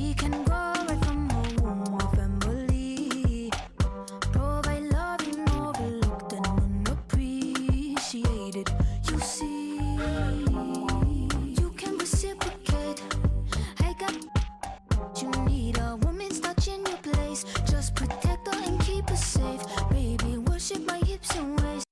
She can grow right from her womb of family. Provide loving overlooked and unappreciated. You see, you can reciprocate. I got you need a woman's touch in your place. Just protect her and keep her safe. Baby, worship my hips and waist.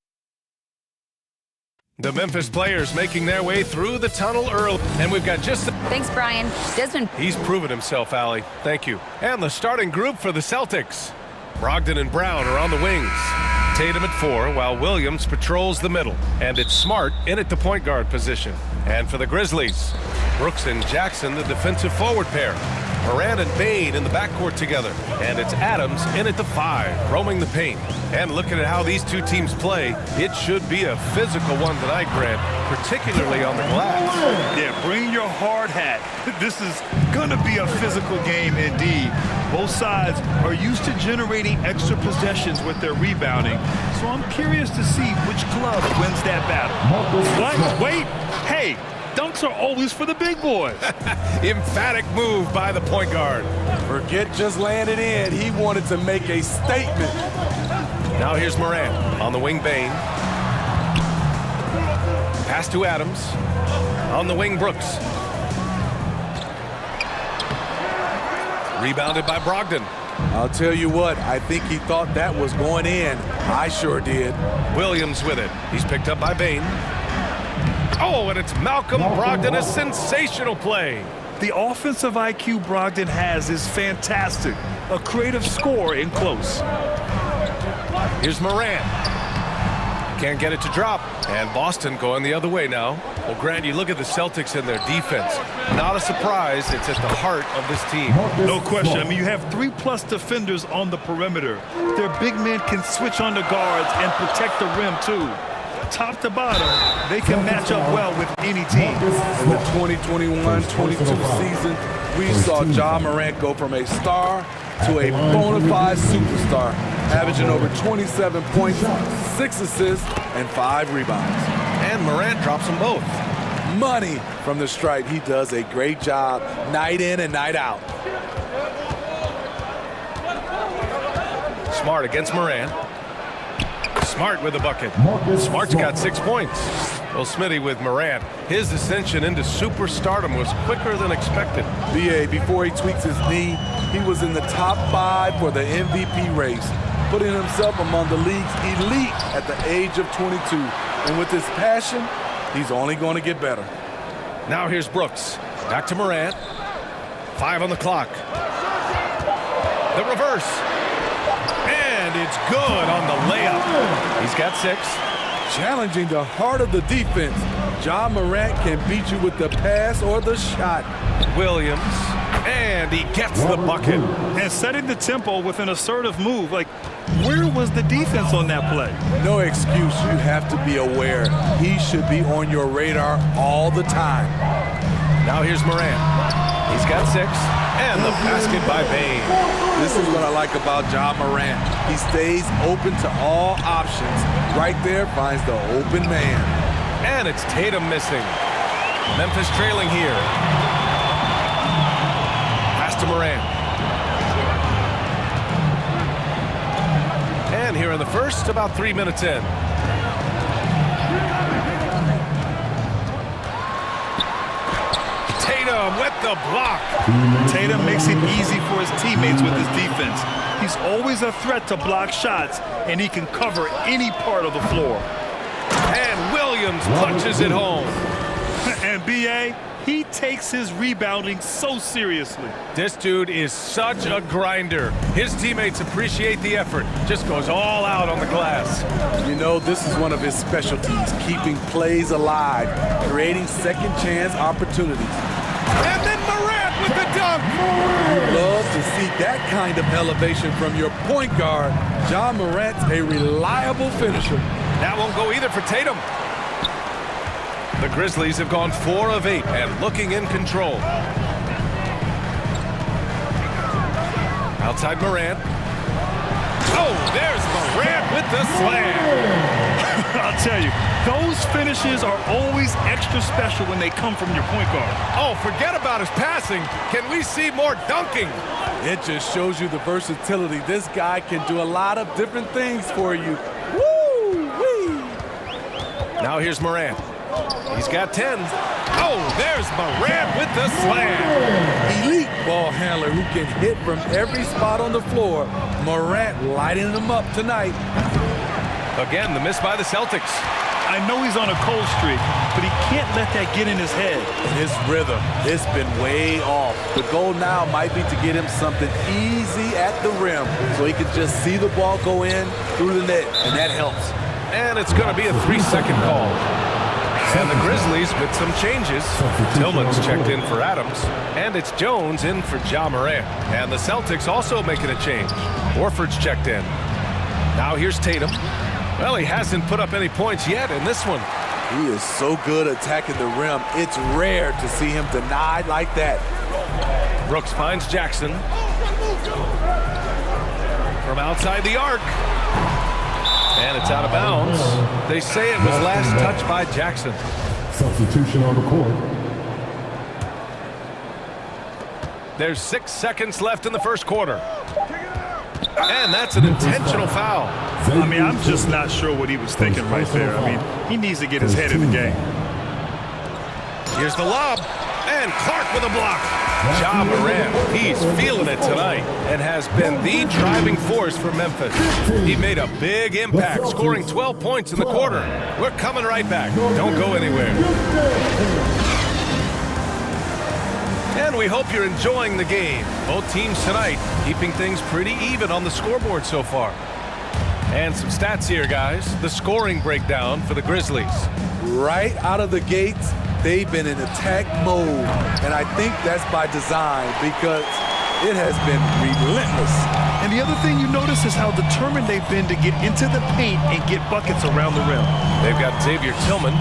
The Memphis players making their way through the tunnel early. And we've got just... Thanks, Brian. Desmond. He's proven himself, Allie. Thank you. And the starting group for the Celtics. Brogdon and Brown are on the wings. Tatum at 4, while Williams patrols the middle. And it's Smart in at the point guard position. And for the Grizzlies, Brooks and Jackson, the defensive forward pair. Morant and Bane in the backcourt together. And it's Adams in at the 5, roaming the paint. And looking at how these two teams play, it should be a physical one tonight, Grant, particularly on the glass. Yeah, bring your hard hat. This is going to be a physical game indeed. Both sides are used to generating extra possessions with their rebounding, so I'm curious to see which club wins that battle. What? Wait, hey, dunks are always for the big boys. Emphatic move by the point guard. Forget just laying it in. He wanted to make a statement. Now here's Morant on the wing. Bane. Pass to Adams. On the wing, Brooks. Rebounded by Brogdon. I'll tell you what, I think he thought that was going in. I sure did. Williams with it. He's picked up by Bane. Oh, and it's Malcolm Brogdon, a sensational play. The offensive IQ Brogdon has is fantastic. A creative scorer in close. Here's Morant. Can't get it to drop. And Boston going the other way now. Well, Grant, you look at the Celtics and their defense. Not a surprise. It's at the heart of this team. No question. I mean, you have 3+ defenders on the perimeter. Their big men can switch on the guards and protect the rim, too. Top to bottom, they can match up well with any team. In the 2021-22 season, we saw Ja Morant go from a star to a bona fide superstar, averaging over 27 points, 6 assists, and 5 rebounds. And Morant drops them both. Money from the stripe. He does a great job night in and night out. Smart against Morant. Smart with a bucket. Smart's got 6 points. Well, Smitty with Morant, his ascension into superstardom was quicker than expected. BA, before he tweaks his knee, he was in the top 5 for the MVP race, putting himself among the league's elite at the age of 22. And with his passion, he's only going to get better. Now here's Brooks. Back to Morant. 5 on the clock. The reverse. And it's good on the layup. He's got 6. Challenging the heart of the defense. Ja Morant can beat you with the pass or the shot. Williams. And he gets the bucket. And setting the tempo with an assertive move. Like, where was the defense on that play? No excuse. You have to be aware. He should be on your radar all the time. Now here's Morant. He's got 6. And the basket by Bane. This is what I like about Ja Morant. He stays open to all options. Right there finds the open man. And it's Tatum missing. Memphis trailing here. Pass to Morant. And here in the first, about 3 minutes in. Tatum with the block. Tatum makes it easy for his teammates with his defense. He's always a threat to block shots, and he can cover any part of the floor. And Williams punches it home. And B.A., he takes his rebounding so seriously. This dude is such a grinder. His teammates appreciate the effort. Just goes all out on the glass. You know, this is one of his specialties, keeping plays alive, creating second chance opportunities. And then Morant with the dunk. Love to see that kind of elevation from your point guard. Ja Morant's a reliable finisher. That won't go either for Tatum. The Grizzlies have gone 4 of 8 and looking in control. Outside Morant. Oh, there's Morant with the slam. I'll tell you, those finishes are always extra special when they come from your point guard. Oh, forget about his passing. Can we see more dunking? It just shows you the versatility. This guy can do a lot of different things for you. Woo-wee! Now here's Morant. He's got 10. Oh, there's Morant with the slam. Elite ball handler who can hit from every spot on the floor. Morant lighting them up tonight. Again, the miss by the Celtics. I know he's on a cold streak, but he can't let that get in his head. And his rhythm, it's been way off. The goal now might be to get him something easy at the rim so he can just see the ball go in through the net, and that helps. And it's going to be a 3-second call. And the Grizzlies with some changes. Tillman's checked in for Adams, and it's Jones in for Ja Morant. And the Celtics also making a change. Horford's checked in. Now here's Tatum. Well, he hasn't put up any points yet in this one. He is so good attacking the rim. It's rare to see him denied like that. Brooks finds Jackson. From outside the arc. And it's out of bounds. They say it was last touched by Jackson. Substitution on the court. There's 6 seconds left in the first quarter. And that's an intentional foul. I mean, I'm just not sure what he was thinking right there. I mean, he needs to get his head in the game. Here's the lob. And Clark with a block. Ja Morant, he's feeling it tonight and has been the driving force for Memphis. He made a big impact, scoring 12 points in the quarter. We're coming right back. Don't go anywhere. And we hope you're enjoying the game. Both teams tonight keeping things pretty even on the scoreboard so far. And some stats here, guys. The scoring breakdown for the Grizzlies. Right out of the gates, they've been in attack mode. And I think that's by design because it has been relentless. And the other thing you notice is how determined they've been to get into the paint and get buckets around the rim. They've got Xavier Tillman.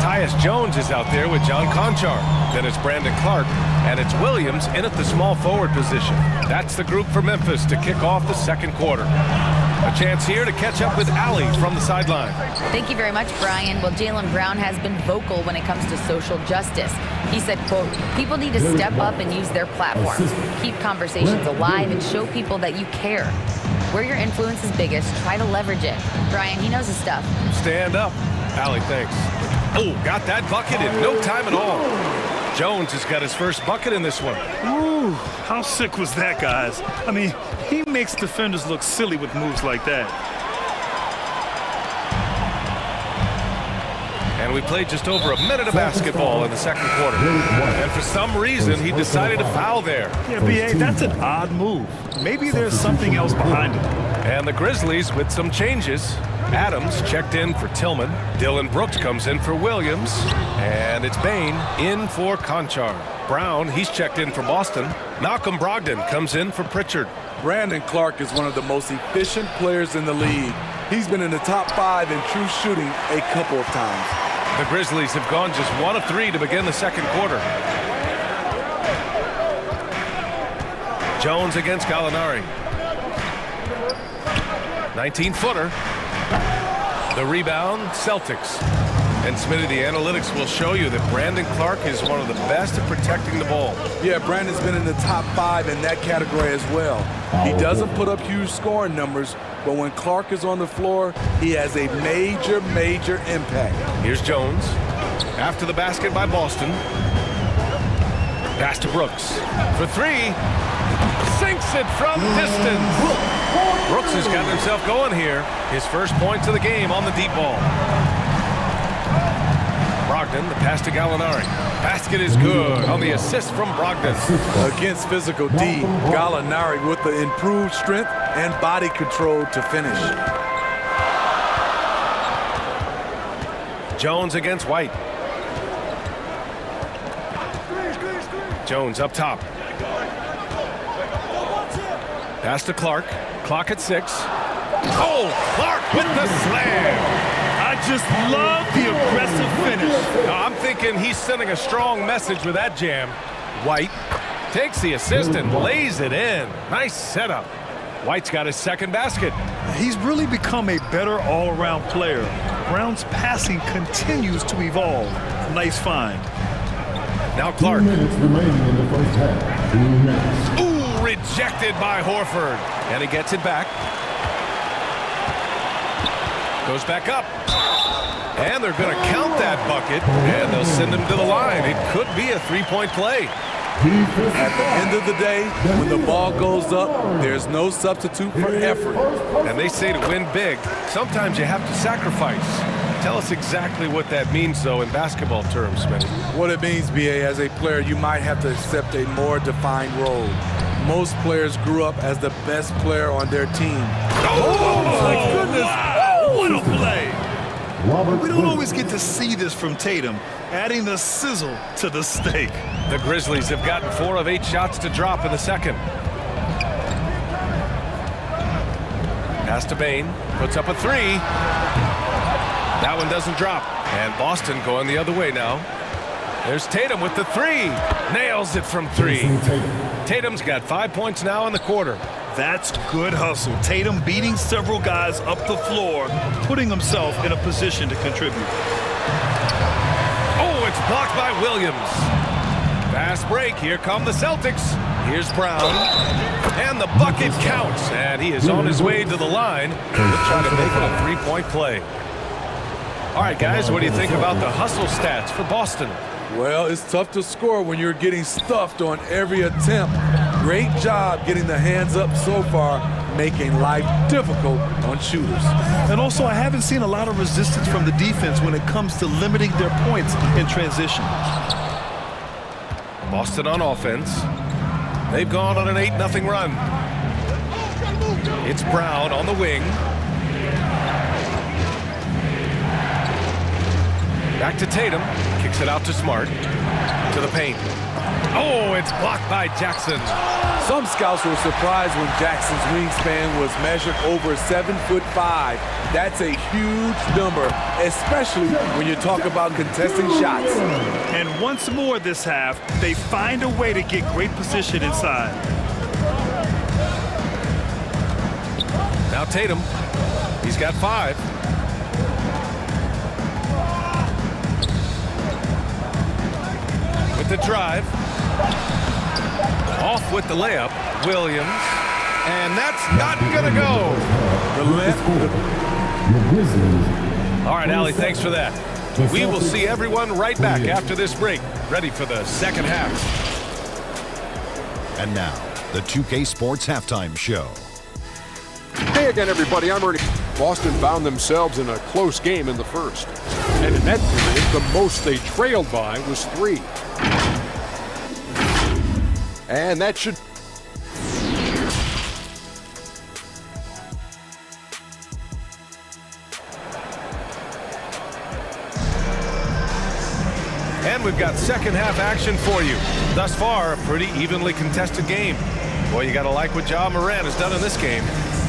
Tyus Jones is out there with John Conchar. Then it's Brandon Clark. And it's Williams in at the small forward position. That's the group for Memphis to kick off the second quarter. A chance here to catch up with Allie from the sideline. Thank you very much, Brian. Well, Jaylen Brown has been vocal when it comes to social justice. He said, quote, people need to step up and use their platforms. Keep conversations alive and show people that you care. Where your influence is biggest, try to leverage it. Brian, he knows his stuff. Stand up. Allie, thanks. Oh, got that bucket in no time at all. Jones has got his first bucket in this one. Ooh, how sick was that, guys? I mean, he makes defenders look silly with moves like that. And we played just over a minute of basketball in the second quarter. And for some reason, he decided to foul there. Yeah, B.A., that's an odd move. Maybe there's something else behind it. And the Grizzlies with some changes. Adams checked in for Tillman. Dylan Brooks comes in for Williams. And it's Bain in for Conchar. Brown, he's checked in for Boston. Malcolm Brogdon comes in for Pritchard. Brandon Clark is one of the most efficient players in the league. He's been in the top 5 in true shooting a couple of times. The Grizzlies have gone just 1 of 3 to begin the second quarter. Jones against Gallinari. 19-footer. The rebound, Celtics. And Smitty, the analytics will show you that Brandon Clark is one of the best at protecting the ball. Yeah, Brandon's been in the top 5 in that category as well. He doesn't put up huge scoring numbers, but when Clark is on the floor, he has a major, major impact. Here's Jones. After the basket by Boston. Pass to Brooks. For 3. Sinks it from distance. Brooks has gotten himself going here. His first points of the game on the deep ball. Brogdon, the pass to Gallinari. Basket is good on the assist from Brogdon. Against physical D, Gallinari with the improved strength and body control to finish. Jones against White. Jones up top. Pass to Clark. Clock at 6. Oh, Clark with the slam. I just love the aggressive finish. I'm thinking he's sending a strong message with that jam. White takes the assist and lays it in. Nice setup. White's got his second basket. He's really become a better all-around player. Brown's passing continues to evolve. Nice find. Now Clark. 2 minutes remaining in the first half. 2 minutes. Ooh, rejected by Horford. And he gets it back. Goes back up. And they're going to count that bucket. And they'll send him to the line. It could be a three-point play. At the end of the day, when the ball goes up, there's no substitute for effort. And they say to win big, sometimes you have to sacrifice. Tell us exactly what that means, though, in basketball terms, Smitty. What it means, B.A., as a player, you might have to accept a more defined role. Most players grew up as the best player on their team. Oh, my goodness. Wow, what a play. Robert We don't always get to see this from Tatum, adding the sizzle to the steak. The Grizzlies have gotten 4 of 8 shots to drop in the second. Pass to Bane, puts up a 3. That one doesn't drop. And Boston going the other way now. There's Tatum with the 3. Nails it from 3. Tatum's got 5 points now in the quarter. That's good hustle. Tatum beating several guys up the floor, putting himself in a position to contribute. Oh, it's blocked by Williams. Fast break. Here come the Celtics. Here's Brown. And the bucket counts. And he is on his way to the line. He'll try to make it a three-point play. All right, guys, what do you think about the hustle stats for Boston? Well, it's tough to score when you're getting stuffed on every attempt. Great job getting the hands up so far, making life difficult on shooters. And also, I haven't seen a lot of resistance from the defense when it comes to limiting their points in transition. Boston on offense. They've gone on an 8-0 run. It's Brown on the wing. Back to Tatum. Kicks it out to Smart. To the paint. Oh, it's blocked by Jackson. Some scouts were surprised when Jackson's wingspan was measured over 7'5". That's a huge number, especially when you talk about contesting shots. And once more this half, they find a way to get great position inside. Now Tatum. He's got 5. With the drive. Off with the layup, Williams, and that's not gonna go. All right, Allie, thanks for that. We will see everyone right back after this break, ready for the second half. And now, the 2K Sports Halftime Show. Hey again, everybody, I'm Ernie. Boston found themselves in a close game in the first. And in that period, the most they trailed by was 3. And that should... And we've got second half action for you. Thus far, a pretty evenly contested game. Boy, you gotta like what Ja Morant has done in this game.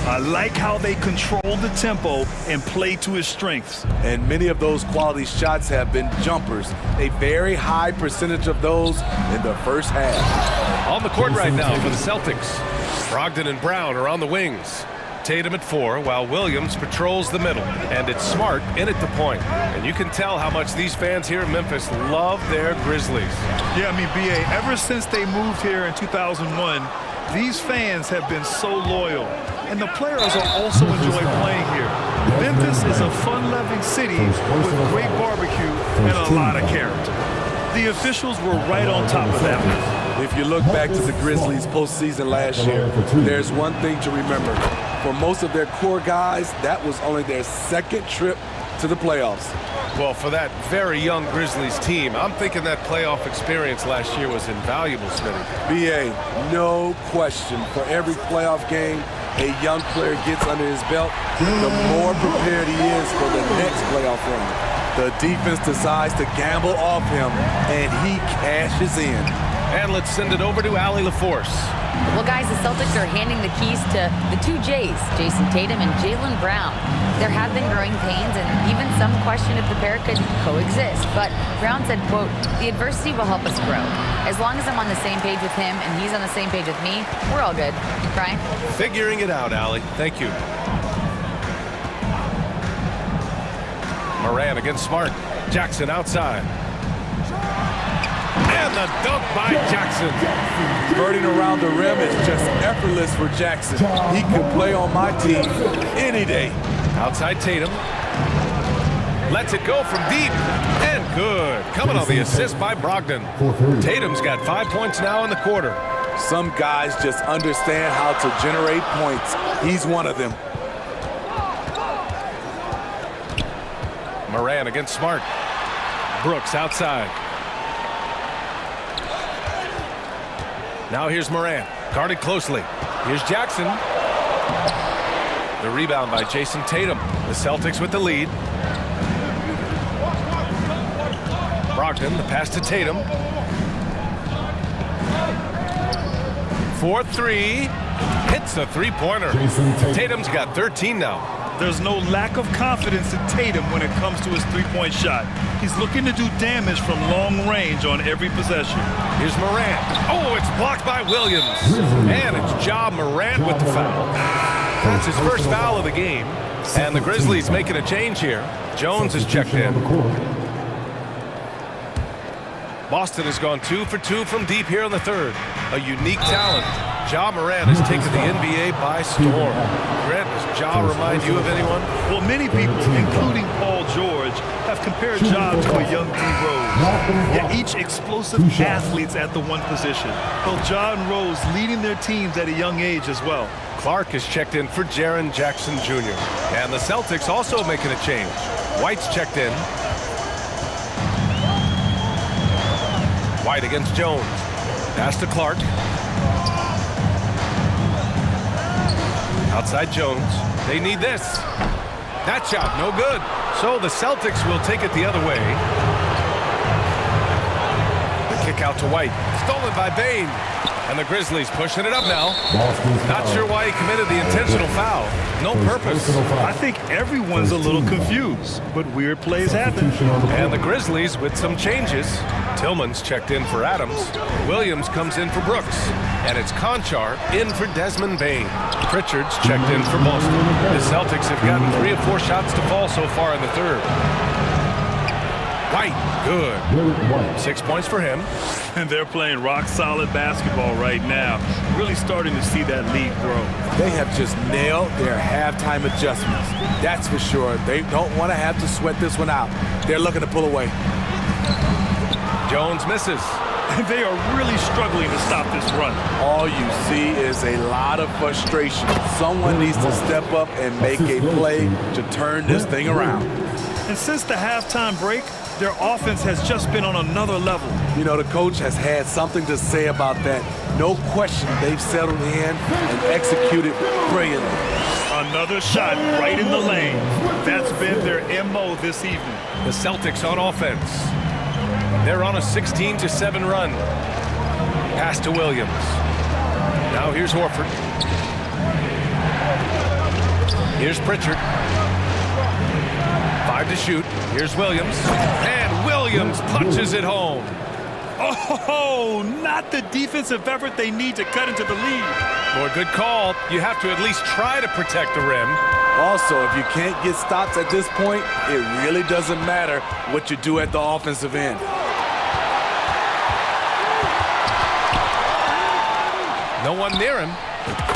I like how they control the tempo and play to his strengths. And many of those quality shots have been jumpers. A very high percentage of those in the first half. On the court right now for the Celtics. Brogdon and Brown are on the wings. Tatum at 4 while Williams patrols the middle. And it's Smart in at the point. And you can tell how much these fans here in Memphis love their Grizzlies. Yeah, I mean, B.A., ever since they moved here in 2001, these fans have been so loyal. And the players are also enjoy playing here. Memphis is a fun-loving city with great barbecue and a lot of character. The officials were right on top of that one. If you look back to the Grizzlies postseason last year, there's one thing to remember. For most of their core guys, that was only their second trip to the playoffs. Well, for that very young Grizzlies team, I'm thinking that playoff experience last year was invaluable, Smitty. B.A., no question. For every playoff game a young player gets under his belt, the more prepared he is for the next playoff run. The defense decides to gamble off him, and he cashes in. And let's send it over to Allie LaForce. Well, guys, the Celtics are handing the keys to the two J's, Jason Tatum and Jaylen Brown. There have been growing pains and even some question if the pair could coexist. But Brown said, quote, "The adversity will help us grow. As long as I'm on the same page with him and he's on the same page with me, we're all good." Brian? Figuring it out, Allie. Thank you. Moran against Smart. Jackson outside. And the dunk by Jackson. Birding around the rim is just effortless for Jackson. He could play on my team any day. Outside Tatum. Lets it go from deep. And good. Coming on the assist by Brogdon. Tatum's got 5 points now in the quarter. Some guys just understand how to generate points. He's one of them. Moran against Smart. Brooks outside. Now here's Moran, guarded closely. Here's Jackson. The rebound by Jason Tatum. The Celtics with the lead. Brogdon, the pass to Tatum. 4-3. Hits the three-pointer. Tatum's got 13 now. There's no lack of confidence in Tatum when it comes to his three-point shot. He's looking to do damage from long range on every possession. Here's Moran. Oh, it's blocked by Williams. And it's Ja Morant with the foul. That's his first foul of the game. And the Grizzlies making a change here. Jones is checked in. Boston has gone 2 for 2 from deep here in the third. A unique talent. Ja Morant has taken the NBA by storm. Grant, does Ja remind you of anyone? Well, many people, including Paul George, have compared Ja to a young D. Rose. Yet each explosive athletes at the one position. Both Ja and Rose leading their teams at a young age as well. Clark is checked in for Jaren Jackson Jr. And the Celtics also making a change. White's checked in. White against Jones. Pass to Clark. Outside Jones. They need this. That shot, no good. So the Celtics will take it the other way. The kick out to White. Stolen by Bane. And the Grizzlies pushing it up now. Not sure why he committed the intentional foul. No purpose. I think everyone's a little confused, but weird plays happen. And the Grizzlies with some changes. Tillman's checked in for Adams. Williams comes in for Brooks. And it's Conchar in for Desmond Bane. Pritchard's checked in for Boston. The Celtics have gotten 3 of 4 shots to fall so far in the third. White, good. 6 points for him. And they're playing rock-solid basketball right now. Really starting to see that lead grow. They have just nailed their halftime adjustments. That's for sure. They don't want to have to sweat this one out. They're looking to pull away. Jones misses. They are really struggling to stop this run. All you see is a lot of frustration. Someone needs to step up and make a play to turn this thing around. And since the halftime break, their offense has just been on another level. You know, the coach has had something to say about that. No question, they've settled in and executed brilliantly. Another shot right in the lane. That's been their MO this evening. The Celtics on offense. They're on a 16-7 run. Pass to Williams. Now here's Horford. Here's Pritchard. 5 to shoot. Here's Williams. And Williams punches it home. Oh, not the defensive effort they need to cut into the lead. Boy, good call. You have to at least try to protect the rim. Also, if you can't get stops at this point, it really doesn't matter what you do at the offensive end. No one near him.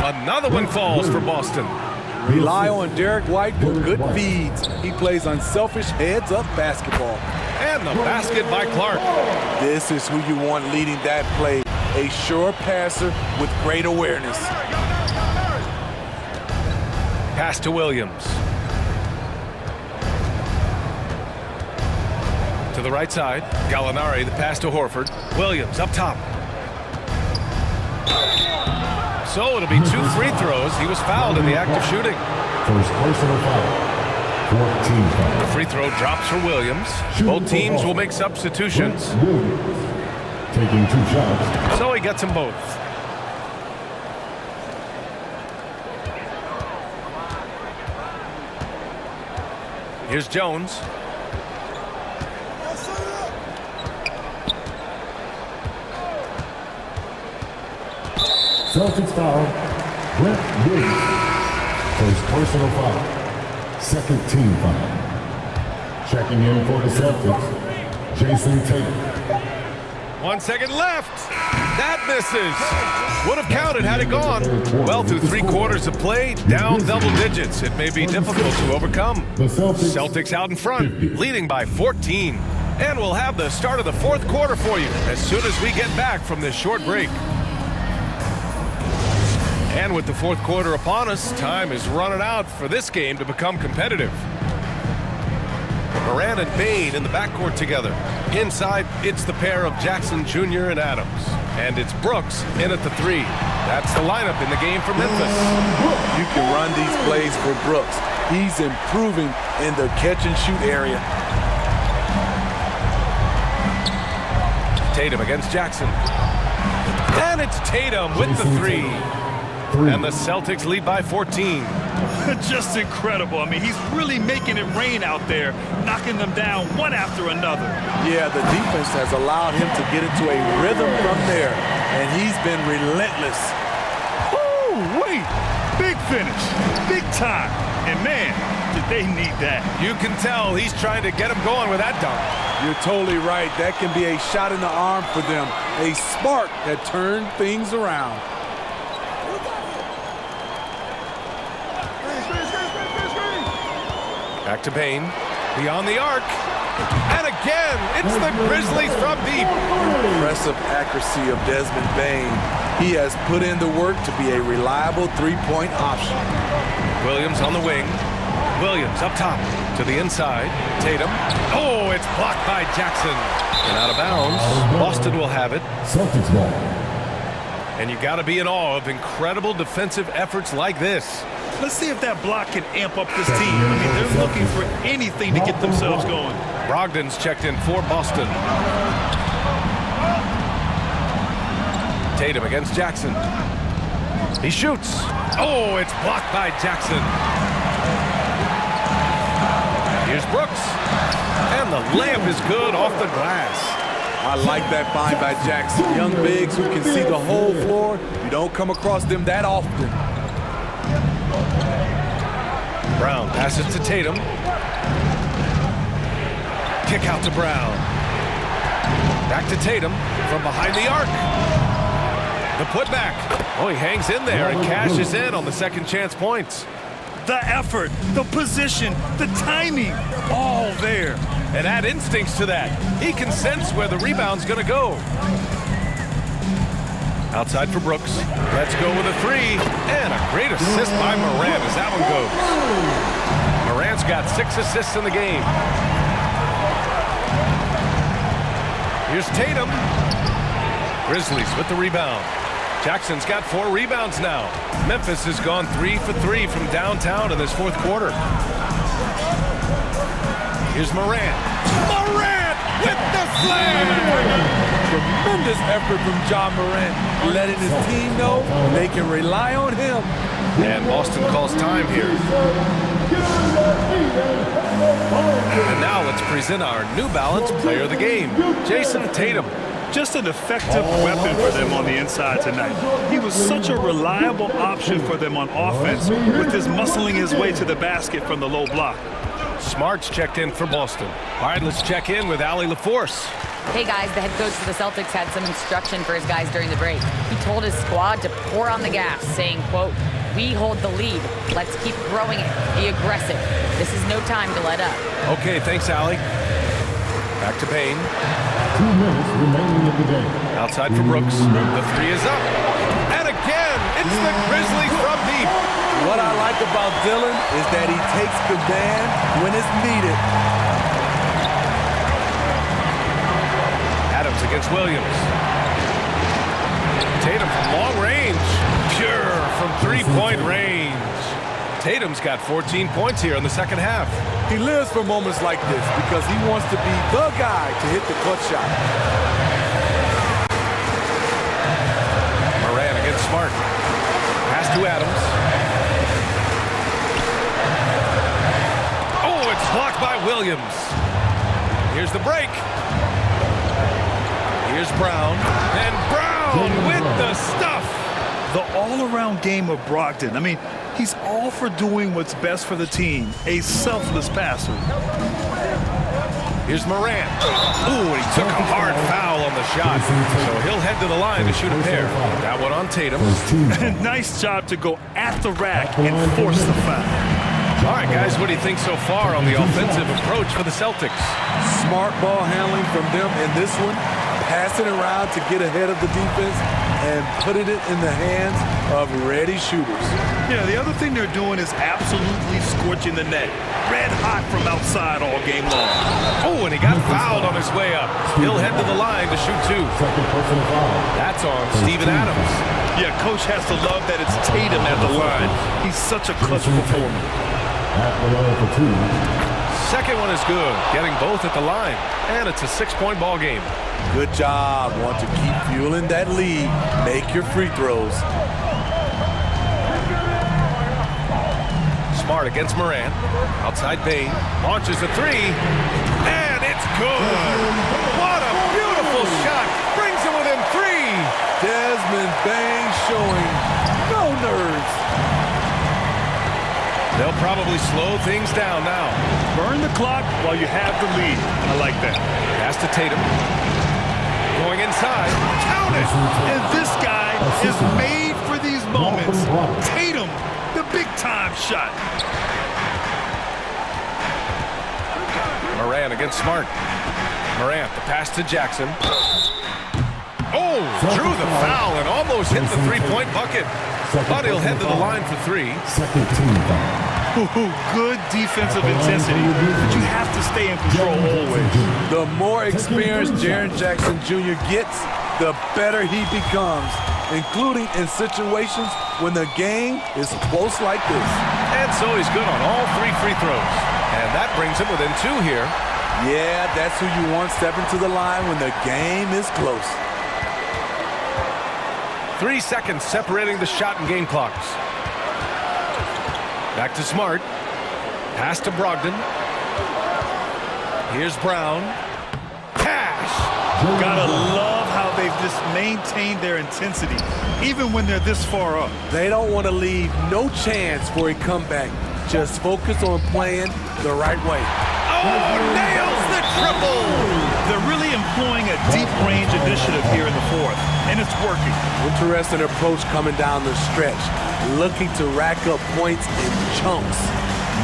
Another one falls for Boston. Rely on Derek White for good feeds. He plays unselfish heads-up basketball. And the basket by Clark. This is who you want leading that play. A sure passer with great awareness. Pass to Williams. To the right side. Gallinari, the pass to Horford. Williams up top. So it'll be 2 free throws. He was fouled in the act of shooting. First personal foul. 14 foul. The free throw drops for Williams. Both teams will make substitutions. Williams taking 2 shots. So he gets them both. Here's Jones. Celtics foul. Brent Williams. First personal foul. Second team foul. Checking in for the Celtics, Jason Tatum. 1 second left. That misses. Would have counted had it gone. Well, through 3 quarters of play, down double digits. It may be difficult to overcome. The Celtics out in front, leading by 14. And we'll have the start of the 4th quarter for you as soon as we get back from this short break. And with the 4th quarter upon us, time is running out for this game to become competitive. Moran and Bain in the backcourt together. Inside, it's the pair of Jackson Jr. and Adams. And it's Brooks in at the 3. That's the lineup in the game for Memphis. You can run these plays for Brooks. He's improving in the catch-and-shoot area. Tatum against Jackson. And it's Tatum with the 3. And the Celtics lead by 14. Just incredible. I mean, he's really making it rain out there, knocking them down one after another. Yeah, the defense has allowed him to get into a rhythm from there, and he's been relentless. Oh, wait. Big finish. Big time. And, man, did they need that. You can tell he's trying to get him going with that dunk. You're totally right. That can be a shot in the arm for them, a spark that turned things around. Back to Bain, beyond the arc, and again, it's the Grizzlies from deep. Impressive accuracy of Desmond Bain. He has put in the work to be a reliable three-point option. Williams on the wing. Williams up top to the inside. Tatum. Oh, it's blocked by Jackson. And out of bounds. Boston will have it. Celtics ball. And you got to be in awe of incredible defensive efforts like this. Let's see if that block can amp up this team. I mean, they're looking for anything to get themselves going. Brogdon's checked in for Boston. Tatum against Jackson. He shoots. Oh, it's blocked by Jackson. Here's Brooks. And the layup is good off the glass. I like that find by Jackson. Young bigs who can see the whole floor. You don't come across them that often. Brown passes to Tatum. Kick out to Brown. Back to Tatum from behind the arc. The putback. Oh, he hangs in there and cashes in on the second chance points. The effort, the position, the timing, all there. And add instincts to that. He can sense where the rebound's going to go. Outside for Brooks. Let's go with a 3. And a great assist by Moran as that one goes. Moran's got 6 assists in the game. Here's Tatum. Grizzlies with the rebound. Jackson's got 4 rebounds now. Memphis has gone 3 for 3 from downtown in this 4th quarter. Here's Moran. Moran with the slam! Tremendous effort from John Moran, letting his team know they can rely on him. And Boston calls time here. And now let's present our New Balance player of the game, Jason Tatum. Just an effective weapon for them on the inside tonight. He was such a reliable option for them on offense with his muscling his way to the basket from the low block. Smart's checked in for Boston. All right, let's check in with Allie LaForce. Hey guys, the head coach for the Celtics had some instruction for his guys during the break. He told his squad to pour on the gas, saying, quote, "We hold the lead. Let's keep growing it. Be aggressive. This is no time to let up." Okay, thanks, Allie. Back to Bain. 2 minutes remaining in the game. Outside for Brooks. The 3 is up. And again, it's the Grizzlies from deep. What I like about Dillon is that he takes command when it's needed. Adams against Williams. Tatum from long range. Pure from 3-point range. Tatum's got 14 points here in the second half. He lives for moments like this because he wants to be the guy to hit the clutch shot. Moran against Smart. Pass to Adams. Oh, it's blocked by Williams. Here's the break. Here's Brown. And Brown with the stuff. The all-around game of Brogdon. I mean, he's all for doing what's best for the team. A selfless passer. Here's Morant. Ooh, and he took a hard foul on the shot. So he'll head to the line to shoot a pair. That one on Tatum. Nice job to go at the rack and force the foul. All right, guys, what do you think so far on the offensive approach for the Celtics? Smart ball handling from them in this one. Passing around to get ahead of the defense and putting it in the hands of ready shooters. Yeah, the other thing they're doing is absolutely scorching the net. Red hot from outside all game long. Oh, and he got fouled on his way up. He'll head to the line to shoot two. That's on Steven Adams. Yeah, coach has to love that it's Tatum at the line. He's such a clutch performer. At the line for two. Second one is good, getting both at the line. And it's a 6-point ball game. Good job. Want to keep fueling that lead. Make your free throws. Smart against Morant. Outside Bain. Launches a three. And it's good. What a beautiful shot. Brings him within three. Desmond Bain showing no nerves. They'll probably slow things down now. Burn the clock while you have the lead. I like that. Pass to Tatum. Going inside. Count it. And this guy is made for these moments. Tatum, the big-time shot. Morant against Smart. Morant, the pass to Jackson. Oh, drew the foul and almost hit the three-point bucket. But he'll head to the line for three. Second team foul. Good defensive intensity, but you have to stay in control always. The more experienced Jaren Jackson Jr. gets, the better he becomes, including in situations when the game is close like this. And so he's good on all three free throws. And that brings him within two here. Yeah, that's who you want stepping to the line when the game is close. 3 seconds separating the shot and game clocks. Back to Smart. Pass to Brogdon. Here's Brown. Cash! Gotta love how they've just maintained their intensity, even when they're this far up. They don't want to leave no chance for a comeback. Just focus on playing the right way. Oh, nails the triple! They're really employing a deep-range initiative here in the fourth, and it's working. Interesting approach coming down the stretch, looking to rack up points in chunks.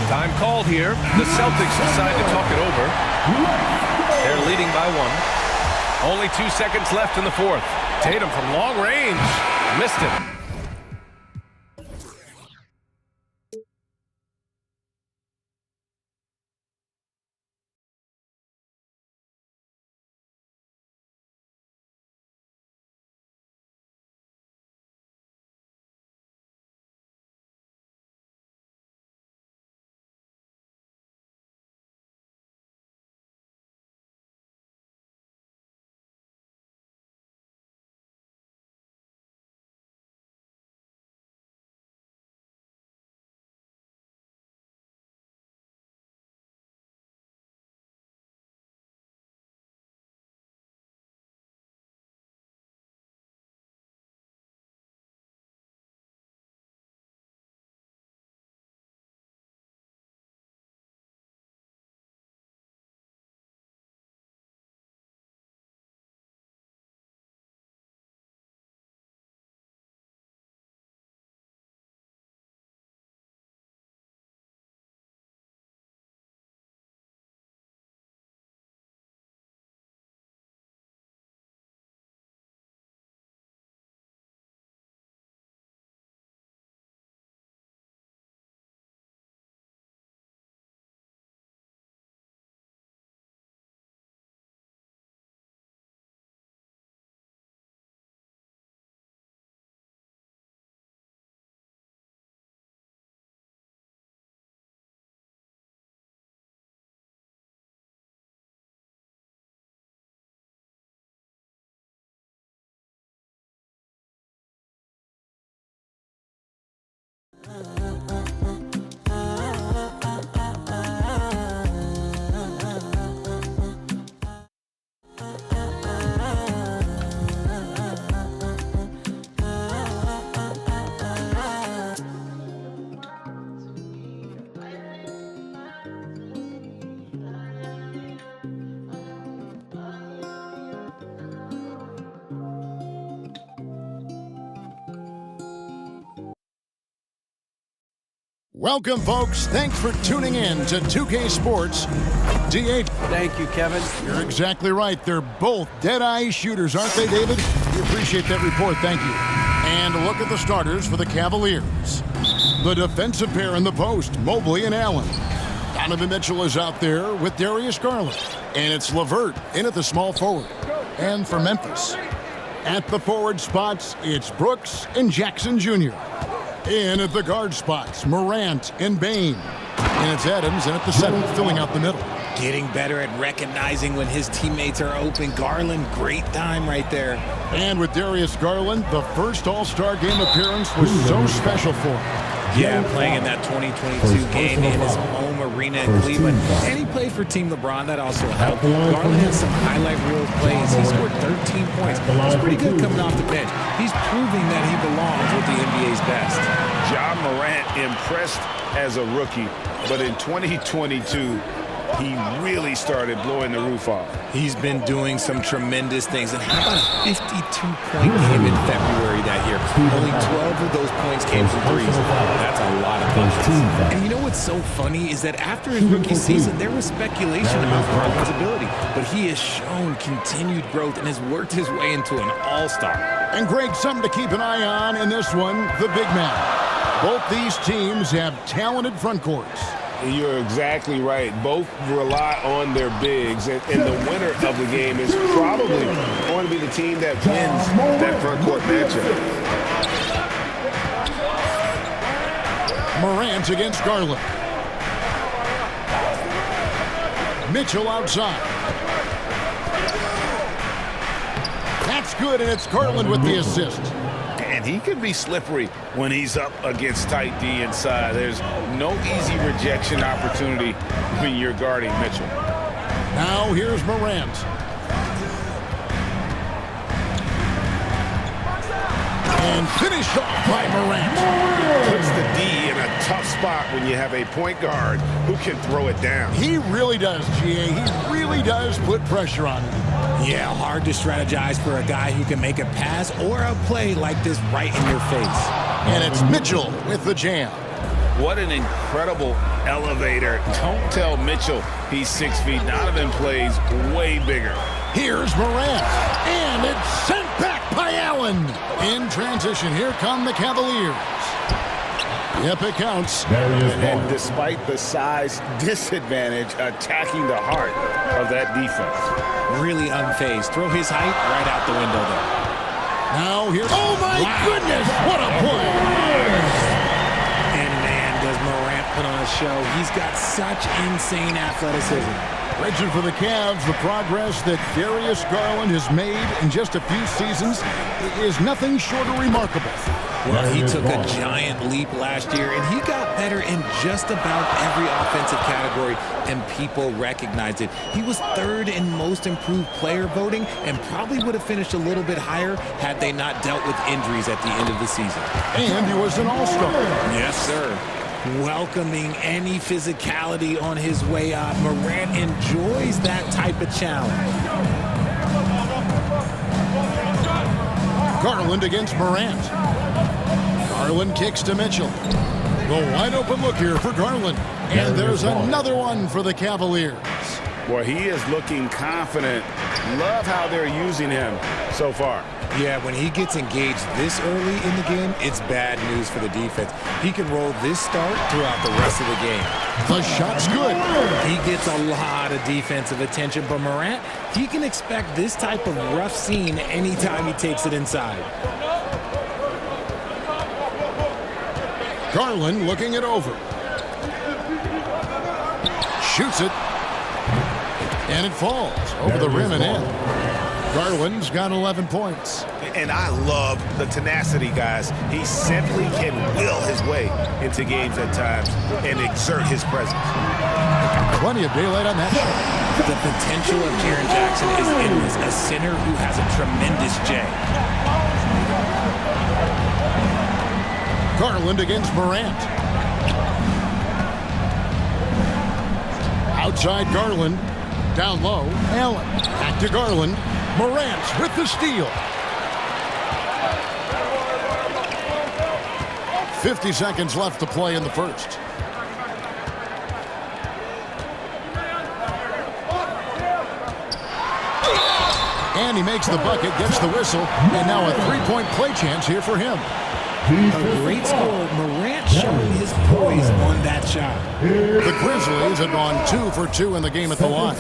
Time called here. The Celtics decide to talk it over. They're leading by one. Only 2 seconds left in the fourth. Tatum from long range. Missed it. Welcome, folks. Thanks for tuning in to 2K Sports. D8. Thank you, Kevin. You're exactly right. They're both dead-eye shooters, aren't they, David? We appreciate that report. Thank you. And a look at the starters for the Cavaliers. The defensive pair in the post, Mobley and Allen. Donovan Mitchell is out there with Darius Garland. And it's LeVert in at the small forward. And for Memphis, at the forward spots, it's Brooks and Jackson Jr. In at the guard spots, Morant and Bain. And it's Adams in at the center, filling out the middle. Getting better at recognizing when his teammates are open. Garland, great time right there. And with Darius Garland, the first All-Star game appearance was so special for him. Yeah, playing in that 2022 game in his home arena in Cleveland. And he played for Team LeBron. That also helped. Garland had some highlight reel plays. He scored 13 points. That's pretty good coming off the bench. He's proving that he belongs with the NBA's best. Ja Morant impressed as a rookie, but in 2022, he really started blowing the roof off. He's been doing some tremendous things. And how about a 52-point game in February that year? Only 12 of those points came from threes. That's a lot of points. And you know what's so funny is that after his rookie season, there was speculation about Garland's ability. But he has shown continued growth and has worked his way into an all-star. And Greg, something to keep an eye on in this one, the big man. Both these teams have talented front courts. You're exactly right. Both rely on their bigs, and the winner of the game is probably going to be the team that wins that front court matchup. Morant against Garland. Mitchell outside. That's good, and it's Garland with the assist. And he can be slippery when he's up against tight D inside. There's no easy rejection opportunity when you're guarding Mitchell. Now here's Morant. And finished off by Morant. Puts the D in a tough spot when you have a point guard who can throw it down. He really does, GA. He really does put pressure on him. Yeah, hard to strategize for a guy who can make a pass or a play like this right in your face. And it's Mitchell with the jam. What an incredible elevator. Don't tell Mitchell he's 6 feet. Donovan plays way bigger. Here's Morant. And it's sent back by Allen. In transition, here come the Cavaliers. Yep, it counts. And despite the size disadvantage, attacking the heart of that defense. Really unfazed. Throw his height right out the window there. Now here's... Oh, my goodness! What a play! And, man, does Morant put on a show. He's got such insane athleticism. Legend for the Cavs, the progress that Darius Garland has made in just a few seasons is nothing short of remarkable. Well, he took a giant leap last year, and he got better in just about every offensive category, and people recognized it. He was third in most improved player voting and probably would have finished a little bit higher had they not dealt with injuries at the end of the season. And he was an all-star. Yes, sir. Welcoming any physicality on his way up. Morant enjoys that type of challenge. Garland against Morant. Garland kicks to Mitchell. The wide open look here for Garland. And there's another one for the Cavaliers. Well, he is looking confident. Love how they're using him so far. Yeah, when he gets engaged this early in the game, it's bad news for the defense. He can roll this start throughout the rest of the game. The shot's good. He gets a lot of defensive attention, but Morant, he can expect this type of rough scene anytime he takes it inside. Garland looking it over. Shoots it. And it falls over the rim and in. Garland's got 11 points. And I love the tenacity, guys. He simply can will his way into games at times and exert his presence. Plenty of daylight on that shot. The potential of Jaren Jackson is endless. A center who has a tremendous J. Garland against Morant. Outside Garland. Down low. Allen. Back to Garland. Morant with the steal. 50 seconds left to play in the first. And he makes the bucket, gets the whistle, and now a three-point play chance here for him. A great score. Morant showing his poise on that shot. The Grizzlies have gone 2 for 2 in the game at the line.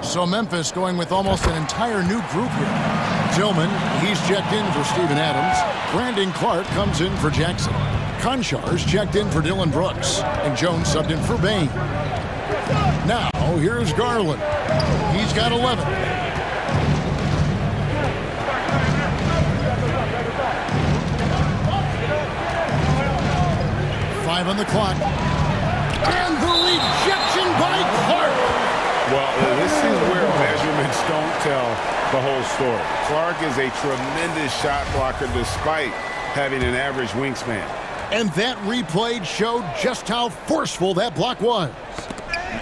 So Memphis going with almost an entire new group here. Tillman, he's checked in for Steven Adams. Brandon Clark comes in for Jackson. Konchar's checked in for Dylan Brooks. And Jones subbed in for Bain. Now, here's Garland. He's got 11. Five on the clock. And the rejection by Clark. Well, this is where measurements don't tell the whole story. Clark is a tremendous shot blocker despite having an average wingspan. And that replay showed just how forceful that block was.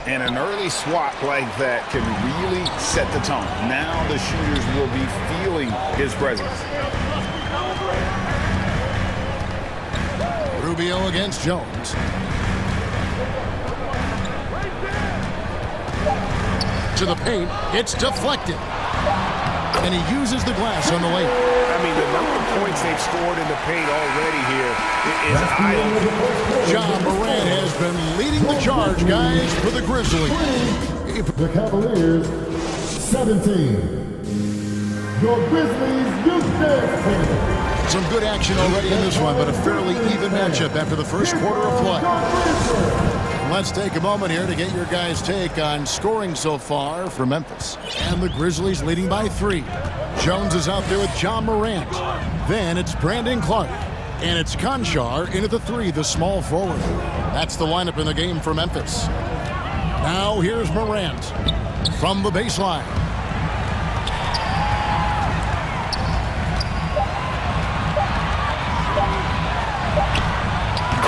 And an early swat like that can really set the tone. Now the shooters will be feeling his presence. Rubio against Jones. To the paint, it's deflected. And he uses the glass on the lane. I mean, the number of points they've scored in the paint already here is eye-opening. John Morant has been leading the charge, guys, for the Grizzlies. The Cavaliers, 17. The Grizzlies, Houston. Some good action already in this one, but a fairly even matchup after the first quarter of play. Let's take a moment here to get your guys' take on scoring so far for Memphis. And the Grizzlies leading by 3. Jones is out there with John Morant. Then it's Brandon Clark. And it's Konchar in at the 3, the small forward. That's the lineup in the game for Memphis. Now here's Morant from the baseline.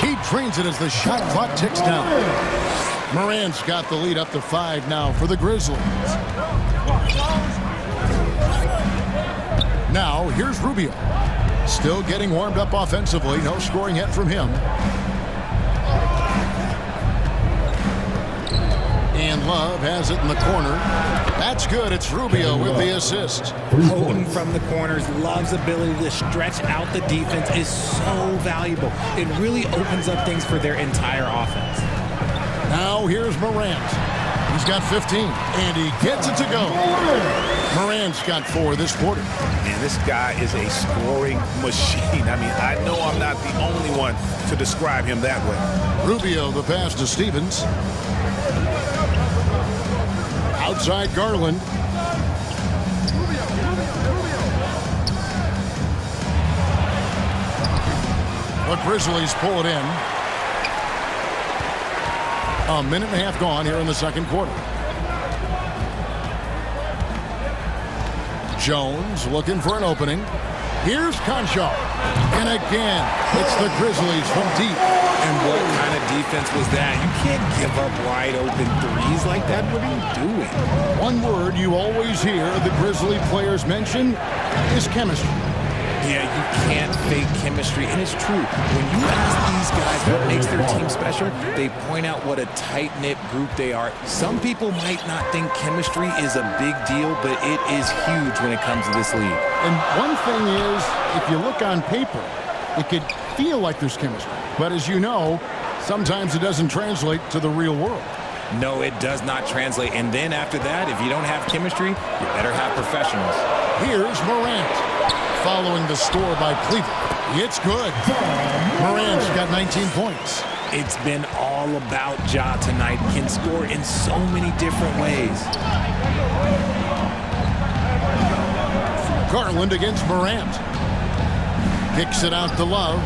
He trains it as the shot clock ticks down. Morant's got the lead up to 5 now for the Grizzlies. Now, here's Rubio. Still getting warmed up offensively. No scoring yet from him. And Love has it in the corner. That's good. It's Rubio with the assist. Potent from the corners. Love's ability to stretch out the defense is so valuable. It really opens up things for their entire offense. Now here's Morant. He's got 15, and he gets it to go. Morant's got 4 this quarter. And this guy is a scoring machine. I mean, I know I'm not the only one to describe him that way. Rubio, the pass to Stevens. Outside Garland. The Grizzlies pull it in. A minute and a half gone here in the second quarter. Jones looking for an opening. Here's Konchar. And again, it's the Grizzlies from deep. And what kind of defense was that? You can't give up wide open threes like that. What are you doing? One word you always hear the Grizzly players mention is chemistry. Yeah, you can't fake chemistry, and it's true. When you ask these guys what makes their team special, they point out what a tight-knit group they are. Some people might not think chemistry is a big deal, but it is huge when it comes to this league. And one thing is, if you look on paper, it could feel like there's chemistry. But as you know, sometimes it doesn't translate to the real world. No, it does not translate. And then after that, if you don't have chemistry, you better have professionals. Here's Morant. Following the score by Cleveland. It's good. Morant's got 19 points. It's been all about Ja tonight. Can score in so many different ways. Garland against Morant. Kicks it out to Love.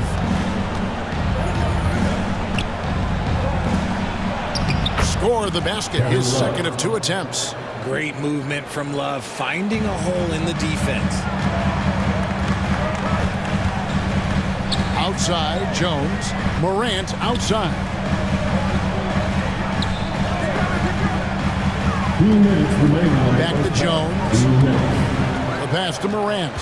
Score the basket, his second of 2 attempts. Great movement from Love, finding a hole in the defense. Outside, Jones. Morant outside. 2 minutes remaining. Back to Jones. The pass to Morant.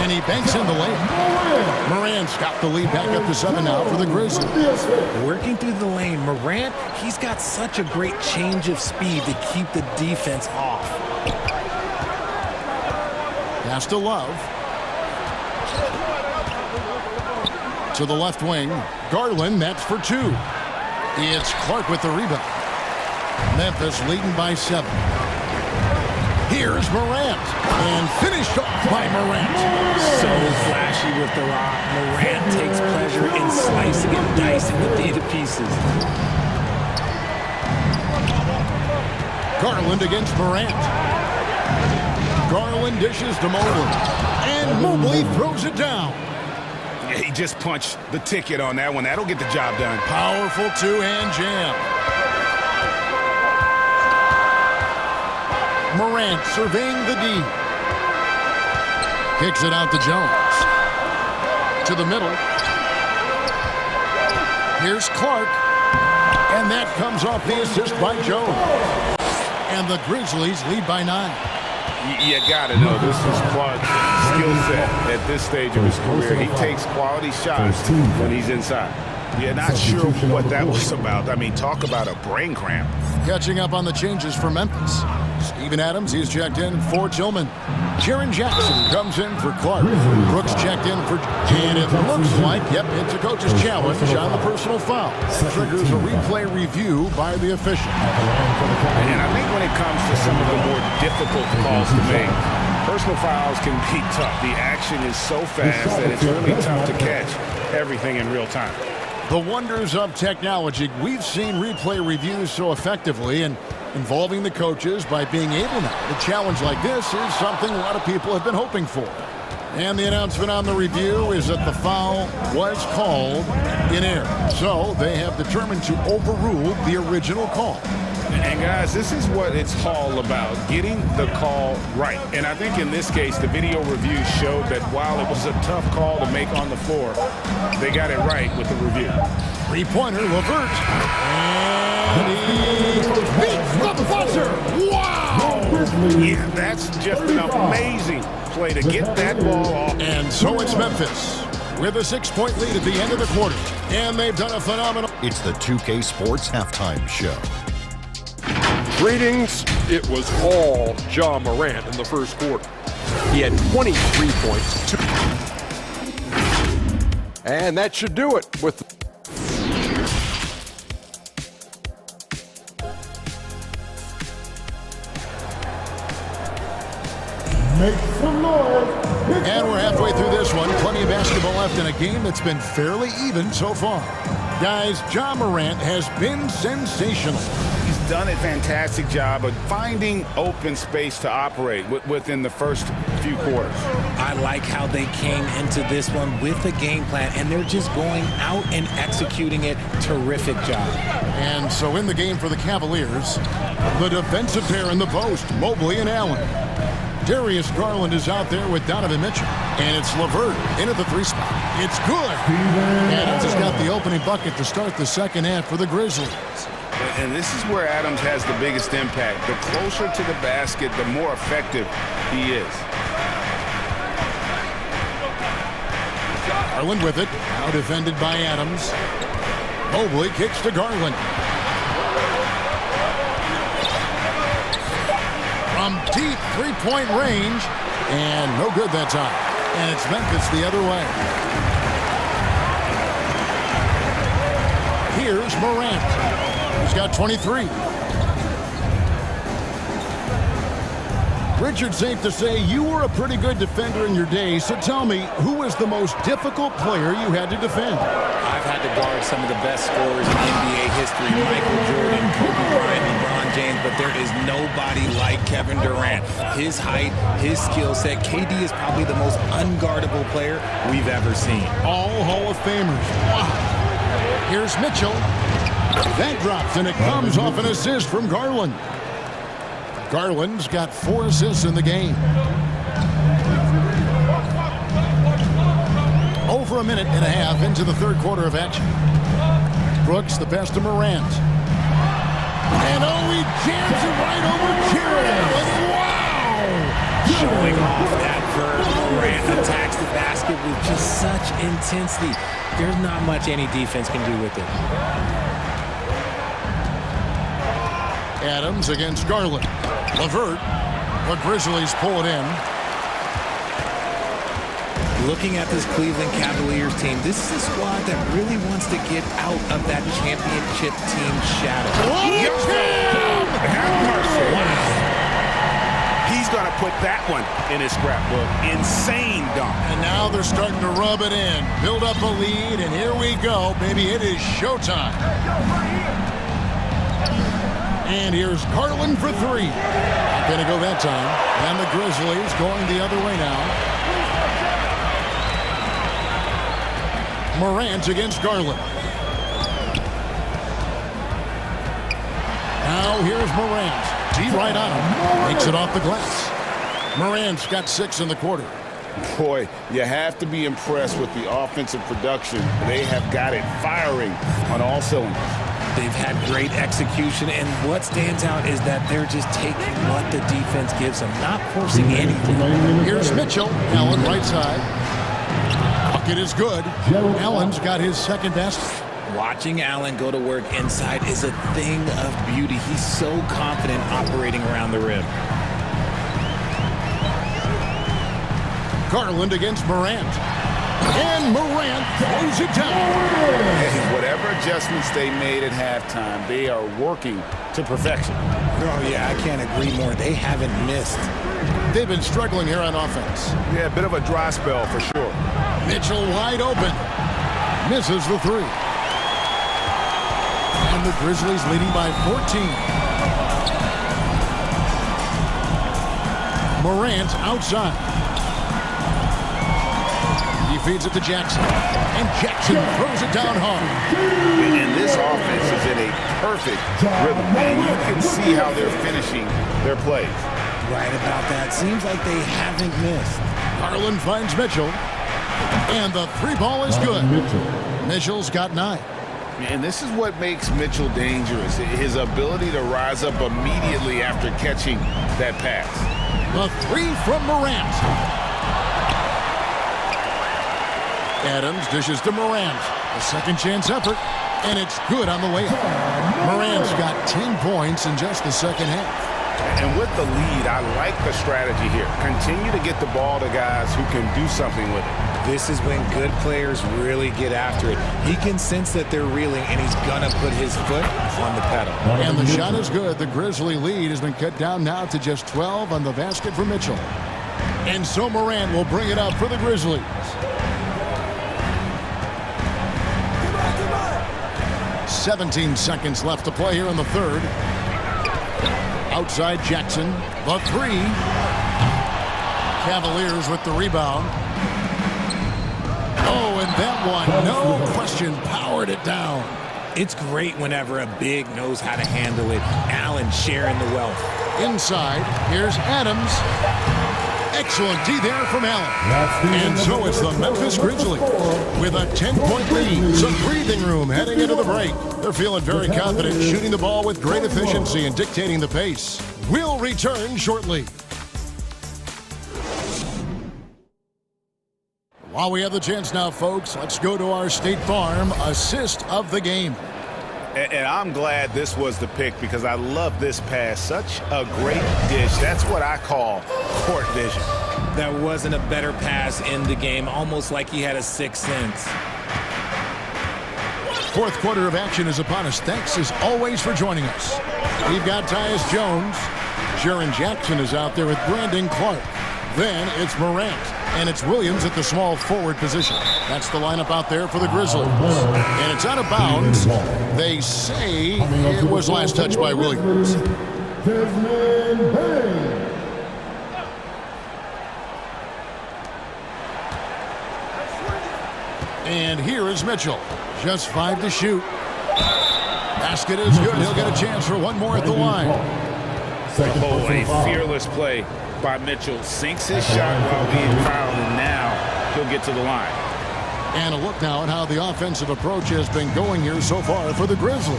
And he banks in the layup. Morant's got the lead back up to 7 now for the Grizzlies. Working through the lane, Morant, he's got such a great change of speed to keep the defense off. Pass to Love. To the left wing. Garland, that's for 2. It's Clark with the rebound. Memphis leading by 7. Here's Morant. And finished off by Morant. So flashy with the rock. Morant takes pleasure in slicing and dicing the D to pieces. Garland against Morant. Garland dishes to Mobley. And Mobley throws it down. Yeah, he just punched the ticket on that one. That'll get the job done. Powerful two-hand jam. Morant surveying the D. Kicks it out to Jones. To the middle. Here's Clark. And that comes off the assist by Jones. And the Grizzlies lead by 9. You got to know this is Clark's skill set at this stage of his career. He takes quality shots when he's inside. Yeah, not sure what that was about. I mean, talk about a brain cramp. Catching up on the changes for Memphis. Steven Adams, he's checked in for Tillman. Jaron Jackson comes in for Clark. Brooks checked in for... And it looks like, yep, it's a coach's challenge on the personal foul. Triggers a replay review by the official. And I think when it comes to some of the more difficult calls to make, personal fouls can be tough. The action is so fast that it's really tough to catch everything in real time. The wonders of technology. We've seen replay reviews so effectively and involving the coaches by being able now. A challenge like this is something a lot of people have been hoping for. And the announcement on the review is that the foul was called in error. So they have determined to overrule the original call. And guys, this is what it's all about, getting the call right. And I think in this case, the video review showed that while it was a tough call to make on the floor, they got it right with the review. Three-pointer, Levert. And he beats the buzzer. Wow! Yeah, that's just an amazing play to get that ball off. And so it's Memphis with a 6-point lead at the end of the quarter. And they've done a phenomenal... It's the 2K Sports Halftime Show. Greetings. It was all Ja Morant in the first quarter. He had 23 points. And that should do it with... Make some noise. And we're halfway through this one. Plenty of basketball left in a game that's been fairly even so far. Guys, Ja Morant has been sensational. He's done a fantastic job of finding open space to operate within the first few quarters. I like how they came into this one with a game plan, and they're just going out and executing it. Terrific job. And so in the game for the Cavaliers, the defensive pair in the post, Mobley and Allen. Darius Garland is out there with Donovan Mitchell. And it's Levert in at the 3 spot. It's good. Adams has got the opening bucket to start the second half for the Grizzlies. And this is where Adams has the biggest impact. The closer to the basket, the more effective he is. Garland with it. Now defended by Adams. Mobley kicks to Garland. From deep three-point range. And no good that time. And it's Memphis the other way. Here's Morant. He's got 23. Richard, safe to say you were a pretty good defender in your day. So tell me, who was the most difficult player you had to defend? I've had to guard some of the best scorers in NBA history. Michael Jordan, Kobe Bryant, LeBron James, but there is nobody like Kevin Durant. His height, his skill set. KD is probably the most unguardable player we've ever seen. All Hall of Famers. Wow. Here's Mitchell. That drops, and it comes off an assist from Garland. Garland's got 4 assists in the game. Over a minute and a half into the third quarter of action. Brooks, the pass to Morant. And he jams it right over Jared Allen. Wow! showing off that verb. Morant attacks the basket with just such intensity. There's not much any defense can do with it. Adams against Garland. LeVert. The Grizzlies pull it in. Looking at this Cleveland Cavaliers team, this is a squad that really wants to get out of that championship team shadow. Have mercy. Wow. He's going to put that one in his scrapbook. Insane dunk. And now they're starting to rub it in. Build up a lead, and here we go, baby. It is showtime. And here's Garland for three. Not going to go that time. And the Grizzlies going the other way now. Morant against Garland. Now here's Morant. Deep right on him. Makes it off the glass. Morant's got 6 in the quarter. Boy, you have to be impressed with the offensive production. They have got it firing on all cylinders. They've had great execution, and what stands out is that they're just taking what the defense gives them, not forcing anything. Here's Mitchell. Allen right side. Bucket is good. Allen's got his second best. Watching Allen go to work inside is a thing of beauty. He's so confident operating around the rim. Garland against Morant. And Morant throws it down. And whatever adjustments they made at halftime, they are working to perfection. Oh, yeah, I can't agree more. They haven't missed. They've been struggling here on offense. Yeah, a bit of a dry spell for sure. Mitchell wide open. Misses the three. And the Grizzlies leading by 14. Morant outside. He feeds it to Jackson. And Jackson throws it down hard. And this offense is in a perfect rhythm. And you can see how they're finishing their plays. Right about that. Seems like they haven't missed. Garland finds Mitchell. And the three ball is good. Mitchell's got 9. And this is what makes Mitchell dangerous. His ability to rise up immediately after catching that pass. The three from Morant. Adams dishes to Morant. A second chance effort. And it's good on the way up. Morant's got 10 points in just the second half. And with the lead, I like the strategy here. Continue to get the ball to guys who can do something with it. This is when good players really get after it. He can sense that they're reeling, and he's going to put his foot on the pedal. And the shot is good. The Grizzly lead has been cut down now to just 12 on the basket for Mitchell. And so Morant will bring it up for the Grizzlies. 17 seconds left to play here in the third. Outside Jackson, the three. Cavaliers with the rebound. Oh, and that one, no question, powered it down. It's great whenever a big knows how to handle it. Allen sharing the wealth. Inside, here's Adams. Excellent D there from Allen. And so it's the Memphis Grizzlies with a 10-point lead. Some breathing room heading into the break. They're feeling very confident, shooting the ball with great efficiency and dictating the pace. We'll return shortly. While we have the chance now, folks, let's go to our State Farm assist of the game. And I'm glad this was the pick because I love this pass. Such a great dish. That's what I call court vision. That wasn't a better pass in the game, almost like he had a sixth sense. Fourth quarter of action is upon us. Thanks as always for joining us. We've got Tyus Jones. Jaren Jackson is out there with Brandon Clark. Then it's Morant. And it's Williams at the small forward position. That's the lineup out there for the Grizzlies. And it's out of bounds. They say it was last touched by Williams. And here is Mitchell. Just 5 to shoot. Basket is good. He'll get a chance for one more at the line. Oh, a fearless play by Mitchell. Sinks his shot while being fouled, and now he'll get to the line. And a look now at how the offensive approach has been going here so far for the Grizzlies.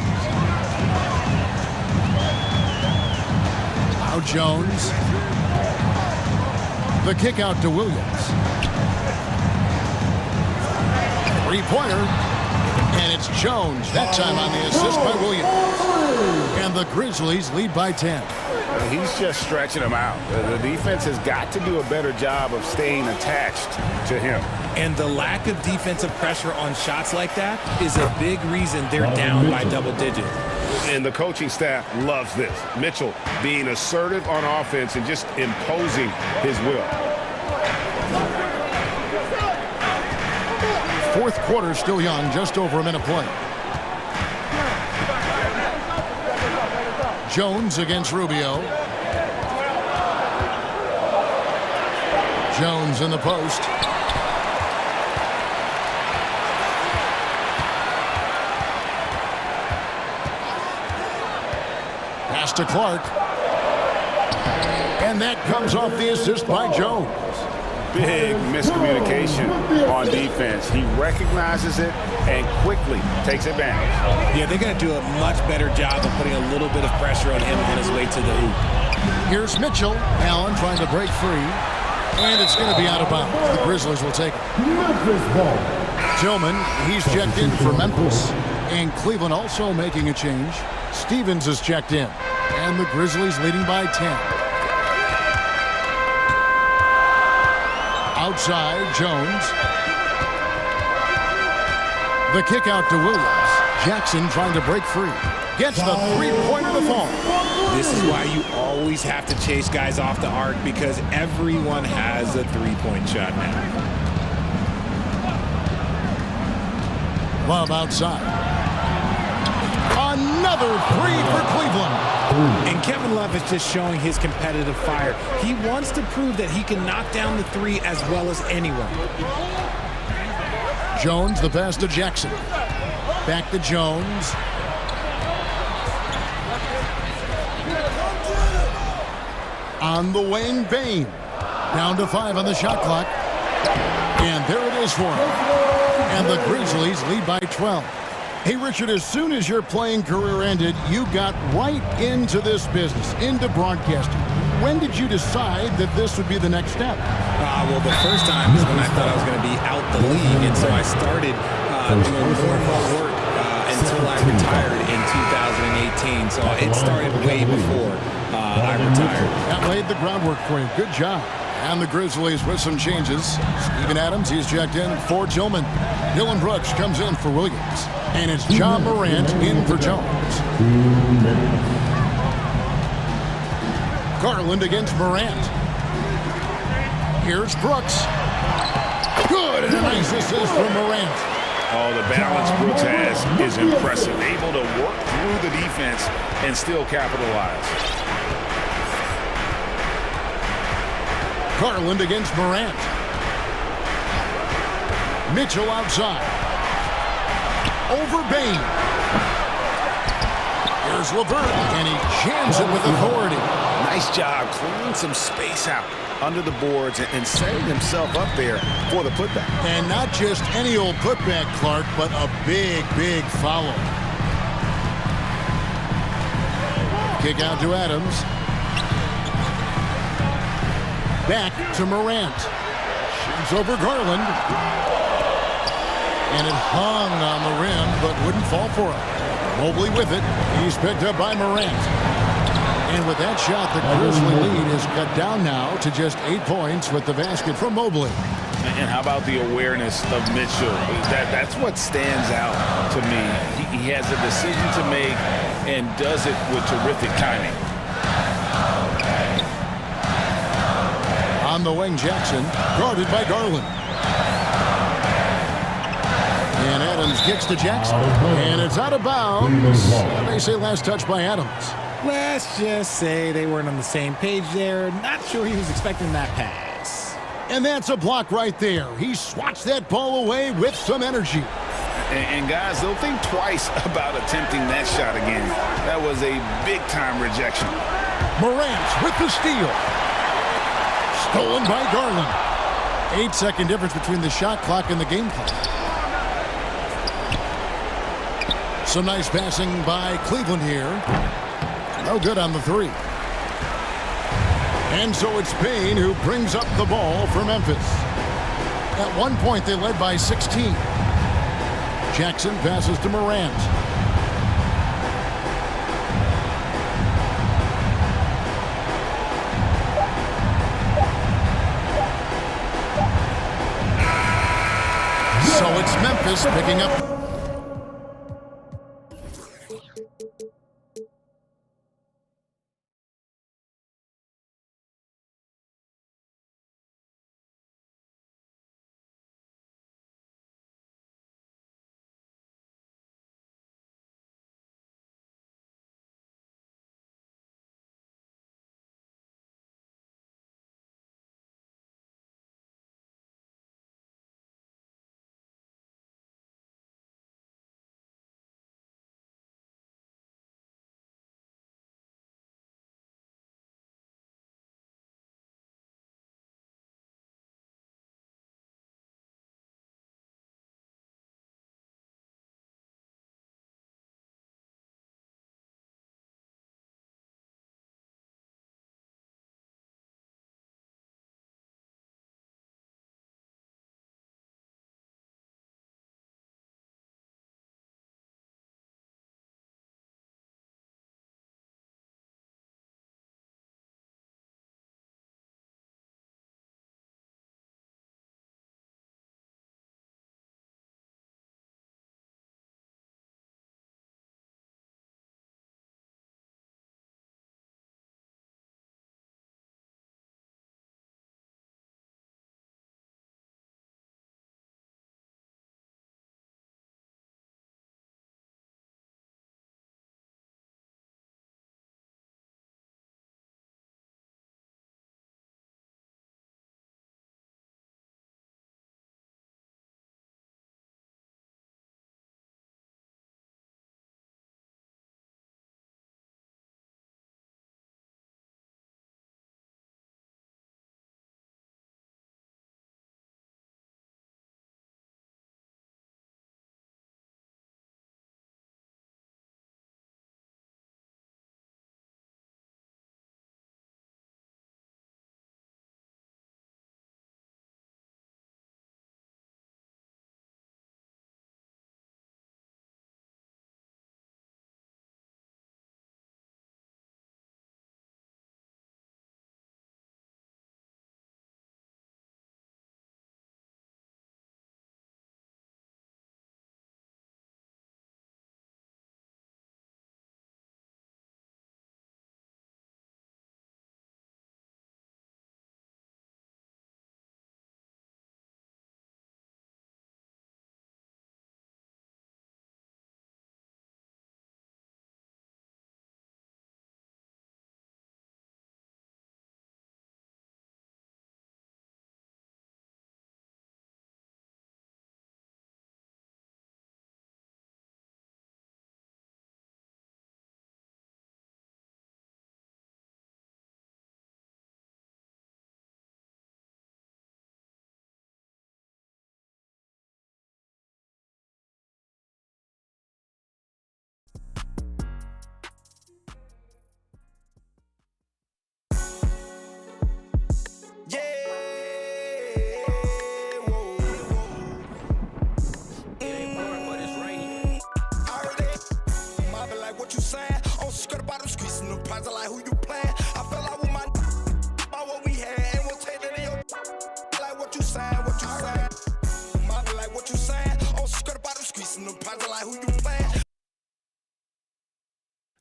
Now Jones. The kick out to Williams. Three-pointer. And it's Jones. That time on the assist by Williams. And the Grizzlies lead by 10. He's just stretching them out. The defense has got to do a better job of staying attached to him. And the lack of defensive pressure on shots like that is a big reason they're down by double digits. And the coaching staff loves this. Mitchell being assertive on offense and just imposing his will. Fourth quarter still young, just over a minute play. Jones against Rubio. Jones in the post. Pass to Clark. And that comes off the assist by Jones. Big miscommunication on defense. He recognizes it and quickly takes advantage. Yeah, they're going to do a much better job of putting a little bit of pressure on him on his way to the hoop. Here's Mitchell. Allen trying to break free. And it's going to be out of bounds. The Grizzlies will take it. Tillman, he's checked in for Memphis. And Cleveland also making a change. Stevens is checked in. And the Grizzlies leading by 10. Outside, Jones. The kick out to Williams. Jackson trying to break free. Gets the three-pointer to fall. This is why you always have to chase guys off the arc, because everyone has a three-point shot now. Love outside. Another three for Cleveland. And Kevin Love is just showing his competitive fire. He wants to prove that he can knock down the three as well as anyone. Jones, the pass to Jackson. Back to Jones. On the wing, Bain. Down to 5 on the shot clock. And there it is for him. And the Grizzlies lead by 12. Hey, Richard, as soon as your playing career ended, you got right into this business, into broadcasting. When did you decide that this would be the next step? Well, the first time is when I thought I was going to be out the league, and so I started doing more work until I retired in 2018. So it started way before I retired. That laid the groundwork for you. Good job. And the Grizzlies with some changes. Steven Adams, he's checked in for Tillman. Dylan Brooks comes in for Williams. And it's John Morant in for Jones. Garland against Morant. Here's Brooks. Good, and a nice assist from Morant. Oh, the balance Brooks has is impressive. Able to work through the defense and still capitalize. Garland against Morant. Mitchell outside. Over Bain. Here's LeVert, and he jams it with authority. Nice job clearing some space out under the boards and setting himself up there for the putback. And not just any old putback, Clark, but a big, big follow. Kick out to Adams. Back to Morant. Shoots over Garland. And it hung on the rim, but wouldn't fall for him. Mobley with it. He's picked up by Morant. And with that shot, the Grizzly lead is cut down now to just 8 points with the basket from Mobley. And how about the awareness of Mitchell? That's what stands out to me. He has a decision to make and does it with terrific timing. On the wing, Jackson, guarded by Garland. And Adams kicks to Jackson. And it's out of bounds. They say last touch by Adams. Let's just say they weren't on the same page there. Not sure he was expecting that pass. And that's a block right there. He swats that ball away with some energy. And guys, they'll think twice about attempting that shot again. That was a big-time rejection. Morant with the steal. Stolen by Garland. 8-second difference between the shot clock and the game clock. Some nice passing by Cleveland here. No good on the three. And so it's Payne who brings up the ball for Memphis. At one point, they led by 16. Jackson passes to Morant. So it's Memphis picking up.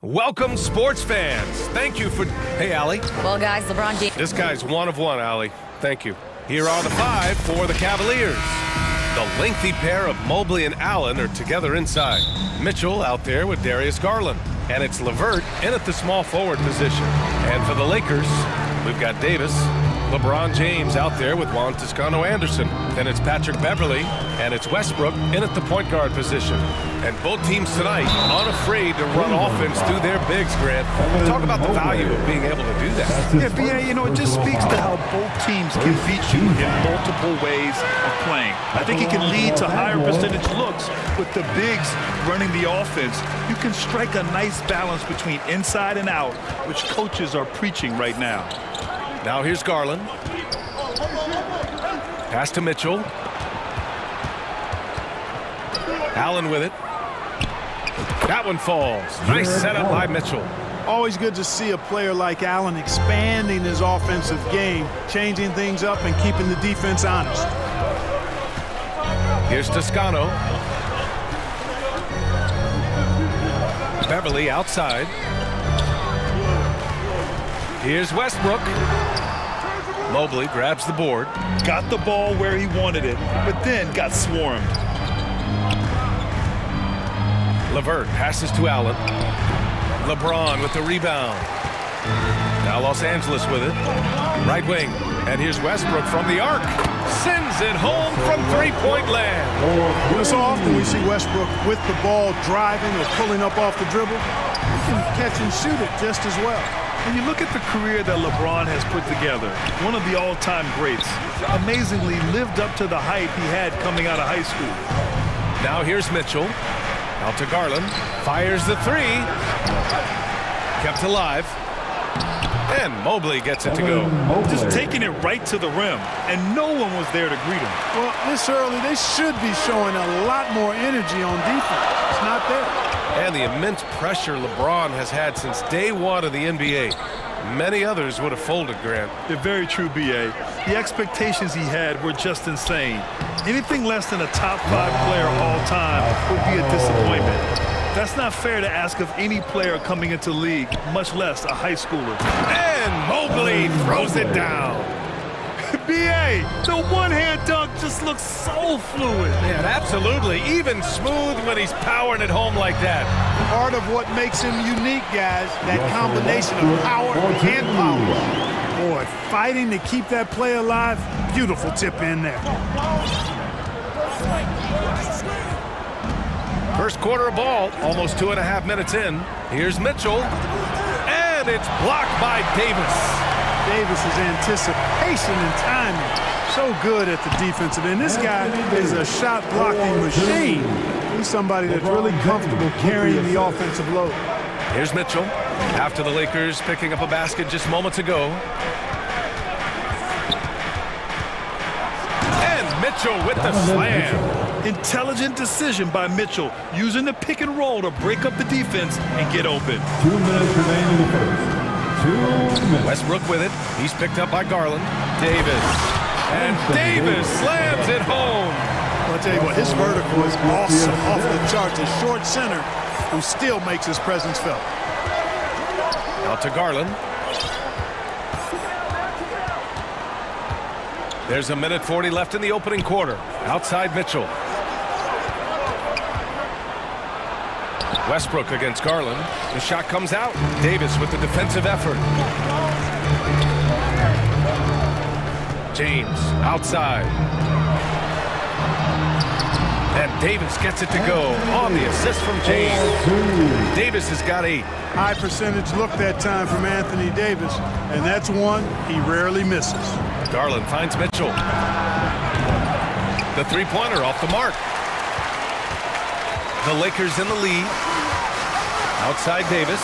Welcome, sports fans. Thank you for... Hey, Allie. Well, guys, LeBron James... This guy's one of one, Allie. Thank you. Here are the five for the Cavaliers. The lengthy pair of Mobley and Allen are together inside. Mitchell out there with Darius Garland. And it's LeVert in at the small forward position. And for the Lakers, we've got Davis, LeBron James out there with Juan Toscano-Anderson. Then it's Patrick Beverly, and it's Westbrook in at the point guard position. And both teams tonight unafraid to run offense through their bigs, Grant. Talk about the value of being able to do that. Yeah, BA, you know, it just speaks to how both teams can beat you in multiple ways of playing. I think it can lead to higher percentage looks with the bigs running the offense. You can strike a nice balance between inside and out, which coaches are preaching right now. Now here's Garland. Pass to Mitchell. Allen with it. That one falls. Nice setup by Mitchell. Always good to see a player like Allen expanding his offensive game, changing things up and keeping the defense honest. Here's Toscano. Beverly outside. Here's Westbrook. Mobley grabs the board. Got the ball where he wanted it, but then got swarmed. LeVert passes to Allen. LeBron with the rebound. Now Los Angeles with it. Right wing. And here's Westbrook from the arc. Sends it home from three-point land. You know, so often we see Westbrook with the ball driving or pulling up off the dribble. He can catch and shoot it just as well. When you look at the career that LeBron has put together, one of the all-time greats, amazingly lived up to the hype he had coming out of high school. Now here's Mitchell. Out to Garland. Fires the three. Kept alive. And Mobley gets it to go. Just taking it right to the rim, and no one was there to greet him. Well, this early, they should be showing a lot more energy on defense. It's not there. And the immense pressure LeBron has had since day one of the NBA. Many others would have folded, Grant. They're very true, B.A. The expectations he had were just insane. Anything less than a top 5 player all time would be a disappointment. That's not fair to ask of any player coming into the league, much less a high schooler. And Mobley throws it down. B.A., the one-hand dunk just looks so fluid. Man, absolutely. Even smooth when he's powering it home like that. Part of what makes him unique, guys, that combination of power and power. Boy, fighting to keep that play alive, beautiful tip in there. First quarter of ball, almost 2.5 minutes in. Here's Mitchell. And it's blocked by Davis. Davis's anticipation and timing, so good at the defensive end. This guy is a shot blocking machine. He's somebody that's really comfortable carrying the offensive load. Here's Mitchell after the Lakers picking up a basket just moments ago. And Mitchell with the slam. Intelligent decision by Mitchell, using the pick and roll to break up the defense and get open. 2 minutes remaining in the first. 2 minutes. Westbrook with it. He's picked up by Garland. Davis. And Davis slams it home. Well, I'll tell you what, his vertical is awesome, off the charts. A short center who still makes his presence felt. Out to Garland. There's 1:40 left in the opening quarter. Outside Mitchell. Westbrook against Garland. The shot comes out. Davis with the defensive effort. James outside. And Davis gets it to go on the assist from James. Davis has got 8. High percentage look that time from Anthony Davis, and that's one he rarely misses. Garland finds Mitchell. The three-pointer off the mark. The Lakers in the lead. Outside Davis.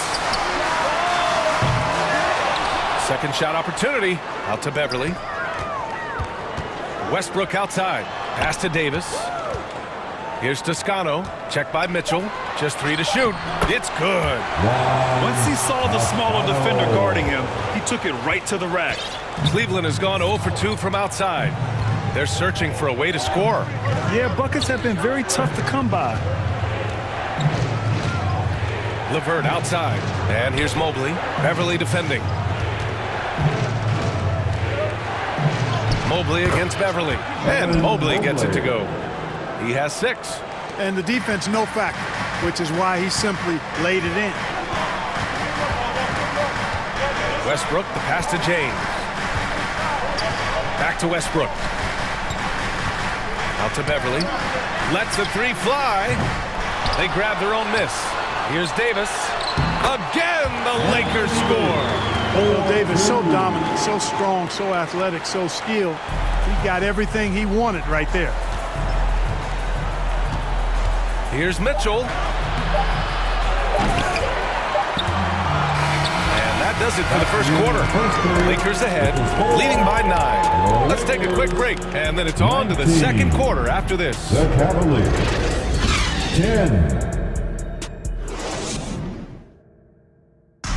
Second shot opportunity. Out to Beverly. Westbrook outside. Pass to Davis. Here's Toscano. Check by Mitchell. Just 3 to shoot. It's good. Once he saw the smaller defender guarding him, he took it right to the rack. Cleveland has gone 0 for 2 from outside. They're searching for a way to score. Yeah, buckets have been very tough to come by. LeVert outside. And here's Mobley. Beverly defending. Mobley against Beverly. And Mobley gets it to go. He has 6. And the defense no factor, which is why he simply laid it in. Westbrook, the pass to James. Back to Westbrook. Out to Beverly. Lets the 3 fly. They grab their own miss. Here's Davis. Again, the Lakers score. Well, Davis, so dominant, so strong, so athletic, so skilled. He got everything he wanted right there. Here's Mitchell. And that that does it for the first quarter. Lakers ahead, leading by 9. Let's take a quick break, and then it's on to the second quarter after this. The Cavaliers, 10.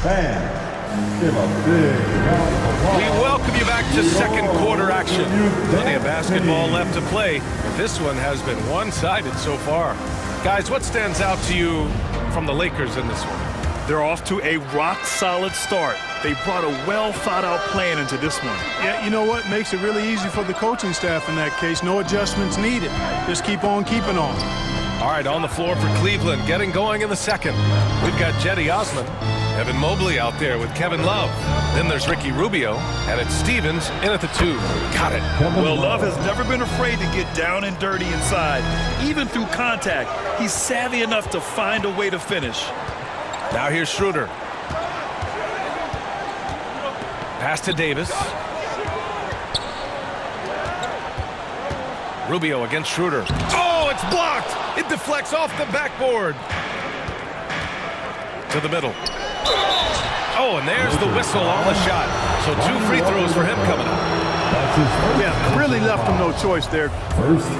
Fans, give a big round of applause. We welcome you back to second quarter action. Plenty of basketball left to play, but this one has been one-sided so far. Guys, what stands out to you from the Lakers in this one? They're off to a rock-solid start. They brought a well-thought-out plan into this one. Yeah, you know what? Makes it really easy for the coaching staff in that case. No adjustments needed. Just keep on keeping on. All right, on the floor for Cleveland, getting going in the second. We've got Jetty Osman, Evan Mobley out there with Kevin Love. Then there's Ricky Rubio, and it's Stevens in at the 2. Got it. Well, Love has never been afraid to get down and dirty inside. Even through contact, he's savvy enough to find a way to finish. Now here's Schroeder. Pass to Davis. Rubio against Schroeder. Oh, it's blocked! It deflects off the backboard. To the middle. Oh, and there's the whistle on the shot. So 2 free throws for him coming up. Yeah, really left him no choice there.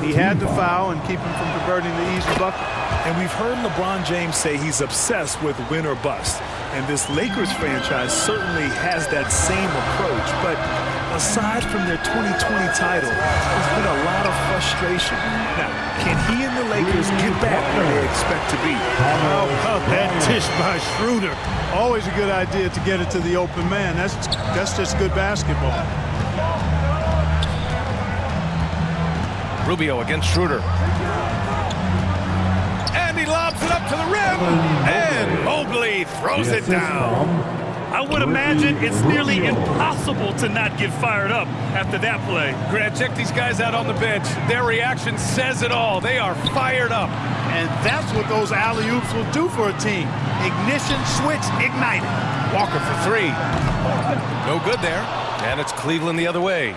He had to foul and keep him from converting the easy bucket. And we've heard LeBron James say he's obsessed with win or bust. And this Lakers franchise certainly has that same approach. But aside from their 2020 title, there's been a lot of frustration. Now, can he and the Lakers get back where they expect to be? How about that dish by Schroeder? Always a good idea to get it to the open man. That's just good basketball. Rubio against Schroeder. And he lobs it up to the rim. And Mobley throws it down. I would imagine it's nearly impossible to not get fired up after that play. Grant, check these guys out on the bench. Their reaction says it all. They are fired up. And that's what those alley-oops will do for a team. Ignition switch ignited. Walker for 3. No good there. And it's Cleveland the other way.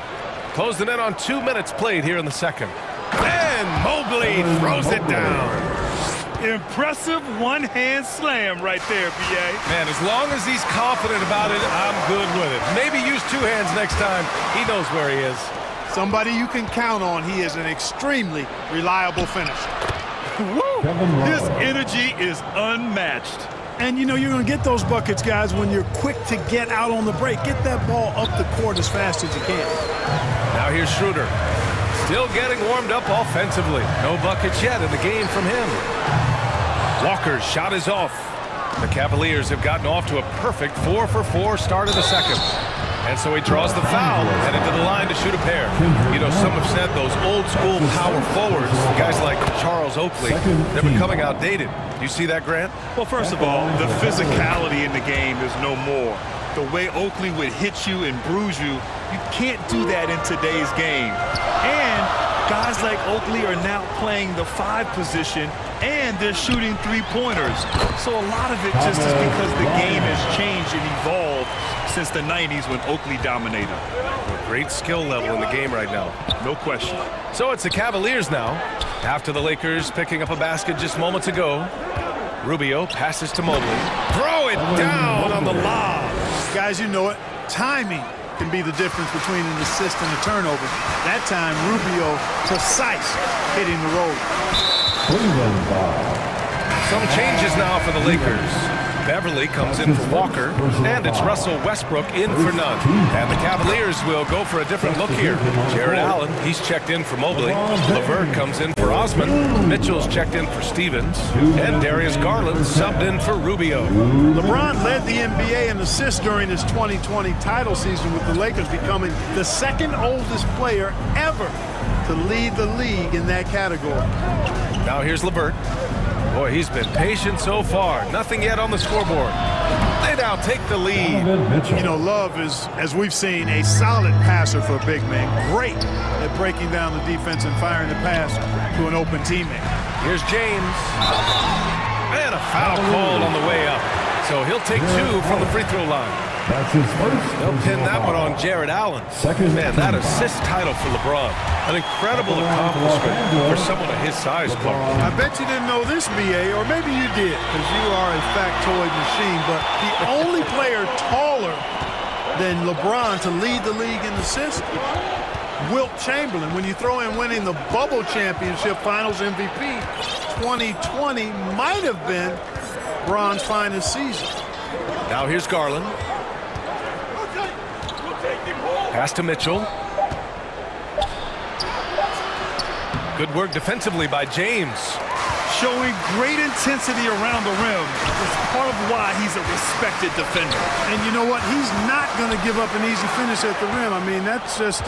Close the net on 2 minutes played here in the second. And Mobley throws it down. Impressive one-hand slam right there, B.A. Man, as long as he's confident about it, I'm good with it. Maybe use 2 hands next time. He knows where he is. Somebody you can count on. He is an extremely reliable finisher. Woo! His energy is unmatched. And, you know, you're going to get those buckets, guys, when you're quick to get out on the break. Get that ball up the court as fast as you can. Now here's Schroeder. Still getting warmed up offensively. No buckets yet in the game from him. Walker's shot is off. The Cavaliers have gotten off to a perfect 4-for-4 start of the second. And so he draws the foul, headed to the line to shoot a pair. You know, some have said those old-school power forwards, guys like Charles Oakley, they're becoming outdated. Do you see that, Grant? Well, first of all, the physicality in the game is no more. The way Oakley would hit you and bruise you, you can't do that in today's game. And guys like Oakley are now playing the 5 position, and they're shooting 3-pointers. So a lot of it just is because the game has changed and evolved since the 90s when Oakley dominated. Great skill level in the game right now. No question. So it's the Cavaliers now. After the Lakers picking up a basket just moments ago. Rubio passes to Mobley. Throw it down on the lob. Guys, you know it. Timing can be the difference between an assist and a turnover. That time, Rubio precise hitting the road. Some changes now for the Lakers. Beverly comes in for Walker, and it's Russell Westbrook in for none. And the Cavaliers will go for a different look here. Jared Allen, he's checked in for Mobley. LeVert comes in for Osman. Mitchell's checked in for Stevens. And Darius Garland subbed in for Rubio. LeBron led the NBA in assists during his 2020 title season, with the Lakers becoming the second oldest player ever to lead the league in that category. Now here's LeVert. Boy, he's been patient so far. Nothing yet on the scoreboard. They now take the lead. You know, Love is, as we've seen, a solid passer for a big man. Great at breaking down the defense and firing the pass to an open teammate. Here's James. And a foul called on the way up. So he'll take 2 from the free throw line. That's his first. They'll pin that one on Jared Allen. Man, that assist title for LeBron. An incredible accomplishment for someone of his size, Clark. I bet you didn't know this, BA, or maybe you did, because you are a factoid machine, but the only player taller than LeBron to lead the league in assists, Wilt Chamberlain. When you throw in winning the Bubble Championship Finals MVP, 2020 might have been LeBron's finest season. Now here's Garland. Pass to Mitchell. Good work defensively by James. Showing great intensity around the rim is part of why he's a respected defender. And you know what? He's not going to give up an easy finish at the rim. I mean, that's just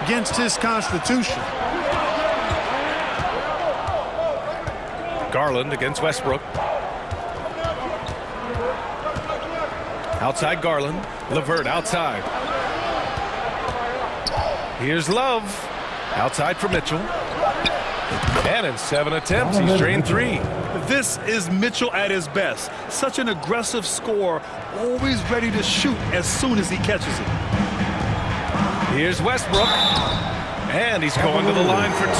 against his constitution. Garland against Westbrook. Outside Garland. LeVert outside. Here's Love. Outside for Mitchell. And in 7 attempts, he's drained 3. This is Mitchell at his best. Such an aggressive scorer, always ready to shoot as soon as he catches it. Here's Westbrook. And he's going to the line for 2.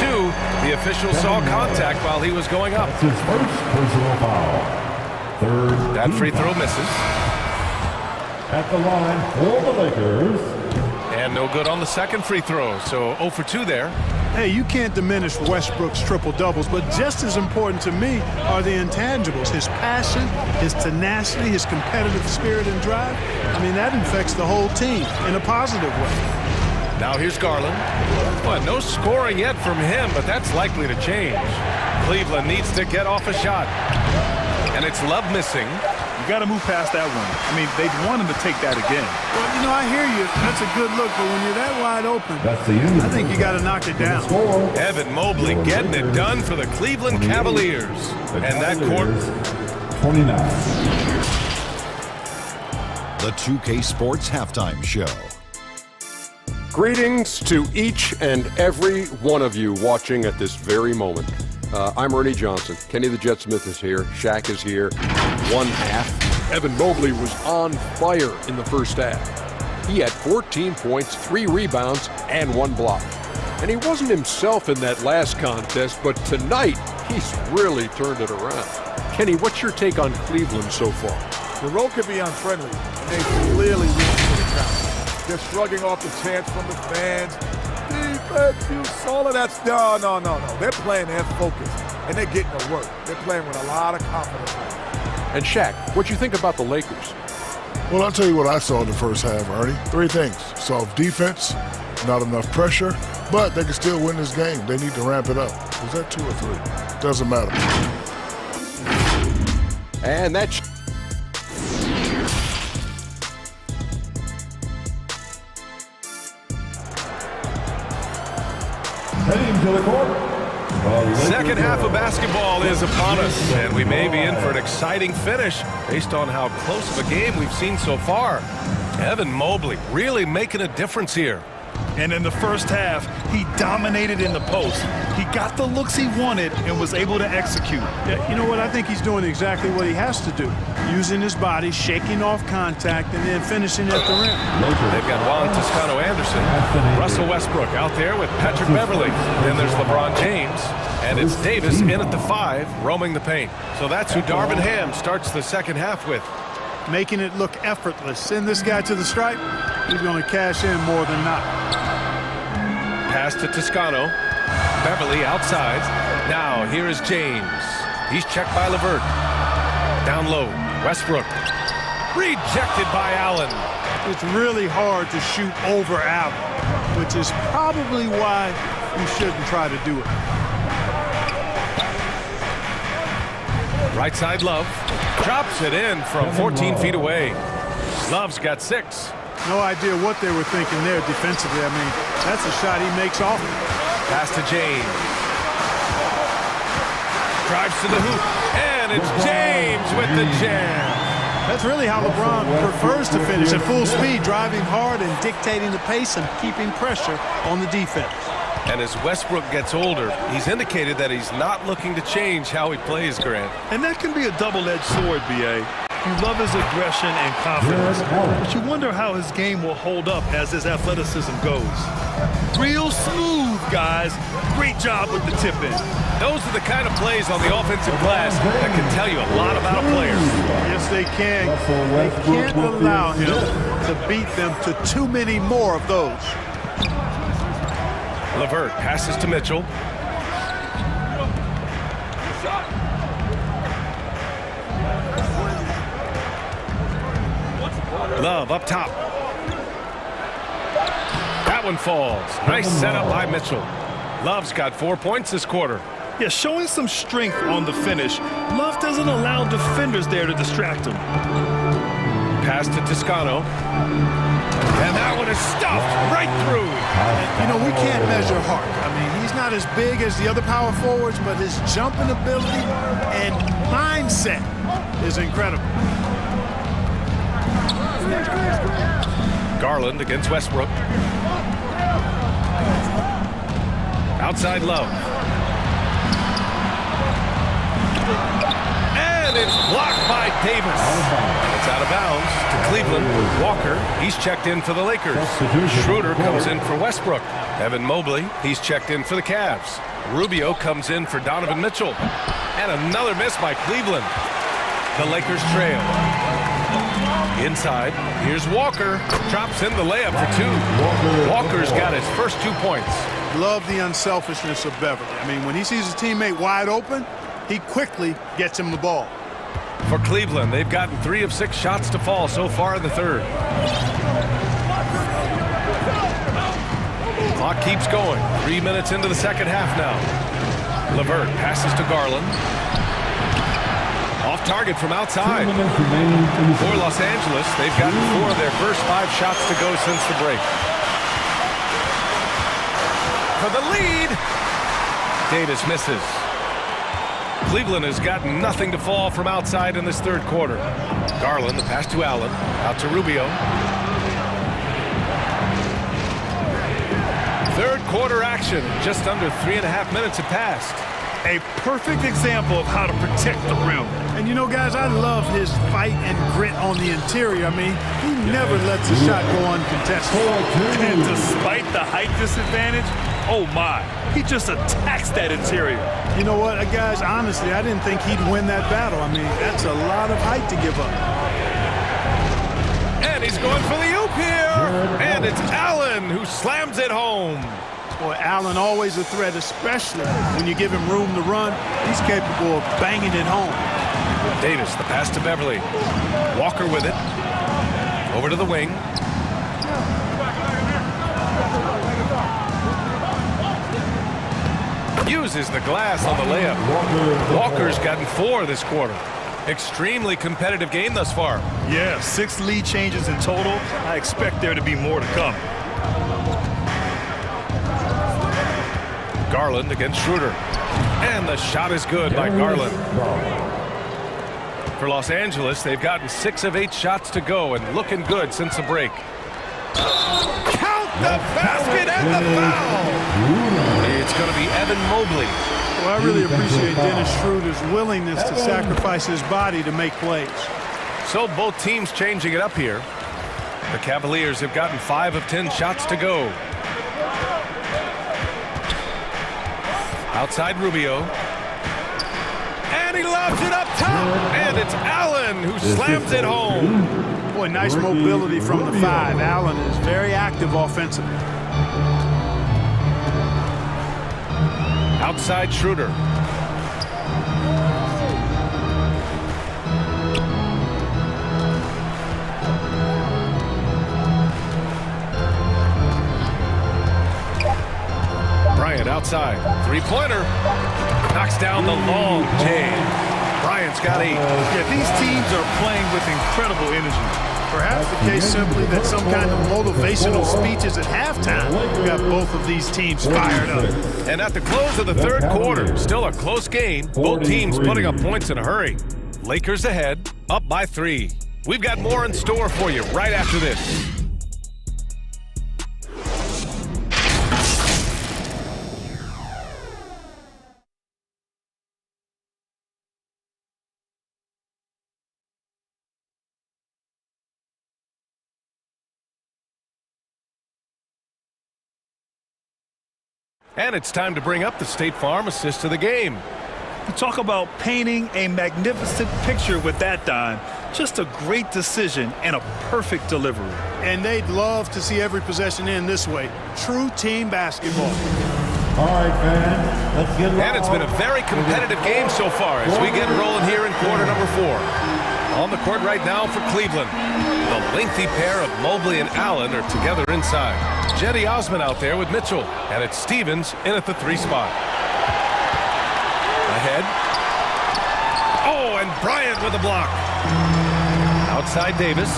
The official saw contact while he was going up. That's his first personal foul. Third. That free throw misses. At the line for the Lakers. And no good on the second free throw, so 0 for 2 there. Hey, you can't diminish Westbrook's triple-doubles, but just as important to me are the intangibles. His passion, his tenacity, his competitive spirit and drive. I mean, that infects the whole team in a positive way. Now here's Garland. Well, no scoring yet from him, but that's likely to change. Cleveland needs to get off a shot. And it's Love missing. You got to move past that one. I mean, they'd want him to take that again. Well, you know, I hear you. That's a good look, but when you're that wide open, I think you got to knock it down. Evan Mobley getting it done for the Cleveland Cavaliers. And that court. 29. The 2K Sports Halftime Show. Greetings to each and every one of you watching at this very moment. I'm Ernie Johnson. Kenny the Jet Smith is here. Shaq is here. 1 half. Evan Mobley was on fire in the first half. He had 14 points, 3 rebounds, and 1 block. And he wasn't himself in that last contest, but tonight he's really turned it around. Kenny, what's your take on Cleveland so far? The road could be unfriendly, and they clearly lose to the crowd. They're shrugging off the chants from the fans. Defense, you saw it. That's no. They're playing their focus, and they're getting to work. They're playing with a lot of confidence. And Shaq, what you think about the Lakers? Well, I'll tell you what I saw in the first half, Ernie. 3 things. Soft defense, not enough pressure, but they can still win this game. They need to ramp it up. Was that 2 or 3? Doesn't matter. And that's... Heading to the court. Second half of basketball is upon us, and we may be in for an exciting finish based on how close of a game we've seen so far. Evan Mobley really making a difference here. And in the first half, he dominated in the post. He got the looks he wanted and was able to execute. Yeah, you know what? I think he's doing exactly what he has to do. Using his body, shaking off contact, and then finishing at the rim. They've got Juan Toscano-Anderson, Russell Westbrook out there with Patrick Beverly. Then there's LeBron James, and it's Davis in at the 5, roaming the paint. So that's who Darvin Ham starts the second half with. Making it look effortless. Send this guy to the stripe, he's going to cash in more than not. Pass to Toscano. Beverly outside. Now here is James. He's checked by LeVert. Down low. Westbrook. Rejected by Allen. It's really hard to shoot over Allen, which is probably why you shouldn't try to do it. Right side Love. Drops it in from 14 feet away. Love's got 6. No idea what they were thinking there defensively. I mean, that's a shot he makes often. Pass to James. Drives to the hoop. And it's James with the jam. That's really how LeBron prefers to finish, at full speed, driving hard and dictating the pace and keeping pressure on the defense. And as Westbrook gets older, he's indicated that he's not looking to change how he plays, Grant. And that can be a double-edged sword, B.A. You love his aggression and confidence, but you wonder how his game will hold up as his athleticism goes. Real smooth, guys. Great job with the tip-in. Those are the kind of plays on the offensive glass that can tell you a lot about a player. Yes, they can. They can't allow him to beat them to too many more of those. LeVert passes to Mitchell. Love up top. That one falls. Nice setup by Mitchell. Love's got 4 points this quarter. Yeah, showing some strength on the finish. Love doesn't allow defenders there to distract him. Pass to Toscano. And that one is stuffed right through. You know, we can't measure Hart. I mean, he's not as big as the other power forwards, but his jumping ability and mindset is incredible. Garland against Westbrook. Outside Love. And it's blocked by Davis. It's out of bounds to Cleveland. Walker, he's checked in for the Lakers. Schroeder comes in for Westbrook. Evan Mobley, he's checked in for the Cavs. Rubio comes in for Donovan Mitchell. And another miss by Cleveland. The Lakers trail. Inside, here's Walker. Drops in the layup for 2. Walker's got his first 2 points. Love the unselfishness of Beverly. I mean, when he sees his teammate wide open, he quickly gets him the ball. For Cleveland, they've gotten 3 of 6 shots to fall so far in the third. Clock keeps going. 3 minutes into the second half now. LeVert passes to Garland. Off target from outside. For Los Angeles, they've gotten 4 of their first 5 shots to go since the break. For the lead. Davis misses. Cleveland has gotten nothing to fall from outside in this third quarter. Garland, the pass to Allen. Out to Rubio. Third quarter action. Just under 3.5 minutes have passed. A perfect example of how to protect the rim. And you know, guys, I love his fight and grit on the interior. I mean, he never lets a shot go uncontested. And despite the height disadvantage, oh my, he just attacks that interior. You know what, guys, honestly, I didn't think he'd win that battle. I mean, that's a lot of height to give up. And he's going for the oop here. And it's Allen who slams it home. Boy, Allen always a threat, especially when you give him room to run. He's capable of banging it home. Davis, the pass to Beverly. Walker with it. Over to the wing. Uses the glass on the layup. Walker's gotten 4 this quarter. Extremely competitive game thus far. Yeah, 6 lead changes in total. I expect there to be more to come. Garland against Schroeder. And the shot is good by Garland. For Los Angeles, they've gotten 6 of 8 shots to go and looking good since the break. Count the basket and the foul! It's going to be Evan Mobley. Well, I really appreciate Dennis Schroeder's willingness to sacrifice his body to make plays. So both teams changing it up here. The Cavaliers have gotten 5 of 10 shots to go. Outside Rubio. And he lobs it up top. And it's Allen who slams it home. Boy, nice mobility from the 5. Allen is very active offensively. Outside Schroeder. Bryant outside. 3-pointer. Knocks down the long J. Bryant's got 8. Yeah, these teams are playing with incredible energy. Perhaps the case simply that some kind of motivational speeches at halftime got both of these teams fired up. And at the close of the third quarter, still a close game. Both teams putting up points in a hurry. Lakers ahead, up by 3. We've got more in store for you right after this. And it's time to bring up the State Farm assist of the game. You talk about painting a magnificent picture with that dime. Just a great decision and a perfect delivery. And they'd love to see every possession end this way. True team basketball. All right, fans, let's get And it's been a very competitive game so far as we get rolling here in quarter number 4. On the court right now for Cleveland. The lengthy pair of Mobley and Allen are together inside. Jetty Osman out there with Mitchell. And it's Stevens in at the 3 spot. Ahead. Oh, and Bryant with a block. Outside Davis.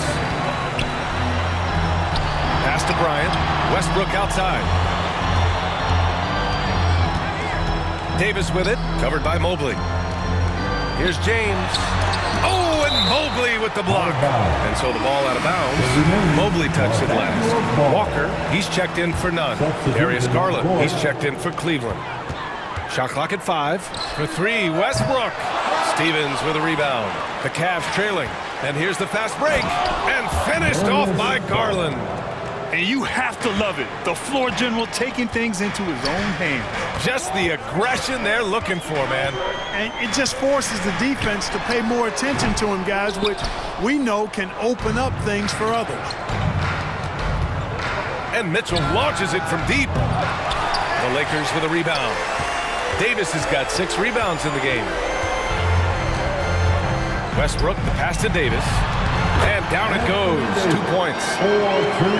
Pass to Bryant. Westbrook outside. Davis with it. Covered by Mobley. Here's James. Oh, and Mobley with the block. And so the ball out of bounds. Mobley touched it last. Walker, he's checked in for none. Darius Garland, he's checked in for Cleveland. Shot clock at 5. For 3, Westbrook. Stevens with a rebound. The Cavs trailing. And here's the fast break. And finished off by Garland. And you have to love it. The floor general taking things into his own hands. Just the aggression they're looking for, man. And it just forces the defense to pay more attention to him, guys, which we know can open up things for others. And Mitchell launches it from deep. The Lakers with a rebound. Davis has got 6 rebounds in the game. Westbrook, the pass to Davis. And down it goes. 2 points.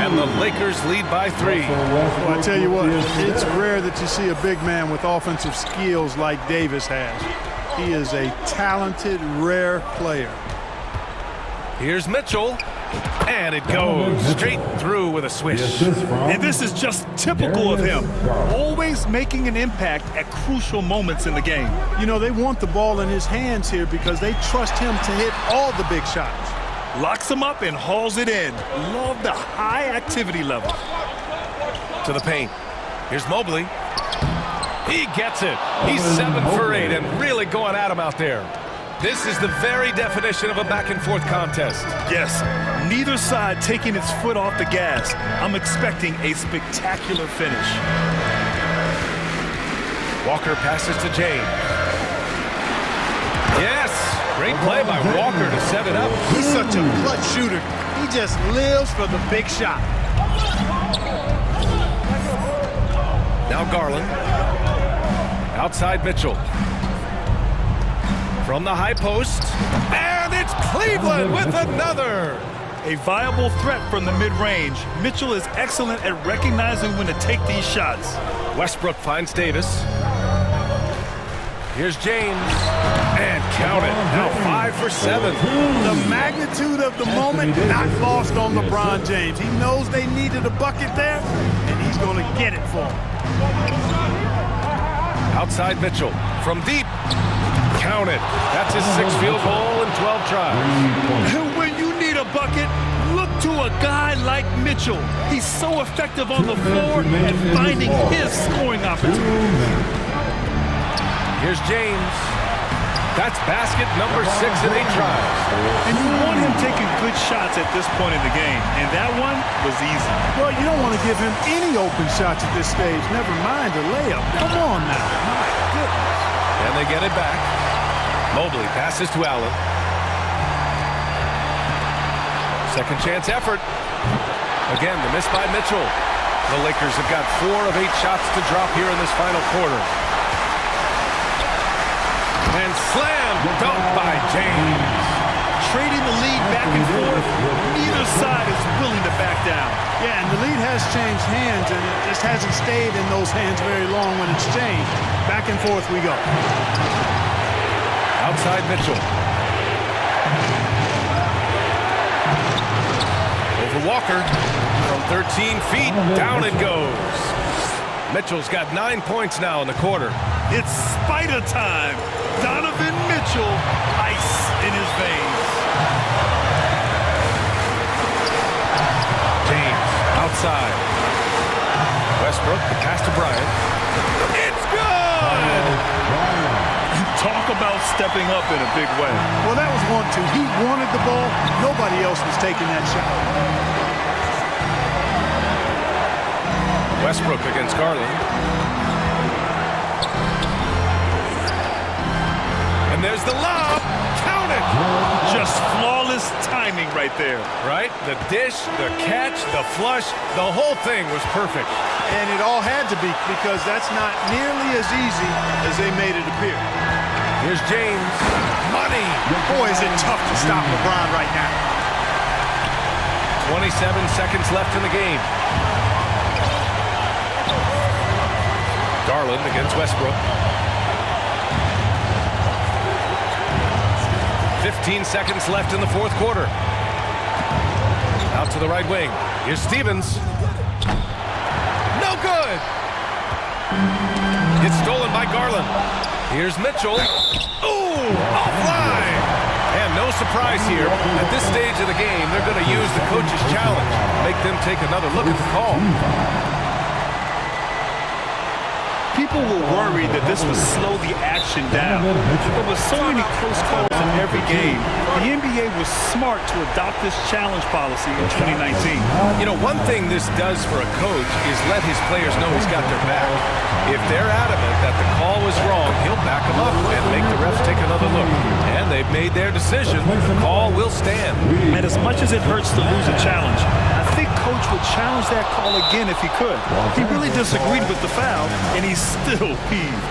And the Lakers lead by 3. Well, I tell you what, it's rare that you see a big man with offensive skills like Davis has. He is a talented, rare player. Here's Mitchell. And it goes straight through with a swish. And this is just typical of him. Always making an impact at crucial moments in the game. You know, they want the ball in his hands here because they trust him to hit all the big shots. Locks him up and hauls it in. Love the high activity level. To the paint. Here's Mobley. He gets it. He's 7 for 8 and really going at him out there. This is the very definition of a back-and-forth contest. Yes, neither side taking its foot off the gas. I'm expecting a spectacular finish. Walker passes to James. Yes, great play by Walker to set it up. He's such a clutch shooter. He just lives for the big shot. Now Garland. Outside Mitchell. From the high post, and it's Cleveland with another. A viable threat from the mid-range. Mitchell is excellent at recognizing when to take these shots. Westbrook finds Davis. Here's James, and count it. Now 5 for 7. The magnitude of the moment not lost on LeBron James. He knows they needed a bucket there, and he's going to get it for them. Outside Mitchell, from deep. Count it. That's his 6th field goal in 12 tries. When you need a bucket, look to a guy like Mitchell. He's so effective on the floor and finding his scoring opportunity. Here's James. That's basket number 6 in 8 tries. And you want him taking good shots at this point in the game, and that one was easy. Well, you don't want to give him any open shots at this stage, never mind a layup. Come on now. My goodness. And they get it back. Mobley passes to Allen. Second chance effort. Again, the miss by Mitchell. The Lakers have got 4 of 8 shots to drop here in this final quarter. And slam dunk by James. Trading the lead back and forth. Neither side is willing to back down. Yeah, and the lead has changed hands, and it just hasn't stayed in those hands very long when it's changed. Back and forth we go. Outside Mitchell. Over Walker. From 13 feet, down it goes. Mitchell's got 9 points now in the quarter. It's spider time. Donovan Mitchell, ice in his veins. James, outside. Westbrook, the pass to Bryant. It's good! Talk about stepping up in a big way. Well, that was 1-2. He wanted the ball. Nobody else was taking that shot. Westbrook against Garland. there's the lob. Count it. Just flawless timing right there. Right? The dish, the catch, the flush, the whole thing was perfect. And it all had to be, because that's not nearly as easy as they made it appear. Here's James. Money. Boy, is it tough to stop LeBron right now. 27 seconds left in the game. Garland against Westbrook. 15 seconds left in the fourth quarter. Out to the right wing. Here's Stevens. No good. It's stolen by Garland. Here's Mitchell. Ooh, offline. And no surprise here. At this stage of the game, they're going to use the coach's challenge. Make them take another look at the call. People were worried that this would slow the action down. But with so many close calls in every game, the NBA was smart to adopt this challenge policy in 2019. You know, one thing this does for a coach is let his players know he's got their back. If they're adamant that the call was wrong, he'll back them up and make the refs take another look. And they've made their decision. The call will stand. And as much as it hurts to lose a challenge, I think Coach would challenge that call again if he could. He really disagreed with the foul, and he's still peeved.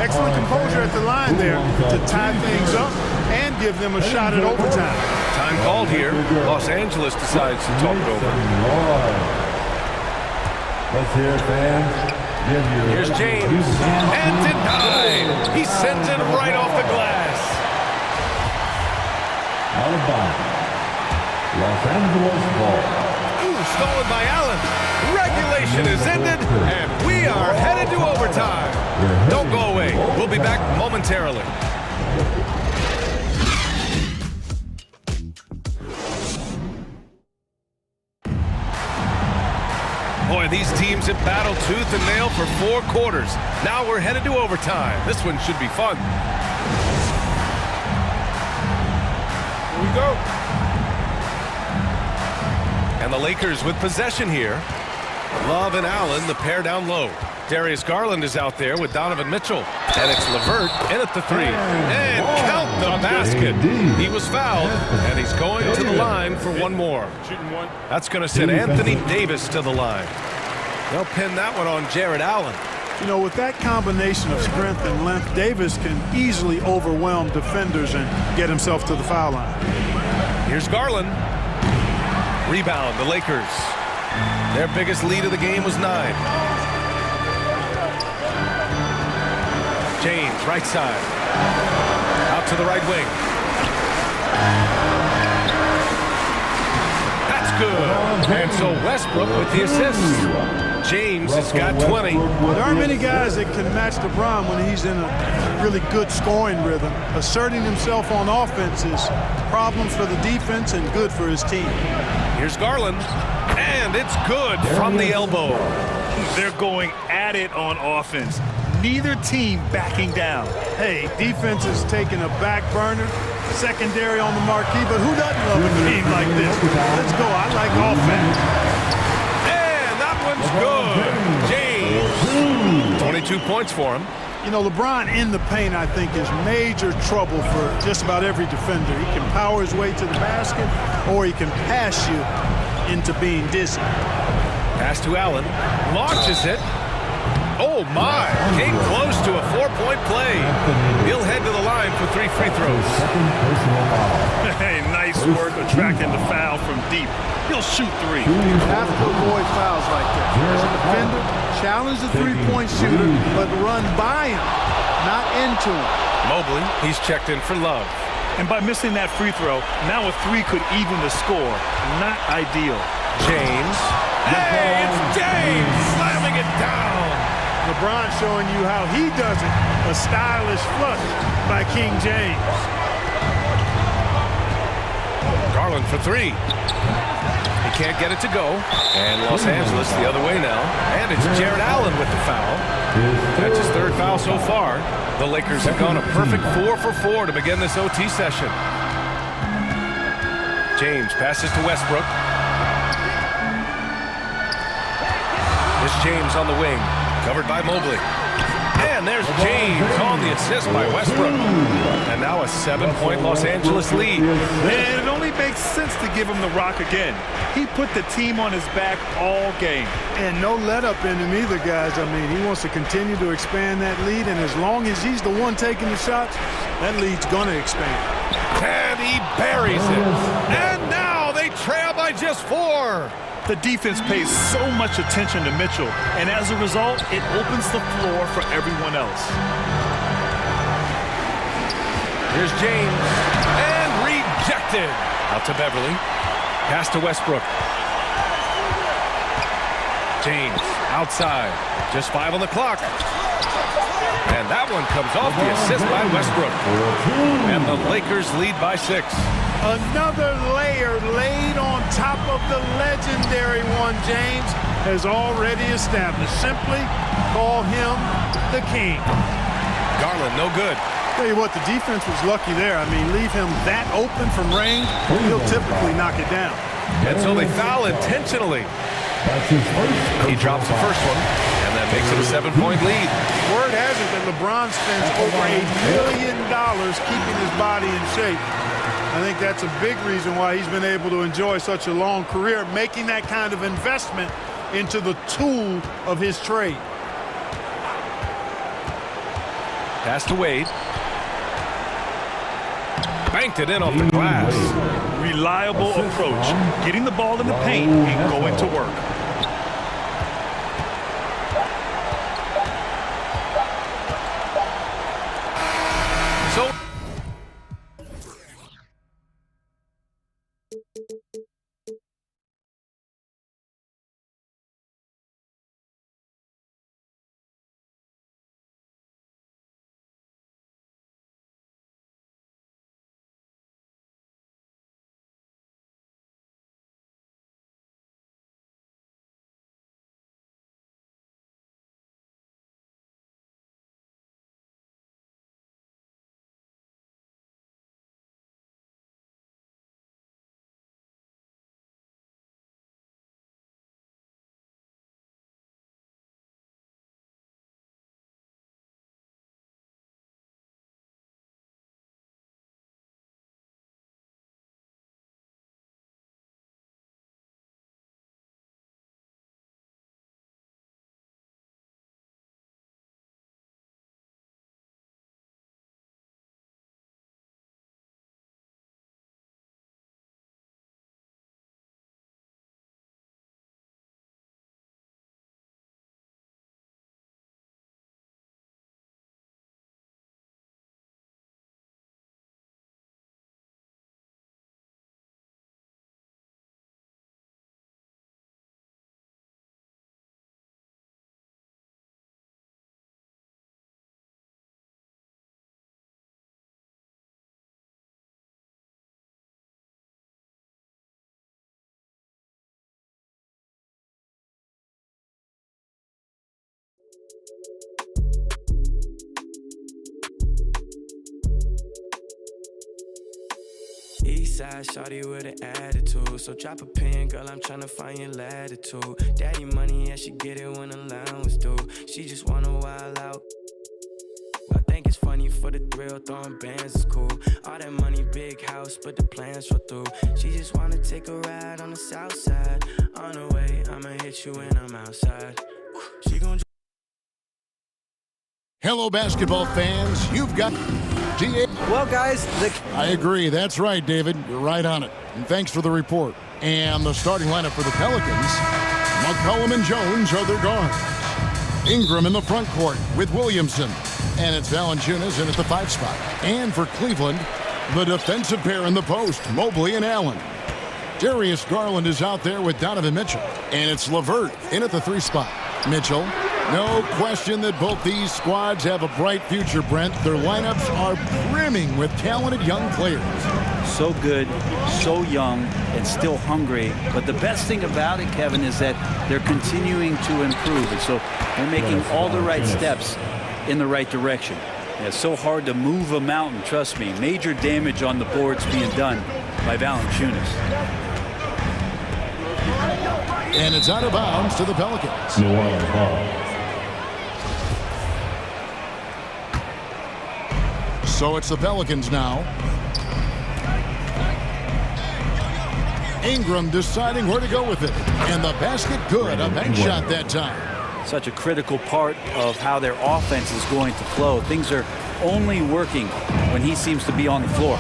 Excellent composure at the line there to tie things up and give them a shot at overtime. Time called here. Los Angeles decides to talk it over. Let's hear it, fans. Here's James. And denied. He sends it right off the glass. Out of bounds. Los Angeles ball. Ooh, stolen by Allen. Regulation is ended, and we are headed to overtime. Don't go away. We'll be back momentarily. Boy, these teams have battled tooth and nail for 4 quarters. Now we're headed to overtime. This one should be fun. Here we go. And the Lakers with possession here. Love and Allen, the pair down low. Darius Garland is out there with Donovan Mitchell. And it's LeVert in at the 3. And count the basket. He was fouled, and he's going to the line for one more. That's going to send Anthony Davis to the line. They'll pin that one on Jared Allen. You know, with that combination of strength and length, Davis can easily overwhelm defenders and get himself to the foul line. Here's Garland. Rebound, the Lakers. Their biggest lead of the game was 9. James, right side. Out to the right wing. That's good. And so Westbrook with the assist. James has got 20. There aren't many guys that can match LeBron when he's in a really good scoring rhythm. Asserting himself on offense is problems for the defense and good for his team. Here's Garland. And it's good from the elbow. They're going at it on offense. Neither team backing down. Hey, defense is taking a back burner, secondary on the marquee, but who doesn't love a game like this? Let's go. I like offense. And that one's good. James. 22 points for him. You know, LeBron in the paint, I think, is major trouble for just about every defender. He can power his way to the basket, or he can pass you into being dizzy. Pass to Allen. Launches it. Oh, my. Came close to a 4-point play. He'll head to the line for 3 free throws. Hey, nice work attracting the foul from deep. He'll shoot 3. You have to avoid fouls like that. As a defender, challenge the three-point shooter, but run by him, not into him. Mobley, he's checked in for Love. And by missing that free throw, now a 3 could even the score. Not ideal. James. Hey, it's James slamming it down. LeBron showing you how he does it. A stylish flush by King James. Garland for 3. He can't get it to go. And Los Angeles the other way now. And it's Jared Allen with the foul. That's his 3rd foul so far. The Lakers have gone a perfect 4 for 4 to begin this OT session. James passes to Westbrook. Here's James on the wing. Covered by Mobley. And there's James on the assist by Westbrook. And now now a 7-point Los Angeles lead. And it only makes sense to give him the rock again. He put the team on his back all game. And no let up in him either, guys. I mean, he wants to continue to expand that lead, and as long as he's the one taking the shots, that lead's going to expand. And he buries it. And now they trail by just 4. The defense pays so much attention to Mitchell, and as a result, it opens the floor for everyone else. Here's James, and rejected. Out to Beverly, pass to Westbrook. James, outside, just 5 on the clock. And that one comes off the assist by Westbrook. And the Lakers lead by 6. Another layer laid on top of the legendary one James has already established. Simply call him the king. Garland, no good. Tell you what, the defense was lucky there. I mean, leave him that open from range, he'll typically knock it down. And so they foul intentionally. He drops the first one, and that makes it a 7-point lead. Word has it that LeBron spends over $1 billion keeping his body in shape. I think that's a big reason why he's been able to enjoy such a long career, making that kind of investment into the tool of his trade. Pass to Wade. Banked it in off the glass. Reliable approach, getting the ball in the paint and going to work. So Eastside shawty with an attitude, so drop a pin, girl, I'm tryna find your latitude. Daddy money, yeah, she get it when allowance due. She just wanna wild out. I think it's funny for the thrill, throwing bands is cool. All that money, big house, but the plans fall through. She just wanna take a ride on the south side. On the way, I'ma hit you when I'm outside. She gon' Hello, basketball fans. You've got GA. Well, guys, I agree. That's right, David. You're right on it. And thanks for the report. And the starting lineup for the Pelicans, McCollum and Jones are their guards. Ingram in the front court with Williamson. And it's Valanciunas in at the 5 spot. And for Cleveland, the defensive pair in the post, Mobley and Allen. Darius Garland is out there with Donovan Mitchell. And it's LeVert in at the 3 spot. Mitchell. No question that both these squads have a bright future, Brent. Their lineups are brimming with talented young players. So good, so young, and still hungry. But the best thing about it, Kevin, is that they're continuing to improve. And so they're making all the right steps in the right direction. And it's so hard to move a mountain, trust me. Major damage on the boards being done by Valanciunas. And it's out of bounds to the Pelicans. So it's the Pelicans now. Ingram deciding where to go with it. And the basket good. A bank shot that time. Such a critical part of how their offense is going to flow. Things are only working when he seems to be on the floor.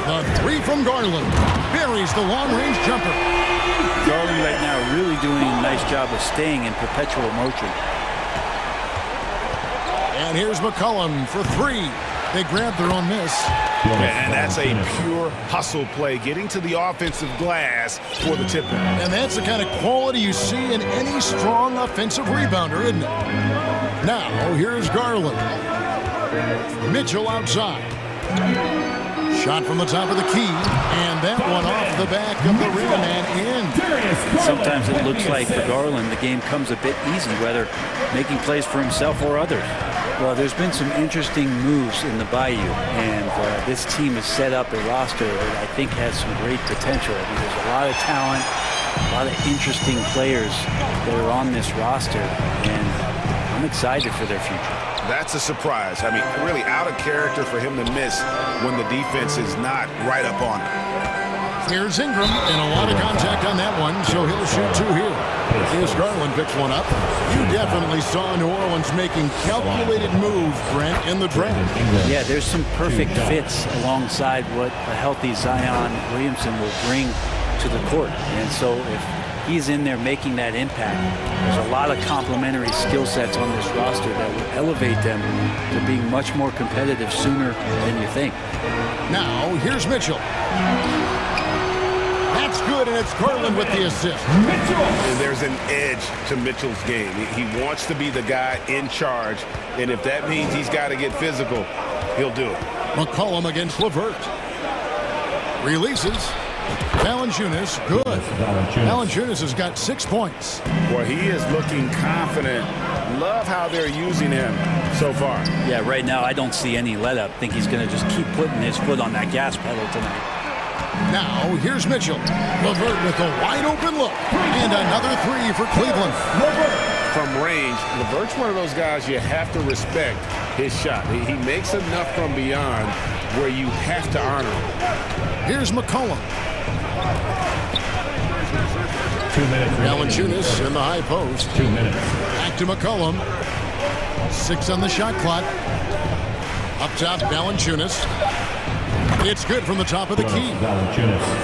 The three from Garland. Buries the long-range jumper. Garland right now really doing a nice job of staying in perpetual motion. And here's McCollum for three. They grab their own miss. And that's a pure hustle play, getting to the offensive glass for the tip-in. And that's the kind of quality you see in any strong offensive rebounder, isn't it? Now, here's Garland. Mitchell outside. Shot from the top of the key, and that one off the back of the rim and in. Sometimes it looks like for Garland the game comes a bit easy, whether making plays for himself or others. Well, there's been some interesting moves in the Bayou, and this team has set up a roster that I think has some great potential. I mean, there's a lot of talent, a lot of interesting players that are on this roster, and I'm excited for their future. That's a surprise. I mean, really out of character for him to miss when the defense is not right up on him. Here's Ingram, and a lot of contact on that one, so he'll shoot two here. Here's Garland, picks one up. You definitely saw New Orleans making calculated moves, Brent, in the draft. Yeah, there's some perfect fits alongside what a healthy Zion Williamson will bring to the court. And so if he's in there making that impact, there's a lot of complementary skill sets on this roster that will elevate them to being much more competitive sooner than you think. Now, here's Mitchell. That's good, and it's Garland with the assist. And there's an edge to Mitchell's game. He wants to be the guy in charge, and if that means he's got to get physical, he'll do it. McCollum against LeVert. Releases. Valanciunas, good. Valanciunas has got 6 points. Well, he is looking confident. Love how they're using him so far. Yeah, right now I don't see any let up. I think he's going to just keep putting his foot on that gas pedal tonight. Now, here's Mitchell. LeVert with a wide-open look. And another three for Cleveland. From range, LeVert's one of those guys you have to respect his shot. He makes enough from beyond where you have to honor him. Here's McCollum. 2 minutes. Valanciunas in the high post. 2 minutes. Back to McCollum. 6 on the shot clock. Up top, Valanciunas. It's good from the top of the key.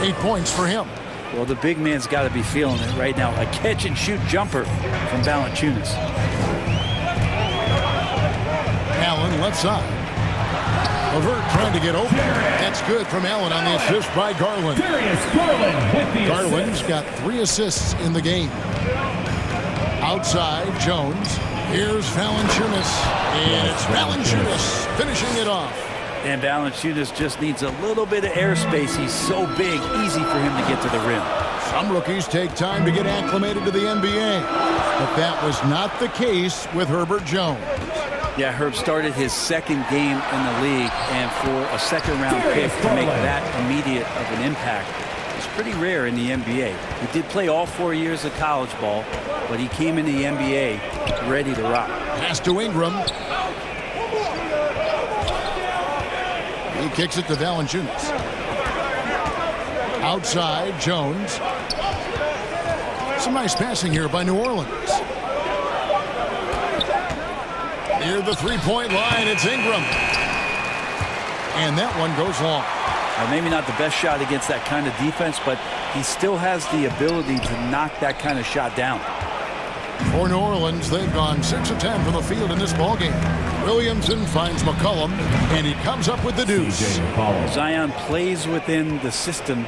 8 points for him. Well, the big man's got to be feeling it right now. A catch-and-shoot jumper from Valanciunas. Allen left side. LeVert trying to get open. That's good from Allen on the assist by Garland. Garland's got 3 assists in the game. Outside, Jones. Here's Valanciunas. And it's Valanciunas finishing it off. And Valanciunas just needs a little bit of airspace. He's so big, easy for him to get to the rim. Some rookies take time to get acclimated to the NBA. But that was not the case with Herbert Jones. Yeah, Herb started his second game in the league, and for a second-round pick to make that immediate of an impact is pretty rare in the NBA. He did play all 4 years of college ball, but he came in the NBA ready to rock. Pass to Ingram. He kicks it to Valanciunas. Outside, Jones. Some nice passing here by New Orleans. Near the three-point line, it's Ingram. And that one goes long. Maybe not the best shot against that kind of defense, but he still has the ability to knock that kind of shot down. For New Orleans, they've gone 6 of 10 from the field in this ballgame. Williamson finds McCollum, and he comes up with the deuce. Zion plays within the system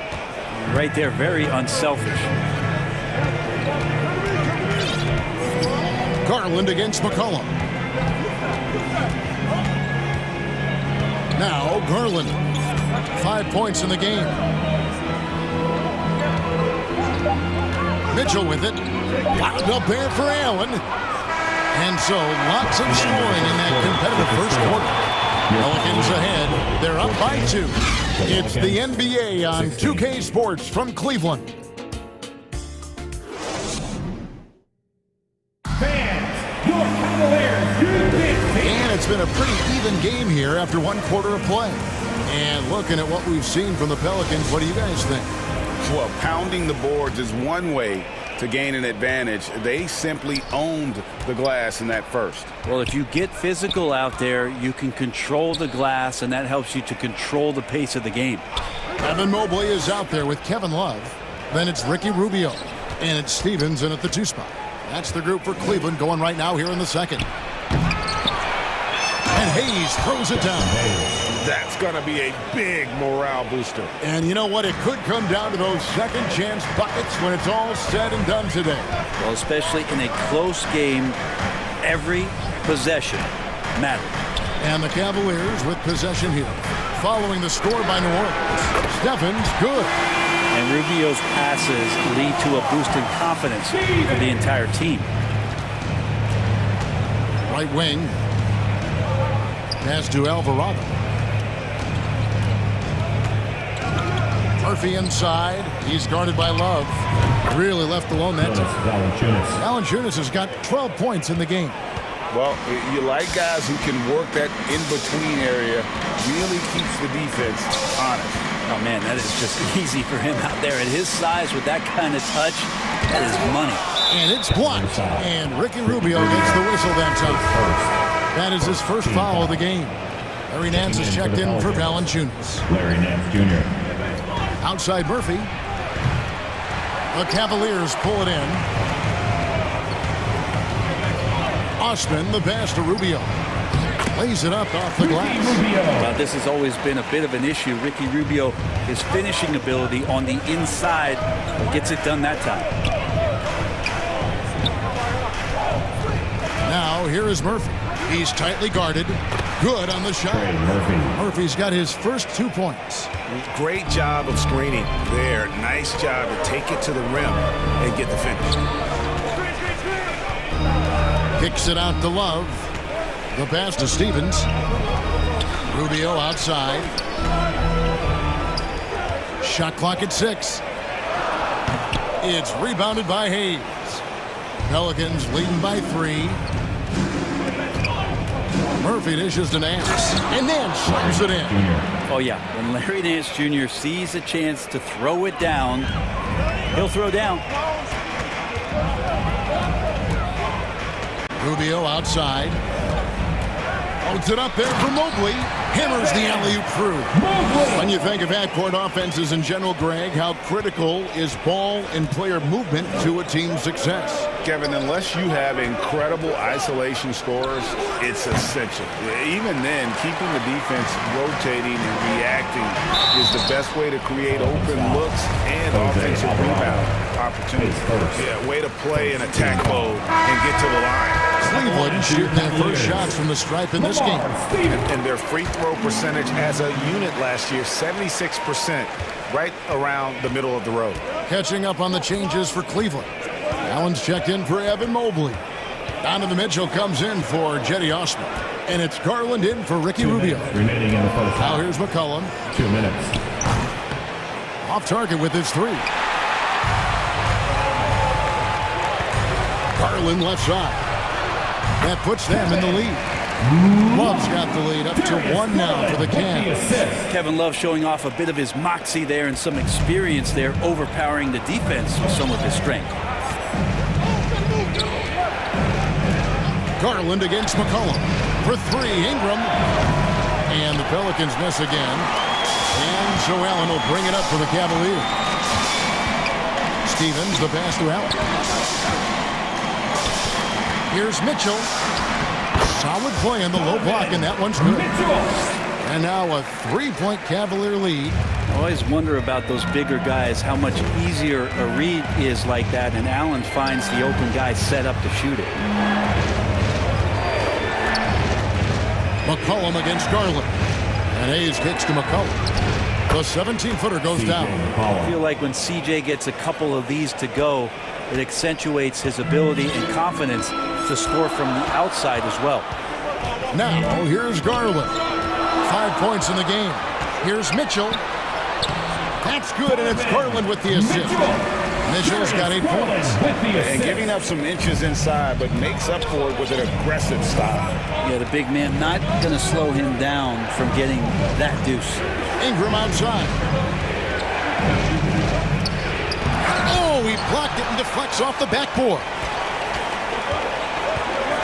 right there, very unselfish. Garland against McCollum. Now Garland, 5 points in the game. Mitchell with it. Wound up there for Allen. And so lots of scoring in that competitive first quarter. Pelicans ahead. They're up by 2. It's the NBA on 2K Sports from Cleveland. And it's it's been a pretty even game here after one quarter of play. And looking at what we've seen from the Pelicans, what do you guys think? Well, pounding the boards is one way to gain an advantage. They simply owned the glass in that first. Well, if you get physical out there, you can control the glass, and that helps you to control the pace of the game. Evan Mobley is out there with Kevin Love. Then it's Ricky Rubio. And it's Stevens in at the 2 spot. That's the group for Cleveland going right now here in the second. And Hayes throws it down. That's going to be a big morale booster. And you know what? It could come down to those second chance buckets when it's all said and done today. Well, especially in a close game, every possession matters. And the Cavaliers with possession here. Following the score by New Orleans. Stephens, good. And Rubio's passes lead to a boost in confidence for the entire team. Right wing. Pass to Alvarado. Murphy inside. He's guarded by Love. Really left alone that time. Valanciunas has got 12 points in the game. Well, you like guys who can work that in-between area. Really keeps the defense honest. Oh, man, that is just easy for him out there. At his size, with that kind of touch, that is money. And it's blocked. And Ricky Rubio gets the whistle that time. That is his first foul of the game. Larry Nance is checked in for Valanciunas. Larry Nance Jr. Outside Murphy. The Cavaliers pull it in. Osman, the pass to Rubio. Lays it up off the glass. This has always been a bit of an issue. Ricky Rubio, his finishing ability on the inside, gets it done that time. Now here is Murphy. He's tightly guarded. Good on the shot. Murphy's got his first 2 points. Great job of screening there. Nice job to take it to the rim and get the finish. Kicks it out to Love. The pass to Stevens. Rubio outside. Shot clock at 6. It's rebounded by Hayes. Pelicans leading by 3. Murphy dishes to Nance. And Nance slams it in. Oh, yeah. When Larry Nance Jr. sees a chance to throw it down, he'll throw down. Rubio outside. Holds it up there for Mobley. Hammers the alley-oop through. When you think of backcourt offenses in general, Greg, how critical is ball and player movement to a team's success? Kevin, unless you have incredible isolation scores, it's essential. Even then, keeping the defense rotating and reacting is the best way to create open looks and offensive rebound opportunities. Yeah, way to play in attack mode and get to the line. Cleveland shooting their first shots from the stripe in this game. And their free throw percentage as a unit last year, 76%, right around the middle of the road. Catching up on the changes for Cleveland. Allen's checked in for Evan Mobley. Donovan Mitchell comes in for Jetty Osman. And it's Garland in for Ricky Rubio. Remaining in the first. Now here's McCollum. 2 minutes. Off target with his 3. Garland left side. That puts them in the lead. Love's got the lead up to 1 now for the Cavs. Kevin Love showing off a bit of his moxie there and some experience there, overpowering the defense with some of his strength. Garland against McCollum for 3. Ingram. And the Pelicans miss again. And so Allen will bring it up for the Cavaliers. Stevens, the pass to Allen. Here's Mitchell. Solid play in the low block, and that one's good. And now a 3-point Cavalier lead. I always wonder about those bigger guys, how much easier a read is like that, and Allen finds the open guy set up to shoot it. McCollum against Garland. And Hayes kicks to McCollum. The 17-footer goes down. I feel like when CJ gets a couple of these to go, it accentuates his ability and confidence to score from the outside as well. Now, here's Garland. 5 points in the game. Here's Mitchell. That's good, and it's Garland with the assist. Mitchell's got 8 points. And giving up some inches inside, but makes up for it with an aggressive style. Yeah, the big man not going to slow him down from getting that deuce. Ingram outside. Oh, he blocked it and deflects off the backboard.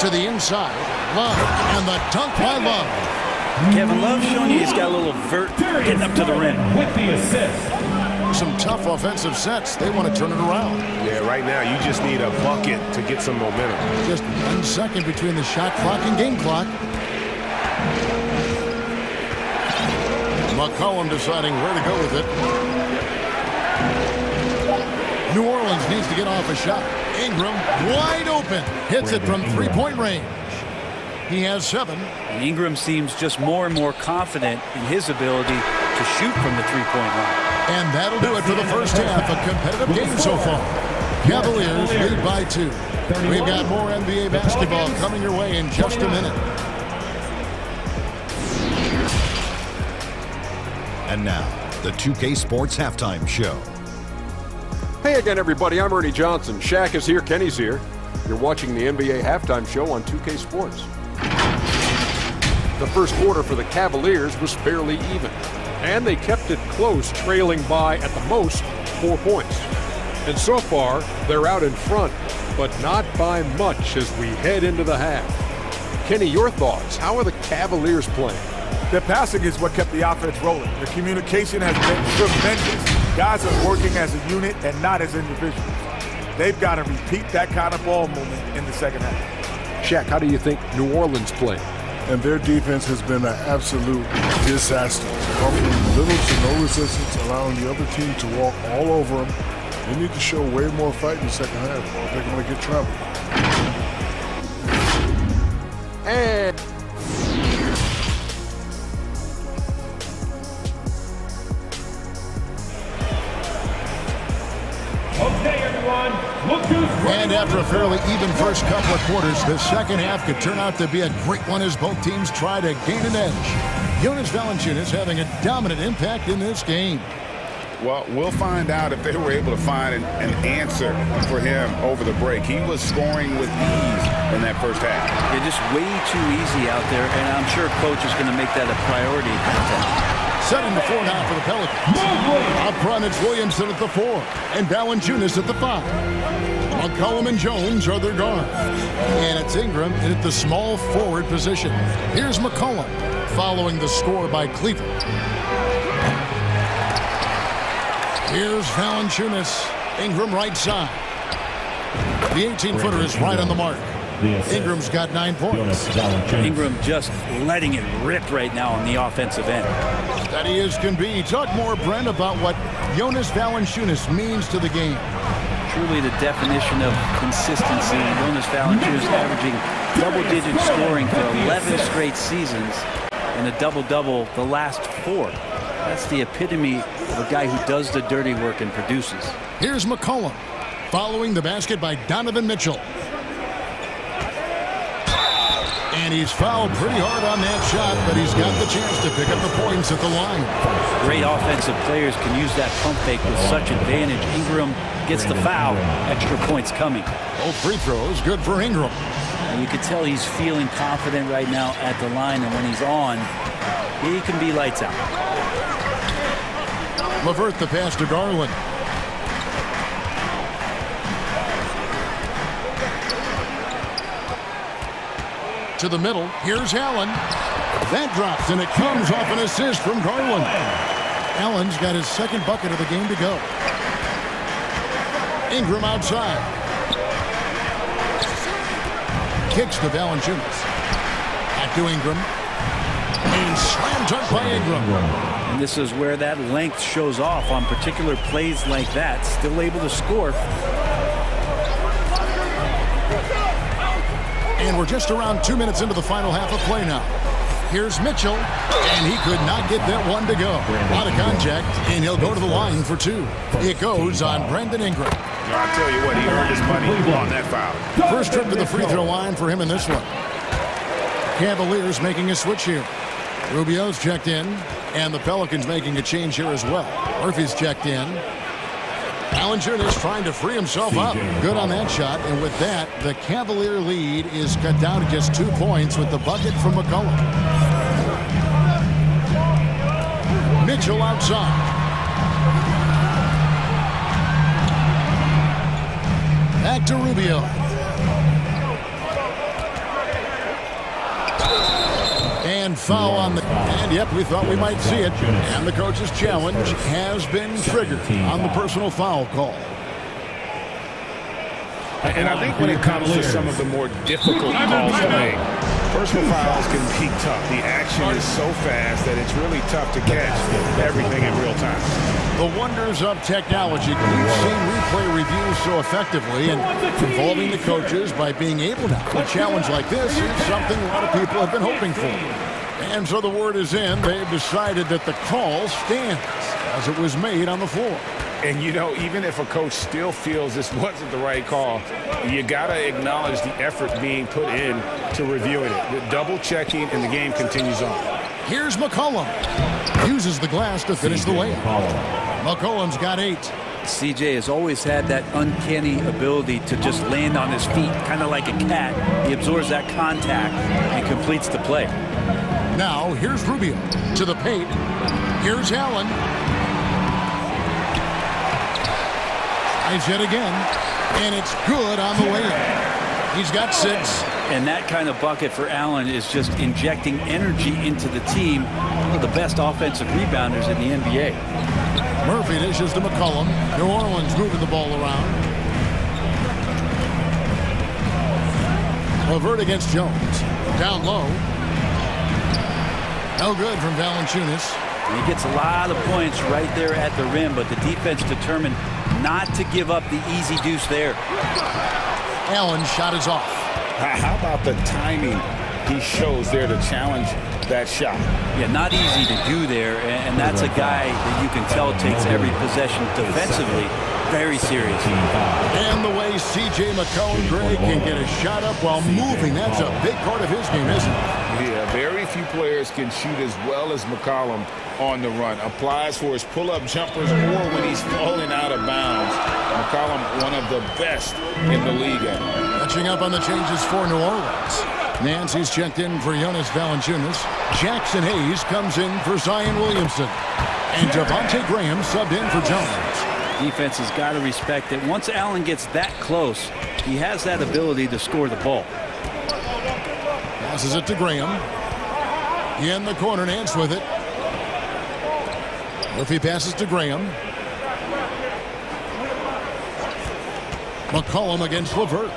To the inside. Love. And the dunk by Love. Kevin Love showing you he's got a little vert getting up to the rim. With the assist. Some tough offensive sets. They want to turn it around. Yeah, right now you just need a bucket to get some momentum. Just 1 second between the shot clock and game clock. McCollum deciding where to go with it. New Orleans needs to get off a shot. Ingram wide open. Hits it from 3-point range. He has 7. And Ingram seems just more and more confident in his ability to shoot from the 3-point line. And that'll do it for the first half. A competitive game so far. Cavaliers lead by 2. We've got more NBA basketball coming your way in just a minute. And now, the 2K Sports Halftime Show. Hey again, everybody. I'm Ernie Johnson. Shaq is here. Kenny's here. You're watching the NBA Halftime Show on 2K Sports. The first quarter for the Cavaliers was fairly even, and they kept it close, trailing by, at the most, 4 points. And so far, they're out in front, but not by much as we head into the half. Kenny, your thoughts? How are the Cavaliers playing? Their passing is what kept the offense rolling. Their communication has been tremendous. Guys are working as a unit and not as individuals. They've got to repeat that kind of ball movement in the second half. Shaq, how do you think New Orleans played? And their defense has been an absolute disaster, offering little to no resistance, allowing the other team to walk all over them. They need to show way more fight in the second half, or they're going to get trampled. And Okay, everyone. Look who's And after a fairly even first couple of quarters, the second half could turn out to be a great one as both teams try to gain an edge. Jonas Valanciunas having a dominant impact in this game. Well, we'll find out if they were able to find an answer for him over the break. He was scoring with ease in that first half. They're just way too easy out there, and I'm sure coach is going to make that a priority at halftime. Setting the 4 now for the Pelicans. Up front, it's Williamson at the 4 and Valanciunas at the 5. McCollum and Jones are their guards. And it's Ingram at the small forward position. Here's McCollum following the score by Cleveland. Here's Valanciunas. Ingram right side. The 18-footer is right on the mark. Ingram's got 9 points. Ingram just letting it rip right now on the offensive end. Steady as can be. Talk more, Brent, about what Jonas Valanciunas means to the game. Truly the definition of consistency. Jonas Valanciunas averaging double-digit scoring for 11 straight seasons and a double-double the last 4. That's the epitome of a guy who does the dirty work and produces. Here's McCollum following the basket by Donovan Mitchell. And he's fouled pretty hard on that shot, but he's got the chance to pick up the points at the line. Great offensive players can use that pump fake with such advantage. Ingram gets the foul. Extra points coming. Both free throws, good for Ingram. And you can tell he's feeling confident right now at the line, and when he's on, he can be lights out. LeVert the pass to Garland. To the middle. Here's Allen. That drops, and it comes off an assist from Garland. Allen's got his second bucket of the game to go. Ingram outside. Kicks to Valanciunas. Back to Ingram. And slam dunk by Ingram. And this is where that length shows off on particular plays like that. Still able to score. And we're just around 2 minutes into the final half of play now. Here's Mitchell, and he could not get that one to go. Out of contact, and he'll go to the line for 2. It goes on Brandon Ingram. I'll tell you what, he earned his money on that foul. First trip to the free throw line for him in this one. Cavaliers making a switch here. Rubio's checked in, and the Pelicans making a change here as well. Murphy's checked in. Valanciunas trying to free himself up. Good on that shot. And with that, the Cavalier lead is cut down to just 2 points with the bucket from McCollum. Mitchell outside. Back to Rubio. And foul on the... And yep, we thought we might see it. And the coach's challenge has been triggered on the personal foul call. And I think when it comes to some of the more difficult calls to make, personal fouls can be tough. The action is so fast that it's really tough to catch everything in real time. The wonders of technology. We've seen replay reviews so effectively and involving the coaches by being able now. A challenge like this is something a lot of people have been hoping for. And so the word is in. They've decided that the call stands as it was made on the floor. And, you know, even if a coach still feels this wasn't the right call, you got to acknowledge the effort being put in to reviewing it. The double checking, and the game continues on. Here's McCollum. Uses the glass to finish the layup. McCollum's got 8. CJ has always had that uncanny ability to just land on his feet, kind of like a cat. He absorbs that contact and completes the play. Now, here's Rubio to the paint. Here's Allen. Tries yet again, and it's good on the layup. He's got 6. And that kind of bucket for Allen is just injecting energy into the team. One of the best offensive rebounders in the NBA. Murphy dishes to McCollum. New Orleans moving the ball around. LeVert against Jones. Down low. No good from Valanciunas. He gets a lot of points right there at the rim, but the defense determined not to give up the easy deuce there. Allen's shot is off. How about the timing he shows there to challenge that shot? Yeah, not easy to do there, and that's a guy that you can tell takes every possession defensively very seriously. And the way C.J. McCollum-Gray can get a shot up while moving, that's a big part of his game, isn't it? Yeah, very few players can shoot as well as McCollum on the run. Applies for his pull-up jumpers or when he's falling out of bounds. McCollum, one of the best in the league at it. Catching up on the changes for New Orleans. Nancy's checked in for Jonas Valanciunas. Jackson Hayes comes in for Zion Williamson. And Devontae Graham subbed in for Jones. Defense has got to respect that once Allen gets that close, he has that ability to score the ball. Passes it to Graham. In the corner, Nance with it. Murphy passes to Graham. McCollum against LeVert.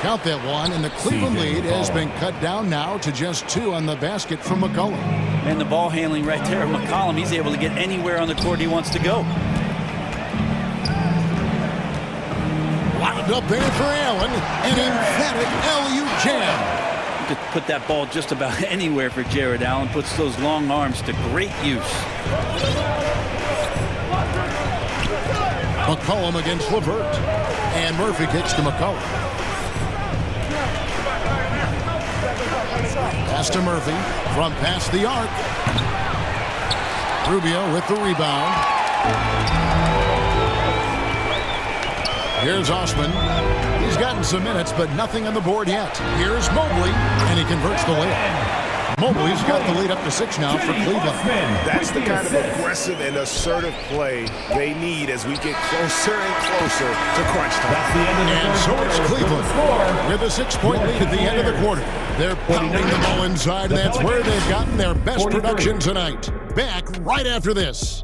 Count that one, and the Cleveland lead has been cut down now to just 2 on the basket from McCollum. And the ball handling right there of McCollum, he's able to get anywhere on the court he wants to go. Wound up there for Allen, an emphatic LU jam. You could put that ball just about anywhere for Jared Allen. Puts those long arms to great use. McCollum against LeVert. And Murphy kicks to McCollum. Pass to Murphy from past the arc. Rubio with the rebound. Here's Osman. He's gotten some minutes, but nothing on the board yet. Here's Mobley, and he converts the layup. Mobley's got the lead up to 6 now for Cleveland. That's the kind of aggressive and assertive play they need as we get closer and closer to crunch time. And so it's Cleveland with a 6-point lead at the end of the quarter. They're pounding the ball inside, and that's where they've gotten their best production tonight. Back right after this.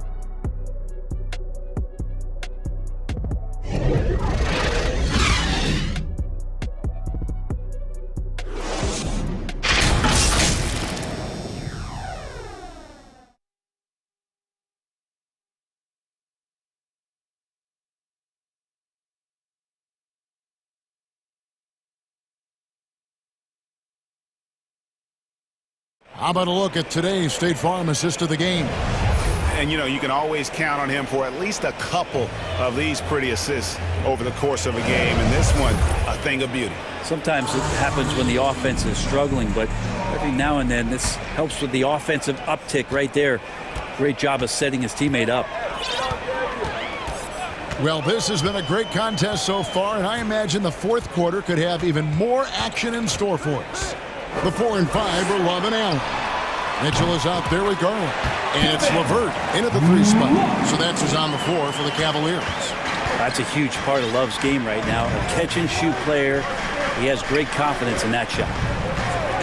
How about a look at today's State Farm assist of the game? And, you know, you can always count on him for at least a couple of these pretty assists over the course of a game. And this one, a thing of beauty. Sometimes it happens when the offense is struggling, but every now and then this helps with the offensive uptick right there Great job of setting his teammate up. Well, this has been a great contest so far, and I imagine the fourth quarter could have even more action in store for us. The 4 and 5 are Love and Allen. Mitchell is out there with Garland. And it's LeVert into the 3 spot. So that's who's on the floor for the Cavaliers. That's a huge part of Love's game right now. A catch-and-shoot player. He has great confidence in that shot.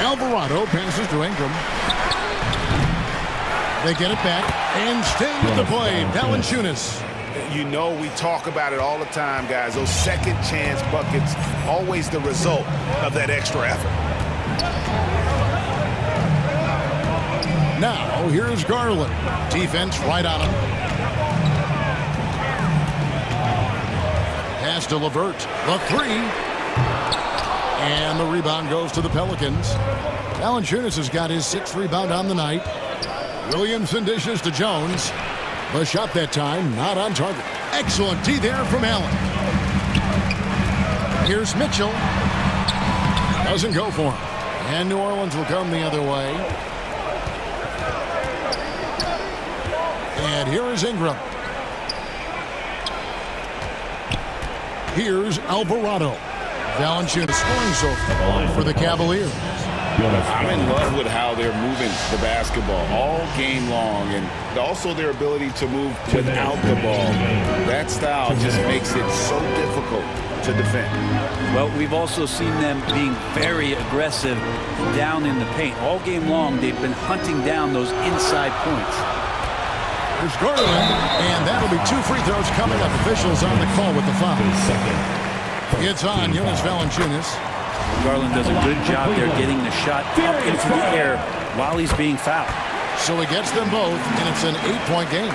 Alvarado passes to Ingram. They get it back and stay with the play. Valanciunas. You know, we talk about it all the time, guys. Those second chance buckets, always the result of that extra effort. Now, here's Garland. Defense right on him. Pass to LeVert. The 3. And the rebound goes to the Pelicans. Valanciunas has got his 6th rebound on the night. Williamson dishes to Jones. The shot that time, not on target. Excellent D there from Allen. Here's Mitchell. Doesn't go for him. And New Orleans will come the other way. And here is Ingram. Here's Alvarado. Valanciunas scoring so far for the Cavaliers. I'm in love with how they're moving the basketball all game long, and also their ability to move without the ball. That style just makes it so difficult to defend. Well, we've also seen them being very aggressive down in the paint. All game long, they've been hunting down those inside points. There's Garland, and that'll be 2 free throws coming up. Officials on the call with the foul. It's on Jonas Valanciunas. Garland does a good job there getting the shot up into the air while he's being fouled. So he gets them both, and it's an 8-point game.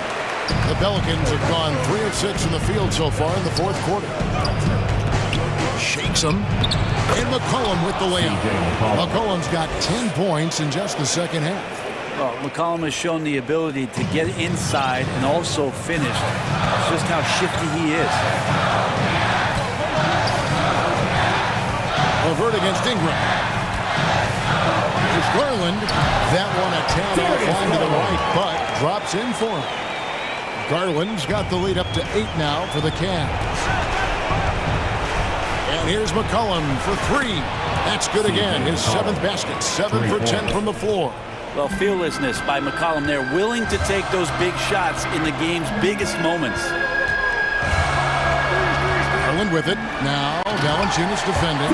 The Pelicans have gone 3 of 6 in the field so far in the fourth quarter. Shakes him. And McCollum with the layup. McCollum's got 10 points in just the second half. Well, McCollum has shown the ability to get inside and also finish. It's just how shifty he is. LeVert against Ingram. There's Garland. That one a tad offline to the right, but drops in for him. Garland's got the lead up to 8 now for the Cavs. And here's McCollum for 3. That's good again. His 7th basket. 7 for 10 from the floor. Well, fearlessness by McCollum there, willing to take those big shots in the game's biggest moments. Garland with it. Now Valanciunas defending.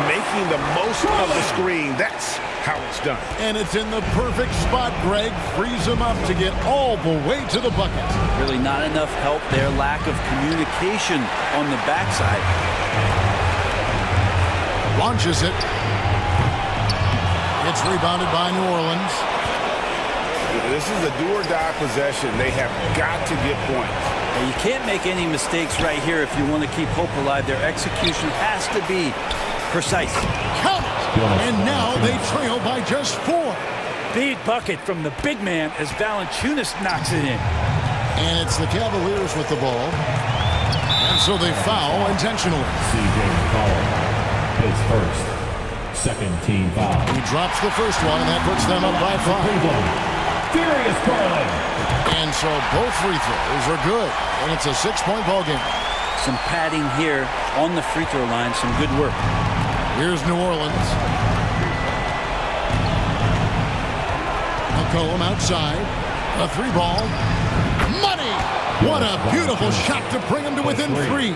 Making the most of the screen. That's how it's done. And it's in the perfect spot, Greg. Frees him up to get all the way to the bucket. Really not enough help there. Lack of communication on the backside. Launches it. It's rebounded by New Orleans. This is a do-or-die possession. They have got to get points. And you can't make any mistakes right here if you want to keep hope alive. Their execution has to be precise. Count it! And now they trail by just 4. Big bucket from the big man as Valanciunas knocks it in. And it's the Cavaliers with the ball. And so they foul intentionally. C.J. McCollum, his first. Second team foul. He drops the first one, and that puts them up by 5. Darius Garland. And so both free throws are good. And it's a 6-point ball game. Some padding here on the free throw line. Some good work. Here's New Orleans. McCollum outside. A 3-ball. Money! What a beautiful shot to bring him to within 3.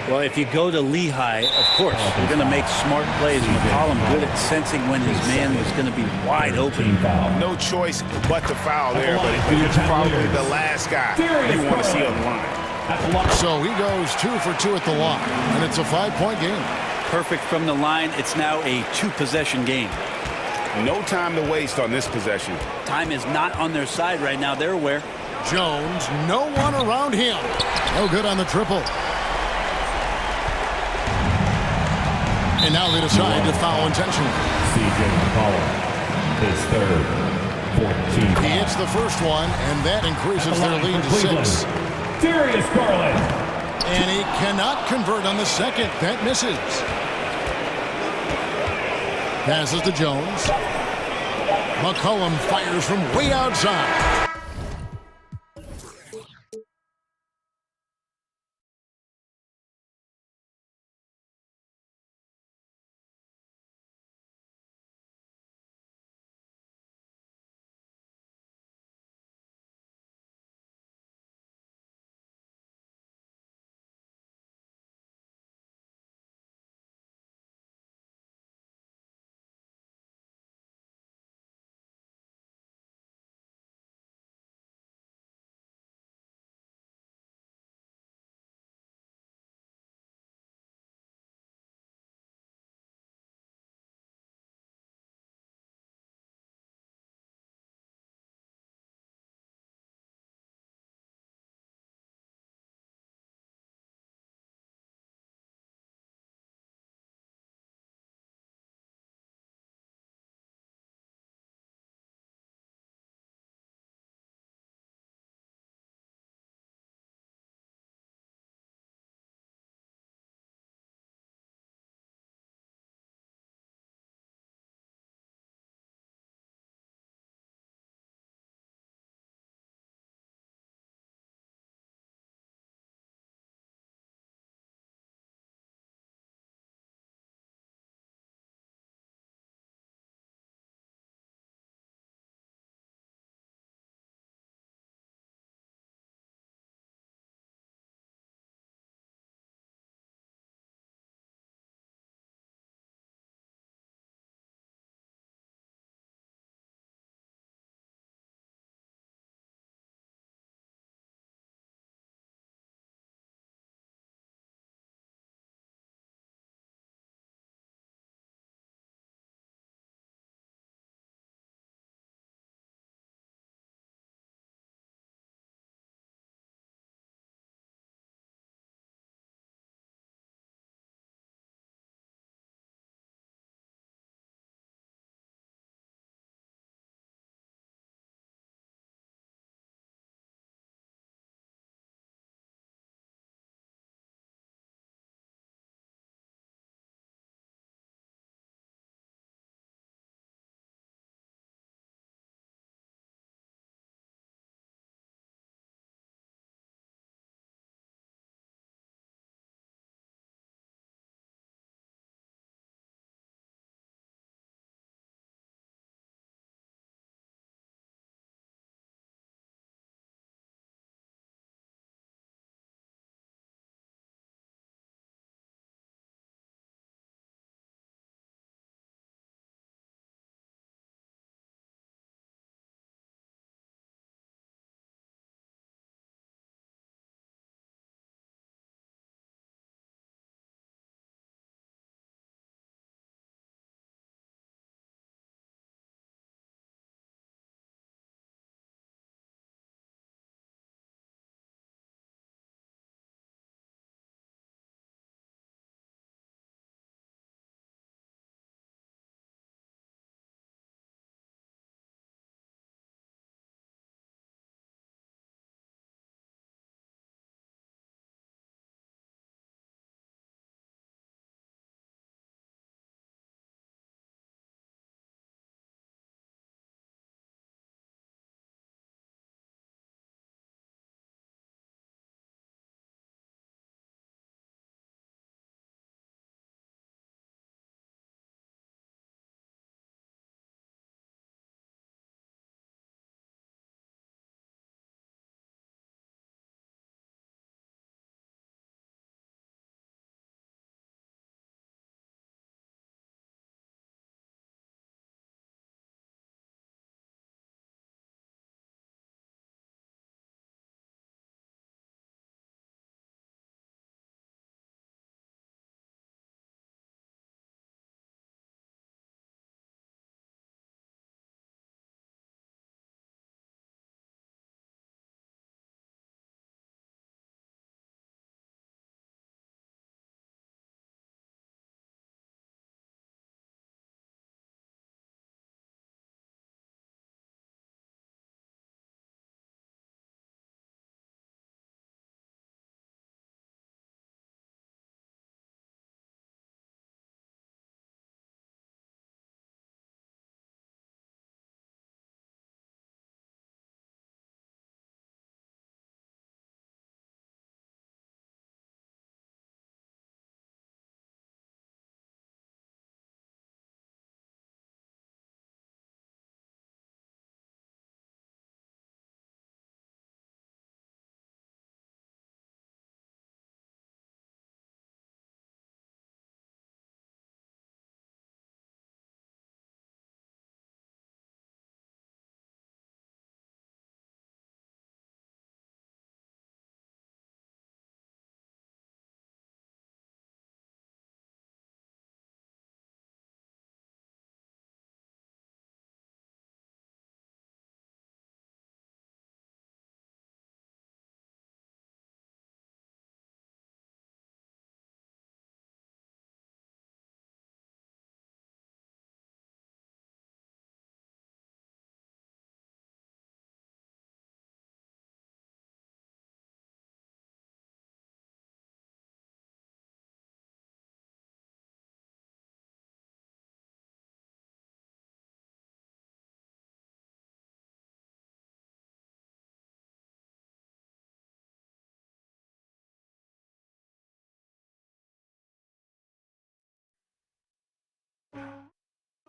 Well, if you go to Lehigh, of course, you're going to make smart plays. McCollum good at sensing when his man was going to be wide open. No choice but to foul there, but it's probably the last guy you want to see on the line. So he goes 2 for 2 at the line, and it's a 5-point game. Perfect from the line. It's now a 2-possession game. No time to waste on this possession. Time is not on their side right now. They're aware. Jones, no one around him. No good on the triple. And now they decide to foul intentionally. C.J. McCollum, his third, 14. He hits the first one, and that increases their lead to 6. Darius Garland. And he cannot convert on the second. That misses. Passes to Jones. McCollum fires from way outside.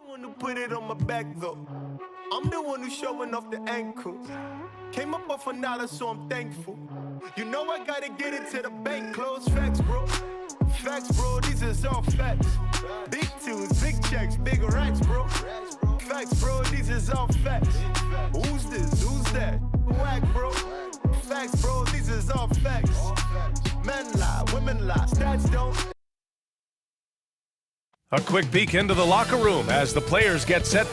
I'm the one who put it on my back though. I'm the one who's showing off the ankles. Came up off another, so I'm thankful. You know I gotta get it to the bank. Close facts, bro. Facts, bro. These is all facts. Big tunes, big checks, big racks, bro. Facts, bro. These is all facts. Who's this? Who's that? Whack, bro. Facts, bro. These is all facts. Men lie, women lie. Stats don't. A quick peek into the locker room as the players get set.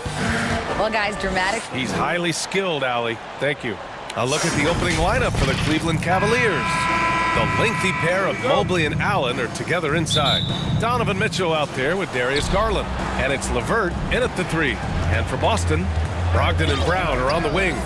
Well, guys, dramatic. He's highly skilled, Allie. Thank you. A look at the opening lineup for the Cleveland Cavaliers. The lengthy pair of Mobley and Allen are together inside. Donovan Mitchell out there with Darius Garland. And it's LeVert in at the 3. And for Boston, Brogdon and Brown are on the wings.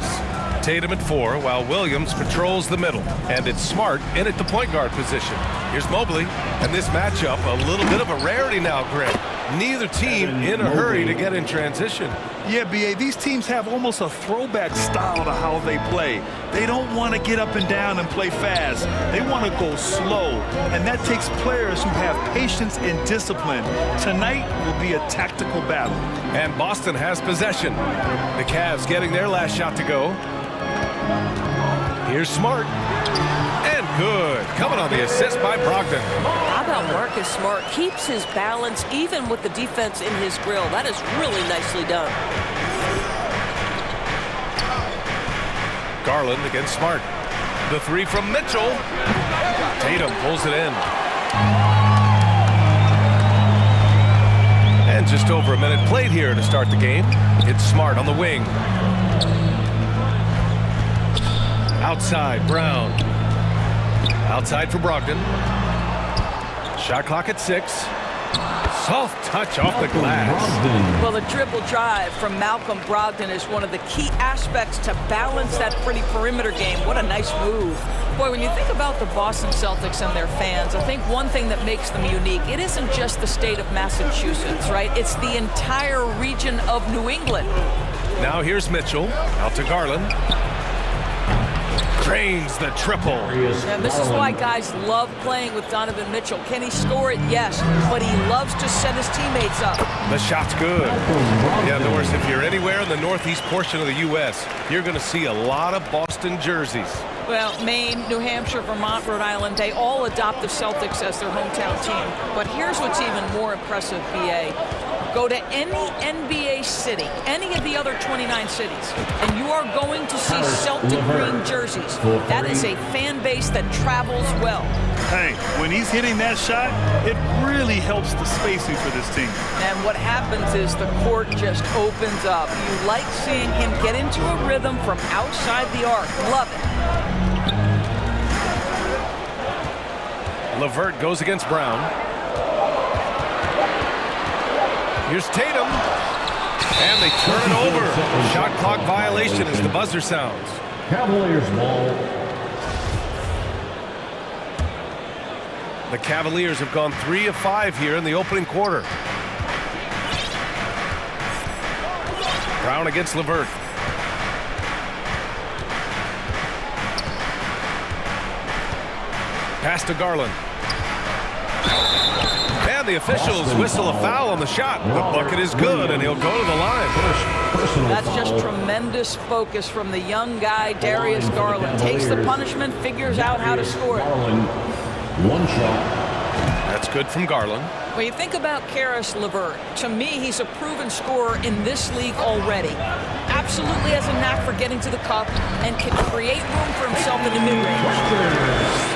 Tatum at 4, while Williams patrols the middle. And it's Smart in at the point guard position. Here's Mobley, and this matchup, a little bit of a rarity now, Greg. Neither team in a hurry to get in transition. Yeah, B.A., these teams have almost a throwback style to how they play. They don't want to get up and down and play fast. They want to go slow, and that takes players who have patience and discipline. Tonight will be a tactical battle. And Boston has possession. The Cavs getting their last shot to go. Here's Smart. And good. Coming on the assist by Brogdon. How about Marcus Smart? Keeps his balance even with the defense in his grill. That is really nicely done. Garland against Smart. The 3 from Mitchell. Tatum pulls it in. And just over a minute played here to start the game. It's Smart on the wing. Outside, Brown. Outside for Brogdon. Shot clock at 6. Soft touch off the glass. Well, the dribble drive from Malcolm Brogdon is one of the key aspects to balance that pretty perimeter game. What a nice move. Boy, when you think about the Boston Celtics and their fans, I think one thing that makes them unique, it isn't just the state of Massachusetts, right? It's the entire region of New England. Now here's Mitchell. Out to Garland. Drains the triple. And this is why guys love playing with Donovan Mitchell. Can he score it? Yes, but he loves to set his teammates up. The shot's good. Yeah, Norris, if you're anywhere in the northeast portion of the U.S., you're going to see a lot of Boston jerseys. Well, Maine, New Hampshire, Vermont, Rhode Island, they all adopt the Celtics as their hometown team. But here's what's even more impressive, B.A. Go to any NBA city, any of the other 29 cities, and you are going to see Celtic green jerseys. That is a fan base that travels well. Hey, when he's hitting that shot, it really helps the spacing for this team. And what happens is the court just opens up. You like seeing him get into a rhythm from outside the arc. Love it. LeVert goes against Brown. Here's Tatum. And they turn it over. Shot clock violation as the buzzer sounds. Cavaliers ball. The Cavaliers have gone 3 of 5 here in the opening quarter. Brown against LeVert. Pass to Garland. And the officials whistle a foul on the shot. The bucket is good, and he'll go to the line. That's just tremendous focus from the young guy, Darius Garland. Takes the punishment, figures out how to score it. One shot. That's good from Garland. When you think about Karis LeVert, to me, he's a proven scorer in this league already. Absolutely has a knack for getting to the cup and can create room for himself in the mid-range.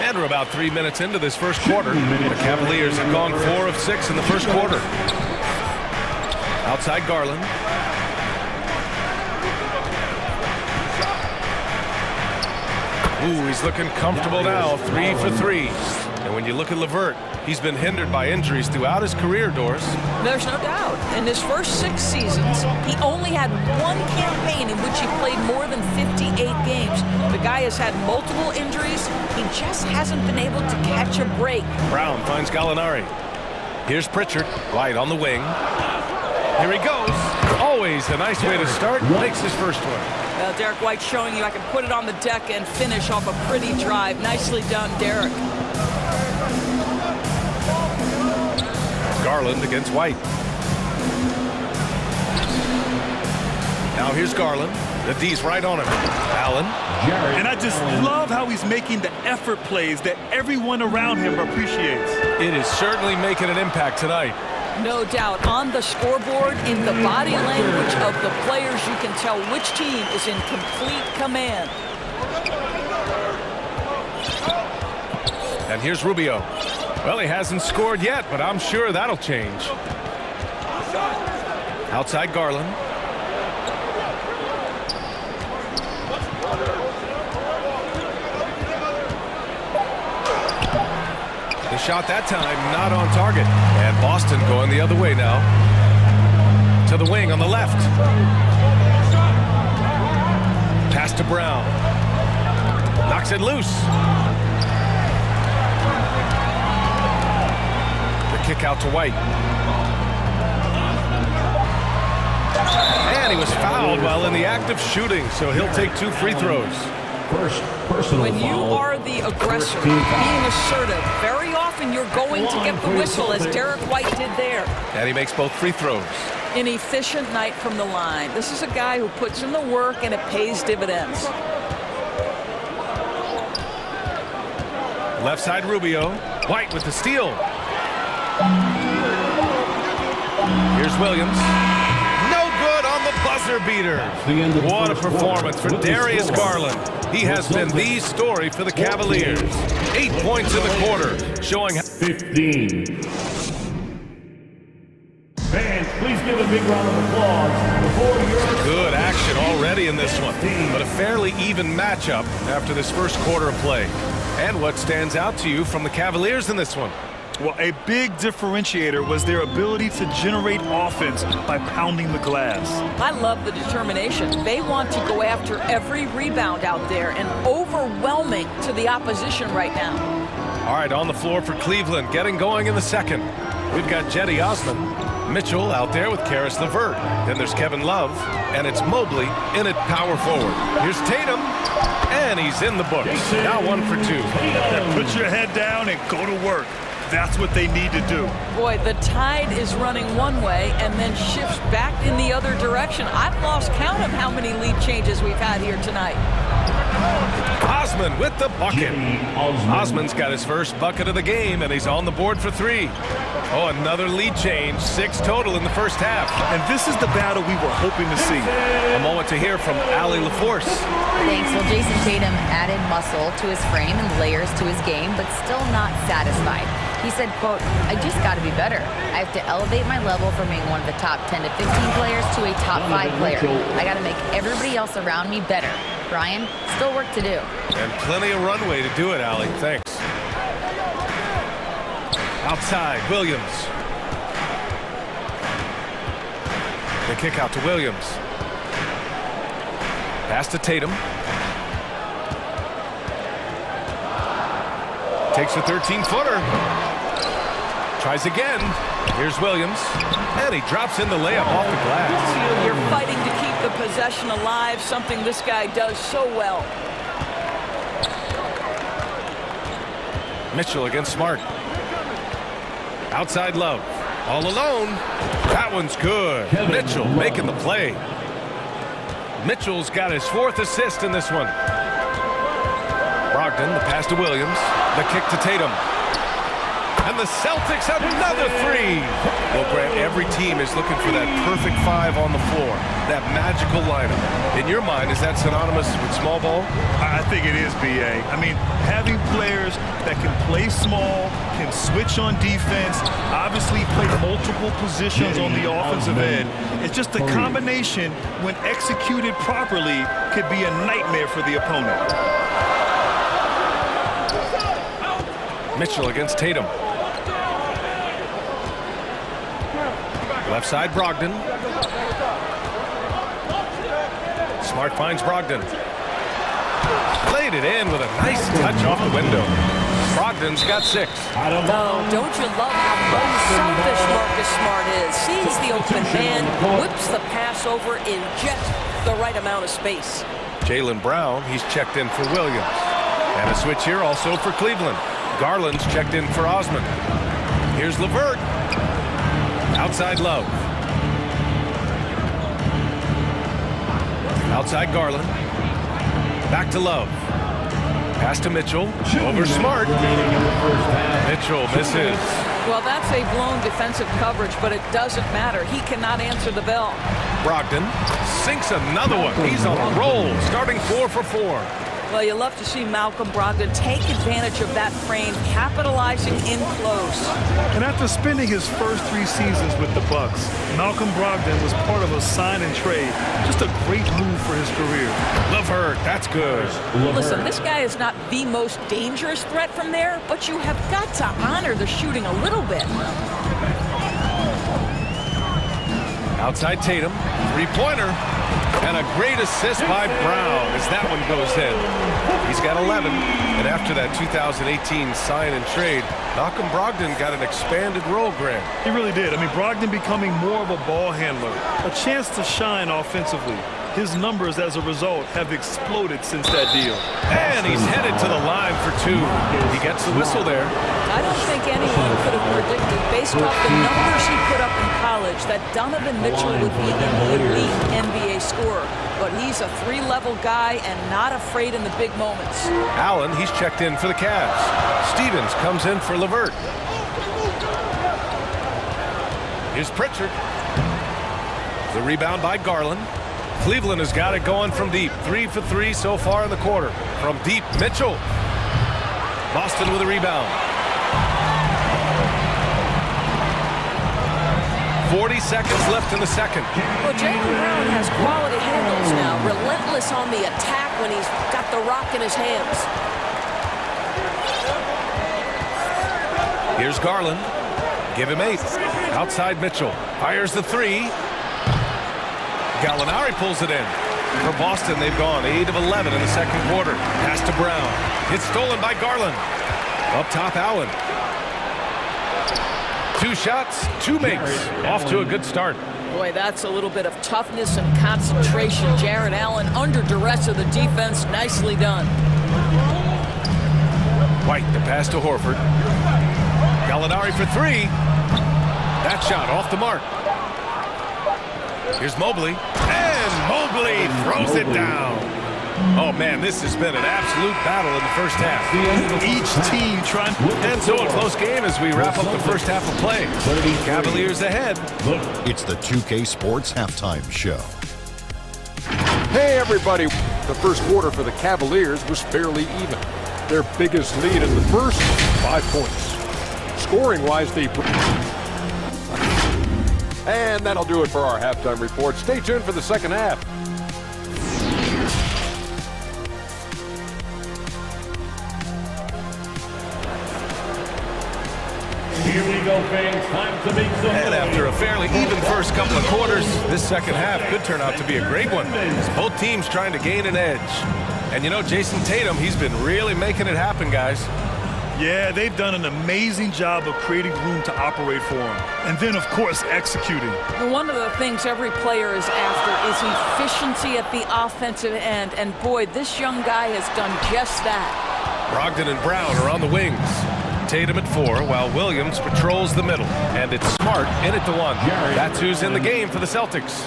And we're about 3 minutes into this first quarter. The Cavaliers have gone 4 of 6 in the first quarter. Outside Garland. Ooh, he's looking comfortable now. 3 for 3. And when you look at LeVert, he's been hindered by injuries throughout his career, Doris. There's no doubt. In his first 6 seasons, he only had one campaign in which he played more than 58 games. The guy has had multiple injuries. He just hasn't been able to catch a break. Brown finds Gallinari. Here's Pritchard, White on the wing. Here he goes. Always a nice way to start. Makes his first one. Well, Derek White showing you I can put it on the deck and finish off a pretty drive. Nicely done, Derek. Garland against White. Now here's Garland. The D's right on him. Allen. And I just love how he's making the effort plays that everyone around him appreciates. It is certainly making an impact tonight. No doubt. On the scoreboard, in the body language of the players, you can tell which team is in complete command. And here's Rubio. Well, he hasn't scored yet, but I'm sure that'll change. Outside Garland. The shot that time not on target. And Boston going the other way now. To the wing on the left. Pass to Brown. Knocks it loose. The kick out to White. And he was fouled while in the act of shooting, so he'll take 2 free throws. When you are the aggressor, being assertive, very often you're going to get the whistle, as Derek White did there. And he makes both free throws. An efficient night from the line. This is a guy who puts in the work and it pays dividends. Left side Rubio. White with the steal. Here's Williams. No good on the buzzer beater. What a performance for Darius Garland. He has been the story for the Cavaliers. 8 points in the quarter, showing 15. Fans, please give a big round of applause. Good action already in this one, but a fairly even matchup after this first quarter of play. And what stands out to you from the Cavaliers in this one? Well, a big differentiator was their ability to generate offense by pounding the glass. I love the determination. They want to go after every rebound out there and overwhelming to the opposition right now. All right, on the floor for Cleveland, getting going in the second. We've got Jetty Osman. Mitchell out there with Karis LeVert. Then there's Kevin Love, and it's Mobley in at power forward. Here's Tatum, and he's in the books. Now 1 for 2. Put your head down and go to work. That's what they need to do. Boy, the tide is running one way and then shifts back in the other direction. I've lost count of how many lead changes we've had here tonight. Osman with the bucket. Osman's got his first bucket of the game, and he's on the board for 3. Oh, another lead change. 6 total in the first half. And this is the battle we were hoping to see. A moment to hear from Allie LaForce. Thanks. Well, Jason Tatum added muscle to his frame and layers to his game, but still not satisfied. He said, quote, I just got to be better. I have to elevate my level from being one of the top 10 to 15 players to a top 5 player. I got to make everybody else around me better. Brian, still work to do. And plenty of runway to do it, Allie. Thanks. Outside, Williams. The kick out to Williams. Pass to Tatum. Takes a 13-footer. Tries again. Here's Williams. And he drops in the layup off the glass. You're fighting to keep the possession alive, something this guy does so well. Mitchell against Smart. Outside Love. All alone. That one's good. Mitchell making the play. Mitchell's got his 4th assist in this one. Brogdon, the pass to Williams. The kick to Tatum. And the Celtics have another 3. Well, Grant, every team is looking for that perfect 5 on the floor. That magical lineup. In your mind, is that synonymous with small ball? I think it is, B.A. I mean, having players that can play small, can switch on defense, obviously play multiple positions on the offensive end. It's just a combination, when executed properly, could be a nightmare for the opponent. Mitchell against Tatum. Left side, Brogdon. Smart finds Brogdon. Laid it in with a nice touch off the window. Brogdon's got 6. Oh, don't you love how unselfish Marcus Smart is? Sees the open man, whips the pass over in just the right amount of space. Jaylen Brown, he's checked in for Williams. And a switch here also for Cleveland. Garland's checked in for Osman. Here's LeVert. Outside Love. Outside Garland. Back to Love. Pass to Mitchell. Over Smart. Mitchell misses. Well, that's a blown defensive coverage, but it doesn't matter. He cannot answer the bell. Brogdon sinks another one. He's on a roll, starting 4 for 4. Well, you love to see Malcolm Brogdon take advantage of that frame, capitalizing in close. And after spending his first 3 seasons with the Bucks, Malcolm Brogdon was part of a sign and trade. Just a great move for his career. LeVert, that's good. Listen, this guy is not the most dangerous threat from there, but you have got to honor the shooting a little bit. Outside Tatum, 3-pointer. And a great assist by Brown as that one goes in. He's got 11. And after that 2018 sign and trade, Malcolm Brogdon got an expanded role, Grant. He really did. I mean, Brogdon becoming more of a ball handler, a chance to shine offensively. His numbers as a result have exploded since that deal. And he's headed to the line for 2. He gets the whistle there. I don't think anyone could have predicted, based off the numbers he put up in college, that Donovan Mitchell would be an elite NBA scorer. But he's a 3-level guy and not afraid in the big moments. Allen, he's checked in for the Cavs. Stevens comes in for LeVert. Here's Pritchard. The rebound by Garland. Cleveland has got it going from deep. 3 for 3 so far in the quarter. From deep, Mitchell. Boston with a rebound. 40 seconds left in the second. Well, Jaylen Brown has quality handles now. Relentless on the attack when he's got the rock in his hands. Here's Garland. Give him 8. Outside Mitchell. Fires the 3. Gallinari pulls it in. For Boston, they've gone 8 of 11 in the second quarter. Pass to Brown. It's stolen by Garland. Up top, Allen. 2 shots, 2 makes. Off to a good start. Boy, that's a little bit of toughness and concentration. Jarrett Allen under duress of the defense. Nicely done. White, the pass to Horford. Gallinari for 3. That shot off the mark. Here's Mobley. And Mobley throws it down. Oh, man, this has been an absolute battle in the first half. Each team trying. And so a close game as we wrap up the first half of play. Cavaliers ahead. It's the 2K Sports Halftime Show. Hey, everybody. The first quarter for the Cavaliers was fairly even. Their biggest lead in the first, 5 points. Scoring-wise, they... And that'll do it for our halftime report. Stay tuned for the second half. Here we go, fans. Time to make some And after a fairly even first couple of quarters, this second half could turn out to be a great one. As both teams trying to gain an edge. And you know, Jason Tatum, he's been really making it happen, guys. Yeah, they've done an amazing job of creating room to operate for him. And then, of course, executing. One of the things every player is after is efficiency at the offensive end. And boy, this young guy has done just that. Brogdon and Brown are on the wings. Tatum at 4, while Williams patrols the middle. And it's Smart in at the 1. That's who's in the game for the Celtics.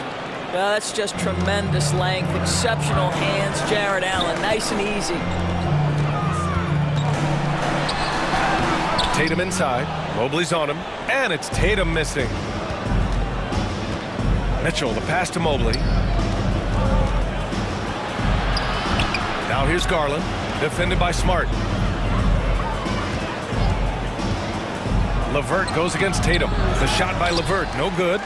That's just tremendous length, exceptional hands. Jarrett Allen, nice and easy. Tatum inside. Mobley's on him. And it's Tatum missing. Mitchell, the pass to Mobley. Now here's Garland. Defended by Smart. LeVert goes against Tatum. The shot by LeVert, no good.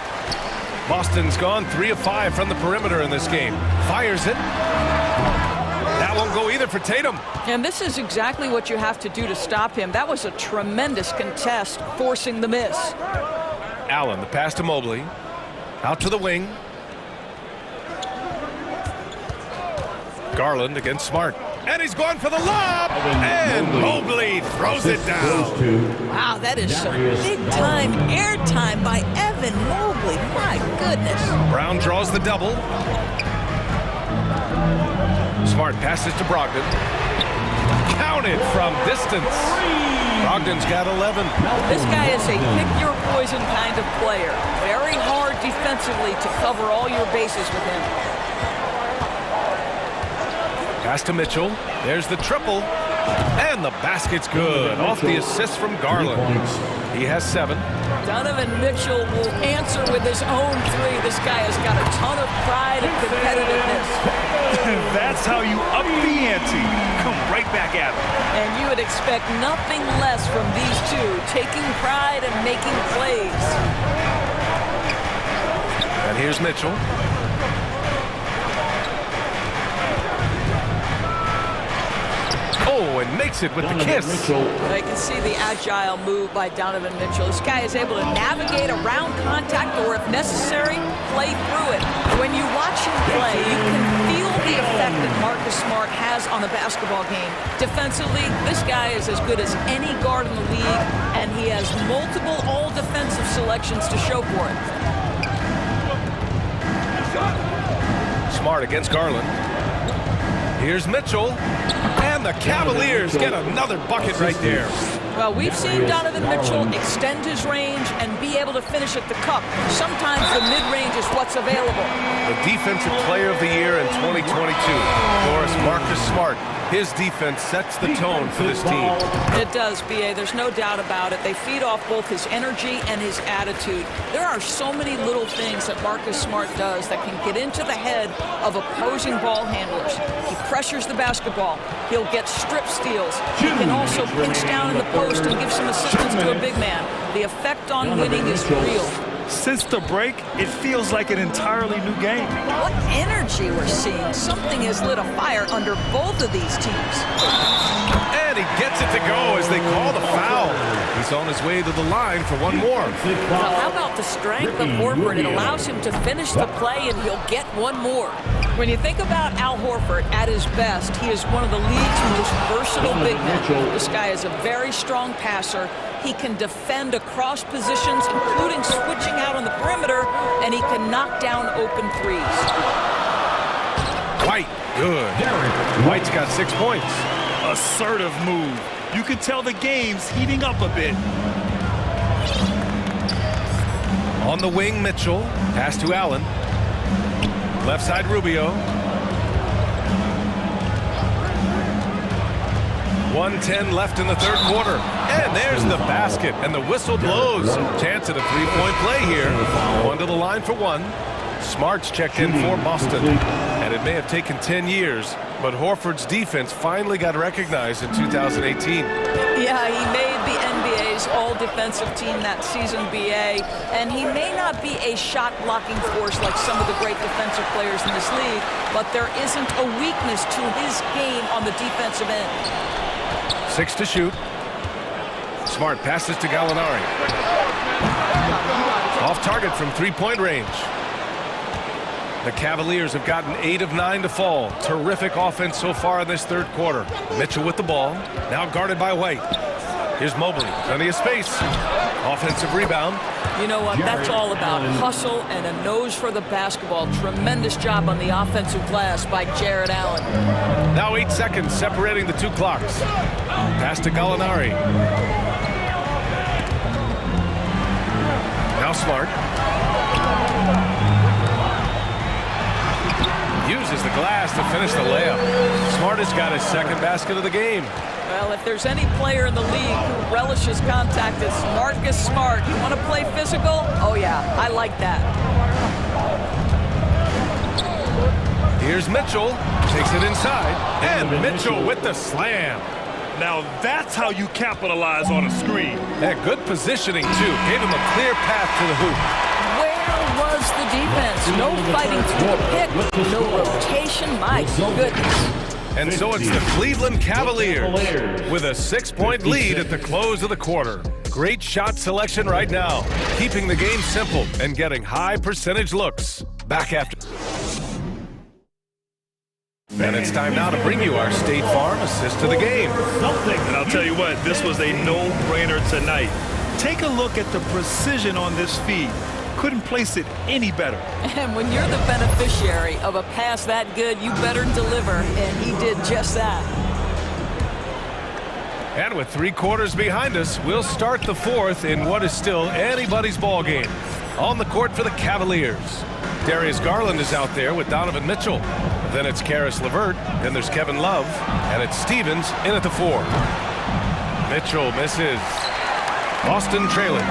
Boston's gone 3 of 5 from the perimeter in this game. Fires it. That won't go either for Tatum. And this is exactly what you have to do to stop him. That was a tremendous contest, forcing the miss. Allen, the pass to Mobley. Out to the wing. Garland against Smart. And he's going for the lob. And Mobley throws it down. Wow, that is some big-time airtime by Evan Mobley. My goodness. Brown draws the double. Smart passes to Brogdon. Counted from distance. Brogdon's got 11. This guy is a pick-your-poison kind of player. Very hard defensively to cover all your bases with him. Pass to Mitchell. There's the triple. And the basket's good. Off the assist from Garland. He has 7. Donovan Mitchell will answer with his own 3. This guy has got a ton of pride and competitiveness. That's how you up the ante. Come right back at him. And you would expect nothing less from these two, taking pride and making plays. And here's Mitchell. Oh, and makes it with the kiss. I can see the agile move by Donovan Mitchell. This guy is able to navigate around contact or, if necessary, play through it. When you watch him play, you can feel the effect that Marcus Smart has on the basketball game. Defensively, this guy is as good as any guard in the league, and he has multiple all-defensive selections to show for it. Smart against Garland. Here's Mitchell. And the Cavaliers get another bucket right there. Well, we've seen Donovan Mitchell extend his range and be able to finish at the cup. Sometimes the mid-range is what's available. The Defensive Player of the Year in 2022. Doris, Marcus Smart. His defense sets the tone for this team. It does, B.A. There's no doubt about it. They feed off both his energy and his attitude. There are so many little things that Marcus Smart does that can get into the head of opposing ball handlers. He pressures the basketball. He'll get strip steals. He can also pinch down in the post and give some assistance to a big man. The effect on winning is real. Since the break, it feels like an entirely new game. What energy we're seeing. Something has lit a fire under both of these teams. And he gets it to go as they call the foul. He's on his way to the line for one more. Well, how about the strength of Horford? It allows him to finish the play, and he'll get one more. When you think about Al Horford at his best, he is one of the league's most versatile big men. This guy is a very strong passer. He can defend across positions, including switching out on the perimeter, and he can knock down open threes. White, good. White's got 6 points. Assertive move. You can tell the game's heating up a bit. On the wing, Mitchell. Pass to Allen. Left side, Rubio. 1:10 left in the third quarter. And there's the basket, and the whistle blows. Chance at a three-point play here. One to the line for one. Smart's checked in for Boston. And it may have taken 10 years, but Horford's defense finally got recognized in 2018. Yeah, he made the NBA's all-defensive team that season, BA, and he may not be a shot-blocking force like some of the great defensive players in this league, but there isn't a weakness to his game on the defensive end. 6 to shoot. Smart passes to Gallinari. Off target from three-point range. The Cavaliers have gotten 8 of 9 to fall. Terrific offense so far in this third quarter. Mitchell with the ball. Now guarded by White. Here's Mobley. Plenty of space. Offensive rebound. You know what? That's all about hustle and a nose for the basketball. Tremendous job on the offensive glass by Jared Allen. Now 8 seconds separating the two clocks. Pass to Gallinari. Now Smart. Uses the glass to finish the layup. Smart has got his second basket of the game. Well, if there's any player in the league who relishes contact, it's Marcus Smart. You want to play physical? Oh, yeah, I like that. Here's Mitchell. Takes it inside. And Mitchell with the slam. Now that's how you capitalize on a screen. Yeah, good positioning, too. Gave him a clear path to the hoop. Was the defense. No fighting through the pick, no rotation, my goodness. And so it's the Cleveland Cavaliers with a 6-point lead at the close of the quarter. Great shot selection right now, keeping the game simple and getting high percentage looks. Back after. And it's time now to bring you our State Farm assist to the game. And I'll tell you what, this was a no-brainer tonight. Take a look at the precision on this feed. Couldn't place it any better. And when you're the beneficiary of a pass that good, you better deliver, and he did just that. And with 3 quarters behind us, we'll start the fourth in what is still anybody's ball game. On the court for the Cavaliers, Darius Garland is out there with Donovan Mitchell. Then it's Karis LeVert. Then there's Kevin Love. And it's Stevens in at the 4. Mitchell misses. Boston trailing.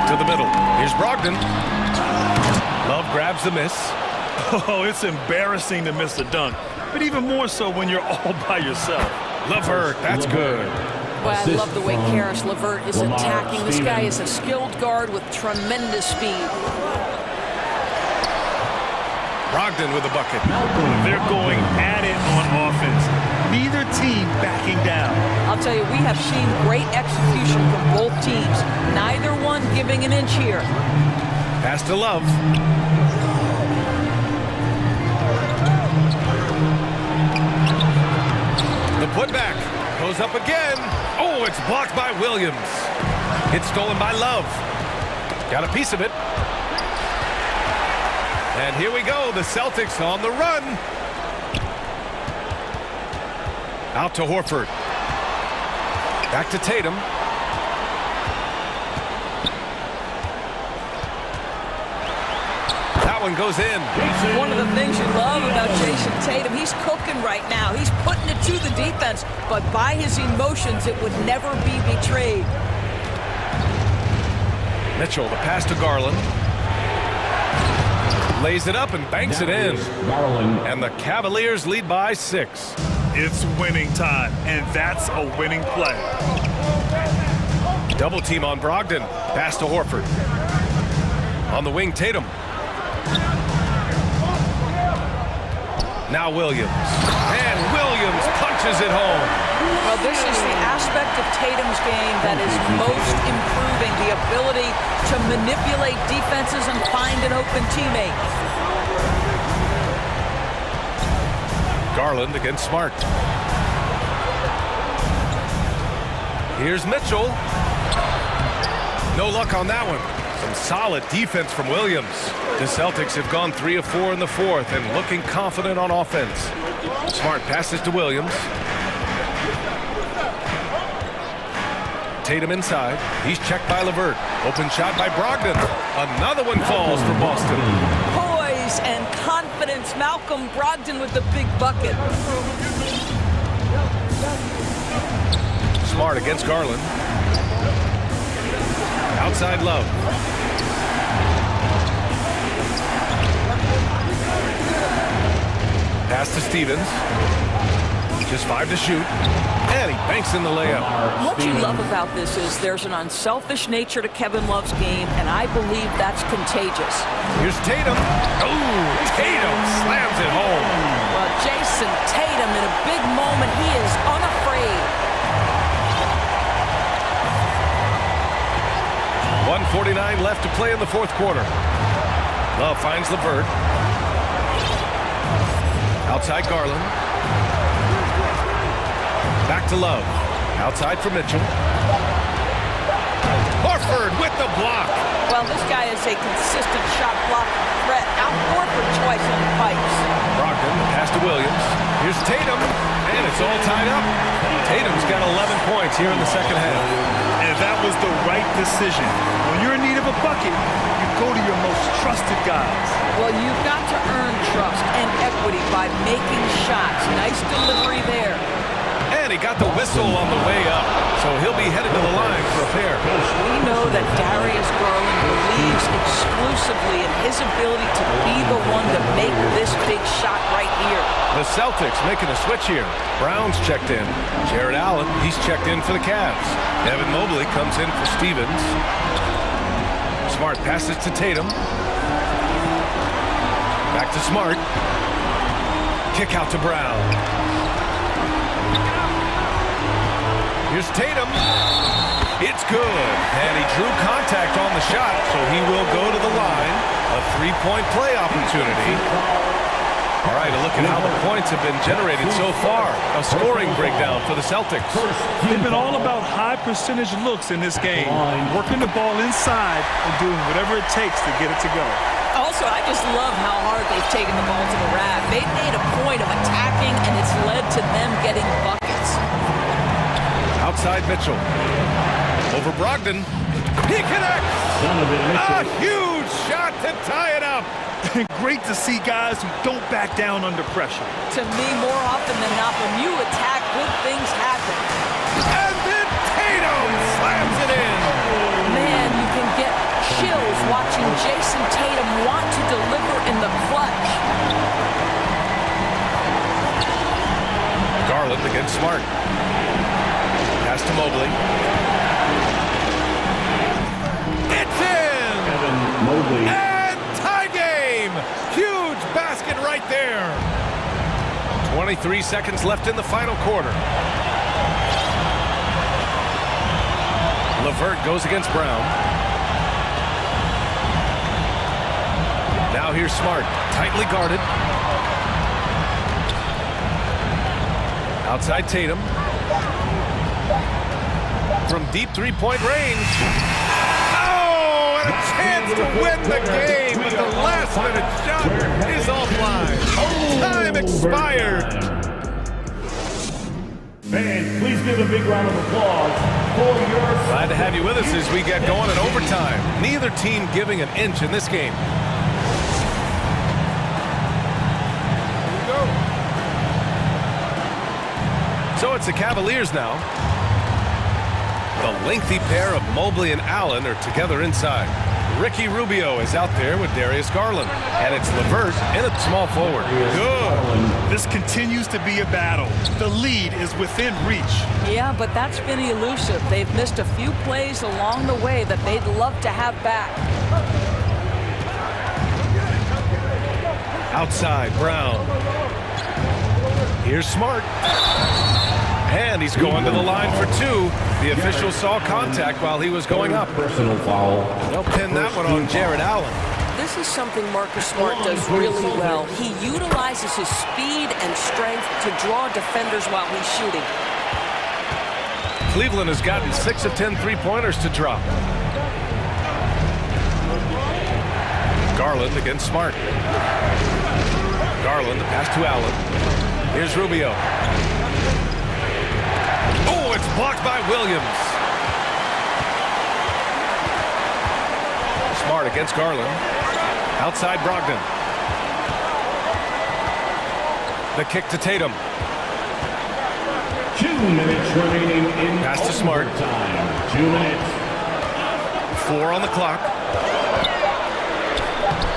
To the middle. Here's Brogdon. Love grabs the miss. Oh, it's embarrassing to miss a dunk. But even more so when you're all by yourself. LeVert, that's good. Boy, I love the way Karis LeVert is attacking. This guy is a skilled guard with tremendous speed. Brogdon with a bucket. They're going at it on offense. Neither team backing down. I'll tell you, we have seen great execution from both teams. Neither one giving an inch here. Pass to Love. The putback goes up again. Oh, it's blocked by Williams. It's stolen by Love. Got a piece of it. And here we go, the Celtics on the run. Out to Horford. Back to Tatum. That one goes in. One of the things you love about Jason Tatum, he's cooking right now. He's putting it to the defense, but by his emotions, it would never be betrayed. Mitchell, the pass to Garland. Lays it up and banks it in. And the Cavaliers lead by 6. It's winning time, and that's a winning play. Double team on Brogdon. Pass to Horford. On the wing, Tatum. Now Williams. And Williams punches it home. Well, this is the aspect of Tatum's game that is most improving, the ability to manipulate defenses and find an open teammate. Garland against Smart. Here's Mitchell. No luck on that one. Some solid defense from Williams. The Celtics have gone 3 of 4 in the 4th and looking confident on offense. Smart passes to Williams. Tatum inside. He's checked by LeVert. Open shot by Brogdon. Another one falls for Boston. Poise and confidence. Malcolm Brogdon with the big bucket. Smart against Garland. Outside Love. Pass to Stevens. Just 5 to shoot. And he banks in the layup. What you love about this is there's an unselfish nature to Kevin Love's game, and I believe that's contagious. Here's Tatum. Oh, Tatum slams it home. Well, Jason Tatum, in a big moment, he is unafraid. 1:49 left to play in the 4th quarter. Love finds LeVert. Outside Garland. Back to Love. Outside for Mitchell. Horford with the block. Well, this guy is a consistent shot block threat. Out Horford twice on the pipes. Brogdon, pass to Williams. Here's Tatum, and it's all tied up. Tatum's got 11 points here in the second half. And that was the right decision. When you're in need of a bucket, you go to your most trusted guys. Well, you've got to earn trust and equity by making shots. Nice delivery there. And he got the whistle on the way up, so he'll be headed to the line for a pair. We know that Darius Garland believes exclusively in his ability to be the one to make this big shot right here. The Celtics making a switch here. Brown's checked in. Jared Allen, he's checked in for the Cavs. Evan Mobley comes in for Stevens. Smart passes to Tatum. Back to Smart. Kick out to Brown. Here's Tatum. It's good. And he drew contact on the shot, so he will go to the line. A 3-point play opportunity. All right, a look at how the points have been generated so far. A scoring breakdown for the Celtics. They've been all about high percentage looks in this game. Working the ball inside and doing whatever it takes to get it to go. Also, I just love how hard they've taken the ball to the rack. They've made a point of attacking, and it's led to them getting buckets. Outside Mitchell. Over Brogdon. He connects. A huge shot to tie it up. Great to see guys who don't back down under pressure. To me, more often than not, when you attack, good things happen. And then Tatum slams it in. Man, you can get chills watching Jason Tatum want to deliver in the clutch. Garland against Smart. Pass to Mobley. It's in! Mobley. And tie game! Huge basket right there. 23 seconds left in the final quarter. LeVert goes against Brown. Now here's Smart, tightly guarded. Outside Tatum. From deep three-point range. Oh, and a chance to win the game, but the last-minute shot is offline. Time expired. Fans, please give a big round of applause for your... Glad to have you with us as we get going in overtime. Neither team giving an inch in this game. So it's the Cavaliers now. The lengthy pair of Mobley and Allen are together inside. Ricky Rubio is out there with Darius Garland. And it's LeVert in at small forward. Good. This continues to be a battle. The lead is within reach. Yeah, but that's been elusive. They've missed a few plays along the way that they'd love to have back. Outside, Brown. Here's Smart. And he's going to the line for two. The official saw contact while he was going up. Personal foul. They'll pin that one on Jared Allen. This is something Marcus Smart does really well. He utilizes his speed and strength to draw defenders while he's shooting. Cleveland has gotten 6 of 10 three-pointers to drop. Garland against Smart. Garland, the pass to Allen. Here's Rubio. Oh, it's blocked by Williams. Smart against Garland. Outside Brogdon. The kick to Tatum. 2 minutes remaining in pass to Smart. Time. 2 minutes. 4 on the clock.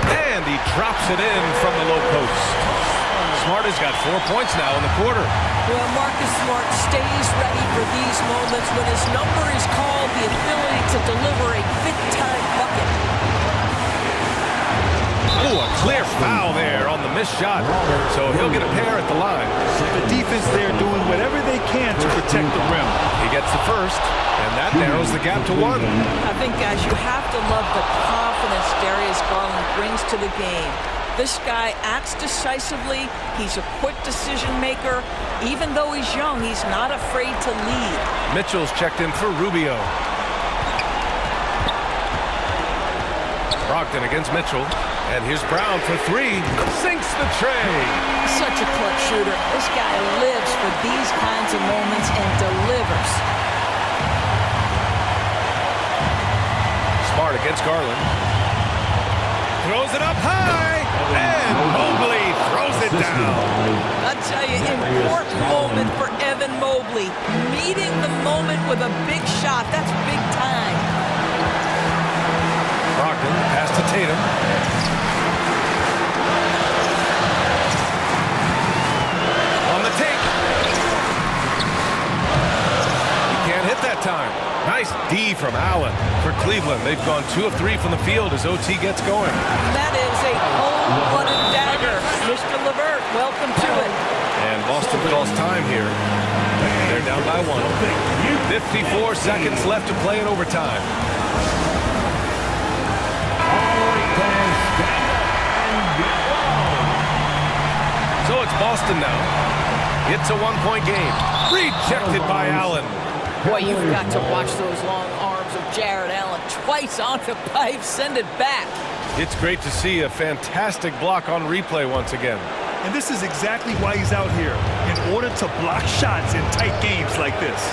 And he drops it in from the low post. Smart has got 4 points now in the quarter. Well, Marcus Smart stays ready for these moments when his number is called, the ability to deliver a big-time bucket. Oh, a clear foul there on the missed shot. So he'll get a pair at the line. The defense there doing whatever they can to protect the rim. He gets the first, and that narrows the gap to 1. I think, guys, you have to love the confidence Darius Garland brings to the game. This guy acts decisively. He's a quick decision maker. Even though he's young, he's not afraid to lead. Mitchell's checked in for Rubio. Brogdon against Mitchell. And here's Brown for 3. Sinks the tray. Such a clutch shooter. This guy lives for these kinds of moments and delivers. Smart against Garland. Throws it up high. And Mobley throws it down. I tell you, important moment for Evan Mobley. Meeting the moment with a big shot. That's big time. Brogdon, pass to Tatum. On the take. He can't hit that time. Nice D from Allen for Cleveland. They've gone 2 of 3 from the field as OT gets going. That is a cold-blooded dagger. Mr. LeVert, welcome to it. And Boston calls time here. They're down by 1. 54 seconds left to play in overtime. So it's Boston now. It's a 1-point game. Rejected by Allen. Boy, you've got to watch those long arms of Jared Allen. Twice on the pipe, send it back. It's great to see a fantastic block on replay once again. And this is exactly why he's out here, in order to block shots in tight games like this.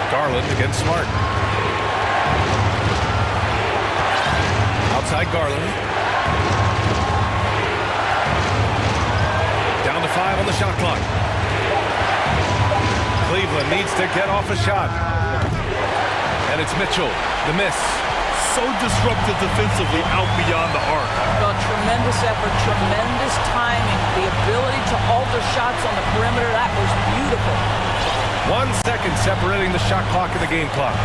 Garland against Smart. outside Garland. Down to 5 on the shot clock. Cleveland needs to get off a shot. And it's Mitchell, the miss. So disruptive defensively out beyond the arc. Well, tremendous effort, tremendous timing. The ability to alter shots on the perimeter, that was beautiful. 1 second separating the shot clock and the game clock.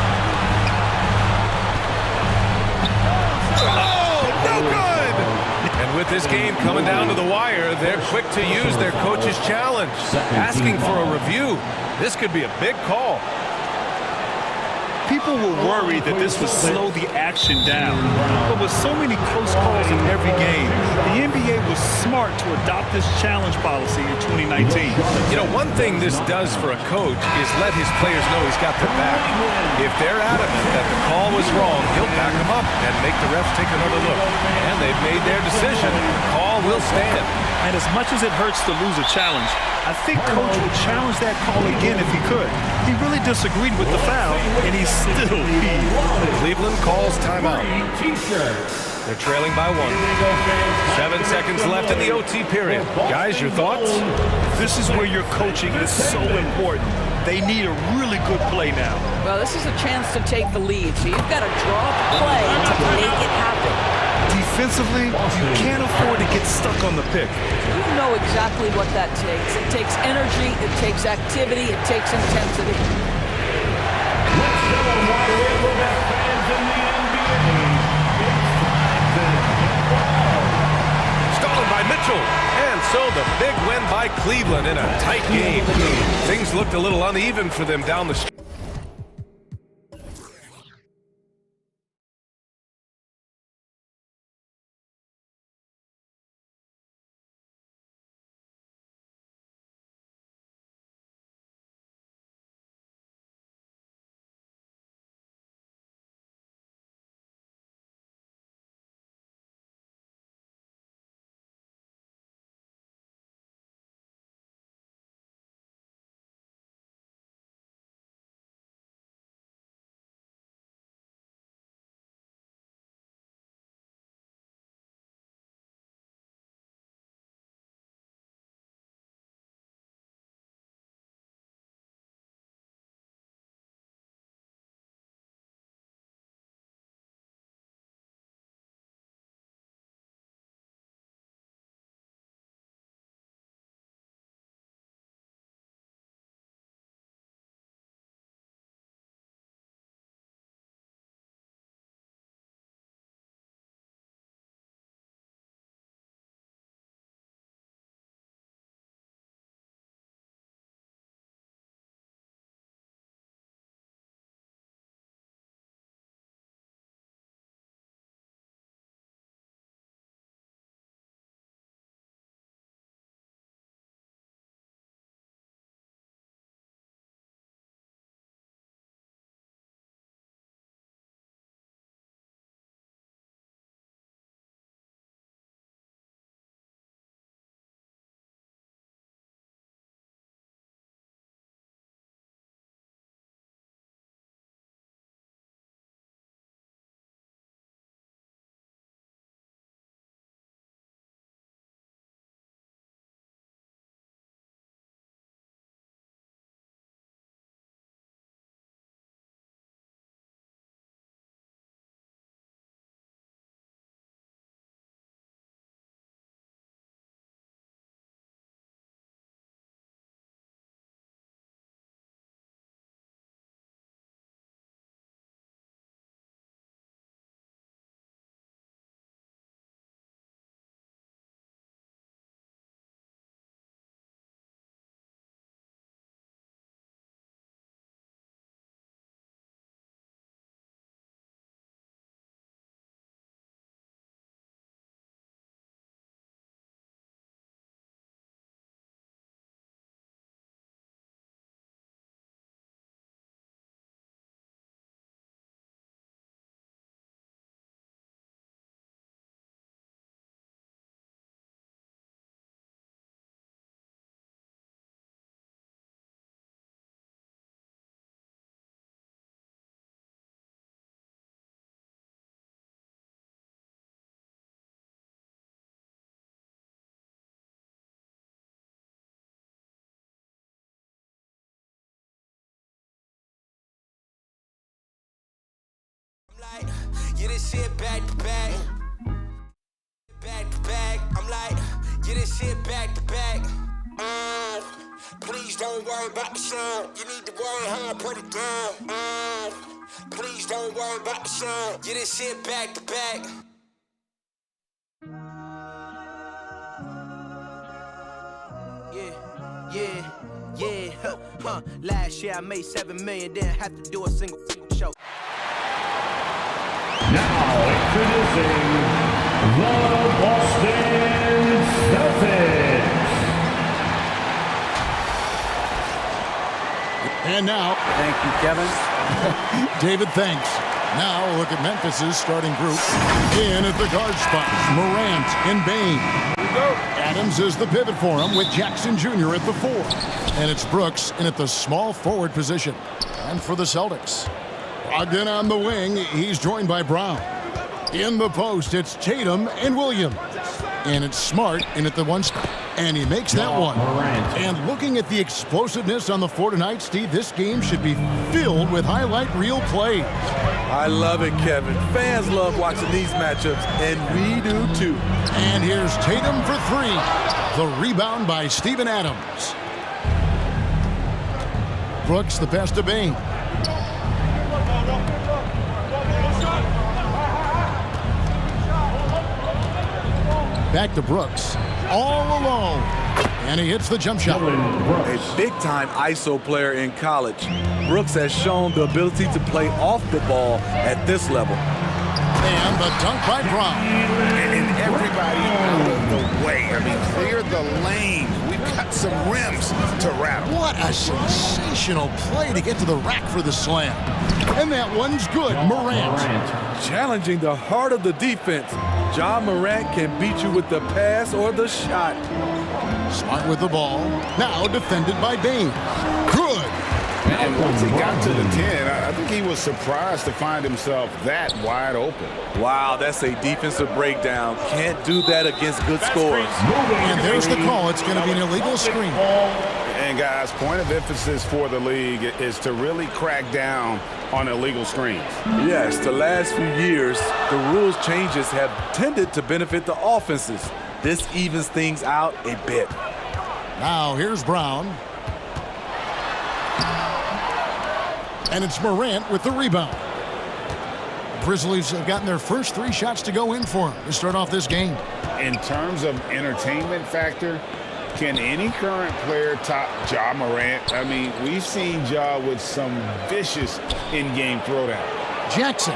Oh, no good! And with this game coming down to the wire, they're quick to use their coach's challenge. Asking for a review. This could be a big call. People were worried that this would slow the action down. But with so many close calls in every game, the NBA was smart to adopt this challenge policy in 2019. You know, one thing this does for a coach is let his players know he's got their back. If they're adamant that the call was wrong, he'll back them up and make the refs take another look. And they've made their decision. The call will stand. And as much as it hurts to lose a challenge, I think Coach would challenge that call again if he could. He really disagreed with the foul, and he still leads. Cleveland calls timeout. They're trailing by 1. 7 seconds left in the OT period. Guys, your thoughts? This is where your coaching is so important. They need a really good play now. Well, this is a chance to take the lead, so you've got to draw up a play to make it happen. Defensively, you can't afford to get stuck on the pick. You know exactly what that takes. It takes energy, it takes activity, it takes intensity. Stolen by Mitchell. And so the big win by Cleveland in a tight game. Things looked a little uneven for them down the stretch. like, yeah, this shit back to back. Back to back. I'm like, yeah, this shit back to back. Please don't worry about the sound. You need to worry how I put it down. Please don't worry about the sound. Yeah, this shit back to back. Yeah. Last year I made $7 million, didn't have to do a single show. Now introducing the Boston Celtics. And now, thank you, Kevin. David, thanks. Now a look at Memphis's starting group. In at the guard spots, Morant and Bain. Adams is the pivot for him with Jackson Jr. at the 4. And it's Brooks in at the small forward position. And for the Celtics, Brogdon on the wing, he's joined by Brown. In the post, it's Tatum and Williams. And it's Smart in at the 1 spot. And he makes that one. And looking at the explosiveness on the floor tonight, Steve, this game should be filled with highlight reel plays. I love it, Kevin. Fans love watching these matchups, and we do too. And here's Tatum for 3. The rebound by Steven Adams. Brooks, the pass to Bain. Back to Brooks. All alone. And he hits the jump shot. A big-time ISO player in college, Brooks has shown the ability to play off the ball at this level. And the dunk by Brown. And everybody out of the way. I mean, clear the lane. We've got some rims to rattle. What a sensational play to get to the rack for the slam. And that one's good. Morant. Challenging the heart of the defense. John Morant can beat you with the pass or the shot. Smart with the ball. Now defended by Bain. Good. And once he got to the 10, I think he was surprised to find himself that wide open. Wow, that's a defensive breakdown. Can't do that against good scores. And there's the call. It's going to be an illegal screen. And guys, point of emphasis for the league is to really crack down on illegal screens. Yes, the last few years, the rules changes have tended to benefit the offenses. This evens things out a bit. Now here's Brown. And it's Morant with the rebound. The Grizzlies have gotten their first 3 shots to go in for him to start off this game. In terms of entertainment factor, can any current player top Ja Morant? I mean, we've seen Ja with some vicious in-game throwdown. Jackson.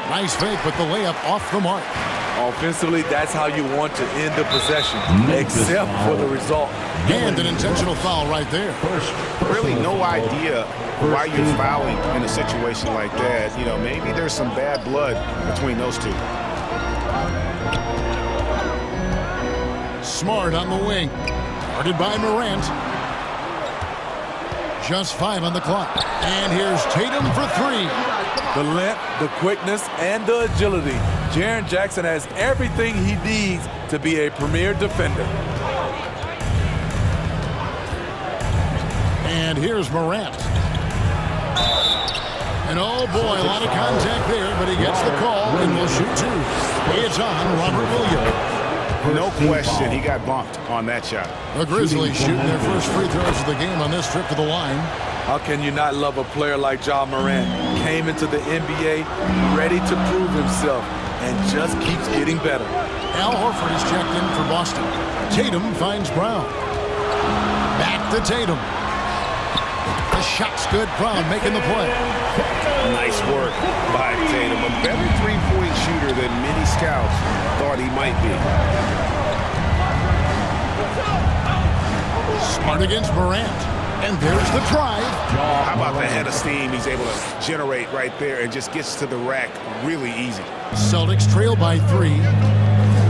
Nice fake, but the layup off the mark. Offensively, that's how you want to end the possession, except for the result. And an intentional foul right there. Really no idea why you're fouling in a situation like that. You know, maybe there's some bad blood between those two. Smart on the wing. Guarded by Morant. Just 5 on the clock. And here's Tatum for 3. The length, the quickness, and the agility. Jaren Jackson has everything he needs to be a premier defender. And here's Morant. And oh boy, a lot of contact there, but he gets the call and will shoot 2. It's on Robert Williams. No question, he got bumped on that shot. The Grizzlies shooting their first free throws of the game on this trip to the line. How can you not love a player like Ja Morant? Came into the NBA ready to prove himself and just keeps getting better. Al Horford is checked in for Boston. Tatum finds Brown. Back to Tatum. The shot's good. Brown making the play. Nice work by Tatum. A better three-point shooter than many scouts thought he might be. Smart against Morant. And there's the drive. How about the head of steam he's able to generate right there and just gets to the rack really easy. Celtics trail by 3.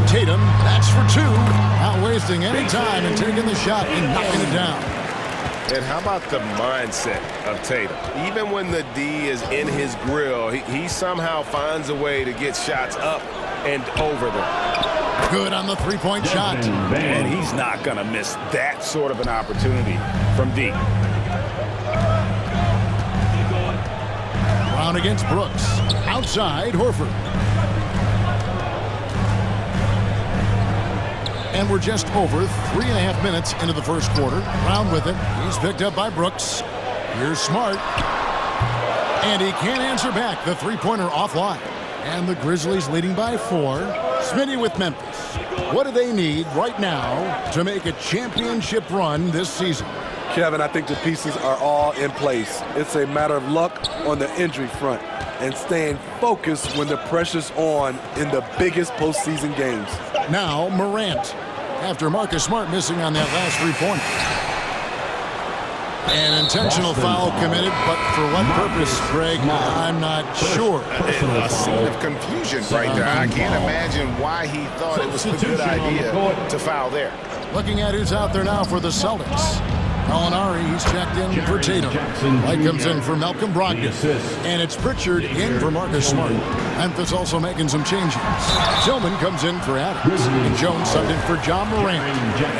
Tatum, that's for 2. Not wasting any time and taking the shot and knocking it down. And how about the mindset of Tatum? Even when the D is in his grill, he somehow finds a way to get shots up and over them. Good on the three-point shot. And he's not going to miss that sort of an opportunity from deep. Brown against Brooks. Outside, Horford. And we're just over 3.5 minutes into the first quarter. Brown with it. He's picked up by Brooks. Here's Smart. And he can't answer back. The three-pointer offline. And the Grizzlies leading by 4. Smitty with Memphis. What do they need right now to make a championship run this season? Kevin, I think the pieces are all in place. It's a matter of luck on the injury front and staying focused when the pressure's on in the biggest postseason games. Now Morant, after Marcus Smart missing on that last three-pointer. An intentional foul committed, but for what purpose, Greg, I'm not sure. A scene of confusion right there. I can't imagine why he thought it was a good idea to foul there. Looking at who's out there now for the Celtics. Gallinari, he's checked in for Tatum. White comes in for Malcolm Brogdon. And it's Pritchard in for Marcus Smart. Memphis also making some changes. Tillman comes in for Adams. And Jones subbed in for John Morant.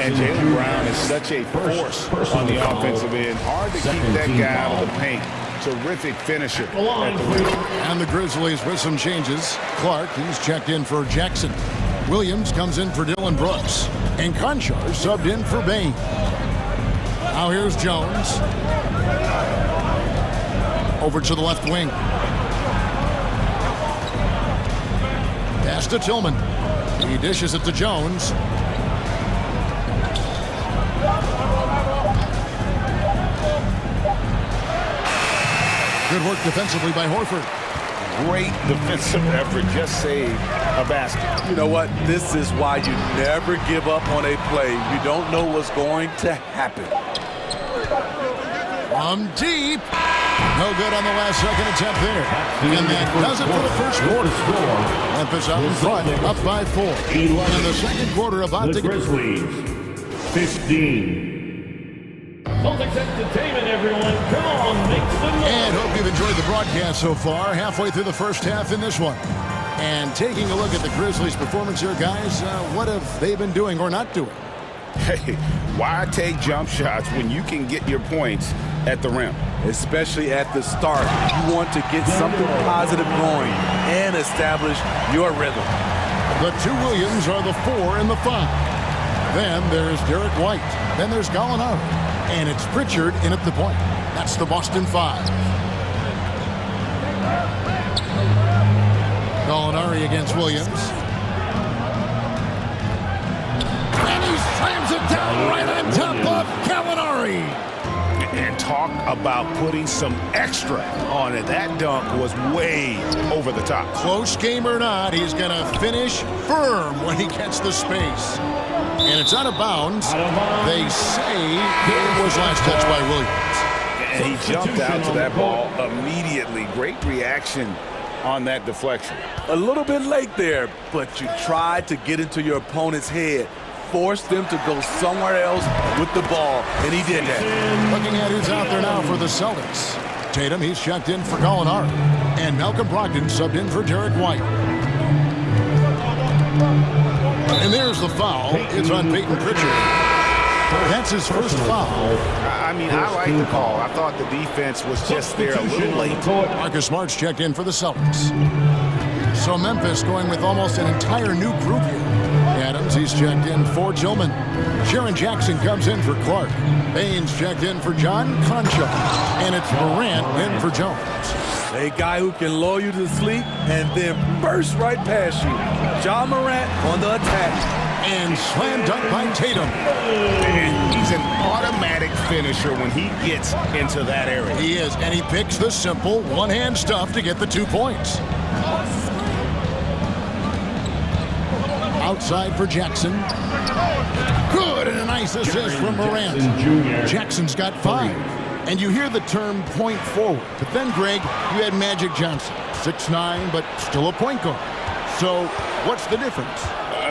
And Jaylen Brown is such a force on the offensive end. Hard to keep that guy out of the paint. Terrific finisher at the rim. And the Grizzlies with some changes. Clark, he's checked in for Jackson. Williams comes in for Dylan Brooks. And Conchar subbed in for Bain. Now here's Jones. Over to the left wing. Pass to Tillman. He dishes it to Jones. Good work defensively by Horford. Great defensive effort. Just saved a basket. You know what? This is why you never give up on a play. You don't know what's going to happen. From deep. No good on the last second attempt there. And that does it for the first quarter. Memphis out in front, up by 4. In the second quarter, about to get... Grizzlies, 15. Celtics Entertainment, everyone. Come on, make some noise. And hope you've enjoyed the broadcast so far. Halfway through the first half in this one. And taking a look at the Grizzlies' performance here, guys, what have they been doing or not doing? Hey, why take jump shots when you can get your points at the rim? Especially at the start. You want to get something positive going and establish your rhythm. The 2 Williams are the 4 and the 5. Then there's Derek White. Then there's Gallinari. And it's Pritchard in at the point. That's the Boston 5. Gallinari against Williams. And he slams it down right on top of Gallinari. And talk about putting some extra on it. That dunk was way over the top. Close game or not, he's going to finish firm when he gets the space. And it's out of bounds. They say it was last touched by Williams. And he jumped out to that ball immediately. Great reaction on that deflection. A little bit late there, but you tried to get into your opponent's head. Force them to go somewhere else with the ball, and he did that. Looking at who's out there now for the Celtics. Tatum, he's checked in for Gallinari. And Malcolm Brogdon subbed in for Derek White. And there's the foul. It's on Peyton Pritchard. That's his first foul. I mean, I like the call. I thought the defense was just there a little late. Marcus Smart's checked in for the Celtics. So Memphis going with almost an entire new group here. Adams, he's checked in for Tillman. Sharon Jackson comes in for Clark. Baines checked in for John Conchar. And it's Morant in for Jones. A guy who can lull you to sleep and then burst right past you. John Morant on the attack. And slam dunk by Tatum. And he's an automatic finisher when he gets into that area. He is, and he picks the simple one-hand stuff to get the 2 points. Outside for Jackson. Good, and a nice assist from Morant. Jackson's got 5. And you hear the term point forward. But then, Greg, you had Magic Johnson. 6'9", but still a point guard. So what's the difference?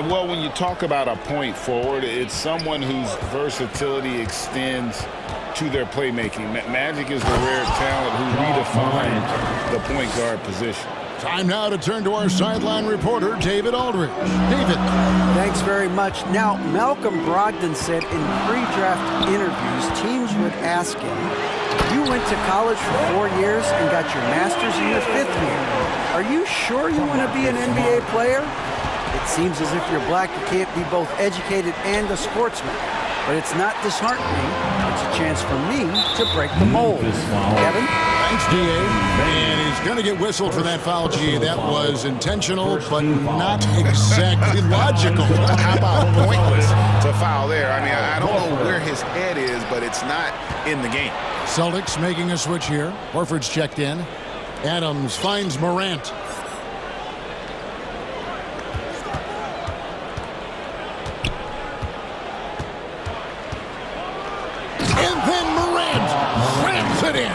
Well, when you talk about a point forward, it's someone whose versatility extends to their playmaking. Magic is the rare talent who redefined the point guard position. Time now to turn to our sideline reporter, David Aldridge. David. Thanks very much. Now, Malcolm Brogdon said in pre-draft interviews, teams would ask him, You went to college for 4 years and got your master's in your 5th year. Are you sure you want to be an NBA player? It seems as if you're black, you can't be both educated and a sportsman. But it's not disheartening. It's a chance for me to break the mold. Kevin? Thanks, D.A. And he's going to get whistled for that foul, G. That was intentional, but not exactly logical. How about pointless to foul there? I mean, I don't know where his head is, but it's not in the game. Celtics making a switch here. Horford's checked in. Adams finds Morant. And then Morant ramps it in.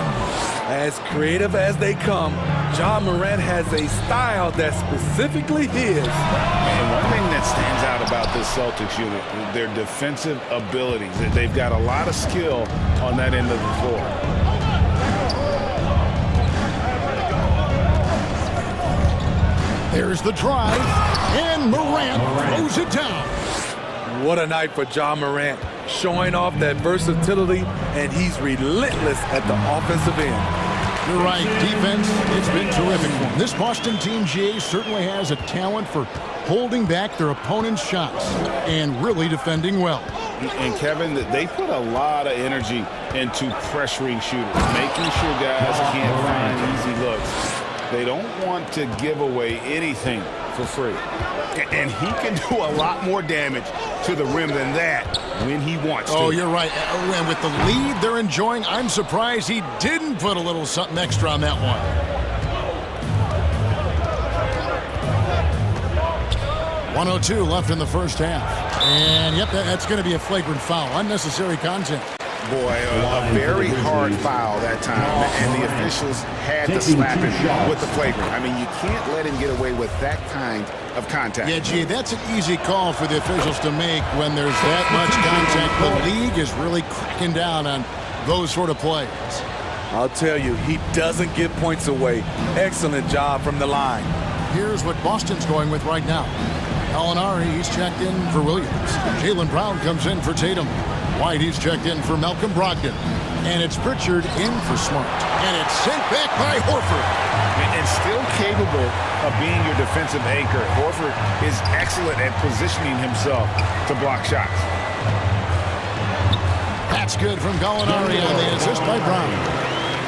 As creative as they come, Ja Morant has a style that's specifically his. And one thing that stands out about this Celtics unit is their defensive abilities. They've got a lot of skill on that end of the floor. There's the drive, and Morant throws it down. What a night for Ja Morant, showing off that versatility, and he's relentless at the offensive end. You're right, defense, it's been terrific for him. This Boston team, GA, certainly has a talent for holding back their opponent's shots and really defending well. And Kevin, they put a lot of energy into pressuring shooters, making sure guys can't find easy looks. They don't want to give away anything for free. And he can do a lot more damage to the rim than that when he wants to. Oh, you're right. And with the lead they're enjoying, I'm surprised he didn't put a little something extra on that one. .102 left in the first half. And, yep, that's going to be a flagrant foul. Unnecessary content. Boy, a very hard foul that time, and the officials had to slap him with the flagrant. I mean, you can't let him get away with that kind of contact. Yeah, gee, that's an easy call for the officials to make when there's that much contact. The league is really cracking down on those sort of plays. I'll tell you, he doesn't give points away. Excellent job from the line. Here's what Boston's going with right now. Gallinari, he's checked in for Williams. Jaylen Brown comes in for Tatum. White, he's checked in for Malcolm Brogdon. And it's Pritchard in for Smart. And it's sent back by Horford. And still capable of being your defensive anchor. Horford is excellent at positioning himself to block shots. That's good from Gallinari on the assist by Brown.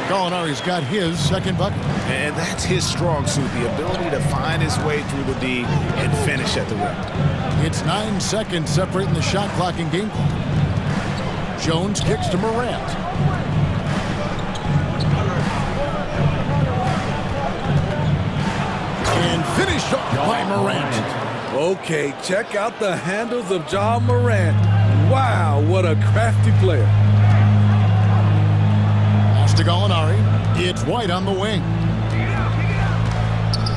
Gallinari's got his second bucket. And that's his strong suit, the ability to find his way through the D and finish at the rim. It's 9 seconds separating the shot clock and game clock. Jones kicks to Morant. And finished off by Morant. Okay, check out the handles of Ja Morant. Wow, what a crafty player. Pass to Gallinari. It's White on the wing.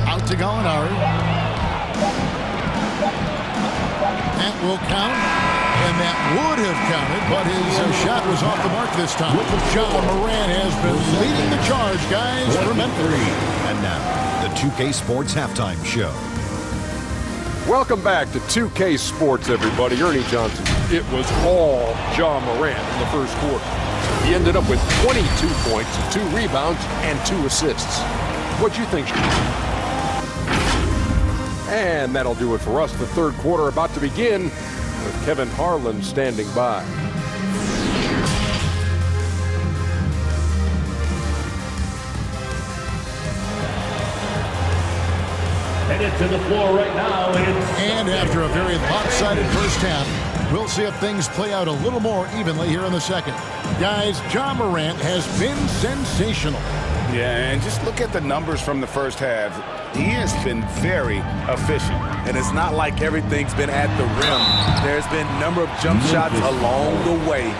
Out to Gallinari. That will count. And that would have counted, but his shot was off the mark this time. Ja Morant has been leading the charge, guys, for Memphis. And now, the 2K Sports Halftime Show. Welcome back to 2K Sports, everybody. Ernie Johnson. It was all Ja Morant in the first quarter. He ended up with 22 points, 2 rebounds, and 2 assists. What'd you think, Steve? And that'll do it for us. The third quarter about to begin, with Kevin Harlan standing by. Headed to the floor right now. And after a very lopsided first half, we'll see if things play out a little more evenly here in the second. Guys, Ja Morant has been sensational. Yeah, and just look at the numbers from the first half. He has been very efficient. And it's not like everything's been at the rim. There's been a number of jump shots along the way.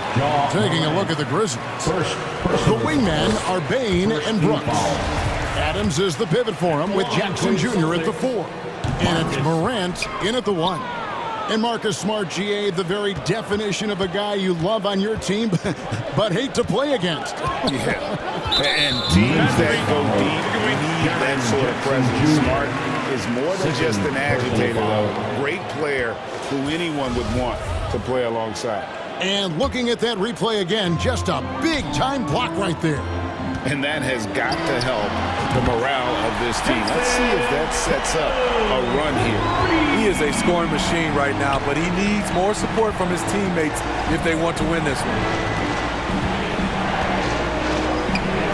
Taking a look at the Grizzlies. The wingmen are Bane and Brooks. Adams is the pivot for him with Jackson Jr. at the 4. And it's Morant in at the 1. And Marcus Smart, GA, the very definition of a guy you love on your team, but hate to play against. Yeah. And teams that go deep need that sort of presence. Smart is more than just an agitator, though. Great player who anyone would want to play alongside. And looking at that replay again, just a big-time block right there. And that has got to help the morale of this team. Let's see if that sets up a run here. He is a scoring machine right now, but he needs more support from his teammates if they want to win this one.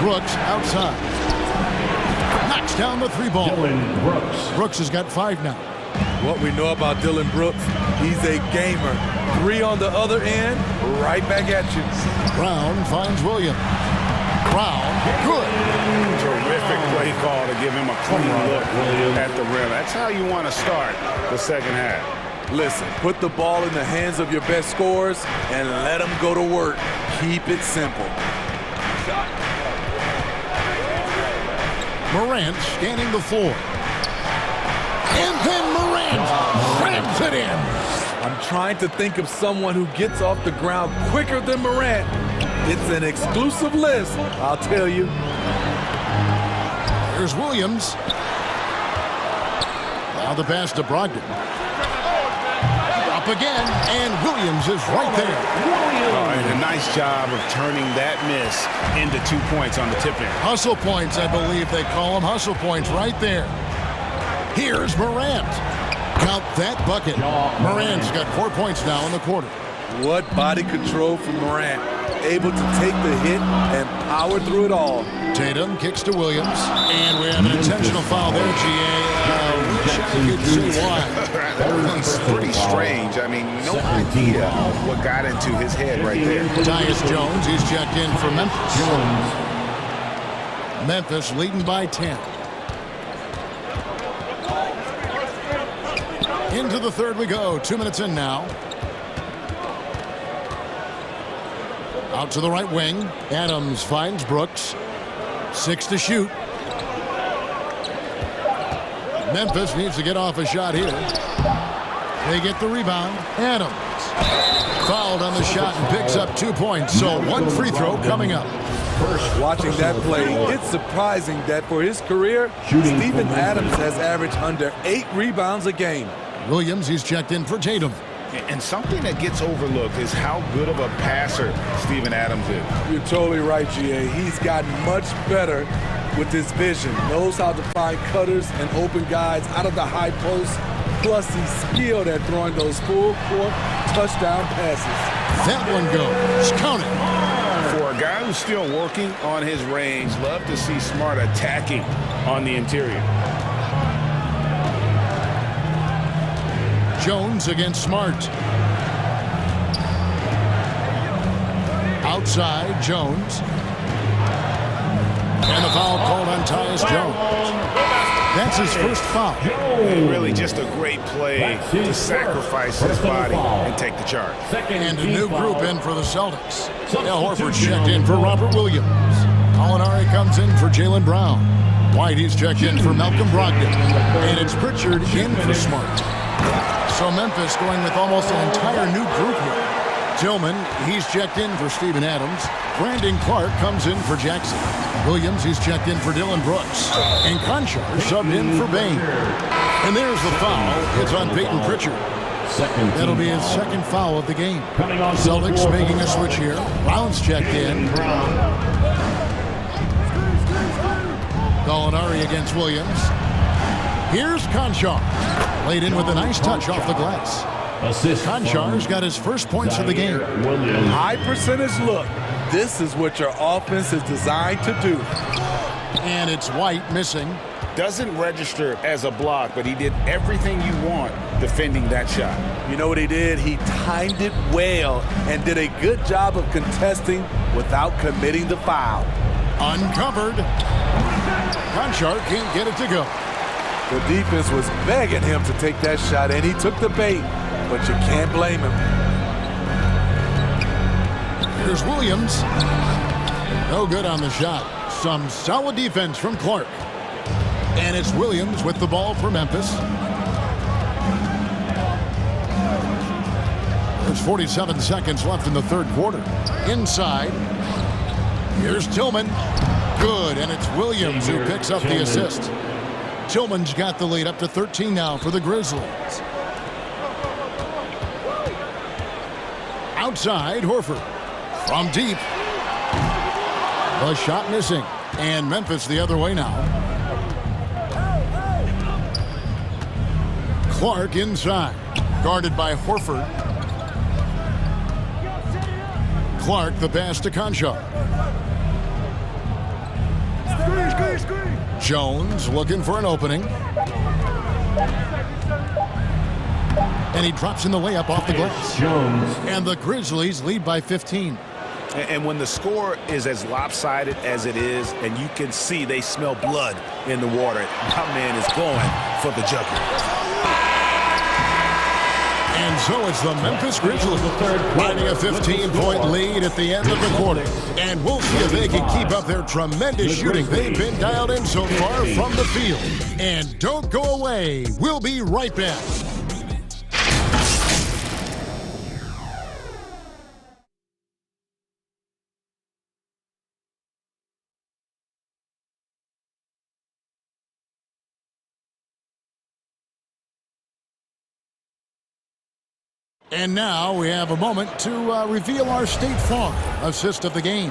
Brooks outside. Knocks down the 3 ball. Brooks has got 5 now. What we know about Dylan Brooks, he's a gamer. 3 on the other end, right back at you. Brown finds Williams. Brown, good. Terrific play call to give him a clean look at the rim. That's how you want to start the second half. Listen, put the ball in the hands of your best scorers and let them go to work. Keep it simple. Morant scanning the floor. And then Morant slams it in. I'm trying to think of someone who gets off the ground quicker than Morant. It's an exclusive list, I'll tell you. Here's Williams. Now the pass to Brogdon. Up again, and Williams is right there. And a nice job of turning that miss into 2 points on the tip-in. Hustle points, I believe they call them. Hustle points right there. Here's Morant. Count that bucket. Morant's got 4 points now in the quarter. What body control from Morant. Able to take the hit and power through it all. Tatum kicks to Williams. And we have an intentional foul there, GA. Wish I could see why. That was pretty strange. I mean, no idea what got into his head right there. Tyus Jones, he's checked in for Memphis. Memphis leading by 10. Into the third we go. 2 minutes in now. Out to the right wing. Adams finds Brooks. 6 to shoot. Memphis needs to get off a shot here. They get the rebound. Adams fouled on the shot and picks up 2 points. So 1 free throw coming up. Watching that play, it's surprising that for his career, Steven Adams has averaged under 8 rebounds a game. Williams, he's checked in for Tatum. And something that gets overlooked is how good of a passer Steven Adams is. You're totally right, GA. He's gotten much better with his vision. Knows how to find cutters and open guys out of the high post. Plus, he's skilled at throwing those full-court touchdown passes. That one goes. Count it. For a guy who's still working on his range, love to see Smart attacking on the interior. Jones against Smart. Outside, Jones. And the foul called on Tyus Jones. That's his first foul. And really just a great play to sacrifice his body and take the charge. And a new group in for the Celtics. Al Horford checked in for Robert Williams. Molinari comes in for Jaylen Brown. White, he's checked in for Malcolm Brogdon. And it's Pritchard in for Smart. So Memphis going with almost an entire new group here. Tillman, he's checked in for Steven Adams. Brandon Clark comes in for Jackson. Williams, he's checked in for Dylan Brooks. And Conchar subbed in for Bain. And there's the foul. It's on Peyton Pritchard. That'll be his second foul of the game. Celtics making a switch here. Brown's checked in. Molinari against Williams. Here's Conchar. Laid in with a nice touch off the glass. Conchar's got his first points of the game. High percentage look. This is what your offense is designed to do. And it's White missing. Doesn't register as a block, but he did everything you want defending that shot. You know what he did? He timed it well and did a good job of contesting without committing the foul. Uncovered. Conchar can't get it to go. The defense was begging him to take that shot, and he took the bait, but you can't blame him. Here's Williams. No good on the shot. Some solid defense from Clark. And it's Williams with the ball for Memphis. There's 47 seconds left in the third quarter. Inside. Here's Tillman. Good, and it's Williams who picks up the assist. Tillman's got the lead up to 13 now for the Grizzlies. outside, Horford. From deep. The shot missing. And Memphis the other way now. Clark inside. Guarded by Horford. Clark the pass to Concha. Jones looking for an opening. And he drops in the layup off the glass. Jones. And the Grizzlies lead by 15. And when the score is as lopsided as it is, and you can see they smell blood in the water, my man is going for the jugular. And so it's the Memphis Grizzlies riding a 15-point lead at the end of the quarter. And we'll see if they can keep up their tremendous shooting. They've been dialed in so far from the field. And don't go away. We'll be right back. And now we have a moment to reveal our State Farm assist of the game.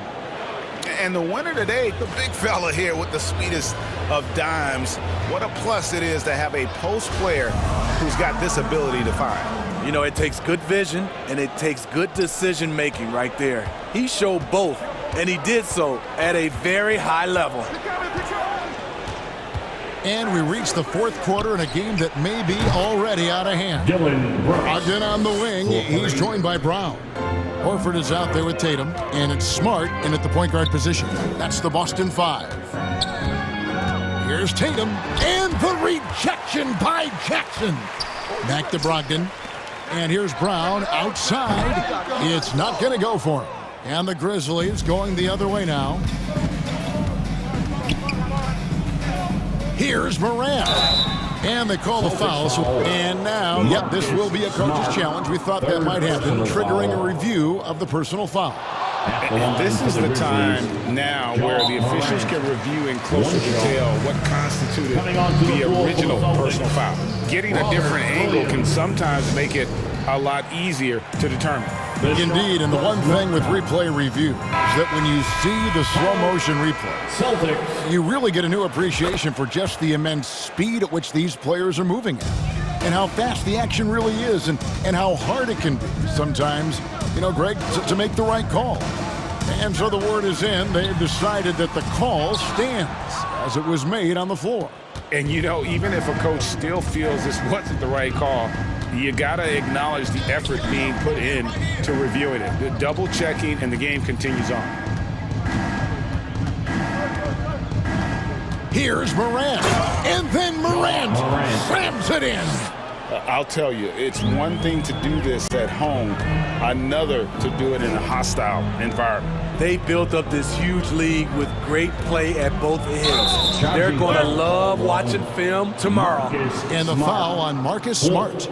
And the winner today, the big fella here with the sweetest of dimes. What a plus it is to have a post player who's got this ability to find. You know, it takes good vision and it takes good decision making right there. He showed both, and he did so at a very high level. And we reach the fourth quarter in a game that may be already out of hand. Brogdon on the wing. He's joined by Brown. Horford is out there with Tatum, and it's Smart in at the point guard position. That's the Boston 5. Here's Tatum, and the rejection by Jackson. Back to Brogdon, and here's Brown outside. It's not going to go for him. And the Grizzlies going the other way now. Here's Morant. And they call the foul. And now, yep, this will be a coach's challenge. We thought that might happen, triggering a review of the personal foul. And this is the time now where the officials can review in closer detail what constituted the original personal foul. Getting a different angle can sometimes make it a lot easier to determine. Indeed, and the one thing with replay review is that when you see the slow motion replay, you really get a new appreciation for just the immense speed at which these players are moving at, and how fast the action really is, and how hard it can be sometimes, you know, Greg, to make the right call. And so the word is in. They've decided that the call stands as it was made on the floor. And, you know, even if a coach still feels this wasn't the right call, you got to acknowledge the effort being put in to reviewing it. The double checking, and the game continues on. Here's Morant. And then Morant slams it in. I'll tell you, it's one thing to do this at home, another to do it in a hostile environment. They built up this huge league with great play at both ends. They're going to love watching film tomorrow. And the foul on Marcus Smart.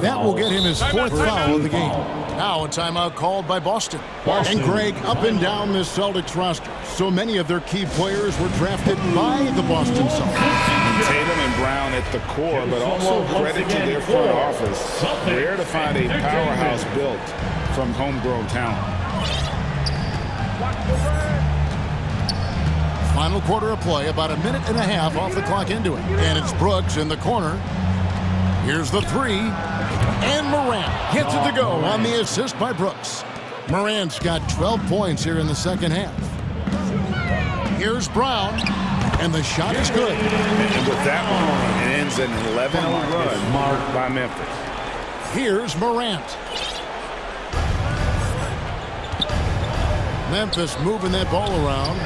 That will get him his fourth foul of the game. Now a timeout called by Boston. And Greg, up and down this Celtics roster, so many of their key players were drafted by the Boston Celtics. Tatum and Brown at the core, but also credit to their front office. Rare to find a powerhouse built from homegrown talent. Final quarter of play, about a minute and a half off the clock into it. And it's Brooks in the corner. Here's the three. And Morant gets it to go on the assist by Brooks. Morant's got 12 points here in the second half. Here's Brown. And the shot is good. And with that one, it ends an 11-0 run by Memphis. Here's Morant. Memphis moving that ball around.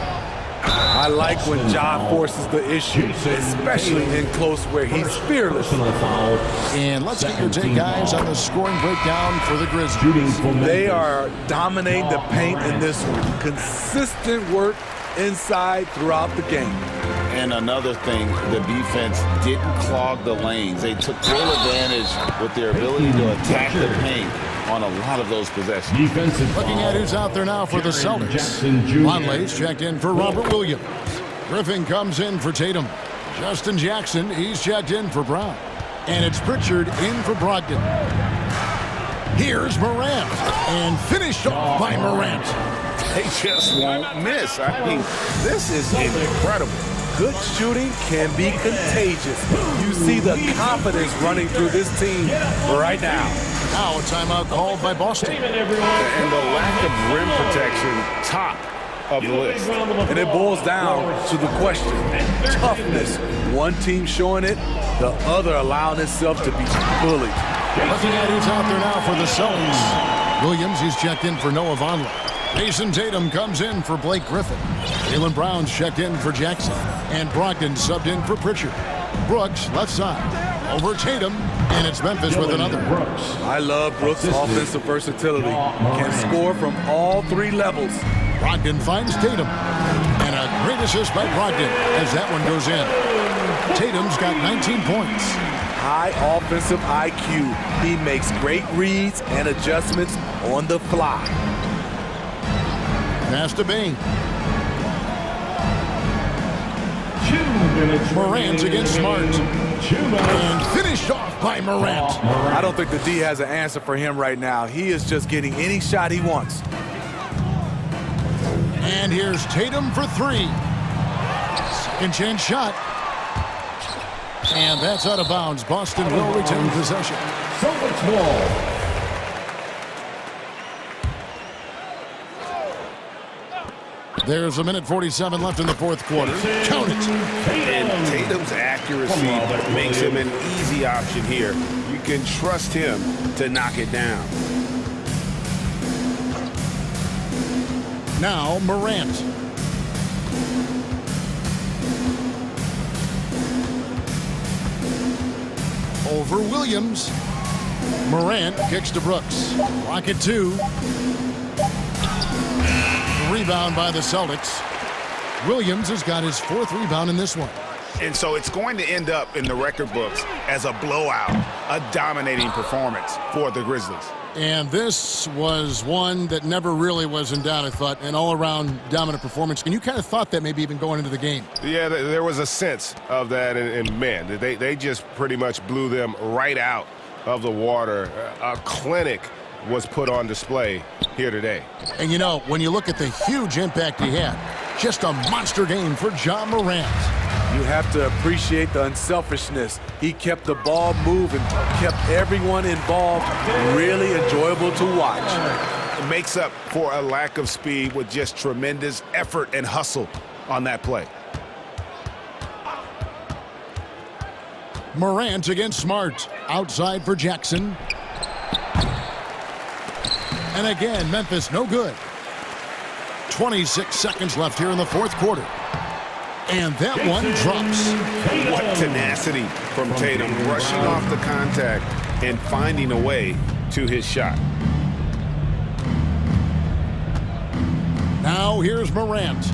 I like when Ja forces the issue, especially in close where he's fearless. And let's get your take, guys, on the scoring breakdown for the Grizzlies. They are dominating the paint in this one. Consistent work inside throughout the game. And another thing, the defense didn't clog the lanes. They took full advantage with their ability to attack the paint on a lot of those possessions. Looking at who's out there now for the Celtics. Conley's checked in for Robert Williams. Griffin comes in for Tatum. Justin Jackson, he's checked in for Brown. And it's Pritchard in for Brogdon. Here's Morant, and finished off by Morant. They just won't miss. I mean, this is incredible. Good shooting can be contagious. You see the confidence running through this team right now. Now a timeout called by Boston. And the lack of rim protection, top of the list. And it boils down to the question, toughness. One team showing it, the other allowing itself to be bullied. Looking at who's out there now for the Celtics. Williams, he's checked in for Noah Vonleh. Mason Tatum comes in for Blake Griffin. Jaylen Brown's checked in for Jackson. And Brogdon subbed in for Pritchard. Brooks, left side. Over Tatum, and it's Memphis with another. I love Brooks' offensive versatility. Can score from all three levels. Brogdon finds Tatum. And a great assist by Brogdon as that one goes in. Tatum's got 19 points. High offensive IQ. He makes great reads and adjustments on the fly. Pass to Bain. Morant against Smart. And finished off by Morant. I don't think the D has an answer for him right now. He is just getting any shot he wants. And here's Tatum for three. Second chance shot. And that's out of bounds. Boston will retain possession. Celtics ball. There's a minute 47 left in the fourth quarter. Count it. And Tatum's accuracy makes him an easy option here. You can trust him to knock it down. Now Morant. Over Williams. Morant kicks to Brooks. Lock it two. Rebound by the Celtics. Williams has got his fourth rebound in this one. And so it's going to end up in the record books as a blowout, a dominating performance for the Grizzlies. And this was one that never really was in doubt, I thought, an all-around dominant performance. And you kind of thought that maybe even going into the game. Yeah, there was a sense of that, and man, they just pretty much blew them right out of the water. A clinic was put on display here today. And you know, when you look at the huge impact he had, just a monster game for Ja Morant. You have to appreciate the unselfishness. He kept the ball moving, kept everyone involved, really enjoyable to watch. It makes up for a lack of speed with just tremendous effort and hustle on that play. Morant against Smart. Outside for Jackson. And again, Memphis no good. 26 seconds left here in the fourth quarter. And that one drops. What tenacity from Tatum, rushing off the contact and finding a way to his shot. Now here's Morant.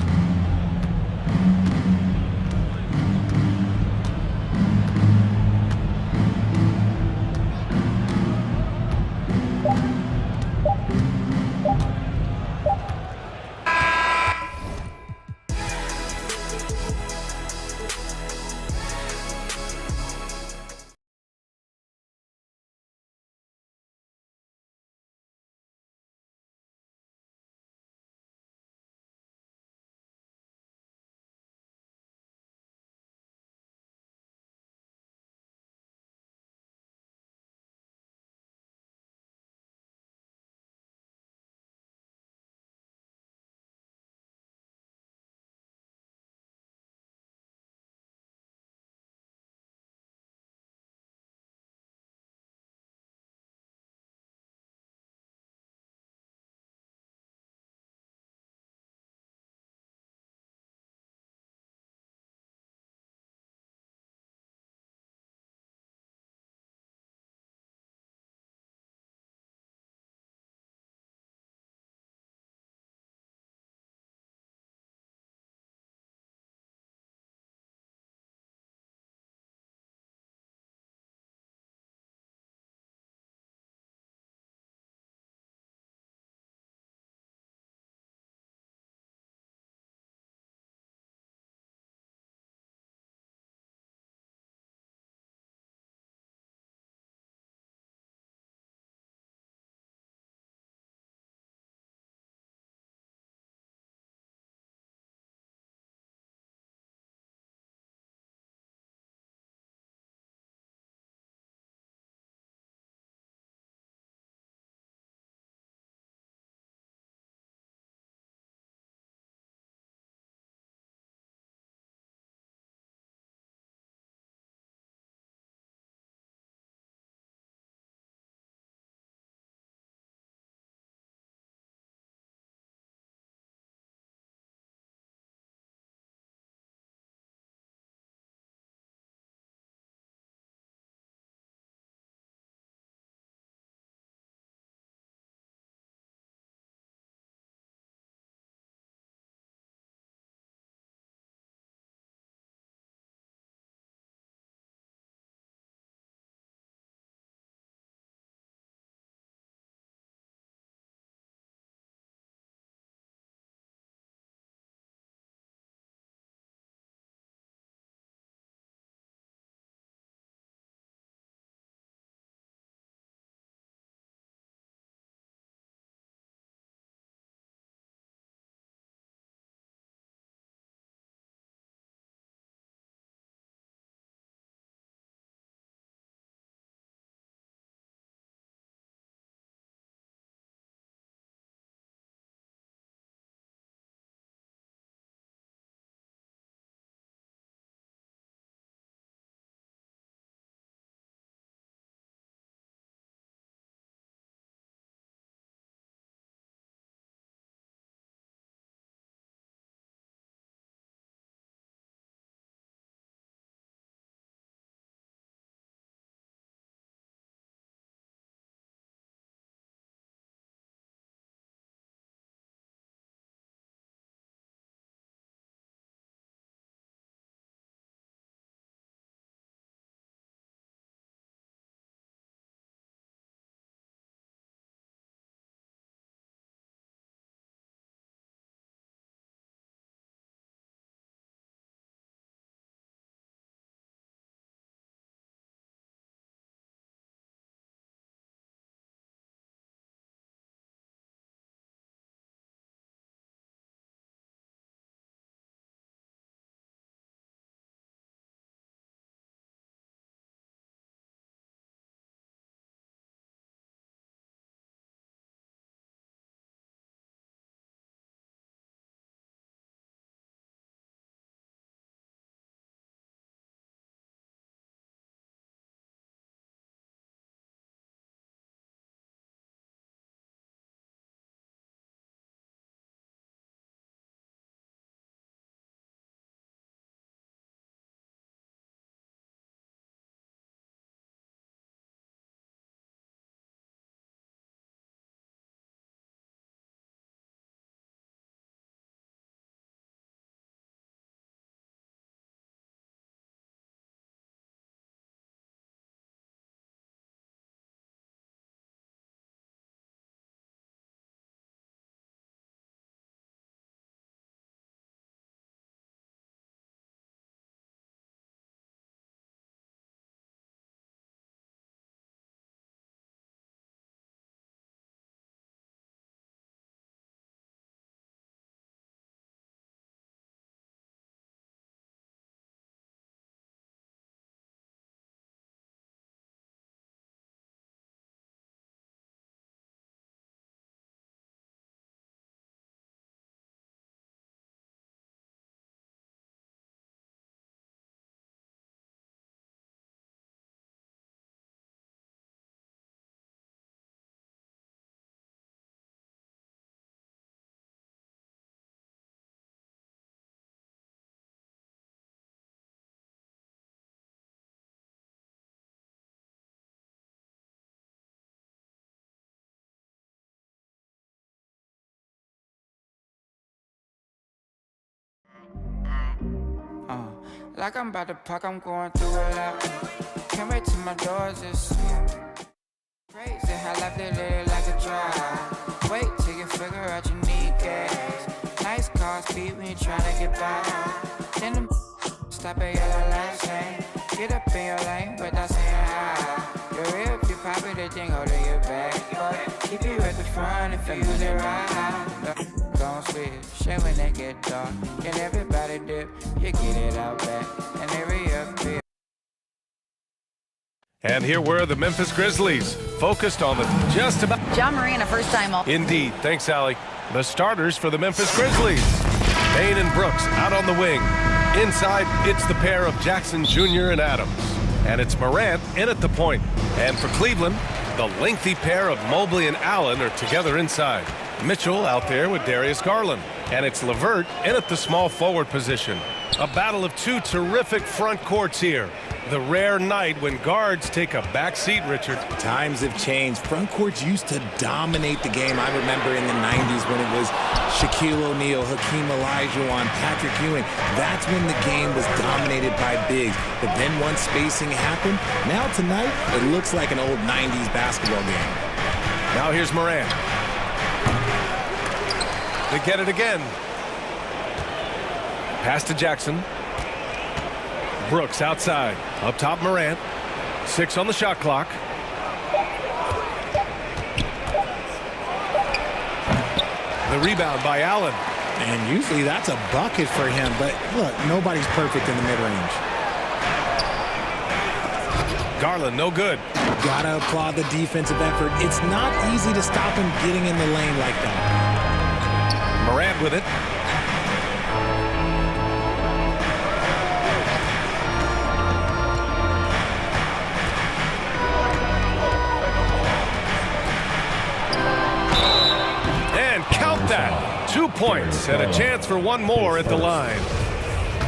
Like I'm about to park, I'm going through a lot. Can't wait till my doors is crazy how life they live like a drive. Wait till you figure out you need gas. Nice car speed when you tryna get by. Then the stop at yellow light saying, get up in your lane without saying hi. You're real if you pop it, the thing hold in your back. But keep you at the front if you use it right. Don't switch, shit when they get dark. Can everybody dip? You get it out back, and every up. And here were the Memphis Grizzlies, focused on the just about. John Moran, a first-time all. Indeed. Thanks, Allie. The starters for the Memphis Grizzlies. Payne and Brooks out on the wing. Inside, it's the pair of Jackson Jr. and Adams. And it's Morant in at the point. And for Cleveland, the lengthy pair of Mobley and Allen are together inside. Mitchell out there with Darius Garland. And it's LeVert in at the small forward position. A battle of two terrific front courts here. The rare night when guards take a back seat, Richard. Times have changed. Front courts used to dominate the game. I remember in the 90s when it was Shaquille O'Neal, Hakeem Olajuwon, Patrick Ewing. That's when the game was dominated by bigs. But then once spacing happened, now tonight it looks like an old 90s basketball game. Now here's Morant. They get it again. Pass to Jackson. Brooks outside. Up top, Morant. 6 on the shot clock. The rebound by Allen. And usually that's a bucket for him, but look, nobody's perfect in the mid-range. Garland, no good. Gotta applaud the defensive effort. It's not easy to stop him getting in the lane like that. Morant with it. And count that. 2 points and a chance for one more at the line.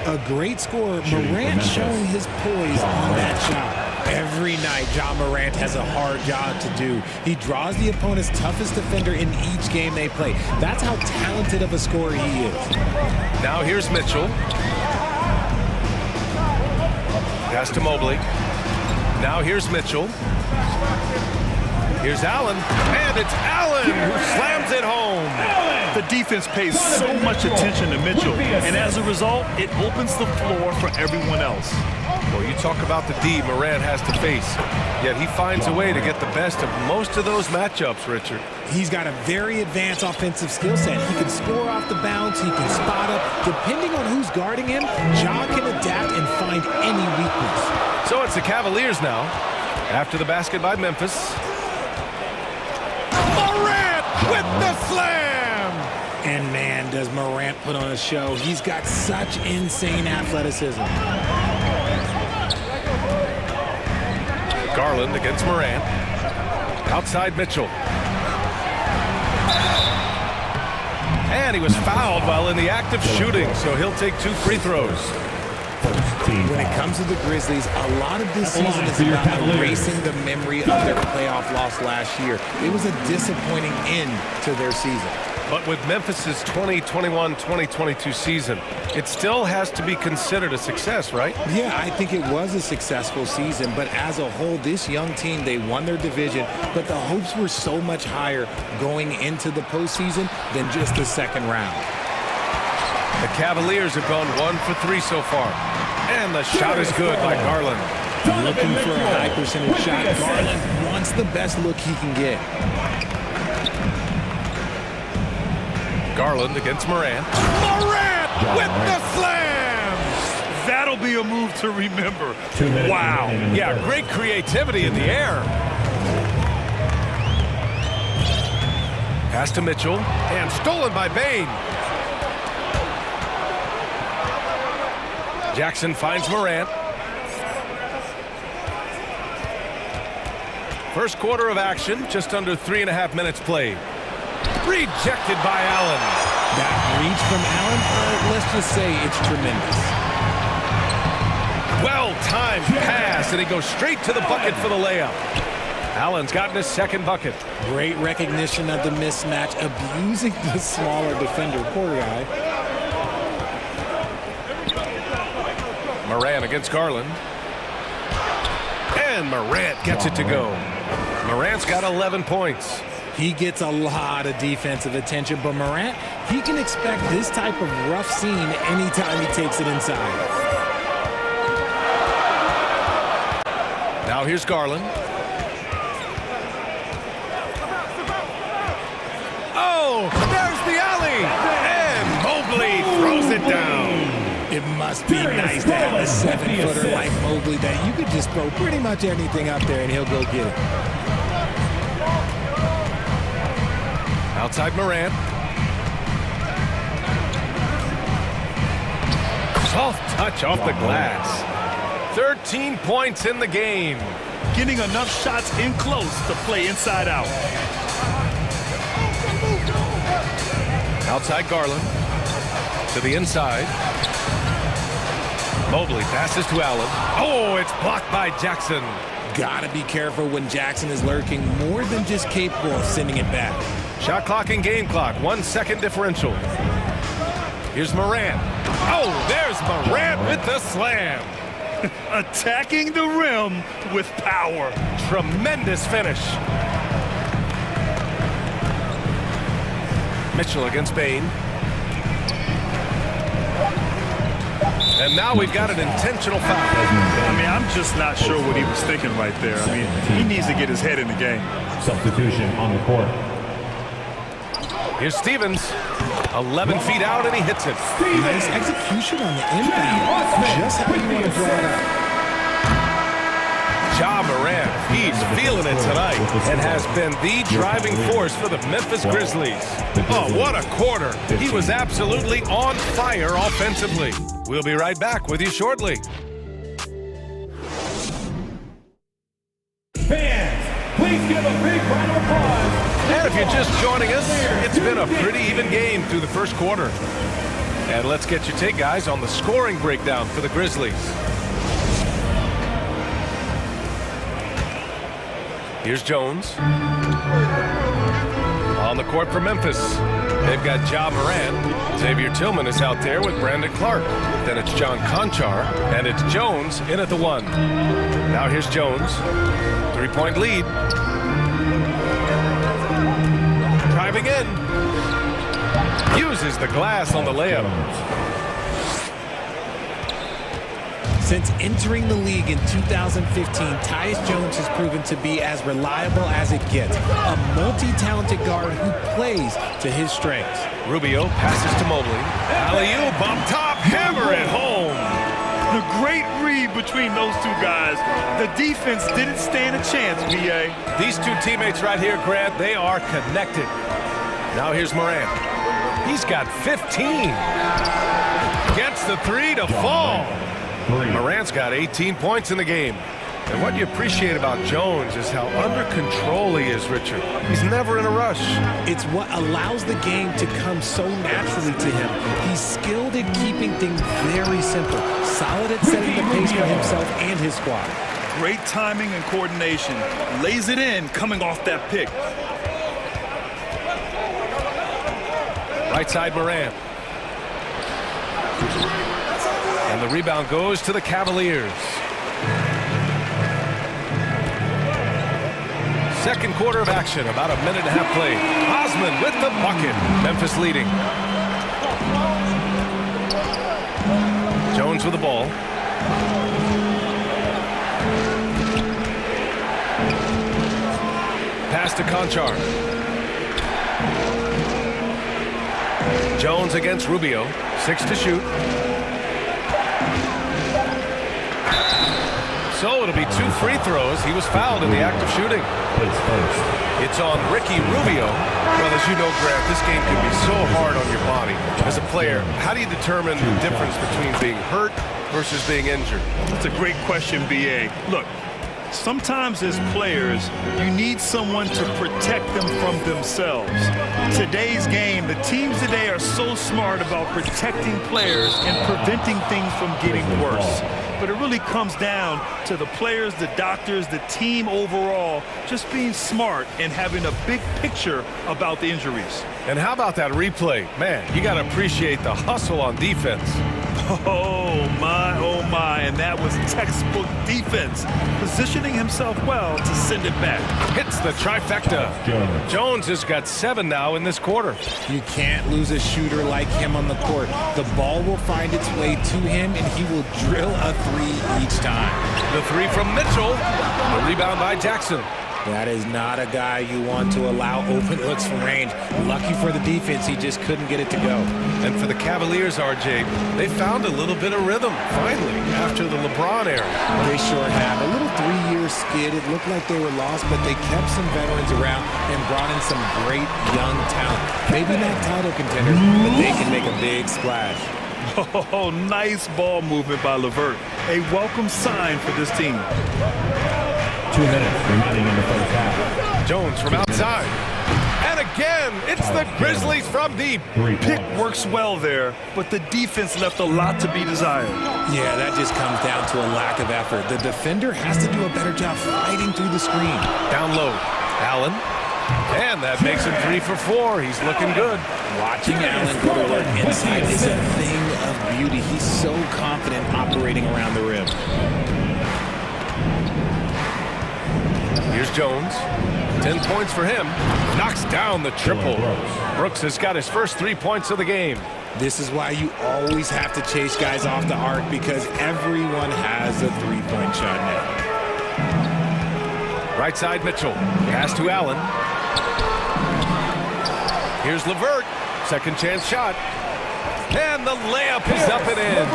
A great scorer. Morant showing his poise on that shot. Every night, John Morant has a hard job to do. He draws the opponent's toughest defender in each game they play. That's how talented of a scorer he is. Now here's Mitchell. Pass to Mobley. Now here's Mitchell. Here's Allen, and it's Allen who slams it home. The defense pays so much attention to Mitchell, and as a result, it opens the floor for everyone else. Well, you talk about the D Morant has to face, yet he finds a way to get the best of most of those matchups, Richard. He's got a very advanced offensive skill set. He can score off the bounce, he can spot up. Depending on who's guarding him, Ja can adapt and find any weakness. So it's the Cavaliers now, after the basket by Memphis. Morant with the slam! And man, does Morant put on a show. He's got such insane athleticism. Garland against Morant. Outside Mitchell. And he was fouled while in the act of shooting, so he'll take 2 free throws. When it comes to the Grizzlies, a lot of this season is about erasing the memory of their playoff loss last year. It was a disappointing end to their season. But with Memphis's 2021-2022 season, it still has to be considered a success, right? Yeah, I think it was a successful season, but as a whole, this young team, they won their division, but the hopes were so much higher going into the postseason than just the second round. The Cavaliers have gone 1 for 3 so far, and the shot is good by Garland. Looking for a high percentage shot. Garland wants the best look he can get. Garland against Morant. Morant with the slam! That'll be a move to remember. Wow. Yeah, great creativity in the air. Pass to Mitchell, and stolen by Payne. Jackson finds Morant. First quarter of action, just under 3.5 minutes played. Rejected by Allen. That reach from Allen, let's just say it's tremendous. Well-timed pass, and he goes straight to the bucket for the layup. Allen's gotten his second bucket. Great recognition of the mismatch, abusing the smaller defender. Poor guy. Morant against Garland. And Morant gets it to go. Morant's got 11 points. He gets a lot of defensive attention, but Morant, he can expect this type of rough scene anytime he takes it inside. Now here's Garland. Oh, there's the alley. And Mobley throws it down. It must be nice to have a 7-footer like Mobley that you could just throw pretty much anything out there and he'll go get it. Outside Morant. Soft touch off the glass. 13 points in the game. Getting enough shots in close to play inside out. Outside Garland. To the inside. Mobley passes to Allen. Oh, it's blocked by Jackson. Gotta be careful when Jackson is lurking, more than just capable of sending it back. Shot clock and game clock, 1 second differential. Here's Morant. Oh, there's Morant with the slam. Attacking the rim with power. Tremendous finish. Mitchell against Bain. And now we've got an intentional foul. I mean, I'm just not sure what he was thinking right there. I mean, he needs to get his head in the game. Substitution on the court. Here's Stevens. 11 feet out, and he hits it. Nice execution on the inbound. Just how you want to draw it out. Ja Morant, he's feeling it tonight and has been the driving force for the Memphis Grizzlies. Oh, what a quarter. He was absolutely on fire offensively. We'll be right back with you shortly. Fans, please give a big round of applause. And if you're just joining us, it's been a pretty even game through the first quarter. And let's get your take, guys, on the scoring breakdown for the Grizzlies. Here's Jones. On the court for Memphis. They've got Ja Morant. Xavier Tillman is out there with Brandon Clark. Then it's John Conchar, and it's Jones in at the 1. Now here's Jones. 3-point lead. Driving in. Uses the glass on the layup. Since entering the league in 2015, Tyus Jones has proven to be as reliable as it gets. A multi-talented guard who plays to his strengths. Rubio passes to Mobley. Alley-oop up top, hammer it home. The great read between those two guys. The defense didn't stand a chance, B.A. These two teammates right here, Grant, they are connected. Now here's Morant. He's got 15. Gets the 3 to fall. Morant's got 18 points in the game. And what you appreciate about Jones is how under control he is, Richard. He's never in a rush. It's what allows the game to come so naturally to him. He's skilled at keeping things very simple. Solid at setting the pace for himself and his squad. Great timing and coordination. Lays it in coming off that pick. Right side Morant. And the rebound goes to the Cavaliers. Second quarter of action, about a minute and a half played. Osman with the bucket. Memphis leading. Jones with the ball. Pass to Conchar. Jones against Rubio. 6 to shoot. So it'll be 2 free throws. He was fouled in the act of shooting. It's on Ricky Rubio. Well, as you know, Grant, this game can be so hard on your body. As a player, how do you determine the difference between being hurt versus being injured? That's a great question, B.A. Look, sometimes as players, you need someone to protect them from themselves. Today's game, the teams today are so smart about protecting players and preventing things from getting worse. But it really comes down to the players, the doctors, the team overall, just being smart and having a big picture about the injuries. And how about that replay? Man, you got to appreciate the hustle on defense. Oh, my, and that was textbook defense. Positioning himself well to send it back. Hits the trifecta. Jones has got 7 now in this quarter. You can't lose a shooter like him on the court. The ball will find its way to him, and he will drill a 3 each time. The 3 from Mitchell. The rebound by Jackson. That is not a guy you want to allow open looks from range. Lucky for the defense, he just couldn't get it to go. And for the Cavaliers, RJ, they found a little bit of rhythm, finally, after the LeBron era. They sure have. A little 3-year skid. It looked like they were lost, but they kept some veterans around and brought in some great young talent. Maybe not title contenders, but they can make a big splash. Oh, nice ball movement by LeVert. A welcome sign for this team. 2 minutes remaining in the first half. Jones from outside. And again, it's the Grizzlies from deep. Pick works well there, but the defense left a lot to be desired. Yeah, that just comes down to a lack of effort. The defender has to do a better job fighting through the screen. Down low, Allen. And that makes him 3 for 4. He's looking good. Watching Allen go to work inside is a thing of beauty. He's so confident operating around the rim. Here's Jones. 10 points for him. Knocks down the triple. Brooks has got his first 3 points of the game. This is why you always have to chase guys off the arc, because everyone has a 3-point shot now. Right side Mitchell. Pass to Allen. Here's LeVert. Second chance shot. And the layup is up and in.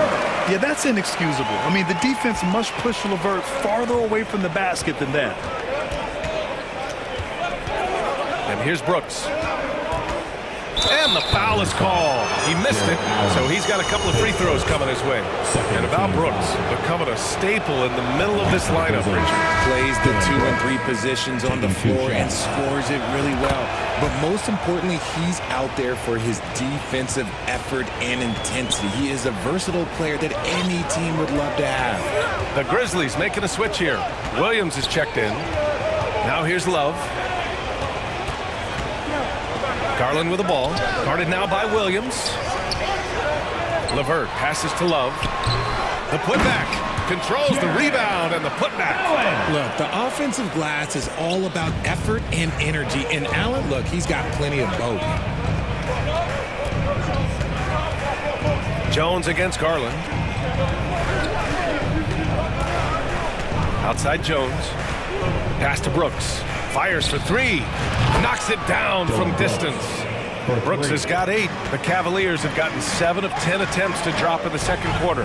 Yeah, that's inexcusable. I mean, the defense must push LeVert farther away from the basket than that. And here's Brooks. And the foul is called. He missed it, so he's got a couple of free throws coming his way. And about Brooks, becoming a staple in the middle of this lineup, Richard. Plays the 2 and 3 positions on the floor and scores it really well. But most importantly, he's out there for his defensive effort and intensity. He is a versatile player that any team would love to have. The Grizzlies making a switch here. Williams is checked in. Now here's Love. Garland with the ball. Guarded now by Williams. LeVert passes to Love. The putback. Controls the rebound and the putback. Look, the offensive glass is all about effort and energy. And Allen, look, he's got plenty of both. Jones against Garland. Outside Jones. Pass to Brooks. Fires for 3. Knocks it down from distance. Brooks has got 8. The Cavaliers have gotten 7 of 10 attempts to drop in the second quarter.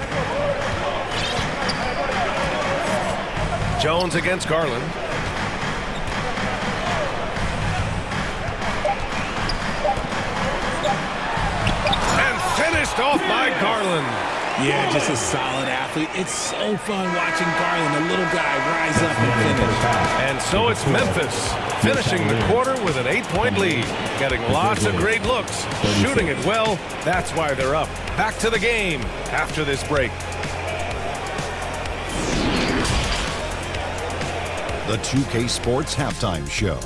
Jones against Garland. And finished off by Garland. Yeah, just a solid athlete. It's so fun watching Garland, the little guy, rise up and finish. And so it's Memphis finishing the quarter with an 8-point lead. Getting lots of great looks, shooting it well. That's why they're up. Back to the game after this break. The 2K Sports Halftime Show.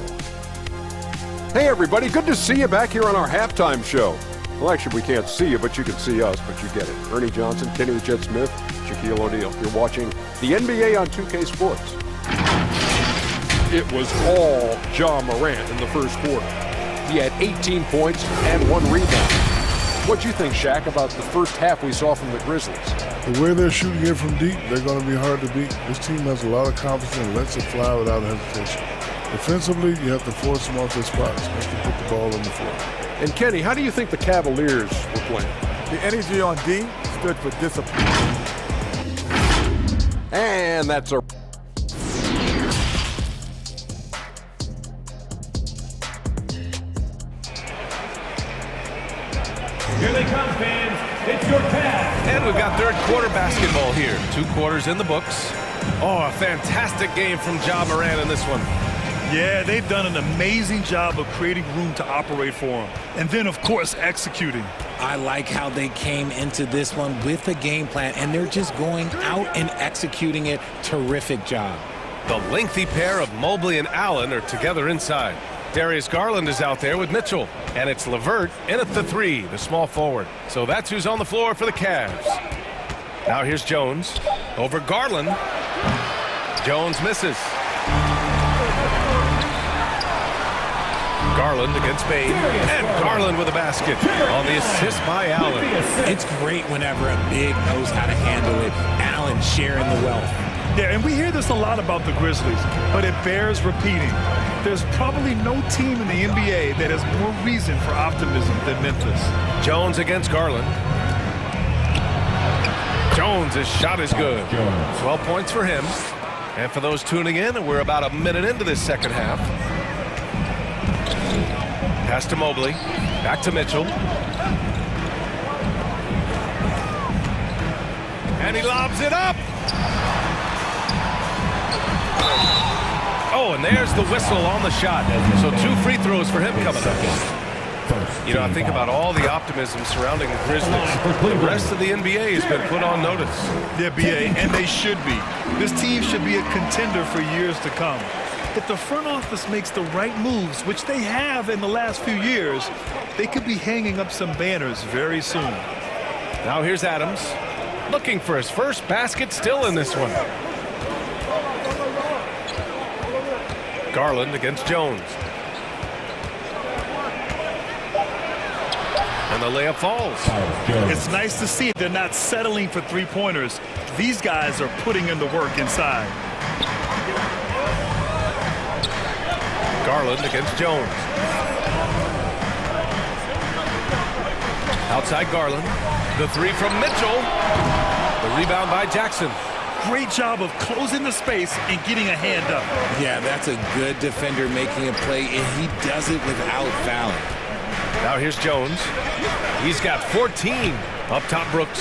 Hey, everybody. Good to see you back here on our halftime show. Well, actually, we can't see you, but you can see us, but you get it. Ernie Johnson, Kenny the Jet Smith, Shaquille O'Neal. You're watching the NBA on 2K Sports. It was all Ja Morant in the first quarter. He had 18 points and 1 rebound. What'd you think, Shaq, about the first half we saw from the Grizzlies? The way they're shooting it from deep, they're going to be hard to beat. This team has a lot of confidence and lets it fly without hesitation. Defensively, you have to force them off their spots. You have to put the ball on the floor. And Kenny, how do you think the Cavaliers were playing? The energy on D stood for discipline. And that's our... Here they come, fans. It's your pass. And we've got third quarter basketball here. 2 quarters in the books. Oh, a fantastic game from Ja Morant in this one. Yeah, they've done an amazing job of creating room to operate for him. And then, of course, executing. I like how they came into this one with a game plan, and they're just going out and executing it. Terrific job. The lengthy pair of Mobley and Allen are together inside. Darius Garland is out there with Mitchell. And it's LeVert in at the 3, the small forward. So that's who's on the floor for the Cavs. Now here's Jones over Garland. Jones misses. Garland against Bain, and Garland with a basket on the assist by Allen. It's great whenever a big knows how to handle it. Allen sharing the wealth. Yeah, and we hear this a lot about the Grizzlies, but it bears repeating. There's probably no team in the NBA that has more reason for optimism than Memphis. Jones against Garland. Jones' shot is good. 12 points for him. And for those tuning in, we're about a minute into this second half. Pass to Mobley. Back to Mitchell. And he lobs it up. Oh, and there's the whistle on the shot. So 2 free throws for him coming up. You know, I think about all the optimism surrounding the Grizzlies. The rest of the NBA has been put on notice. Yeah, BA, and they should be. This team should be a contender for years to come. If the front office makes the right moves, which they have in the last few years, they could be hanging up some banners very soon. Now here's Adams, looking for his first basket, still in this one. Garland against Jones. And the layup falls. It's nice to see they're not settling for three-pointers. These guys are putting in the work inside. Garland against Jones. Outside Garland. The 3 from Mitchell. The rebound by Jackson. Great job of closing the space and getting a hand up. Yeah, that's a good defender making a play, and he does it without fouling. Now here's Jones. He's got 14. Up top, Brooks.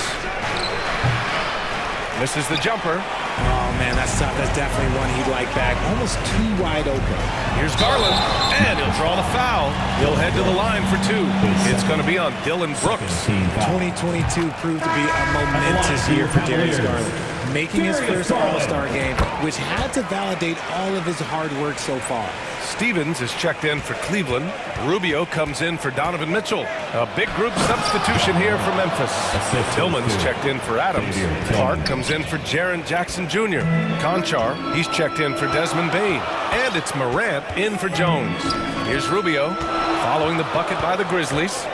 Misses the jumper. Oh, man, that's tough. That's definitely one he'd like back. Almost too wide open. Here's Garland, and he'll draw the foul. He'll head to the line for 2. It's going to be on Dylan Brooks. 2022 proved to be a momentous year for Darius Garland, making his first All-Star game, which had to validate all of his hard work so far. Stevens is checked in for Cleveland. Rubio comes in for Donovan Mitchell. A big group substitution here for Memphis. Tillman's checked in for Adams. Clark comes in for Jaren Jackson Jr. Conchar, he's checked in for Desmond Bain. And it's Morant in for Jones. Here's Rubio, following the bucket by the Grizzlies.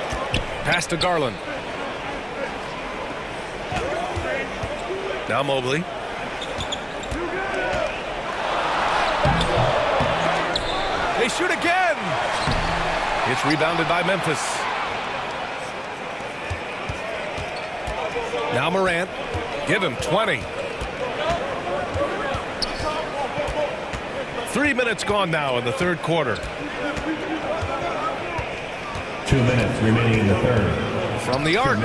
Pass to Garland. Now Mobley. They shoot again. It's rebounded by Memphis. Now Morant. Give him 20. 3 minutes gone now in the third quarter. 2 minutes remaining in the third. From the arc.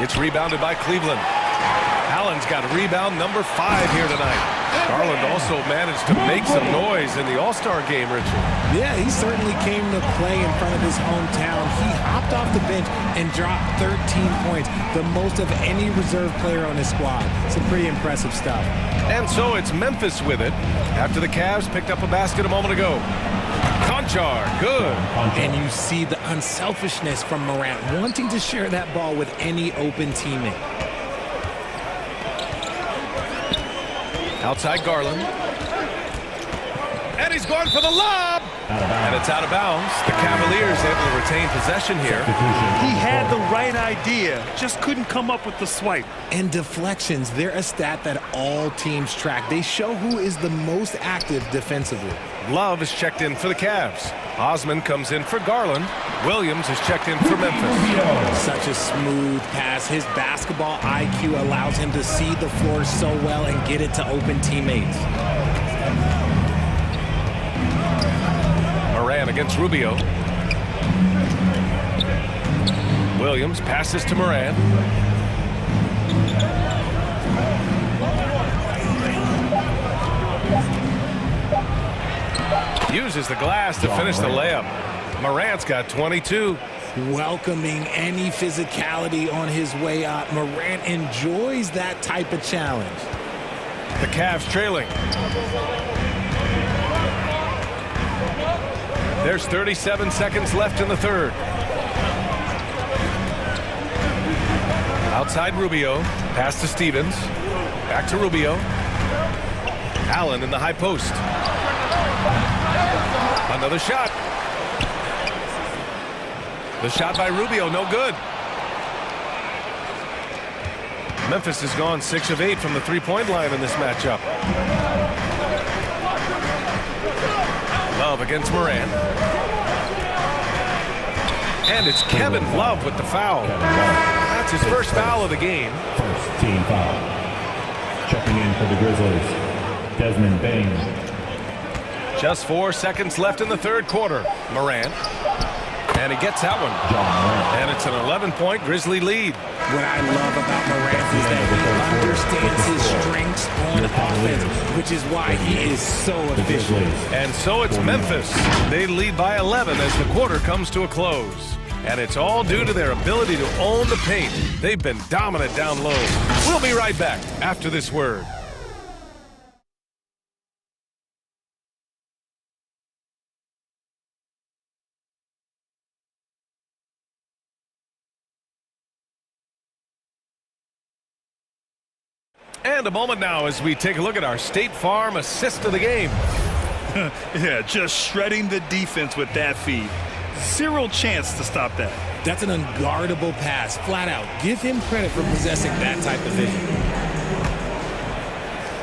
It's rebounded by Cleveland. Allen's got rebound number 5 here tonight. Garland also managed to make some noise in the All-Star game, Richard. Yeah, he certainly came to play in front of his hometown. He hopped off the bench and dropped 13 points, the most of any reserve player on his squad. Some pretty impressive stuff. And so it's Memphis with it after the Cavs picked up a basket a moment ago. Conchar, good. And you see the unselfishness from Morant, wanting to share that ball with any open teammate. Outside Garland. And he's going for the lob. And it's out of bounds. The Cavaliers able to retain possession here. He had the right idea, just couldn't come up with the swipe. And deflections, they're a stat that all teams track. They show who is the most active defensively. Love is checked in for the Cavs. Osman comes in for Garland. Williams is checked in for Memphis. Such a smooth pass. His basketball IQ allows him to see the floor so well and get it to open teammates. Morant against Rubio. Williams passes to Morant. Uses the glass to finish the layup. Morant's got 22. Welcoming any physicality on his way up. Morant enjoys that type of challenge. The Cavs trailing. There's 37 seconds left in the third. Outside Rubio. Pass to Stevens. Back to Rubio. Allen in the high post. Another shot. The shot by Rubio, no good. Memphis has gone 6 of 8 from the three-point line in this matchup. Love against Moran. And it's Kevin Love with the foul. That's his first foul of the game. First team foul. Checking in for the Grizzlies, Desmond Bain. Just 4 seconds left in the third quarter. Moran. And he gets that one. And it's an 11-point Grizzly lead. What I love about Morant is that he understands his strengths on offense, which is why he is so efficient. And so it's Memphis. They lead by 11 as the quarter comes to a close. And it's all due to their ability to own the paint. They've been dominant down low. We'll be right back after this word. And a moment now as we take a look at our State Farm assist of the game. Yeah, just shredding the defense with that feed. Zero chance to stop that. That's an unguardable pass, flat out. Give him credit for possessing that type of vision.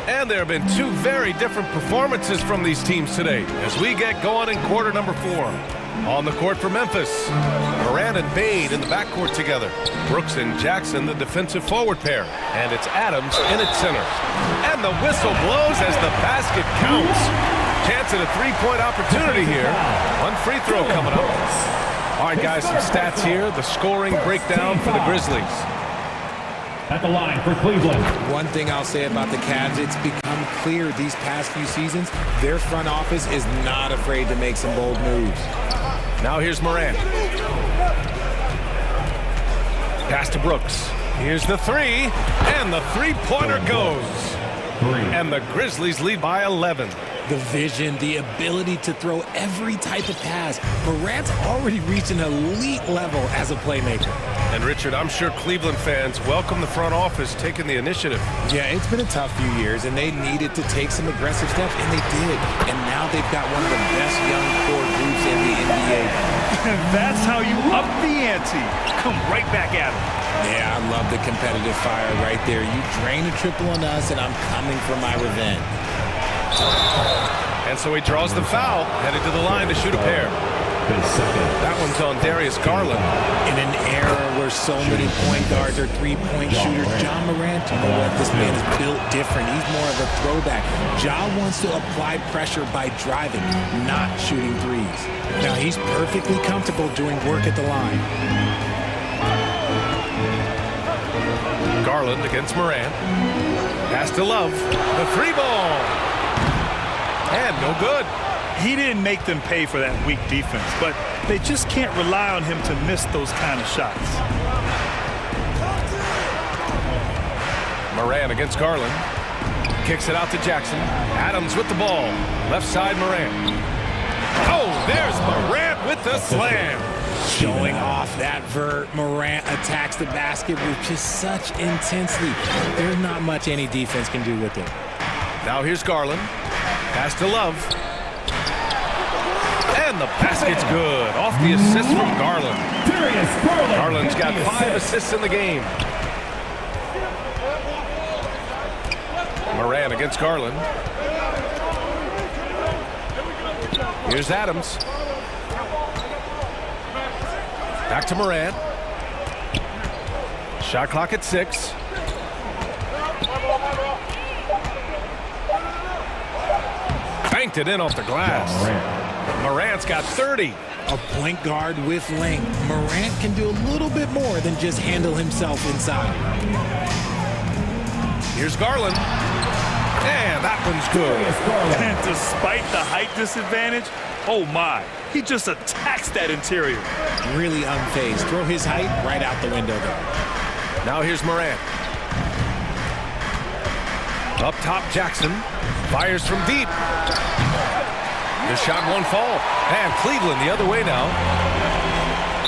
And there have been 2 very different performances from these teams today as we get going in quarter number 4. On the court for Memphis, Moran and Bain in the backcourt together. Brooks and Jackson, the defensive forward pair. And it's Adams in at center. And the whistle blows as the basket counts. Chance at a three-point opportunity here. One free throw coming up. All right, guys, some stats here. The scoring breakdown for the Grizzlies. At the line for Cleveland. One thing I'll say about the Cavs, it's become clear these past few seasons, their front office is not afraid to make some bold moves. Now here's Moran. Pass to Brooks. Here's the three, and the three-pointer goes. And the Grizzlies lead by 11. The vision, the ability to throw every type of pass. Morant's already reached an elite level as a playmaker. And Richard, I'm sure Cleveland fans welcome the front office taking the initiative. Yeah, it's been a tough few years, and they needed to take some aggressive steps, and they did. And now they've got one of the best young core groups in the NBA. And that's how you up the ante. Come right back at them. Yeah, I love the competitive fire right there. You drain a triple on us, and I'm coming for my revenge. And so he draws the foul, headed to the line to shoot a pair. That one's on Darius Garland. In an era where so many point guards are three-point shooters, John Morant, you know what? This man is built different. He's more of a throwback. Ja wants to apply pressure by driving, not shooting threes. Now, he's perfectly comfortable doing work at the line. Garland against Morant. Pass to Love. The three ball. And no good. He didn't make them pay for that weak defense, but they just can't rely on him to miss those kind of shots. Moran against Garland. Kicks it out to Jackson. Adams with the ball. Left side Morant. Oh, there's Morant with the slam. Showing off that vert. Morant attacks the basket with just such intensity. There's not much any defense can do with it. Now here's Garland. Pass to Love. And the basket's good. Off the assist from Garland. Garland's got 5 assists in the game. Moran against Garland. Here's Adams. Back to Moran. Shot clock at 6. Banked it in off the glass. Morant's got 30. A point guard with length. Morant can do a little bit more than just handle himself inside. Here's Garland. And that one's good. And despite the height disadvantage, oh my, he just attacks that interior. Really unfazed. Throw his height right out the window though. Now here's Morant. Up top, Jackson. Fires from deep. The shot won't fall. And Cleveland the other way now.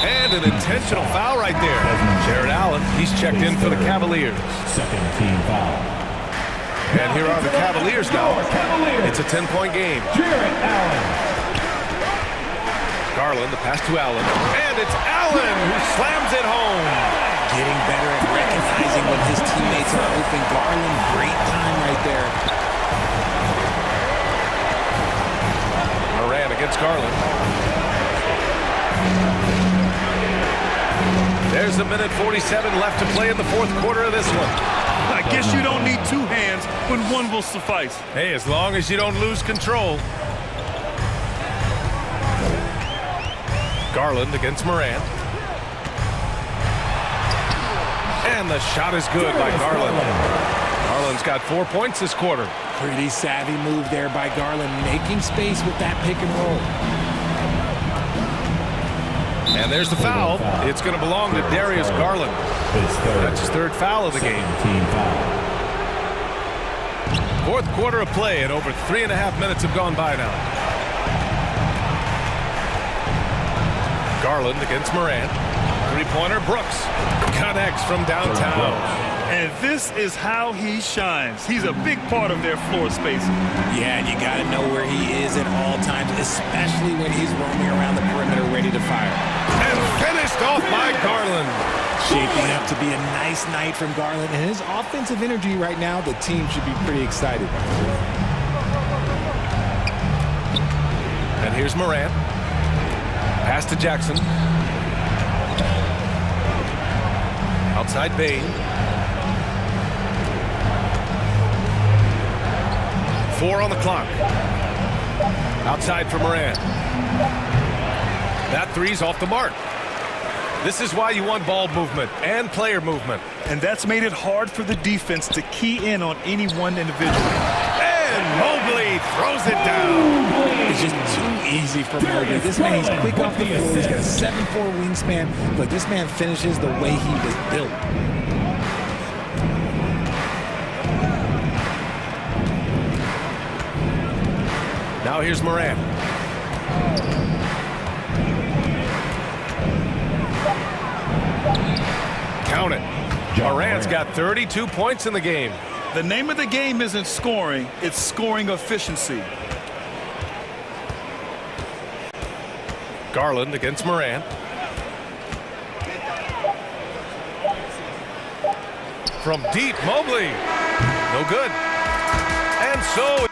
And an intentional foul right there. Jared Allen, he's checked in for the Cavaliers. Second team foul. And here are the Cavaliers now. It's a 10-point game. Jared Allen. Garland, the pass to Allen. And it's Allen who slams it home. Getting better at recognizing when his teammates are open. Garland, great time right there. Moran against Garland. There's a minute 47 left to play in the fourth quarter of this one. I guess you don't need two hands when one will suffice. Hey, as long as you don't lose control. Garland against Moran. And the shot is good by Garland. Garland's got 4 points this quarter. Pretty savvy move there by Garland, making space with that pick and roll. And there's the foul. It's going to belong to Darius Garland. That's his third foul of the game. Team foul. Fourth quarter of play, and over 3.5 minutes have gone by now. Garland against Moran. Three-pointer, Brooks connects from downtown. And this is how he shines. He's a big part of their floor spacing. Yeah, and you got to know where he is at all times, especially when he's roaming around the perimeter ready to fire. And finished off by Garland. Shaping up to be a nice night from Garland. And his offensive energy right now, the team should be pretty excited. And here's Moran. Pass to Jackson. Outside Bain. 4 on the clock. Outside for Moran. That three's off the mark. This is why you want ball movement and player movement. And that's made it hard for the defense to key in on any one individual. And Mobley throws it down. It's just too easy for Mobley. This man, he's quick off the floor. He's got a 7'4" wingspan, but this man finishes the way he was built. Now here's Moran. Count it. Moran's got 32 points in the game. The name of the game isn't scoring, it's scoring efficiency. Garland against Moran. From deep, Mobley. No good. And so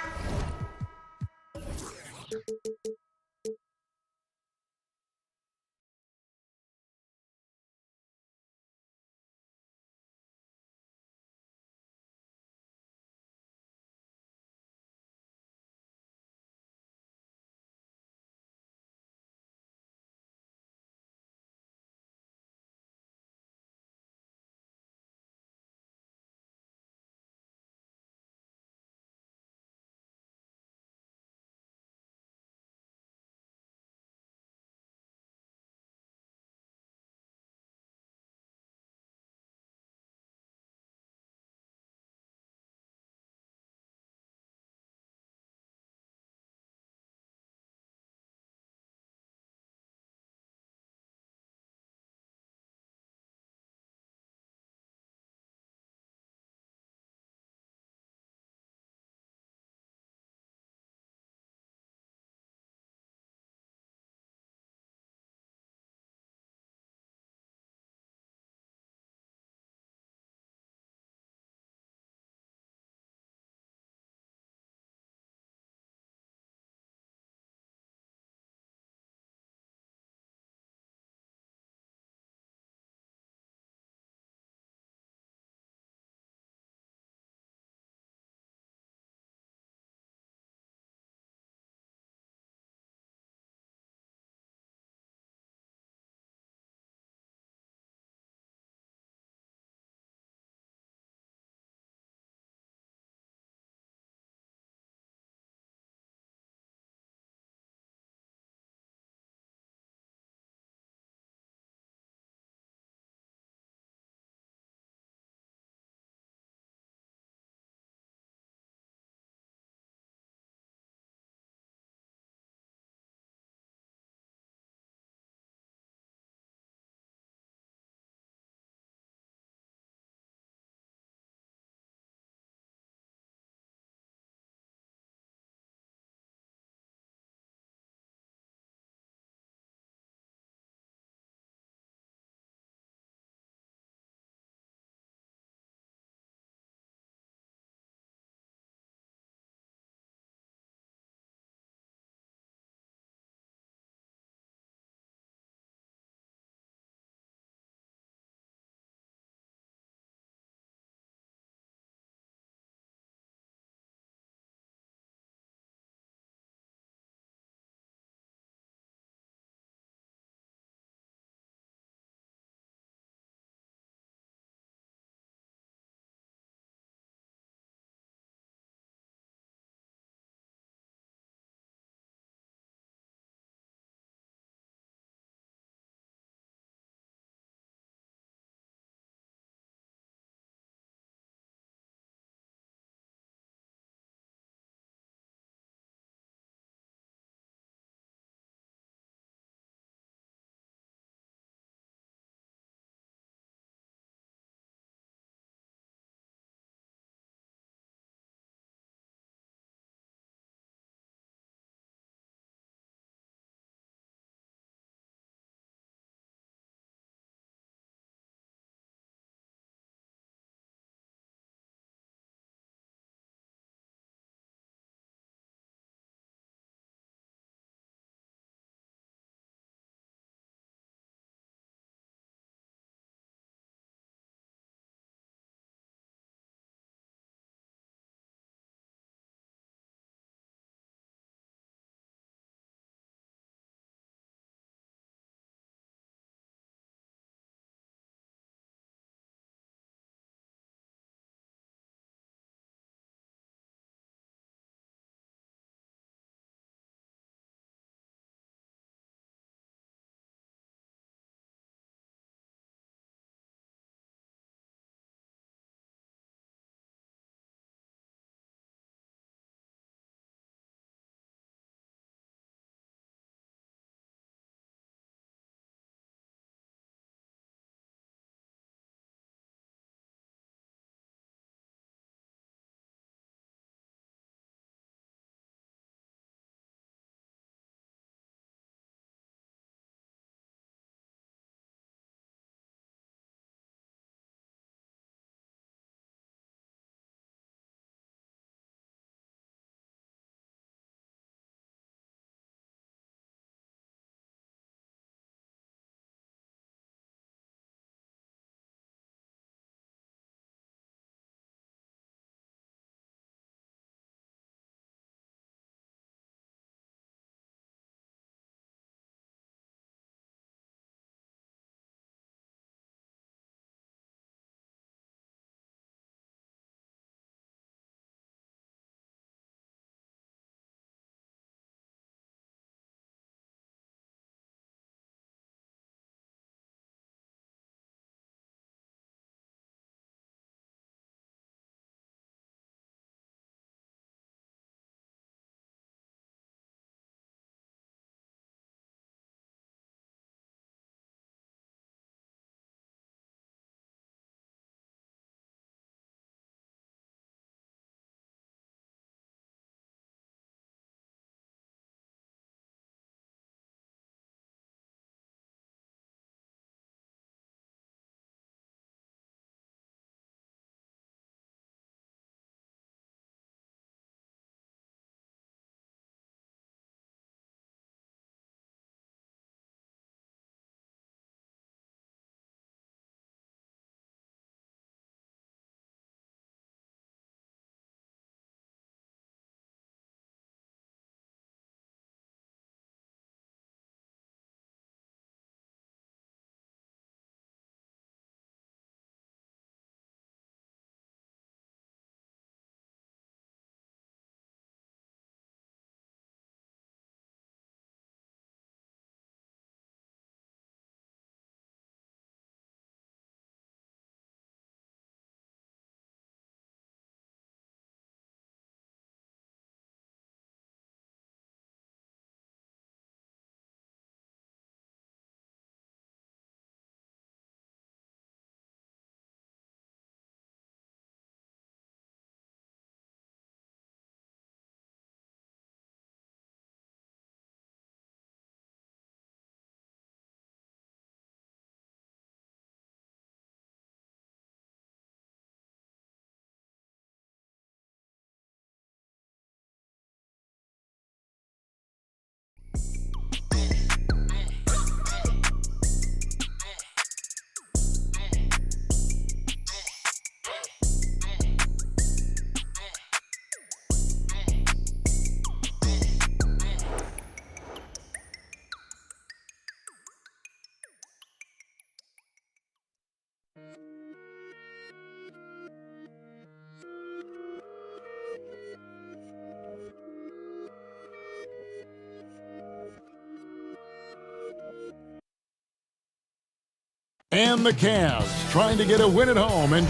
And the Cavs trying to get a win at home. And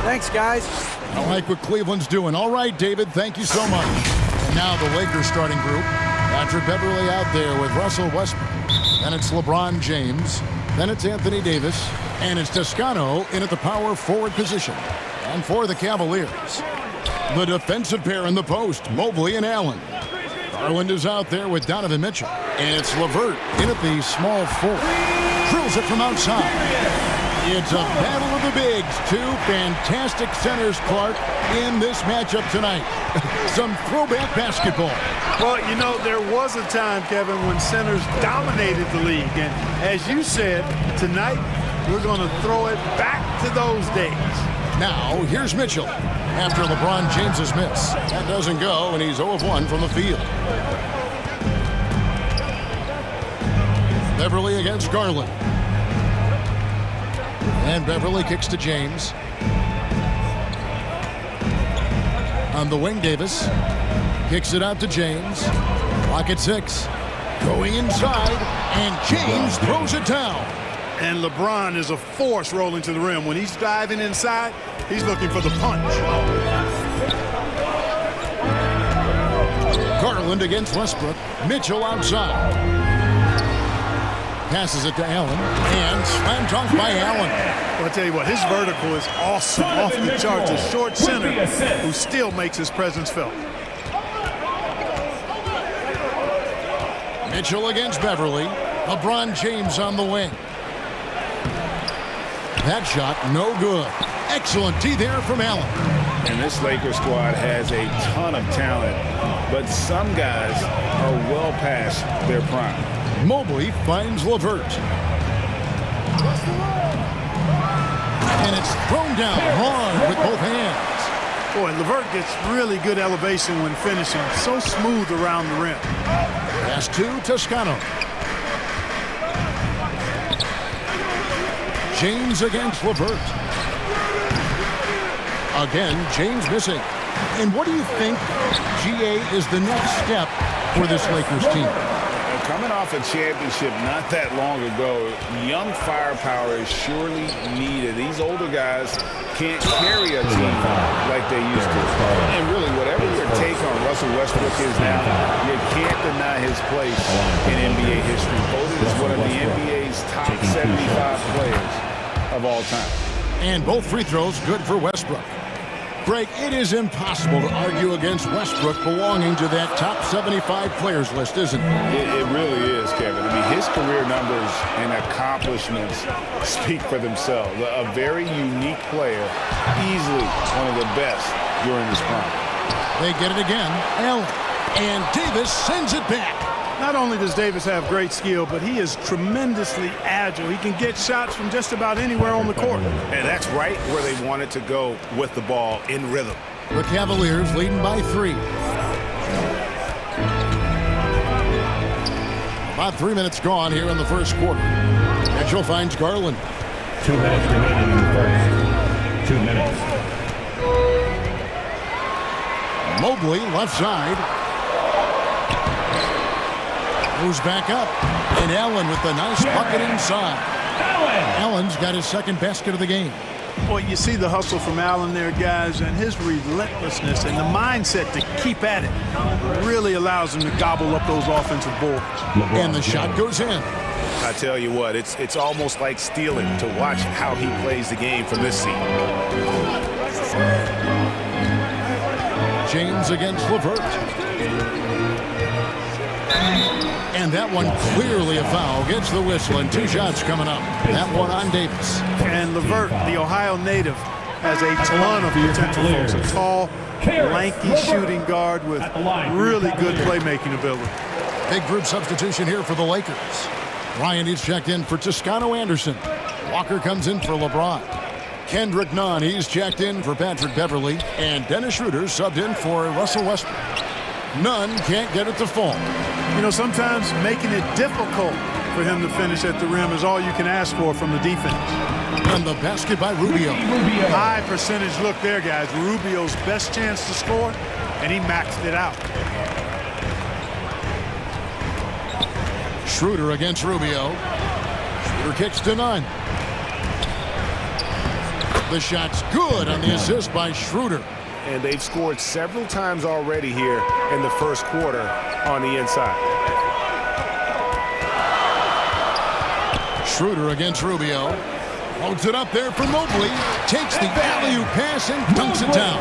thanks, guys. I like what Cleveland's doing. All right, David, thank you so much. And now the Lakers starting group. Patrick Beverley out there with Russell Westbrook. Then it's LeBron James. Then it's Anthony Davis. And it's Toscano in at the power forward position. And for the Cavaliers, the defensive pair in the post, Mobley and Allen. Garland is out there with Donovan Mitchell. And it's LeVert in at the small forward. Drills it from outside. It's a battle of the bigs. Two fantastic centers, Clark, in this matchup tonight. Some throwback basketball. Well, you know, there was a time, Kevin, when centers dominated the league. And as you said, tonight we're going to throw it back to those days. Now, here's Mitchell after LeBron James's miss. That doesn't go, and he's 0 of 1 from the field. Beverley against Garland. And Beverley kicks to James. On the wing, Davis kicks it out to James. Clock at 6. Going inside, and James throws it down. And LeBron is a force rolling to the rim. When he's diving inside, he's looking for the punch. Garland against Westbrook. Mitchell outside. Passes it to Allen, and slam dunk by Allen. Well, I'll tell you what, his vertical is awesome, off the charts. A short center who still makes his presence felt. Mitchell against Beverley. LeBron James on the wing. That shot, no good. Excellent D there from Allen. And this Lakers squad has a ton of talent, but some guys are well past their prime. Mobley finds LeVert. And it's thrown down hard with both hands. Boy, LeVert gets really good elevation when finishing. So smooth around the rim. Pass to Toscano. James against LeVert. Again, James missing. And what do you think, GA, is the next step for this Lakers team? Coming off a championship not that long ago, young firepower is surely needed. These older guys can't carry a team like they used to. And really, whatever your take on Russell Westbrook is now, you can't deny his place in NBA history. Voted as one of the NBA's top 75 players of all time. And both free throws good for Westbrook. Greg, it is impossible to argue against Westbrook belonging to that top 75 players list, isn't it? It really is, Kevin. I mean, his career numbers and accomplishments speak for themselves. A very unique player, easily one of the best during his prime. They get it again. Allen. And Davis sends it back. Not only does Davis have great skill, but he is tremendously agile. He can get shots from just about anywhere on the court. And that's right where they wanted to go with the ball, in rhythm. The Cavaliers leading by 3. About 3 minutes gone here in the first quarter. Mitchell finds Garland. 2 minutes remaining in the first. 2 minutes. Mobley left side. Goes back up. And Allen with the nice bucket inside. Allen's got his second basket of the game. Well, you see the hustle from Allen there, guys, and his relentlessness and the mindset to keep at it really allows him to gobble up those offensive boards. And the shot goes in. I tell you what, it's almost like stealing to watch how he plays the game from this seat. James against LeVert. And that one clearly a foul. Gets the whistle, and 2 shots coming up. That one on Davis. And LeVert, the Ohio native, has a ton of potential, folks. A tall, lanky shooting guard with really good playmaking ability. Big group substitution here for the Lakers. Ryan is checked in for Toscano Anderson. Walker comes in for LeBron. Kendrick Nunn, he's checked in for Patrick Beverley. And Dennis Schroeder subbed in for Russell Westbrook. Nunn can't get it to fall. You know, sometimes making it difficult for him to finish at the rim is all you can ask for from the defense. And the basket by Rubio. High percentage look there, guys. Rubio's best chance to score, and he maxed it out. Schroeder against Rubio. Schroeder kicks to none. The shot's good on the assist by Schroeder. And they've scored several times already here in the first quarter on the inside. Schroeder against Rubio. Holds it up there for Mobley. Takes the alley-oop pass and dunks it down.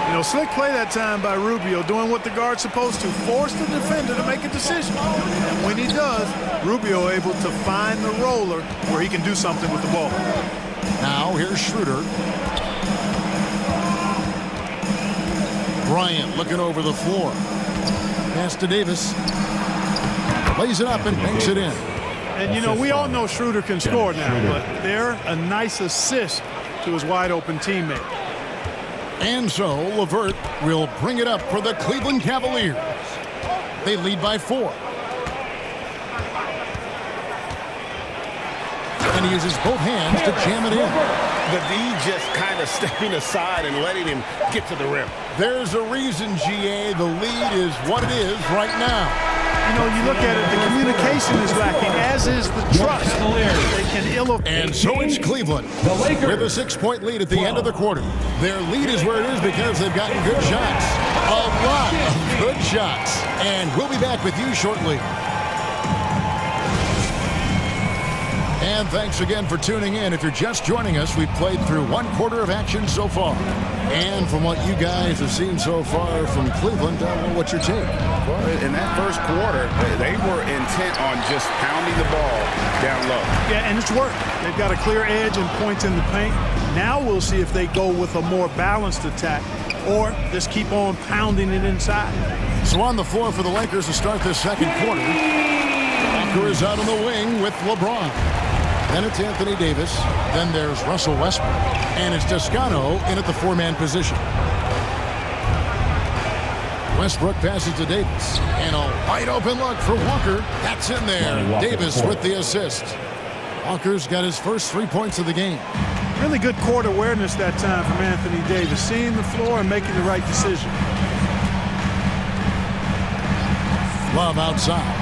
You know, slick play that time by Rubio, doing what the guard's supposed to, force the defender to make a decision. And when he does, Rubio able to find the roller where he can do something with the ball. Now here's Schroeder. Bryant looking over the floor. Pass to Davis. Lays it up and banks it in. And, you know, we all know Schroeder can score now, but they're a nice assist to his wide-open teammate. And so LeVert will bring it up for the Cleveland Cavaliers. They lead by 4. And he uses both hands to jam it in. The D just kind of stepping aside and letting him get to the rim. There's a reason, GA, the lead is what it is right now. You know, you look at it, the communication is lacking, as is the trust. They can and so it's Cleveland with a 6-point lead at the end of the quarter. Their lead is where it is because they've gotten good shots. A lot of good shots. And we'll be back with you shortly. And thanks again for tuning in. If you're just joining us, we've played through 1 quarter of action so far. And from what you guys have seen so far from Cleveland, what's your take? Well, in that first quarter, they were intent on just pounding the ball down low. Yeah, and it's worked. They've got a clear edge and points in the paint. Now we'll see if they go with a more balanced attack or just keep on pounding it inside. So on the floor for the Lakers to start this second quarter. Walker is out on the wing with LeBron. Then it's Anthony Davis. Then there's Russell Westbrook. And it's Toscano in at the 4-man position. Westbrook passes to Davis. And a wide open look for Walker. That's in there. Davis with the assist. Walker's got his first 3 points of the game. Really good court awareness that time from Anthony Davis. Seeing the floor and making the right decision. Love outside.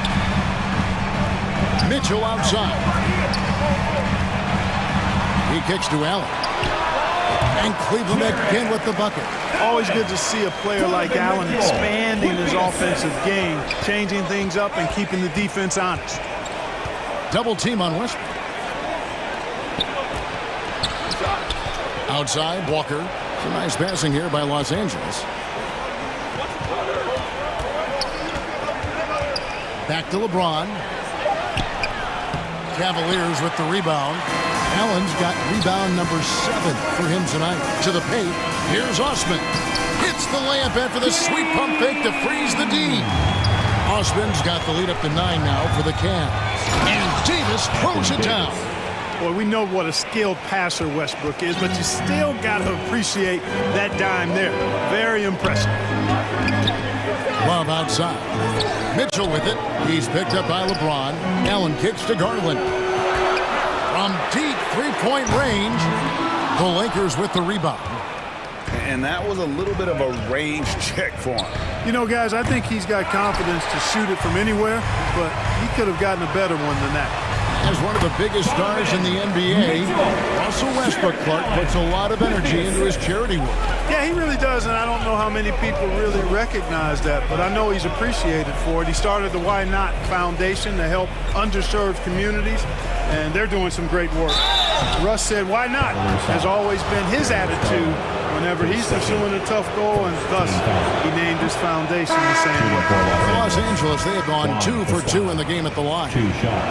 Mitchell outside. He kicks to Allen. And Cleveland again with the bucket. Always good to see a player like Allen expanding his offensive game, changing things up and keeping the defense honest. Double team on Westbrook. Outside, Walker. Some nice passing here by Los Angeles. Back to LeBron. Cavaliers with the rebound. Allen's got rebound number 7 for him tonight. To the paint. Here's Osman. Hits the layup after the sweet pump fake to freeze the D. Osman's got the lead up to 9 now for the Cavs. And Davis throws it down. Boy, we know what a skilled passer Westbrook is, but you still got to appreciate that dime there. Very impressive. Love outside. Mitchell with it. He's picked up by LeBron. Allen kicks to Garland. From deep 3-point range, the Lakers with the rebound. And that was a little bit of a range check for him. You know, guys, I think he's got confidence to shoot it from anywhere, but he could have gotten a better one than that. As one of the biggest stars in the NBA, Russell Westbrook, Clark, puts a lot of energy into his charity work. Yeah, he really does, and I don't know how many people really recognize that, but I know he's appreciated for it. He started the Why Not Foundation to help underserved communities, and they're doing some great work. Russ said, why not? Has always been his attitude whenever he's pursuing a tough goal, and thus he named his foundation the same way. For Los Angeles, they have gone 2 for 2 in the game at the line.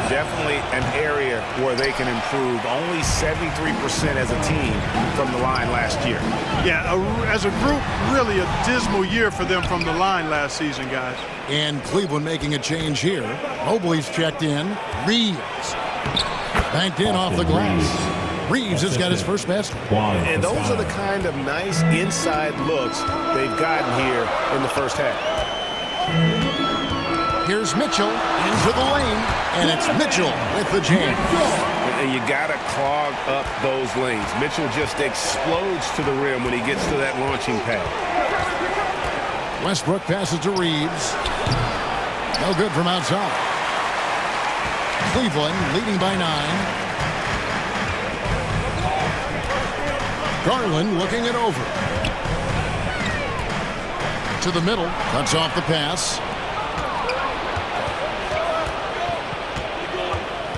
Definitely an area where they can improve. Only 73% as a team from the line last year. Yeah, as a group, really a dismal year for them from the line last season, guys. And Cleveland making a change here. Mobley's checked in. Reeves banked in off the glass. Reeves has got his first basket. And those are the kind of nice inside looks they've gotten here in the first half. Here's Mitchell into the lane, and it's Mitchell with the jam. And you got to clog up those lanes. Mitchell just explodes to the rim when he gets to that launching pad. Westbrook passes to Reeves. No good from outside. Cleveland leading by 9. Garland looking it over. To the middle. Cuts off the pass.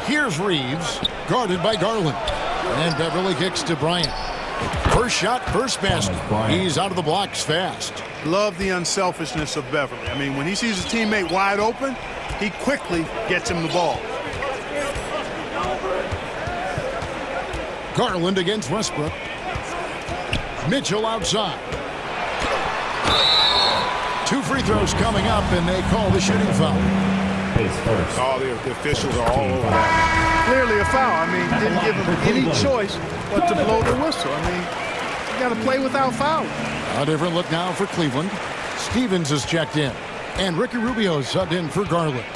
Here's Reeves. Guarded by Garland. And Beverly kicks to Bryant. First shot, first basket. He's out of the blocks fast. Love the unselfishness of Beverly. I mean, when he sees his teammate wide open, he quickly gets him the ball. Garland against Westbrook. Mitchell outside. 2 free throws coming up, and they call the shooting foul. All the officials are all over that. Clearly a foul. I mean, didn't give him any choice but to blow the whistle. I mean, you got to play without fouling. A different look now for Cleveland. Stevens is checked in, and Ricky Rubio subbed in for Garland.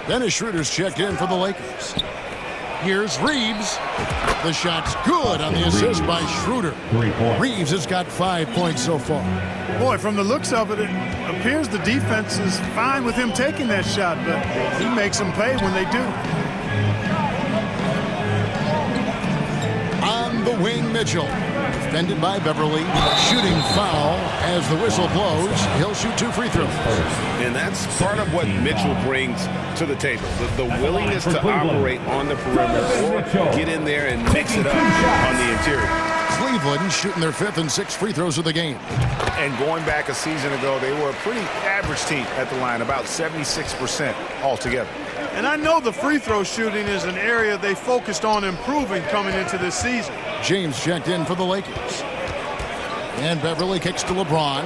Dennis Schroeder's checked in for the Lakers. Here's Reeves. The shot's good on the assist by Schroeder. Reeves has got 5 points so far. Boy, from the looks of it, it appears the defense is fine with him taking that shot, but he makes them pay when they do. On the wing, Mitchell. Defended by Beverly. Shooting foul as the whistle blows. He'll shoot 2 free throws. And that's part of what Mitchell brings to the table. The willingness to operate on the perimeter or get in there and mix it up on the interior. Cleveland shooting their 5th and 6th free throws of the game. And going back a season ago, they were a pretty average team at the line, about 76% altogether. And I know the free throw shooting is an area they focused on improving coming into this season. James checked in for the Lakers. And Beverly kicks to LeBron.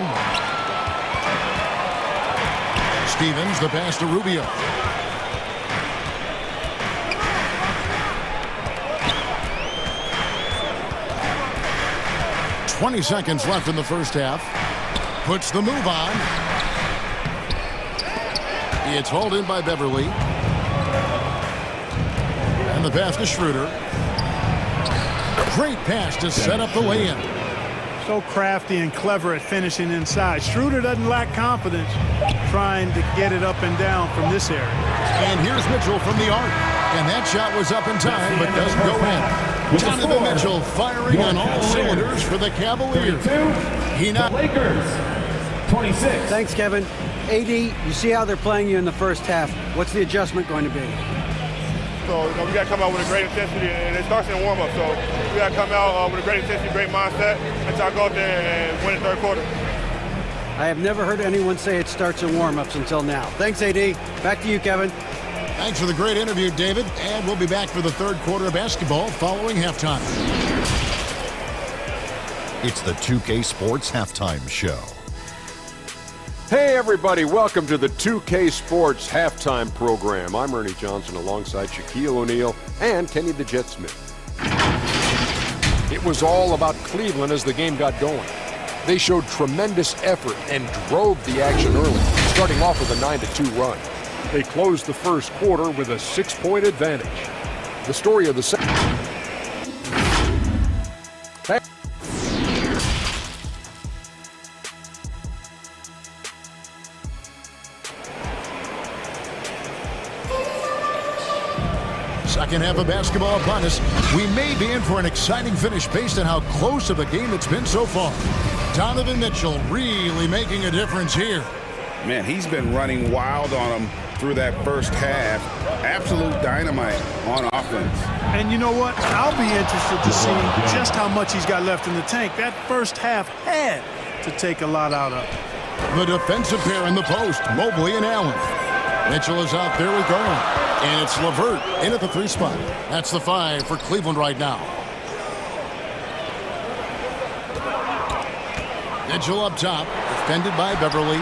Stevens, the pass to Rubio. "20 seconds left in the first half. Puts the move on. It's hauled in by Beverly. And the pass to Schroeder. Great pass to set up the lay-in. So crafty and clever at finishing inside. Schroeder doesn't lack confidence trying to get it up and down from this area. And here's Mitchell from the arc. And that shot was up in time, but doesn't go in. Donovan Mitchell firing on all cylinders for the Cavaliers. He not Lakers. 26. Thanks, Kevin. AD, you see how they're playing you in the first half. What's the adjustment going to be? So, we got to come out with a great intensity, and it starts in warm-up. So, we got to come out with a great intensity, great mindset, and try to go out there and win the third quarter. I have never heard anyone say it starts in warm-ups until now. Thanks, AD. Back to you, Kevin. Thanks for the great interview, David. And we'll be back for the third quarter of basketball following halftime. It's the 2K Sports Halftime Show. Hey everybody, welcome to the 2K Sports Halftime Program. I'm Ernie Johnson alongside Shaquille O'Neal and Kenny the Jet Smith. It was all about Cleveland as the game got going. They showed tremendous effort and drove the action early, starting off with a 9-2 run. They closed the first quarter with a 6-point advantage. The story of the second. Second half of basketball upon us. We may be in for an exciting finish based on how close of a game it's been so far. Donovan Mitchell really making a difference here. Man, he's been running wild on him through that first half. Absolute dynamite on offense. And you know what? I'll be interested to see just how much he's got left in the tank. That first half had to take a lot out of it. The defensive pair in the post, Mobley and Allen. Mitchell is out there with Garland. And it's LeVert in at the 3 spot. That's the 5 for Cleveland right now. Mitchell up top, defended by Beverly.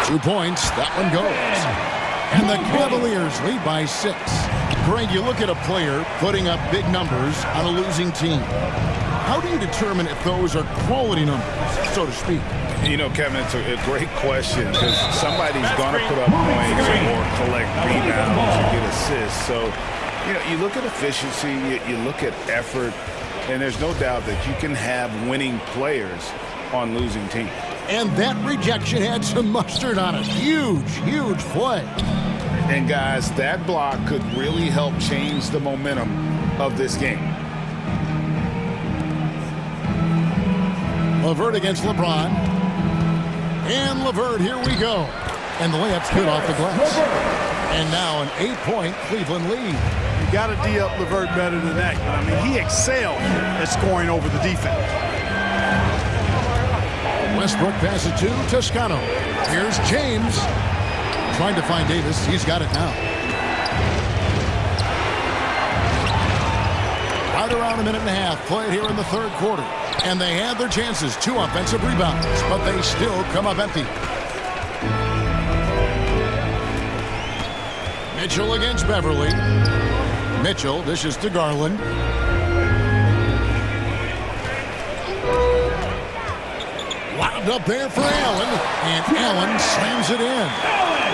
2 points, that one goes. And the Cavaliers lead by 6. Greg, you look at a player putting up big numbers on a losing team. How do you determine if those are quality numbers, so to speak? You know, Kevin, it's a great question because somebody's going to put up points or collect rebounds or get assists. So, you know, you look at efficiency, you look at effort, and there's no doubt that you can have winning players on losing teams. And that rejection had some mustard on it. Huge, huge play. And, guys, that block could really help change the momentum of this game. LeVert against LeBron. And LeVert, here we go. And the layup's good off the glass. And now an 8-point Cleveland lead. You got to D-up LeVert better than that. But, I mean, he excelled at scoring over the defense. Westbrook passes to Toscano. Here's James. Trying to find Davis. He's got it now. Right around a minute and a half played here in the third quarter. And they had their chances. 2 offensive rebounds. But they still come up empty. Mitchell against Beverly. Mitchell dishes to Garland. Lobbed up there for Allen. And Allen slams it in.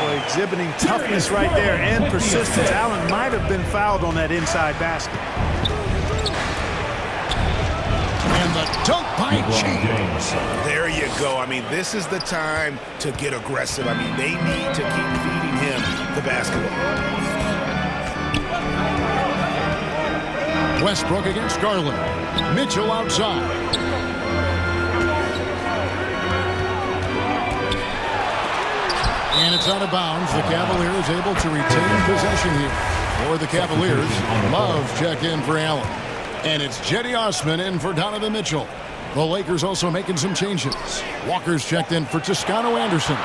Boy, exhibiting toughness right there and persistence. Allen might have been fouled on that inside basket. And the dunk by James. There you go. I mean, this is the time to get aggressive. I mean, they need to keep feeding him the basketball. Westbrook against Garland. Mitchell outside. And it's out of bounds. The Cavaliers able to retain possession here. For the Cavaliers, Love checked in for Allen. And it's Jetty Osman in for Donovan Mitchell. The Lakers also making some changes. Walker's checked in for Toscano Anderson.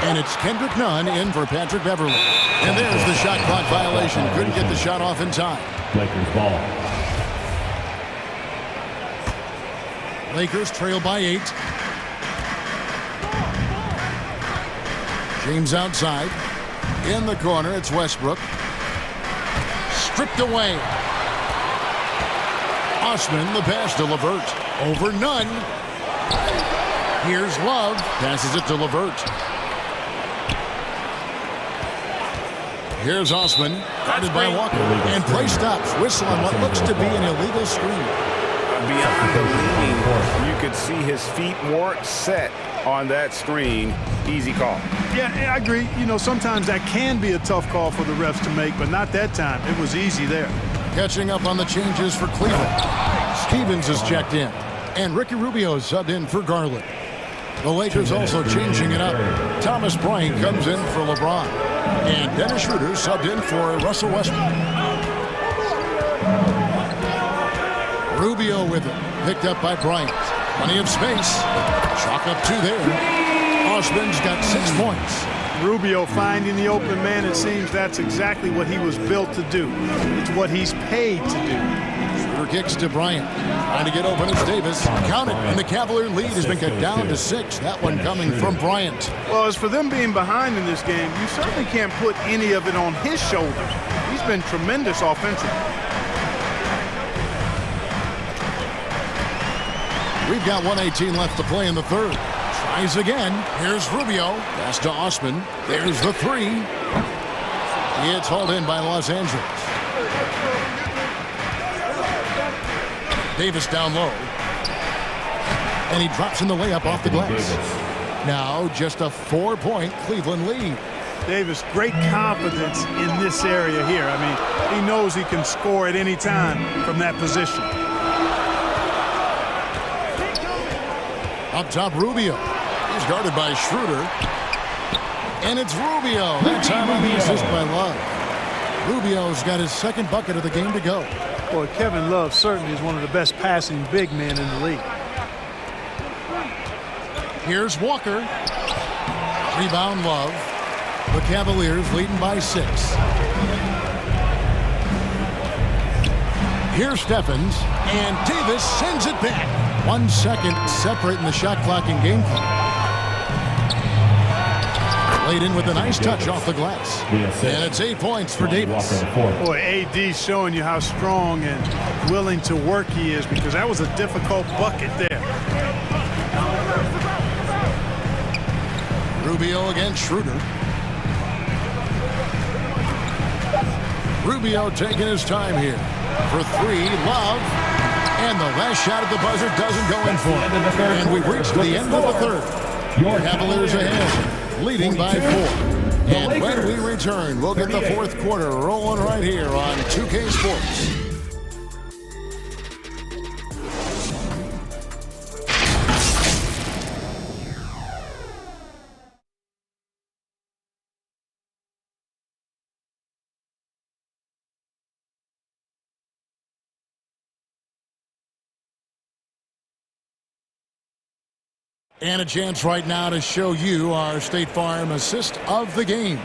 And it's Kendrick Nunn in for Patrick Beverly. And there's the shot clock violation. Couldn't get the shot off in time. Lakers ball. Lakers trail by 8. James outside. In the corner, it's Westbrook. Stripped away. Osman, the pass to LeVert. Over Nunn. Here's Love. Passes it to LeVert. Here's Osman. Guarded by Walker. And play stops. Whistle on what looks to be an illegal screen. Beyond the leaning, you could see his feet weren't set on that screen. Easy call. Yeah, I agree. You know, sometimes that can be a tough call for the refs to make, but not that time. It was easy there. Catching up on the changes for Cleveland. Stevens is checked in. And Ricky Rubio subbed in for Garland. The Lakers also changing it up. Thomas Bryant comes in for LeBron. And Dennis Schroeder subbed in for Russell Westbrook. Rubio with it. Picked up by Bryant. Plenty of space. Chalk up 2 there. Osman's got 6 points. Rubio finding the open man. It seems that's exactly what he was built to do. It's what he's paid to do. Schroeder kicks to Bryant. Trying to get open, it's Davis. Count it, and the Cavalier lead has been cut down to 6. That one coming from Bryant. Well, as for them being behind in this game, you certainly can't put any of it on his shoulders. He's been tremendous offensively. We've got 1:18 left to play in the third. Tries again. Here's Rubio. Pass to Osman. There's the 3. It's hauled in by Los Angeles. Davis down low. And he drops in the layup off the glass. Now just a 4-point Cleveland lead. Davis, great confidence in this area here. I mean, he knows he can score at any time from that position. Up top, Rubio. He's guarded by Schroeder. And it's Rubio. That time on the assist by Love. Rubio's got his 2nd bucket of the game to go. Boy, Kevin Love certainly is one of the best passing big men in the league. Here's Walker. Rebound Love. The Cavaliers leading by 6. Here's Stephens. And Davis sends it back. 1 second separating the shot clock and game clock. Laid in with a nice touch off the glass. And it's 8 points for Davis. Boy, AD showing you how strong and willing to work he is, because that was a difficult bucket there. Rubio against Schroeder. Rubio taking his time here. For 3, Love. And the last shot at the buzzer doesn't go in for him. And we've reached the end of the third. Cavaliers ahead, leading by 4. And when we return, we'll get the fourth quarter rolling right here on 2K Sports. And a chance right now to show you our State Farm assist of the game.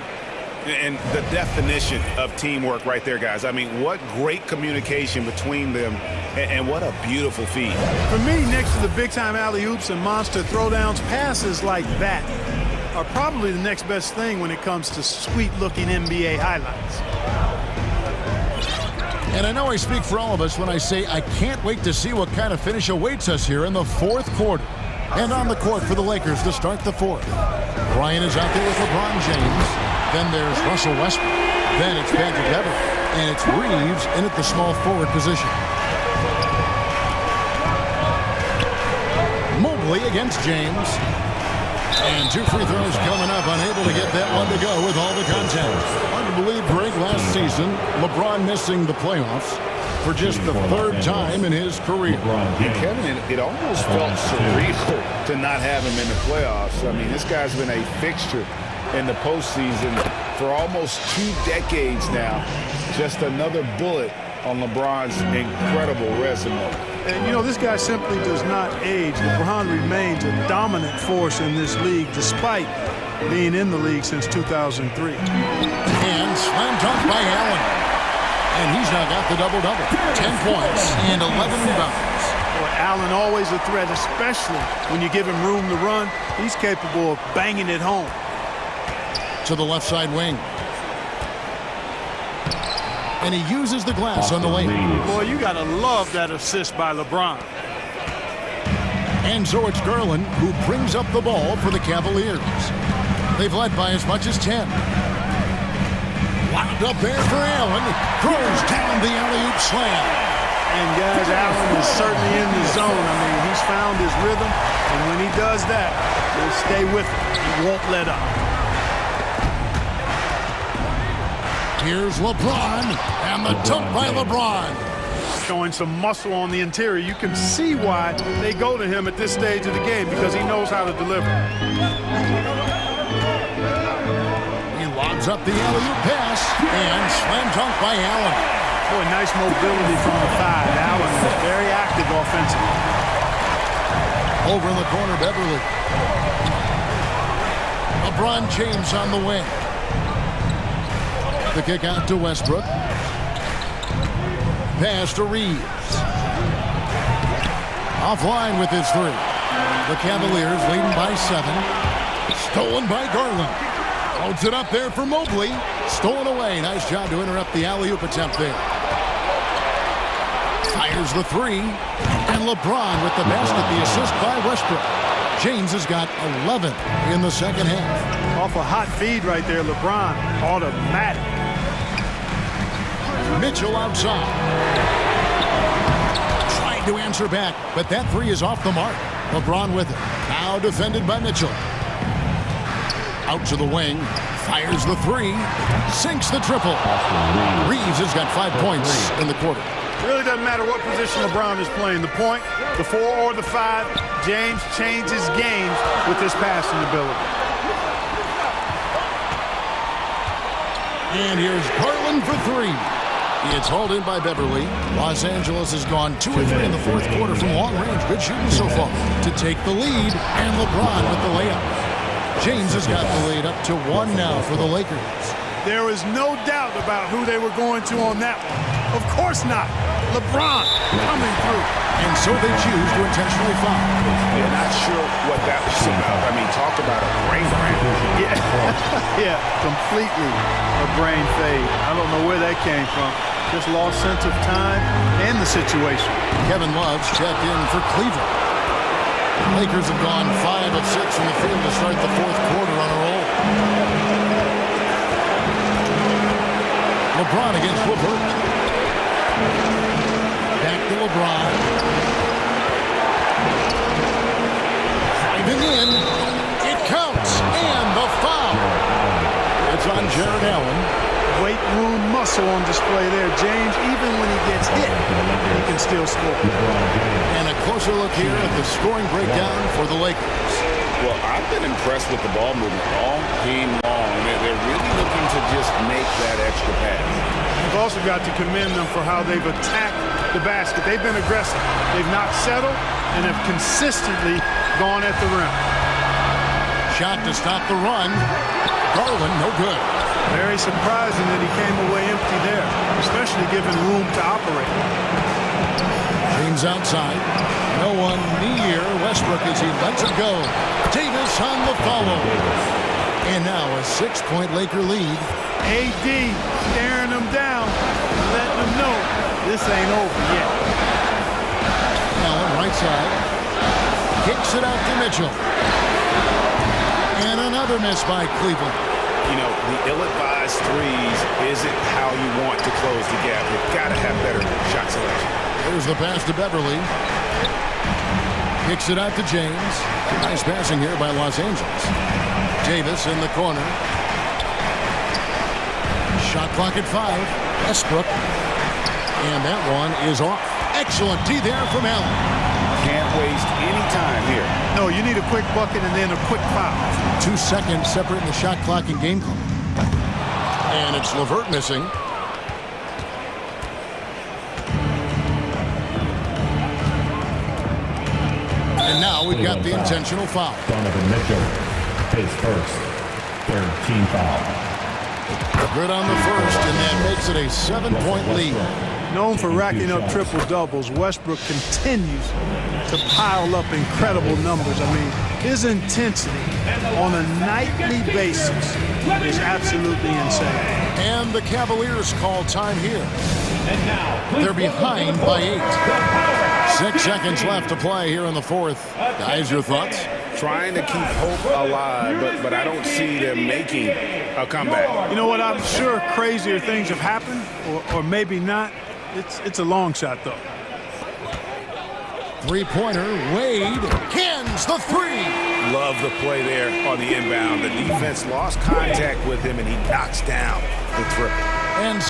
And the definition of teamwork right there, guys. I mean, what great communication between them, and what a beautiful feed. For me, next to the big-time alley-oops and monster throwdowns, passes like that are probably the next best thing when it comes to sweet-looking NBA highlights. And I know I speak for all of us when I say I can't wait to see what kind of finish awaits us here in the fourth quarter. And on the court for the Lakers to start the fourth. Bryant is out there with LeBron James. Then there's Russell Westbrook. Then it's Patrick Beverley. And it's Reeves in at the small forward position. Mobley against James. And 2 free throws coming up. Unable to get that one to go with all the contact. Hard to believe, Greg, last season, LeBron missing the playoffs for just the 3rd time in his career. And Kevin, it almost felt surreal to not have him in the playoffs. I mean, this guy's been a fixture in the postseason for almost 2 decades now. Just another bullet on LeBron's incredible resume. And, you know, this guy simply does not age. LeBron remains a dominant force in this league despite being in the league since 2003. And slam dunk by Allen. And he's now got the double-double. 10 points and 11 rebounds. Boy, Allen always a threat, especially when you give him room to run. He's capable of banging it home. To the left side wing. And he uses the glass on the lane. Boy, you got to love that assist by LeBron. And so it's Garland who brings up the ball for the Cavaliers. They've led by as much as 10. Wound up there for Allen. Throws down the alley-oop slam. And guys, Allen is certainly in the zone. I mean, he's found his rhythm. And when he does that, he'll stay with it. He won't let up. Here's LeBron. And the dunk by LeBron. Showing some muscle on the interior. You can see why they go to him at this stage of the game, because he knows how to deliver. Lobs up the alley-oop pass, and slam dunk by Allen. Boy, nice mobility from the 5. Allen is very active offensively. Over in the corner, Beverley. LeBron James on the wing. The kick out to Westbrook. Pass to Reeves. Offline with his 3. The Cavaliers leading by 7. Stolen by Garland. Holds it up there for Mobley. Stolen away. Nice job to interrupt the alley-oop attempt there. Fires the 3. And LeBron with the basket. The assist by Westbrook. James has got 11 in the second half. Off a hot feed right there, LeBron. Automatic. Mitchell outside. Trying to answer back, but that 3 is off the mark. LeBron with it. Now defended by Mitchell. Out to the wing, fires the 3, sinks the triple. Reeves has got 5 points in the quarter. Really doesn't matter what position LeBron is playing. The point, the 4 or the 5, James changes games with his passing ability. And here's Garland for 3. It's hauled in by Beverley. Los Angeles has gone 2 or 3 in the fourth quarter from long range. Good shooting so far to take the lead, and LeBron with the layup. James has got the lead up to 1 now for the Lakers. There is no doubt about who they were going to on that one. Of course not. LeBron coming through. And so they choose to intentionally foul. Yeah, not sure what that was about. I mean, talk about a brain drain. Yeah, completely a brain fade. I don't know where that came from. Just lost sense of time and the situation. Kevin Love's checked in for Cleveland. Lakers have gone 5 of 6 from the field to start the fourth quarter on a roll. LeBron against LeVert. Back to LeBron. Driving in. It counts. And the foul. It's on Jared Allen. Weight room muscle on display there. James, even when he gets hit, he can still score. And a closer look here at the scoring breakdown for the Lakers. Well, I've been impressed with the ball movement all game long. They're really looking to just make that extra pass. You've also got to commend them for how they've attacked the basket. They've been aggressive. They've not settled and have consistently gone at the rim. Shot to stop the run. Garland, no good. Very surprising that he came away empty there, especially given room to operate. James outside. No one near Westbrook as he lets it go. Davis on the follow. And now a 6-point Laker lead. AD staring them down, letting them know this ain't over yet. Allen right side. Kicks it out to Mitchell. And another miss by Cleveland. You know, the ill-advised threes isn't how you want to close the gap. You've got to have better shot selection. There's the pass to Beverly. Kicks it out to James. Nice passing here by Los Angeles. Davis in the corner. Shot clock at 5. Westbrook. And that one is off. Excellent D there from Allen. Can't waste any time here. No, you need a quick bucket and then a quick foul. 2 seconds separating the shot clock and game clock. And it's LeVert missing. And now we've got the intentional foul. Donovan Mitchell, his first, third team foul. Good on the first, and that makes it a 7-point lead. Known for racking up triple-doubles, Westbrook continues to pile up incredible numbers. I mean, his intensity on a nightly basis is absolutely insane. And the Cavaliers call time here. They're behind by 8. 6 seconds left to play here in the fourth. Guys, your thoughts? Trying to keep hope alive, but I don't see them making a comeback. You know what? I'm sure crazier things have happened, or maybe not. It's a long shot, though. Three-pointer, Wade cans the three. Love the play there on the inbound. The defense lost contact with him, and he knocks down the triple. And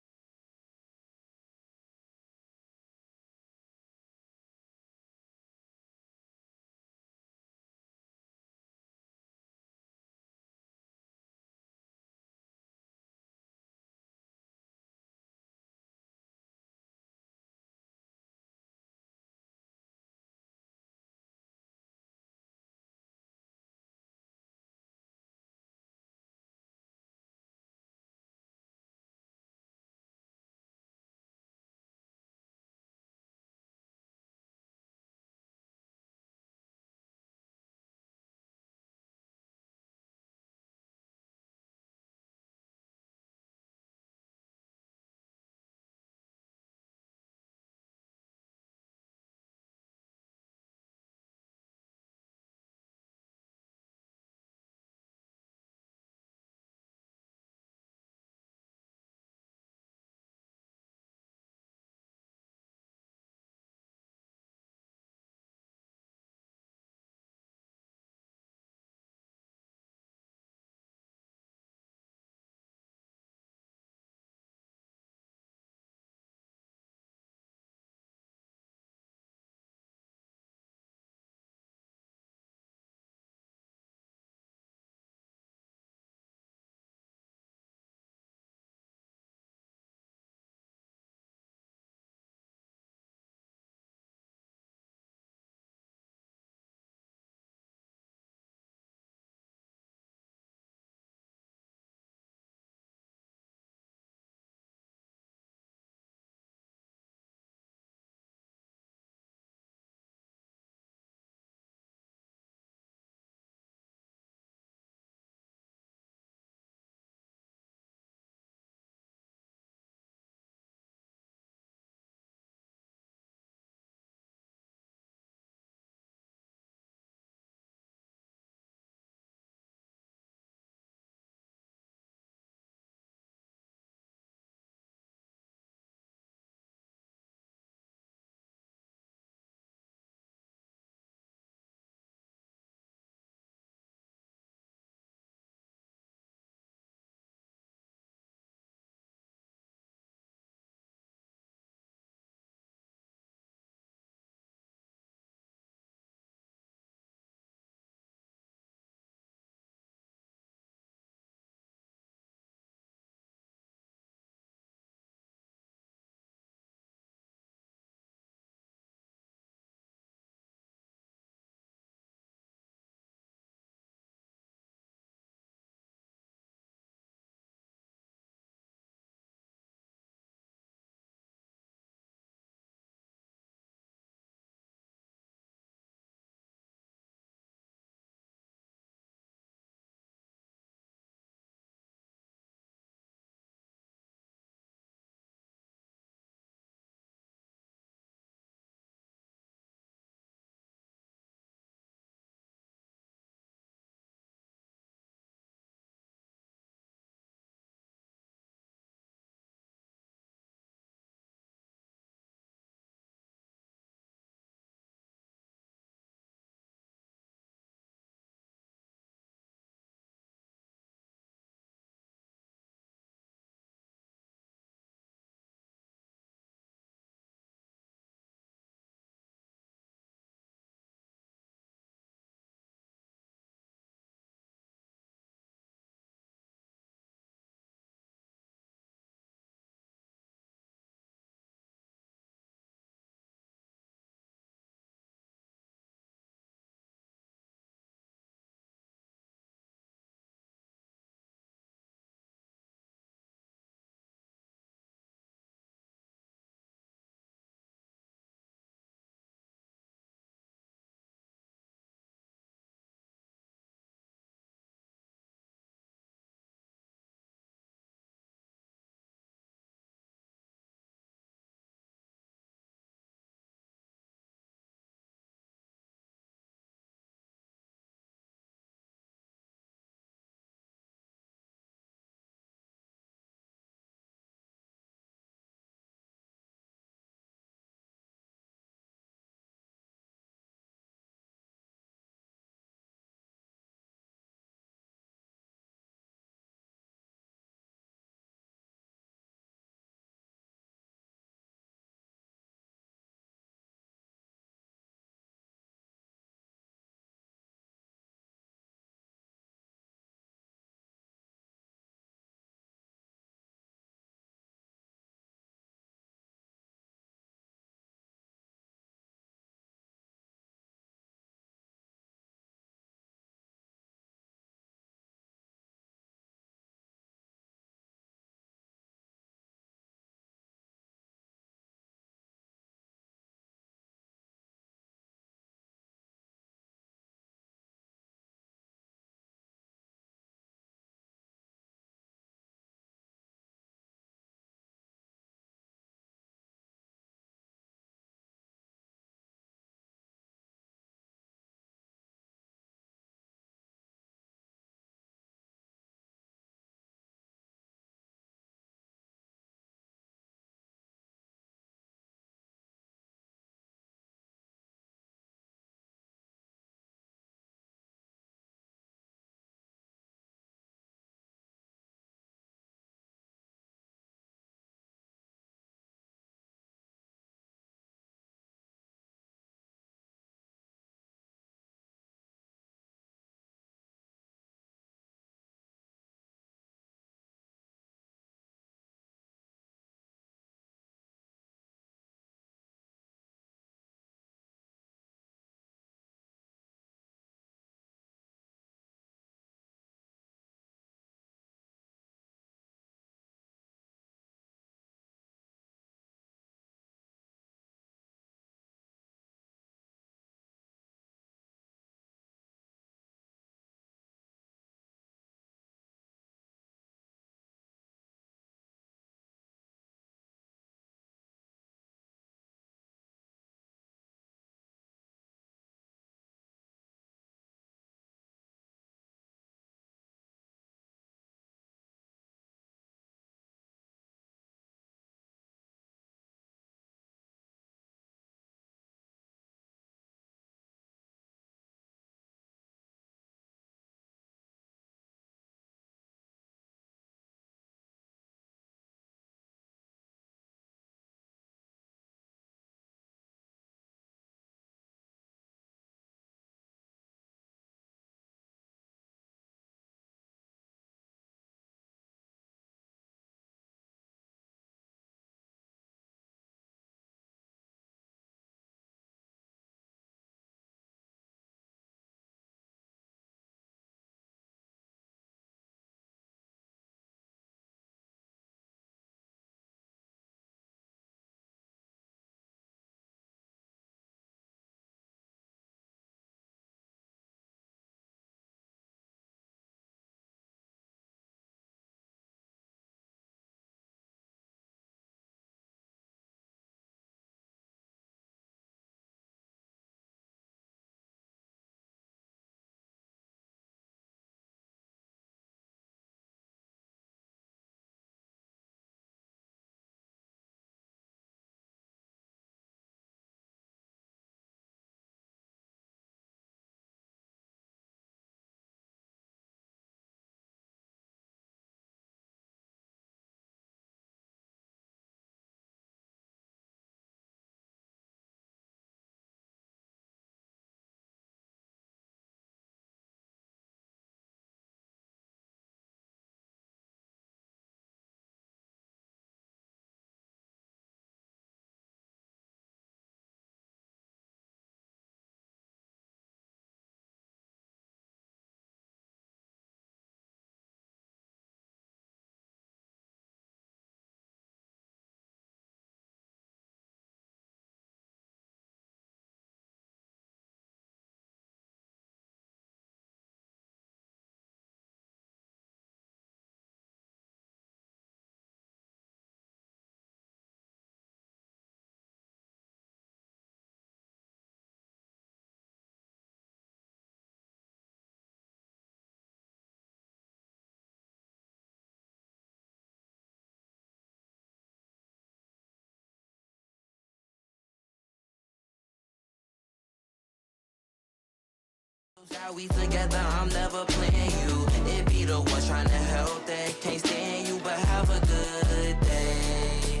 We together, I'm never playing you. It be the ones trying to help that can't stand you, but have a good day.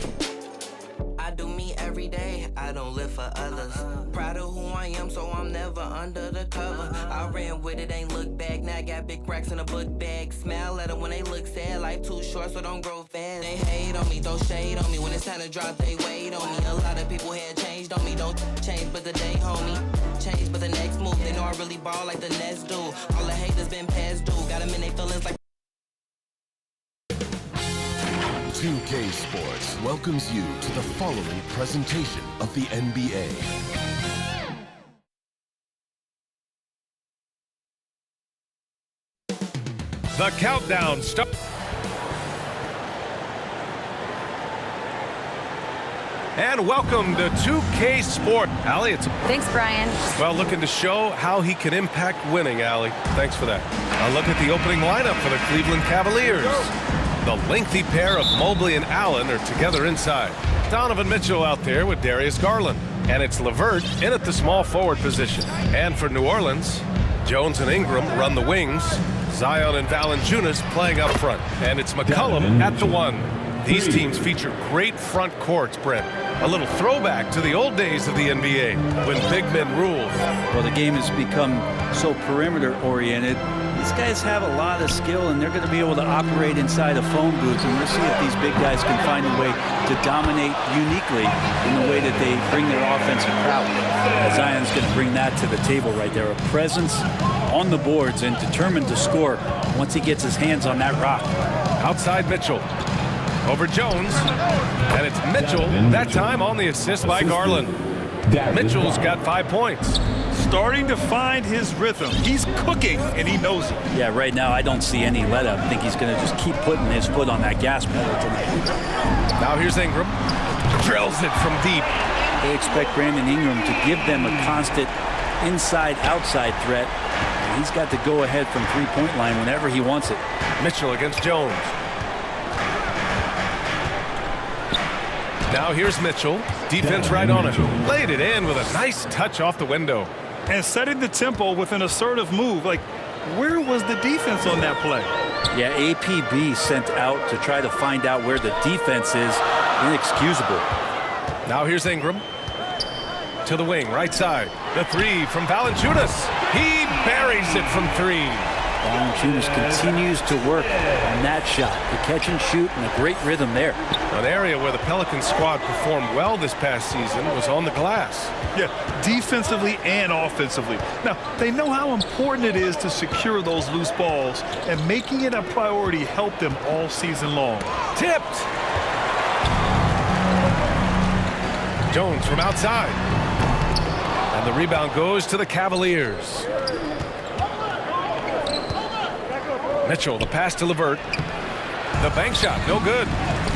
I do me every day, I don't live for others. Proud of who I am, so I'm never under the cover. I ran with it, ain't look back. Now I got big racks in a book bag. Smile at them when they look sad. Life too short, so don't grow fast. They hate on me, throw shade on me. When it's time to drop, they wait on me. A lot of people had changed on me. Don't change, but the day, homie. Change, but the next move. They know I really ball like the Nets do. All the haters been past due. Got them in their feelings like 2K Sports welcomes you to the following presentation of the NBA. The countdown starts. And welcome to 2K Sport. Allie, Thanks, Brian. Well, looking to show how he can impact winning, Allie. Thanks for that. A look at the opening lineup for the Cleveland Cavaliers. The lengthy pair of Mobley and Allen are together inside. Donovan Mitchell out there with Darius Garland. And it's LeVert in at the small forward position. And for New Orleans, Jones and Ingram run the wings. Zion and Valanciunas playing up front. And it's McCollum at the one. These teams feature great front courts, Brent. A little throwback to the old days of the NBA when big men ruled. Well, the game has become so perimeter-oriented. These guys have a lot of skill, and they're going to be able to operate inside a phone booth. And we'll see if these big guys can find a way to dominate uniquely in the way that they bring their offensive prowess. Zion's going to bring that to the table right there. A presence on the boards and determined to score once he gets his hands on that rock. Outside Mitchell. Over Jones, and it's Mitchell, that time on the assist by Garland. Mitchell's got 5 points. Starting to find his rhythm. He's cooking, and he knows it. Yeah, right now I don't see any let up. I think he's going to just keep putting his foot on that gas pedal tonight. Now here's Ingram. Drills it from deep. They expect Brandon Ingram to give them a constant inside-outside threat. And he's got to go ahead from three-point line whenever he wants it. Mitchell against Jones. Now here's Mitchell. Defense right on him. Laid it in with a nice touch off the window. And setting the tempo with an assertive move. Like, where was the defense on that play? Yeah, APB sent out to try to find out where the defense is. Inexcusable. Now here's Ingram. To the wing, right side. The three from Valanciunas. He buries it from three. Valanciunas continues to work on that shot. The catch and shoot and a great rhythm there. An area where the Pelicans squad performed well this past season was on the glass. Yeah, defensively and offensively. Now, they know how important it is to secure those loose balls, and making it a priority helped them all season long. Tipped. Jones from outside. And the rebound goes to the Cavaliers. Mitchell, the pass to LeVert. The bank shot, no good.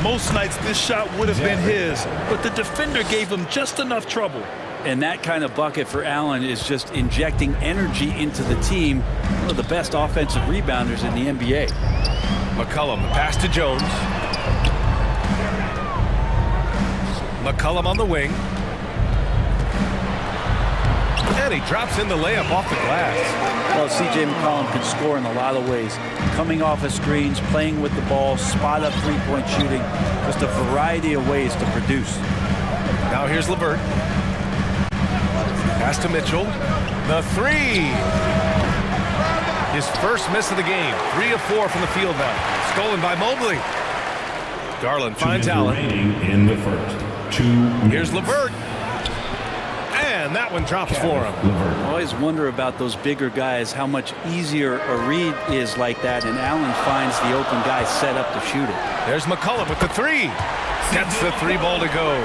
Most nights this shot would have been his, but the defender gave him just enough trouble. And that kind of bucket for Allen is just injecting energy into the team. One of the best offensive rebounders in the NBA. McCollum, the pass to Jones. McCollum on the wing. And he drops in the layup off the glass. Well, C.J. McCollum can score in a lot of ways. Coming off of screens, playing with the ball, spot-up three-point shooting. Just a variety of ways to produce. Now here's LeVert. Pass to Mitchell. The three. His first miss of the game. 3 of 4 from the field now. Stolen by Mobley. Garland finds Allen. In the first. 2 minutes. Here's LeVert. And that one drops for him. I always wonder about those bigger guys, how much easier a read is like that, and Allen finds the open guy set up to shoot it. There's McCollum with the three. Gets the three ball to go.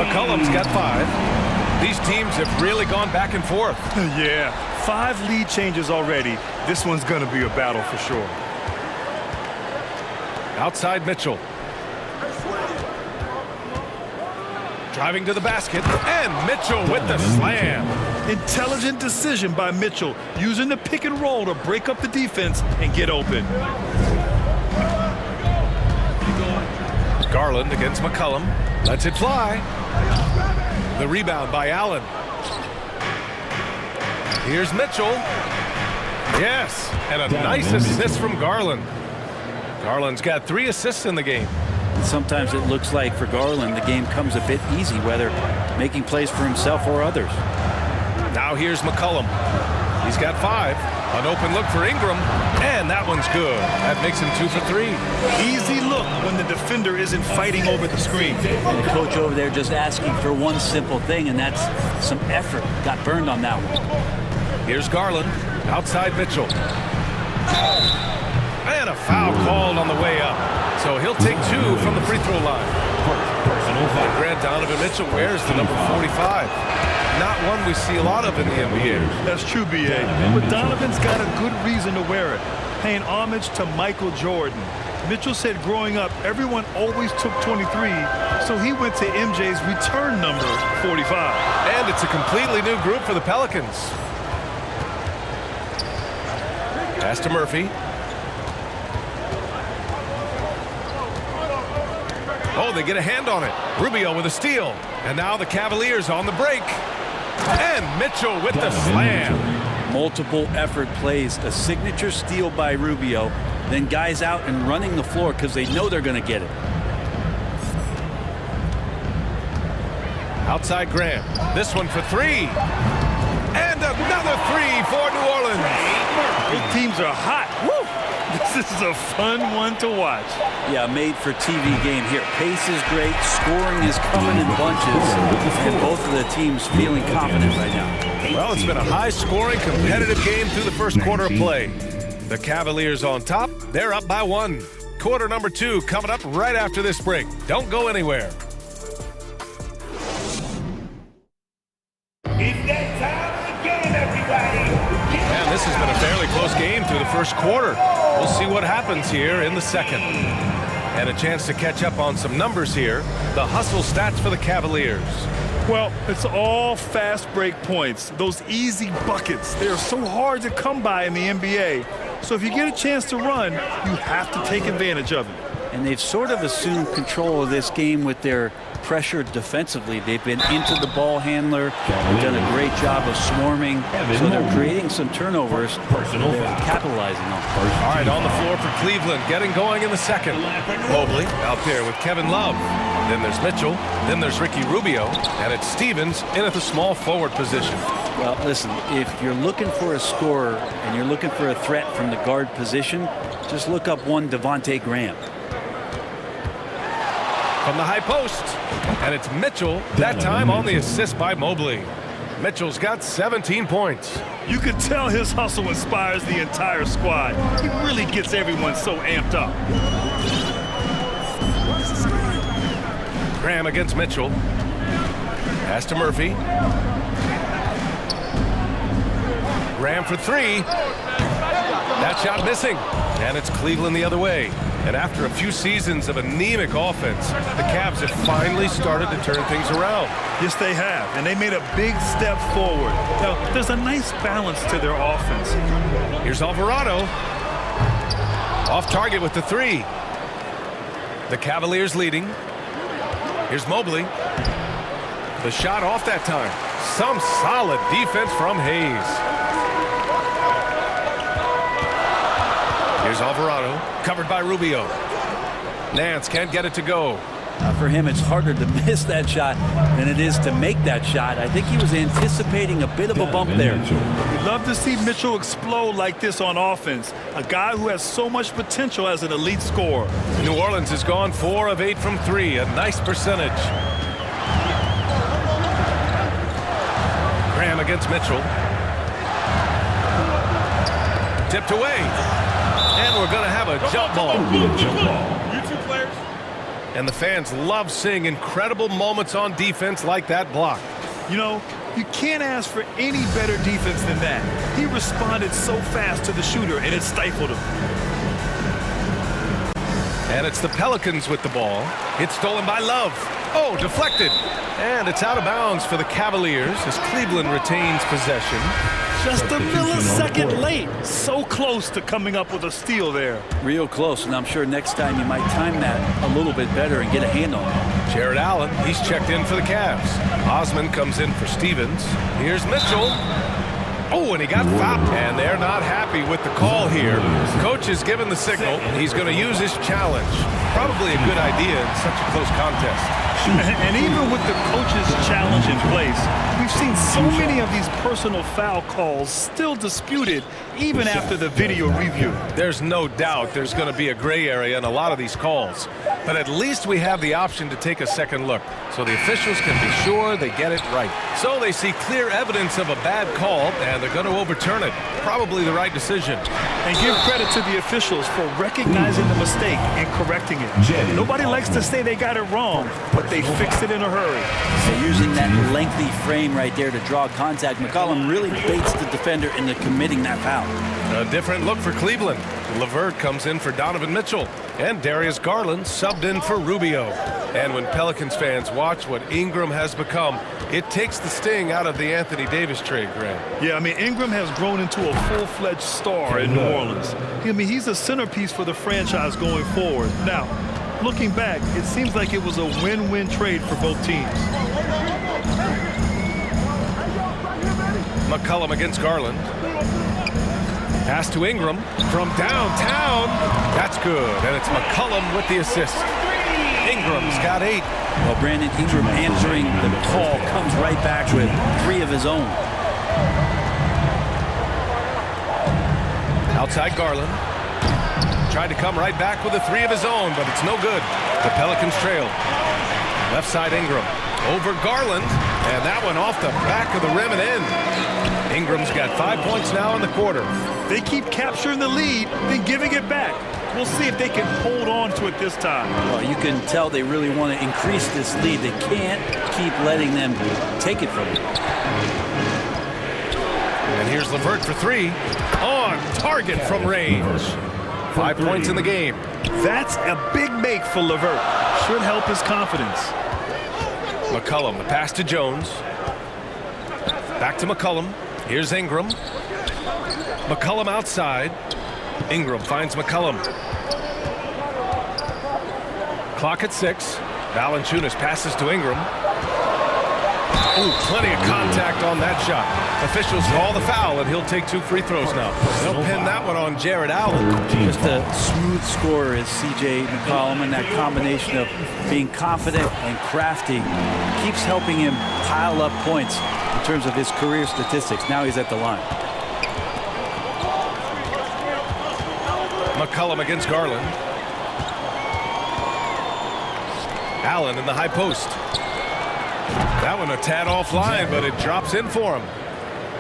McCollum's got 5. These teams have really gone back and forth. Yeah, 5 lead changes already. This one's going to be a battle for sure. Outside Mitchell. Driving to the basket, and Mitchell with the slam. Intelligent decision by Mitchell, using the pick and roll to break up the defense and get open. Garland against McCollum. Lets it fly. The rebound by Allen. Here's Mitchell. Yes, and a nice assist from Garland. Garland's got 3 assists in the game. And sometimes it looks like for Garland the game comes a bit easy, whether making plays for himself or others. Now here's McCollum. He's got 5. An open look for Ingram, and that one's good. That makes him 2 for 3. Easy look when the defender isn't fighting over the screen. And the coach over there just asking for one simple thing, and that's some effort. Got burned on that one. Here's Garland, outside Mitchell. And a foul called on the way up. So he'll take 2 from the free throw line. And Grant Donovan Mitchell wears the number 45. Not one we see a lot of in the NBA. That's true, B.A. But Donovan's got a good reason to wear it, paying homage to Michael Jordan. Mitchell said growing up, everyone always took 23, so he went to MJ's return number 45. And it's a completely new group for the Pelicans. Pass to Murphy. Oh, they get a hand on it. Rubio with a steal. And now the Cavaliers on the break. And Mitchell with the slam. Multiple effort plays, a signature steal by Rubio, then guys out and running the floor because they know they're going to get it. Outside Graham. This one for 3. And another 3 for New Orleans. Both teams are hot. Woo! This is a fun one to watch. Yeah, made for TV game here. Pace is great. Scoring is coming in bunches. And both of the teams feeling confident right now. Well, it's been a high-scoring, competitive game through the first quarter of play. The Cavaliers on top. They're up by 1. Quarter number 2 coming up right after this break. Don't go anywhere. It's that time again, everybody. Man, this has been a fairly close game through the first quarter. We'll see what happens here in the second. And a chance to catch up on some numbers here. The hustle stats for the Cavaliers. Well, it's all fast break points. Those easy buckets. They're so hard to come by in the NBA. So if you get a chance to run, you have to take advantage of it. And they've sort of assumed control of this game with their pressure defensively. They've been into the ball handler. They've done a great job of swarming. So they're creating some turnovers. They're capitalizing on. All right, on the floor for Cleveland, getting going in the second. Mobley out there with Kevin Love. Then there's Mitchell. Then there's Ricky Rubio. And it's Stevens in at the small forward position. Well, listen, if you're looking for a scorer and you're looking for a threat from the guard position, just look up one Devontae Graham. From the high post. And it's Mitchell, that time on the assist by Mobley. Mitchell's got 17 points. You can tell his hustle inspires the entire squad. He really gets everyone so amped up. Graham against Mitchell. Pass to Murphy. Graham for 3. That shot missing. And it's Cleveland the other way. And after a few seasons of anemic offense, the Cavs have finally started to turn things around. Yes, they have. And they made a big step forward. Now, there's a nice balance to their offense. Here's Alvarado. Off target with the 3. The Cavaliers leading. Here's Mobley. The shot off that time. Some solid defense from Hayes. Here's Alvarado, covered by Rubio. Nance can't get it to go. For him, it's harder to miss that shot than it is to make that shot. I think he was anticipating a bit of a bump there. We'd love to see Mitchell explode like this on offense. A guy who has so much potential as an elite scorer. New Orleans has gone 4 of 8 from 3, a nice percentage. Graham against Mitchell. Tipped away. And we're going to have a jump ball. You two players. And the fans love seeing incredible moments on defense like that block. You know, you can't ask for any better defense than that. He responded so fast to the shooter, and it stifled him. And it's the Pelicans with the ball. It's stolen by Love. Oh, deflected. And it's out of bounds for the Cavaliers as Cleveland retains possession. Just a millisecond late. So close to coming up with a steal there. Real close, and I'm sure next time you might time that a little bit better and get a hand on it. Jared Allen, he's checked in for the Cavs. Osman comes in for Stevens. Here's Mitchell. Oh, and he got fouled. And they're not happy with the call here. Coach has given the signal. He's going to use his challenge. Probably a good idea in such a close contest. And even with the coach's challenge in place, we've seen so many of these personal foul calls still disputed even after the video review. There's no doubt there's going to be a gray area in a lot of these calls. But at least we have the option to take a second look, so the officials can be sure they get it right. So they see clear evidence of a bad call, and they're going to overturn it. Probably the right decision. And give credit to the officials for recognizing the mistake and correcting it. Nobody likes to say they got it wrong, but they fixed it in a hurry. So using that lengthy frame right there to draw contact, McCollum really baits the defender into committing that foul. A different look for Cleveland. LeVert comes in for Donovan Mitchell, and Darius Garland subbed in for Rubio. And when Pelicans fans watch what Ingram has become, it takes the sting out of the Anthony Davis trade, Grant. Yeah, I mean, Ingram has grown into a full-fledged star in New Orleans. I mean, he's a centerpiece for the franchise going forward. Now, looking back, it seems like it was a win-win trade for both teams. McCollum against Garland. Pass to Ingram from downtown. That's good, and it's McCollum with the assist. Ingram's got 8. Well, Brandon Ingram answering the call comes right back with 3 of his own. Outside Garland. Tried to come right back with a 3 of his own, but it's no good. The Pelicans trail. Left side Ingram. Over Garland, and that one off the back of the rim and in. Ingram's got 5 points now in the quarter. They keep capturing the lead, then giving it back. We'll see if they can hold on to it this time. Well, you can tell they really want to increase this lead. They can't keep letting them take it from them. And here's LeVert for 3. On target from range. 5 points in the game. That's a big make for LeVert. Should help his confidence. McCollum, the pass to Jones. Back to McCollum. Here's Ingram. McCollum outside. Ingram finds McCollum. Clock at 6. Valanciunas passes to Ingram. Ooh, plenty of contact on that shot. Officials call the foul, and he'll take 2 free throws now. They'll pin that one on Jared Allen. Just a smooth scorer is C.J. McCollum, and that combination of being confident and crafty keeps helping him pile up points in terms of his career statistics. Now he's at the line. McCollum against Garland. Allen in the high post. That one a tad offline, but it drops in for him.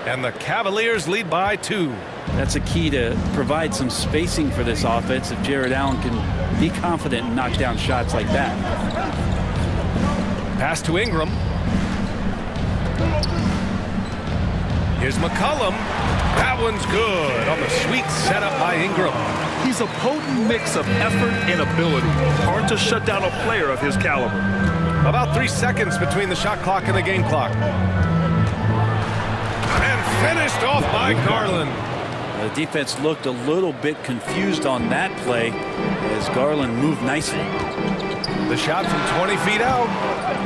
And the Cavaliers lead by 2. That's a key to provide some spacing for this offense if Jared Allen can be confident and knock down shots like that. Pass to Ingram. Here's McCollum. That one's good on the sweet setup by Ingram. He's a potent mix of effort and ability. Hard to shut down a player of his caliber. About 3 seconds between the shot clock and the game clock. And finished off by Garland. The defense looked a little bit confused on that play as Garland moved nicely. The shot from 20 feet out.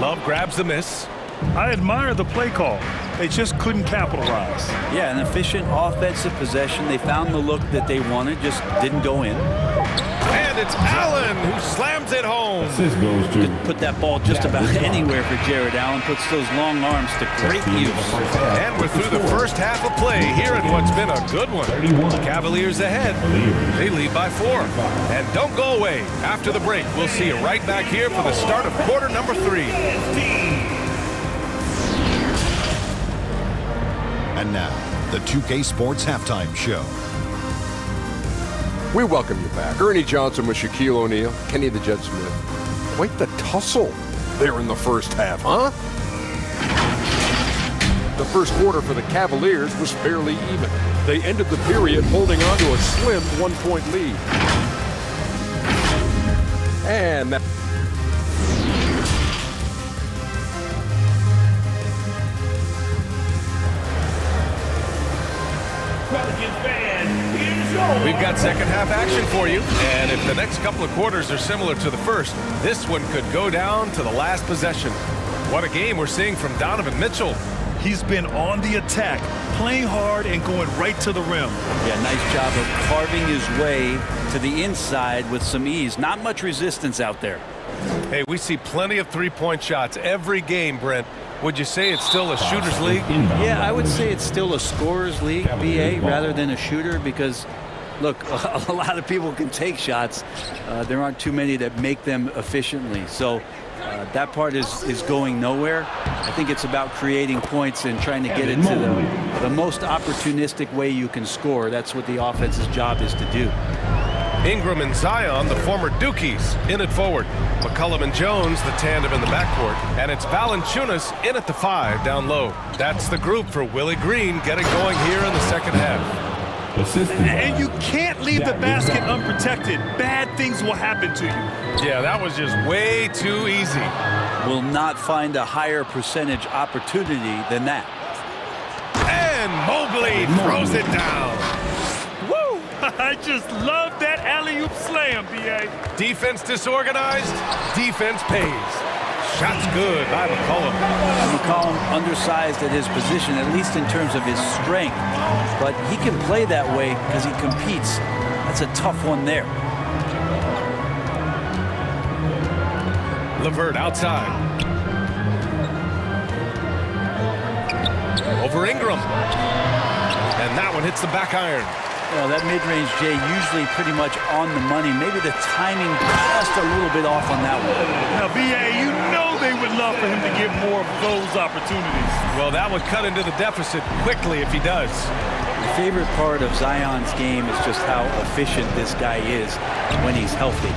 Love grabs the miss. I admire the play call. They just couldn't capitalize. Yeah, an efficient offensive possession. They found the look that they wanted, just didn't go in. And it's Allen who slams it home. Could put that ball just about anywhere for Jared Allen. Puts those long arms to great use. And we're through the first half of play here in what's been a good one. Cavaliers ahead. They lead by 4. And don't go away. After the break, we'll see you right back here for the start of quarter number 3. And now, the 2K Sports Halftime Show. We welcome you back. Ernie Johnson with Shaquille O'Neal, Kenny the Jet Smith. Quite the tussle there in the first half, huh? The first quarter for the Cavaliers was fairly even. They ended the period holding on to a slim 1-point lead. And that... We've got second half action for you, and if the next couple of quarters are similar to the first, this one could go down to the last possession. What a game we're seeing from Donovan Mitchell. He's been on the attack, playing hard and going right to the rim. Yeah, nice job of carving his way to the inside with some ease. Not much resistance out there. Hey, we see plenty of three-point shots every game, Brent. Would you say it's still a shooter's league? Yeah, I would say it's still a scorer's league, BA, rather than a shooter, because, look, a lot of people can take shots. There aren't too many that make them efficiently. So that part is going nowhere. I think it's about creating points and trying to get it to the most opportunistic way you can score. That's what the offense's job is to do. Ingram and Zion, the former Dukies, in at forward. McCollum and Jones, the tandem in the backcourt. And it's Valanciunas in at the 5 down low. That's the group for Willie Green getting going here in the second half. And you can't leave the basket unprotected. Bad things will happen to you. Yeah, that was just way too easy. Will not find a higher percentage opportunity than that. And Mobley throws it down. Woo! I just love that alley-oop slam, B.A. Defense disorganized, defense pays. Shots good by McCollum. McCollum undersized at his position, at least in terms of his strength. But he can play that way because he competes. That's a tough one there. LeVert outside. Over Ingram. And that one hits the back iron. Well, that mid-range, Jay, usually pretty much on the money. Maybe the timing just a little bit off on that one. Now, B.A., you know they would love for him to get more of those opportunities. Well, that would cut into the deficit quickly if he does. My favorite part of Zion's game is just how efficient this guy is when he's healthy.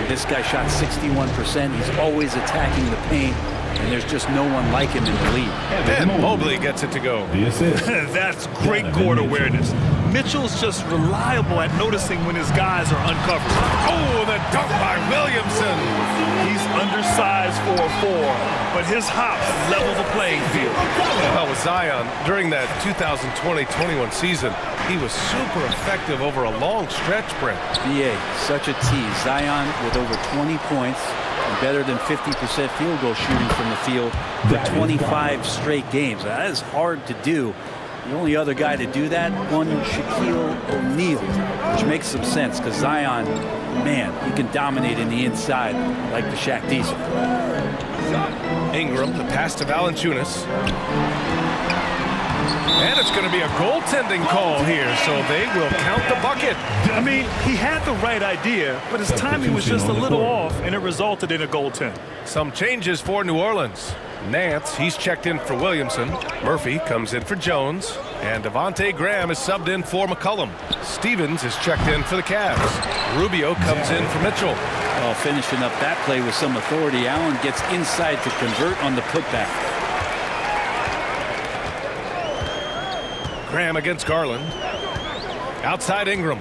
This guy shot 61%. He's always attacking the paint, and there's just no one like him in the league. And Mobley gets it to go. That's great court awareness. Mitchell's just reliable at noticing when his guys are uncovered. Oh, the dunk by Williamson. He's undersized for a 4, but his hops level the playing field. Well, with Zion, during that 2020-21 season, he was super effective over a long stretch, Brent. BA, such a tease. Zion with over 20 points and better than 50% field goal shooting from the field for 25 straight games. That is hard to do. The only other guy to do that, one Shaquille O'Neal, which makes some sense because Zion, man, he can dominate in the inside like the Shaq Diesel. Ingram, the pass to Valanciunas. And it's going to be a goaltending call here, so they will count the bucket. I mean, he had the right idea, but his timing was just a little off, and it resulted in a goaltend. Some changes for New Orleans. Nance, he's checked in for Williamson. Murphy comes in for Jones. And Devontae Graham is subbed in for McCollum. Stevens is checked in for the Cavs. Rubio comes in for Mitchell. Oh, finishing up that play with some authority. Allen gets inside to convert on the putback. Graham against Garland. Outside Ingram.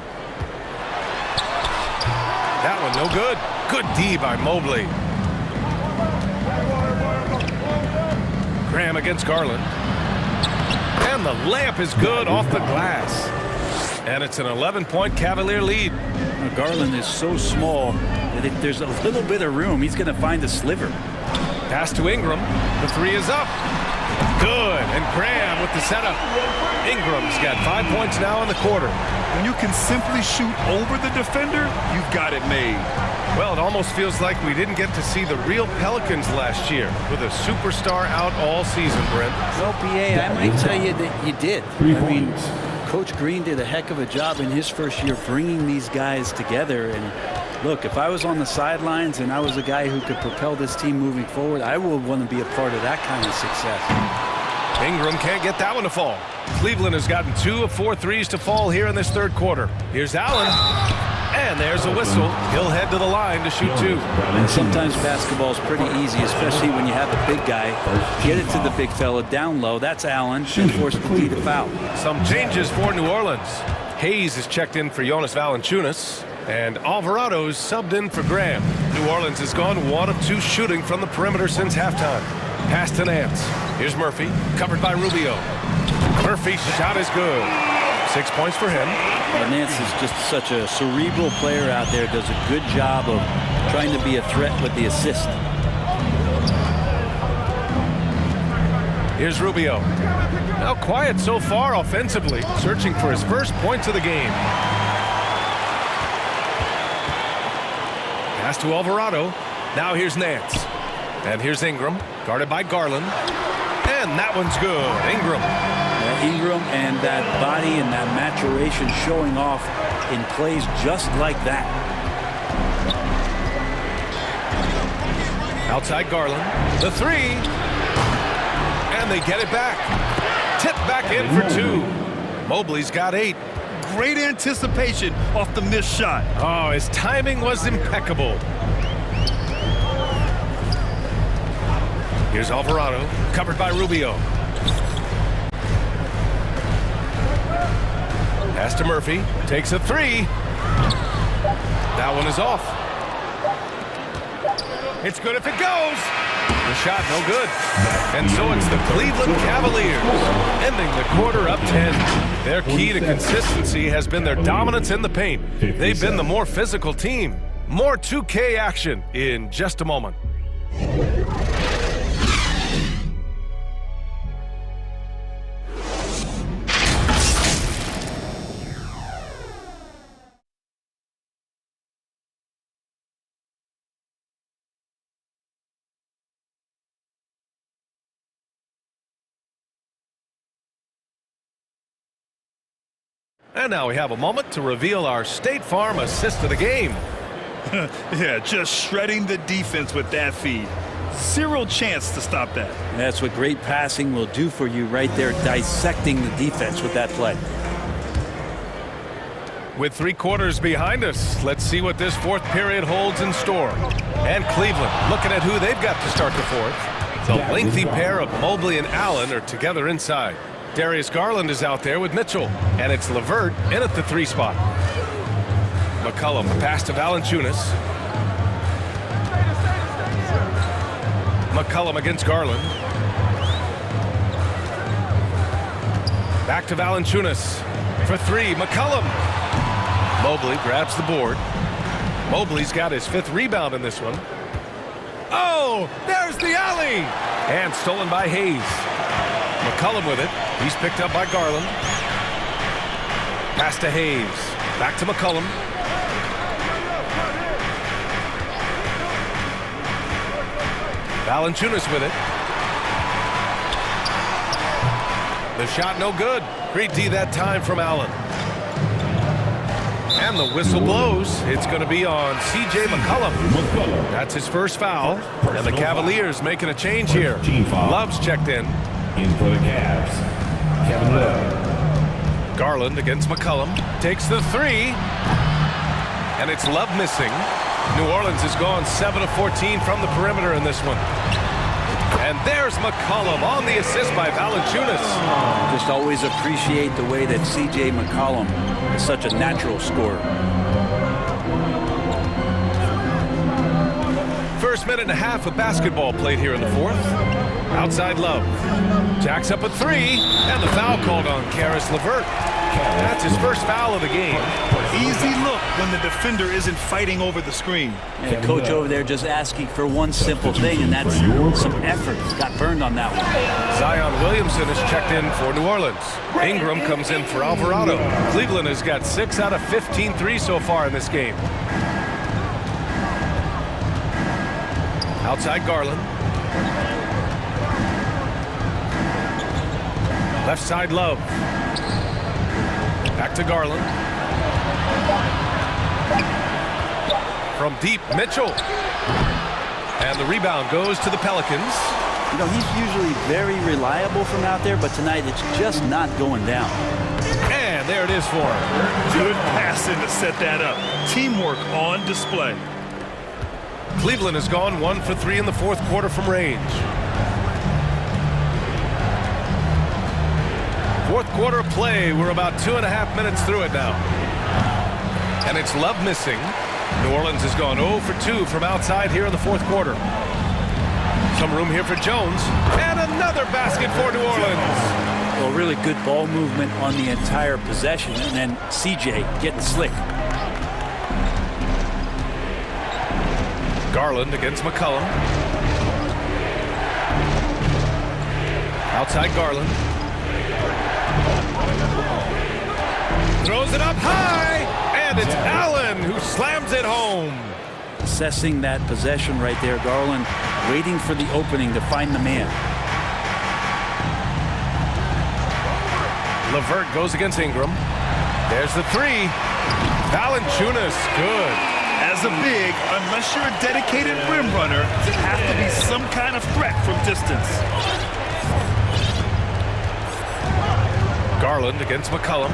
That one no good. Good D by Mobley. Graham against Garland. And the layup is good off the glass. And it's an 11-point Cavalier lead. Garland is so small that if there's a little bit of room, he's going to find a sliver. Pass to Ingram. The 3 is up. Good. And Graham with the setup. Ingram's got 5 points now in the quarter. When you can simply shoot over the defender, you've got it made. Well, it almost feels like we didn't get to see the real Pelicans last year with a superstar out all season, Brent. Well, BA, I might tell you that you did. I mean, Coach Green did a heck of a job in his first year bringing these guys together. And look, if I was on the sidelines and I was a guy who could propel this team moving forward, I would want to be a part of that kind of success. Ingram can't get that one to fall. Cleveland has gotten 2 of 4 threes to fall here in this third quarter. Here's Allen. And there's a whistle. He'll head to the line to shoot 2. And sometimes basketball is pretty easy, especially when you have a big guy. Get it to the big fella down low. That's Allen. And force the D to foul. Some changes for New Orleans. Hayes is checked in for Jonas Valanciunas. And Alvarado's subbed in for Graham. New Orleans has gone 1 of 2 shooting from the perimeter since halftime. Pass to Nance. Here's Murphy, covered by Rubio. Murphy's shot is good. 6 points for him. Well, Nance is just such a cerebral player out there. Does a good job of trying to be a threat with the assist. Here's Rubio. Now quiet so far offensively, searching for his first points of the game. Pass to Alvarado. Now here's Nance. And here's Ingram, guarded by Garland. And that one's good. Ingram. Ingram and that body and that maturation showing off in plays just like that. Outside Garland. The three. And they get it back. Tip back in for two. Mobley's got 8. Great anticipation off the missed shot. Oh, his timing was impeccable. Here's Alvarado, covered by Rubio. Pass to Murphy, takes a 3. That one is off. It's good if it goes. The shot no good. And so it's the Cleveland Cavaliers, ending the quarter up 10. Their key to consistency has been their dominance in the paint. They've been the more physical team. More 2K action in just a moment. And now we have a moment to reveal our State Farm assist of the game. Yeah, just shredding the defense with that feed. Zero chance to stop that. That's what great passing will do for you right there, dissecting the defense with that play. With 3 quarters behind us, let's see what this fourth period holds in store. And Cleveland looking at who they've got to start the fourth. The lengthy pair of Mobley and Allen are together inside. Darius Garland is out there with Mitchell, and it's LeVert in at the 3 spot. McCollum pass to Valanciunas. McCollum against Garland. Back to Valanciunas for 3. McCollum. Mobley grabs the board. Mobley's got his 5th rebound in this one. Oh, there's the alley! And stolen by Hayes. McCollum with it. He's picked up by Garland. Pass to Hayes. Back to McCollum. Valanciunas with it. The shot no good. Great D that time from Allen. And the whistle blows. It's going to be on C.J. McCollum. That's his first foul. And the Cavaliers making a change here. Love's checked in. In for the Cavs, Kevin Love. Garland against McCollum. Takes the 3. And it's Love missing. New Orleans has gone 7 of 14 from the perimeter in this one. And there's McCollum on the assist by Valanciunas. Just always appreciate the way that C.J. McCollum is such a natural scorer. First minute and a half of basketball played here in the fourth. Outside Love. Jacks up a 3, and the foul called on Karis LeVert. That's his first foul of the game. Easy look when the defender isn't fighting over the screen. And the coach over there just asking for one simple thing, and that's some effort. Got burned on that one. Zion Williamson is checked in for New Orleans. Ingram comes in for Alvarado. Cleveland has got 6 out of 15 threes so far in this game. Outside Garland. Left side Love. Back to Garland. From deep, Mitchell. And the rebound goes to the Pelicans. You know, he's usually very reliable from out there, but tonight it's just not going down. And there it is for him. Good passing to set that up. Teamwork on display. Cleveland has gone 1 for 3 in the fourth quarter from range. Fourth quarter play. We're about 2.5 minutes through it now. And it's Love missing. New Orleans has gone 0 for 2 from outside here in the fourth quarter. Some room here for Jones. And another basket for New Orleans. Well, really good ball movement on the entire possession. And then CJ getting slick. Garland against McCollum. Outside Garland. Throws it up high, and it's Allen who slams it home. Assessing that possession right there, Garland waiting for the opening to find the man. Levert goes against Ingram. There's the three. Valanciunas, good. As a big, unless you're a dedicated rim runner, you have to be some kind of threat from distance. Garland against McCollum.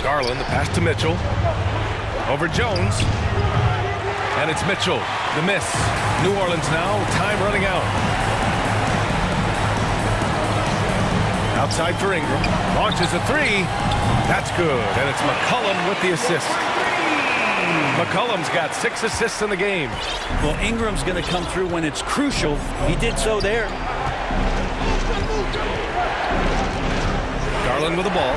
Garland, the pass to Mitchell. Over Jones. And it's Mitchell, the miss. New Orleans now, time running out. Outside for Ingram. Launches a three. That's good. And it's McCollum with the assist. McCollum's got 6 assists in the game. Well, Ingram's going to come through when it's crucial. He did so there. Garland with the ball.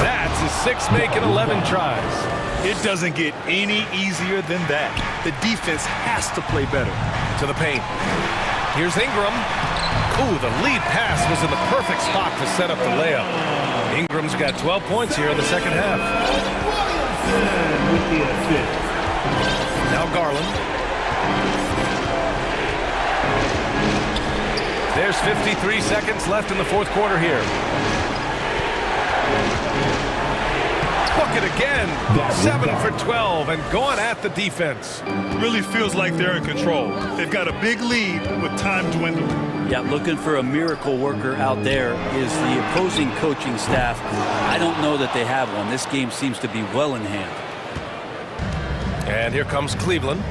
That's his 6th make in 11 tries. It doesn't get any easier than that. The defense has to play better. To the paint. Here's Ingram. Ooh, the lead pass was in the perfect spot to set up the layup. Ingram's got 12 points here in the second half. Now Garland. There's 53 seconds left in the fourth quarter here. Book it again. 7 for 12 and going at the defense. Really feels like they're in control. They've got a big lead with time dwindling. Yeah, looking for a miracle worker out there is the opposing coaching staff. I don't know that they have one. This game seems to be well in hand. And here comes Cleveland.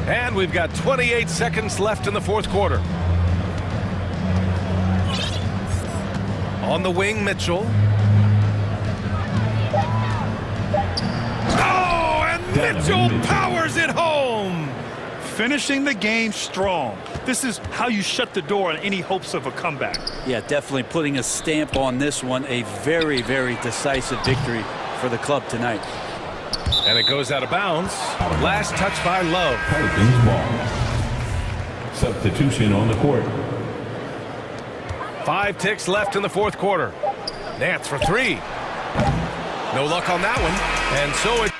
And we've got 28 seconds left in the fourth quarter. On the wing, Mitchell. Oh, and Mitchell powers it home. Finishing the game strong. This is how you shut the door on any hopes of a comeback. Yeah, definitely putting a stamp on this one. A very, very decisive victory for the club tonight. And it goes out of bounds. Last touch by Love. Pelicans ball. Substitution on the court. 5 ticks left in the fourth quarter. Nance for 3. No luck on that one. And so it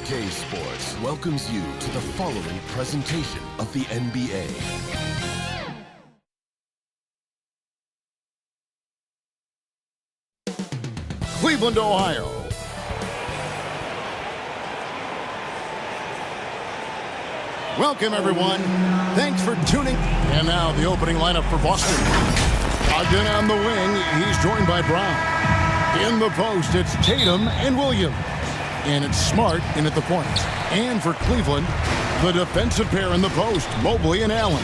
2K Sports welcomes you to the following presentation of the NBA. Cleveland, Ohio. Welcome, everyone. Thanks for tuning. And now the opening lineup for Boston. Ogden on the wing. He's joined by Brown. In the post, it's Tatum and Williams. And it's Smart in at the point. And for Cleveland, the defensive pair in the post, Mobley and Allen.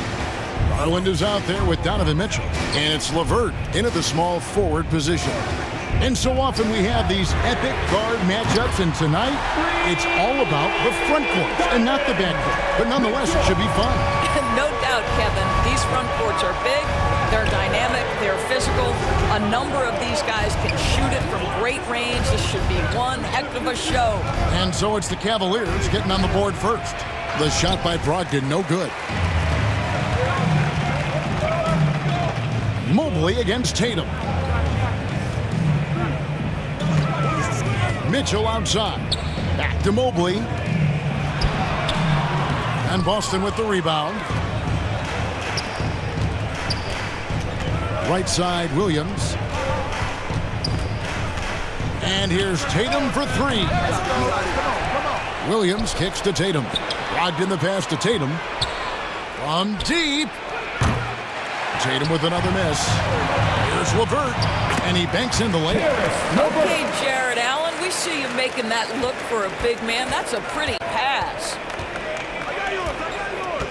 Garland is out there with Donovan Mitchell. And it's LeVert in at the small forward position. And so often we have these epic guard matchups, and tonight it's all about the front court and not the back court. But nonetheless, it should be fun. No doubt, Kevin. These front courts are big, they're dynamic, they're physical. A number of these guys can shoot it from great range. This should be one heck of a show. And so it's the Cavaliers getting on the board first. The shot by Brogdon, no good. Mobley against Tatum. Mitchell outside. Back to Mobley. And Boston with the rebound. Right side, Williams. And here's Tatum for three. Williams kicks to Tatum. Brogdon the pass to Tatum. From deep. Tatum with another miss. Here's LeVert. And he banks in the layup. Okay, Jared Allen, we see you making that look for a big man. That's a pretty pass.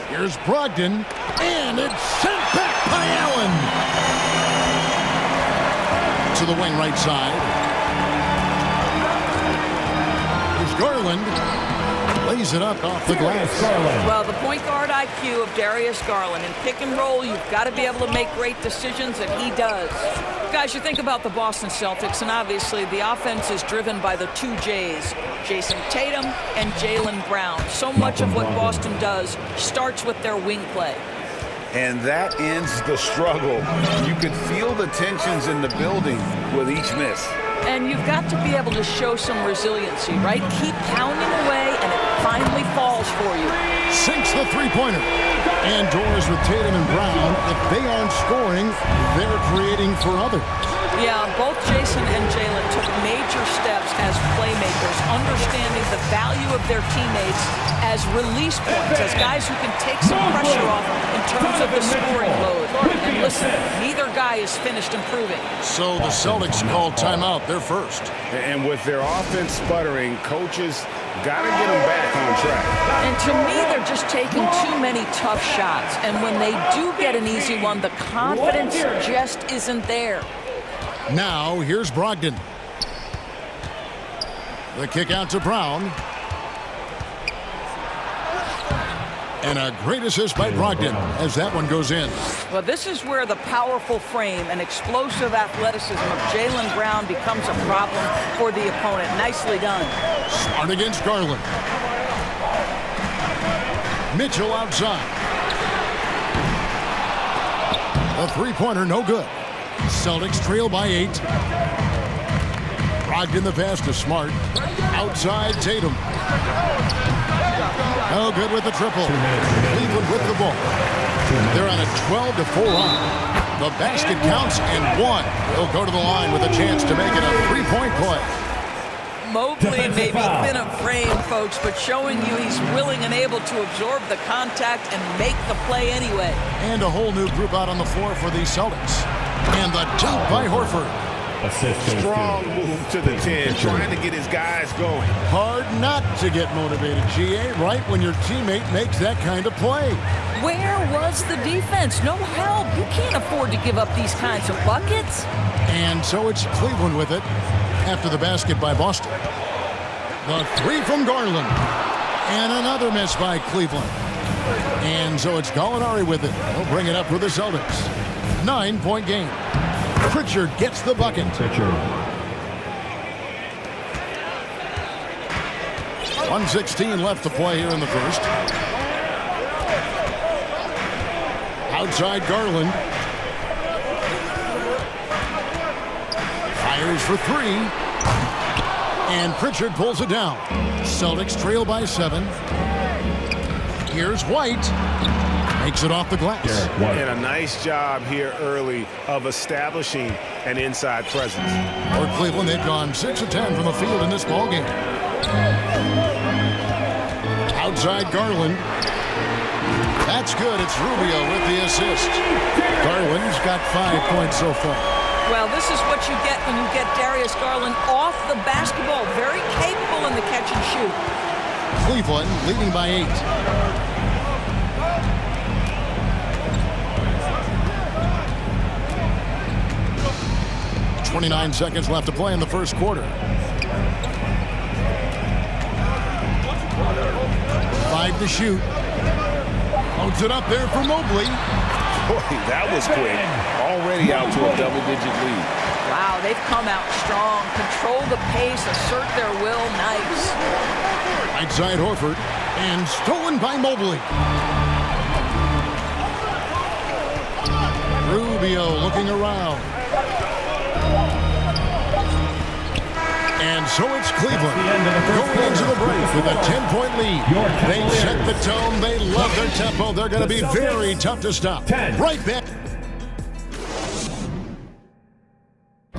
Here's Brogdon, and it's sent back by Allen. To the wing right side. Here's Garland. Lays it up off the glass. Well, the point guard IQ of Darius Garland. In pick and roll, you've got to be able to make great decisions, and he does. Guys, you think about the Boston Celtics, and obviously the offense is driven by the two J's, Jason Tatum and Jaylen Brown. So much of what Boston does starts with their wing play. And that ends the struggle. You could feel the tensions in the building with each miss. And you've got to be able to show some resiliency, right? Keep pounding away, and it finally falls for you. Sinks the three-pointer. And doors with Tatum and Brown. If they aren't scoring, they're creating for others. Yeah, both Jason and Jaylen took major steps as playmakers, understanding the value of their teammates as release points, as guys who can take some pressure off in terms of the scoring load. And listen, neither guy is finished improving. So the Celtics called timeout. They're first. And with their offense sputtering, coaches got to get them back on track. And to me, they're just taking too many tough shots. And when they do get an easy one, the confidence just isn't there. Now, here's Brogdon. The kick out to Brown. And a great assist by Brogdon as that one goes in. Well, this is where the powerful frame and explosive athleticism of Jaylen Brown becomes a problem for the opponent. Nicely done. Smart against Garland. Mitchell outside. A three-pointer, no good. Celtics trail by 8. Brogdon the pass to Smart. Outside Tatum. No good with the triple. Cleveland with the ball. They're on a 12-4 run. The basket counts and one. He'll go to the line with a chance to make it a three-point play. Mobley may be thin of frame, folks, but showing you he's willing and able to absorb the contact and make the play anyway. And a whole new group out on the floor for the Celtics. And the dunk by Horford. Strong move to the 10, trying to get his guys going. Hard not to get motivated, GA, right when your teammate makes that kind of play. Where was the defense? No help. You can't afford to give up these kinds of buckets. And so it's Cleveland with it after the basket by Boston. The three from Garland. And another miss by Cleveland. And so it's Gallinari with it. He'll bring it up for the Celtics. 9-point game. Pritchard gets the bucket. Pritchard. 1:16 left to play here in the first. Outside Garland. Fires for three. And Pritchard pulls it down. Celtics trail by 7. Here's White. Makes it off the glass. And a nice job here early of establishing an inside presence. For Cleveland, they've gone 6 of 10 from the field in this ballgame. Outside Garland. That's good. It's Rubio with the assist. Garland's got 5 points so far. Well, this is what you get when you get Darius Garland off the basketball. Very capable in the catch and shoot. Cleveland leading by 8. 29 seconds left to play in the first quarter. 5 to shoot. Holds it up there for Mobley. Boy, that was quick. Already out to a double-digit lead. Wow, they've come out strong. Control the pace, assert their will. Nice. Outside Horford. And stolen by Mobley. Rubio looking around. And so it's Cleveland going into the break with a 10-point lead. They set the tone. They love their tempo. They're going to be very tough to stop. Right back.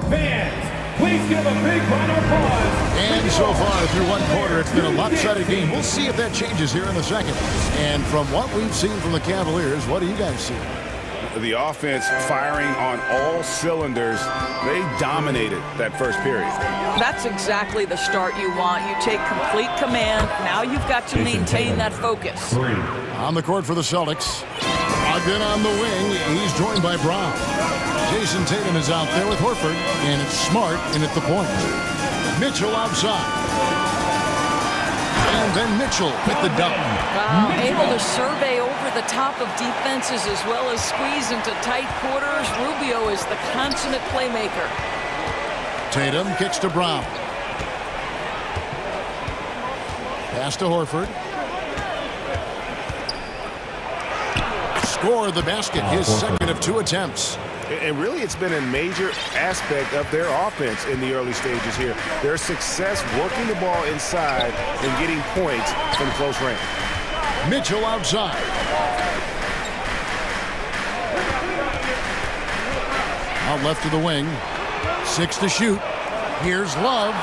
Fans, please give a big round of applause. And so far through one quarter, it's been a lopsided game. We'll see if that changes here in the second. And from what we've seen from the Cavaliers, what do you guys see? The offense firing on all cylinders. They dominated that first period. That's exactly the start you want. You take complete command. Now you've got to maintain that focus. On the court for the Celtics. Ogden on the wing. He's joined by Brown. Jason Tatum is out there with Horford. And it's Smart in at the point. Mitchell outside. And then Mitchell with the dunk. Wow, able to survey over the top of defenses as well as squeeze into tight quarters. Rubio is the consummate playmaker. Tatum kicks to Brown. Pass to Horford. Scored the basket, his second of 2 attempts. And really, it's been a major aspect of their offense in the early stages here. Their success working the ball inside and getting points from close range. Mitchell outside. Out left to the wing. 6 to shoot. Here's Love.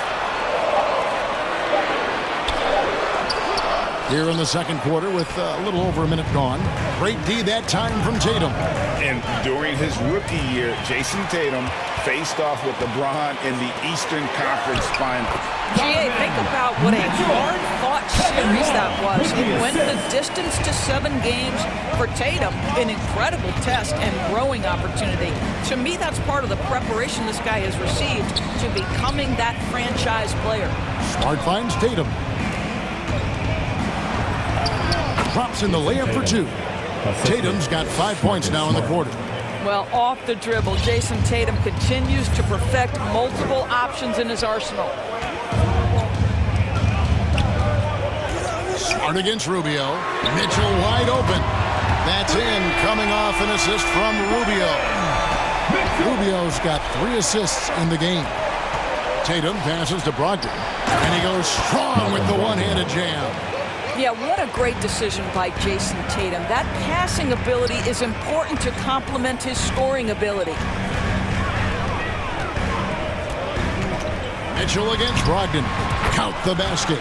Here in the second quarter with a little over a minute gone. Great D that time from Tatum. And during his rookie year, Jason Tatum faced off with LeBron in the Eastern Conference Final. GA, think about what a hard-fought series that was. It went the distance to 7 games. For Tatum, an incredible test and growing opportunity. To me, that's part of the preparation this guy has received to becoming that franchise player. Smart finds Tatum. Drops in the layup for 2. Tatum's got 5 points now in the quarter. Well, off the dribble, Jason Tatum continues to perfect multiple options in his arsenal. Smart against Rubio. Mitchell wide open. That's in, coming off an assist from Rubio. Rubio's got 3 assists in the game. Tatum passes to Brogdon. And he goes strong with the one-handed jam. Yeah, what a great decision by Jason Tatum. That passing ability is important to complement his scoring ability. Mitchell against Brogdon. Count the basket.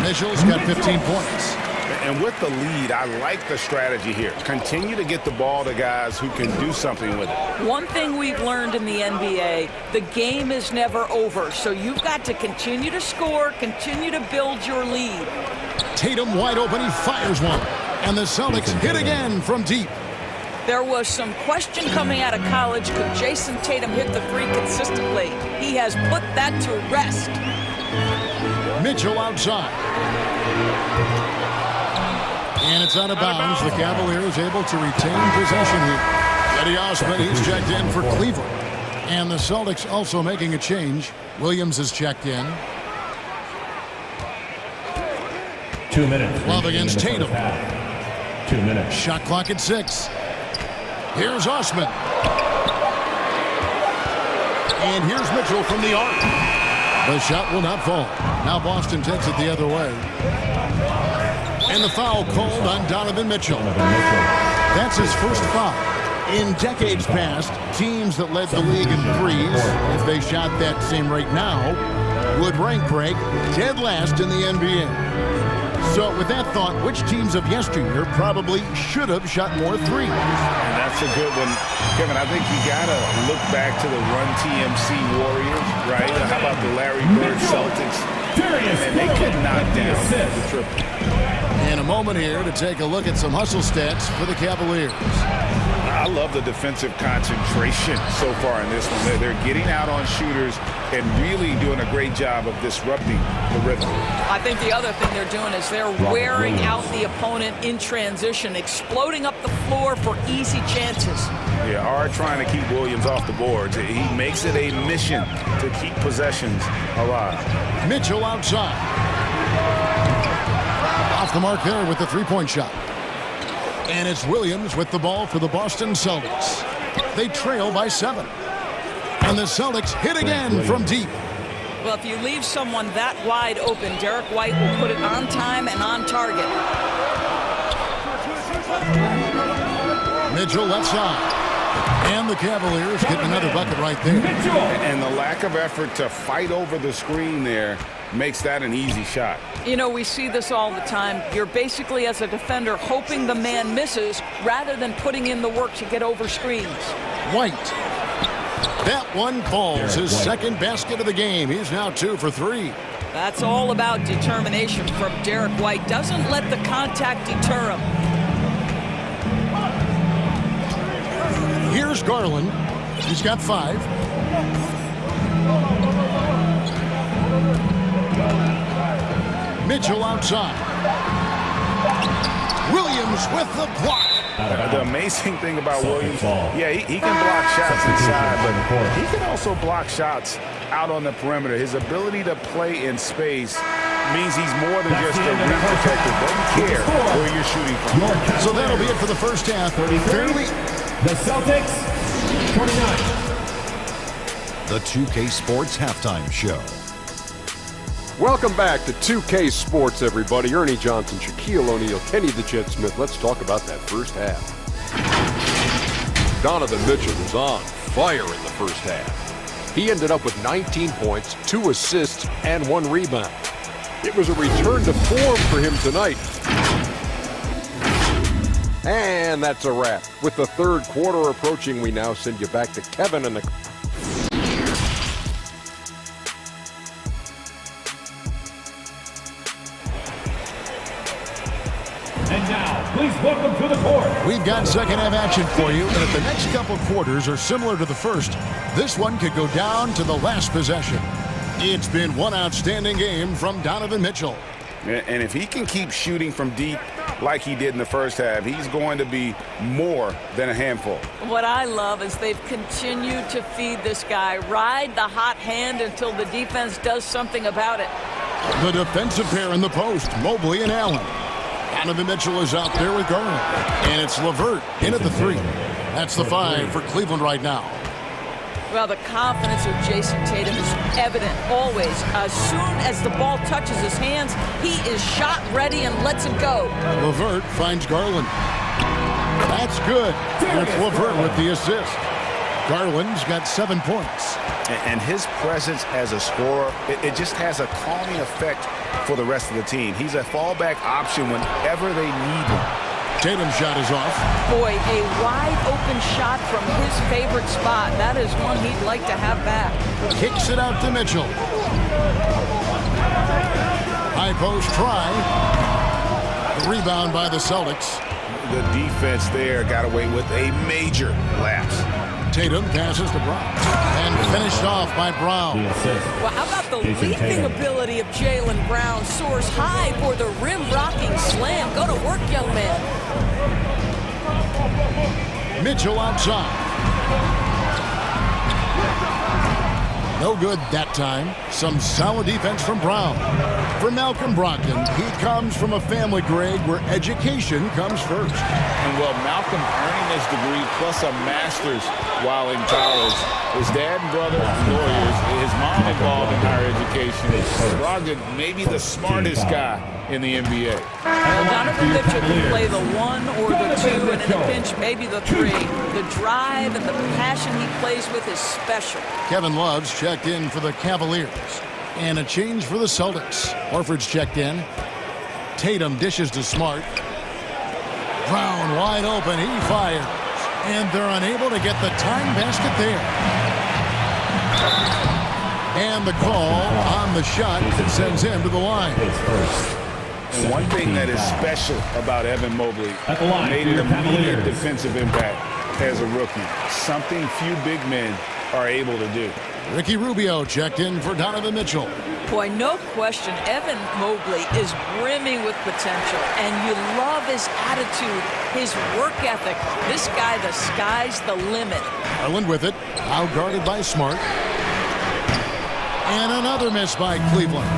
Mitchell's got 15 points. And with the lead, I like the strategy here. Continue to get the ball to guys who can do something with it. One thing we've learned in the NBA, the game is never over. So you've got to continue to score, continue to build your lead. Tatum wide open, he fires one. And the Celtics hit again from deep. There was some question coming out of college, could Jason Tatum hit the 3 consistently? He has put that to rest. Mitchell outside. And it's out of bounds. The Cavaliers able to retain possession here. Eddie Osman, he's checked in for Cleveland. And the Celtics also making a change. Williams has checked in. 2 minutes. Love against Tatum. 2 minutes. Shot clock at 6. Here's Osman. And here's Mitchell from the arc. The shot will not fall. Now Boston takes it the other way. And the foul called on Donovan Mitchell. That's his first foul. In decades past, teams that led the league in threes, if they shot that same rate now, would rank break dead last in the NBA. So with that thought, which teams of yesteryear probably should have shot more threes? And that's a good one. Kevin, I think you got to look back to the Run TMC Warriors, right? How about the Larry Bird Celtics? And they could knock down the triple. In a moment here to take a look at some hustle stats for the Cavaliers. I love the defensive concentration so far in this one. They're getting out on shooters and really doing a great job of disrupting the rhythm. I think the other thing they're doing is they're wearing out the opponent in transition, exploding up the floor for easy chances. Yeah, are trying to keep Williams off the boards. He makes it a mission to keep possessions alive. Mitchell outside. Off the mark there with the three-point shot. And it's Williams with the ball for the Boston Celtics. They trail by 7. And the Celtics hit again from deep. Well, if you leave someone that wide open, Derek White will put it on time and on target. Mitchell left side. And the Cavaliers get another bucket right there. And the lack of effort to fight over the screen there makes that an easy shot. You know, we see this all the time. You're basically, as a defender, hoping the man misses rather than putting in the work to get over screens. White. That one falls. His second basket of the game. He's now 2 for 3. That's all about determination from Derek White. Doesn't let the contact deter him. Here's Garland. He's got 5. Mitchell outside. Williams with the block. The amazing thing about Williams, yeah, he can block shots inside, but he can also block shots out on the perimeter. His ability to play in space means he's more than just a rim protector. Doesn't care where you're shooting from. So that'll be it for the first half. Fairly. The Celtics, 29. The 2K Sports Halftime Show. Welcome back to 2K Sports, everybody. Ernie Johnson, Shaquille O'Neal, Kenny the Jet Smith. Let's talk about that first half. Donovan Mitchell was on fire in the first half. He ended up with 19 points, 2 assists, and 1 rebound. It was a return to form for him tonight. And that's a wrap. With the third quarter approaching, we now send you back to Kevin and the... And now, please welcome to the court. We've got second half action for you, and if the next couple quarters are similar to the first, this one could go down to the last possession. It's been one outstanding game from Donovan Mitchell. And if he can keep shooting from deep like he did in the first half, he's going to be more than a handful. What I love is they've continued to feed this guy. Ride the hot hand until the defense does something about it. The defensive pair in the post, Mobley and Allen. Donovan Mitchell is out there with Garland. And it's LeVert in at the 3. That's the 5 for Cleveland right now. Well, the confidence of Jason Tatum is evident always. As soon as the ball touches his hands, he is shot ready and lets it go. LeVert finds Garland. That's good. It's LeVert with the assist. Garland's got 7 points. And his presence as a scorer, it just has a calming effect for the rest of the team. He's a fallback option whenever they need him. Tatum's shot is off. Boy, a wide open shot from his favorite spot. That is one he'd like to have back. Kicks it out to Mitchell. High post try. Rebound by the Celtics. The defense there got away with a major lapse. Tatum passes to Brown. And finished off by Brown. Well, how about the leaping ability of Jaylen Brown? Soars high for the rim-rocking slam. Go to work, young man. Mitchell outside. No good that time. Some solid defense from Brown. For Malcolm Brogdon, he comes from a family, Greg, where education comes first. And well, Malcolm earning his degree plus a master's while in college. His dad and brother lawyers. His mom involved in higher education. Brogdon maybe the smartest guy in the NBA. Donovan Mitchell can play the 1 or the 2, and in a pinch, maybe the 3. The drive and the passion he plays with is special. Kevin Love's checked in for the Cavaliers. And a change for the Celtics. Horford's checked in. Tatum dishes to Smart. Brown wide open. He fires. And they're unable to get the time basket there. And the call on the shot sends him to the line. And one thing that is special about Evan Mobley, made an immediate defensive impact as a rookie. Something few big men are able to do. Ricky Rubio checked in for Donovan Mitchell. Boy, no question, Evan Mobley is brimming with potential, and you love his attitude, his work ethic. This guy, the sky's the limit. Garland with it, out guarded by Smart. And another miss by Cleveland.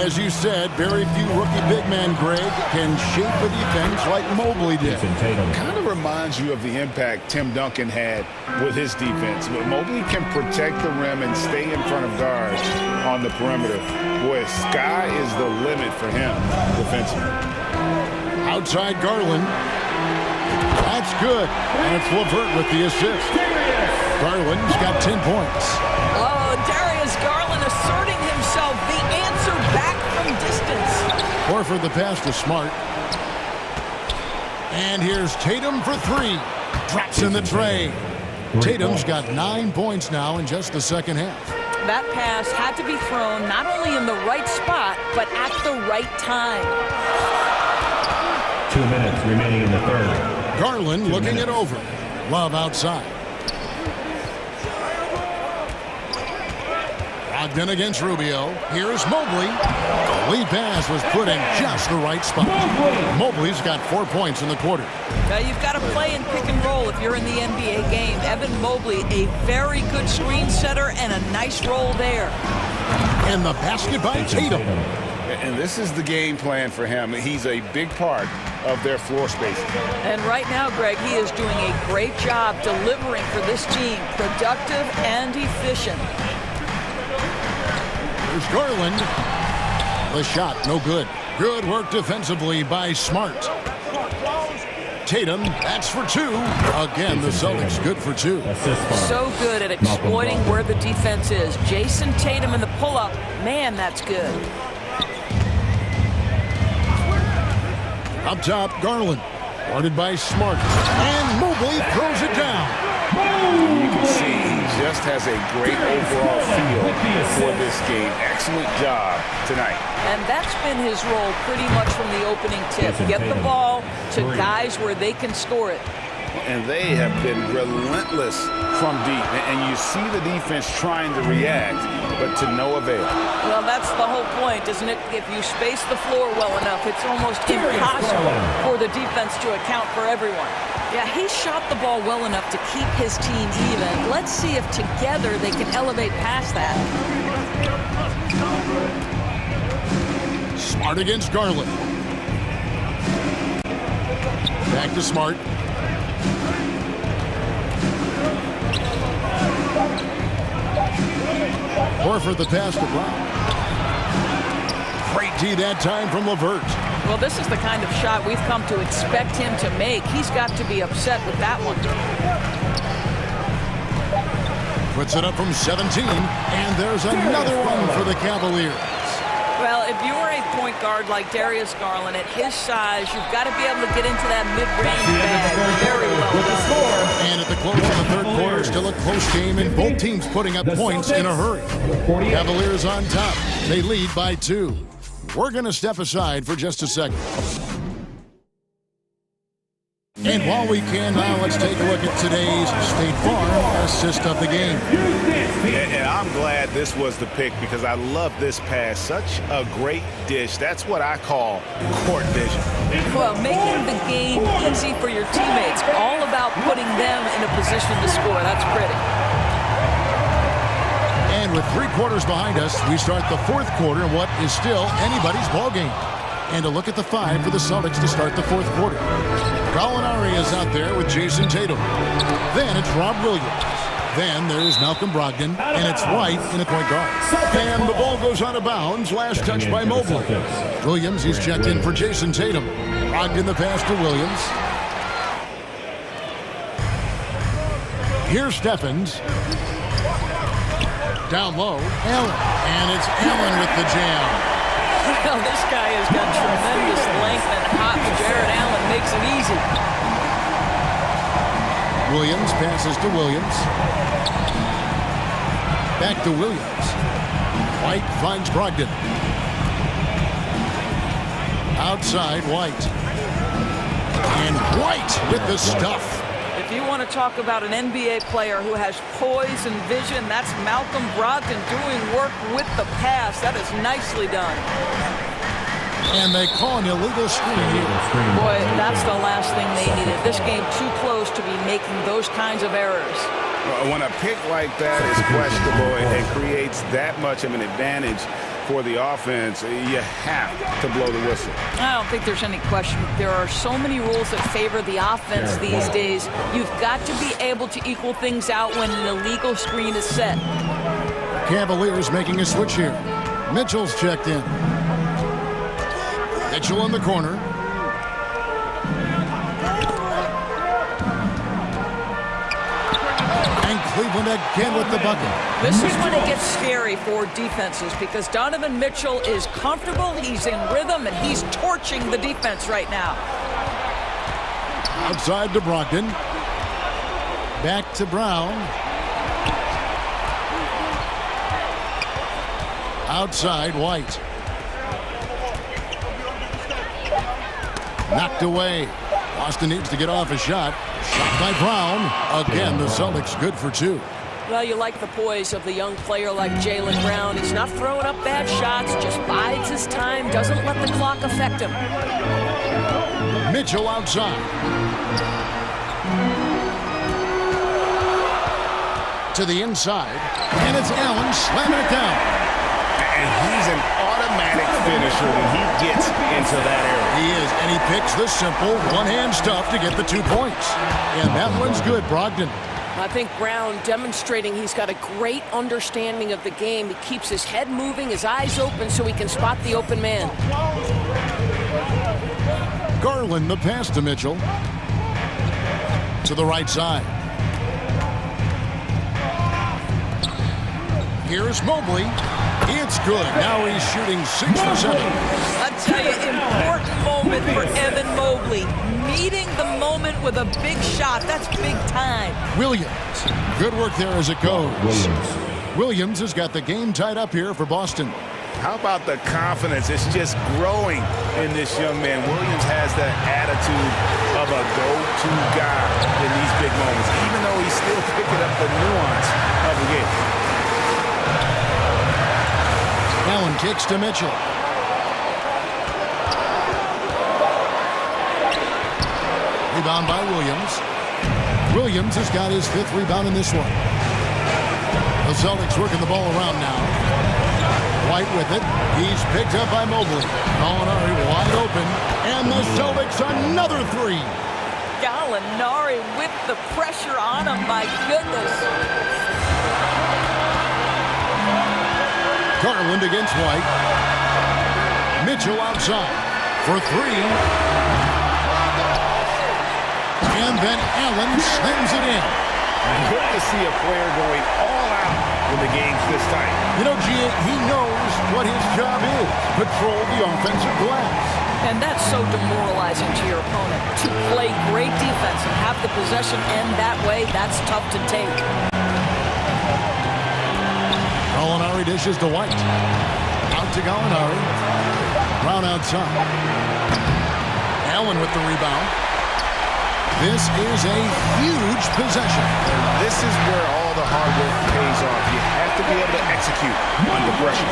As you said, very few rookie big men, Greg, can shape a defense like Mobley did. Kind of reminds you of the impact Tim Duncan had with his defense. But Mobley can protect the rim and stay in front of guards on the perimeter. Boy, sky is the limit for him defensively. Outside Garland. That's good. And it's LeVert with the assist. Garland's got 10 points. Oh, Darius Garland asserting himself, the answer back from distance. Horford the pass to Smart. And here's Tatum for 3. Drops in the tray. Tatum's got 9 points now in just the second half. That pass had to be thrown not only in the right spot, but at the right time. 2 minutes remaining in the third. Garland looking it over. Love outside. Brogdon against Rubio. Here's Mobley. The lead pass was put in just the right spot. Mobley's got 4 points in the quarter. Now you've got to play in pick and roll if you're in the NBA game. Evan Mobley, a very good screen setter and a nice roll there. And the basket by Tatum. And this is the game plan for him. He's a big part of their floor spacing. And right now, Greg, he is doing a great job delivering for this team. Productive and efficient. There's Garland. The shot, no good. Good work defensively by Smart. Tatum, that's for 2. Again, the Celtics good for 2. So good at exploiting where the defense is. Jason Tatum in the pull-up. Man, that's good. Up top, Garland. Guarded by Smart. And Mobley throws it down. You can see he just has a great overall feel for this game. Excellent job tonight. And that's been his role pretty much from the opening tip. Get the ball to guys where they can score it. And they have been relentless from deep. And you see the defense trying to react, but to no avail. Well, that's the whole point, isn't it? If you space the floor well enough, it's almost impossible for the defense to account for everyone. Yeah, he shot the ball well enough to keep his team even. Let's see if together they can elevate past that. Smart against Garland. Back to Smart. Horford the pass to Brown. Great D that time from LeVert. Well, this is the kind of shot we've come to expect him to make. He's got to be upset with that one. Puts it up from 17, and there's another one for the Cavaliers. Well, if you're a point guard like Darius Garland, at his size, you've got to be able to get into that mid-range bag. Very well done. And at the close of the third quarter, still a close game, and both teams putting up points in a hurry. Cavaliers on top. They lead by 2. We're going to step aside for just a second. And while we can now, let's take a look at today's State Farm assist of the game. And I'm glad this was the pick because I love this pass. Such a great dish. That's what I call court vision. Well, making the game easy for your teammates. All about putting them in a position to score. That's pretty. And And with 3 quarters behind us, we start the 4th quarter in what is still anybody's ball game. And a look at the 5 for the Celtics to start the 4th quarter. Gallinari is out there with Jason Tatum. Then it's Rob Williams. Then there's Malcolm Brogdon, and it's White in a point guard. And the ball goes out of bounds. Last touch by Mobley. Williams, he's checked in for Jason Tatum. Brogdon the pass to Williams. Here's Steffens. Down low, Allen. And it's Allen with the jam. Well, this guy has got tremendous length and hops. Jared Allen makes it easy. Williams passes to Williams. Back to Williams. White finds Brogdon. Outside, White. And White with the stuff. If you want to talk about an NBA player who has poise and vision, that's Malcolm Brogdon doing work with the pass. That is nicely done. And they call an illegal screen here. Boy, that's the last thing they needed. This game too close to be making those kinds of errors. When a pick like that is questionable and creates that much of an advantage for the offense, you have to blow the whistle. I don't think there's any question. There are so many rules that favor the offense these days. You've got to be able to equal things out when an illegal screen is set. Cavaliers making a switch here. Mitchell's checked in. Mitchell in the corner. And Cleveland again with the bucket. This is when it gets scary for defenses because Donovan Mitchell is comfortable, he's in rhythm, and he's torching the defense right now. Outside to Brogdon. Back to Brown. Outside, White. Knocked away. Boston needs to get off a shot. Shot by Brown. Again, the Celtics good for 2. Well, you like the poise of the young player like Jaylen Brown. He's not throwing up bad shots, just bides his time, doesn't let the clock affect him. Mitchell outside. To the inside. And it's Allen slamming it down. And he's an automatic finisher when he gets into that area. He is, and he picks the simple one-hand stuff to get the 2 points. And that one's good, Brogdon. I think Brown demonstrating he's got a great understanding of the game. He keeps his head moving, his eyes open so he can spot the open man. Garland the pass to Mitchell. To the right side. Here's Mobley. It's good. Now he's shooting 6 for 7. I tell you, important moment for Evan Mobley. Meeting the moment with a big shot. That's big time. Williams. Good work there as it goes. Williams has got the game tied up here for Boston. How about the confidence? It's just growing in this young man. Williams has the attitude of a go-to guy in these big moments, even though he's still picking up the nuance of the game. Allen kicks to Mitchell. Rebound by Williams. Williams has got his 5th rebound in this one. The Celtics working the ball around now. White with it. He's picked up by Mobley. Gallinari wide open. And the Celtics another 3. Gallinari with the pressure on him. My goodness. Garland against White. Mitchell outside for 3. And then Allen slams it in. Good to see a player going all out when the game's this tight. You know, he knows what his job is. Patrol the offensive glass. And that's so demoralizing to your opponent. To play great defense and have the possession end that way, that's tough to take. Gallinari dishes to White. Out to Gallinari. Brown outside. Allen with the rebound. This is a huge possession. This is where all the hard work pays off. You have to be able to execute under pressure.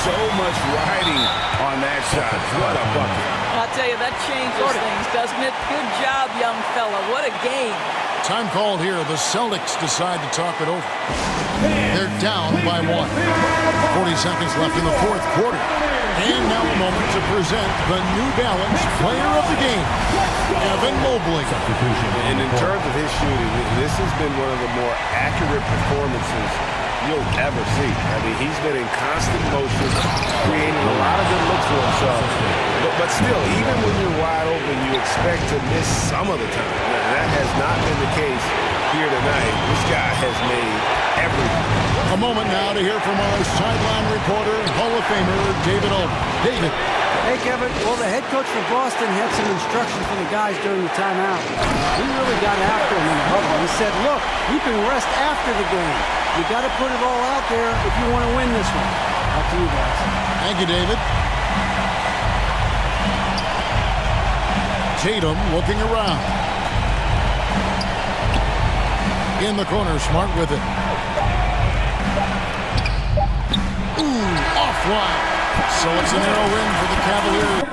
So much riding on that shot. What a bucket. I'll tell you, that changes things, doesn't it? Good job, young fella. What a game. Time called here. The Celtics decide to talk it over. They're down by 1. 40 seconds left in the fourth quarter. And now a moment to present the New Balance Player of the Game, Evan Mobley. And in terms of his shooting, this has been one of the more accurate performances you'll ever see. I mean, he's been in constant motion, creating a lot of good looks for himself. But still, even when you're wide open, you expect to miss some of the time. Now, that has not been the case here tonight. This guy has made everything. A moment now to hear from our sideline reporter, Hall of Famer David Aldridge. David. Hey, Kevin. Well, the head coach from Boston had some instruction for the guys during the timeout. He really got after them in the huddle. He said, look, you can rest after the game. You got to put it all out there if you want to win this one. Back to you guys. Thank you, David. Tatum looking around. In the corner, Smart with it. Ooh, offline. So it's a narrow win for the Cavaliers.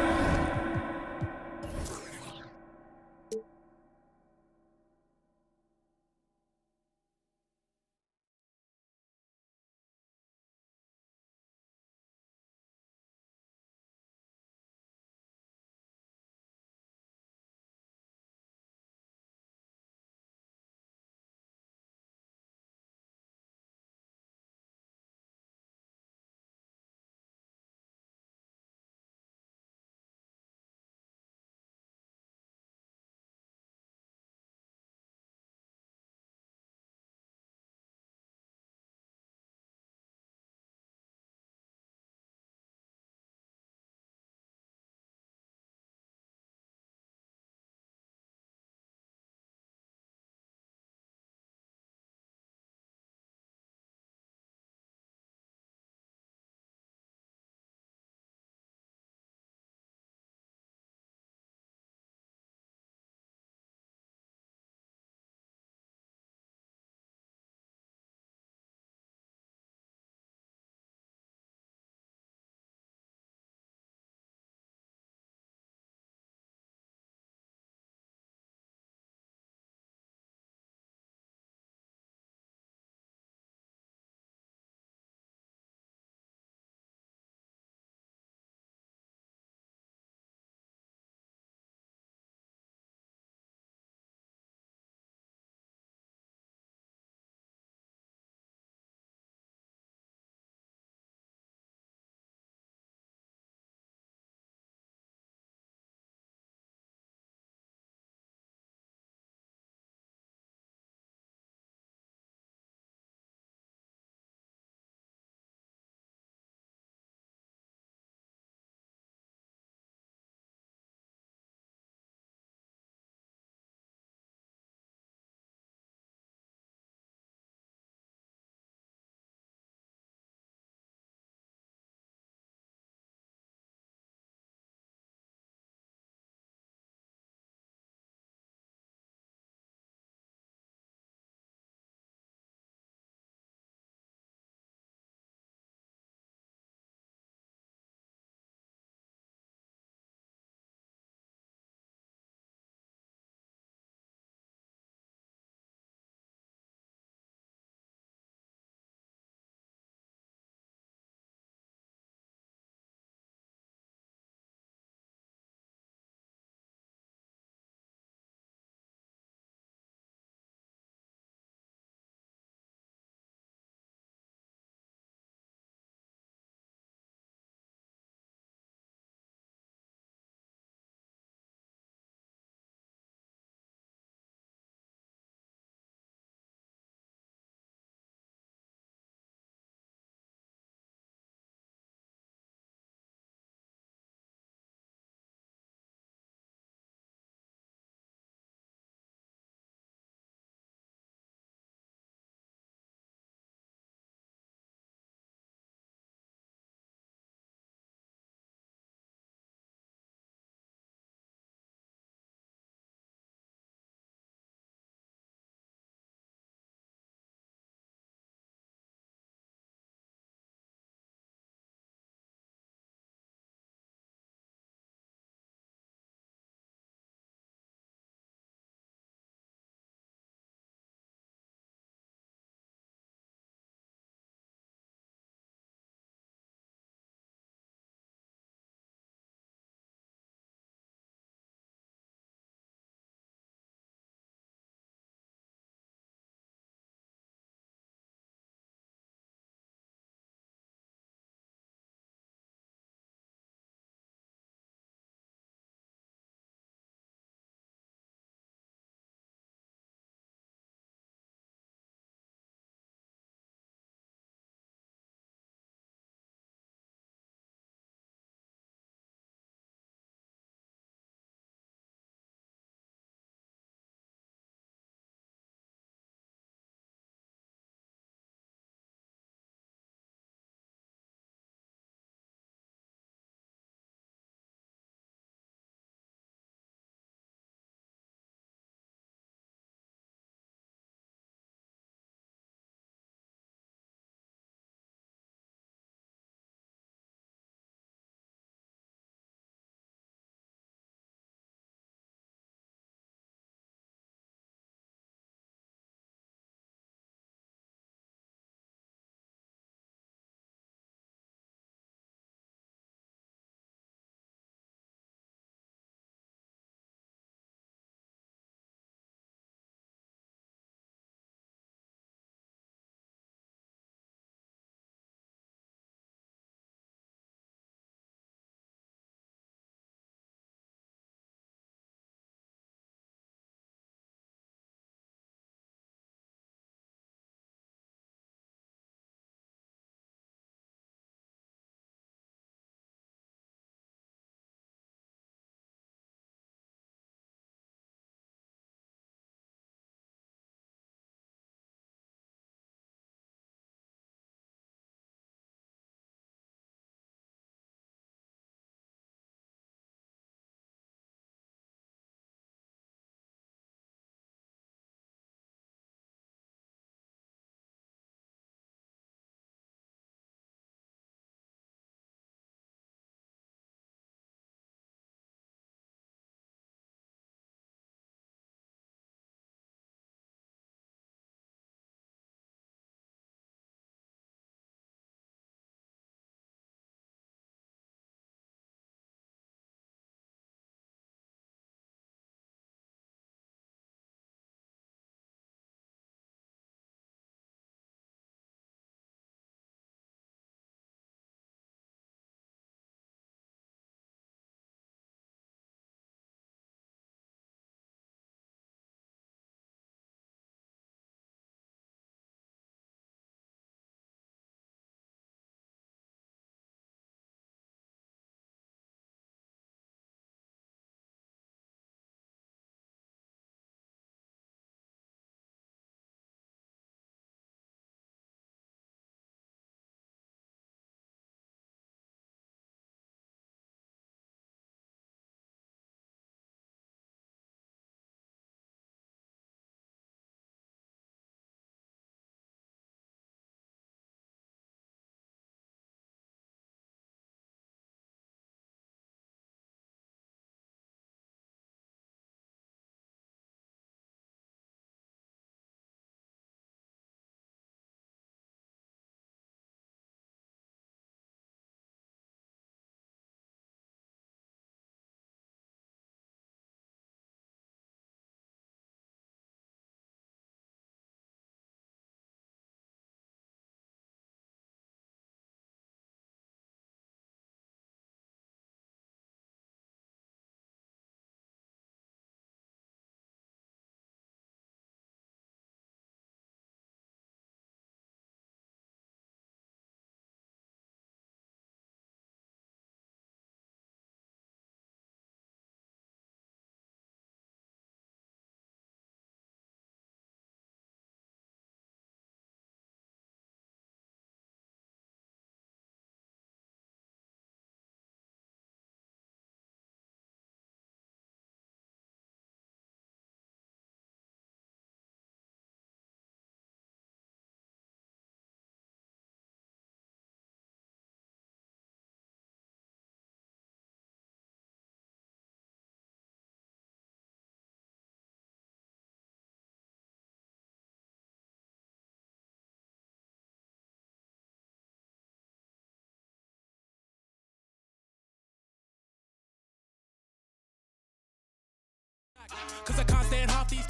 cause I can't stand half these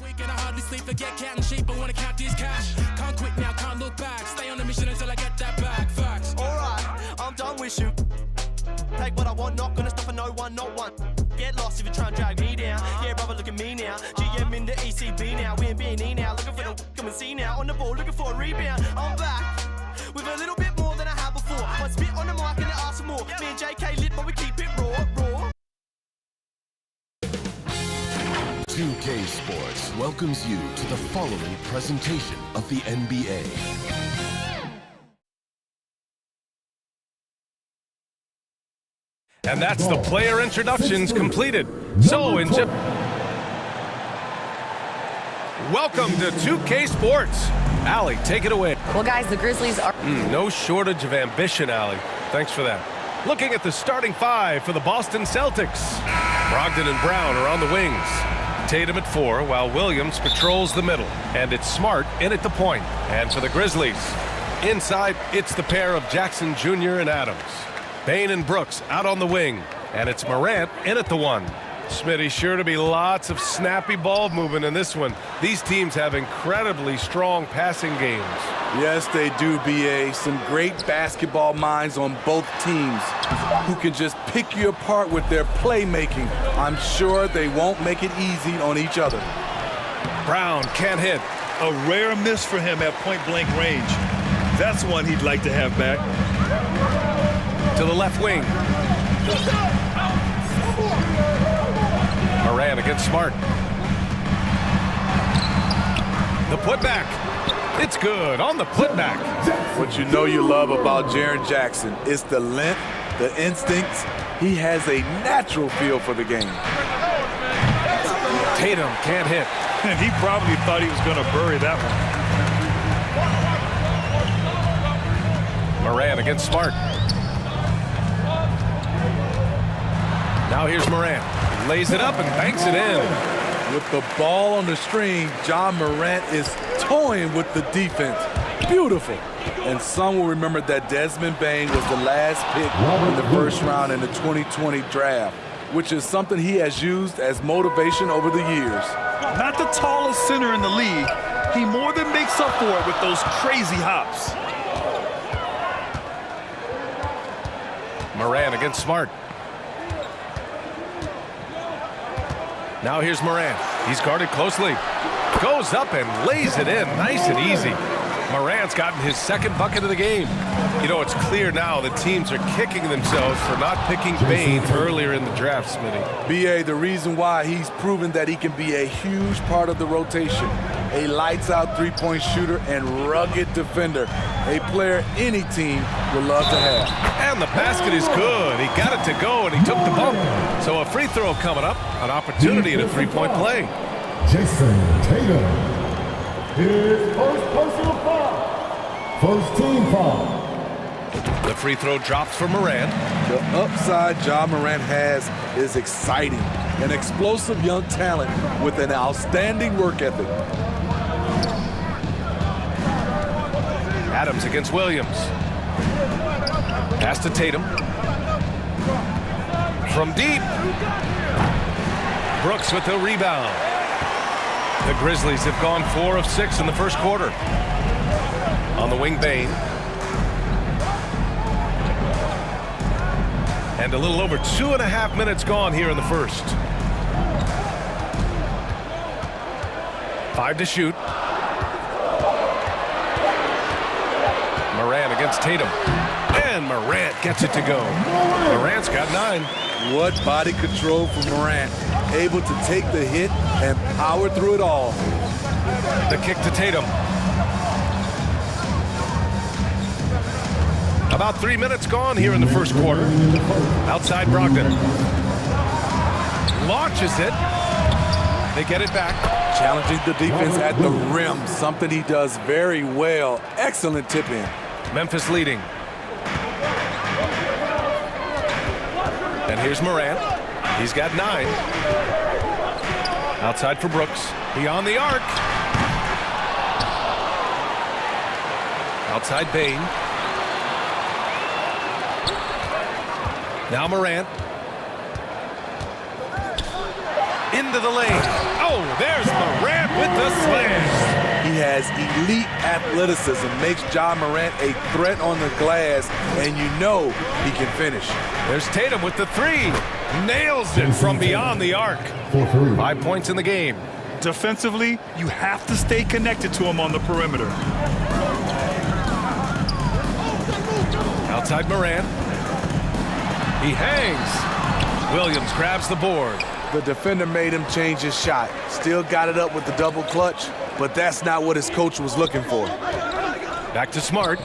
week and I hardly sleep, forget cat and sheep, I wanna count these cash. Can't quit now, can't look back, stay on a mission until I get that back. Facts. Alright, I'm done with you. Take what I want, not gonna stop for no one, not one. Get lost if you try and drag me down. Yeah, brother, look at me now. GM in the ECB now. We ain't being E now. Looking for the come and see now. On the ball, looking for a rebound. I'm back with a little bit more than I had before. One spit on the mic and they ask for more. Me and JK lit, but we keep it raw, raw. 2K Sports welcomes you to the following presentation of the NBA. And that's the player introductions completed. So, welcome to 2K Sports. Allie, take it away. Well, guys, the Grizzlies are... No shortage of ambition, Allie. Thanks for that. Looking at the starting five for the Boston Celtics. Brogdon and Brown are on the wings. Tatum at 4, while Williams patrols the middle. And it's Smart in at the point. And for the Grizzlies, inside, it's the pair of Jackson Jr. and Adams. Bane and Brooks out on the wing, and it's Morant in at the 1. Smitty, sure to be lots of snappy ball movement in this one. These teams have incredibly strong passing games. Yes, they do, B.A. Some great basketball minds on both teams who can just pick you apart with their playmaking. I'm sure they won't make it easy on each other. Brown can't hit. A rare miss for him at point-blank range. That's one he'd like to have back. To the left wing. Morant against Smart. The putback. It's good on the putback. What you know you love about Jaren Jackson is the length, the instincts. He has a natural feel for the game. Tatum can't hit. And he probably thought he was going to bury that one. Morant against Smart. Now here's Morant. Lays it up and banks it in. With the ball on the string, John Morant is toying with the defense. Beautiful. And some will remember that Desmond Bane was the last pick in the first round in the 2020 draft, which is something he has used as motivation over the years. Not the tallest center in the league. He more than makes up for it with those crazy hops. Morant against Smart. Now here's Morant. He's guarded closely. Goes up and lays it in. Nice and easy. Morant's gotten his second bucket of the game. You know, it's clear now that teams are kicking themselves for not picking Bane earlier in the draft, Smitty. B.A., the reason why he's proven that he can be a huge part of the rotation. A lights-out three-point shooter and rugged defender. A player any team would love to have. And the basket is good. He got it to go, and he took the bump. So a free throw coming up. An opportunity at a three-point play. Jason Tatum. His first personal foul. First team foul. The free throw drops for Morant. The upside John Morant has is exciting. An explosive young talent with an outstanding work ethic. Adams against Williams. Pass to Tatum. From deep. Brooks with the rebound. The Grizzlies have gone 4 of 6 in the first quarter. On the wing, Bane. And a little over 2.5 minutes gone here in the first. 5 to shoot. Morant against Tatum. And Morant gets it to go. Morant's got 9. What body control from Morant. Able to take the hit and power through it all. The kick to Tatum. About 3 minutes gone here in the first quarter. Outside Brogdon. Launches it. They get it back. Challenging the defense at the rim. Something he does very well. Excellent tip in. Memphis leading. And here's Morant. He's got 9. Outside for Brooks. Beyond the arc. Outside Bane. Now Morant. into the lane. Oh, there's Morant with the slam. He has elite athleticism, makes Ja Morant a threat on the glass, and you know he can finish. There's Tatum with the three. Nails it from beyond the arc. 5 points in the game. Defensively, you have to stay connected to him on the perimeter. Outside Morant. He hangs. Williams grabs the board. The defender made him change his shot. Still got it up with the double clutch, but that's not what his coach was looking for. Back to Smart.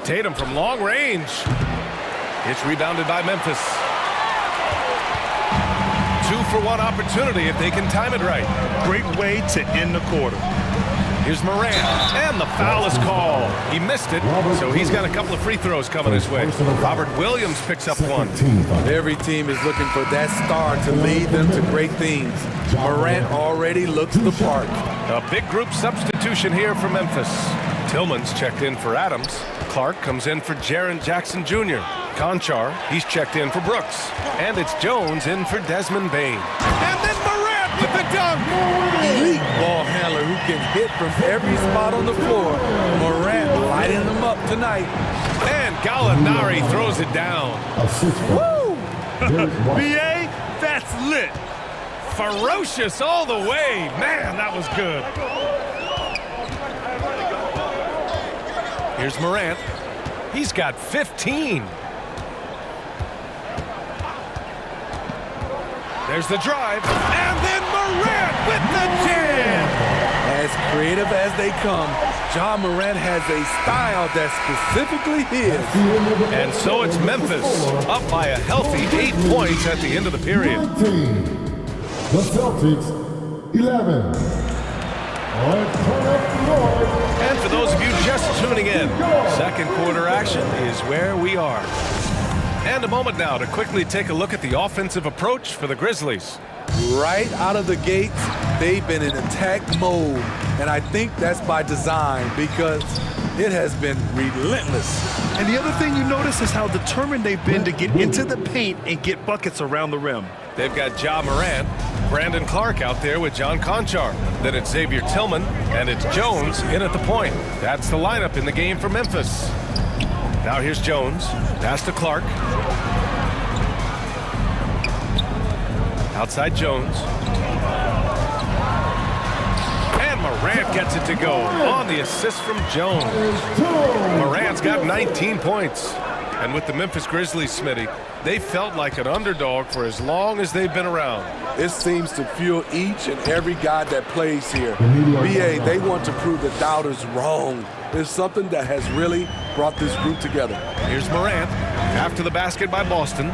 Tatum from long range. It's rebounded by Memphis. 2-for-1 opportunity if they can time it right. Great way to end the quarter. Here's Morant, and the foul is called. He missed it, so he's got a couple of free throws coming his way. Robert Williams picks up one. Every team is looking for that star to lead them to great things. Morant already looks the part. A big group substitution here for Memphis. Tillman's checked in for Adams. Clark comes in for Jaren Jackson Jr. Conchar, he's checked in for Brooks. And it's Jones in for Desmond Bain. And then Morant with the dunk! Elite ball handler who can hit from every spot on the floor. Morant lighting them up tonight. And Gallinari throws it down. Woo! BA, that's lit. Ferocious all the way. Man, that was good. Here's Morant. He's got 15. There's the drive, and then Morant with the jam! As creative as they come, Ja Morant has a style that's specifically his. And so it's Memphis, up by a healthy 8 points at the end of the period. 19. The Celtics, 11. Let's turn up the noise. And for those of you just tuning in, second quarter action is where we are. And a moment now to quickly take a look at the offensive approach for the Grizzlies. Right out of the gates, they've been in attack mode. And I think that's by design because it has been relentless. And the other thing you notice is how determined they've been to get into the paint and get buckets around the rim. They've got Ja Morant, Brandon Clark out there with John Conchar. Then it's Xavier Tillman, and it's Jones in at the point. That's the lineup in the game for Memphis. Now here's Jones, pass to Clark. Outside Jones. And Morant gets it to go on the assist from Jones. Morant's got 19 points. And with the Memphis Grizzlies, Smitty, they felt like an underdog for as long as they've been around. It seems to fuel each and every guy that plays here. BA, they want to prove the doubters wrong. It's something that has really brought this group together. Here's Morant, after the basket by Boston.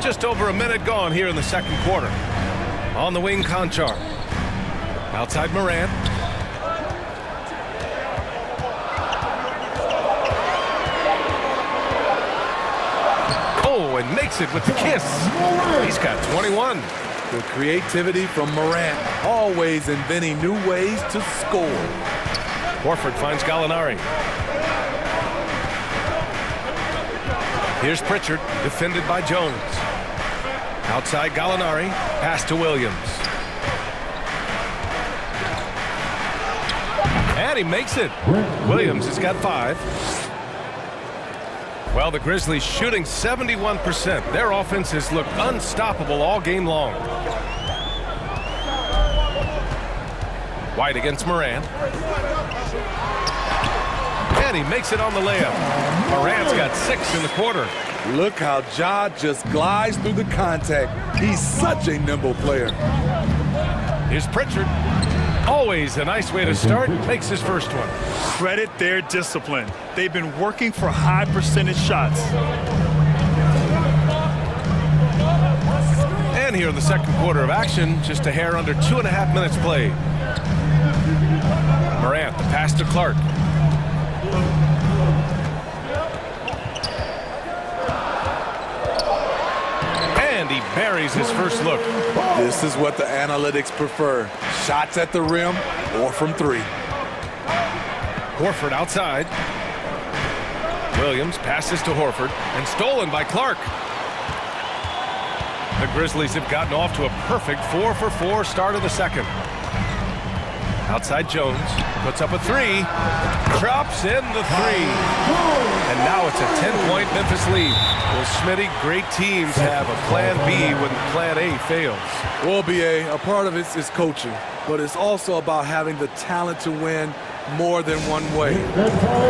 Just over a minute gone here in the second quarter. On the wing, Conchar. Outside Morant. Oh, and makes it with the kiss. He's got 21. The creativity from Morant, always inventing new ways to score. Horford finds Gallinari. Here's Pritchard, defended by Jones. Outside Gallinari, pass to Williams. And he makes it. Williams has got 5. Well, the Grizzlies shooting 71%. Their offense has looked unstoppable all game long. White against Morant. And he makes it on the layup. Morant's got 6 in the quarter. Look how Ja just glides through the contact. He's such a nimble player. Here's Pritchard. Always a nice way to start. Makes his first one. Credit their discipline. They've been working for high percentage shots. And here in the second quarter of action, just a hair under 2.5 minutes played. Morant, the pass to Clark. And he buries his first look. This is what the analytics prefer. Shots at the rim or from 3. Horford outside. Williams passes to Horford and stolen by Clark. The Grizzlies have gotten off to a perfect 4-for-4 start of the second. Outside Jones puts up a three, drops in the three, and now it's a 10-point Memphis lead. Well, Smitty, great teams have a plan B when plan A fails. Well, BA, a part of it is coaching, but it's also about having the talent to win more than one way.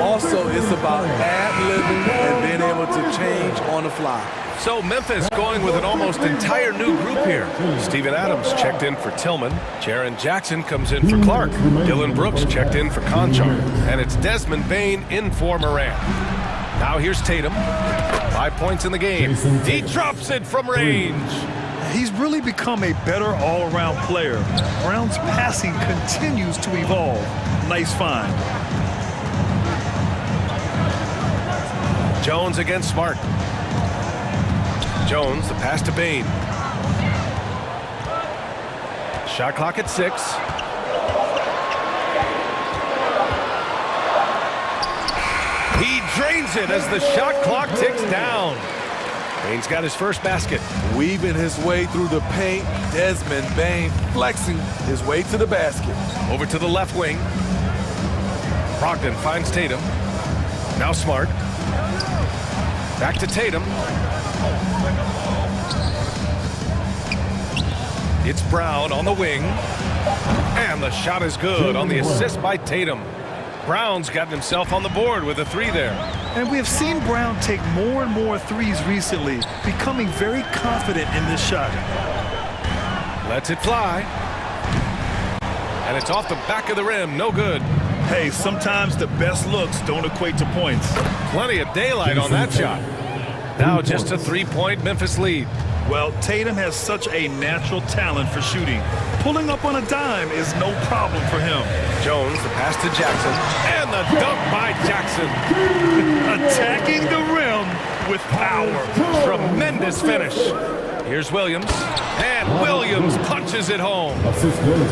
Also, it's about ad-libbing and being able to change on the fly. So Memphis going with an almost entire new group here. Steven Adams checked in for Tillman. Jaren Jackson comes in for Clark. Dylan Brooks checked in for Conchar. And it's Desmond Bane in for Morant. Now here's Tatum. 5 points in the game. He drops it from range. He's really become a better all-around player. Brown's passing continues to evolve. Nice find. Jones against Smart. Jones, the pass to Bane. Shot clock at 6. He drains it as the shot clock ticks down. Bane's got his first basket. Weaving his way through the paint, Desmond Bane flexing his way to the basket. Over to the left wing. Brogdon finds Tatum. Now Smart. Back to Tatum. It's Brown on the wing. And the shot is good on the assist by Tatum. Brown's gotten himself on the board with a three there. And we have seen Brown take more and more threes recently, becoming very confident in this shot. Lets it fly. And it's off the back of the rim. No good. Hey, sometimes the best looks don't equate to points. Plenty of daylight on that shot. Now just a 3-point Memphis lead. Well, Tatum has such a natural talent for shooting. Pulling up on a dime is no problem for him. Jones, the pass to Jackson, and the dunk by Jackson. Attacking the rim with power. Tremendous finish. Here's Williams, and Williams punches it home.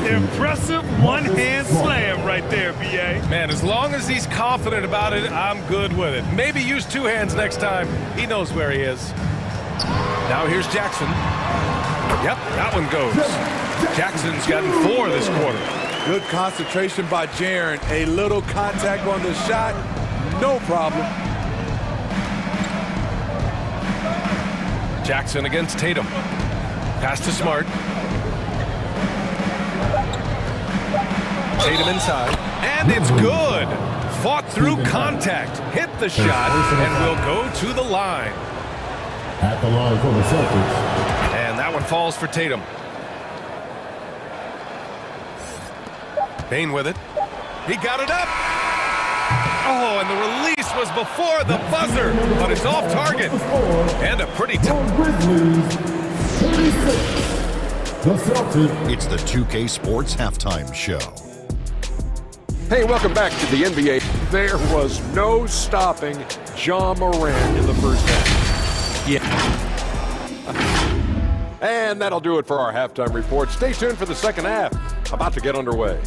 Impressive one-hand slam right there, B.A. Man, as long as he's confident about it, I'm good with it. Maybe use two hands next time. He knows where he is. Now here's Jackson. Yep, that one goes. Jackson's gotten 4 this quarter. Good concentration by Jaren. A little contact on the shot, no problem. Jackson against Tatum. Pass to Smart. Tatum inside. And it's good. Fought through contact. Hit the shot and will go to the line. At the line for the Celtics. And that one falls for Tatum. Bane with it. He got it up. Oh, and the release was before the buzzer, but it's off target. And a pretty tough. The Celtics. It's the 2K Sports Halftime Show. Hey, welcome back to the NBA. There was no stopping Ja Morant in the first half. Yeah. And that'll do it for our halftime report. Stay tuned for the second half. About to get underway.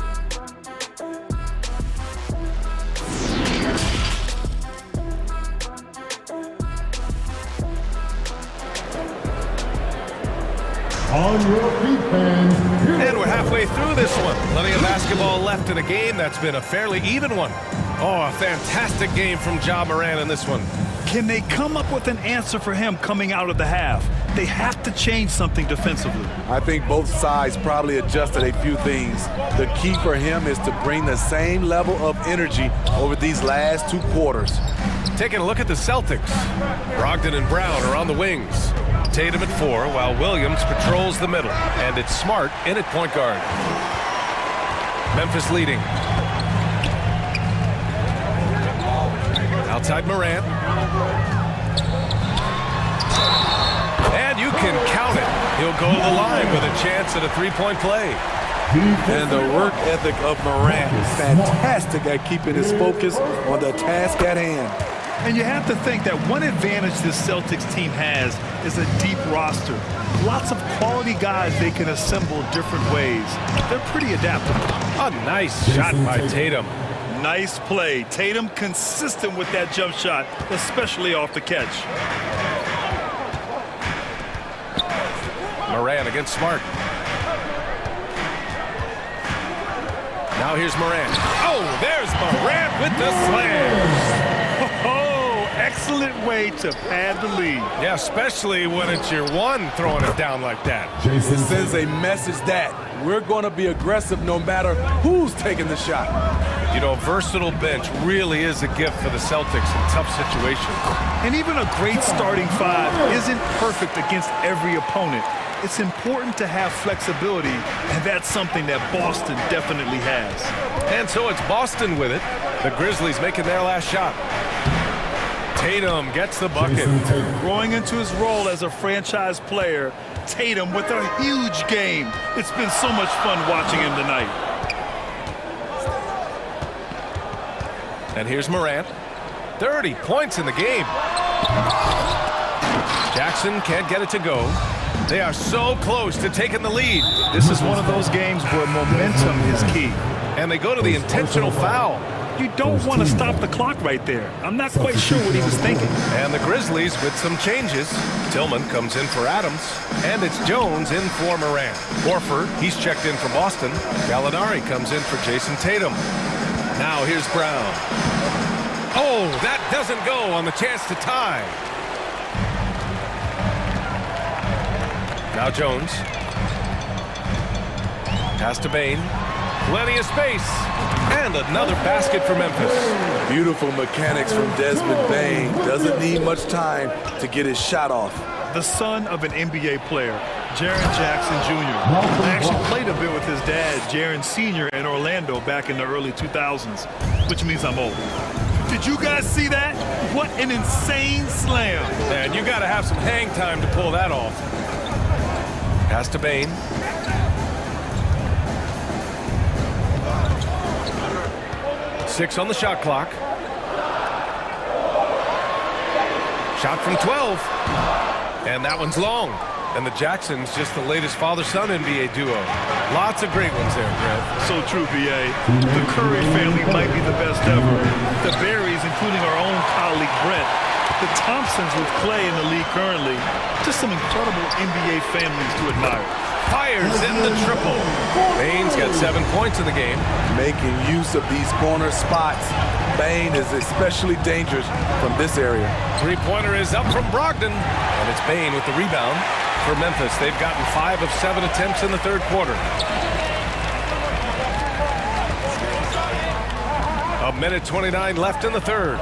On your feet, fans. And we're halfway through this one. Plenty of basketball left in a game that's been a fairly even one. Oh, a fantastic game from Ja Morant in this one. Can they come up with an answer for him coming out of the half? They have to change something defensively. I think both sides probably adjusted a few things. The key for him is to bring the same level of energy over these last 2 quarters. Taking a look at the Celtics. Brogdon and Brown are on the wings. Tatum at 4, while Williams patrols the middle. And it's Smart in at point guard. Memphis leading. Outside Morant. And you can count it. He'll go to the line with a chance at a 3-point play. And the work ethic of Morant is fantastic at keeping his focus on the task at hand. And you have to think that one advantage this Celtics team has is a deep roster. Lots of quality guys they can assemble different ways. They're pretty adaptable. A nice shot by Tatum. Nice play. Tatum consistent with that jump shot, especially off the catch. Morant against Smart. Now here's Morant. Oh, there's Morant with the slam. Oh, excellent way to pad the lead. Yeah, especially when it's your one throwing it down like that. It sends a message that we're going to be aggressive no matter who's taking the shot. You know, a versatile bench really is a gift for the Celtics in tough situations. And even a great starting five isn't perfect against every opponent. It's important to have flexibility, and that's something that Boston definitely has. And so it's Boston with it. The Grizzlies making their last shot. Tatum gets the bucket. Growing into his role as a franchise player, Tatum with a huge game. It's been so much fun watching him tonight. And here's Morant. 30 points in the game. Jackson can't get it to go. They are so close to taking the lead. This is one of those games where momentum is key. And they go to the intentional foul. You don't want to stop the clock right there. I'm not quite sure what he was thinking. And the Grizzlies with some changes. Tillman comes in for Adams. And it's Jones in for Morant. Horford, he's checked in for Boston. Gallinari comes in for Jason Tatum. Now here's Brown. Oh, that doesn't go on the chance to tie. Now Jones. Pass to Bane. Plenty of space. And another basket for Memphis. Beautiful mechanics from Desmond Bane. Doesn't need much time to get his shot off. The son of an NBA player, Jaren Jackson Jr. I actually played a bit with his dad, Jaren Sr. in Orlando back in the early 2000s, which means I'm old. Did you guys see that? What an insane slam. Man, you got to have some hang time to pull that off. Pass to Bane. Six on the shot clock. Shot from 12. And that one's long. And the Jacksons just the latest father-son NBA duo. Lots of great ones there, Greg. So true, B.A. The Curry family might be the best ever. The Berries, including our own colleague Brett. The Thompsons with Clay in the league currently. Just some incredible NBA families to admire. Fires in the triple. Bane's got 7 points in the game. Making use of these corner spots. Bane is especially dangerous from this area. Three-pointer is up from Brogdon. And it's Bane with the rebound for Memphis. They've gotten 5 of 7 attempts in the third quarter. A minute 29 left in the third.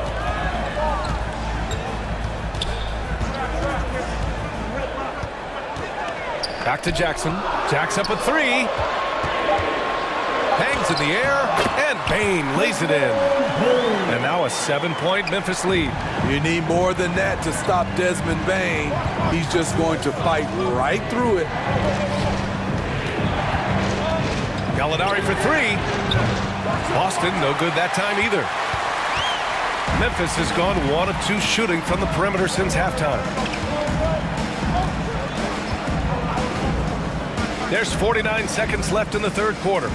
Back to Jackson. Jack's up at 3. Hangs in the air, and Bane lays it in. And now a 7-point Memphis lead. You need more than that to stop Desmond Bane. He's just going to fight right through it. Gallinari for 3. Boston, no good that time either. Memphis has gone 1 of 2 shooting from the perimeter since halftime. There's 49 seconds left in the third quarter.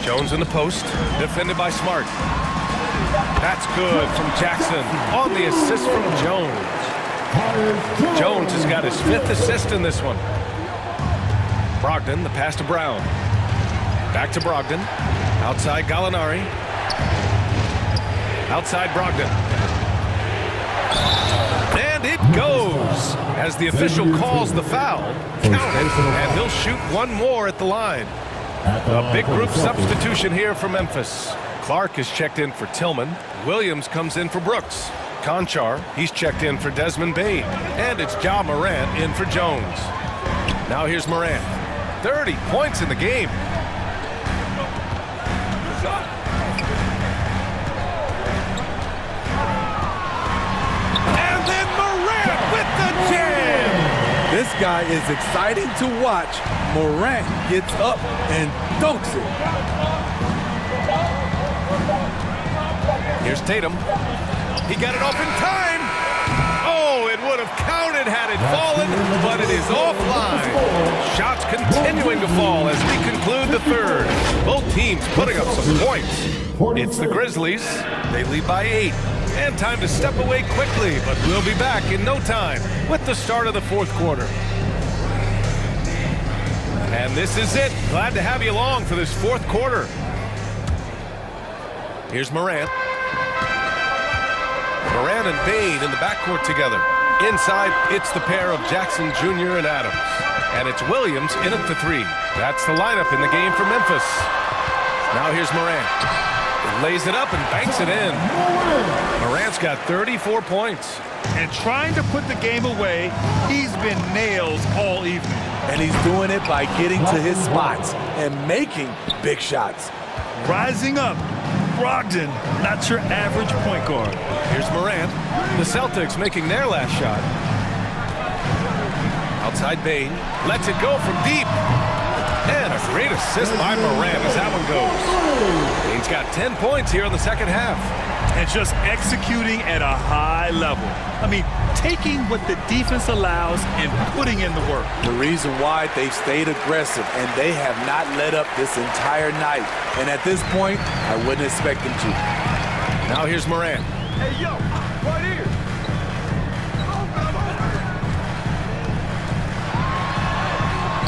Jones in the post, defended by Smart. That's good from Jackson on the assist from Jones. Jones has got his 5th assist in this one. Brogdon, the pass to Brown. Back to Brogdon. Outside Gallinari. Outside Brogdon. And it goes as the official calls the foul. Count it, and he'll shoot 1 more at the line. A big group substitution here for Memphis. Clark is checked in for Tillman. Williams comes in for Brooks. Conchar, he's checked in for Desmond Bane. And it's Ja Morant in for Jones. Now here's Morant. 30 points in the game. And then Morant with the jam! This guy is exciting to watch. Morant gets up and dunks it. Here's Tatum. He got it off in time. Oh, it would have counted had it fallen, but it is offline. Shots continuing to fall as we conclude the third. Both teams putting up some points. It's the Grizzlies. They lead by 8. And time to step away quickly, but we'll be back in no time with the start of the fourth quarter. And this is it. Glad to have you along for this fourth quarter. Here's Morant. Morant and Bain in the backcourt together. Inside, it's the pair of Jackson Jr. and Adams. And it's Williams in at the 3. That's the lineup in the game for Memphis. Now here's Morant. Lays it up and banks it in. Morant's got 34 points. And trying to put the game away, he's been nails all evening. And he's doing it by getting to his spots and making big shots. Rising up, Brogdon, not your average point guard. Here's Morant. The Celtics making their last shot. Outside Bain. Lets it go from deep. And a great assist by Morant as that one goes. He's got 10 points here in the second half. And just executing at a high level. I mean, taking what the defense allows and putting in the work. The reason why they've stayed aggressive and they have not let up this entire night. And at this point, I wouldn't expect them to. Now here's Morant. Hey, yo, right here.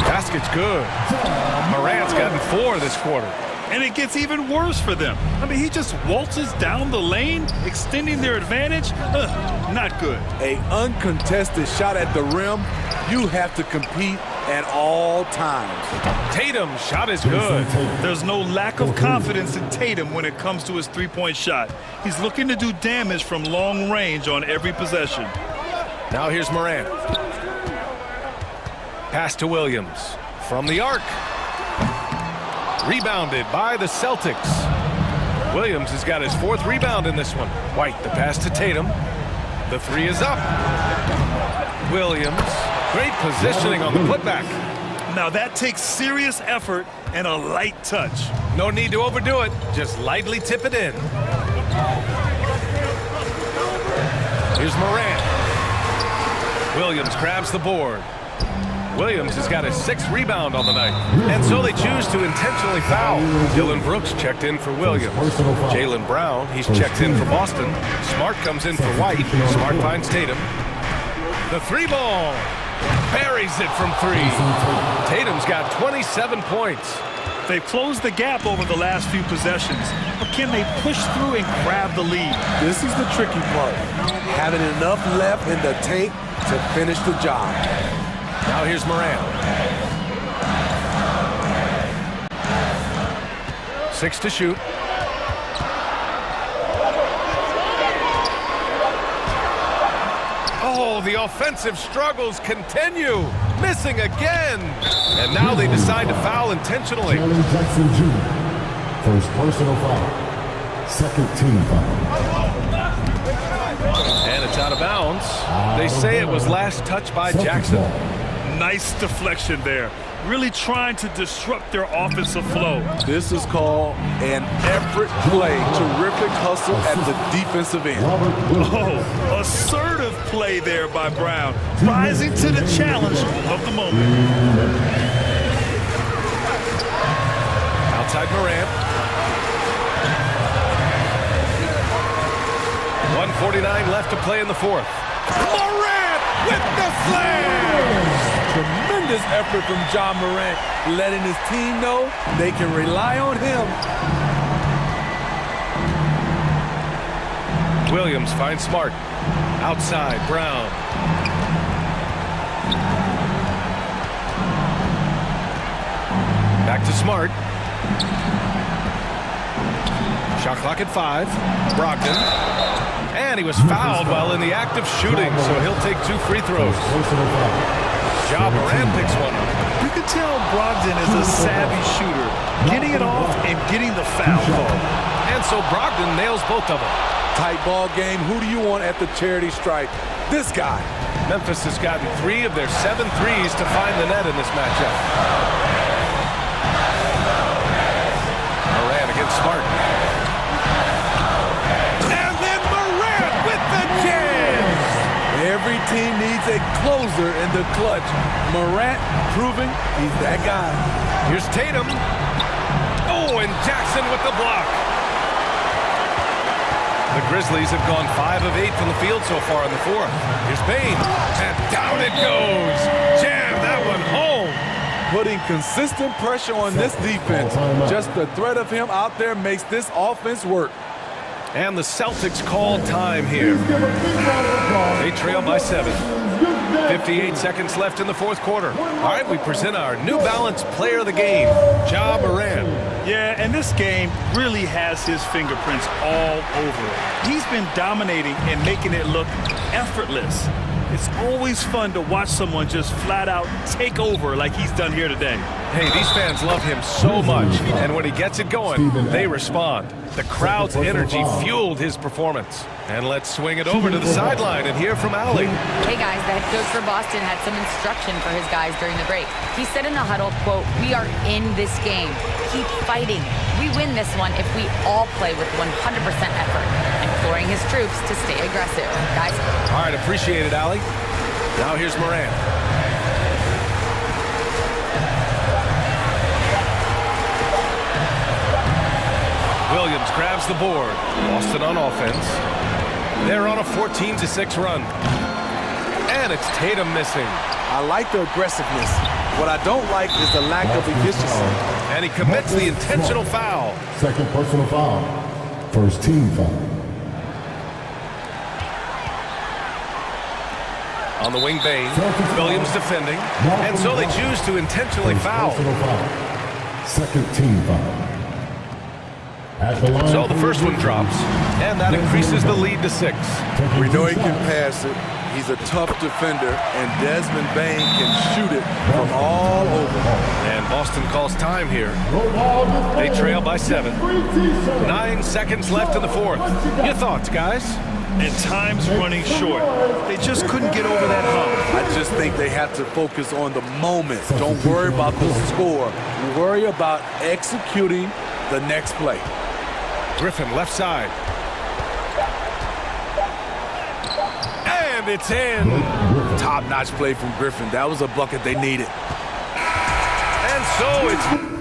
Basket's good. Morant's gotten 4 this quarter. And it gets even worse for them. I mean, he just waltzes down the lane, extending their advantage. Not good. An uncontested shot at the rim, you have to compete at all times. Tatum's shot is good. There's no lack of confidence in Tatum when it comes to his three-point shot. He's looking to do damage from long range on every possession. Now here's Morant. Pass to Williams. From the arc. Rebounded by the Celtics. Williams has got his 4th rebound in this one. White, the pass to Tatum. The 3 is up. Williams, great positioning on the putback. Now that takes serious effort and a light touch. No need to overdo it. Just lightly tip it in. Here's Morant. Williams grabs the board. Williams has got his 6th rebound on the night. And so they choose to intentionally foul. Dylan Brooks checked in for Williams. Jaylen Brown, he's checked in for Boston. Smart comes in for White. Smart finds Tatum. The 3-ball. Buries it from 3. Tatum's got 27 points. They've closed the gap over the last few possessions. But can they push through and grab the lead? This is the tricky part. Having enough left in the tank to finish the job. Now here's Morant. 6 to shoot. Oh, the offensive struggles continue. Missing again. And now they decide to foul intentionally. Jackson Jr. First personal foul. Second team foul. And it's out of bounds. They say it was last touched by Jackson. Nice deflection there. Really trying to disrupt their offensive flow. This is called an effort play. Terrific hustle at the defensive end. Oh, assertive play there by Brown. Rising to the challenge of the moment. Outside Morant. 1:49 left to play in the fourth. Morant with the slam! Tremendous effort from John Morant, letting his team know they can rely on him. Williams finds Smart. Outside, Brown. Back to Smart. Shot clock at 5. Brogdon. And he was fouled while in the act of shooting, so he'll take 2 free throws. Ja Morant picks one up. You can tell Brogdon is a savvy shooter, getting it off and getting the foul call. And so Brogdon nails both of them. Tight ball game. Who do you want at the charity stripe? This guy. Memphis has gotten 3 of their 7 threes to find the net in this matchup. Morant against Smart. Every team needs a closer in the clutch. Morant proving he's that guy. Here's Tatum. Oh, and Jackson with the block. The Grizzlies have gone 5 of 8 from the field so far in the fourth. Here's Bane, and down it goes. Jam that one home. Putting consistent pressure on this defense. Just the threat of him out there makes this offense work. And the Celtics call time here. They trail by 7. 58 seconds left in the fourth quarter. All right, we present our New Balance player of the game, Ja Morant. Yeah, and this game really has his fingerprints all over it. He's been dominating and making it look effortless. It's always fun to watch someone just flat out take over like he's done here today. Hey, these fans love him so much, and when he gets it going, they respond. The crowd's energy fueled his performance. And let's swing it over to the sideline and hear from Allie. Hey guys, the head coach for Boston had some instruction for his guys during the break. He said in the huddle, quote, "We are in this game. Keep fighting. We win this one if we all play with 100% effort," imploring his troops to stay aggressive. Guys. All right, appreciate it, Allie. Now here's Morant. Williams grabs the board. Boston on offense. They're on a 14-6 run. And it's Tatum missing. I like the aggressiveness. What I don't like is the lack of efficiency. And he commits the intentional foul. Second personal foul. First team foul. On the wing, Bane. Williams defending. And so they choose to intentionally foul. Second team foul. So the first one drops, and that increases the lead to 6. We know he can pass it. He's a tough defender, and Desmond Bane can shoot it from all over. And Boston calls time here. They trail by 7. 9 seconds left in the fourth. Your thoughts, guys? And time's running short. They just couldn't get over that hump. I just think they have to focus on the moment. Don't worry about the score. Worry about executing the next play. Griffin left side. And it's in. Top-notch play from Griffin. That was a bucket they needed. And so it's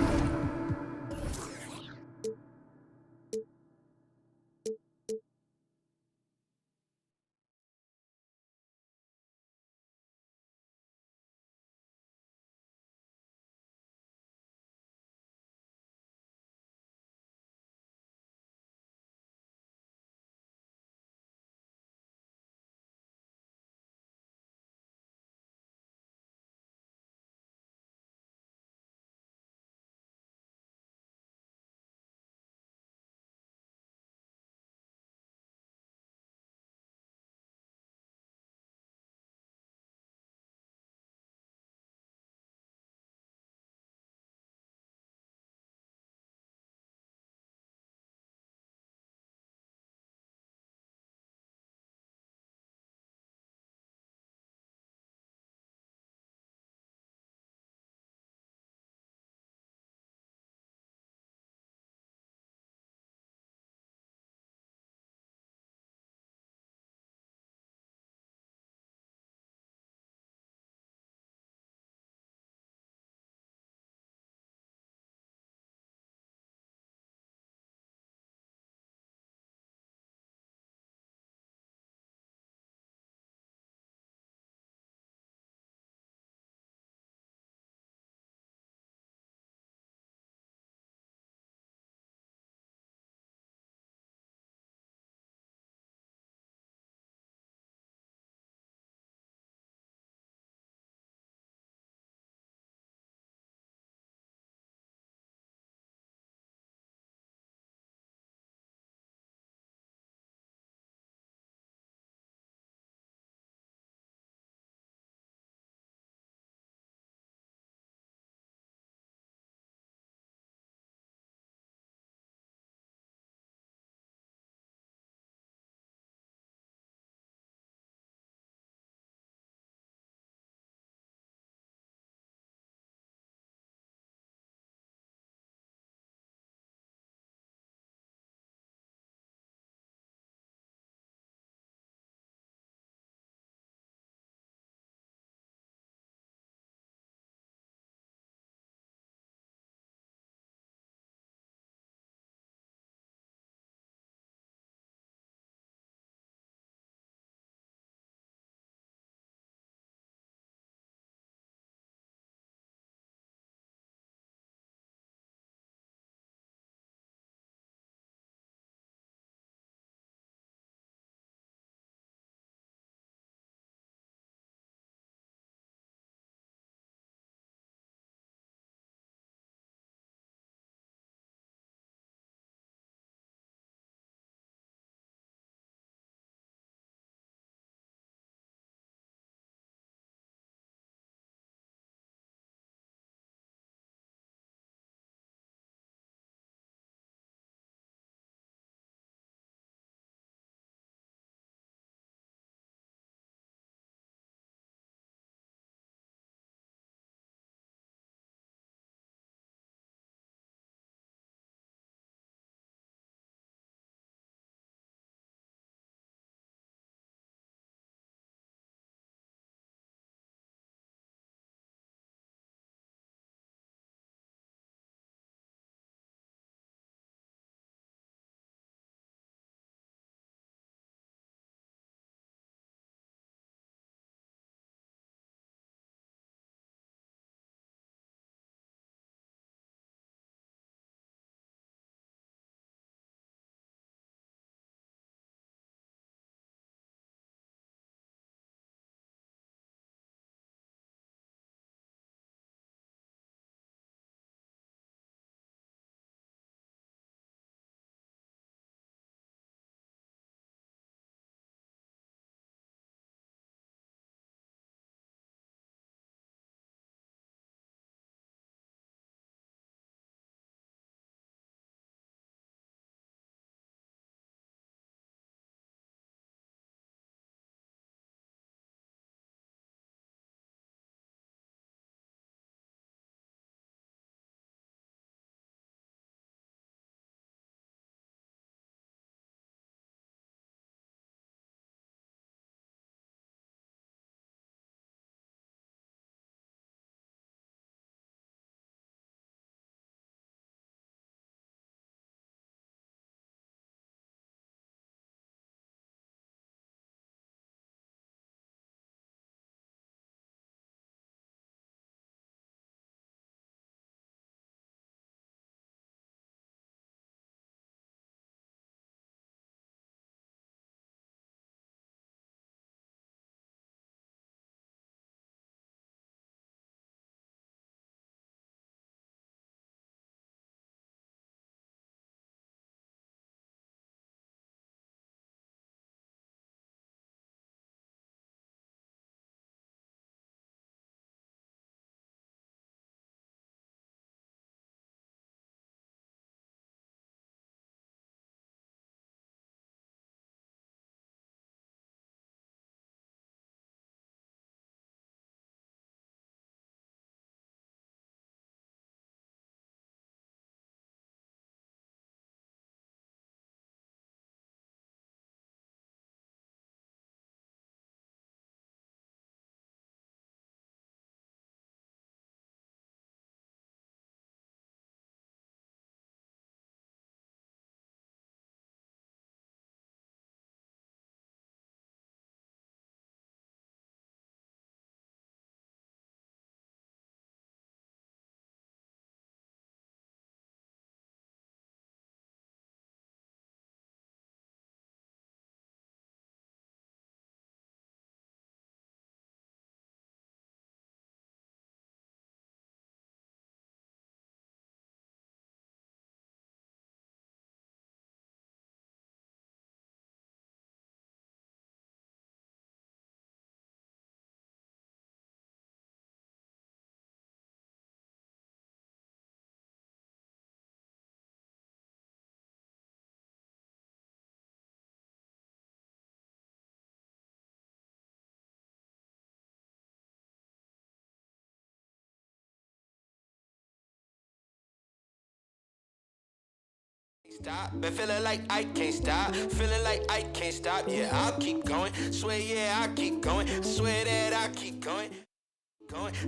Stop, been feeling like I can't stop. Feeling like I can't stop. Yeah, I'll keep going. Swear, yeah, I'll keep going. Swear that I'll keep going.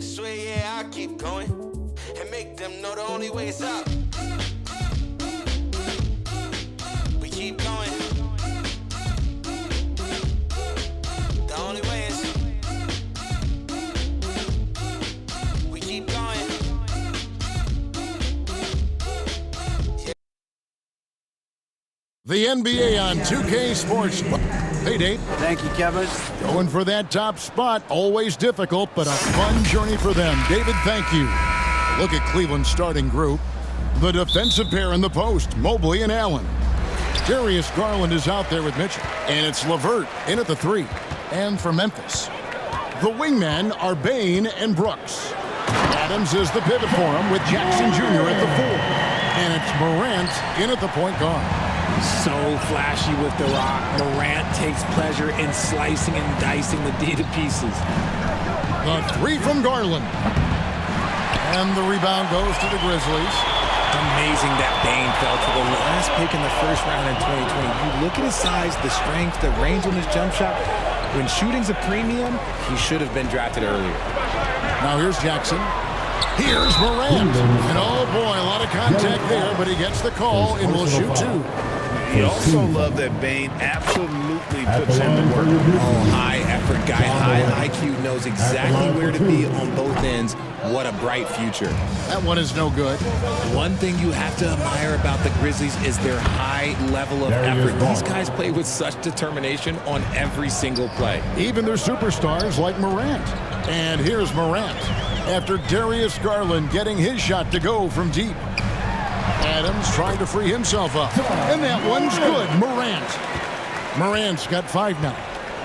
Swear, yeah, I'll keep going. And make them know the only way is up. We keep going. The only way is we keep going. The NBA on 2K Sports. Hey, Dave. Thank you, Kevin. Going for that top spot. Always difficult, but a fun journey for them. David, thank you. Look at Cleveland's starting group. The defensive pair in the post, Mobley and Allen. Darius Garland is out there with Mitchell. And it's LeVert in at the 3. And for Memphis, the wingmen are Bane and Brooks. Adams is the pivot for him with Jackson Jr. at the 4. And it's Morant in at the point guard. So flashy with the rock. Morant takes pleasure in slicing and dicing the D to pieces. The 3 from Garland. And the rebound goes to the Grizzlies. Amazing that Bane fell to the last pick in the first round in 2020. You look at his size, the strength, the range on his jump shot. When shooting's a premium, he should have been drafted earlier. Now here's Jackson. Here's Morant. And oh boy, a lot of contact there, but he gets the call and will shoot 2. You also love that Bane absolutely puts in the work. Oh, high effort guy, high IQ, knows exactly where to be on both ends. What a bright future. That one is no good. One thing you have to admire about the Grizzlies is their high level of effort. These guys play with such determination on every single play. Even their superstars like Morant. And here's Morant after Darius Garland getting his shot to go from deep. Adams trying to free himself up. And that one's good. Morant's got 5 now.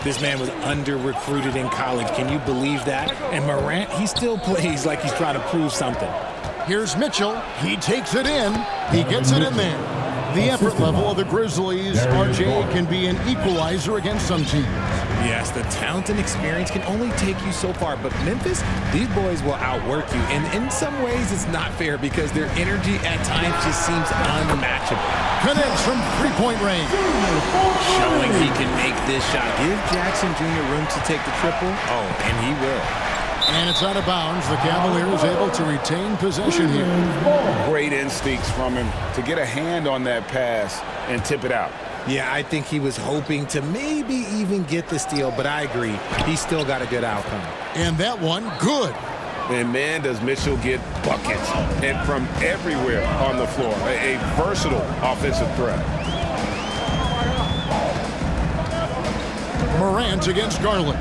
This man was under-recruited in college. Can you believe that? And Morant, he still plays like he's trying to prove something. Here's Mitchell. He takes it in. He gets it in there. The effort level of the Grizzlies, RJ, can be an equalizer against some teams. Yes, the talent and experience can only take you so far, but Memphis, these boys will outwork you. And in some ways, it's not fair because their energy at times just seems unmatchable. Connects from 3-point range. Showing he can make this shot. Give Jackson Jr. room to take the triple. Oh, and he will. And it's out of bounds. The Cavaliers able to retain possession here. Great instincts from him to get a hand on that pass and tip it out. Yeah, I think he was hoping to maybe even get the steal, but I agree. He still got a good outcome. And that one, good. And man, does Mitchell get buckets and from everywhere on the floor. A versatile offensive threat. Morant against Garland.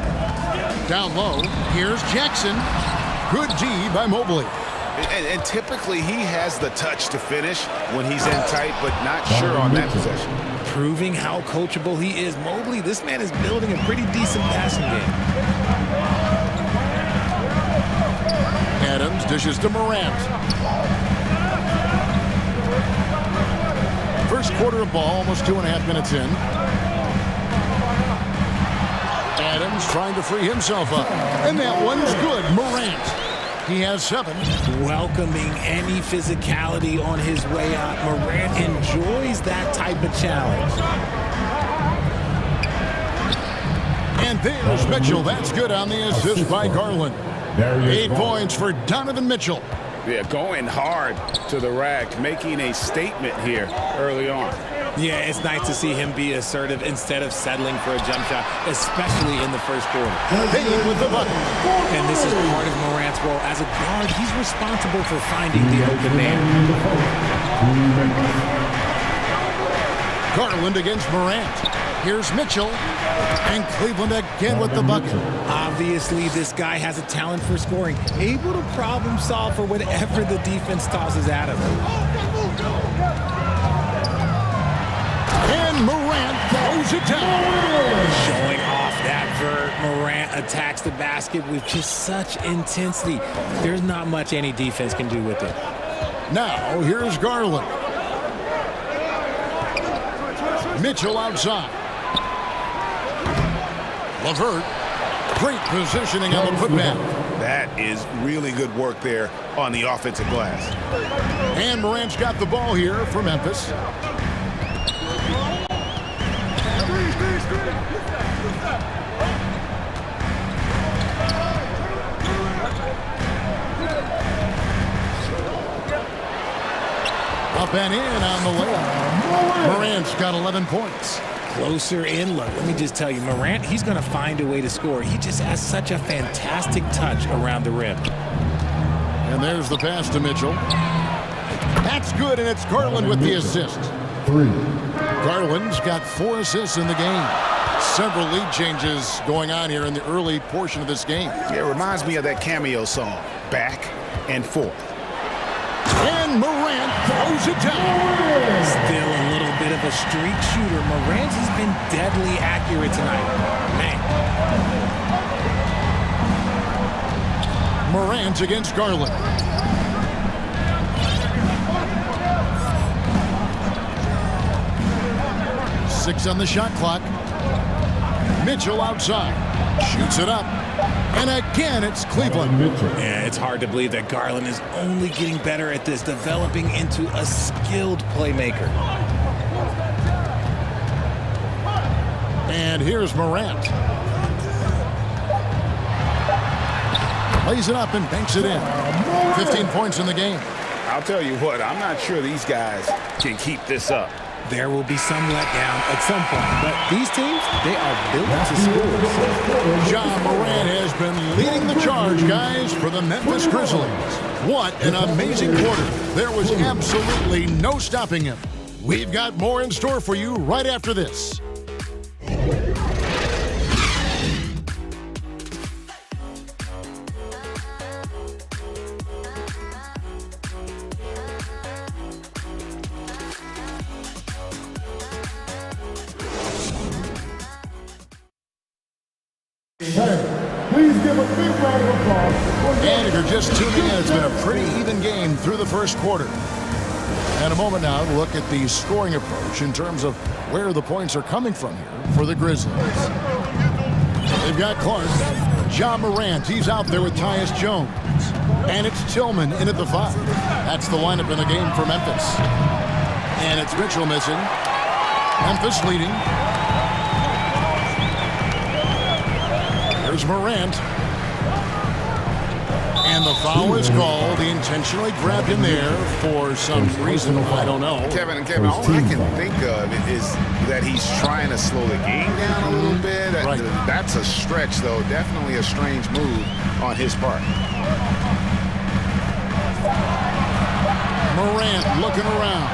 Down low, here's Jackson. Good D by Mobley. And typically he has the touch to finish when he's in tight, but not sure on that possession. Proving how coachable he is. Mobley, this man is building a pretty decent passing game. Adams dishes to Morant. First quarter of ball, almost 2.5 minutes in. Adams trying to free himself up. And that one's good. Morant. He has 7. Welcoming any physicality on his way out. Morant enjoys that type of challenge. And there's Mitchell. That's good on the assist by Garland. 8 points for Donovan Mitchell. Yeah, going hard to the rack, making a statement here early on. Yeah, it's nice to see him be assertive instead of settling for a jump shot, especially in the first quarter. Bane with the bucket. And this is part of Morant's role. As a guard, he's responsible for finding the open man. Garland against Morant. Here's Mitchell. And Cleveland again with the bucket. Obviously, this guy has a talent for scoring, able to problem solve for whatever the defense tosses at him. And Morant throws it down. Showing off that vert. Morant attacks the basket with just such intensity. There's not much any defense can do with it. Now, here's Garland. Mitchell outside. LeVert. Great positioning on the putback. That is really good work there on the offensive glass. And Morant's got the ball here for Memphis. Up and in on the layup. Morant's got 11 points. Closer in look. Let me just tell you, Morant, he's going to find a way to score. He just has such a fantastic touch around the rim. And there's the pass to Mitchell. That's good, and it's Garland with the assist. 3. Garland's got 4 assists in the game. Several lead changes going on here in the early portion of this game. Yeah, it reminds me of that cameo song, Back and Forth. And Morant throws it down. Still a little bit of a streak shooter. Morant has been deadly accurate tonight. Man. Morant against Garland. Six on the shot clock. Mitchell outside. Shoots it up. And again, it's Cleveland. Yeah, it's hard to believe that Garland is only getting better at this, developing into a skilled playmaker. And here's Morant. Lays it up and banks it in. 15 points in the game. I'll tell you what, I'm not sure these guys can keep this up. There will be some letdown at some point, but these teams, they are built to score. Ja Morant has been leading the charge, guys, for the Memphis Grizzlies. What an amazing quarter. There was absolutely no stopping him. We've got more in store for you right after this. Please give a big round of applause. And if you're just tuning in, it's been a pretty even game through the first quarter. And a moment now to look at the scoring approach in terms of where the points are coming from here for the Grizzlies. They've got Clark, Ja Morant, he's out there with Tyus Jones. And it's Tillman in at the 5. That's the lineup in the game for Memphis. And it's Mitchell missing. Memphis leading. There's Morant. And the foul is called. He intentionally grabbed him there for some reason. I don't know. Kevin, all I can think of is that he's trying to slow the game down a little bit. Right. That's a stretch, though. Definitely a strange move on his part. Morant looking around.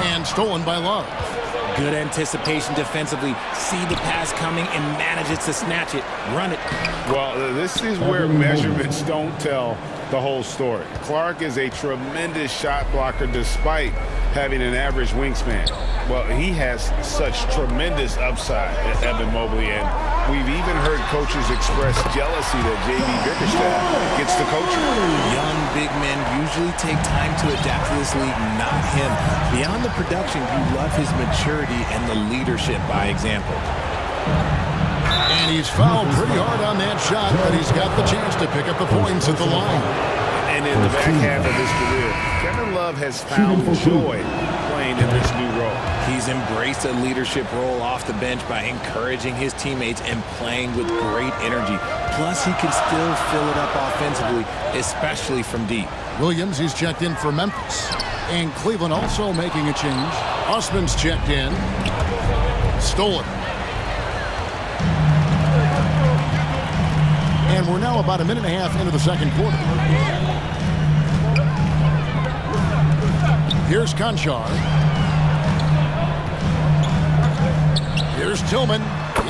And stolen by Love. Good anticipation defensively. See the pass coming and manages to snatch it. Run it. Well, this is where measurements don't tell the whole story. Clark is a tremendous shot blocker despite having an average wingspan. Well, he has such tremendous upside at Evan Mobley, and we've even heard coaches express jealousy that J.B. Bickerstaff gets to coaching. Young big men usually take time to adapt to this league, not him. Beyond the production, you love his maturity and the leadership by example. And he's fouled pretty hard on that shot, but he's got the chance to pick up the points at the line. And in the back half of his career, Kevin Love has found joy playing in this new role. He's embraced a leadership role off the bench by encouraging his teammates and playing with great energy. Plus, he can still fill it up offensively, especially from deep. Williams, he's checked in for Memphis. And Cleveland also making a change. Osman's checked in. Stolen. And we're now about a minute and a half into the second quarter. Here's Conchar. Here's Tillman.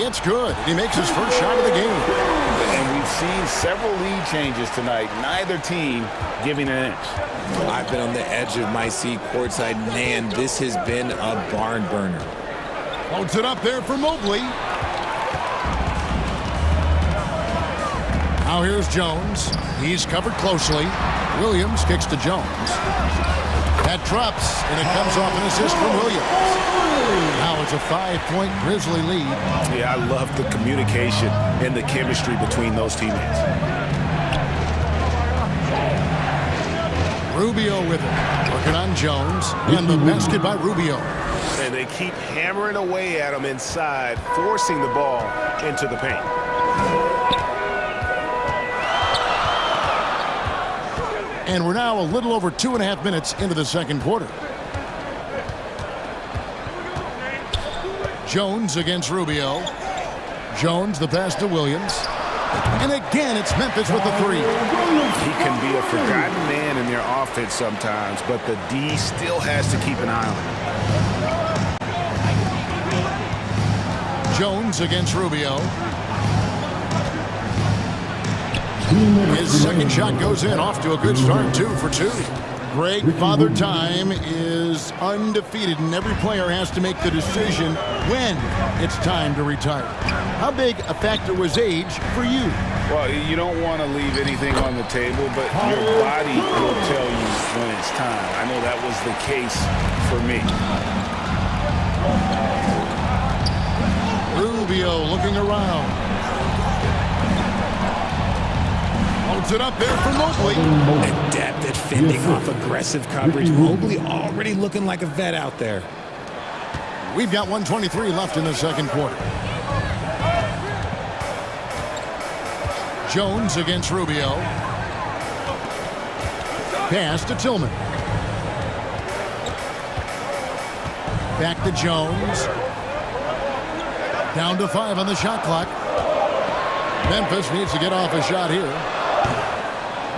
It's good. He makes his first shot of the game. And we've seen several lead changes tonight. Neither team giving an inch. I've been on the edge of my seat courtside. Man, this has been a barn burner. Floats it up there for Mobley. Now here's Jones. He's covered closely. Williams kicks to Jones. That drops, and it comes off an assist from Williams. Now it's a 5-point Grizzly lead. Yeah, I love the communication and the chemistry between those teammates. Rubio with it. Working on Jones. And the basket by Rubio. And they keep hammering away at him inside, forcing the ball into the paint. And we're now a little over 2.5 minutes into the second quarter. Jones against Rubio. Jones, the pass to Williams. And again, it's Memphis with the three. He can be a forgotten man in their offense sometimes, but the D still has to keep an eye on him. Jones against Rubio. His second shot goes in, off to a good start, 2 for 2. Greg, Father Time is undefeated, and every player has to make the decision when it's time to retire. How big a factor was age for you? Well, you don't want to leave anything on the table, but your body will tell you when it's time. I know that was the case for me. Rubio looking around. Holds it up there for Mobley. Adept at fending off aggressive coverage. Mobley already looking like a vet out there. We've got 1:23 left in the second quarter. Jones against Rubio. Pass to Tillman. Back to Jones. Down to 5 on the shot clock. Memphis needs to get off a shot here.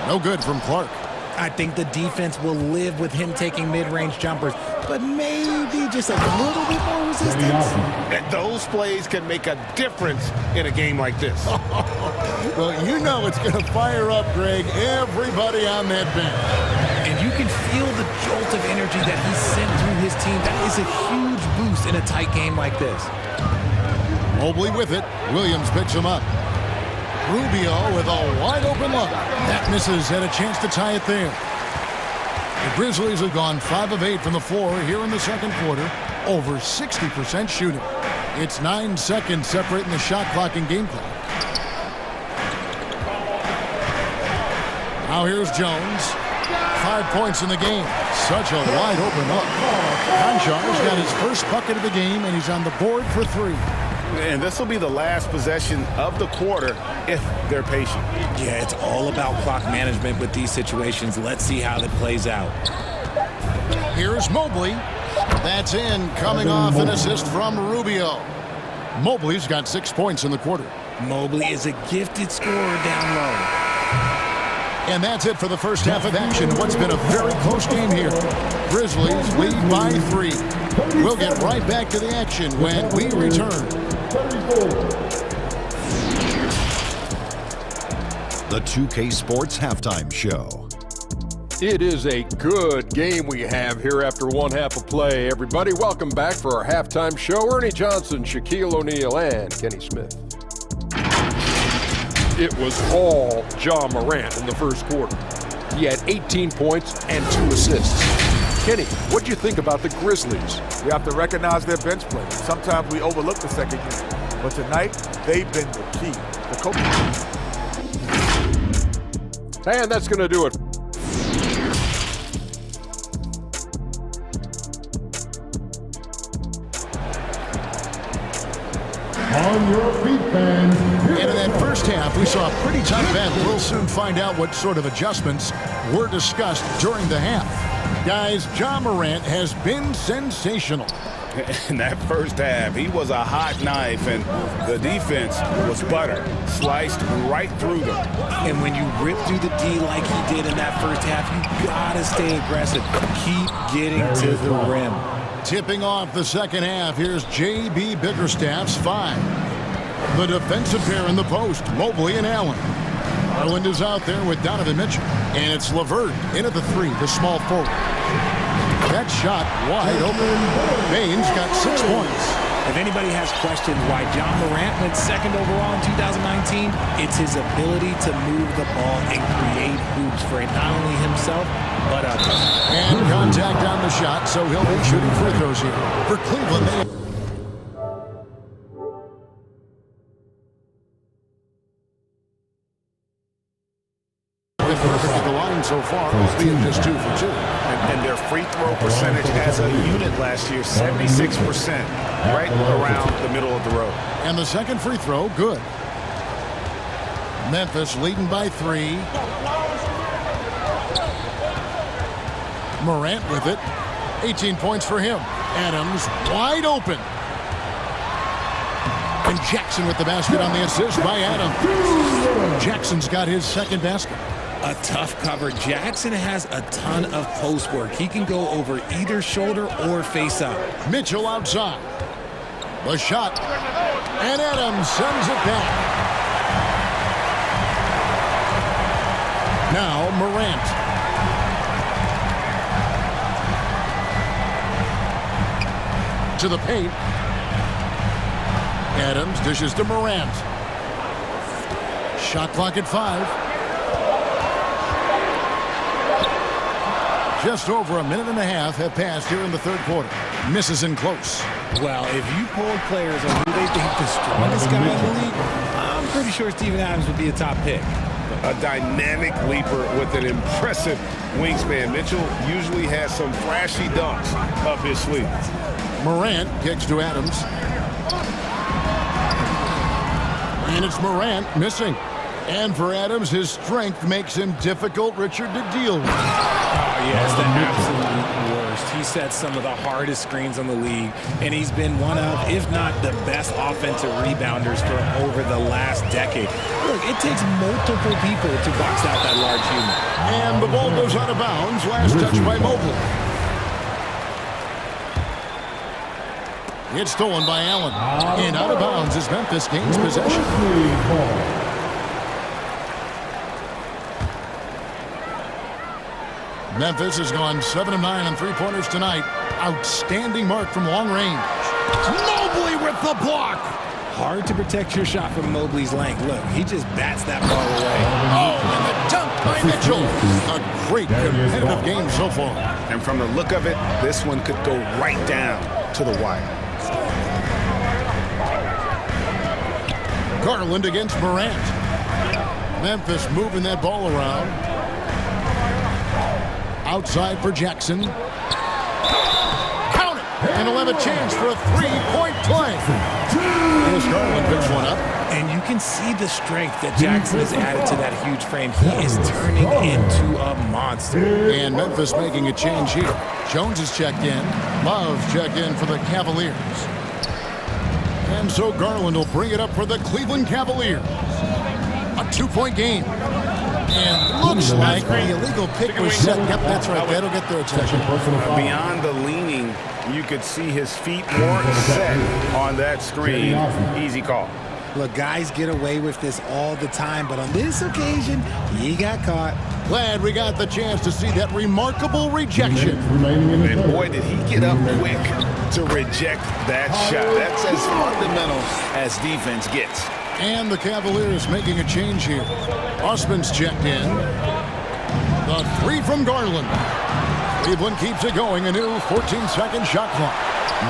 No good from Clark. I think the defense will live with him taking mid-range jumpers, but maybe just a little bit more resistance. And those plays can make a difference in a game like this. Well, you know it's going to fire up, Greg, everybody on that bench. And you can feel the jolt of energy that he sent through his team. That is a huge boost in a tight game like this. Mobley with it. Williams picks him up. Rubio with a wide-open look. That misses, had a chance to tie it there. The Grizzlies have gone 5 of 8 from the floor here in the second quarter. Over 60% shooting. It's 9 seconds separating the shot clock and game clock. Now here's Jones. 5 points in the game. Such a wide-open look. Conchar's got his first bucket of the game, and he's on the board for 3. And this will be the last possession of the quarter if they're patient. Yeah, it's all about clock management with these situations. Let's see how that plays out. Here's Mobley. That's in, coming off an assist from Rubio. Mobley's got 6 points in the quarter. Mobley is a gifted scorer down low. And that's it for the first half of action. What's been a very close game here. Grizzlies lead by 3. We'll get right back to the action when we return. The 2K Sports Halftime Show. It is a good game we have here after one half of play. Everybody, welcome back for our halftime show. Ernie Johnson, Shaquille O'Neal, and Kenny Smith. It was all Ja Morant in the first quarter. He had 18 points and 2 assists. Kenny, what do you think about the Grizzlies? We have to recognize their bench play. Sometimes we overlook the second unit. But tonight, they've been the key. The coaching. And that's going to do it. On your feet, fans. And in that first half, we saw a pretty tight battle. We'll soon find out what sort of adjustments were discussed during the half. Guys, Ja Morant has been sensational. In that first half, he was a hot knife, and the defense was butter, sliced right through them. And when you rip through the D like he did in that first half, you gotta stay aggressive. Keep getting to the rim. Tipping off the second half, here's J.B. Bickerstaff's 5. The defensive pair in the post, Mobley and Allen. Garland is out there with Donovan Mitchell. And it's LeVert in at the 3, the small forward. That shot wide open. Baines got 6 points. If anybody has questions why Ja Morant went second overall in 2019, it's his ability to move the ball and create hoops for not only himself, but others. And contact on the shot, so he'll be shooting free throws here. For Cleveland, they... at the line so far, being just 2 for 2. And their free throw percentage as a unit last year, 76%, right around the middle of the road. And the second free throw, good. Memphis leading by 3. Morant with it. 18 points for him. Adams wide open. And Jackson with the basket on the assist by Adams. Jackson's got his second basket. A tough cover. Jackson has a ton of post work. He can go over either shoulder or face up. Mitchell outside. The shot. And Adams sends it back. Now Morant. To the paint. Adams dishes to Morant. Shot clock at 5. Just over a minute and a half have passed here in the third quarter. Misses in close. Well, if you polled players on who they think the strongest guy in the league, I'm pretty sure Steven Adams would be a top pick. A dynamic leaper with an impressive wingspan. Mitchell usually has some flashy dunks up his sleeve. Morant kicks to Adams. And it's Morant missing. And for Adams, his strength makes him difficult, Richard, to deal with. Oh, yes, the absolute worst. He set some of the hardest screens on the league, and he's been one of, if not the best offensive rebounders for over the last decade. Look, it takes multiple people to box out that large human. And the ball goes out of bounds. Last touch by Mobley. It's stolen by Allen. And out of bounds as Memphis gains possession. Memphis has gone 7 of 9 on three-pointers tonight. Outstanding mark from long range. Mobley with the block. Hard to protect your shot from Mobley's length. Look, he just bats that ball away. Oh, and the dunk by Mitchell. A great competitive game so far. And from the look of it, this one could go right down to the wire. Garland against Morant. Memphis moving that ball around. Outside for Jackson. Count it! And he'll have a chance for a three-point play. As Garland picks one up. And you can see the strength that Jackson has added to that huge frame. He is turning into a monster. And Memphis making a change here. Jones is checked in. Love checked in for the Cavaliers. And so Garland will bring it up for the Cleveland Cavaliers. A 2-point game. And looks like the illegal pick was set. Yep, that's right. That'll get their attention. Beyond the leaning, you could see his feet weren't set on that screen. Easy call. Look, guys get away with this all the time, but on this occasion, he got caught. Glad we got the chance to see that remarkable rejection. And boy, did he get up quick to reject that shot. That's as fundamental as defense gets. And the Cavaliers making a change here. Osman's checked in. The three from Garland. Cleveland keeps it going. A new 14-second shot clock.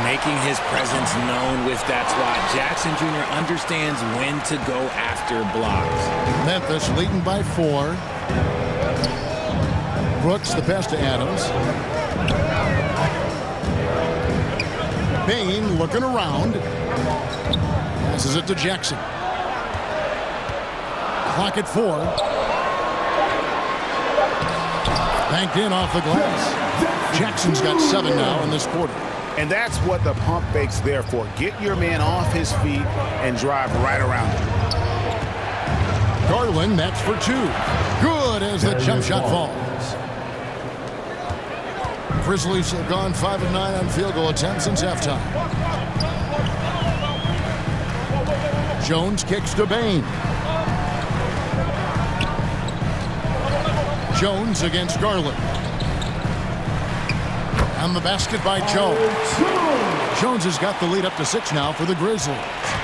Making his presence known with that swat. Jackson Jr. understands when to go after blocks. Memphis leading by 4. Brooks the pass to Adams. Bain looking around. Passes it to Jackson. Clock at 4. Banked in off the glass. Jackson's got 7 now in this quarter. And that's what the pump fake's there for. Get your man off his feet and drive right around him. Garland, that's for 2. Good as the jump shot falls. Grizzlies have gone 5 of 9 on field goal attempts since halftime. Jones kicks to Bain. Jones against Garland. And the basket by Jones. Jones has got the lead up to 6 now for the Grizzlies.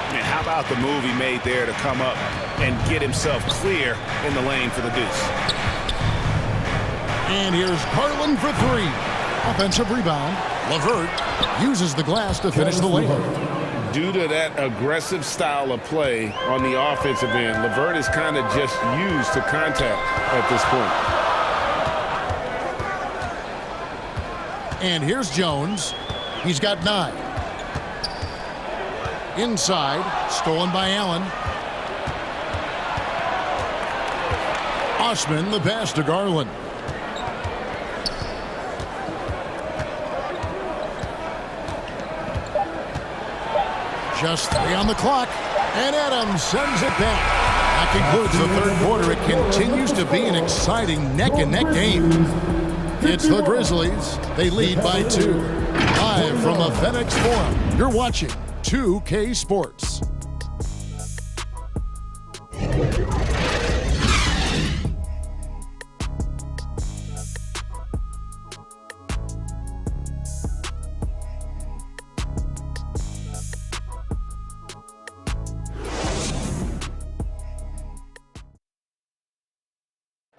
Man, how about the move he made there to come up and get himself clear in the lane for the deuce? And here's Garland for 3. Offensive rebound. LeVert uses the glass to finish the layup. Due to that aggressive style of play on the offensive end, LeVert is kind of just used to contact at this point. And here's Jones. He's got 9. Inside, stolen by Allen. Osman, the pass to Garland. Just 3 on the clock, and Adams sends it back. That concludes the third quarter. It continues to be an exciting neck-and-neck game. It's the Grizzlies. They lead by 2. Live from the FedEx Forum, you're watching 2K Sports.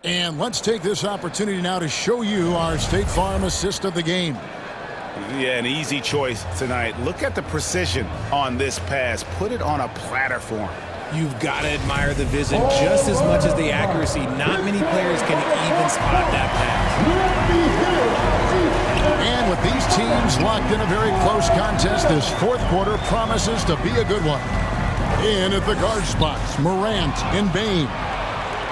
And let's take this opportunity now to show you our State Farm assist of the game. Yeah, an easy choice tonight. Look at the precision on this pass. Put it on a platter for him. You've got to admire the vision just as much as the accuracy. Not many players can even spot that pass. And with these teams locked in a very close contest, this fourth quarter promises to be a good one. In at the guard spots, Morant and Bain.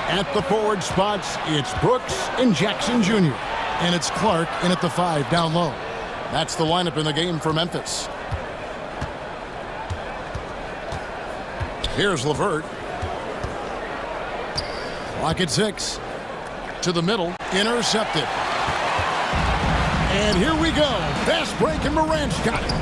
At the forward spots, it's Brooks and Jackson Jr. And it's Clark in at the 5 down low. That's the lineup in the game for Memphis. Here's LeVert. Clock at 6. To the middle, intercepted. And here we go. Fast break, and Morant's got it.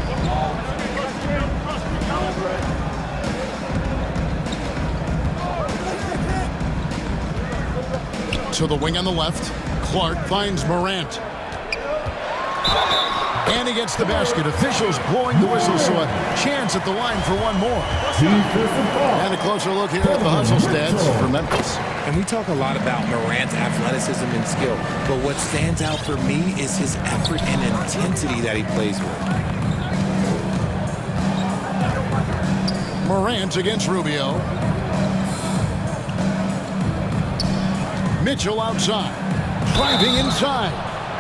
To the wing on the left. Clark finds Morant. And he gets the basket. Officials blowing the whistle, so a chance at the line for one more. And a closer look here at the hustle stats for Memphis. And we talk a lot about Morant's athleticism and skill, but what stands out for me is his effort and intensity that he plays with. Morant against Rubio. Mitchell outside, driving inside,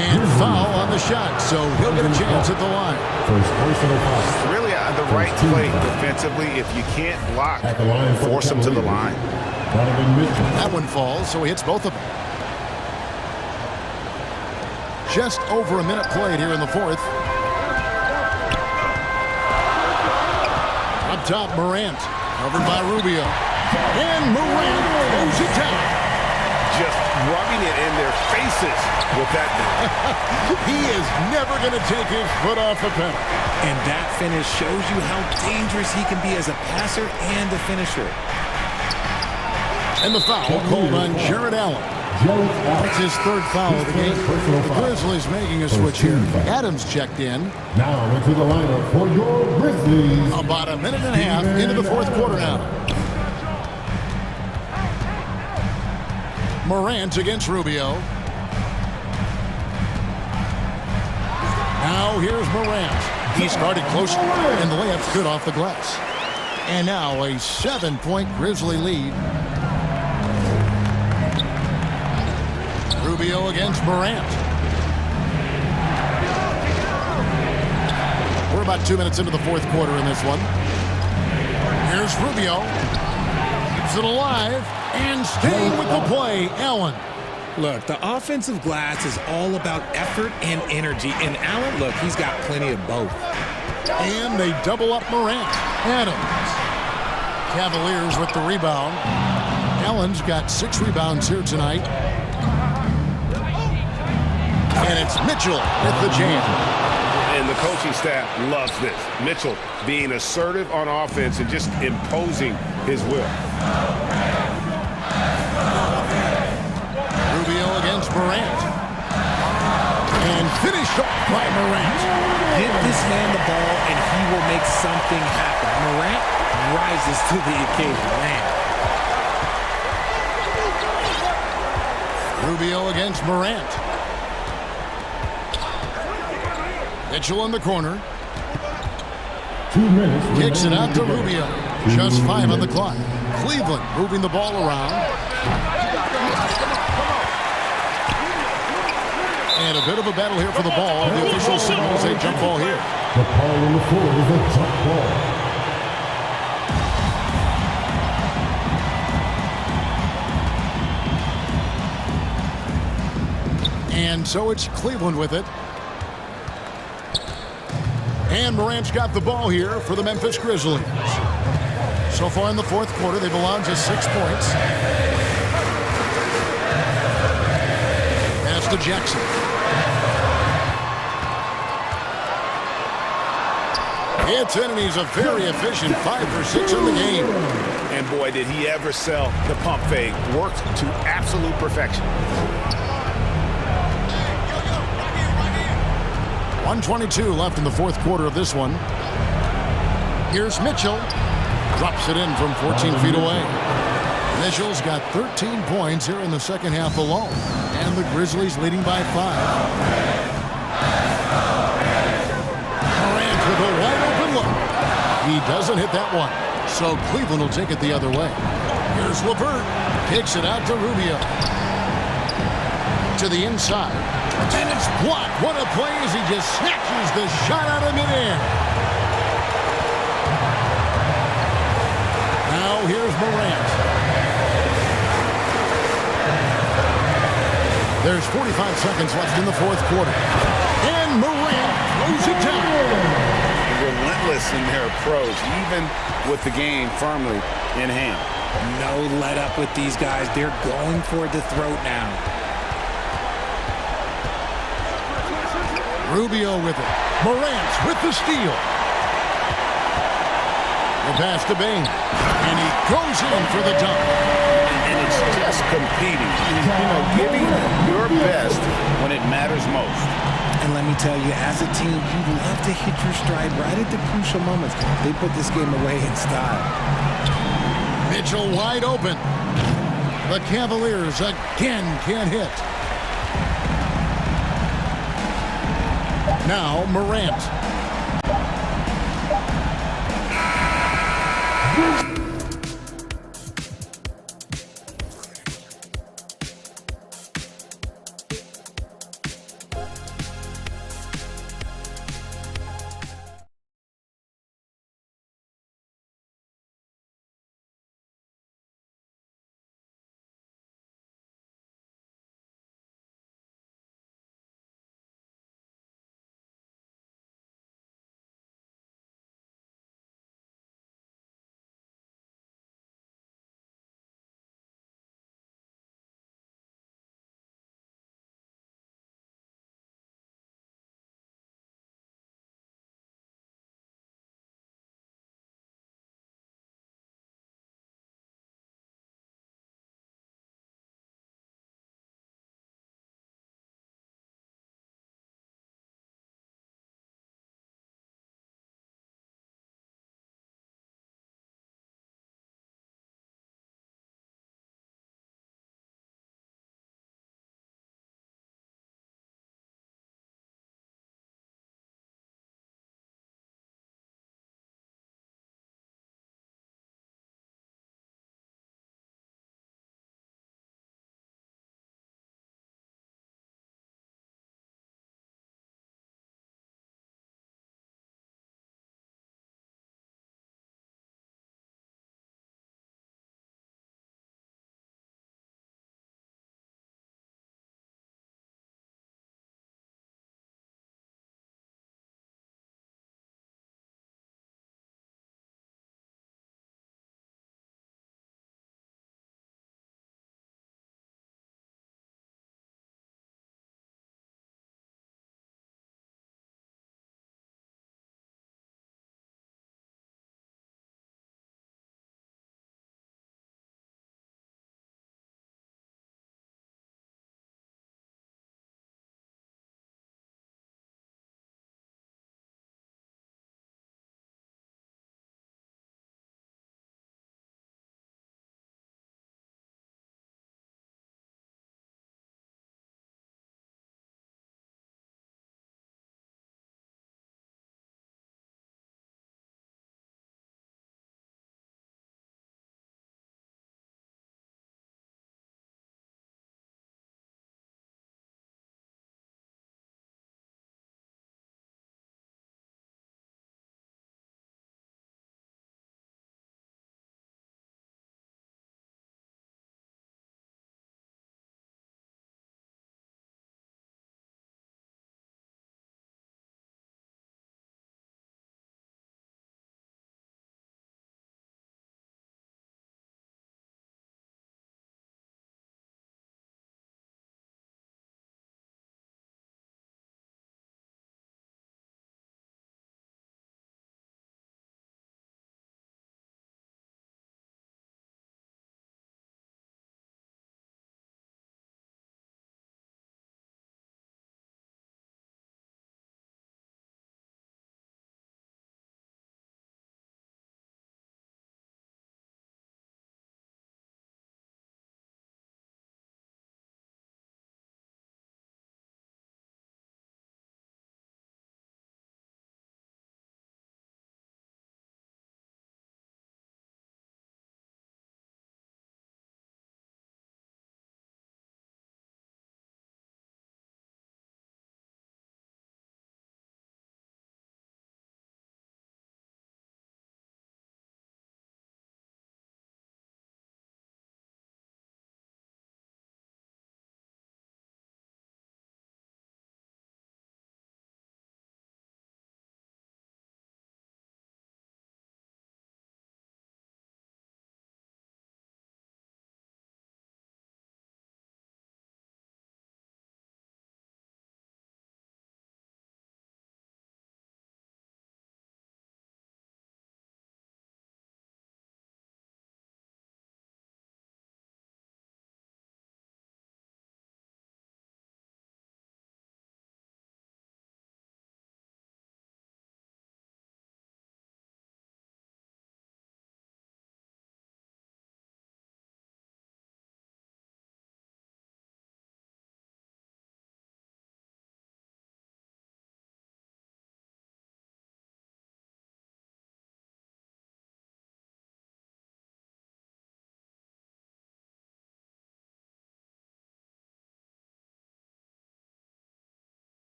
and foul on the shot, so he'll get a chance at the line. It's really the right play defensively. If you can't block, force him to the line. That one falls, so he hits both of them. Just over a minute played here in the fourth. Up top, Morant, covered by Rubio. And Morant throws it down. Just rubbing it in their faces with that. He is never going to take his foot off the pedal. And that finish shows you how dangerous he can be as a passer and a finisher. And the foul called on Jared Allen. That's his third foul of the game. The Grizzlies making a switch here. Adams checked in. Now into the lineup for your Grizzlies. About a minute and a half into the fourth quarter now. Morant against Rubio. Now here's Morant. He started close, and the layup's good off the glass. And now a 7-point Grizzly lead. Rubio against Morant. We're about 2 minutes into the fourth quarter in this one. Here's Rubio. Keeps it alive. And staying with the play, Allen. Look, the offensive glass is all about effort and energy. And Allen, look, he's got plenty of both. And they double up Morant. Adams. Cavaliers with the rebound. Allen's got 6 rebounds here tonight. And it's Mitchell with the jam. And the coaching staff loves this. Mitchell being assertive on offense and just imposing his will. Rubio against Morant. And finished off by Morant. Give this man the ball and he will make something happen. Morant rises to the occasion, man. Rubio against Morant. Mitchell in the corner. 2 minutes. Kicks it out to Rubio. Just 5 on the clock. Cleveland moving the ball around. And a bit of a battle here for the ball. The official signals a jump ball here. The call on the floor is a jump ball. And so it's Cleveland with it. And Morant's got the ball here for the Memphis Grizzlies. So far in the fourth quarter, they've allowed just 6 points. Pass to Jackson. Hits in, and he's a very efficient 5 for 6 in the game. And boy, did he ever sell the pump fake. Worked to absolute perfection. 1:22 left in the fourth quarter of this one. Here's Mitchell. Drops it in from 14 feet away. Mitchell's got 13 points here in the second half alone. And the Grizzlies leading by 5. Morant with a wide open look. He doesn't hit that one. So Cleveland will take it the other way. Here's LeVert. Kicks it out to Rubio. To the inside. And it's blocked. What a play as he just snatches the shot out of midair. Now here's Morant. There's 45 seconds left in the fourth quarter. And Morant throws it down. Relentless in their approach, even with the game firmly in hand. No let up with these guys. They're going for the throat now. Rubio with it. Morant with the steal. The pass to Bain. And he goes in for the dunk. And it's just competing. Giving your best when it matters most. And let me tell you, as a team, you love to hit your stride right at the crucial moments. They put this game away in style. Mitchell wide open. The Cavaliers again can't hit. Now Morant.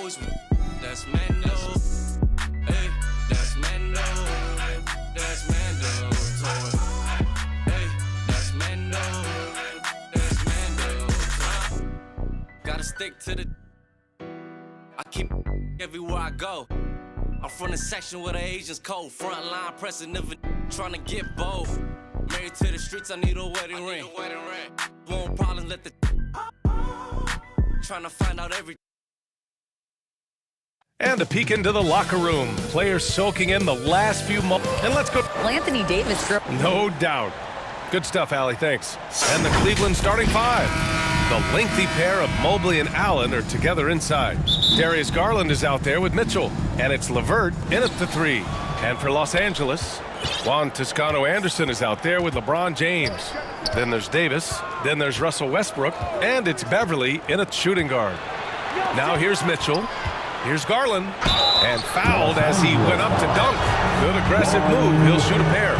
always that's Mando. Hey, that's Mando. That's Mando. Hey, that's Mando. That's Mando. Gotta stick to the. I keep everywhere I go. I'm from the section where the Asians cold. Front line pressing, never trying to get both. Married to the streets, I need a wedding ring. Won't problems, let the trying to find out every. And a peek into the locker room. Players soaking in the last few moments. And let's go. Well, Anthony Davis. No doubt. Good stuff, Allie. Thanks. And the Cleveland starting five. The lengthy pair of Mobley and Allen are together inside. Darius Garland is out there with Mitchell. And it's LeVert in at the three. And for Los Angeles, Juan Toscano-Anderson is out there with LeBron James. Then there's Davis. Then there's Russell Westbrook. And it's Beverly in at shooting guard. Now here's Mitchell. Here's Garland. And fouled as he went up to dunk. Good aggressive move. He'll shoot a pair.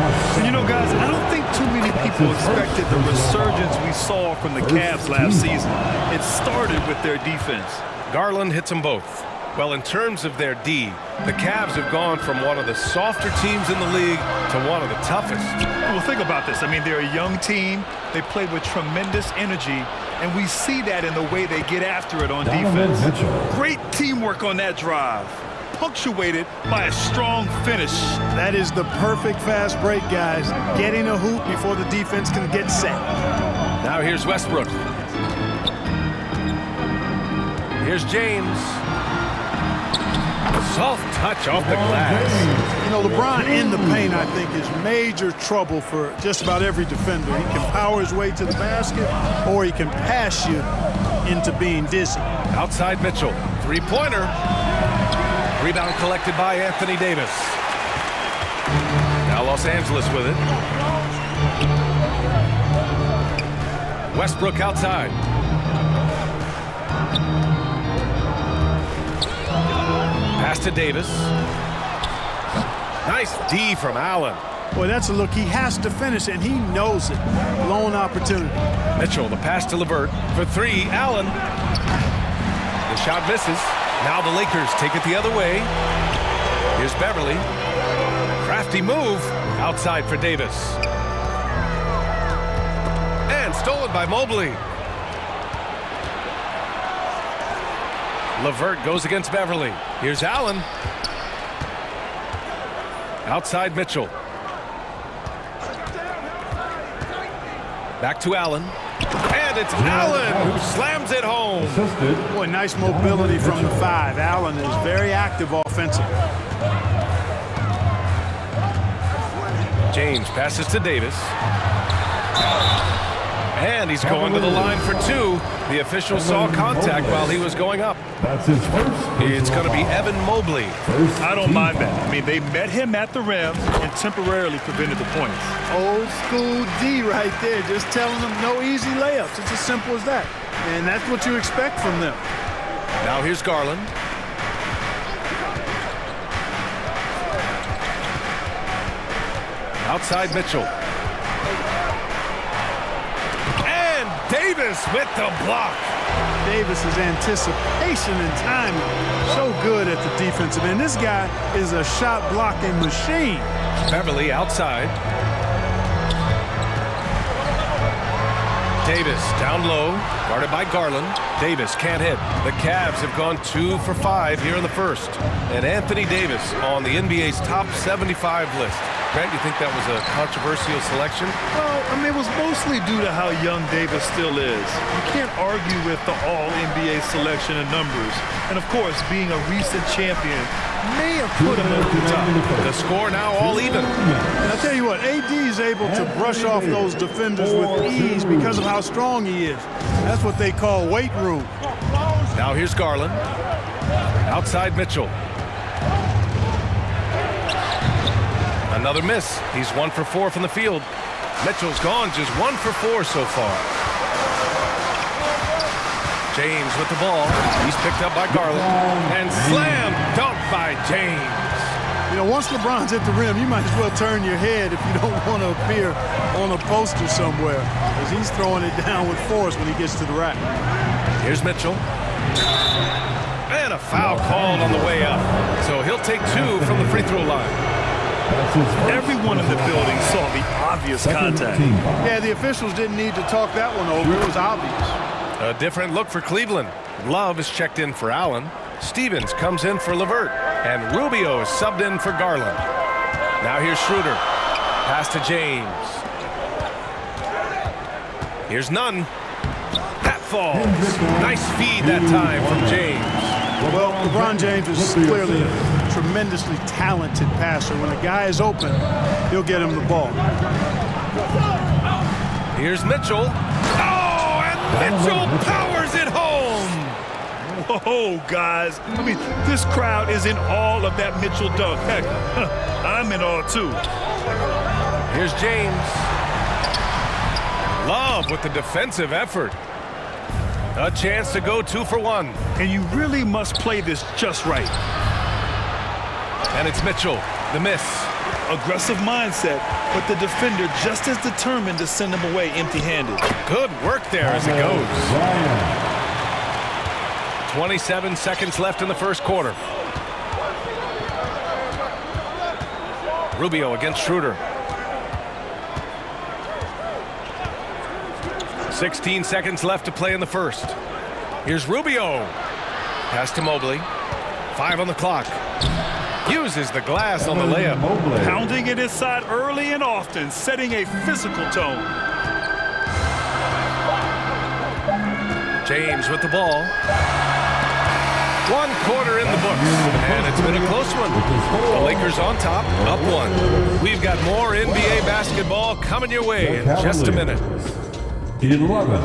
You know, guys, I don't think too many people expected the resurgence we saw from the Cavs last season. It started with their defense. Garland hits them both. Well, in terms of their D, the Cavs have gone from one of the softer teams in the league to one of the toughest. Well, think about this. I mean, they're a young team. They play with tremendous energy, and we see that in the way they get after it on defense. Great teamwork on that drive, punctuated by a strong finish. That is the perfect fast break, guys. Getting a hoop before the defense can get set. Now here's Westbrook. Here's James. A soft touch off the glass. You know, LeBron in the paint, I think, is major trouble for just about every defender. He can power his way to the basket, or he can pass you into being dizzy. Outside Mitchell. Three-pointer. Rebound collected by Anthony Davis. Now Los Angeles with it. Westbrook outside. Pass to Davis. Nice D from Allen. Boy, that's a look. He has to finish, and he knows it. Lone opportunity. Mitchell, the pass to LeVert. For three, Allen. The shot misses. Now the Lakers take it the other way. Here's Beverly. Crafty move. Outside for Davis. And stolen by Mobley. LeVert goes against Beverly. Here's Allen. Outside Mitchell. Back to Allen. And it's Allen who slams it home. Boy, nice mobility from the five. Allen is very active offensively. James passes to Davis. And he's going to the line for two. The official saw contact while he was going up. That's his first. It's going to be Evan Mobley. I don't mind that. I mean, they met him at the rim and temporarily prevented the points. Old school D right there, just telling them no easy layups. It's as simple as that. And that's what you expect from them. Now here's Garland. Outside Mitchell. And Davis with the block. Davis's anticipation and timing, so good at the defensive end. This guy is a shot blocking machine. Beverly outside. Davis down low, guarded by Garland. Davis can't hit. The Cavs have gone 2 for 5 here in the first. And Anthony Davis on the NBA's top 75 list. Grant, you think that was a controversial selection? Well, I mean, it was mostly due to how young Davis still is. You can't argue with the all-NBA selection and numbers. And, of course, being a recent champion may have put him over the top. The score now all even. And I'll tell you what, AD is able to brush off those defenders with ease because of how strong he is. That's what they call weight room. Now here's Garland. Outside Mitchell. Another miss. He's 1 for 4 from the field. Mitchell's gone just 1 for 4 so far. James with the ball. He's picked up by Garland. And slam dunk by James. You know, once LeBron's at the rim, you might as well turn your head if you don't want to appear on a poster somewhere, because he's throwing it down with force when he gets to the rack. Here's Mitchell. And a a foul called on the way up. So he'll take 2 from the free throw line. Everyone in the building saw the obvious contact. Yeah, the officials didn't need to talk that one over. It was obvious. A different look for Cleveland. Love is checked in for Allen. Stevens comes in for LeVert. And Rubio is subbed in for Garland. Now here's Schroeder. Pass to James. Here's Nunn. That falls. Nice feed that time from James. Well, LeBron James is clearly a tremendously talented passer. When a guy is open, he'll get him the ball. Here's Mitchell. Oh, and Mitchell powers it home. Whoa, guys. I mean, this crowd is in awe of that Mitchell dunk. Heck, I'm in awe, too. Here's James. Love with the defensive effort. A chance to go 2 for 1. And you really must play this just right. And it's Mitchell, the miss. Aggressive mindset, but the defender just as determined to send him away empty-handed. Good work there as it goes. 27 seconds left in the first quarter. Rubio against Schroeder. 16 seconds left to play in the first. Here's Rubio. Pass to Mobley. 5 on the clock. Uses the glass on the layup. Pounding it inside early and often, setting a physical tone. James with the ball. 1 quarter in the books, and it's been a close one. The Lakers on top, up 1. We've got more NBA basketball coming your way in just a minute. 11.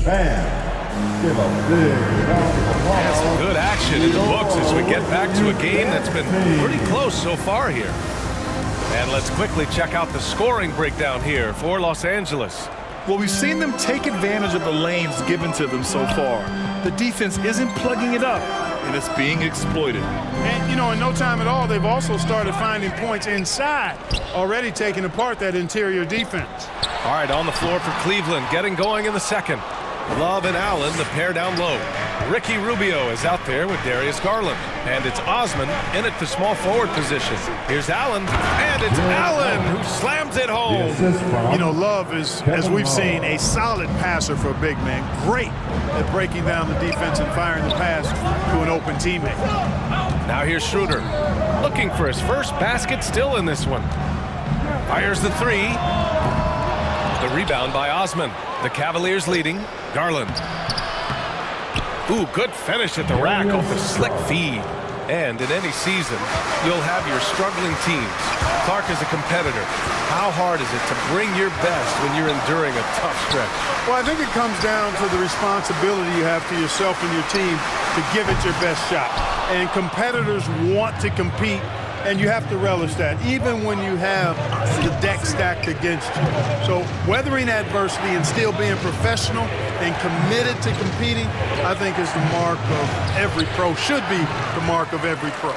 Bam. Give a big round of applause. Some good action in the books as we get back to a game that's been pretty close so far here. And let's quickly check out the scoring breakdown here for Los Angeles. Well, we've seen them take advantage of the lanes given to them so far. The defense isn't plugging it up, and it's being exploited. And, you know, in no time at all, they've also started finding points inside, already taking apart that interior defense. All right, on the floor for Cleveland, getting going in the second. Love and Allen, the pair down low. Ricky Rubio is out there with Darius Garland. And it's Osman in at the small forward position. Here's Allen, and it's Allen who slams it home. You know, Love is, as we've seen, a solid passer for a big man. Great at breaking down the defense and firing the pass to an open teammate. Now here's Schroeder, looking for his first basket still in this one. Fires the 3. The rebound by Osman. The Cavaliers leading. Garland. Ooh, good finish at the rack off a slick feed. And in any season, you'll have your struggling teams. Clark is a competitor. How hard is it to bring your best when you're enduring a tough stretch? Well, I think it comes down to the responsibility you have to yourself and your team to give it your best shot. And competitors want to compete, and you have to relish that, even when you have the deck stacked against you. So weathering adversity and still being professional and committed to competing, I think is the mark of every pro, should be the mark of every pro.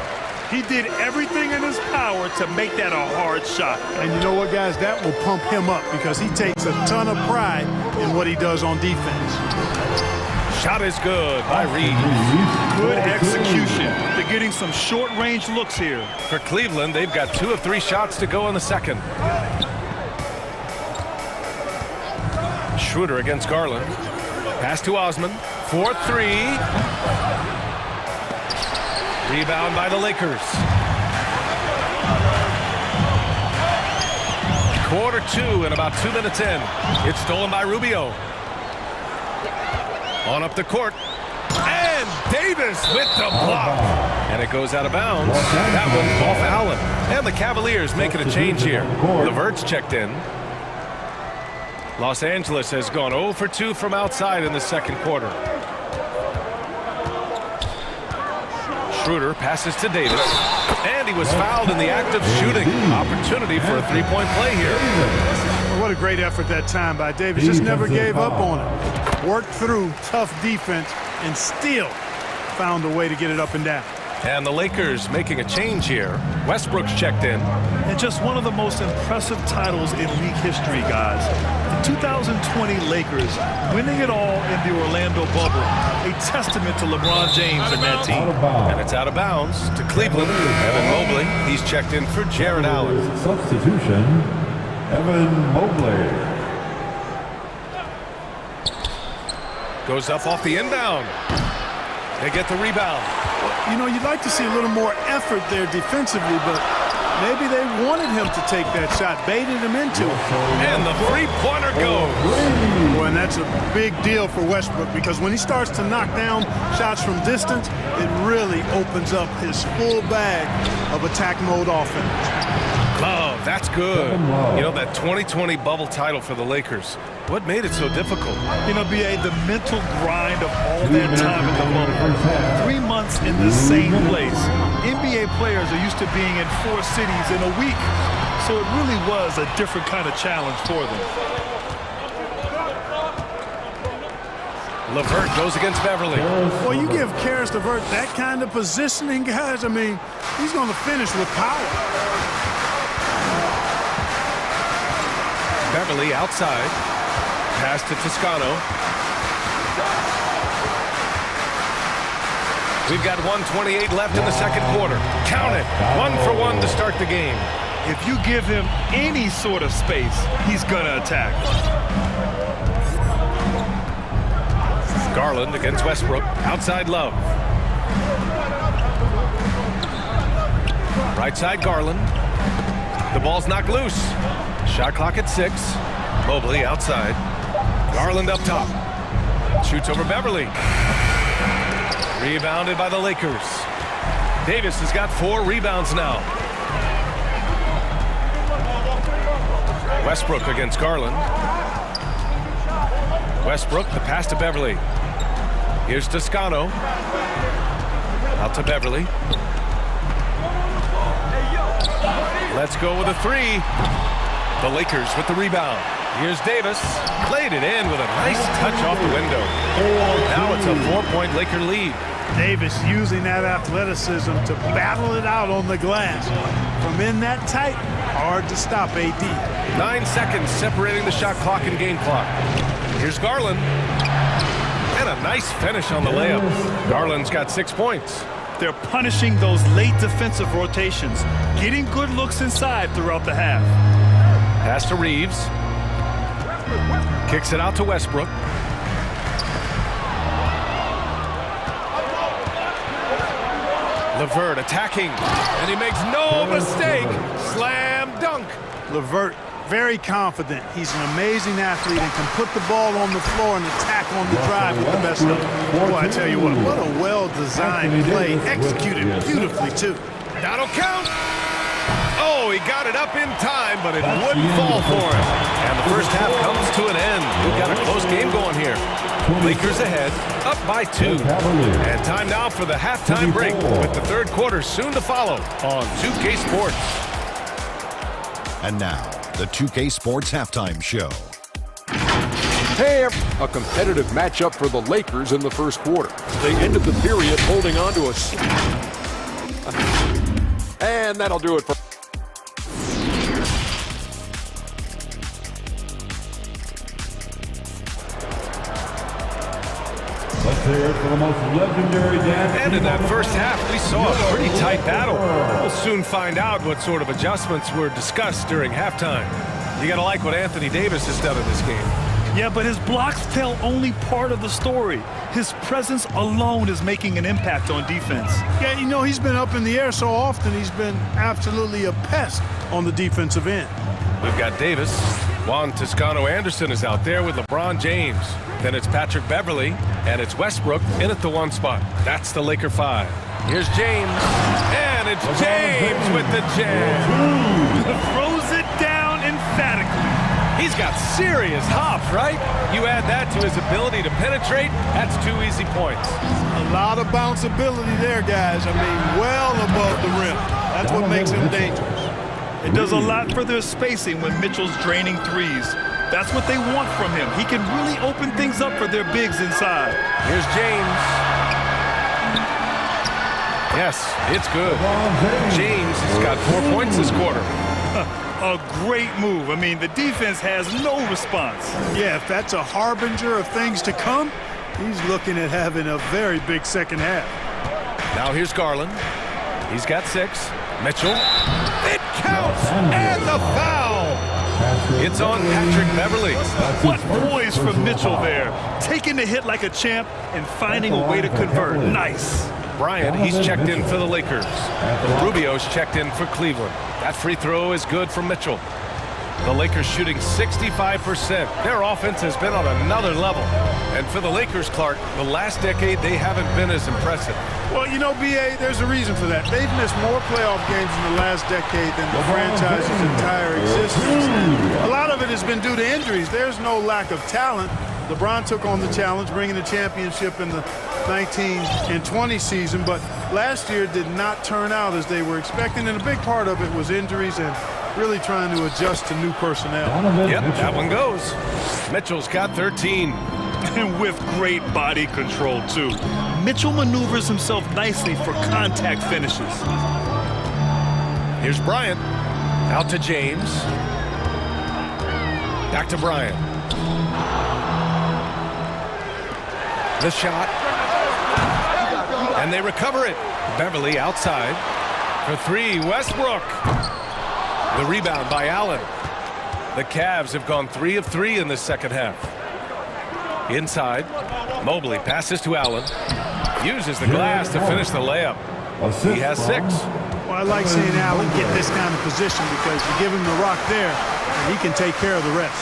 He did everything in his power to make that a hard shot. And you know what, guys? That will pump him up because he takes a ton of pride in what he does on defense. Shot is good by Reed. Good execution. They're getting some short-range looks here. For Cleveland, they've got 2 of 3 shots to go in the second. Schroeder against Garland. Pass to Osman. 4-3. Rebound by the Lakers. Quarter 2 and about 2 minutes in. It's stolen by Rubio. On up the court. And Davis with the block. And it goes out of bounds. That one off Allen. And the Cavaliers making a change here. LeVert's checked in. Los Angeles has gone 0 for 2 from outside in the second quarter. Schroeder passes to Davis. And he was fouled in the act of shooting. Opportunity for a 3-point play here. Well, what a great effort that time by Davis. Just never gave up on it. Worked through tough defense and still found a way to get it up and down. And the Lakers making a change here. Westbrook's checked in. And just one of the most impressive titles in league history, guys. The 2020 Lakers winning it all in the Orlando bubble. A testament to LeBron James and that team. And it's out of bounds to Cleveland. Evan Mobley, he's checked in for Jared Allen. Substitution, Evan Mobley. Goes up off the inbound. They get the rebound. You know, you'd like to see a little more effort there defensively, but maybe they wanted him to take that shot, baited him into it. And the three-pointer goes. Boy, and that's a big deal for Westbrook because when he starts to knock down shots from distance, it really opens up his full bag of attack mode offense. Love, that's good. You know, that 2020 bubble title for the Lakers. What made it so difficult? You know, B.A., the mental grind of all that time in the bubble. 3 months in the same place. NBA players are used to being in 4 cities in a week. So it really was a different kind of challenge for them. LeVert goes against Beverly. Well, you give Karis LeVert that kind of positioning, guys, I mean, he's going to finish with power. Beverly outside. Pass to Toscano. We've got 1:28 left in the second quarter. Count it. 1 for 1 to start the game. If you give him any sort of space, he's going to attack. Garland against Westbrook. Outside Love. Right side Garland. The ball's knocked loose. Shot clock at 6. Mobley outside. Garland up top. Shoots over Beverly. Rebounded by the Lakers. Davis has got 4 rebounds now. Westbrook against Garland. Westbrook, the pass to Beverly. Here's Toscano. Out to Beverly. Let's go with a 3. The Lakers with the rebound. Here's Davis. Laid it in with a nice touch off the window. Now it's a 4-point Laker lead. Davis using that athleticism to battle it out on the glass. From in that tight, hard to stop AD. 9 seconds separating the shot clock and game clock. Here's Garland. And a nice finish on the layup. Garland's got 6 points. They're punishing those late defensive rotations, getting good looks inside throughout the half. Pass to Reeves. Kicks it out to Westbrook. LeVert attacking, and he makes no mistake. Slam dunk. LeVert, very confident. He's an amazing athlete and can put the ball on the floor and attack on the drive with the best of them. Boy, I tell you what a well-designed play, executed beautifully, too. That'll count. Oh, he got it up in time, but it wouldn't fall for him. And the first half comes to an end. We've got a close game going here. Lakers ahead, up by 2. And time now for the halftime break, with the third quarter soon to follow on 2K Sports. And now, the 2K Sports Halftime Show. Hey, a competitive matchup for the Lakers in the first quarter. They ended the period holding on to us. And that'll do it for... Let's hear it for the most legendary dance. And in that first half, we saw a pretty tight battle. We'll soon find out what sort of adjustments were discussed during halftime. You got to like what Anthony Davis has done in this game. Yeah, but his blocks tell only part of the story. His presence alone is making an impact on defense. Yeah, you know, he's been up in the air so often, he's been absolutely a pest on the defensive end. We've got Davis. Juan Toscano-Anderson is out there with LeBron James. Then it's Patrick Beverly, and it's Westbrook in at the 1 spot. That's the Laker 5. Here's James, and it's James with the jam. Throws it down emphatically. He's got serious hops, right? You add that to his ability to penetrate, that's 2 easy points. A lot of bounceability there, guys. I mean, well above the rim. That's what makes him dangerous. It does a lot for their spacing when Mitchell's draining threes. That's what they want from him. He can really open things up for their bigs inside. Here's James. Yes, it's good. James has got 4 points this quarter. A great move. I mean, the defense has no response. Yeah, if that's a harbinger of things to come, he's looking at having a very big second half. Now here's Garland. He's got 6. Mitchell. It counts, and the foul. It's on Patrick Beverly. What poise from Mitchell there. Taking the hit like a champ and finding a way to convert. Nice. Bryant, he's checked in for the Lakers. Rubio's checked in for Cleveland. That free throw is good from Mitchell. The Lakers shooting 65%. Their offense has been on another level. And for the Lakers, Clark, the last decade, they haven't been as impressive. Well, you know, B.A., there's a reason for that. They've missed more playoff games in the last decade than the franchise's entire existence. A lot of it has been due to injuries. There's no lack of talent. LeBron took on the challenge, bringing the championship in the 19 and 20 season, but last year did not turn out as they were expecting, and a big part of it was injuries and really trying to adjust to new personnel. Yep, that one goes. Mitchell's got 13. And with great body control, too. Mitchell maneuvers himself nicely for contact finishes. Here's Bryant. Out to James. Back to Bryant. The shot. And they recover it. Beverly outside. For 3, Westbrook. The rebound by Allen. The Cavs have gone 3 of 3 in the second half. Inside, Mobley passes to Allen. Uses the glass to finish the layup. He has 6. Well, I like seeing Allen get this kind of position because you give him the rock there, and he can take care of the rest.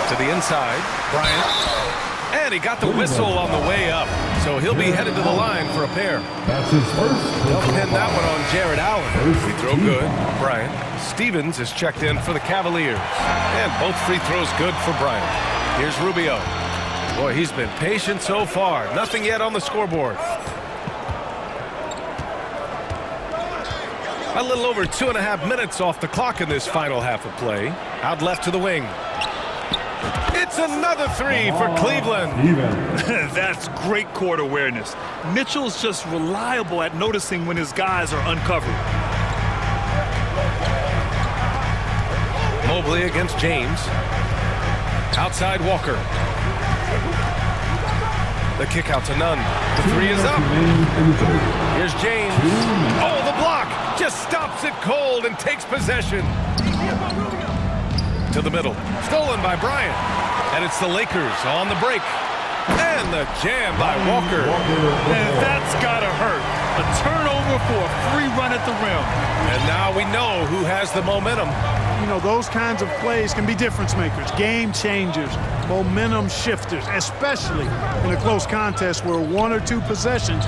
To the inside, Bryant. And he got the whistle on the way up. So he'll be headed to the line for a pair. That's his first. They'll pin that one on Jared Allen. Free throw good. Bryant. Stevens is checked in for the Cavaliers. And both free throws good for Bryant. Here's Rubio. Boy, he's been patient so far. Nothing yet on the scoreboard. A little over 2.5 minutes off the clock in this final half of play. Out left to the wing. It's another 3 for Cleveland. That's great court awareness. Mitchell's just reliable at noticing when his guys are uncovered. Mobley against James. Outside Walker. The kick out to Nunn. The 3 is up. Here's James. Oh, the block. Just stops it cold and takes possession. To the middle. Stolen by Bryant. And it's the Lakers on the break. And the jam by Walker. And that's got to hurt. A turnover for a free run at the rim. And now we know who has the momentum. You know, those kinds of plays can be difference makers, game changers, momentum shifters, especially in a close contest where 1 or 2 possessions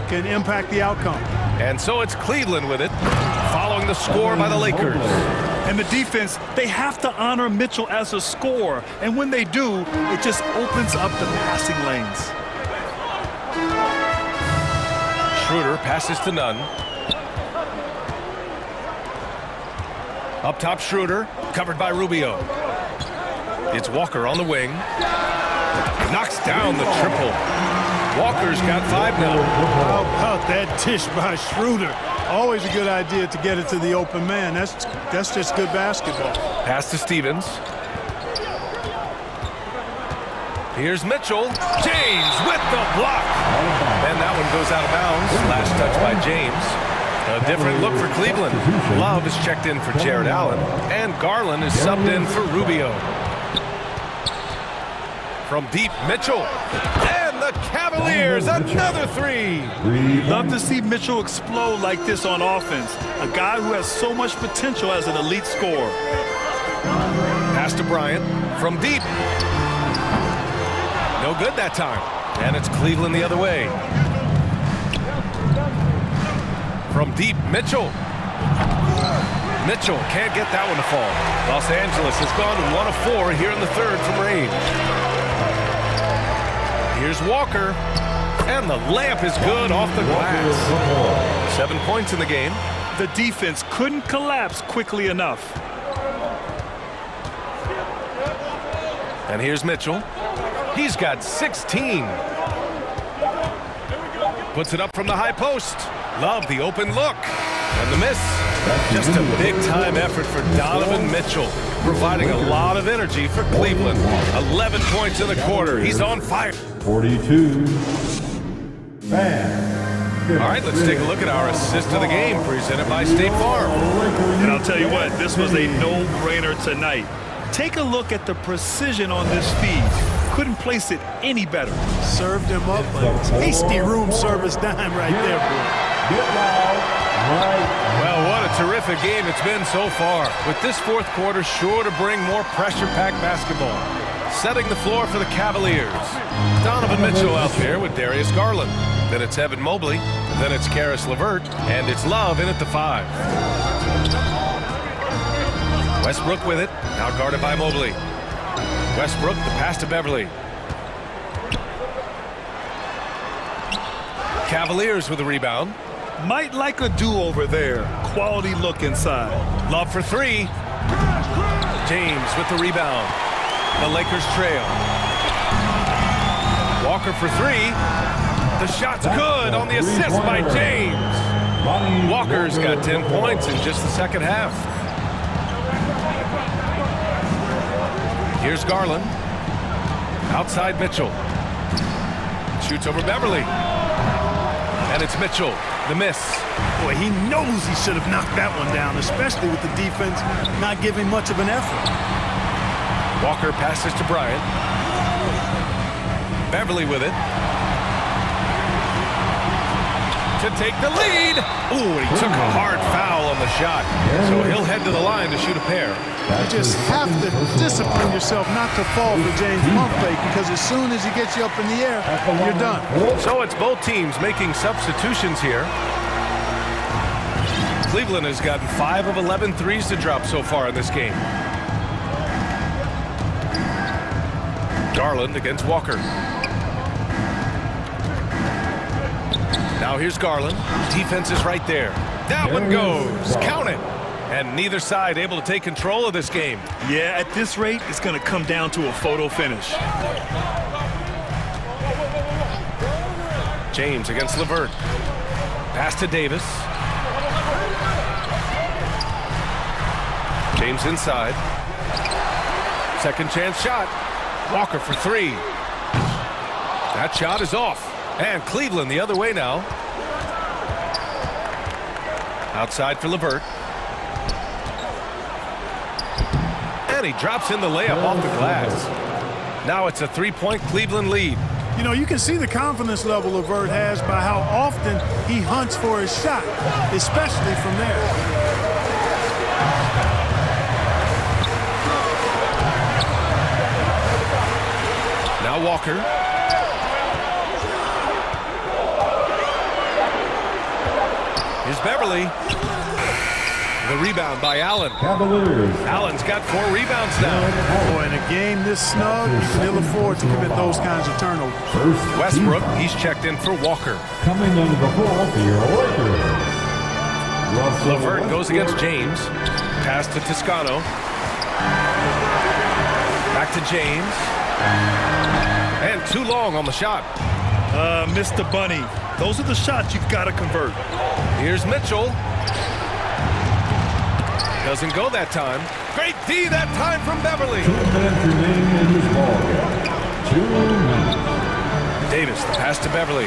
can impact the outcome. And so it's Cleveland with it, following the score by the Lakers. And the defense, they have to honor Mitchell as a scorer. And when they do, it just opens up the passing lanes. Schroeder passes to Nunn. Up top, Schroeder, covered by Rubio. It's Walker on the wing. Knocks down the triple. Walker's got 5 now. How about that dish by Schroeder? Always a good idea to get it to the open man. That's just good basketball. Pass to Stevens. Here's Mitchell. James with the block. And that one goes out of bounds. Last touch by James. A different look for Cleveland. Love is checked in for Jared Allen. And Garland is subbed in for Rubio. From deep, Mitchell. And the Cavaliers, another 3. Love to see Mitchell explode like this on offense. A guy who has so much potential as an elite scorer. Pass to Bryant. From deep. No good that time. And it's Cleveland the other way. From deep, Mitchell. Mitchell can't get that one to fall. Los Angeles has gone 1 of 4 here in the third from range. Here's Walker. And the layup is good off the glass. 7 points in the game. The defense couldn't collapse quickly enough. And here's Mitchell. He's got 16. Puts it up from the high post. Love the open look. And the miss. Just a big-time effort for Donovan Mitchell, providing a lot of energy for Cleveland. 11 points in the quarter. He's on fire. 42. All right, let's take a look at our assist of the game presented by State Farm. And I'll tell you what, this was a no-brainer tonight. Take a look at the precision on this feed. Couldn't place it any better. Served him up a tasty room service dime right there, boy. Well, what a terrific game it's been so far, with this fourth quarter sure to bring more pressure-packed basketball. Setting the floor for the Cavaliers. Donovan Mitchell out there with Darius Garland. Then it's Evan Mobley. Then it's Karis LeVert. And it's Love in at the 5. Westbrook with it. Now guarded by Mobley. Westbrook, the pass to Beverly. Cavaliers with the rebound. Might like a do-over there. Quality look inside. Love for 3. James with the rebound. The Lakers trail. Walker for 3. The shot's good on the assist by James. Walker's got 10 points in just the second half. Here's Garland. Outside Mitchell. Shoots over Beverly. And it's Mitchell. The miss. Boy, he knows he should have knocked that one down, especially with the defense not giving much of an effort. Walker passes to Bryant. Beverly with it. To take the lead. Ooh, and he took a hard foul on the shot. So he'll head to the line to shoot a pair. You just have to discipline yourself not to fall for James Mumphlake, because as soon as he gets you up in the air, you're done. So it's both teams making substitutions here. Cleveland has gotten 5 of 11 threes to drop so far in this game. Garland against Walker. Now here's Garland. Defense is right there. That one goes. Count it. And neither side able to take control of this game. Yeah, at this rate, it's going to come down to a photo finish. James against LeVert. Pass to Davis. James inside. Second chance shot. Walker for 3. That shot is off. And Cleveland the other way now. Outside for LeVert. And he drops in the layup off the glass. Now it's a 3-point Cleveland lead. You know, you can see the confidence level LeVert has by how often he hunts for his shot, especially from there. Now Walker. Here's Beverly. The rebound by Allen. Cavaliers. Allen's got 4 rebounds now. Boy, in a game this snug, you can ill afford to commit those kinds of turnovers. Westbrook, he's checked in for Walker. Coming on the floor for your Lakers. LeVert goes against James. Pass to Toscano. Back to James. And too long on the shot. Mr. Bunny, those are the shots you've got to convert. Here's Mitchell. Doesn't go that time. Great D that time from Beverly. 2 minutes remaining in this ball game. 2 minutes. Davis, the pass to Beverly.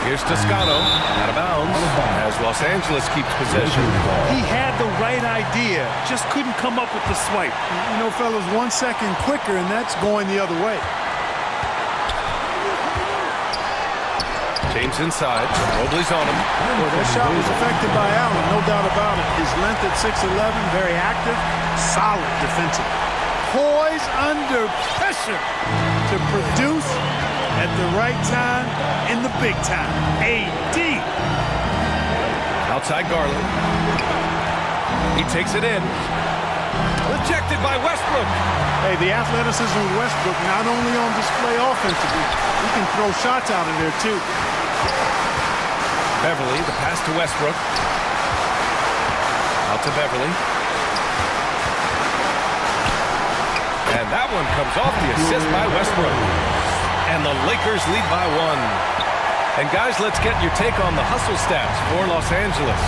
Here's Toscano, out of bounds, as Los Angeles keeps possession. He had the right idea, just couldn't come up with the swipe. You know, fellas, 1 second quicker, and that's going the other way. James inside. Mobley's on him. Well, that shot was affected by Allen, no doubt about it. His length at 6'11", very active, solid defensive. Poised under pressure to produce at the right time in the big time. AD. Outside Garland. He takes it in. Rejected by Westbrook. Hey, the athleticism of Westbrook not only on display offensively, he can throw shots out of there too. Beverly, the pass to Westbrook. Out to Beverly. And that one comes off the assist by Westbrook. And the Lakers lead by 1. And guys, let's get your take on the hustle stats for Los Angeles.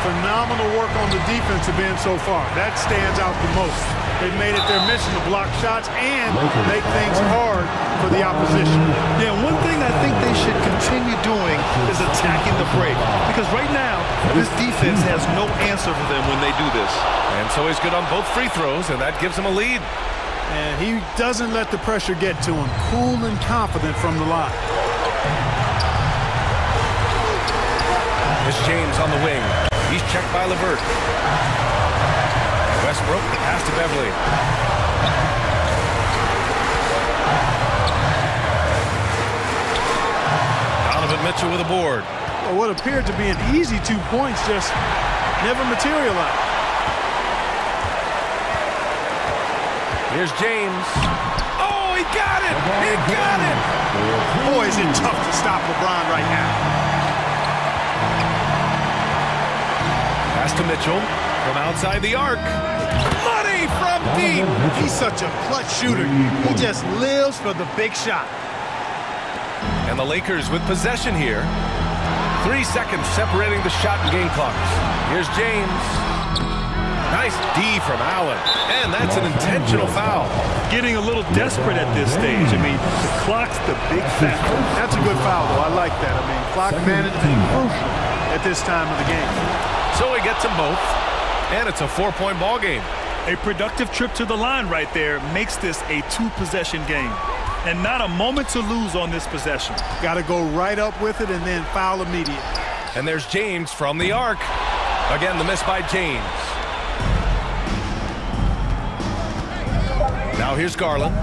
Phenomenal work on the defensive end so far. That stands out the most. They've made it their mission to block shots and make things hard for the opposition. Yeah, one thing I think they should continue doing is attacking the break. Because right now, this defense has no answer for them when they do this. And so he's good on both free throws, and that gives him a lead. And he doesn't let the pressure get to him. Cool and confident from the line. Here's James on the wing. He's checked by LeVert. Westbrook, the pass to Beverly. Donovan Mitchell with a board. Well, what appeared to be an easy 2 points just never materialized. Here's James. Oh, he got it! He got it! Boy, is it tough to stop LeBron right now. Pass to Mitchell from outside the arc. Money from deep! He's such a clutch shooter. He just lives for the big shot. And the Lakers with possession here. 3 seconds separating the shot and game clocks. Here's James. Nice D from Allen. And that's an intentional foul. Getting a little desperate at this stage. I mean, the clock's the big factor. That's a good foul, though. I like that. I mean, clock management is crucial at this time of the game. So he gets them both, and it's a 4-point ball game. A productive trip to the line right there makes this a 2-possession game. And not a moment to lose on this possession. Got to go right up with it and then foul immediately. And there's James from the arc. Again, the miss by James. Now here's Garland.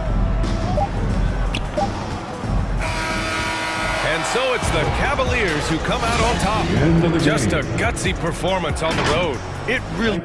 And so it's the Cavaliers who come out on top. Just a gutsy performance on the road. It really...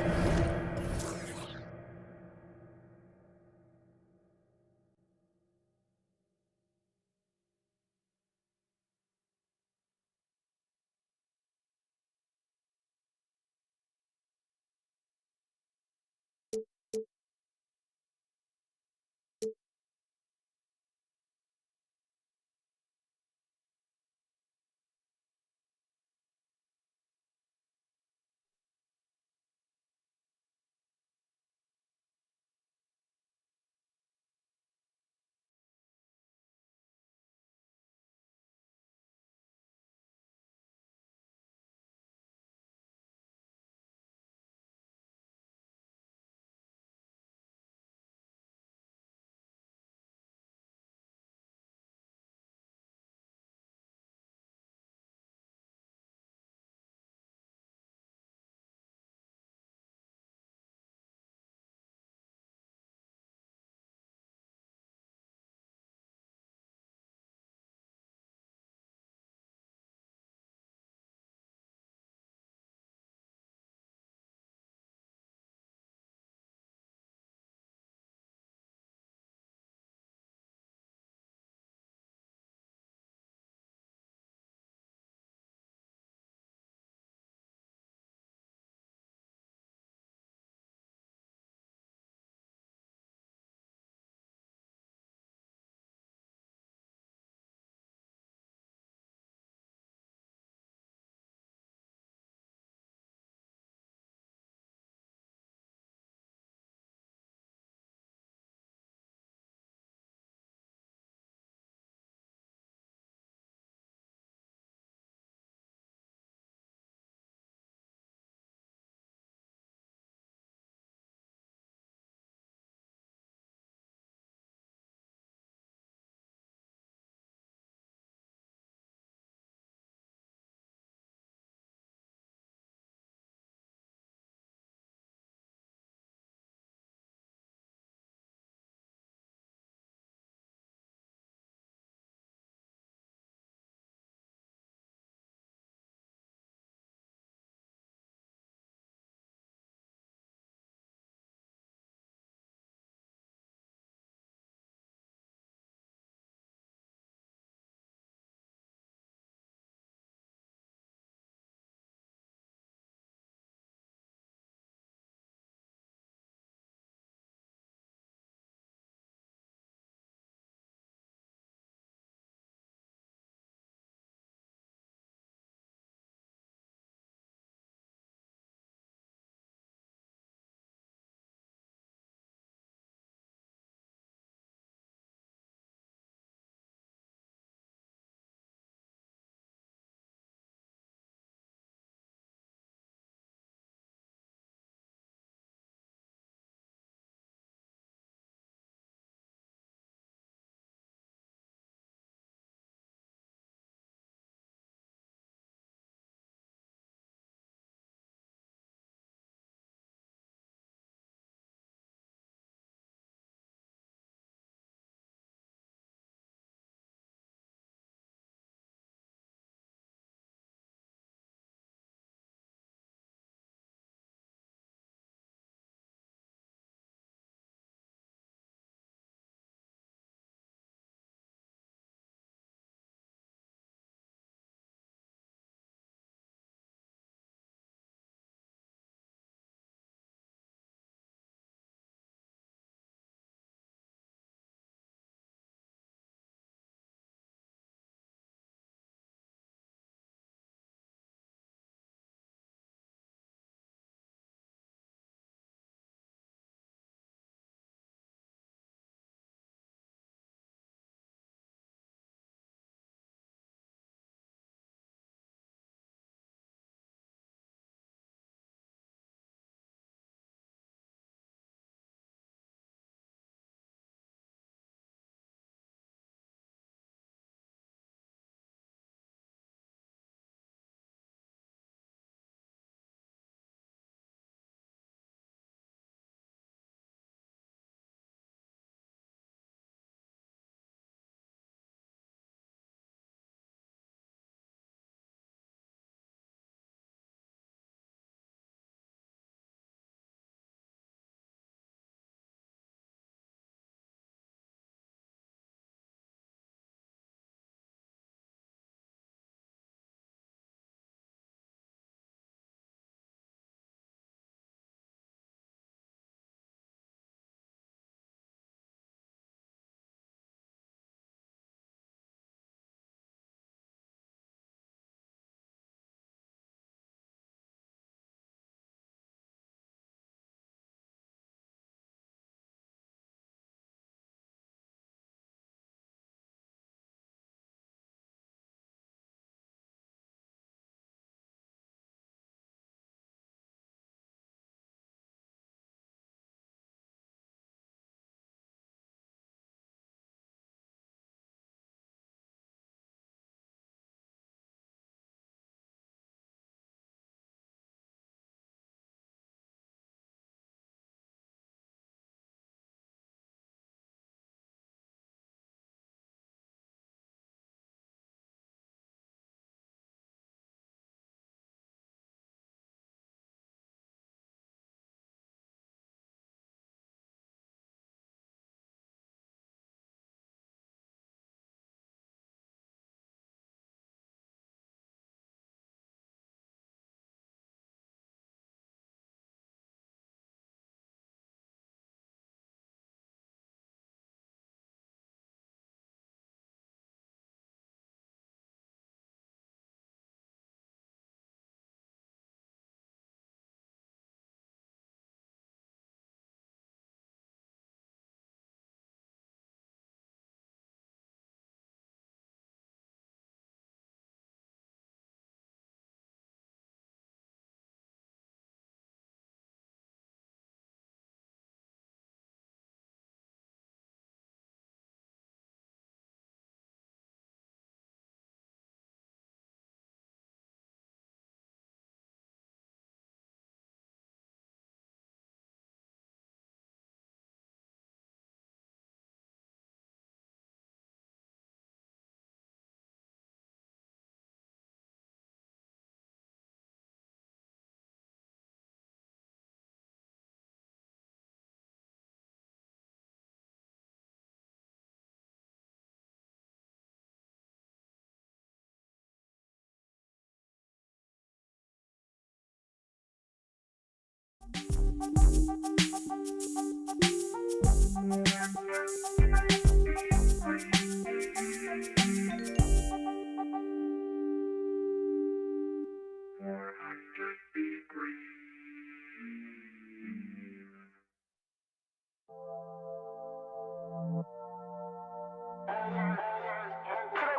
Today we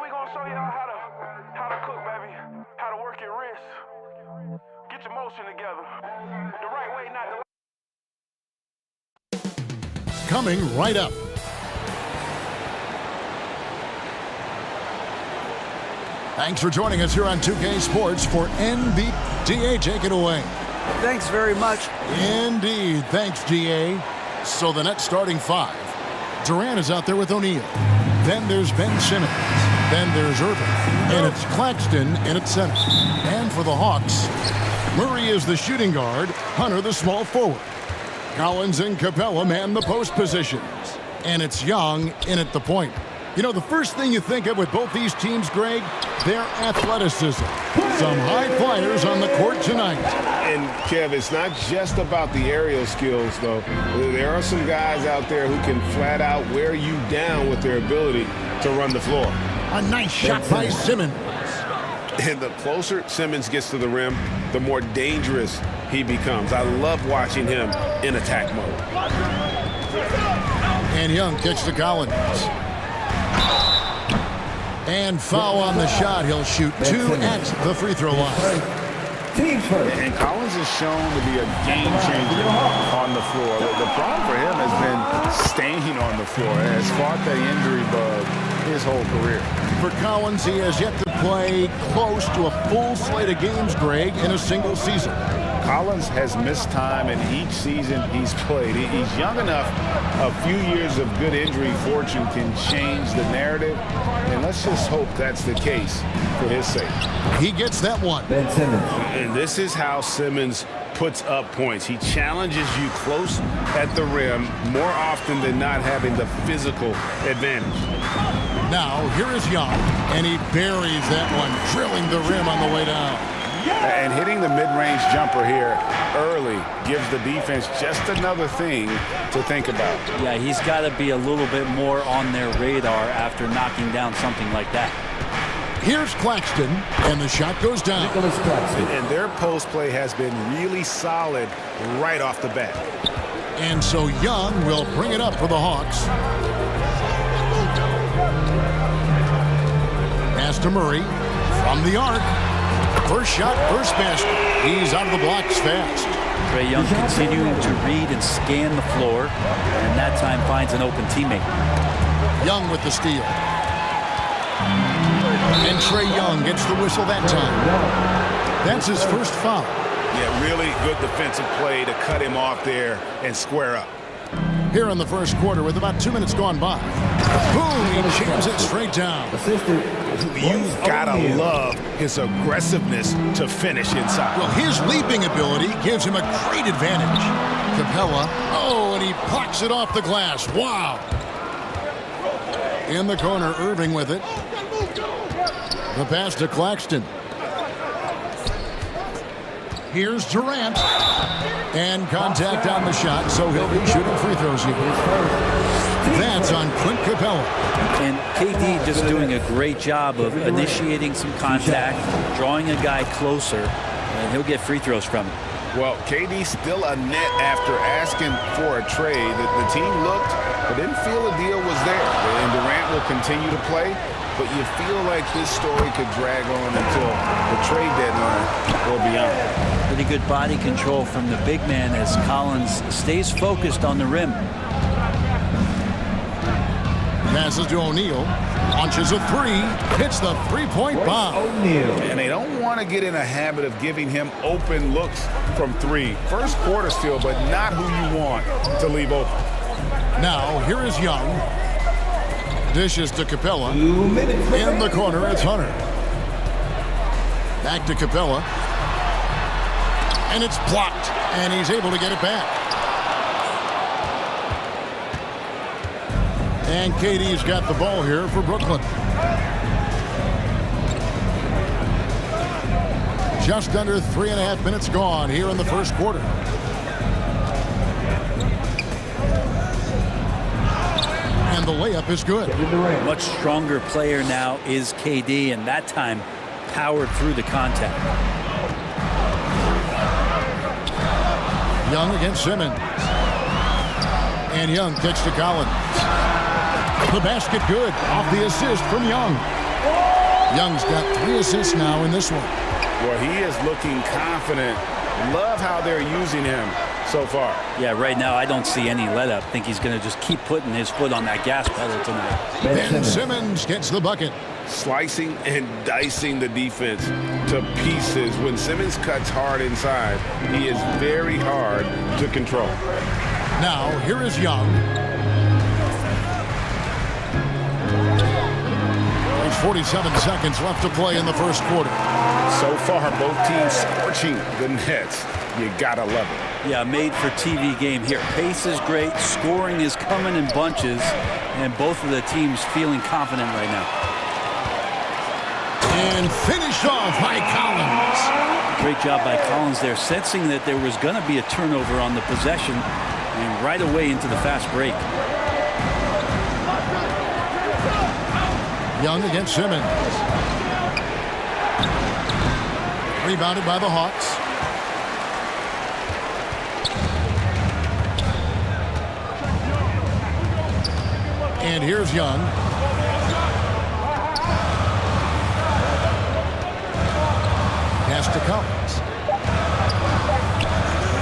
gonna show y'all how to cook, baby. How to work your wrist. Get your motion together. The right way, not the Coming right up. Thanks for joining us here on 2K Sports for DA, take it away. Thanks very much. Indeed. Thanks, DA. So the net starting five. Durant is out there with O'Neal. Then there's Ben Simmons. Then there's Irving. And it's Claxton in at center. And for the Hawks, Murray is the shooting guard, Hunter the small forward. Collins and Capella man the post positions. And it's Young in at the point. You know, the first thing you think of with both these teams, Greg, their athleticism. Some high flyers on the court tonight. And, Kev, it's not just about the aerial skills, though. There are some guys out there who can flat out wear you down with their ability to run the floor. A nice shot by Simmons. And the closer Simmons gets to the rim, the more dangerous he becomes. I love watching him in attack mode. And Young kicks to Collins. And foul on the shot. He'll shoot two at the free throw line. And Collins is shown to be a game changer on the floor. The problem for him has been staying on the floor. Has fought the injury bug his whole career. For Collins, he has yet to play close to a full slate of games, Greg, in a single season. Collins has missed time in each season he's played. He's young enough, a few years of good injury fortune can change the narrative, and let's just hope that's the case for his sake. He gets that one. Ben Simmons. And this is how Simmons puts up points. He challenges you close at the rim more often than not, having the physical advantage. Now, here is Young, and he buries that one, drilling the rim on the way down. And hitting the mid-range jumper here early gives the defense just another thing to think about. Yeah, he's got to be a little bit more on their radar after knocking down something like that. Here's Claxton, and the shot goes down. And their post play has been really solid right off the bat. And so Young will bring it up for the Hawks. Pass to Murray from the arc. First shot, first basket. He's out of the blocks fast. Trae Young continuing to read and scan the floor, and that time finds an open teammate. Young with the steal. And Trae Young gets the whistle that time. That's his first foul. Yeah, really good defensive play to cut him off there and square up. Here in the first quarter with about 2 minutes gone by. Boom, he jams it straight down. You've got to love his aggressiveness to finish inside. Well, his leaping ability gives him a great advantage. Capella, and he plucks it off the glass. Wow. In the corner, Irving with it. The pass to Claxton. Here's Durant. And contact on the shot, so he'll be shooting free throws here. That's on Clint Capella. And KD just doing a great job of initiating some contact, drawing a guy closer, and he'll get free throws from it. Well, KD's still a net after asking for a trade. The team looked, but didn't feel a deal was there. And Durant will continue to play, but you feel like this story could drag on until the trade deadline or beyond. Pretty good body control from the big man as Collins stays focused on the rim. Passes to O'Neal. Launches a three. Hits the three-point bomb. And they don't want to get in a habit of giving him open looks from three. First quarter still, but not who you want to leave open. Now, here is Young. Dishes to Capella. In the corner, it's Hunter. Back to Capella. And it's blocked. And he's able to get it back. And KD's got the ball here for Brooklyn. Just under 3.5 minutes gone here in the first quarter. the layup is good. Much stronger player now is KD, and that time powered through the contact. Young against Simmons. And Young kicks to Collins. The basket good off the assist from Young. Young's got 3 assists now in this one. Well, he is looking confident. Love how they're using him so far. Yeah, right now I don't see any let up. Think he's going to just keep putting his foot on that gas pedal tonight. Ben Simmons gets the bucket. Slicing and dicing the defense to pieces. When Simmons cuts hard inside, he is very hard to control. Now, here is Young. There's 47 seconds left to play in the first quarter. So far, both teams scorching the nets. You gotta love it. Yeah, made for TV game here. Pace is great. Scoring is coming in bunches. And both of the teams feeling confident right now. And finished off by Collins. Great job by Collins there, sensing that there was going to be a turnover on the possession and right away into the fast break. Young against Simmons. Rebounded by the Hawks. And here's Young. Pass to Collins.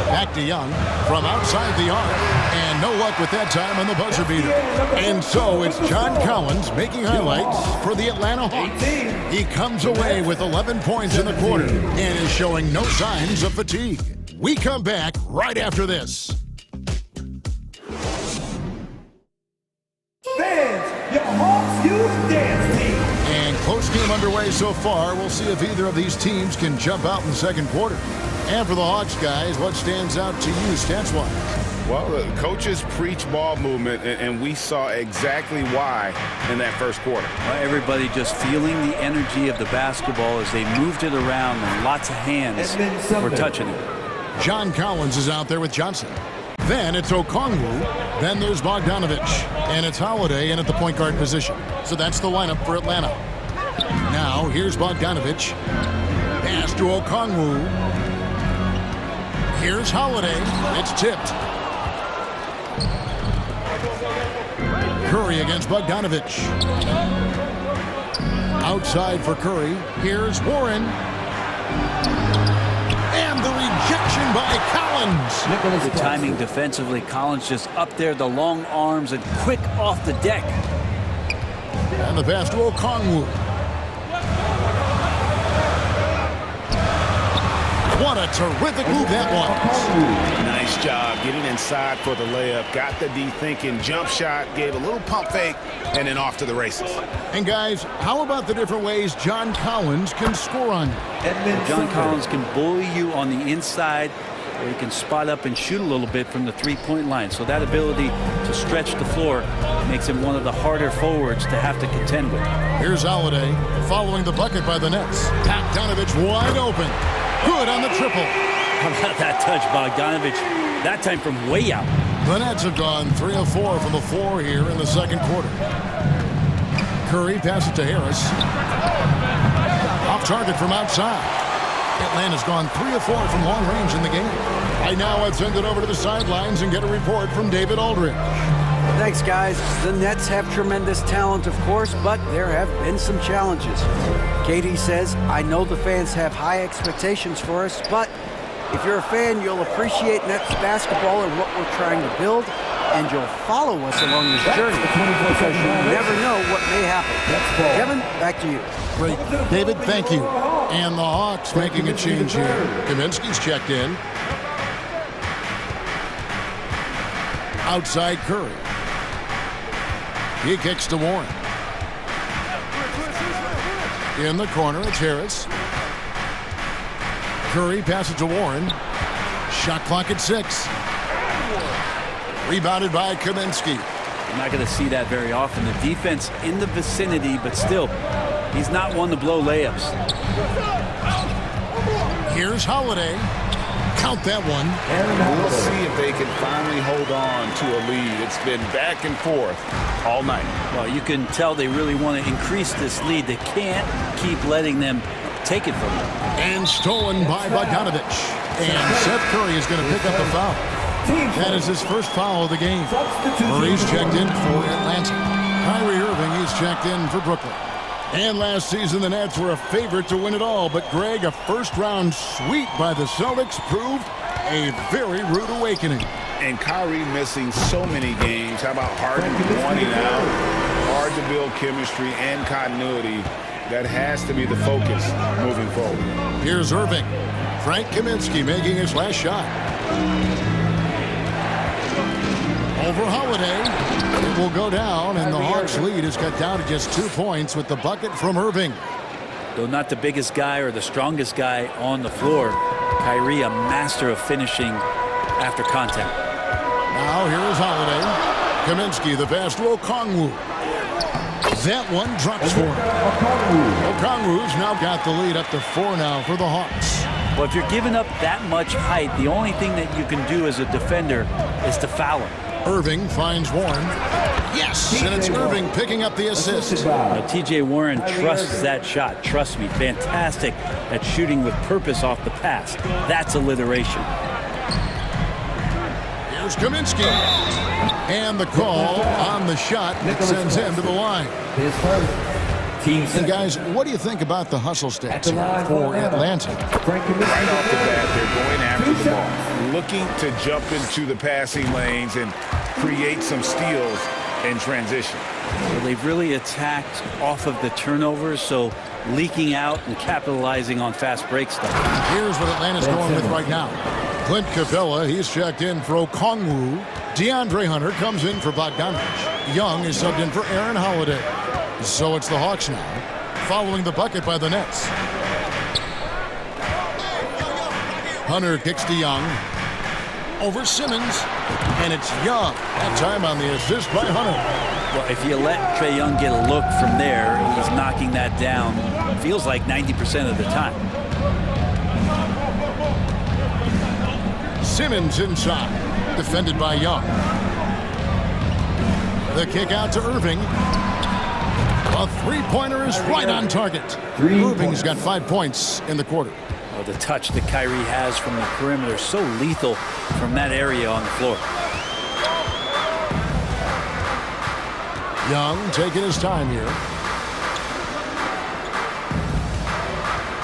Back to Young from outside the arc. And no luck with that time on the buzzer beater. And so it's John Collins making highlights for the Atlanta Hawks. He comes away with 11 points in the quarter and is showing no signs of fatigue. We come back right after this. Fans, your Hawks Youth Dance Team. And close game underway so far. We'll see if either of these teams can jump out in the second quarter. And for the Hawks guys, what stands out to you stats-wise? Well, the coaches preach ball movement, and we saw exactly why in that first quarter. Well, everybody just feeling the energy of the basketball as they moved it around, and lots of hands were touching it. John Collins is out there with Johnson. Then it's Okongwu. Then there's Bogdanovich. And it's Holiday in at the point guard position. So that's the lineup for Atlanta. Now, here's Bogdanovich. Pass to Okongwu. Here's Holiday. It's tipped. Curry against Bogdanovich. Outside for Curry. Here's Warren. And the rejection by Collins. Good timing defensively. Collins just up there, the long arms, and quick off the deck. And the pass to Okongwu. What a terrific move that was. Nice job getting inside for the layup. Got the D thinking. Jump shot. Gave a little pump fake. And then off to the races. And guys, how about the different ways John Collins can score on you? John Collins can bully you on the inside, or he can spot up and shoot a little bit from the three-point line. So that ability to stretch the floor makes him one of the harder forwards to have to contend with. Here's Holiday following the bucket by the Nets. Bogdanovich wide open. Good on the triple. How about that touch, Bogdanovich? That time from way out. The Nets have gone 3 of 4 from the floor here in the second quarter. Curry passes to Harris. Off target from outside. Atlanta's gone 3 of 4 from long range in the game. Right now, let's send it over to the sidelines and get a report from David Aldridge. Thanks, guys. The Nets have tremendous talent, of course, but there have been some challenges. KD says, I know the fans have high expectations for us, but if you're a fan, you'll appreciate Nets basketball and what we're trying to build, and you'll follow us along this journey because you never know what may happen. Kevin, back to you. Great. David, thank you. And the Hawks making a change here. Kaminsky's checked in. Outside Curry. He kicks to Warren. In the corner, it's Harris. Curry passes to Warren. Shot clock at 6. Rebounded by Kaminsky. I'm not going to see that very often. The defense in the vicinity, but still, he's not one to blow layups. Here's Holiday. Count that one. We'll see if they can finally hold on to a lead. It's been back and forth all night. Well, you can tell they really want to increase this lead. They can't keep letting them take it from them. And stolen by Bogdanovich. And Seth Curry is going to pick up the foul. That is his first foul of the game. Murray's checked in for Atlanta. Kyrie Irving is checked in for Brooklyn. And last season, the Nets were a favorite to win it all. But, Greg, a first-round sweep by the Celtics proved a very rude awakening. And Kyrie missing so many games. How about Harden wanting out? Hard to build chemistry and continuity. That has to be the focus moving forward. Here's Irving. Frank Kaminsky making his last shot. Over Holiday. It will go down, and the Hawks' lead is cut down to just 2 points with the bucket from Irving. Though not the biggest guy or the strongest guy on the floor, Kyrie a master of finishing after contact. Now here is Holiday. Kaminsky, the pass to Okongwu. That one drops for him. Okongwu's now got the lead up to 4 now for the Hawks. Well, if you're giving up that much height, the only thing that you can do as a defender is to foul him. Irving finds Warren. Yes, and it's Irving picking up the assist. T.J. Warren trusts that shot. Trust me, fantastic at shooting with purpose off the pass. That's alliteration. Here's Kaminsky. And the call on the shot that sends him to the line. And guys, what do you think about the hustle stats for Atlanta? Right off the bat, they're going after the ball, looking to jump into the passing lanes and create some steals in transition. Well, they've really attacked off of the turnovers, so leaking out and capitalizing on fast break stuff. Here's what Atlanta's going with right now. Clint Capella, he's checked in for Okongwu. DeAndre Hunter comes in for Bogdanovich. Young is subbed in for Aaron Holiday. So it's the Hawks now, following the bucket by the Nets. Hunter kicks to Young. Over Simmons. And it's Young. That time on the assist by Hunter. Well, if you let Trae Young get a look from there, he's knocking that down. Feels like 90% of the time. Simmons inside. Defended by Young. The kick out to Irving. A three-pointer is right on target. Irving's got 5 points in the quarter. Oh, the touch that Kyrie has from the perimeter, so lethal from that area on the floor. Young taking his time here.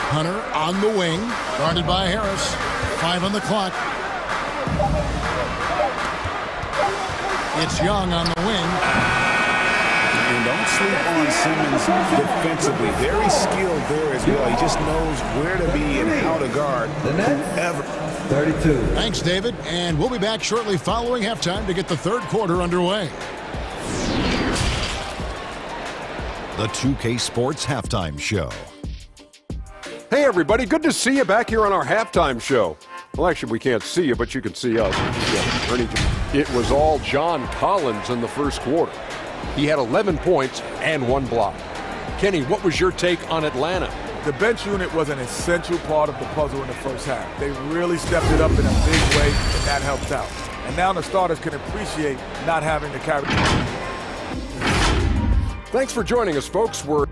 Hunter on the wing, guarded by Harris. 5 on the clock. It's Young on the wing. And don't sleep on Simmons defensively. Very skilled there as well. He just knows where to be and how to guard whoever. 32. Thanks, David. And we'll be back shortly following halftime to get the third quarter underway. The 2K Sports Halftime Show. Hey, everybody. Good to see you back here on our halftime show. Well, actually, we can't see you, but you can see us. Yeah, Ernie, it was all John Collins in the first quarter. He had 11 points and 1 block. Kenny, what was your take on Atlanta? The bench unit was an essential part of the puzzle in the first half. They really stepped it up in a big way, and that helped out. And now the starters can appreciate not having to carry. Thanks for joining us, folks. We're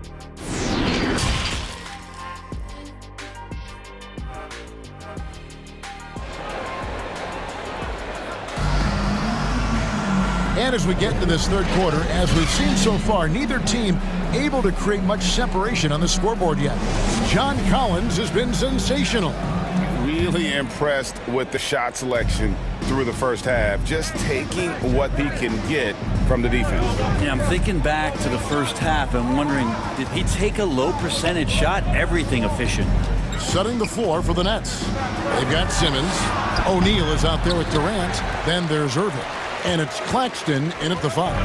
And as we get into this third quarter, as we've seen so far, neither team able to create much separation on the scoreboard yet. John Collins has been sensational. Really impressed with the shot selection through the first half, just taking what he can get from the defense. Yeah, I'm thinking back to the first half and wondering, did he take a low percentage shot? Everything efficient. Setting the floor for the Nets. They've got Simmons. O'Neal is out there with Durant. Then there's Irving. And it's Claxton in at the 5.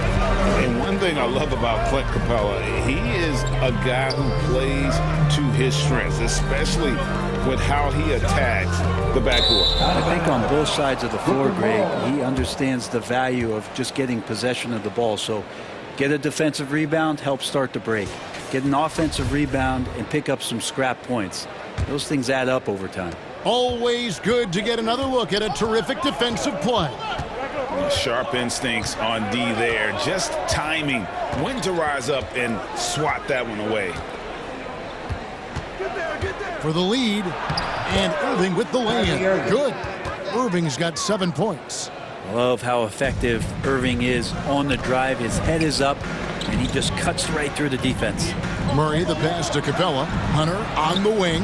And one thing I love about Clint Capella, he is a guy who plays to his strengths, especially with how he attacks the backcourt. I think on both sides of the floor, Greg, he understands the value of just getting possession of the ball. So get a defensive rebound, help start the break. get an offensive rebound, and pick up some scrap points. Those things add up over time. Always good to get another look at a terrific defensive play. Sharp instincts on D there. Just timing when to rise up and swat that one away. For the lead, and Irving with the lay-in. Good. Irving's got 7 points. Love how effective Irving is on the drive. His head is up, and he just cuts right through the defense. Murray, the pass to Capella. Hunter on the wing,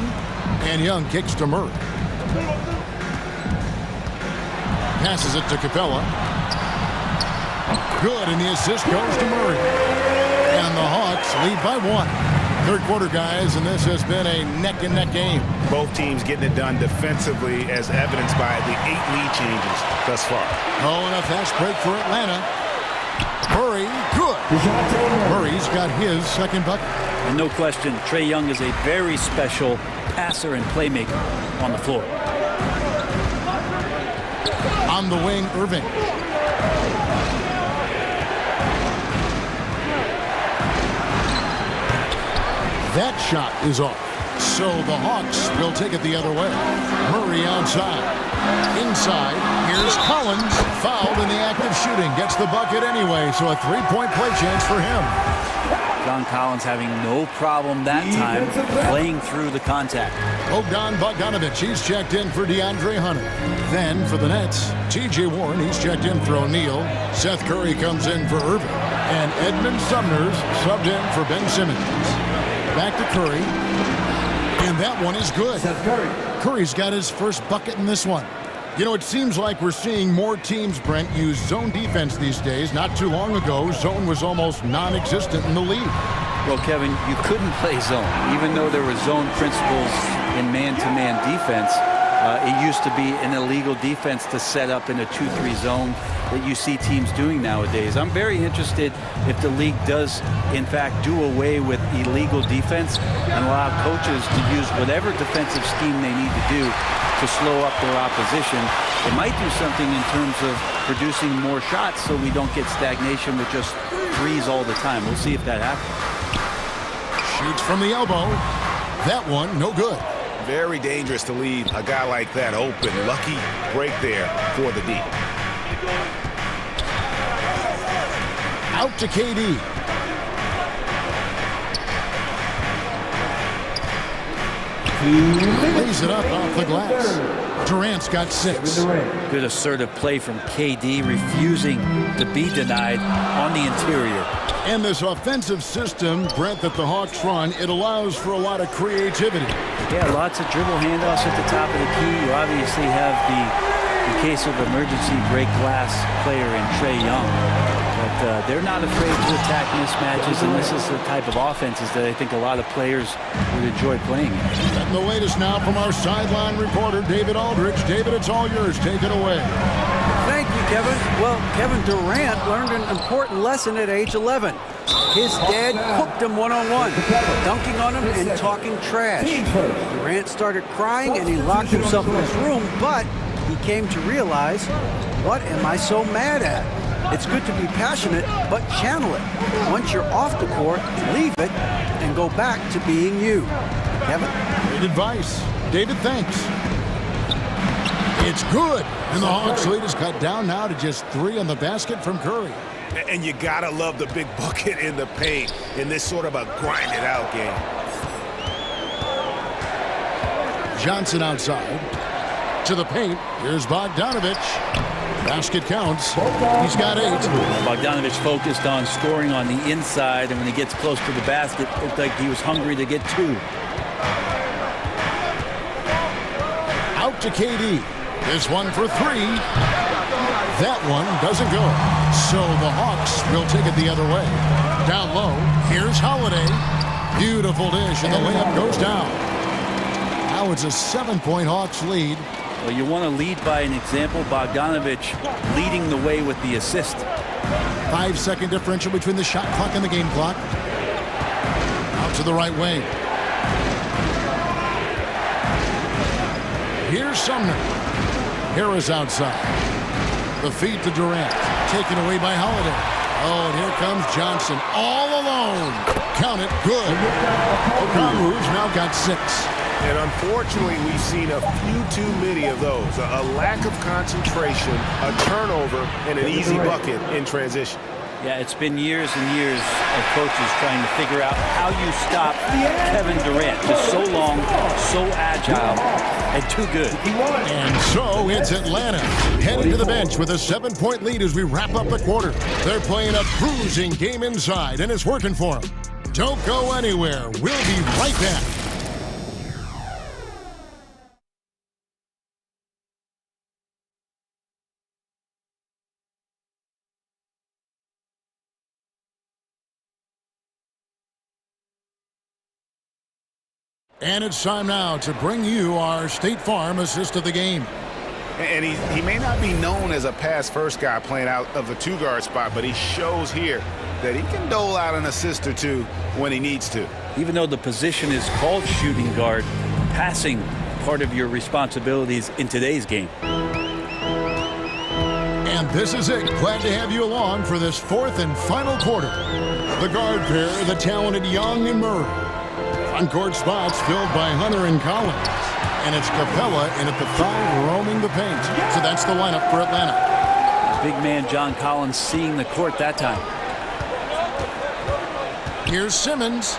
and Young kicks to Murray. Passes it to Capella. Good, and the assist goes to Murray. And the Hawks lead by 1. Third quarter, guys, and this has been a neck-and-neck game. Both teams getting it done defensively, as evidenced by the 8 lead changes thus far. Oh, and a fast break for Atlanta. Murray, good. Murray's got his second bucket. And no question, Trae Young is a very special passer and playmaker on the floor. On the wing, Irving. That shot is off. So the Hawks will take it the other way. Murray outside. Inside, here's Collins. Fouled in the act of shooting. Gets the bucket anyway, so a 3-point play chance for him. John Collins having no problem that time playing through the contact. Bogdanovich, he's checked in for DeAndre Hunter. Then for the Nets, T.J. Warren, he's checked in for O'Neal. Seth Curry comes in for Irving. And Edmund Sumner's subbed in for Ben Simmons. Back to Curry. And that one is good. Curry's got his first bucket in this one. You know, it seems like we're seeing more teams, Brent, use zone defense these days. Not too long ago, zone was almost non-existent in the league. Well, Kevin, you couldn't play zone. Even though there were zone principles in man-to-man defense, it used to be an illegal defense to set up in a 2-3 zone that you see teams doing nowadays. I'm very interested if the league does, in fact, do away with illegal defense and allow coaches to use whatever defensive scheme they need to do to slow up their opposition. It might do something in terms of producing more shots so we don't get stagnation with just threes all the time. We'll see if that happens. Shoots from the elbow. That one, no good. Very dangerous to leave a guy like that open. Lucky break there for the D. Out to KD. Lays it up off the glass. Durant's got 6. Good assertive play from KD, refusing to be denied on the interior. And this offensive system, Brent, that the Hawks run, it allows for a lot of creativity. Yeah, lots of dribble handoffs at the top of the key. You obviously have in case of emergency, break glass player in Trae Young. But they're not afraid to attack mismatches, and this is the type of offenses that I think a lot of players would enjoy playing. And the latest now from our sideline reporter, David Aldridge. David, it's all yours. Take it away. Thank you, Kevin. Well, Kevin Durant learned an important lesson at age 11. His dad cooked him one-on-one, dunking on him and talking trash. Durant started crying and he locked himself in his room, but he came to realize, what am I so mad at? It's good to be passionate, but channel it. Once you're off the court, leave it and go back to being you. Kevin? Great advice. David, thanks. It's good. And the Hawks lead is cut down now to just 3 on the basket from Curry. And you gotta love the big bucket in the paint in this sort of a grind-it-out game. Johnson outside. To the paint. Here's Bogdanovich. Basket counts. He's got 8. Bogdanovich focused on scoring on the inside, and when he gets close to the basket, it looked like he was hungry to get 2. Out to KD. This one for 3. That one doesn't go. So the Hawks will take it the other way. Down low. Here's Holiday. Beautiful dish, and the layup goes down. Now it's a 7-point Hawks lead. Well, you want to lead by an example. Bogdanovich leading the way with the assist. 5-second differential between the shot clock and the game clock. Out to the right wing. Here's Sumner. Harris outside. The feed to Durant. Taken away by Holiday. Oh, and here comes Johnson all alone. Count it, good. Okan Rouge now got 6. And unfortunately, we've seen a few too many of those. A lack of concentration, a turnover, and an easy bucket in transition. Yeah, it's been years and years of coaches trying to figure out how you stop Kevin Durant. Just so long, so agile, and too good. And so it's Atlanta heading to the bench with a 7-point lead as we wrap up the quarter. They're playing a cruising game inside, and it's working for them. Don't go anywhere. We'll be right back. And it's time now to bring you our State Farm assist of the game. And he may not be known as a pass-first guy playing out of the 2-guard spot, but he shows here that he can dole out an assist or two when he needs to. Even though the position is called shooting guard, passing part of your responsibilities in today's game. And this is it. Glad to have you along for this 4th and final quarter. The guard pair, the talented Young and Murray. On-court spots filled by Hunter and Collins. And it's Capella in at the 5 roaming the paint. So that's the lineup for Atlanta. Big man John Collins seeing the court that time. Here's Simmons.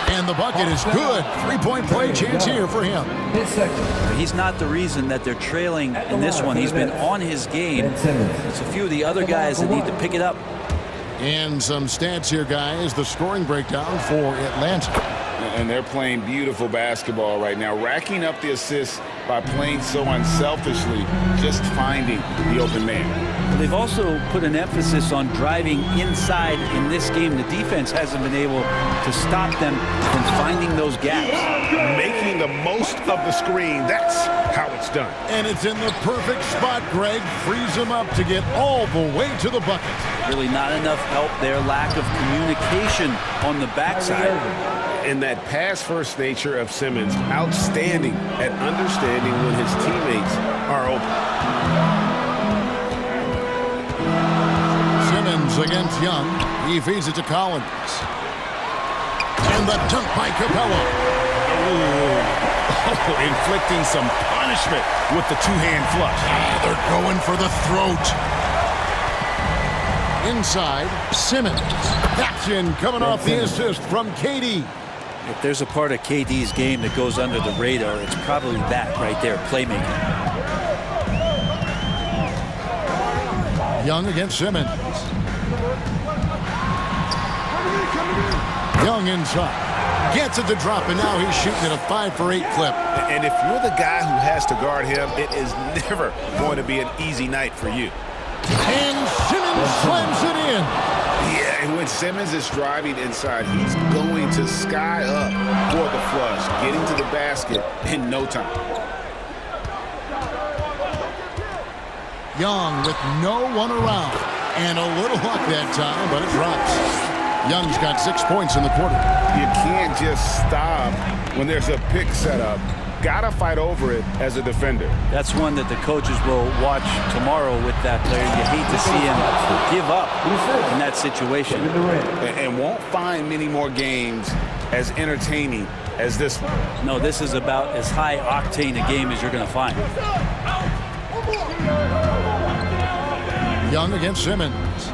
And the bucket is good. 3-point play chance here for him. He's not the reason that they're trailing in this one. He's been on his game. It's a few of the other guys that need to pick it up. And some stats here, guys. The scoring breakdown for Atlanta. And they're playing beautiful basketball right now, racking up the assists by playing so unselfishly, just finding the open man. They've also put an emphasis on driving inside in this game. The defense hasn't been able to stop them from finding those gaps. Making the most of the screen, that's how it's done. And it's in the perfect spot, Greg. Frees him up to get all the way to the bucket. Really not enough help there. Lack of communication on the backside. And that pass-first nature of Simmons, outstanding at understanding when his teammates are open. Simmons against Young. He feeds it to Collins. And the dunk by Capella. Inflicting some punishment with the 2-hand flush. They're going for the throat. Inside, Simmons. That's in, coming off the assist from KD. If there's a part of KD's game that goes under the radar, it's probably that right there, playmaking. Young against Simmons. Young inside. Gets it to drop, and now he's shooting at a 5-for-8 clip. And if you're the guy who has to guard him, it is never going to be an easy night for you. And Simmons slams it in. Yeah, and when Simmons is driving inside, he's going to sky up for the flush, getting to the basket in no time. Young with no one around. And a little luck that time, but it drops. Young's got 6 points in the quarter. You can't just stop when there's a pick set up. Gotta fight over it as a defender. That's one that the coaches will watch tomorrow with that player. You hate to see him give up in that situation. And won't find many more games as entertaining as this one. No, this is about as high octane a game as you're going to find. Young against Simmons.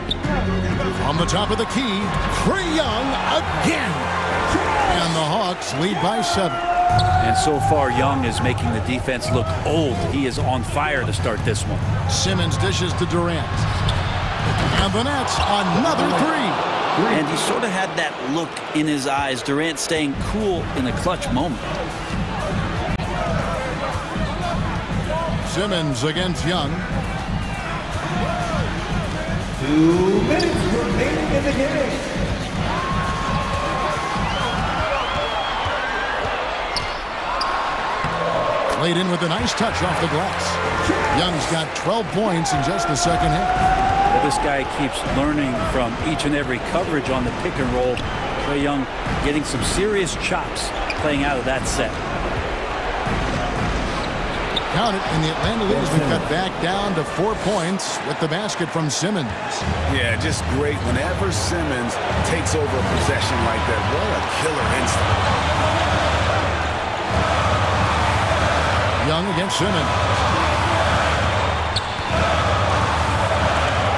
From the top of the key, Trae Young again. And the Hawks lead by 7. And so far, Young is making the defense look old. He is on fire to start this one. Simmons dishes to Durant. And the Nets, another 3. And he sort of had that look in his eyes. Durant staying cool in a clutch moment. Simmons against Young. 2 minutes remaining in the game. Laid in with a nice touch off the glass. Young's got 12 points in just the second half. Well, this guy keeps learning from each and every coverage on the pick and roll. Trae Young getting some serious chops playing out of that set. Count it, and the Atlanta lead has been cut back down to 4 points with the basket from Simmons. Yeah, just great. Whenever Simmons takes over a possession like that, what a killer instinct. Young against Simmons.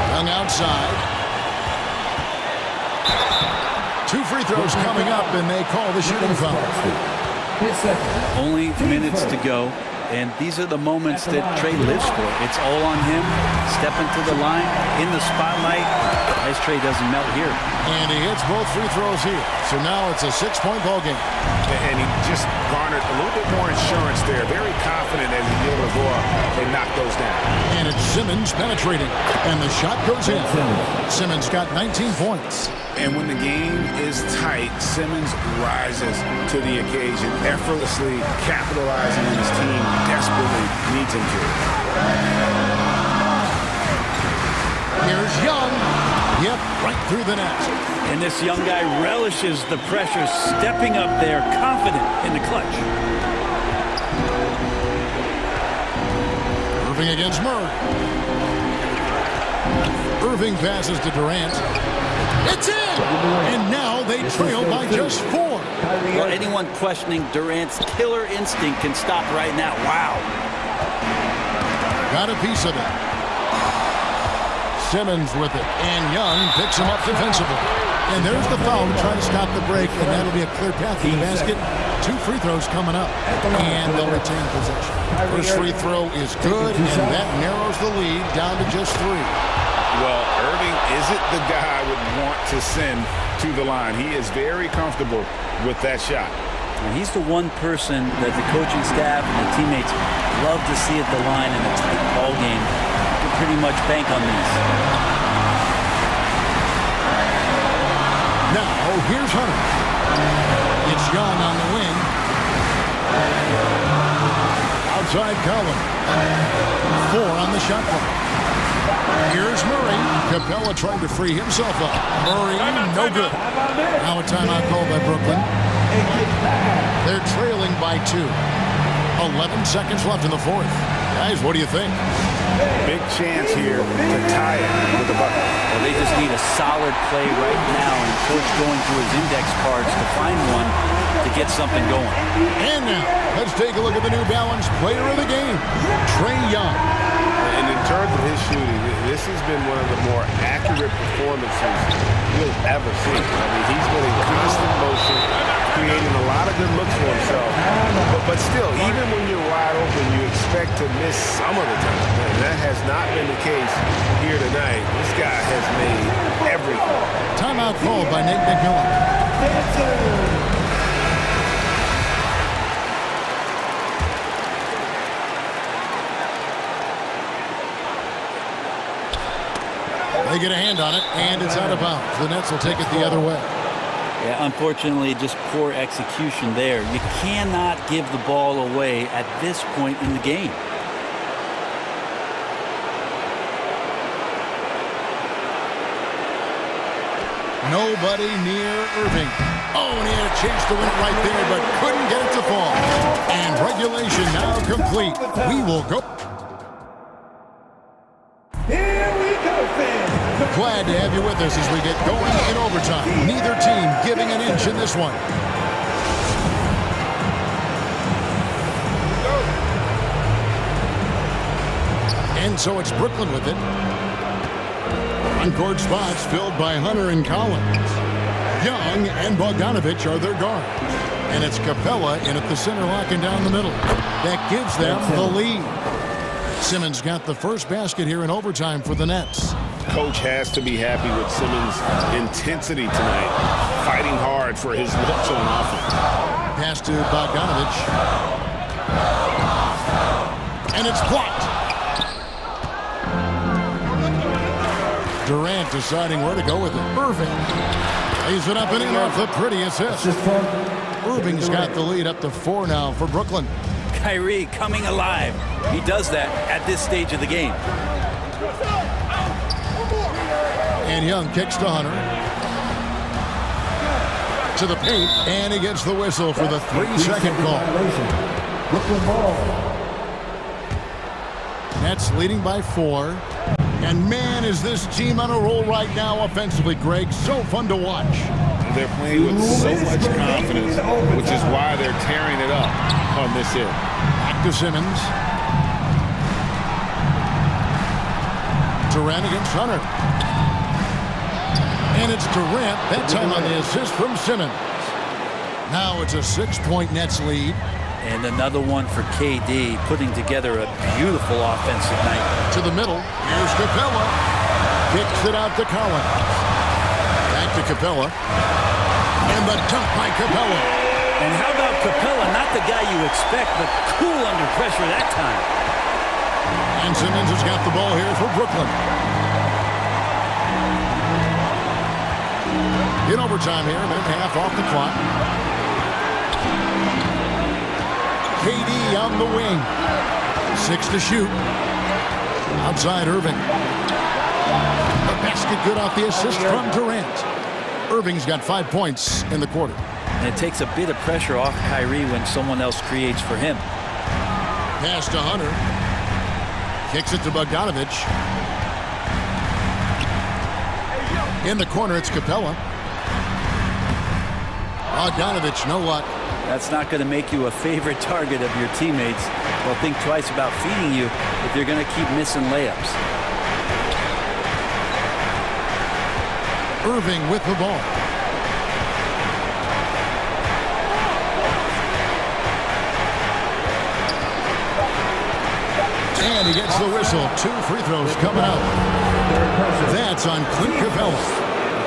Young outside. 2 free throws coming up, and they call the shooting foul. Only minutes to go, and these are the moments that Trey lives for. It's all on him. Stepping to the line, in the spotlight. As Trey doesn't melt here. And he hits both free throws here. So now it's a 6-point ball game. And he just garnered a little bit more insurance there. Very confident as he's able to go up and knock those down. And it's Simmons penetrating. And the shot goes in. Simmons got 19 points. And when the game is tight, Simmons rises to the occasion, effortlessly capitalizing on his team desperately needs him to. Here's Young. Yep, right through the net. And this young guy relishes the pressure, stepping up there, confident in the clutch. Irving against Murray. Irving passes to Durant. It's in! And now they trail by just 4. Well, anyone questioning Durant's killer instinct can stop right now. Wow. Got a piece of it. Simmons with it. And Young picks him up defensively. And there's the foul to try to stop the break, and that'll be a clear path to the basket. 2 free throws coming up, and they'll retain possession. First free throw is good, and that narrows the lead down to just 3. Well, Irving isn't the guy I would want to send to the line. He is very comfortable with that shot. And he's the one person that the coaching staff and the teammates love to see at the line in a tight ball game. You can pretty much bank on these. Now, here's Hunter. It's Young on the wing. Outside Collins. 4 on the shot clock. Here's Murray. Capella trying to free himself up. Murray, no good. Now a timeout called by Brooklyn. They're trailing by 2. 11 seconds left in the 4th. Guys, what do you think? Big chance here to tie it with the bucket. Well, they just need a solid play right now, and Coach going through his index cards to find one to get something going. And now, let's take a look at the New Balance player of the game, Trae Young. And in terms of his shooting, this has been one of the more accurate performances you'll ever see. I mean, he's been in constant motion, creating a lot of good looks for himself. But still, even when you're wide open, you expect to miss some of the time. And that has not been the case here tonight. This guy has made everything. Timeout called by Nate McMillan. They get a hand on it, and it's out of bounds. The Nets will take it the other way. Yeah, unfortunately, just poor execution there. You cannot give the ball away at this point in the game. Nobody near Irving. Oh, and he had a chance to win it right there, but couldn't get it to fall. And regulation now complete. We will go. Glad to have you with us as we get going in overtime. Neither team giving an inch in this one. And so it's Brooklyn with it. On-court spots filled by Hunter and Collins. Young and Bogdanovich are their guards. And it's Capella in at the center, locking down the middle. That gives them the lead. Simmons got the first basket here in overtime for the Nets. Coach has to be happy with Simmons' intensity tonight, fighting hard for his looks on offense. Pass to Bogdanovich. And it's blocked. Durant deciding where to go with it. Irving lays it up and in off the pretty assist. Irving's got the lead up to 4 now for Brooklyn. Kyrie coming alive. He does that at this stage of the game. And Young kicks to Hunter. To the paint, and he gets the whistle for the 3-second call. Brooklyn ball. Nets leading by 4. And man, is this team on a roll right now offensively, Greg. So fun to watch. They're playing with so much confidence, which is why they're tearing it up on this end. Back to Simmons. Durant against Hunter. And it's Durant, that time on the assist from Simmons. Now it's a 6-point Nets lead. And another one for KD, putting together a beautiful offensive night. To the middle. Here's Capella. Kicks it out to Collins. Back to Capella. And the dunk by Capella. And how about Capella? Not the guy you expect, but cool under pressure that time. And Simmons has got the ball here for Brooklyn. In overtime here, minute and a half off the clock. KD on the wing. 6 to shoot. Outside Irving. The basket good off the assist from Durant. Irving's got 5 points in the quarter. And it takes a bit of pressure off Kyrie when someone else creates for him. Pass to Hunter. Kicks it to Bogdanovich. In the corner, it's Capella. Bogdanovich, no luck. That's not going to make you a favorite target of your teammates. They'll think twice about feeding you if you're going to keep missing layups. Irving with the ball. And he gets the whistle. 2 free throws coming up. That's on Clint Capella.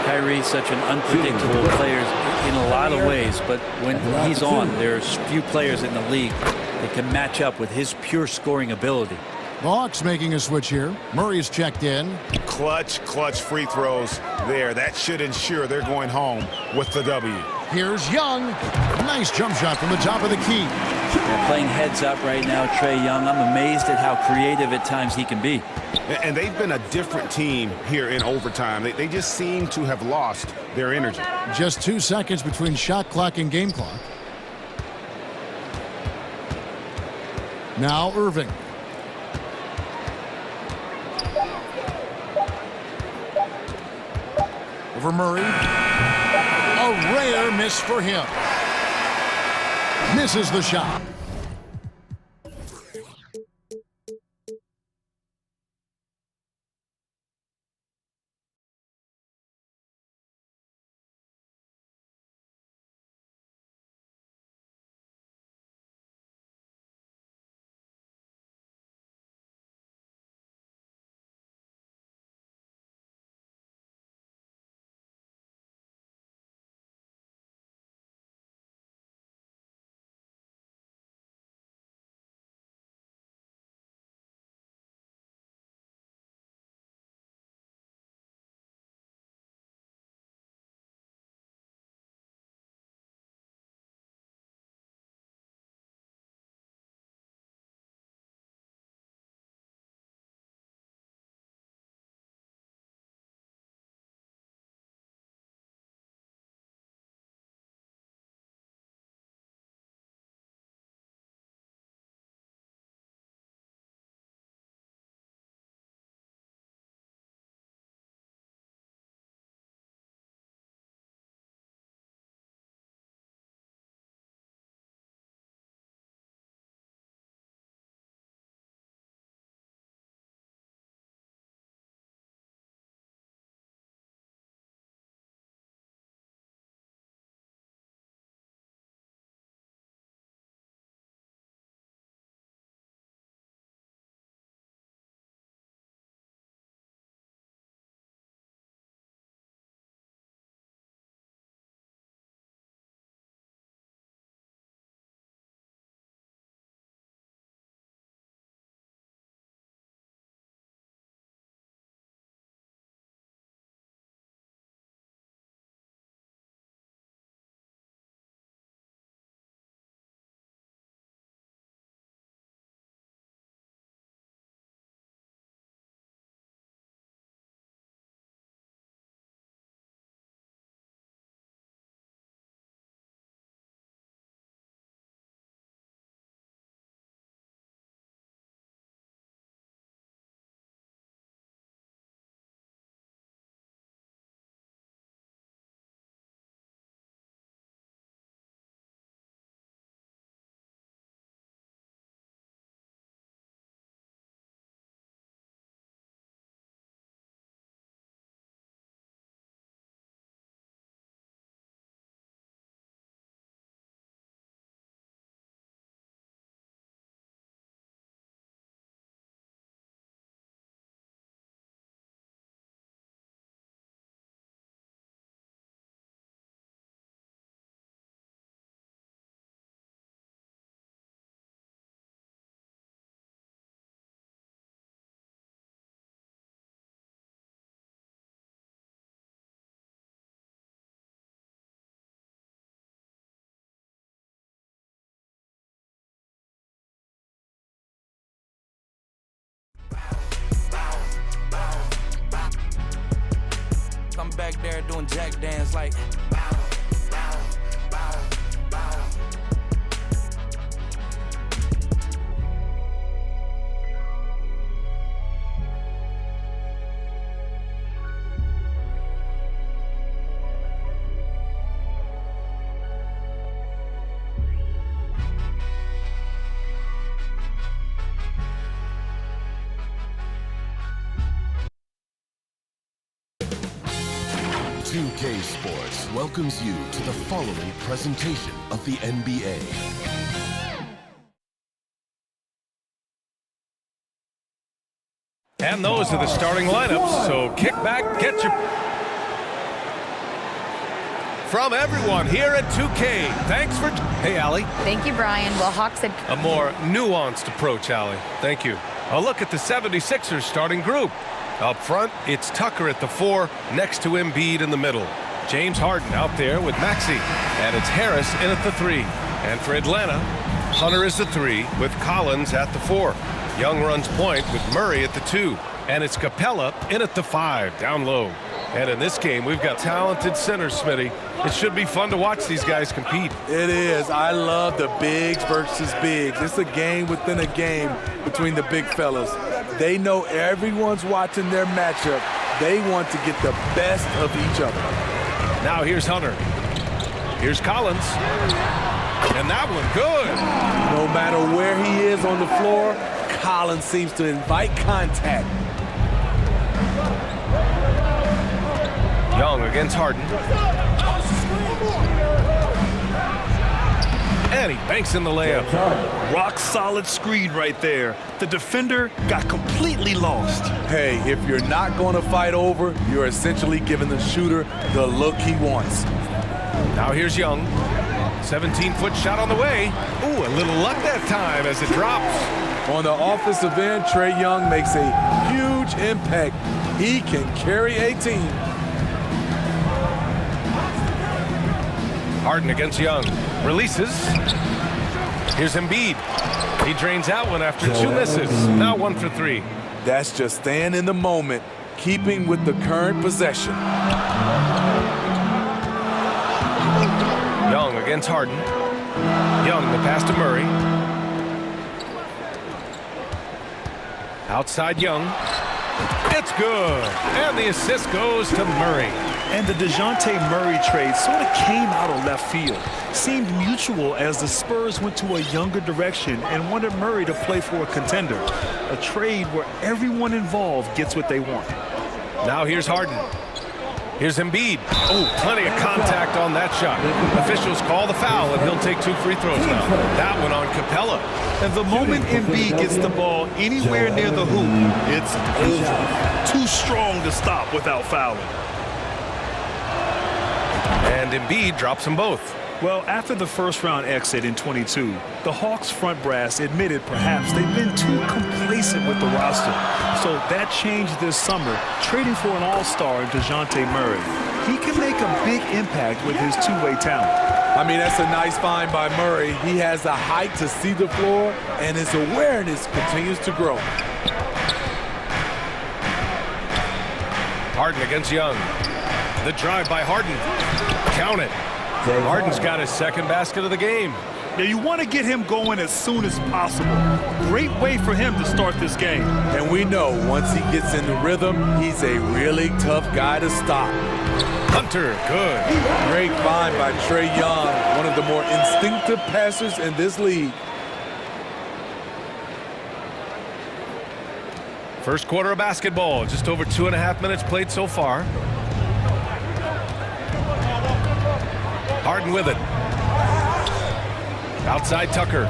Kyrie's such an unpredictable player in a lot of ways, but when he's on, there's few players in the league that can match up with his pure scoring ability. The Hawks making a switch here. Murray's checked in. Clutch free throws there. That should ensure they're going home with the W. Here's Young. Nice jump shot from the top of the key. They're playing heads up right now, Trae Young. I'm amazed at how creative at times he can be. And they've been a different team here in overtime. They just seem to have lost their energy. Just 2 seconds between shot clock and game clock. Now Irving. Over Murray. A rare miss for him. Misses the shot. back there doing jack dance like. 2K Sports welcomes you to the following presentation of the NBA. And those are the starting lineups, so kick back, get your... From everyone here at 2K, thanks for... Hey, Allie. Thank you, Brian. Well, Hawks said... A more nuanced approach, Allie. Thank you. A look at the 76ers starting group. Up front, it's Tucker at the 4, next to Embiid in the middle. James Harden out there with Maxey, and it's Harris in at the 3. And for Atlanta, Hunter is the 3 with Collins at the 4. Young runs point with Murray at the 2. And it's Capella in at the 5, down low. And in this game, we've got talented centers, Smitty. It should be fun to watch these guys compete. It is. I love the bigs versus bigs. It's a game within a game between the big fellas. They know everyone's watching their matchup. They want to get the best of each other. Now here's Hunter. Here's Collins. And that one, good. No matter where he is on the floor, Collins seems to invite contact. Young against Harden. And he banks in the layup. Rock solid screen right there. The defender got completely lost. Hey, if you're not going to fight over, you're essentially giving the shooter the look he wants. Now here's Young. 17-foot shot on the way. Ooh, a little luck that time as it drops. On the offensive end, Trae Young makes a huge impact. He can carry a team. Harden against Young. Releases. Here's Embiid. He drains out one after 2 misses. Now 1 for 3. That's just staying in the moment, keeping with the current possession. Young against Harden. Young, the pass to Murray. Outside Young. It's good. And the assist goes to Murray. And the DeJounte Murray trade sort of came out of left field. Seemed mutual as the Spurs went to a younger direction and wanted Murray to play for a contender. A trade where everyone involved gets what they want. Now here's Harden. Here's Embiid. Oh, plenty of contact on that shot. Officials call the foul, and he'll take 2 free throws now. That one on Capella. And the moment Embiid gets the ball anywhere near the hoop, it's over. Too strong to stop without fouling. And Embiid drops them both. Well, after the first-round exit in 22, the Hawks front brass admitted perhaps they've been too complacent with the roster. So that changed this summer, trading for an all-star in DeJounte Murray. He can make a big impact with his two-way talent. I mean, that's a nice find by Murray. He has the height to see the floor, and his awareness continues to grow. Harden against Young. The drive by Harden. Count it. Harden's got his second basket of the game. Yeah, you want to get him going as soon as possible. Great way for him to start this game. And we know once he gets in the rhythm, he's a really tough guy to stop. Hunter, good. Great find by Trae Young, one of the more instinctive passers in this league. First quarter of basketball, just over 2.5 minutes played so far. Harden with it. Outside Tucker.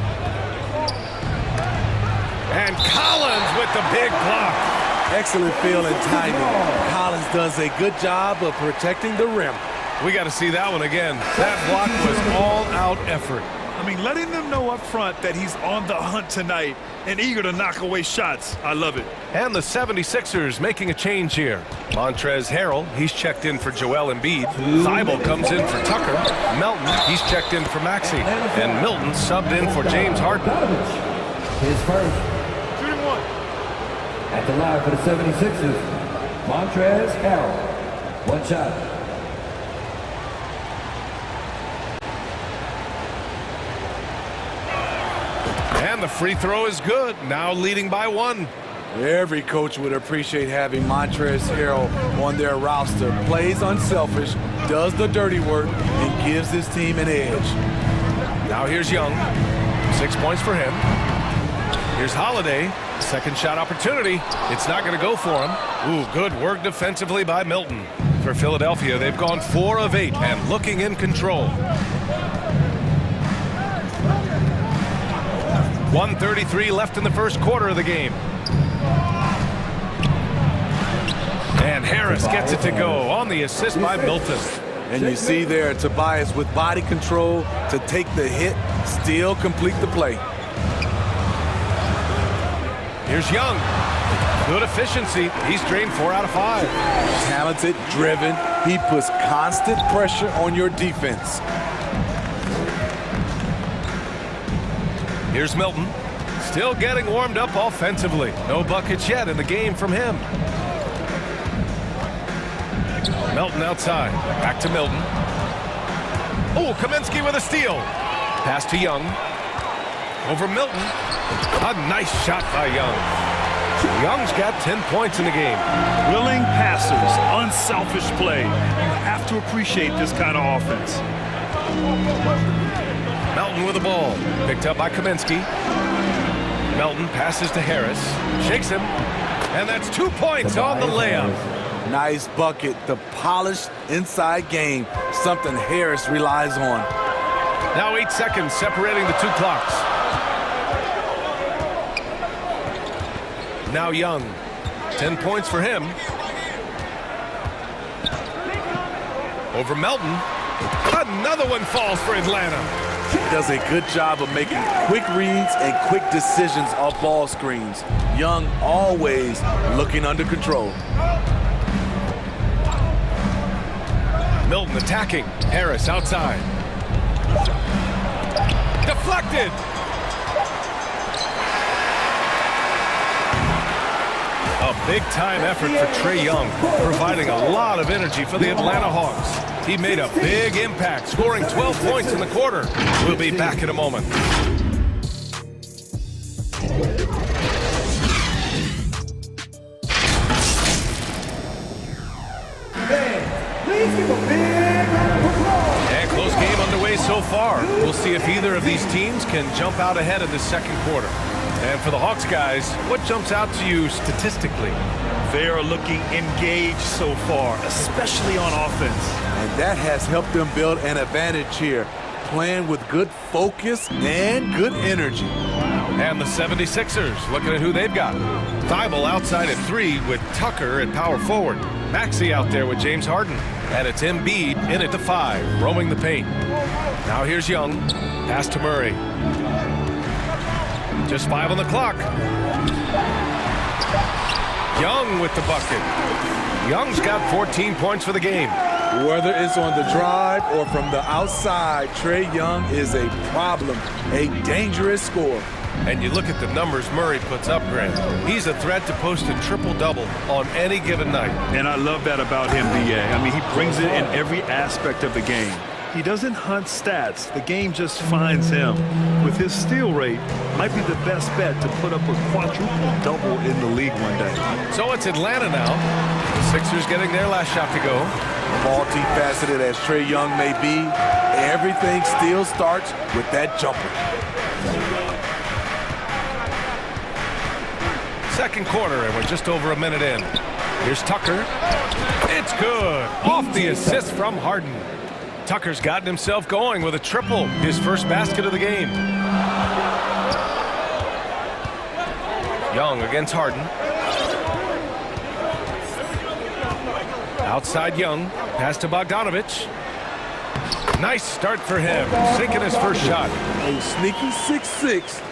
And Collins with the big block. Excellent feel and timing. Collins does a good job of protecting the rim. We got to see that one again. That block was all-out effort. I mean, letting them know up front that he's on the hunt tonight and eager to knock away shots. I love it. And the 76ers making a change here. Montrezl Harrell, he's checked in for Joel Embiid. Thibault comes in for Tucker. Melton, he's checked in for Maxey. And Milton subbed in for James Harden. His first. Shooting 1. At the line for the 76ers, Montrezl Harrell. One shot. And the free throw is good. Now leading by 1. Every coach would appreciate having Montrezl Harrell on their roster. Plays unselfish, does the dirty work, and gives his team an edge. Now here's Young. 6 points for him. Here's Holiday. Second shot opportunity. It's not going to go for him. Ooh, good work defensively by Milton. For Philadelphia, they've gone 4 of 8 and looking in control. 1:33 left in the first quarter of the game. And Harris gets it to go on the assist by Milton. And you see there Tobias with body control to take the hit, still complete the play. Here's Young. Good efficiency. He's drained 4 out of 5. Talented, driven. He puts constant pressure on your defense. Here's Milton. Still getting warmed up offensively. No buckets yet in the game from him. Milton outside. Back to Milton. Oh, Kaminsky with a steal. Pass to Young. Over Milton. A nice shot by Young. Young's got 10 points in the game. Willing passers, unselfish play. You have to appreciate this kind of offense. Melton with the ball. Picked up by Kaminsky. Melton passes to Harris. Shakes him. And that's 2 points on the layup. Nice bucket. The polished inside game. Something Harris relies on. Now 8 seconds separating the 2 clocks. Now Young. 10 points for him. Over Melton. Another one falls for Atlanta. He does a good job of making quick reads and quick decisions off ball screens. Young always looking under control. Milton attacking. Harris outside. Deflected. A big-time effort for Trae Young, providing a lot of energy for the Atlanta Hawks. He made a big impact, scoring 12 points in the quarter. We'll be back in a moment. Please give a big round of applause. And close game underway so far. We'll see if either of these teams can jump out ahead in the second quarter. And for the Hawks guys, what jumps out to you statistically? They are looking engaged so far, especially on offense. And that has helped them build an advantage here, playing with good focus and good energy. And the 76ers, looking at who they've got. Thibault outside at 3 with Tucker at power forward. Maxey out there with James Harden. And it's Embiid in at the 5, roaming the paint. Now here's Young. Pass to Murray. Just 5 on the clock. Young with the bucket. Young's got 14 points for the game. Whether it's on the drive or from the outside, Trae Young is a problem, a dangerous scorer. And you look at the numbers Murray puts up, Grant. He's a threat to post a triple-double on any given night. And I love that about him, B.A. I mean, he brings it in every aspect of the game. He doesn't hunt stats. The game just finds him. With his steal rate, might be the best bet to put up a quadruple double in the league one day. So it's Atlanta now. The Sixers getting their last shot to go. Multifaceted as Trae Young may be, everything still starts with that jumper. Second quarter, and we're just over a minute in. Here's Tucker. It's good. Off the assist from Harden. Tucker's gotten himself going with a triple, his first basket of the game. Young against Harden. Outside Young. Pass to Bogdanovich. Nice start for him. Sinking his first shot. A sneaky 6'6".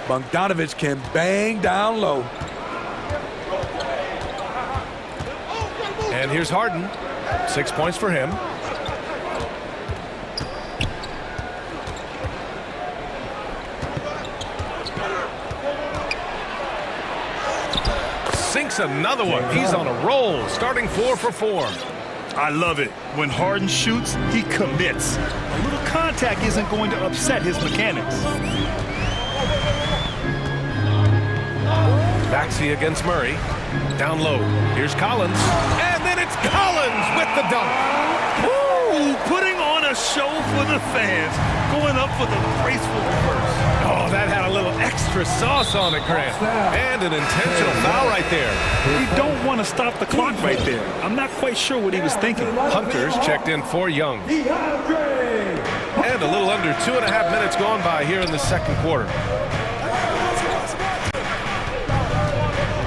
Bogdanovich can bang down low. And here's Harden. 6 points for him. Sinks another one. He's on a roll, starting 4 for 4. I love it. When Harden shoots, he commits. A little contact isn't going to upset his mechanics. Maxey against Murray. Down low. Here's Collins. And then it's Collins with the dunk. Woo! Putting on a show for the fans. Going up for the graceful reverse. Oh, that had a little extra sauce on it, Grant. And an intentional foul right there. You don't want to stop the clock right there. I'm not quite sure what he was thinking. Hunter's checked in for Young. And a little under 2.5 minutes gone by here in the second quarter.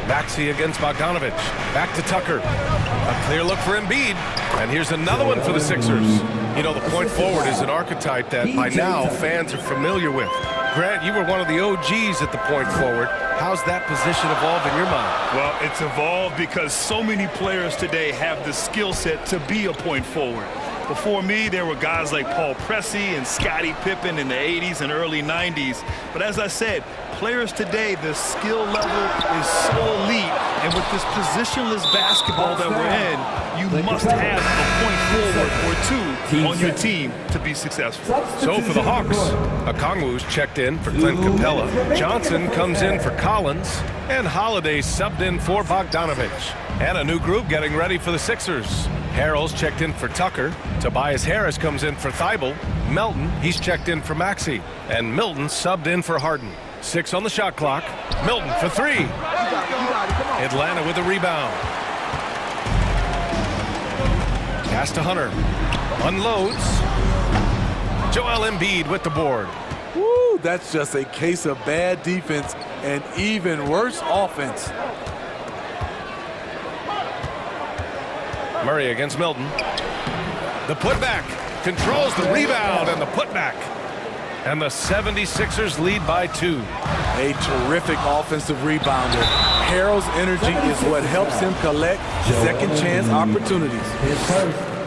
Maxey against Bogdanovich. Back to Tucker. A clear look for Embiid. And here's another one for the Sixers. You know, the point forward is an archetype that by now fans are familiar with. Grant, you were one of the OGs at the point forward. How's that position evolved in your mind? Well, it's evolved because so many players today have the skill set to be a point forward. Before me, there were guys like Paul Pressey and Scottie Pippen in the 80s and early 90s. But as I said, players today, the skill level is so elite. And with this positionless basketball that we're in, you must have a point forward or two on your team to be successful. So for the Hawks, Okongwu's checked in for Clint Capella. Johnson comes in for Collins. And Holiday subbed in for Bogdanovich. And a new group getting ready for the Sixers. Harrell's checked in for Tucker. Tobias Harris comes in for Thibault. Melton, he's checked in for Maxey. And Milton subbed in for Harden. 6 on the shot clock. Milton for 3. Atlanta with a rebound. Pass to Hunter. Unloads. Joel Embiid with the board. Woo, that's just a case of bad defense and even worse offense. Murray against Milton. The putback. Controls the rebound and the putback. And the 76ers lead by 2. A terrific offensive rebounder. Harrell's energy is what helps him collect second chance opportunities.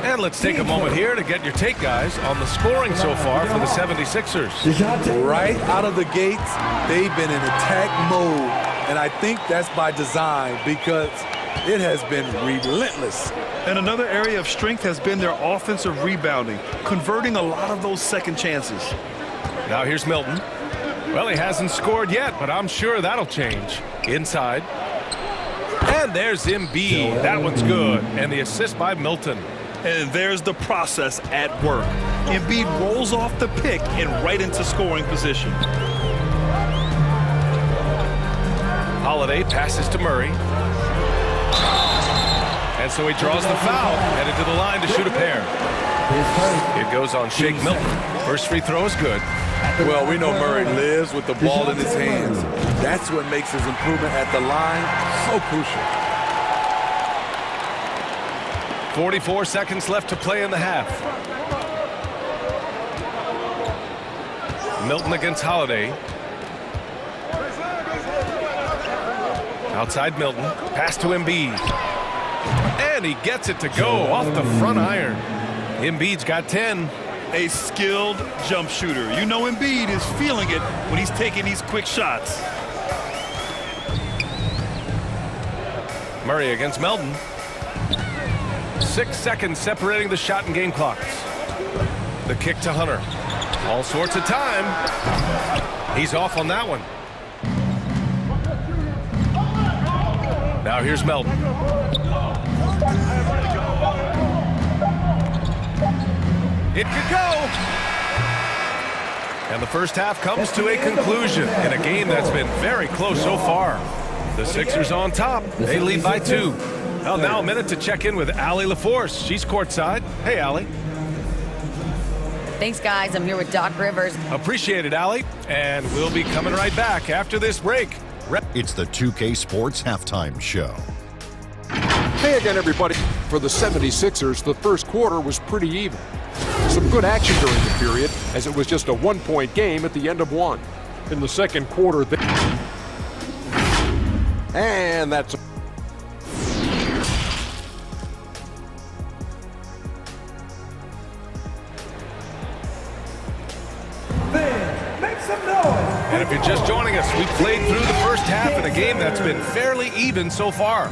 And let's take a moment here to get your take, guys, on the scoring so far for the 76ers. Right out of the gates, they've been in attack mode. And I think that's by design because it has been relentless. And another area of strength has been their offensive rebounding, converting a lot of those second chances. Now here's Milton. Well, he hasn't scored yet, but I'm sure that'll change. Inside. And there's Embiid. That one's good. And the assist by Milton. And there's the process at work. Embiid rolls off the pick and right into scoring position. Holiday passes to Murray. And so he draws the foul, headed to the line to shoot a pair. It goes on Shake Milton. First free throw is good. Well, we know Murray lives with the ball in his hands. That's what makes his improvement at the line so crucial. 44 seconds left to play in the half. Milton against Holiday. Outside Milton. Pass to Embiid. And he gets it to go off the front iron. Embiid's got 10. A skilled jump shooter. You know Embiid is feeling it when he's taking these quick shots. Murray against Melton. 6 seconds separating the shot and game clocks. The kick to Hunter. All sorts of time. He's off on that one. Now here's Melton. It could go. And the first half comes to a conclusion in a game that's been very close so far. The Sixers on top. They lead by 2. Well, now a minute to check in with Allie LaForce. She's courtside. Hey, Allie. Thanks, guys. I'm here with Doc Rivers. Appreciate it, Allie. And we'll be coming right back after this break. It's the 2K Sports Halftime Show. Hey again, everybody. For the 76ers, the first quarter was pretty even. Some good action during the period, as it was just a one-point game at the end of one. In the second quarter, and that's... And if you're just joining us, we played through the first half in a game that's been fairly even so far.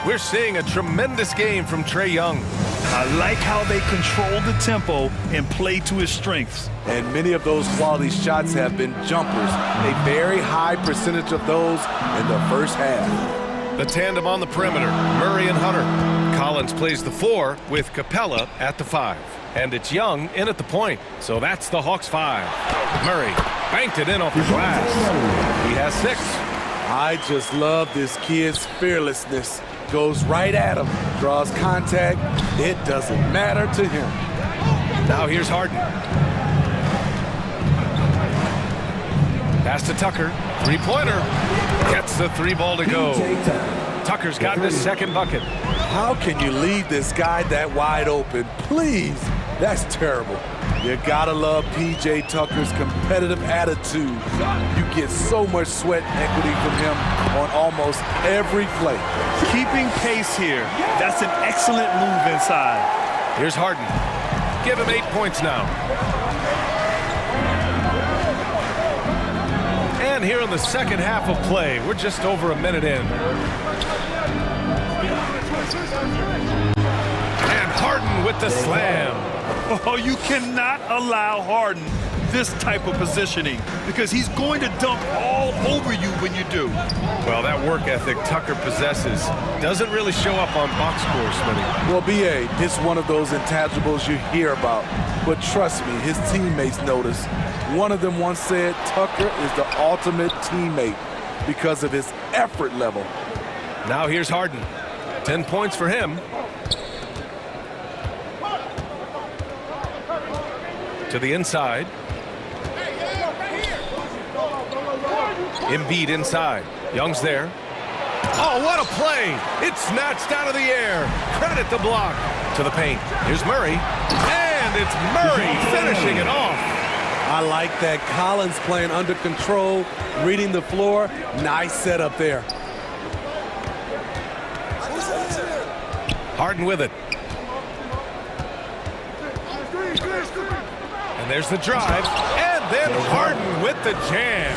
We're seeing a tremendous game from Trae Young. I like how they control the tempo and play to his strengths. And many of those quality shots have been jumpers. A very high percentage of those in the first half. The tandem on the perimeter, Murray and Hunter. Collins plays the 4 with Capella at the 5. And it's Young in at the point. So that's the Hawks 5. Murray banked it in off the glass. He has 6. I just love this kid's fearlessness. Goes right at him, draws contact. It doesn't matter to him. Now here's Harden. Pass to Tucker. Three-pointer. Gets the 3 ball to go. Tucker's got his second bucket. How can you leave this guy that wide open? Please. That's terrible. You gotta love P.J. Tucker's competitive attitude. You get so much sweat equity from him on almost every play. Keeping pace here. That's an excellent move inside. Here's Harden. Give him 8 points now. And here in the second half of play, we're just over a minute in. And Harden with the slam. Oh, you cannot allow Harden this type of positioning because he's going to dunk all over you when you do. Well, that work ethic Tucker possesses doesn't really show up on box score, Smitty. Well, B.A., it's one of those intangibles you hear about. But trust me, his teammates notice. One of them once said Tucker is the ultimate teammate because of his effort level. Now here's Harden. 10 points for him. To the inside. Embiid inside. Young's there. Oh, what a play! It's snatched out of the air. Credit the block. To the paint. Here's Murray. And it's Murray finishing it off. I like that. Collins playing under control, reading the floor. Nice setup there. Harden with it. And there's the drive. And then Harden with the jam.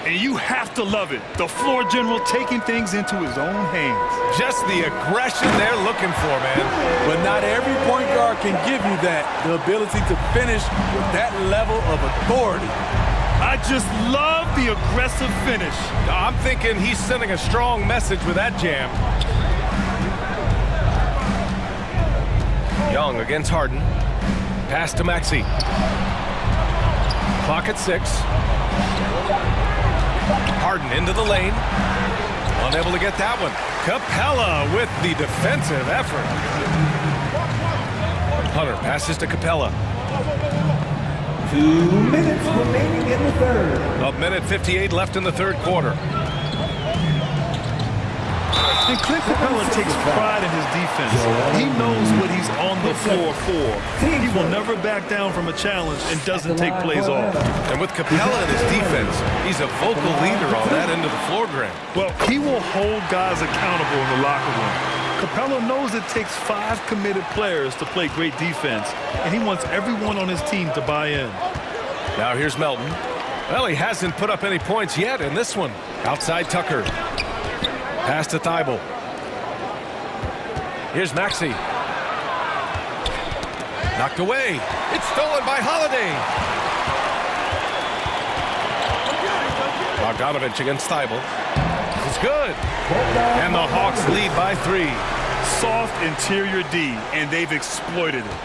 And you have to love it. The floor general taking things into his own hands. Just the aggression they're looking for, man. But not every point guard can give you that. The ability to finish with that level of authority. I just love the aggressive finish. I'm thinking he's sending a strong message with that jam. Young against Harden. Pass to Maxey. Clock at 6. Harden into the lane. Unable to get that one. Capella with the defensive effort. Hunter passes to Capella. 2 minutes remaining in the third. A minute 58 left in the third quarter. And Clint Capella takes pride in his defense. He knows what he's on the floor for. He will never back down from a challenge and doesn't take plays off. And with Capella in his defense, he's a vocal leader on that end of the floor, Graham. Well, he will hold guys accountable in the locker room. Capella knows it takes 5 committed players to play great defense, and he wants everyone on his team to buy in. Now here's Melton. Well, he hasn't put up any points yet in this one. Outside Tucker. Pass to Thibault. Here's Maxey. Knocked away. It's stolen by Holiday. Bogdanovich against Thibault. It's good. And the Hawks lead by 3. Soft interior D, and they've exploited it.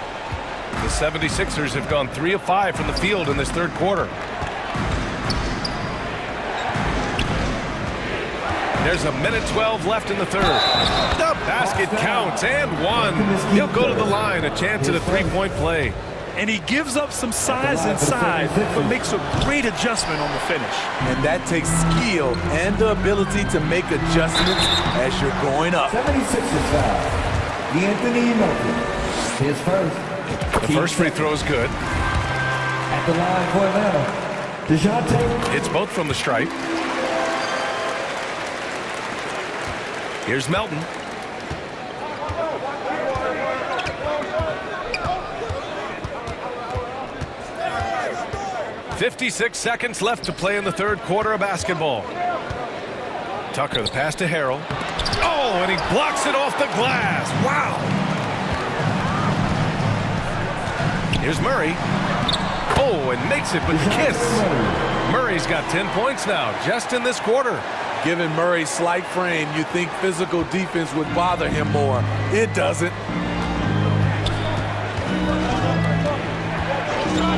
The 76ers have gone 3 of 5 from the field in this third quarter. There's a minute 12 left in the third. The basket counts and 1. He'll go to the line, a chance at a 3-point play. And he gives up some size inside, but makes a great adjustment on the finish. And that takes skill and the ability to make adjustments as you're going up. 76ers foul. Anthony Melton. His first. The first free throw is good. At the line for Atlanta, DeJounte. It's both from the stripe. Here's Melton. "56 seconds left to play in the third quarter of basketball. Tucker, the pass to Harrell. Oh, and he blocks it off the glass. Wow. Here's Murray. Oh, and makes it with the kiss. Murray's got 10 points now, just in this quarter. Given Murray's slight frame, you think physical defense would bother him more. It doesn't.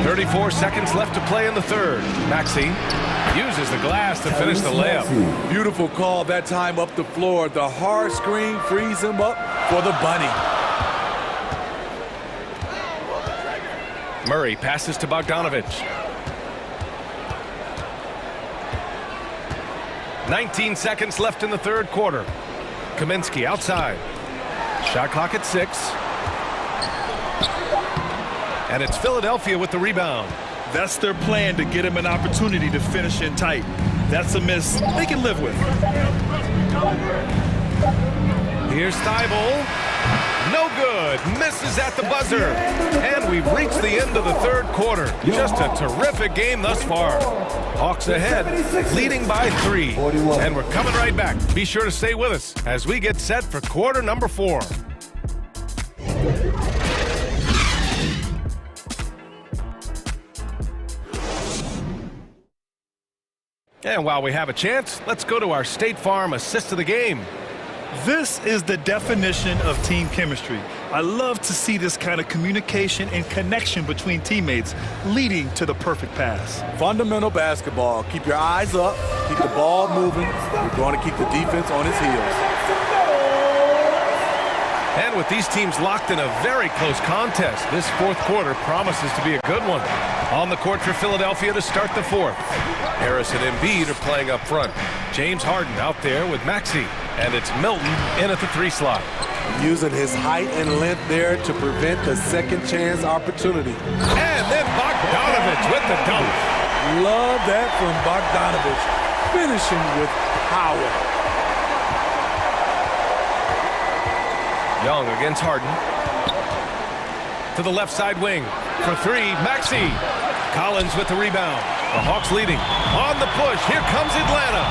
34 seconds left to play in the third. Maxey uses the glass to finish the layup. Beautiful call that time up the floor. The hard screen frees him up for the bunny. Murray passes to Bogdanovich. 19 seconds left in the third quarter. Kaminsky outside. Shot clock at 6. And it's Philadelphia with the rebound. That's their plan, to get him an opportunity to finish in tight. That's a miss they can live with. Here's Thibault. No good. Misses at the buzzer. And we've reached the end of the third quarter. Just a terrific game thus far. Hawks ahead, leading by 3. And we're coming right back. Be sure to stay with us as we get set for quarter number 4. And while we have a chance, let's go to our State Farm assist of the game. This is the definition of team chemistry. I love to see this kind of communication and connection between teammates leading to the perfect pass. Fundamental basketball. Keep your eyes up. Keep the ball moving. You're going to keep the defense on its heels. And with these teams locked in a very close contest, this fourth quarter promises to be a good one. On the court for Philadelphia to start the fourth. Harris and Embiid are playing up front. James Harden out there with Maxey. And it's Milton in at the 3 slot. Using his height and length there to prevent the second chance opportunity. And then Bogdanovich with the dunk. Love that from Bogdanovich. Finishing with power. Young against Harden. To the left side wing. For 3, Maxey. Collins with the rebound. The Hawks leading. On the push. Here comes Atlanta.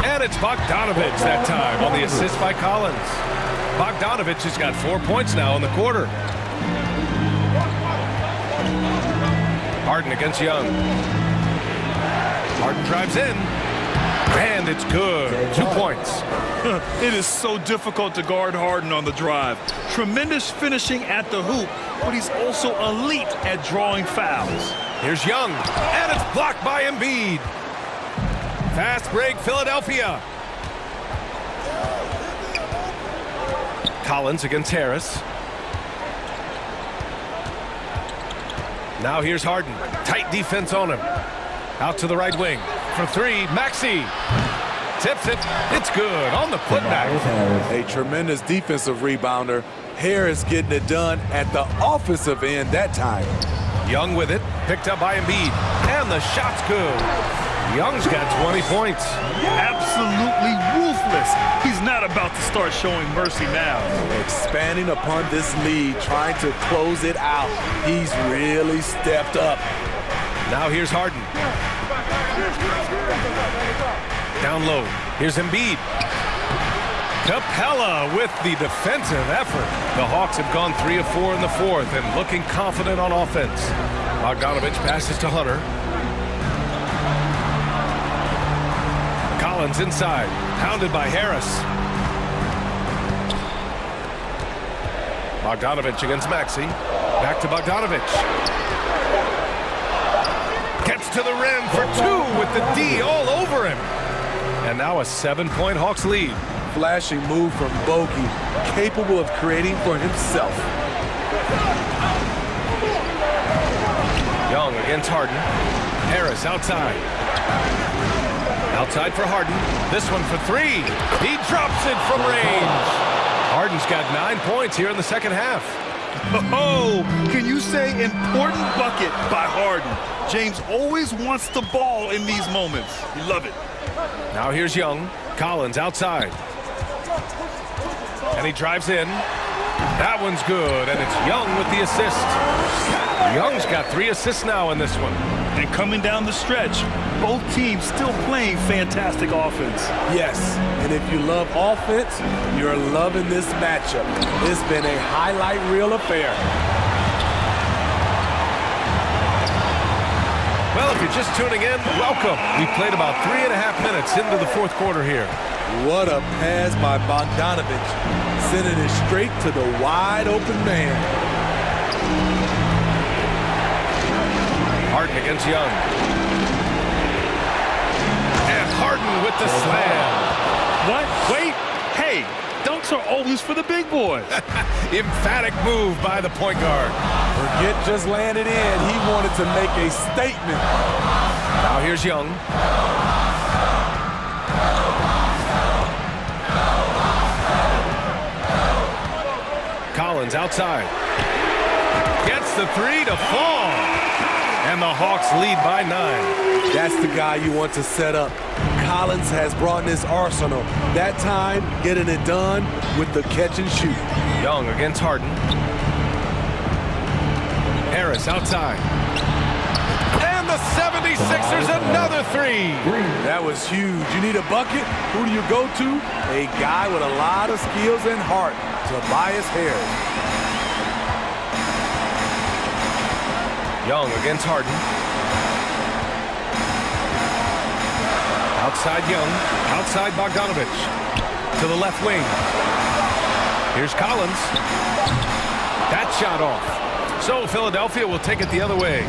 And it's Bogdanovich that time on the assist by Collins. Bogdanovich has got 4 points now in the quarter. Harden against Young. Harden drives in. And it's good. 2 points. It is so difficult to guard Harden on the drive. Tremendous finishing at the hoop, but he's also elite at drawing fouls. Here's Young. And it's blocked by Embiid. Fast break, Philadelphia. Collins against Harris. Now here's Harden. Tight defense on him. Out to the right wing. For 3, Maxey. Tips it. It's good on the putback. A tremendous defensive rebounder. Harris getting it done at the offensive end that time. Young with it. Picked up by Embiid. And the shot's good. Young's got 20 points. Absolutely ruthless. He's not about to start showing mercy now. Expanding upon this lead, trying to close it out. He's really stepped up. Now here's Harden. Down low. Here's Embiid. Capella with the defensive effort. The Hawks have gone 3 of 4 in the fourth and looking confident on offense. Bogdanovich passes to Hunter. Collins inside, pounded by Harris. Bogdanovich against Maxey. Back to Bogdanovich. Gets to the rim for 2 with the D all over him. And now a 7-point Hawks lead. Flashing move from Bogey, capable of creating for himself. Young against Harden. Harris outside. Outside for Harden. This one for 3. He drops it from range. Harden's got 9 points here in the second half. Oh, can you say important bucket by Harden? James always wants the ball in these moments. You love it. Now here's Young. Collins outside. And he drives in. That one's good, and it's Young with the assist. Young's got 3 assists now in this one. And coming down the stretch, both teams still playing fantastic offense. Yes, and if you love offense, you're loving this matchup. It's been a highlight reel affair. Well, if you're just tuning in, welcome. We played about 3.5 minutes into the fourth quarter here. What a pass by Bogdanovich, sending it straight to the wide open man. Harden against Young. And Harden with the slam. What? Wait. Hey, dunks are always for the big boys. Emphatic move by the point guard. Forget just laying it in. He wanted to make a statement. Now here's Young. Collins outside. Gets the 3 to fall. And the Hawks lead by 9. That's the guy you want to set up. Collins has brought in his arsenal. That time, getting it done with the catch and shoot. Young against Harden. Harris outside. And the 76ers another 3. That was huge. You need a bucket? Who do you go to? A guy with a lot of skills and heart, Tobias Harris. Young against Harden. Outside Young. Outside Bogdanovich. To the left wing. Here's Collins. That shot off. So Philadelphia will take it the other way.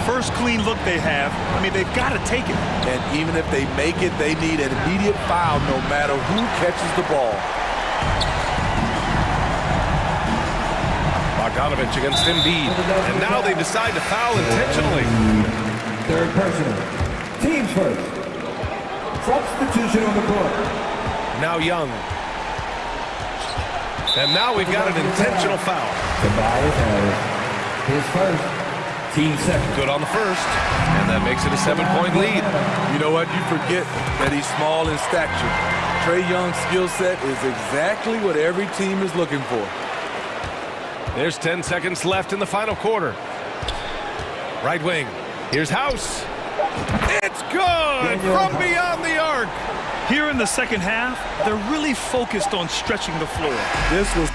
First clean look they have. I mean, they've got to take it. And even if they make it, they need an immediate foul no matter who catches the ball. Bogdanovich against Embiid. And now they decide to foul intentionally. Third personal. Teams first. Substitution on the court. Now Young. And now we've got an intentional foul. Tobias Harris. His first. Team second. Good on the first. And that makes it a 7-point lead. You know what? You forget that he's small in stature. Trae Young's skill set is exactly what every team is looking for. There's 10 seconds left in the final quarter. Right wing. Here's House. It's good from beyond the arc. Here in the second half, they're really focused on stretching the floor. This was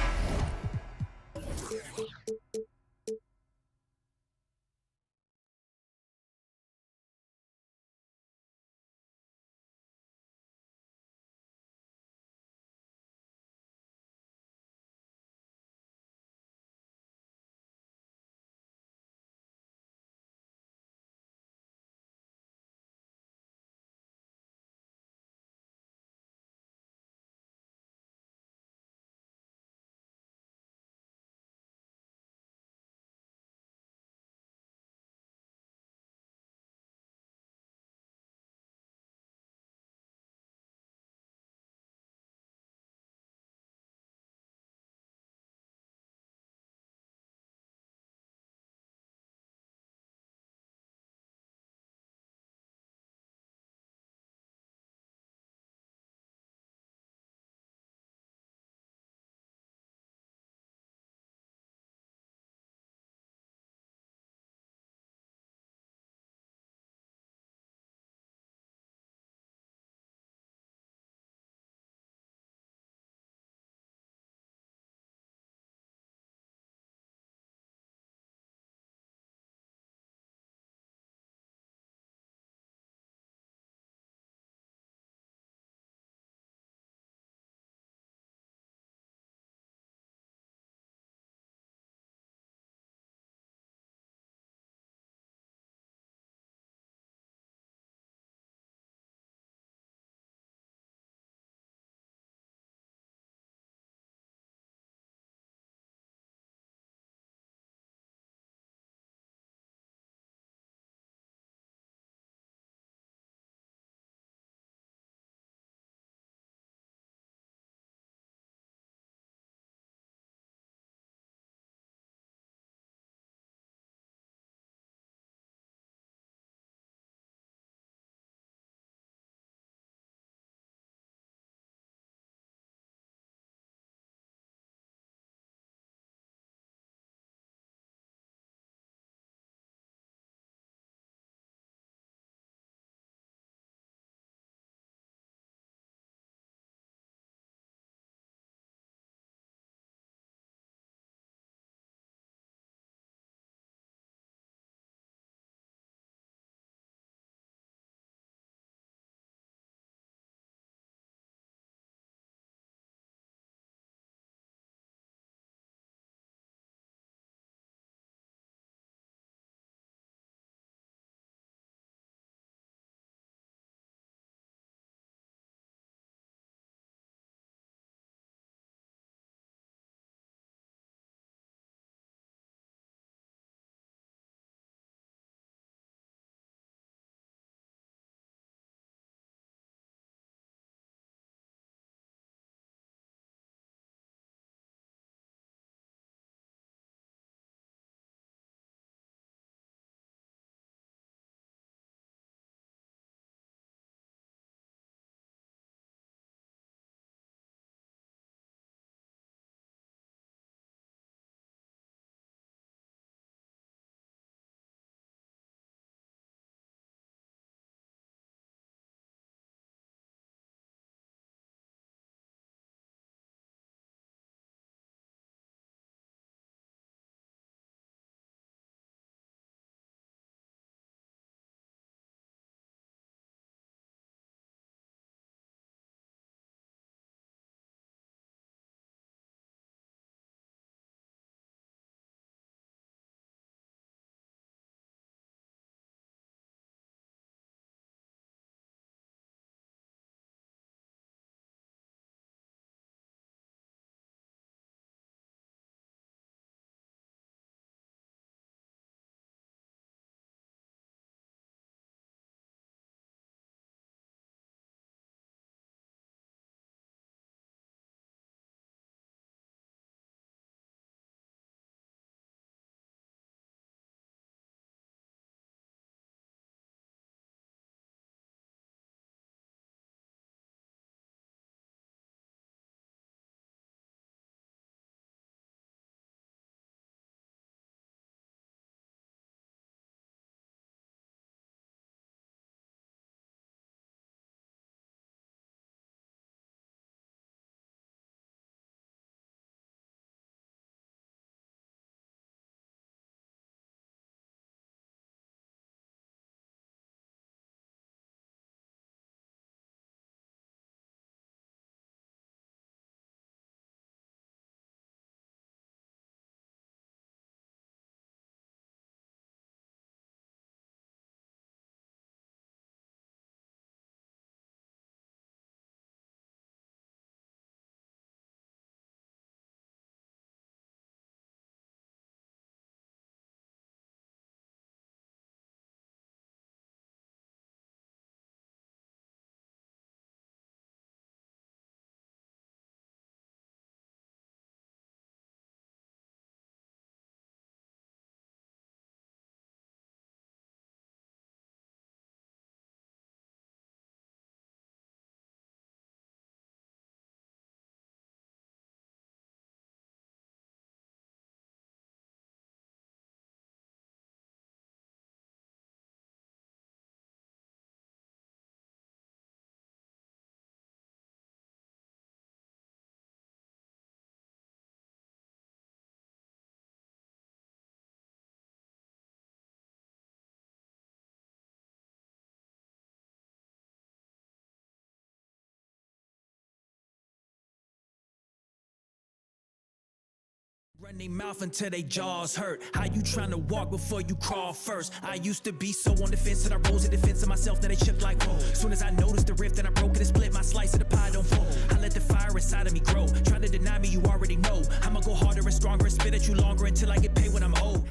Run their mouth until they jaws hurt. How you trying to walk before you crawl first? I used to be so on the fence that I rose in defense of myself that I shook like whoa. Soon as I noticed the rift and I broke it and split, my slice of the pie don't fold. I let the fire inside of me grow. Trying to deny me, you already know. I'ma go harder and stronger and spit at you longer until I get paid what I'm owed.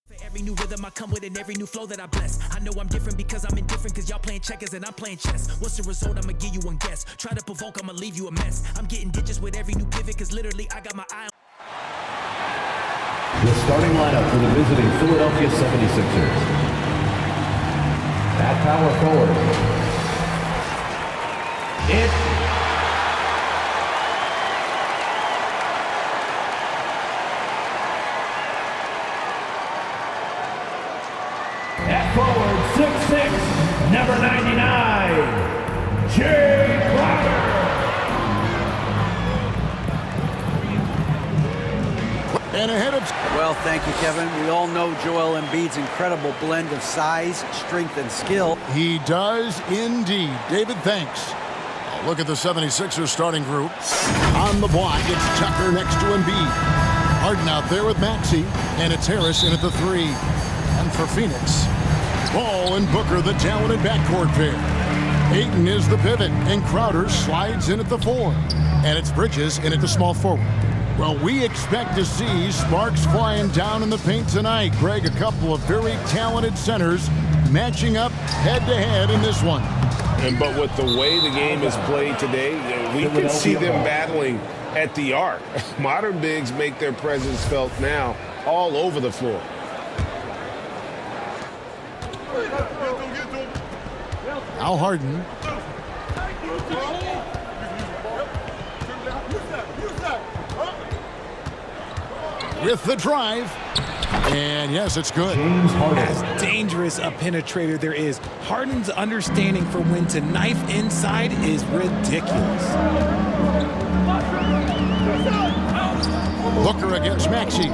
For every new rhythm I come with and every new flow that I bless. I know I'm different because I'm indifferent, cause y'all playing checkers and I'm playing chess. What's the result? I'ma give you one guess. Try to provoke, I'ma leave you a mess. I'm getting ditches with every new pivot, cause literally I got my eye on. The starting lineup for the visiting Philadelphia 76ers. At power forward, At forward, 6'6", number 99, Jay Crowder. And ahead of... Well, thank you, Kevin. We all know Joel Embiid's incredible blend of size, strength, and skill. He does indeed. David, thanks. A look at the 76ers starting group. On the block, it's Tucker next to Embiid. Harden out there with Maxey, and it's Harris in at the 3. And for Phoenix, Ball and Booker, the talented backcourt pair. Ayton is the pivot, and Crowder slides in at the 4. And it's Bridges in at the small forward. Well, we expect to see sparks flying down in the paint tonight. Greg, a couple of very talented centers matching up head-to-head in this one. But with the way the game is played today, we can see them battling at the arc. Modern bigs make their presence felt now all over the floor. Al Harden. With the drive. And yes, it's good. As dangerous a penetrator there is, Harden's understanding for when to knife inside is ridiculous. Booker against Maxey.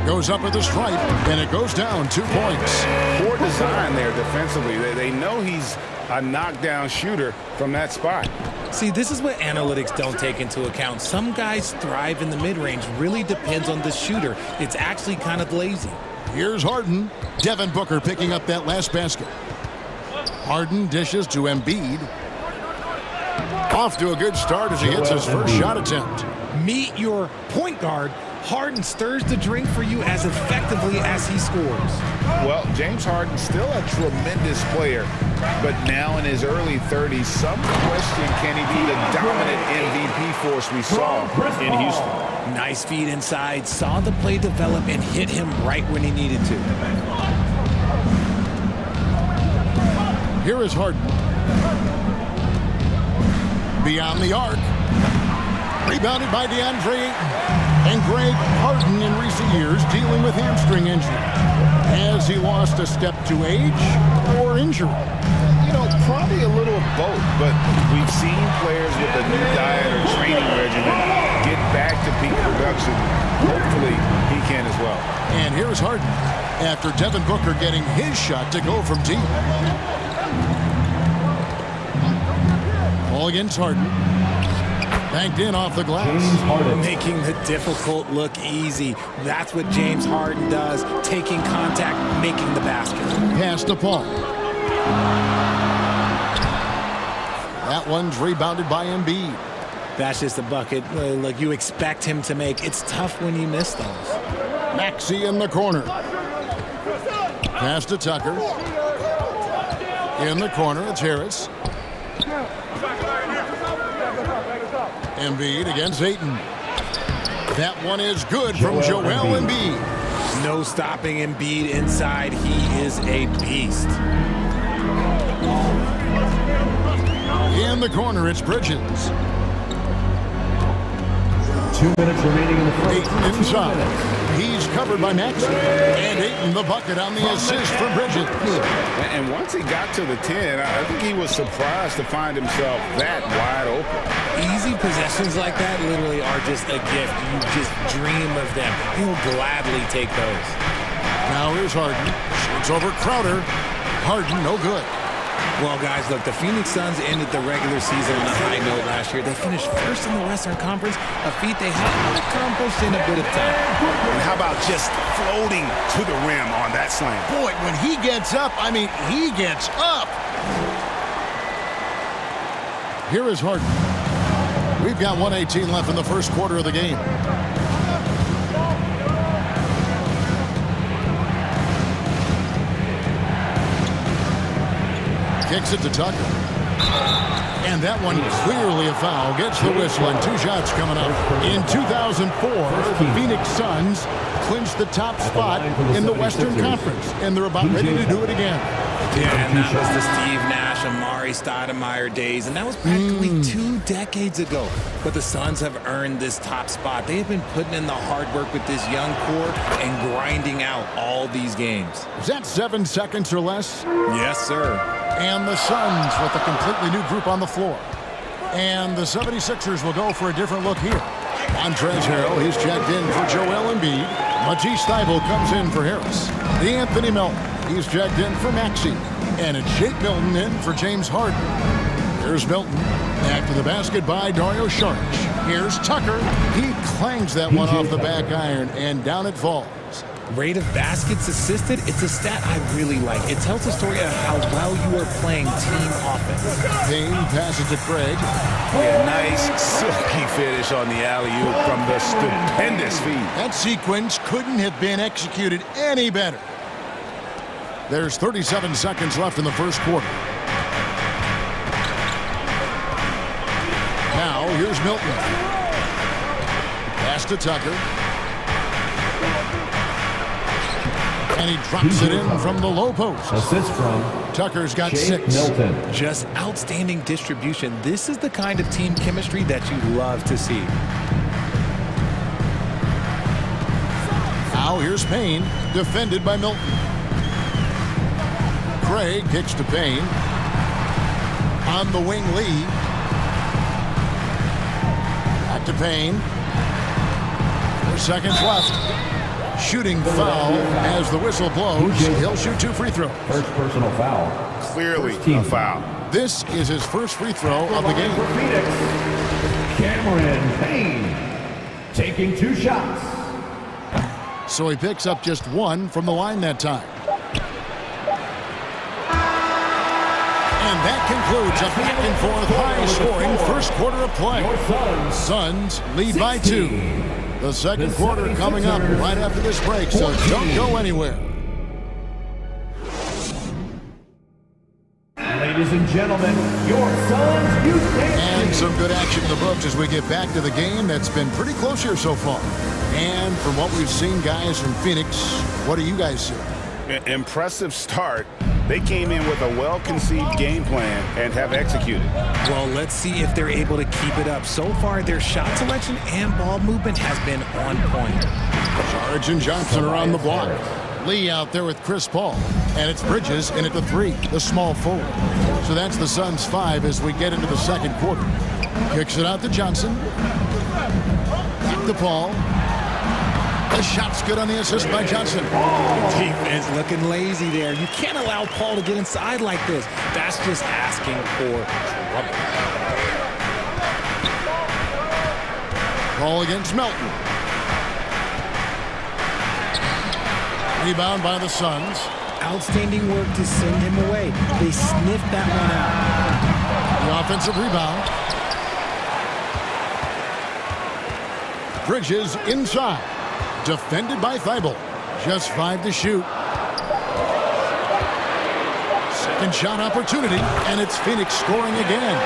Goes up at the stripe, and it goes down 2 points. Poor design there defensively. They know he's a knockdown shooter from that spot. See, this is what analytics don't take into account. Some guys thrive in the mid-range. Really depends on the shooter. It's actually kind of lazy. Here's Harden. Devin Booker picking up that last basket. Harden dishes to Embiid. Off to a good start as he hits his first shot attempt. Meet your point guard. Harden stirs the drink for you as effectively as he scores. Well, James Harden's still a tremendous player, but now in his early 30s, some question, can he be the dominant MVP force we saw in Houston? Nice feed inside, saw the play develop and hit him right when he needed to. Here is Harden. Beyond the arc. Rebounded by DeAndre Ayton. And Greg, Harden in recent years dealing with hamstring injury. Has he lost a step to age or injury? You know, probably a little of both, but we've seen players with a new diet or training regimen get back to peak production. Hopefully, he can as well. And here's Harden after Devin Booker getting his shot to go from deep. Ball against Harden. Banked in off the glass. Making the difficult look easy. That's what James Harden does. Taking contact, making the basket. Pass to Paul. That one's rebounded by Embiid. That's just a bucket. Look, you expect him to make. It's tough when you miss those. Maxey in the corner. Pass to Tucker. In the corner, it's Harris. Embiid against Ayton. That one is good from Joel Embiid. No stopping Embiid inside. He is a beast. In the corner, it's Bridges. 2 minutes remaining in the first. Ayton inside. He's covered by Maxey. And Ayton the bucket on the assist for Bridges. And once he got to the 10, I think he was surprised to find himself that wide open. Easy possessions like that literally are just a gift. You just dream of them. He'll gladly take those. Now here's Harden. Shoots over Crowder. Harden, no good. Well, guys, look, the Phoenix Suns ended the regular season on a high note last year. They finished first in the Western Conference, a feat they haven't accomplished in a bit of time. And how about just floating to the rim on that slam? Boy, when he gets up, I mean, he gets up. Here is Harden. We've got 1:18 left in the first quarter of the game. Kicks it to Tucker. And that one clearly a foul. Gets the whistle and 2 shots coming up. In 2004, the Phoenix Suns clinched the top spot in the Western Conference. And they're about ready to do it again. Yeah, and that was the Steve Nash, Amari Stoudemire days. And that was practically 2 decades ago. But the Suns have earned this top spot. They have been putting in the hard work with this young core and grinding out all these games. Is that 7 seconds or less? Yes, sir. And the Suns with a completely new group on the floor. And the 76ers will go for a different look here. Montrezl Harrell, he's checked in for Joel Embiid. Matisse Thybulle comes in for Harris. Anthony Melton, he's checked in for Maxey. And it's Shake Milton in for James Harden. Here's Milton. Back to the basket by Dario Saric. Here's Tucker. He clangs that one off the back iron, and down it falls. Rate of baskets assisted, it's a stat I really like. It tells the story of how well you are playing team offense. Payne passes to Craig. Yeah, nice silky finish on the alley-oop from the stupendous feed. That sequence couldn't have been executed any better. There's 37 seconds left in the first quarter. Now, here's Milton. Pass to Tucker. And he drops it in from the low post. Assist from Tucker's got Shake 6. Milton. Just outstanding distribution. This is the kind of team chemistry that you love to see. Now here's Payne, defended by Milton. Craig kicks to Payne. On the wing, Lee. Back to Payne. 4 seconds left. Shooting foul as the whistle blows. He'll shoot 2 free throws. First personal foul. Clearly a foul. This is his first free throw of the game. For Phoenix, Cameron Payne taking 2 shots. So he picks up just 1 from the line that time. And that concludes a back-and-forth high-scoring first quarter of play. Suns lead by 2. The second quarter coming up right after this break, so don't go anywhere. Ladies and gentlemen, your Suns youth team. And some good action in the books as we get back to the game that's been pretty close here so far. And from what we've seen, guys, from Phoenix, what do you guys see? Impressive start. They came in with a well-conceived game plan and have executed. Well, let's see if they're able to keep it up. So far, their shot selection and ball movement has been on point. Saric and Johnson are on the block. Lee out there with Chris Paul. And it's Bridges in at the 3, the small forward. So that's the Suns' 5 as we get into the second quarter. Kicks it out to Johnson. Back to Paul. The shot's good on the assist by Johnson. Defense looking lazy there. You can't allow Paul to get inside like this. That's just asking for trouble. Paul against Melton. Rebound by the Suns. Outstanding work to send him away. They sniffed that one out. The offensive rebound. Bridges inside. Defended by Thybulle. Just 5 to shoot. Second shot opportunity, and it's Phoenix scoring again.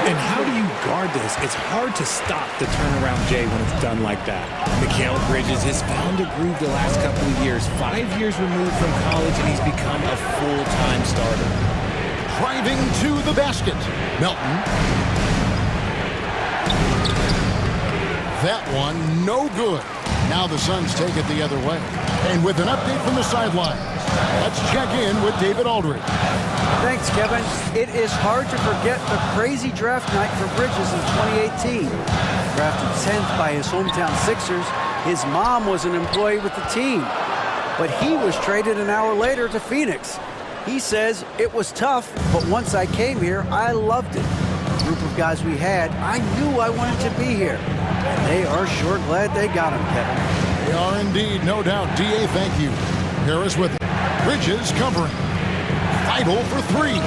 And how do you guard this? It's hard to stop the turnaround J when it's done like that. Mikal Bridges has found a groove the last couple of years. 5 years removed from college, and he's become a full-time starter. Driving to the basket. Melton. That one, no good. Now the Suns take it the other way. And with an update from the sidelines, let's check in with David Aldridge. Thanks, Kevin. It is hard to forget the crazy draft night for Bridges in 2018. Drafted 10th by his hometown Sixers, his mom was an employee with the team. But he was traded an hour later to Phoenix. He says it was tough, but once I came here, I loved it. The group of guys we had, I knew I wanted to be here. And they are sure glad they got him, Kevin. They are indeed, no doubt. D.A., thank you. Harris with it. Bridges covering. Vital for three.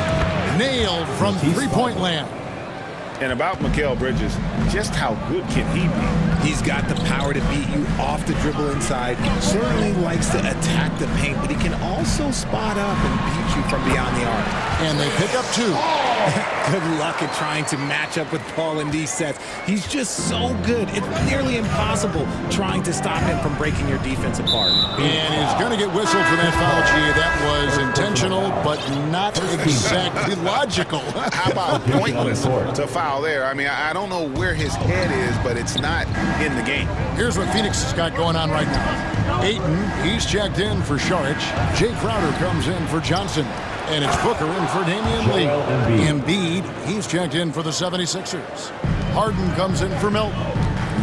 Nailed from three-point land. And about Mikal Bridges, just how good can he be? He's got the power to beat you off the dribble inside. Certainly likes to attack the paint, but he can also spot up and beat you from beyond the arc. And they pick up two. Good luck at trying to match up with Paul in these sets. He's just so good. It's nearly impossible trying to stop him from breaking your defense apart. And he's going to get whistled for that foul, G. That was intentional, but not exactly logical. How about pointless to foul there? I mean, I don't know where his head is, but it's not in the game. Here's what Phoenix has got going on right now. Ayton, he's checked in for Saric. Jay Crowder comes in for Johnson. And it's Booker in for Damian Lee. Embiid, he's checked in for the 76ers. Harden comes in for Milton.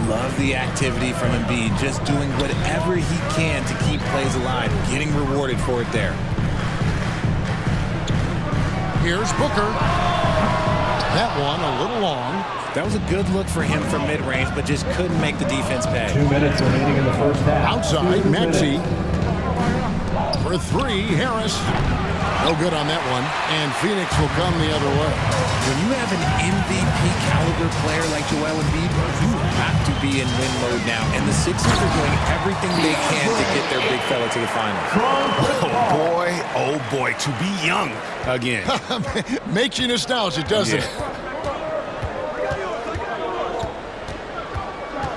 Love the activity from Embiid, just doing whatever he can to keep plays alive, getting rewarded for it there. Here's Booker. That one a little long. That was a good look for him from mid-range, but just couldn't make the defense pay. 2 minutes remaining in the first half. Outside, Maxey. For three, Harris. No good on that one. And Phoenix will come the other way. When you have an MVP caliber player like Joel Embiid, you have to be in win mode now. And the Sixers are doing everything they can to get their big fella to the finals. Oh boy, to be young again. Makes you nostalgic, doesn't it?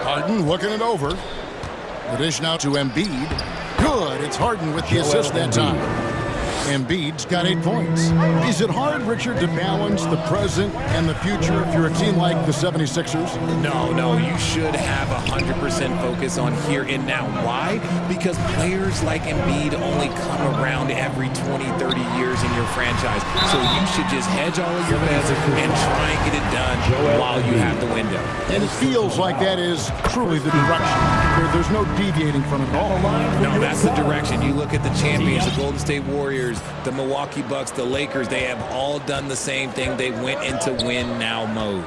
Harden looking it over. The dish now to Embiid. Good. It's Harden with the assist that time. Embiid's got 8 points. Is it hard, Richard, to balance the present and the future if you're a team like the 76ers? No, you should have 100% focus on here and now. Why? Because players like Embiid only come around every 20, 30 years in your franchise. So you should just hedge all of your bets and try and get it done while you have the window. And it feels like that is truly the direction. There's no deviating from it all. No, that's the direction. You look at the champions, the Golden State Warriors, the Milwaukee Bucks, the Lakers, they have all done the same thing. They went into win now mode.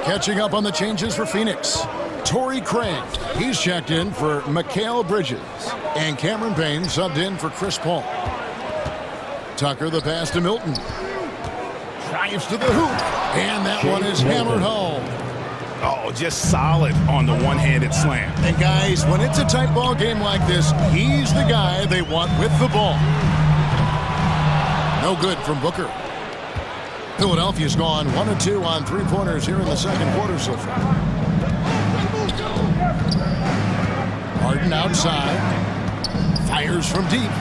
Catching up on the changes for Phoenix. Torrey Craig, he's checked in for Mikal Bridges. And Cameron Payne subbed in for Chris Paul. Tucker the pass to Milton. Drives to the hoop. And that one is hammered home. Oh, just solid on the one-handed slam. And guys, when it's a tight ball game like this, he's the guy they want with the ball. No good from Booker. Philadelphia's gone 1 of 2 on three-pointers here in the second quarter so far. Harden outside. Fires from deep.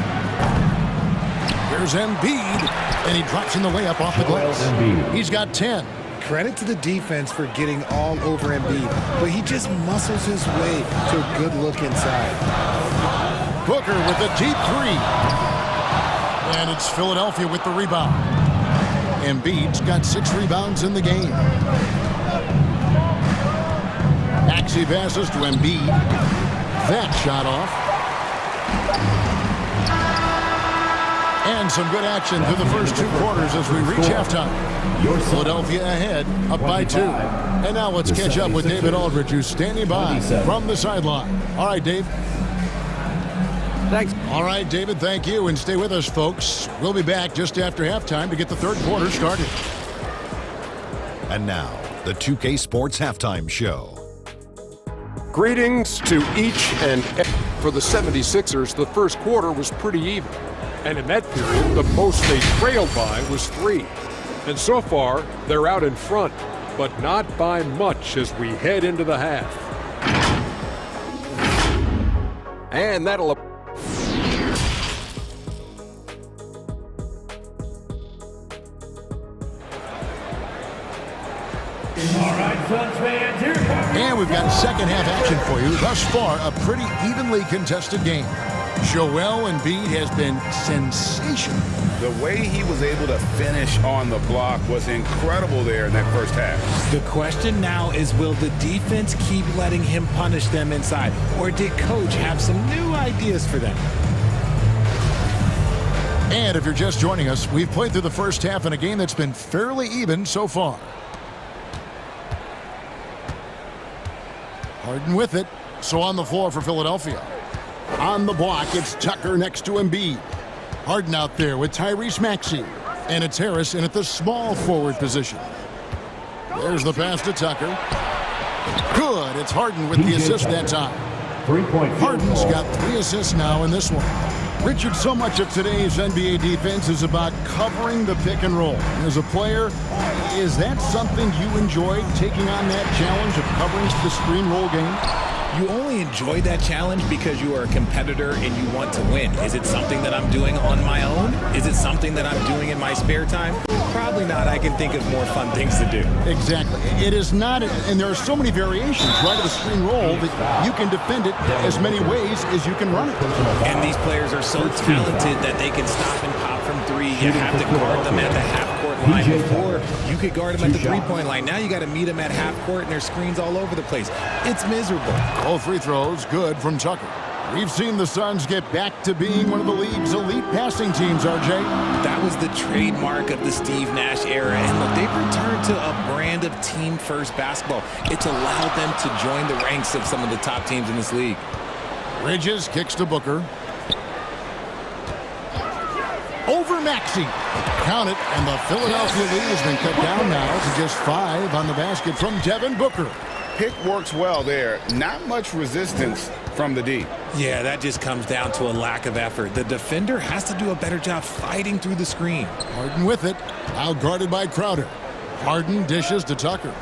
Here's Embiid. And he drops in the layup off the glass. He's got 10. Credit to the defense for getting all over Embiid, but he just muscles his way to a good look inside. Booker with a deep three. And it's Philadelphia with the rebound. Embiid's got 6 rebounds in the game. Maxey passes to Embiid. That shot off. And some good action through the first 2 quarters as we reach halftime. Philadelphia ahead, up by 2. And now let's catch up with David Aldridge, who's standing by from the sideline. All right, Dave. Thanks. All right, David, thank you. And stay with us, folks. We'll be back just after halftime to get the third quarter started. And now, the 2K Sports Halftime Show. Greetings to each and every. For the 76ers, the first quarter was pretty even. And in that period, the most they trailed by was 3. And so far, they're out in front, but not by much as we head into the half. And that'll... And we've got second half action for you. Thus far, a pretty evenly contested game. Joel Embiid has been sensational. The way he was able to finish on the block was incredible there in that first half. The question now is, will the defense keep letting him punish them inside? Or did Coach have some new ideas for them? And if you're just joining us, we've played through the first half in a game that's been fairly even so far. Harden with it. So on the floor for Philadelphia. On the block, it's Tucker next to Embiid. Harden out there with Tyrese Maxey. And it's Harris in at the small forward position. There's the pass to Tucker. Good. It's Harden with the assist that time. Harden's got 3 assists now in this one. Richard, so much of today's NBA defense is about covering the pick and roll. As a player, is that something you enjoy, taking on that challenge of covering the screen roll game? You only enjoy that challenge because you are a competitor and you want to win. Is it something that I'm doing on my own? Is it something that I'm doing in my spare time? Probably not. I can think of more fun things to do. Exactly. It is not, and there are so many variations right of the screen roll that you can defend it as many ways as you can run it. And these players are so talented that they can stop and pop from 3. You have to guard them at the half-court line. Before, you could guard them at the 3-point line. Now you got to meet them at half-court, and there's screens all over the place. It's miserable. All free throws good from Tucker. We've seen the Suns get back to being one of the league's elite passing teams, RJ. That was the trademark of the Steve Nash era. And look, they've returned to a brand of team-first basketball. It's allowed them to join the ranks of some of the top teams in this league. Bridges kicks to Booker. Over Maxey. Count it, and the Philadelphia lead has been cut down now to just 5 on the basket from Devin Booker. Pick works well there. Not much resistance from the D. Yeah, that just comes down to a lack of effort. The defender has to do a better job fighting through the screen. Harden with it. Now guarded by Crowder. Harden dishes to Tucker.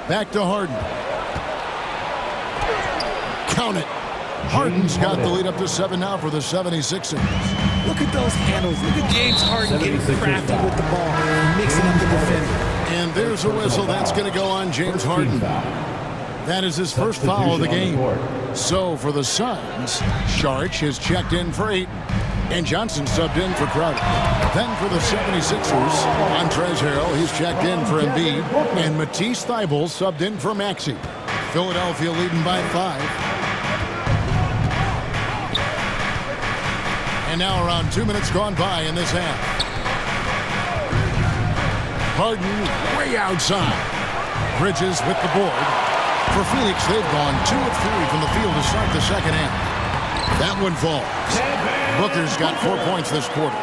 Back to Harden. Count it. Harden's got the lead up to 7 now for the 76ers. Look at those handles. Look at James Harden getting crafty with the ball, mixing up the defender. And there's a whistle. That's going to go on James Harden. That is his first foul of the game. So for the Suns, Saric has checked in for Ayton. And Johnson subbed in for Crowder. Then for the 76ers, Montrezl Harrell, he's checked in for Embiid. And Matisse Thybulle subbed in for Maxey. Philadelphia leading by 5. And now around 2 minutes gone by in this half. Harden way outside. Bridges with the board. For Phoenix, they've gone 2 of 3 from the field to start the second half. That one falls. Booker's got 4 points this quarter.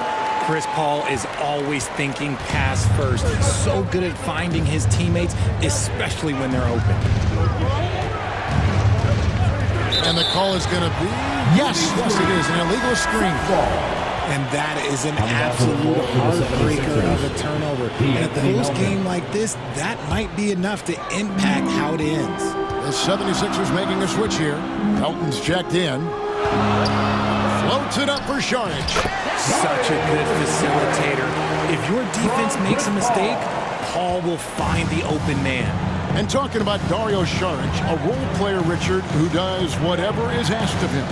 Chris Paul is always thinking pass first. He's so good at finding his teammates, especially when they're open. And the call is going to be, yes, it is, an illegal screen. And that is an absolute heartbreaker of a turnover. In a close game like this, that might be enough to impact how it ends. The 76ers making a switch here. Melton's checked in. Floats it up for Saric. Such a good facilitator. If your defense makes a mistake, Paul will find the open man. And talking about Dario Saric, a role player, Richard, who does whatever is asked of him.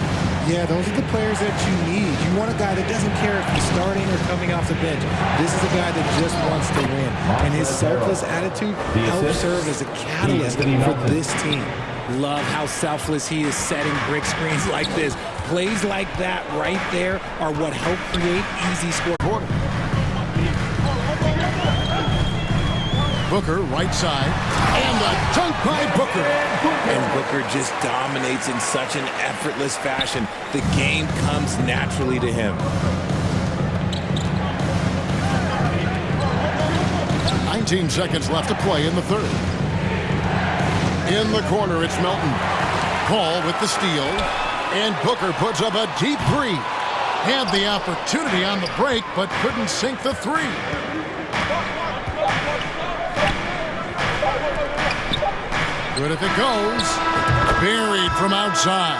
Yeah, those are the players that you need. You want a guy that doesn't care if he's starting or coming off the bench. This is a guy that just wants to win. And his selfless attitude helps serve as a catalyst for this team. Love how selfless he is setting brick screens like this. Plays like that right there are what help create easy score. Booker, right side, and a dunk by Booker. And Booker just dominates in such an effortless fashion. The game comes naturally to him. 19 seconds left to play in the third. In the corner, it's Melton. Paul with the steal, and Booker puts up a deep 3. Had the opportunity on the break, but couldn't sink the 3. Good if it goes. Buried from outside.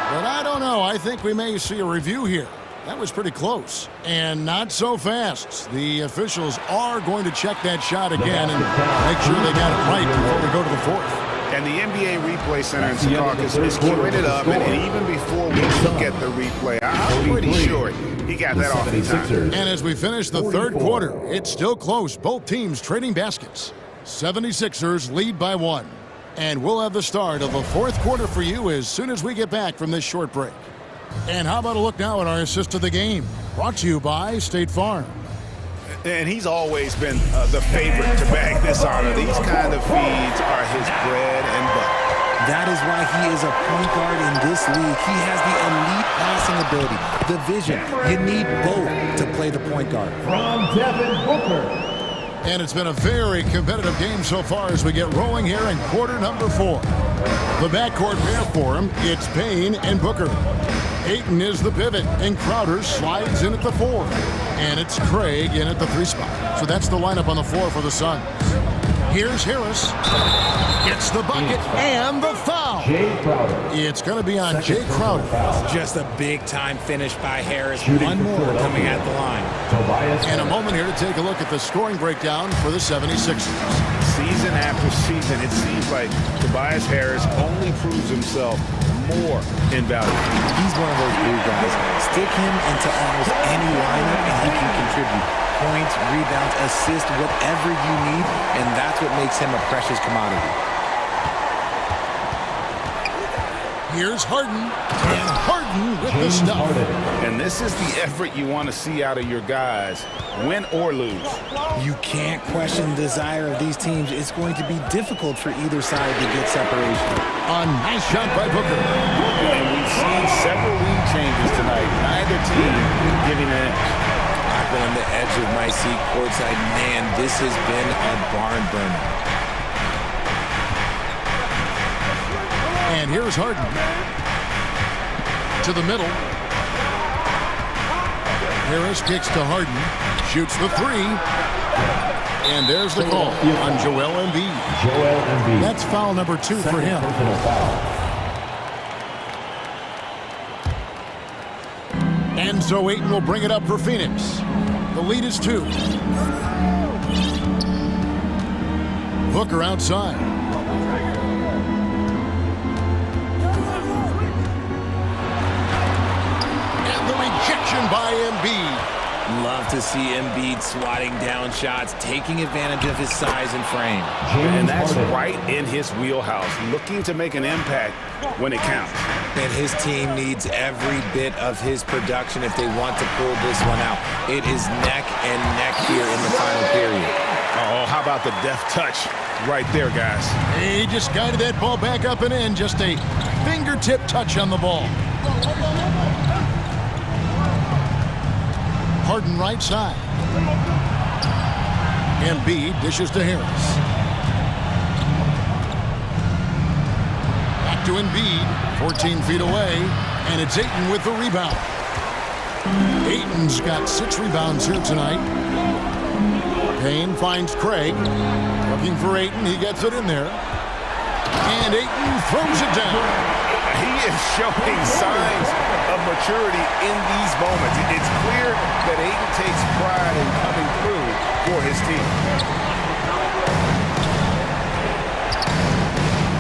But I don't know. I think we may see a review here. That was pretty close. And not so fast. The officials are going to check that shot again and make sure they got it right before we go to the fourth. And the NBA Replay Center in Secaucus is queuing it up, and even before we look at the replay, I'm pretty sure he got that off in time. And as we finish the third quarter, it's still close. Both teams trading baskets. 76ers lead by 1. And we'll have the start of the fourth quarter for you as soon as we get back from this short break. And how about a look now at our assist of the game? Brought to you by State Farm. And he's always been the favorite to bag this honor. These kind of feeds are his bread and butter. That is why he is a point guard in this league. He has the elite passing ability, the vision. You need both to play the point guard. From Devin Booker. And it's been a very competitive game so far as we get rolling here in quarter number 4. The backcourt pair for him, it's Payne and Booker. Ayton is the pivot, and Crowder slides in at the 4. And it's Craig in at the 3 spot. So that's the lineup on the floor for the Suns. Here's Harris. Gets the bucket and the foul. Jay Crowder. It's going to be on Jay Crowder. Just a big-time finish by Harris. One more coming at the line. And a moment here to take a look at the scoring breakdown for the 76ers. Season after season, it seems like Tobias Harris only proves himself more invaluable. He's one of those blue guys. Stick him into almost any lineup and he can contribute. Points, rebounds, assists, whatever you need, and that's what makes him a precious commodity. Here's Harden, and Harden with the stuff. And this is the effort you want to see out of your guys, win or lose. You can't question the desire of these teams. It's going to be difficult for either side to get separation. A nice shot by Booker. And we've seen several lead changes tonight. Neither team giving an inch. I've been on the edge of my seat courtside. Man, this has been a barn burner. And here's Harden. To the middle. Harris kicks to Harden. Shoots the 3. And there's the call on Joel Embiid. Joel Embiid. That's foul number 2 for him. And so Ayton will bring it up for Phoenix. The lead is 2. Booker outside. And the rejection by Embiid. Love to see Embiid swatting down shots, taking advantage of his size and frame. And that's right in his wheelhouse, looking to make an impact when it counts. And his team needs every bit of his production if they want to pull this one out. It is neck and neck here in the final period. Oh, how about the deft touch right there, guys? He just guided that ball back up and in. Just a fingertip touch on the ball. Harden right side. Embiid dishes to Harris. Back to Embiid, 14 feet away, and it's Ayton with the rebound. Ayton's got 6 rebounds here tonight. Payne finds Craig. Looking for Ayton, he gets it in there. And Ayton throws it down. He is showing signs of maturity in these moments. It's clear that Ayton takes pride in coming through for his team.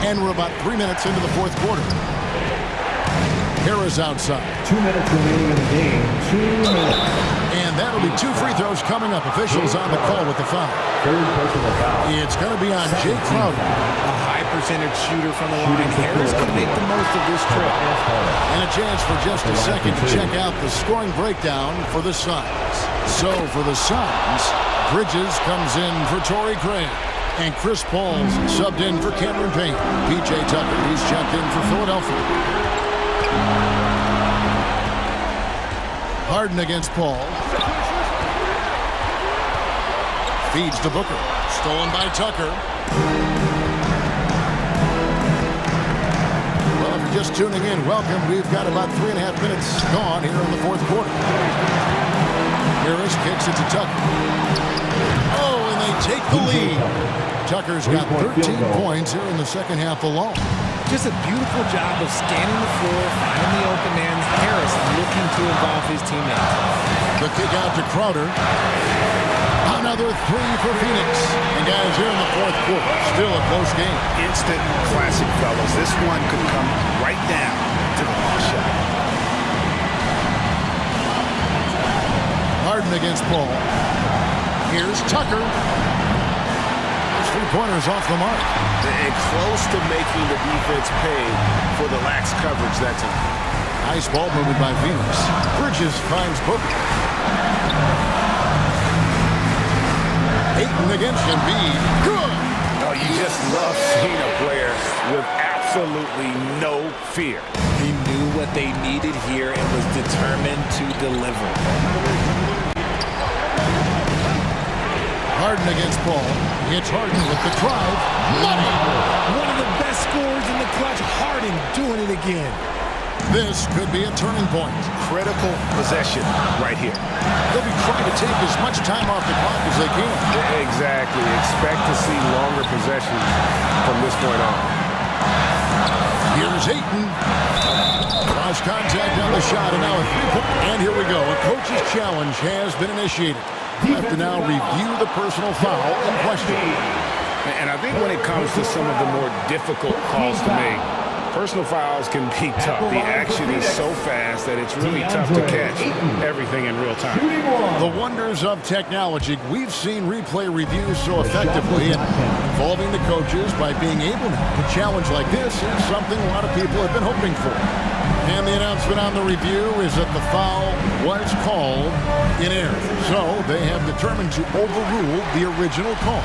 And we're about 3 minutes into the 4th quarter. Harris outside. 2 minutes remaining in the game. 2 minutes. And that'll be 2 free throws coming up. Officials on the call with the foul. Third personal foul. It's going to be on Jay Crowder. A high percentage shooter from the line. Harris can make the most of this trip. And a chance for just a second to check out the scoring breakdown for the Suns. So for the Suns, Bridges comes in for Torrey Craig. And Chris Paul's subbed in for Cameron Payne. P.J. Tucker, he's checked in for Philadelphia. Harden against Paul. Feeds to Booker. Stolen by Tucker. Well, if you're just tuning in, welcome. We've got about 3.5 minutes gone here in the 4th quarter. Harris kicks it to Tucker. Oh, and they take the lead. Tucker's got 13 points here in the second half alone. Just a beautiful job of scanning the floor, finding the open ends. Harris looking to involve his teammates. The kick out to Crowder. Another 3 for Phoenix. And guys, here in the 4th quarter, still a close game. Instant classic, fellas. This one could come right down to the last shot. Harden against Paul. Here's Tucker. 3-pointers off the mark. And close to making the defense pay for the lax coverage that time. Nice ball movement by Phoenix. Bridges finds Booker. Ayton against Embiid. Good. Oh, you just love seeing a player with absolutely no fear. He knew what they needed here and was determined to deliver. Harden against Paul. It's Harden with the drive. Money! One of the best scorers in the clutch. Harden doing it again. This could be a turning point. Critical possession right here. They'll be trying to take as much time off the clock as they can. Exactly. Expect to see longer possessions from this point on. Here's Ayton. Cross contact on the shot, and now a three-point. And here we go. A coach's challenge has been initiated. We have to now review the personal foul in question. And I think when it comes to some of the more difficult calls to make, personal fouls can be tough. The action is so fast that it's really tough to catch everything in real time. The wonders of technology. We've seen replay reviews so effectively, and involving the coaches by being able to challenge like this is something a lot of people have been hoping for. And the announcement on the review is that the foul was called in error. So they have determined to overrule the original call.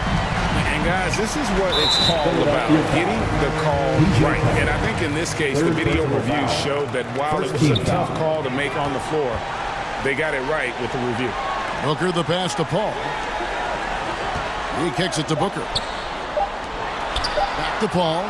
And guys, this is what it's called about, getting the call right. And I think in this case, the video review showed that while it was a tough call to make on the floor, they got it right with the review. Booker the pass to Paul. He kicks it to Booker. Back to Paul.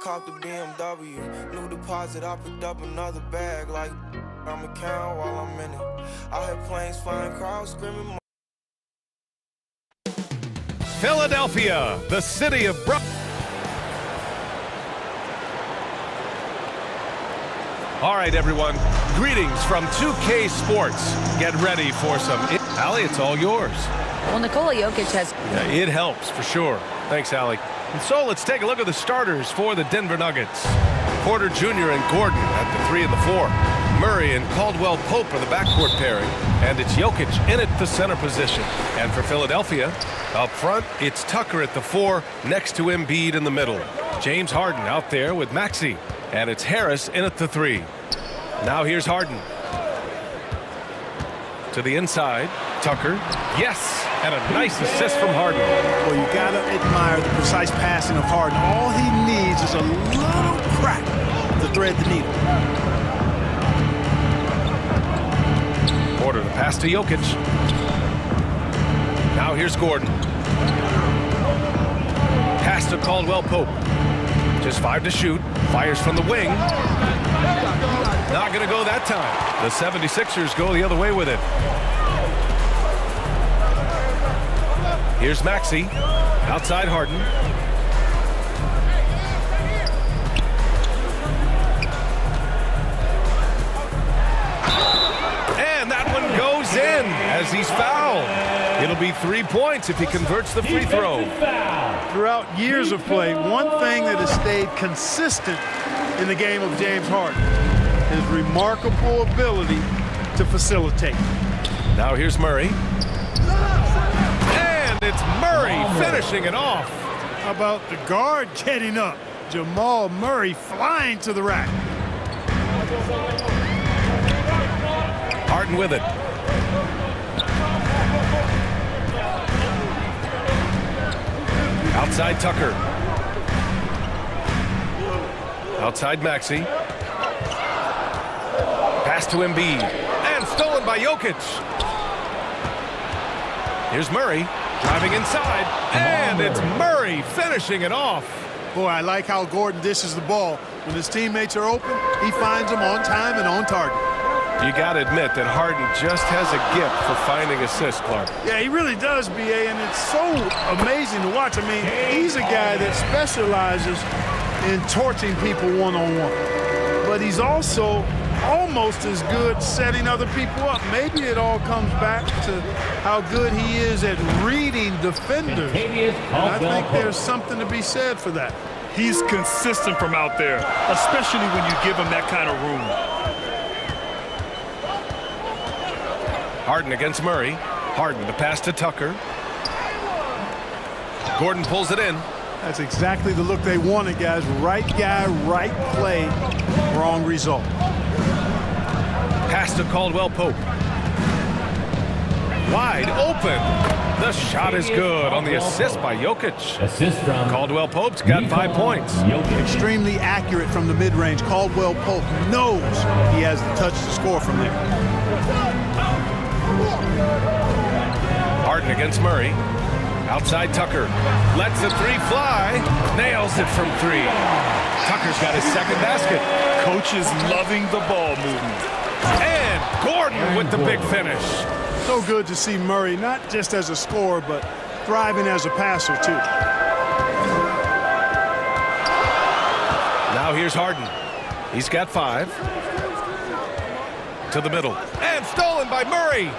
Caught the BMW, new deposit, I picked up another bag like I'm a count while I'm in it. I hear planes flying, crowds screaming. Philadelphia, the city of All right, everyone. Greetings from 2K Sports. Get ready for some... Allie, it's all yours. Well, Nikola Jokic has... Yeah, it helps, for sure. Thanks, Allie. And so let's take a look at the starters for the Denver Nuggets. Porter Jr. and Gordon at the 3 and the 4. Murray and Caldwell-Pope are the backcourt pairing. And it's Jokic in at the center position. And for Philadelphia, up front, it's Tucker at the 4 next to Embiid in the middle. James Harden out there with Maxey. And it's Harris in at the 3. Now here's Harden. To the inside, Tucker. Yes! And a nice assist from Harden. Well, you got to admire the precise passing of Harden. All he needs is a little crack to thread the needle. Porter, the pass to Jokic. Now here's Gordon. Pass to Caldwell-Pope. Just 5 to shoot. Fires from the wing. Not going to go that time. The 76ers go the other way with it. Here's Maxey. Outside Harden. And that one goes in as he's fouled. It'll be 3 points if he converts the free throw. Throughout years of play, one thing that has stayed consistent in the game of James Harden is remarkable ability to facilitate. Now here's Murray. And it's Murray finishing it off. How about the guard getting up? Jamal Murray flying to the rack. Harden with it. Outside Tucker. Outside Maxey. Pass to Embiid. And stolen by Jokic. Here's Murray driving inside. And it's Murray finishing it off. Boy, I like how Gordon dishes the ball. When his teammates are open, he finds them on time and on target. You got to admit that Harden just has a gift for finding assists, Clark. Yeah, he really does, B.A., and it's so amazing to watch. I mean, he's a guy that specializes in torching people one-on-one. But he's also almost as good setting other people up. Maybe it all comes back to how good he is at reading defenders. And I think there's something to be said for that. He's consistent from out there, especially when you give him that kind of room. Harden against Murray. Harden, the pass to Tucker. Gordon pulls it in. That's exactly the look they wanted, guys. Right guy, right play, wrong result. Pass to Caldwell-Pope. Wide open. The shot is good on the assist by Jokic. Assist from Caldwell-Pope's got 5 points. Extremely accurate from the mid-range. Caldwell-Pope knows he has the touch to score from there. Harden against Murray. Outside Tucker. Lets the 3 fly. Nails it from 3. Tucker's got his second basket. Coach is loving the ball movement. And Gordon with the big finish. So good to see Murray, not just as a scorer, but thriving as a passer, too. Now here's Harden. He's got 5. To the middle. And stolen by Murray.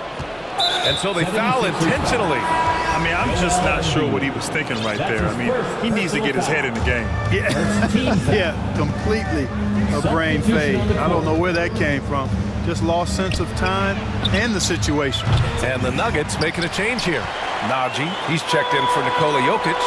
And so they foul intentionally. I mean, I'm just not sure what he was thinking right there. I mean, he needs to get his head in the game. Yeah, completely a brain fade. I don't know where that came from. Just lost sense of time and the situation. And the Nuggets making a change here. Najee, he's checked in for Nikola Jokic.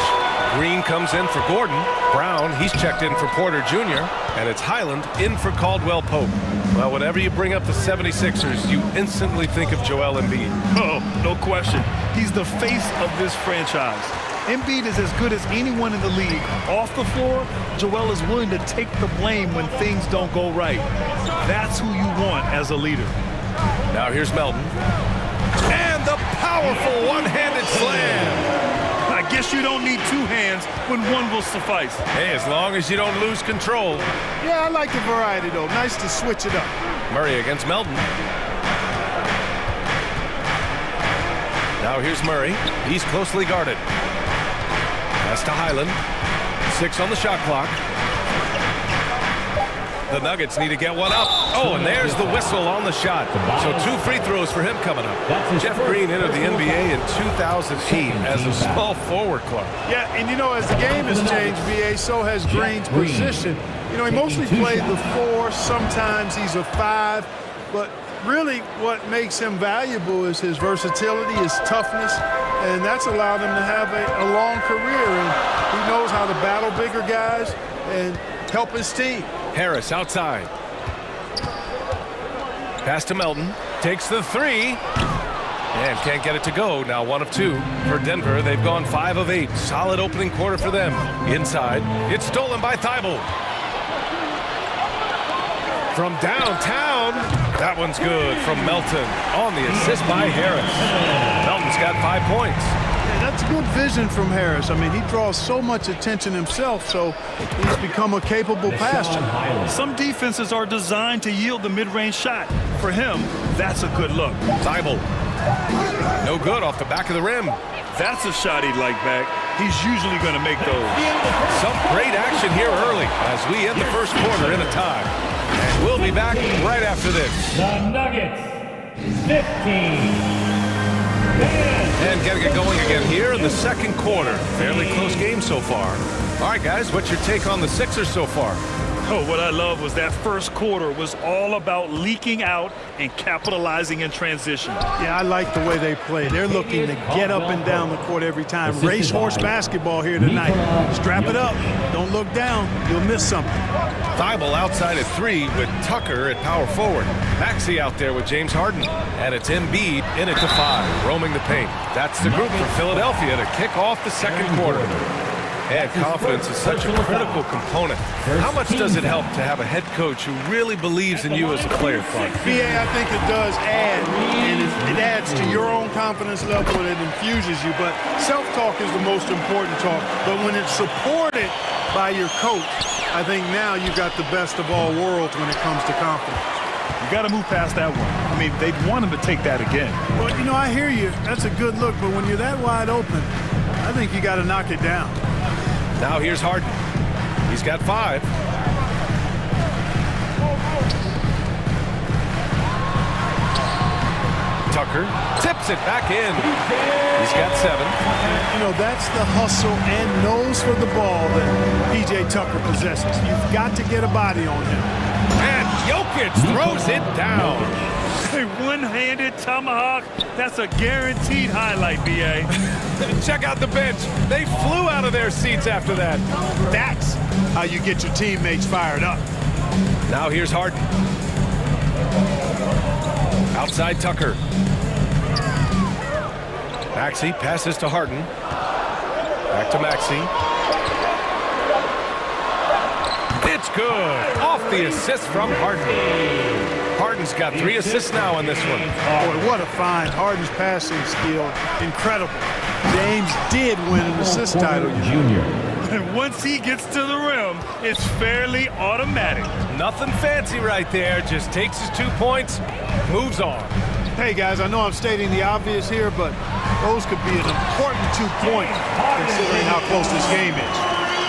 Green comes in for Gordon. Brown, he's checked in for Porter Jr. And it's Highland in for Caldwell-Pope. Well, whenever you bring up the 76ers, you instantly think of Joel Embiid. Oh, no question. He's the face of this franchise. Embiid is as good as anyone in the league. Off the floor, Joel is willing to take the blame when things don't go right. That's who you want as a leader. Now here's Melton. And the Powerful one-handed slam. I guess you don't need two hands when one will suffice. Hey, as long as you don't lose control. Yeah, I like the variety, though. Nice to switch it up. Murray against Melton. Now here's Murray. He's closely guarded. Pass to Highland. 6 on the shot clock. The Nuggets need to get one up. Oh, and there's the whistle on the shot. So 2 free throws for him coming up. Jeff Green entered the NBA in 2008 as a small forward club. Yeah, and you know, as the game has changed, VA, so has Green's position. You know, he mostly played the 4. Sometimes he's a 5. But really what makes him valuable is his versatility, his toughness, and that's allowed him to have a long career. And he knows how to battle bigger guys and help his team. Harris outside. Pass to Melton. Takes the 3. And can't get it to go. Now 1 of 2 for Denver. They've gone 5 of 8. Solid opening quarter for them. Inside. It's stolen by Thibault. From downtown. That one's good from Melton on the assist by Harris. Melton's got 5 points. Yeah, that's good vision from Harris. I mean, he draws so much attention himself, so he's become a capable passer. Some defenses are designed to yield the mid-range shot. For him, that's a good look. Thibault. No good off the back of the rim. That's a shot he'd like back. He's usually going to make those. Some great action here early as we end the first quarter in a tie. And we'll be back right after this. The Nuggets, 15. And getting it going again here in the second quarter. Fairly close game so far. All right, guys, what's your take on the Sixers so far? Oh, what I love was that first quarter was all about leaking out and capitalizing in transition. Yeah, I like the way they play. They're looking to get up and down the court every time. Racehorse basketball here tonight. Strap it up. Don't look down. You'll miss something. Thibault outside at 3 with Tucker at power forward. Maxey out there with James Harden. And it's Embiid in it to 5, roaming the paint. That's the group for Philadelphia to kick off the second quarter. And confidence is such a critical component. How much does it help to have a head coach who really believes in you as a player, Clark? BA, I think it does add, and it adds to your own confidence level and it infuses you. But self-talk is the most important talk. But when it's supported by your coach, I think now you've got the best of all worlds when it comes to confidence. You got to move past that one. I mean, they'd want him to take that again. Well, you know, I hear you. That's a good look. But when you're that wide open, I think you got to knock it down. Now here's Harden. He's got 5. Tucker tips it back in. He's got 7. You know, that's the hustle and nose for the ball that P.J. Tucker possesses. You've got to get a body on him. And Jokic throws it down. A one-handed tomahawk. That's a guaranteed highlight, B.A. Check out the bench. They flew out of their seats after that. That's how you get your teammates fired up. Now here's Harden. Outside Tucker. Maxey passes to Harden. Back to Maxey. It's good. Off the assist from Harden. Harden's got 3 assists now in this one. Boy, what a find. Harden's passing skill. Incredible. James did win an assist title. Junior. And once he gets to the rim, it's fairly automatic. Nothing fancy right there. Just takes his 2 points, moves on. Hey, guys, I know I'm stating the obvious here, but those could be an important 2 points considering how close this game is.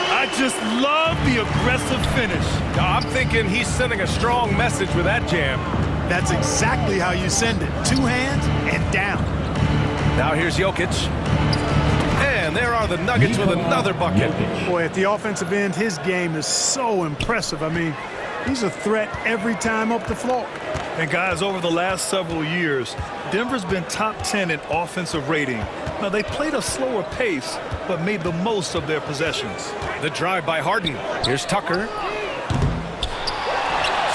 I just love the aggressive finish. I'm thinking he's sending a strong message with that jam. That's exactly how you send it. 2 hands and down. Now here's Jokic. And there are the Nuggets with another bucket. Boy, at the offensive end, his game is so impressive. I mean, he's a threat every time up the floor. And guys, over the last several years, Denver's been top 10 in offensive rating. Now, they played a slower pace, but made the most of their possessions. The drive by Harden. Here's Tucker.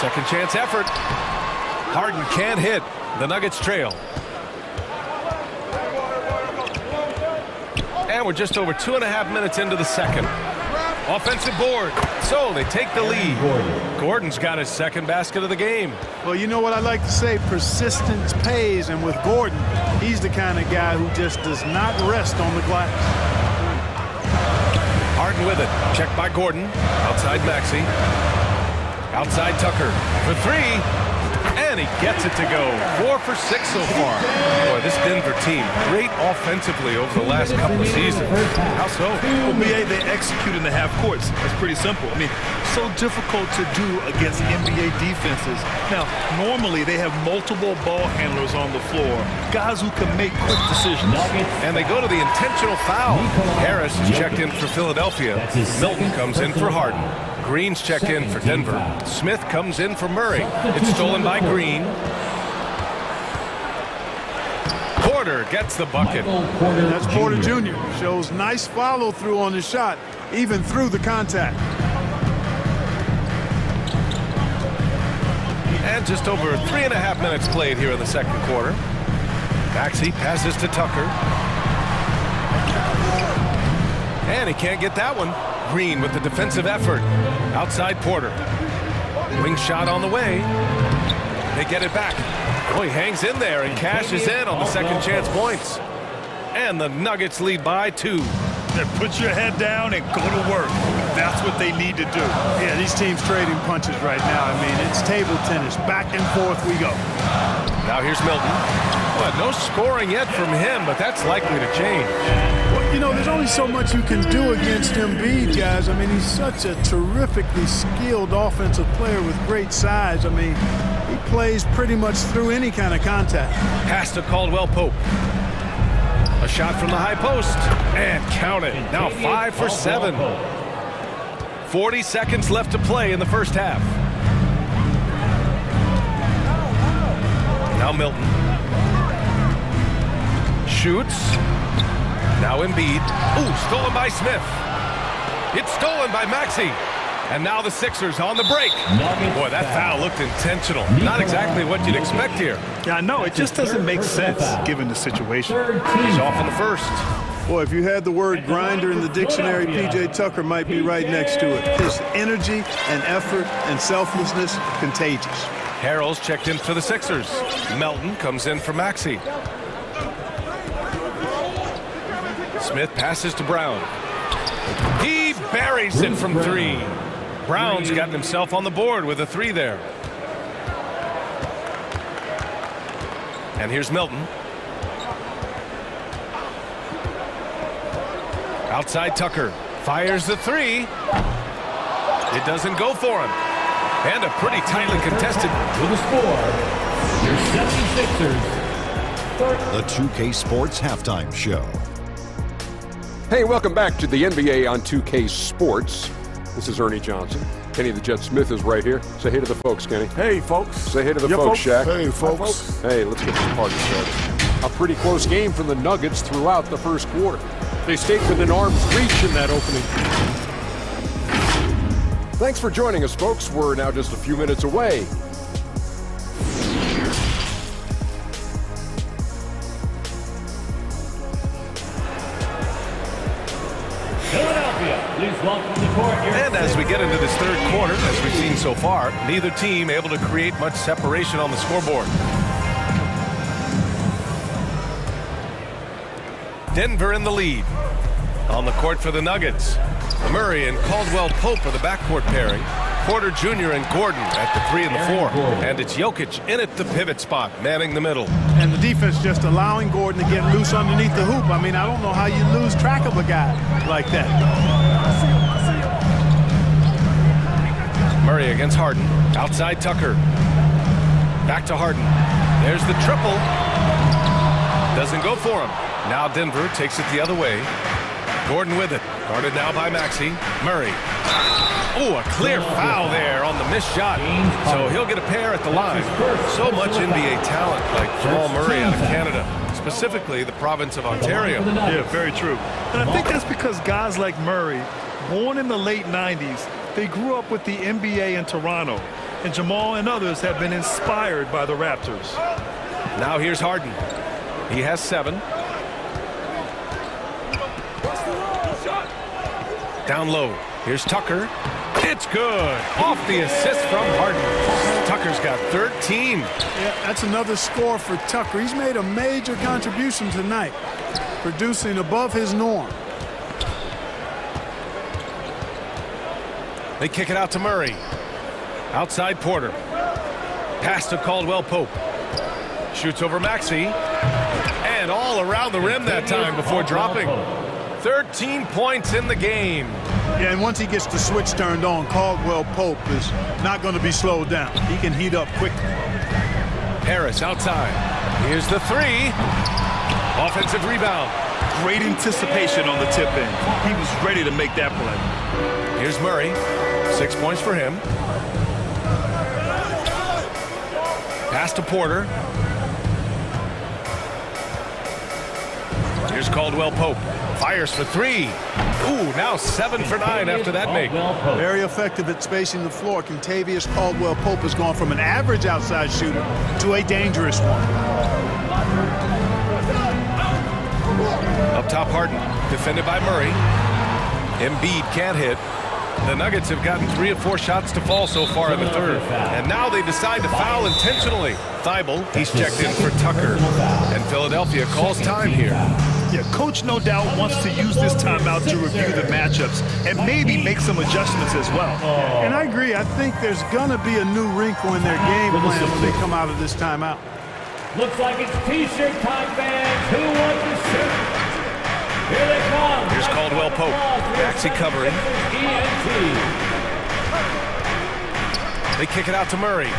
Second chance effort. Harden can't hit. The Nuggets trail. And we're just over 2.5 minutes into the second. Offensive board. So they take the lead. Gordon's got his second basket of the game. Well, you know what I like to say? Persistence pays. And with Gordon, he's the kind of guy who just does not rest on the glass. Harden with it. Checked by Gordon. Outside Maxey. Outside Tucker for three. And he gets it to go. 4 for 6 so far. Boy, this Denver team, great offensively over the last couple of seasons. How so? Well, BA, they execute in the half courts. That's pretty simple. I mean, so difficult to do against NBA defenses. Now, normally they have multiple ball handlers on the floor, guys who can make quick decisions. And they go to the intentional foul. Harris is checked in for Philadelphia. Milton comes in for Harden. Green's checked in for Denver. Smith comes in for Murray. It's stolen by Green. Porter gets the bucket. That's Porter Jr. Shows nice follow through on the shot, even through the contact. And just over 3.5 minutes played here in the second quarter. Maxey passes to Tucker. And he can't get that one. Green with the defensive effort. Outside Porter. Wing shot on the way. They get it back. Oh, he hangs in there and cashes in on the second chance points. And the Nuggets lead by 2. Then put your head down and go to work. That's what they need to do. Yeah, these teams trading punches right now. I mean, it's table tennis. Back and forth we go. Now here's Milton. Well, no scoring yet from him, but that's likely to change. Well, you know, there's only so much you can do against Embiid, guys. I mean, he's such a terrifically skilled offensive player with great size. I mean, he plays pretty much through any kind of contact. Pass to Caldwell Pope. A shot from the high post. And count it. Now 5 for 7. 40 seconds left to play in the first half. Now Milton. Shoots. Now Embiid. Ooh, stolen by Smith. It's stolen by Maxey. And now the Sixers on the break. Boy, that foul looked intentional. Not exactly what you'd expect here. Yeah, I know. It just doesn't make sense given the situation. He's off in the first. Boy, if you had the word grinder in the dictionary, P.J. Tucker might be right next to it. His energy and effort and selflessness, contagious. Harrell's checked in for the Sixers. Melton comes in for Maxey. Smith passes to Brown. He buries it from 3. Brown's gotten himself on the board with a 3 there. And here's Milton. Outside Tucker. Fires the 3. It doesn't go for him. And a pretty tightly contested. With the score, your 76ers. The 2K Sports Halftime Show. Hey, welcome back to the NBA on 2K Sports. This is Ernie Johnson. Kenny the Jet Smith is right here. Say hey to the folks, Kenny. Hey, folks. Say hey to the folks, Shaq. Hey, folks. Hey, let's get this party started. A pretty close game for the Nuggets throughout the first quarter. They stayed within arm's reach in that opening. Thanks for joining us, folks. We're now just a few minutes away. And as we get into this third quarter, as we've seen so far, neither team able to create much separation on the scoreboard. Denver in the lead. On the court for the Nuggets. Murray and Caldwell Pope are the backcourt pairing. Porter Jr. and Gordon at the 3 and the 4. And it's Jokic in at the pivot spot, manning the middle. And the defense just allowing Gordon to get loose underneath the hoop. I mean, I don't know how you lose track of a guy like that. Murray against Harden. Outside Tucker. Back to Harden. There's the triple. Doesn't go for him. Now Denver takes it the other way. Gordon with it. Guarded now by Maxey. Murray. Oh, a clear foul there on the missed shot. So he'll get a pair at the line. So much NBA talent like Jamal Murray out of Canada. Specifically the province of Ontario. Yeah, very true. And I think that's because guys like Murray, born in the late 90s, they grew up with the NBA in Toronto. And Jamal and others have been inspired by the Raptors. Now here's Harden. He has 7. Down low. Here's Tucker. It's good. Off the assist from Harden. Tucker's got 13. Yeah, that's another score for Tucker. He's made a major contribution tonight, producing above his norm. They kick it out to Murray. Outside Porter. Pass to Caldwell Pope. Shoots over Maxey. And all around the rim that time before dropping. 13 points in the game. Yeah, and once he gets the switch turned on, Caldwell Pope is not going to be slowed down. He can heat up quickly. Harris outside. Here's the three. Offensive rebound. Great anticipation on the tip in. He was ready to make that play. Here's Murray. 6 points for him. Pass to Porter. Here's Caldwell Pope. Fires for three. Ooh, now 7 for 9 after that make. Very effective at spacing the floor. Kentavious Caldwell Pope has gone from an average outside shooter to a dangerous one. Up top, Harden. Defended by Murray. Embiid can't hit. The Nuggets have gotten 3 of 4 shots to fall so far in the third. And now they decide to foul intentionally. Thibault, he's checked in for Tucker. And Philadelphia calls time here. Yeah, coach no doubt wants to use this timeout to review the matchups and maybe make some adjustments as well. And I agree. I think there's going to be a new wrinkle in their game plan when they come out of this timeout. Looks like it's T-shirt time, fans. Who wants to shoot? Here they come. Here's Caldwell Pope. Maxey covering. They kick it out to Murray.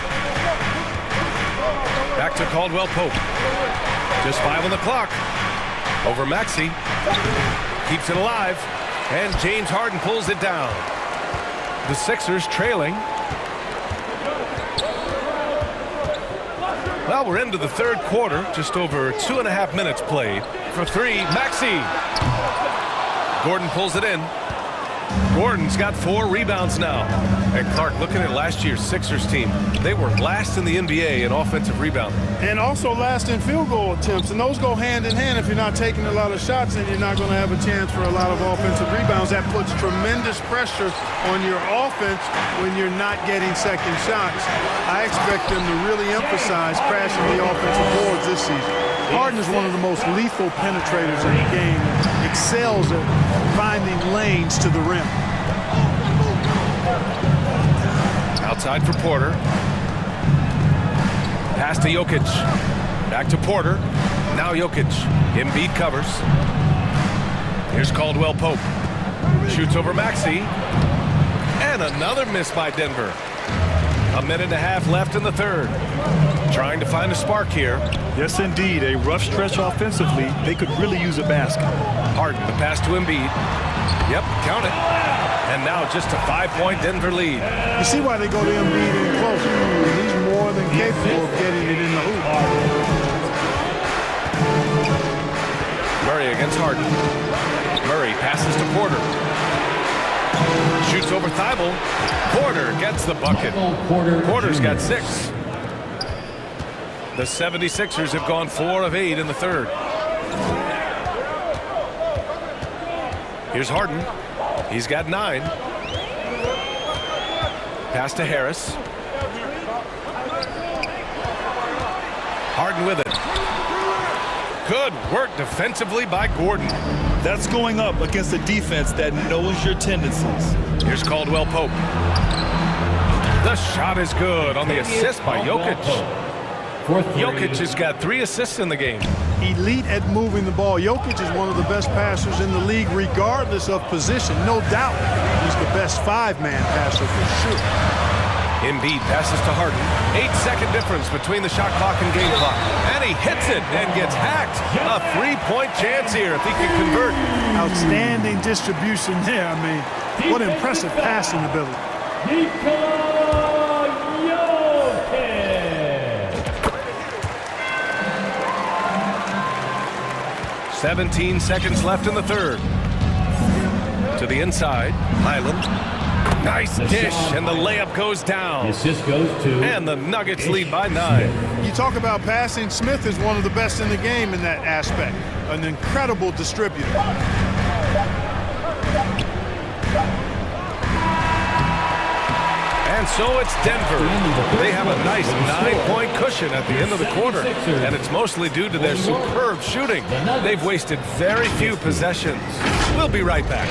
Back to Caldwell Pope. Just 5 on the clock. Over Maxey. Keeps it alive. And James Harden pulls it down. The Sixers trailing. Well, we're into the third quarter. Just over 2.5 minutes played. For three, Maxey. Gordon pulls it in. Gordon's got 4 rebounds now. And Clark, looking at last year's Sixers team, they were last in the NBA in offensive rebounding. And also last in field goal attempts. And those go hand in hand. If you're not taking a lot of shots, then you're not going to have a chance for a lot of offensive rebounds. That puts tremendous pressure on your offense when you're not getting second shots. I expect them to really emphasize crashing the offensive boards this season. Harden is one of the most lethal penetrators in the game. Excels at finding lanes to the rim. Outside for Porter. Pass to Jokic. Back to Porter. Now Jokic. Embiid covers. Here's Caldwell Pope. Shoots over Maxey. And another miss by Denver. 1.5 minutes left in the third. Trying to find a spark here. Yes, indeed. A rough stretch offensively. They could really use a basket. Harden, the pass to Embiid. Yep, count it. And now just a 5-point Denver lead. You see why they go to Embiid in close. He's more than capable of getting it in the hoop. Murray against Harden. Murray passes to Porter. Shoots over Thibault. Porter gets the bucket. Porter's got 6. The 76ers have gone 4 of 8 in the third. Here's Harden. He's got 9. Pass to Harris. Harden with it. Good work defensively by Gordon. That's going up against a defense that knows your tendencies. Here's Caldwell Pope. The shot is good on the assist by Jokic. Jokic has got 3 assists in the game. Elite at moving the ball. Jokic is one of the best passers in the league, regardless of position. No doubt he's the best 5-man passer for sure. Embiid passes to Harden. 8-second difference between the shot clock and game clock. And he hits it and gets hacked. A 3-point chance here if he can convert. Outstanding distribution there. I mean, what impressive passing ability. 17 seconds left in the third. To the inside, Highland. Nice dish, and the layup goes down. Assist goes to. And the Nuggets lead by 9. You talk about passing. Smith is one of the best in the game in that aspect. An incredible distributor. And so it's Denver. They have a nice 9-point cushion at the end of the quarter, and it's mostly due to their superb shooting. They've wasted very few possessions. We'll be right back.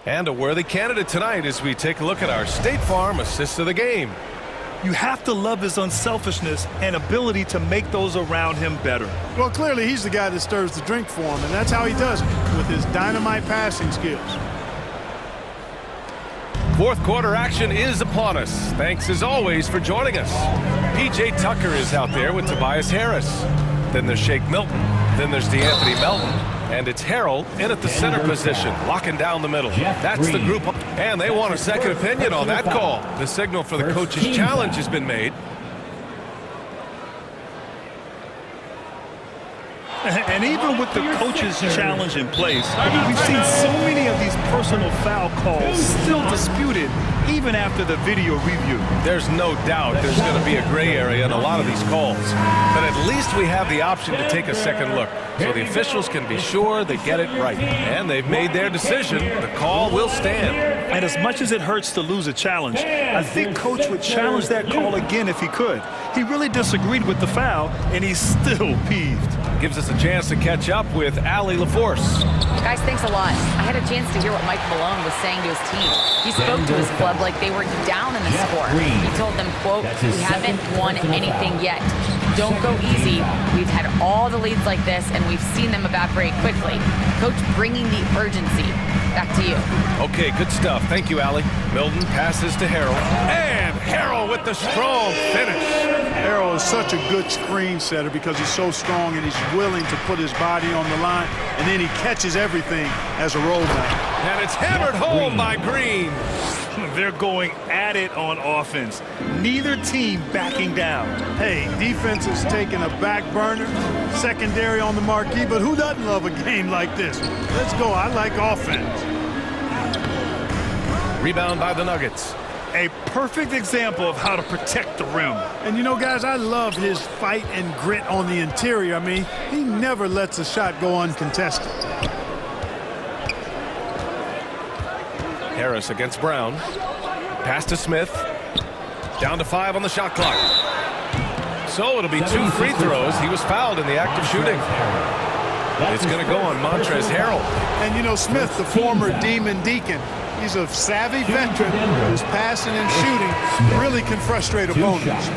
And a worthy candidate tonight as we take a look at our State Farm Assist of the Game. You have to love his unselfishness and ability to make those around him better. Well, clearly he's the guy that stirs the drink for him, and that's how he does it, with his dynamite passing skills. Fourth quarter action is upon us. Thanks as always for joining us. P.J. Tucker is out there with Tobias Harris. Then there's Shake Milton. Then there's DeAnthony Melton. And it's Harrell in at the center position, locking down the middle. That's the group. And they want a second opinion on that call. The signal for the coach's challenge has been made. And even with the coach's challenge in place, we've seen so many of these personal foul calls still disputed even after the video review. There's no doubt there's going to be a gray area in a lot of these calls. But at least we have the option to take a second look, so the officials can be sure they get it right. And they've made their decision. The call will stand. And as much as it hurts to lose a challenge, I think Coach would challenge that call again if he could. He really disagreed with the foul, and he's still peeved. Gives us a chance to catch up with Allie LaForce. Guys, thanks a lot. I had a chance to hear what Mike Malone was saying to his team. He spoke to his club like they were down in the score. He told them, quote, "We haven't won anything yet. Don't go easy. We've had all the leads like this, and we've seen them evaporate quickly." Coach bringing the urgency. Back to you. Okay, good stuff. Thank you, Allie. Milton passes to Harrell. And Harrell with the strong finish. Harrell is such a good screen setter because he's so strong and he's willing to put his body on the line, and then he catches everything as a rollback. And it's hammered home by Green. They're going at it on offense. Neither team backing down. Hey, defense is taking a back burner, secondary on the marquee, but who doesn't love a game like this? Let's go. I like offense. Rebound by the Nuggets. A perfect example of how to protect the rim. And you know, guys, I love his fight and grit on the interior. I mean, he never lets a shot go uncontested. Harris against Brown. Pass to Smith. Down to 5 on the shot clock. So it'll be 2 free throws. He was fouled in the act of shooting. It's going to go on Montrezl Harrell. And you know, Smith, the former Demon Deacon, he's a savvy veteran whose passing and shooting really can frustrate opponents.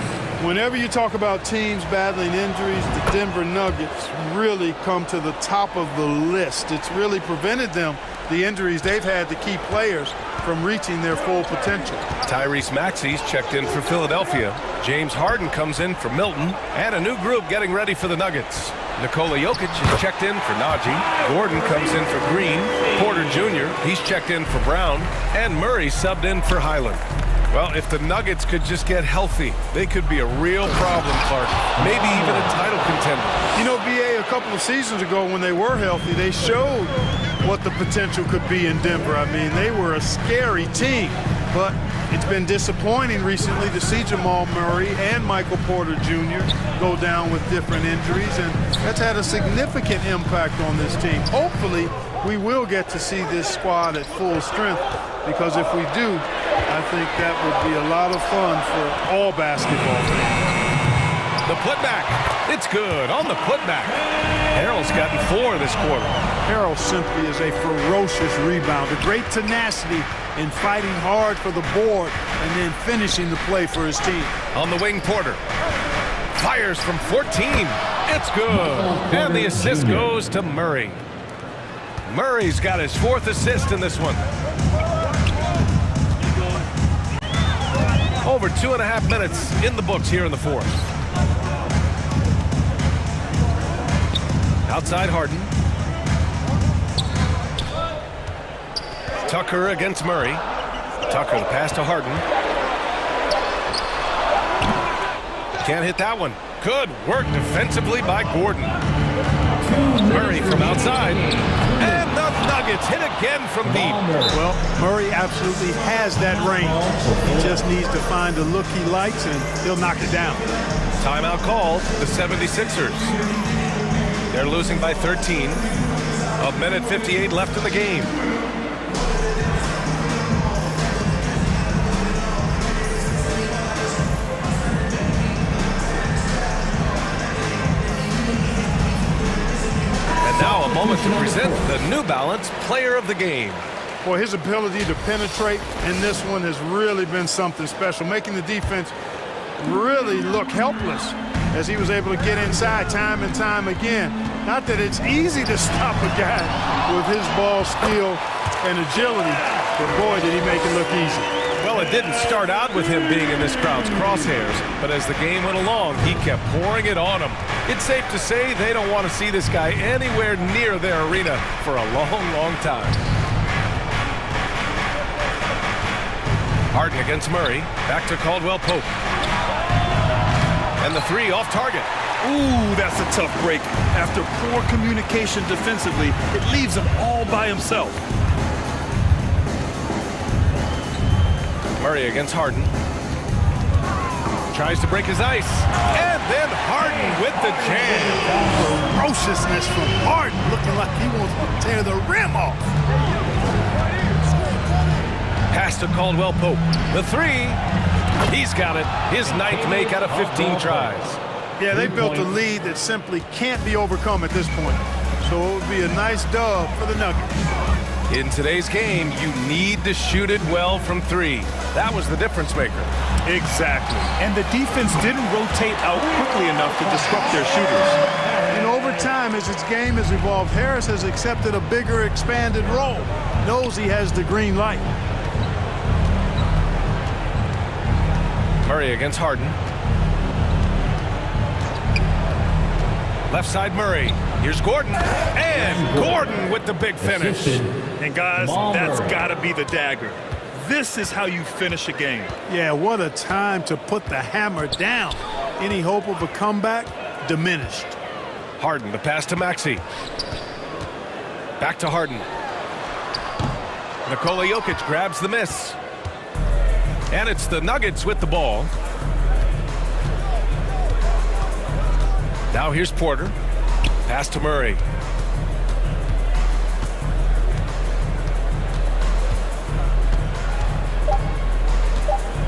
Whenever you talk about teams battling injuries, the Denver Nuggets really come to the top of the list. It's really prevented them, the injuries they've had to key players, from reaching their full potential. Tyrese Maxey's checked in for Philadelphia. James Harden comes in for Milton. And a new group getting ready for the Nuggets. Nikola Jokic is checked in for Najee. Gordon comes in for Green. Porter Jr., he's checked in for Brown. And Murray subbed in for Highland. Well, if the Nuggets could just get healthy, they could be a real problem, Clark. Maybe even a title contender. You know, BA, a couple of seasons ago when they were healthy, they showed what the potential could be in Denver. I mean, they were a scary team. But it's been disappointing recently to see Jamal Murray and Michael Porter Jr. go down with different injuries, and that's had a significant impact on this team. Hopefully, we will get to see this squad at full strength, because if we do, I think that would be a lot of fun for all basketball fans. The putback. It's good on the putback. Harrell's gotten 4 this quarter. Harrell simply is a ferocious rebounder. Great tenacity in fighting hard for the board and then finishing the play for his team. On the wing, Porter. Fires from 14. It's good. And the assist goes to Murray. Murray's got his 4th assist in this one. Over 2.5 minutes in the books here in the 4th. Outside Harden. Tucker against Murray. Tucker, the pass to Harden. Can't hit that one. Good work defensively by Gordon. Murray from outside. And the Nuggets hit again from deep. Well, Murray absolutely has that range. He just needs to find the look he likes, and he'll knock it down. Timeout called, the 76ers. They're losing by 13. A minute 58 left in the game. And now a moment to present the New Balance Player of the Game. Boy, his ability to penetrate in this one has really been something special, making the defense really look helpless as he was able to get inside time and time again. Not that it's easy to stop a guy with his ball skill and agility, but boy, did he make it look easy. Well, it didn't start out with him being in this crowd's crosshairs, but as the game went along, he kept pouring it on them. It's safe to say they don't want to see this guy anywhere near their arena for a long, long time. Harden against Murray. Back to Caldwell Pope. And the three off target. Ooh, that's a tough break. After poor communication defensively, it leaves him all by himself. Murray against Harden. Tries to break his ice. And then Harden with the jam. Ferociousness from Harden, looking like he wants to tear the rim off. Pass to Caldwell Pope. The three. He's got it. His ninth make out of 15 tries. Yeah, they built a lead that simply can't be overcome at this point. So it would be a nice dub for the Nuggets. In today's game, you need to shoot it well from three. That was the difference maker. Exactly. And the defense didn't rotate out quickly enough to disrupt their shooters. And over time, as his game has evolved, Harris has accepted a bigger, expanded role. Knows he has the green light. Murray against Harden. Left side Murray. Here's Gordon. And Gordon with the big finish. And guys, that's got to be the dagger. This is how you finish a game. Yeah, what a time to put the hammer down. Any hope of a comeback diminished. Harden, the pass to Maxey. Back to Harden. Nikola Jokic grabs the miss. And it's the Nuggets with the ball. Now here's Porter. Pass to Murray.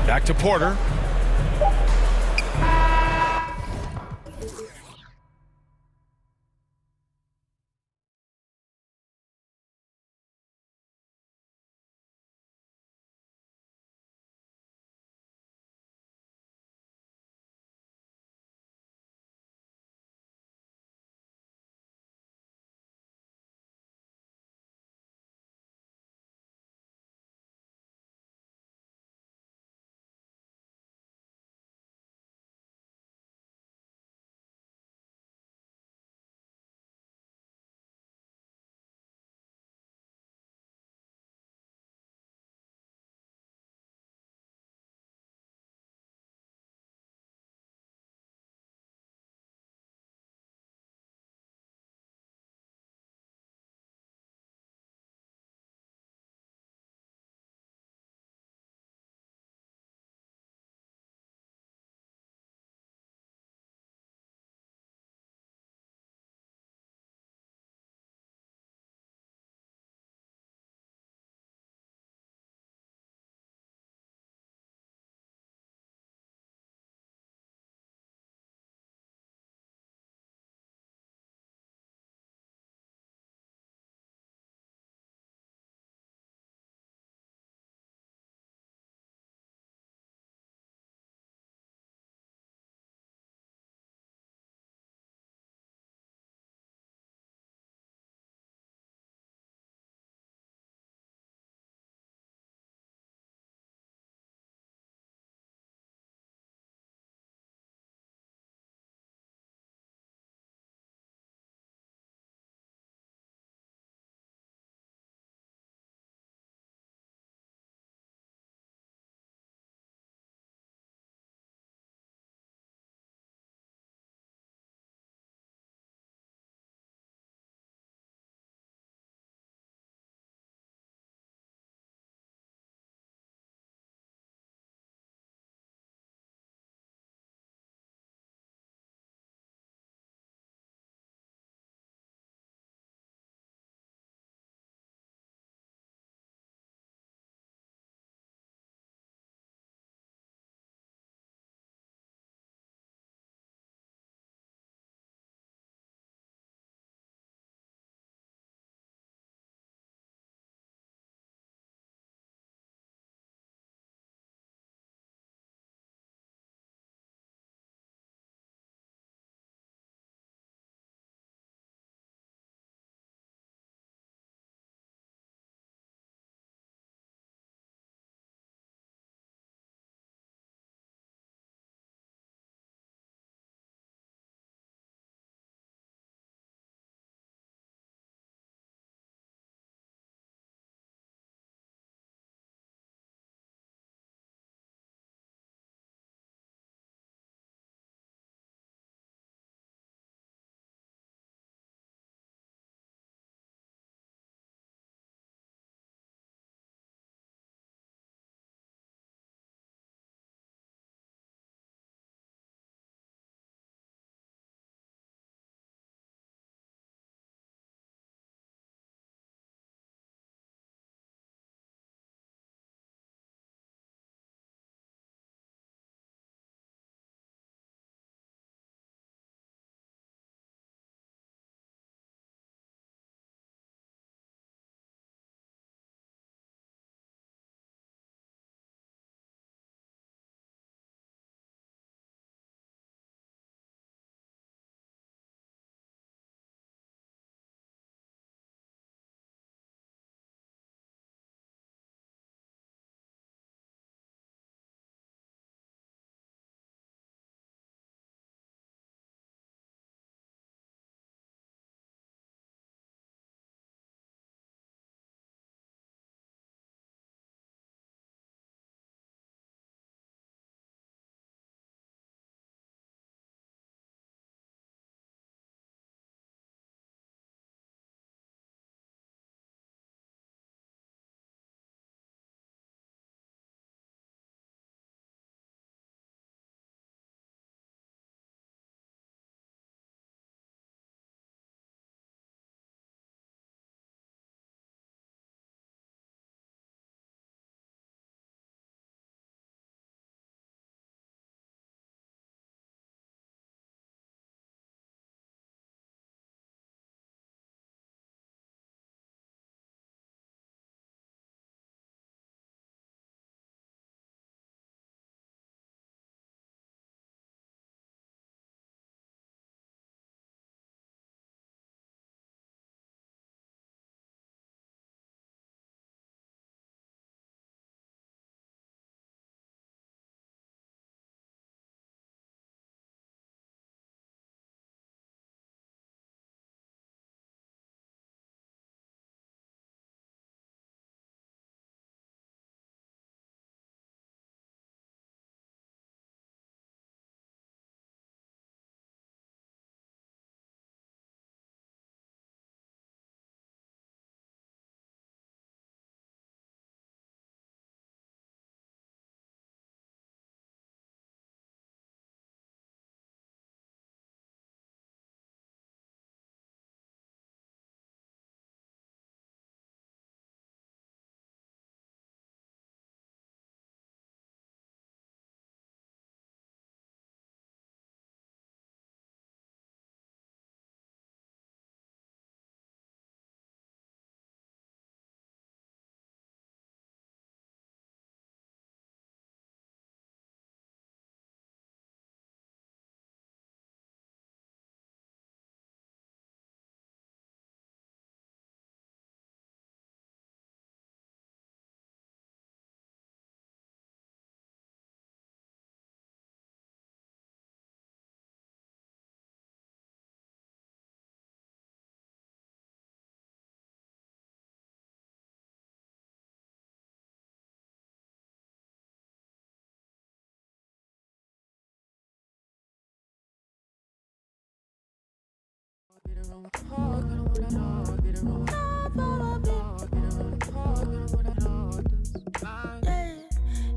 Back to Porter.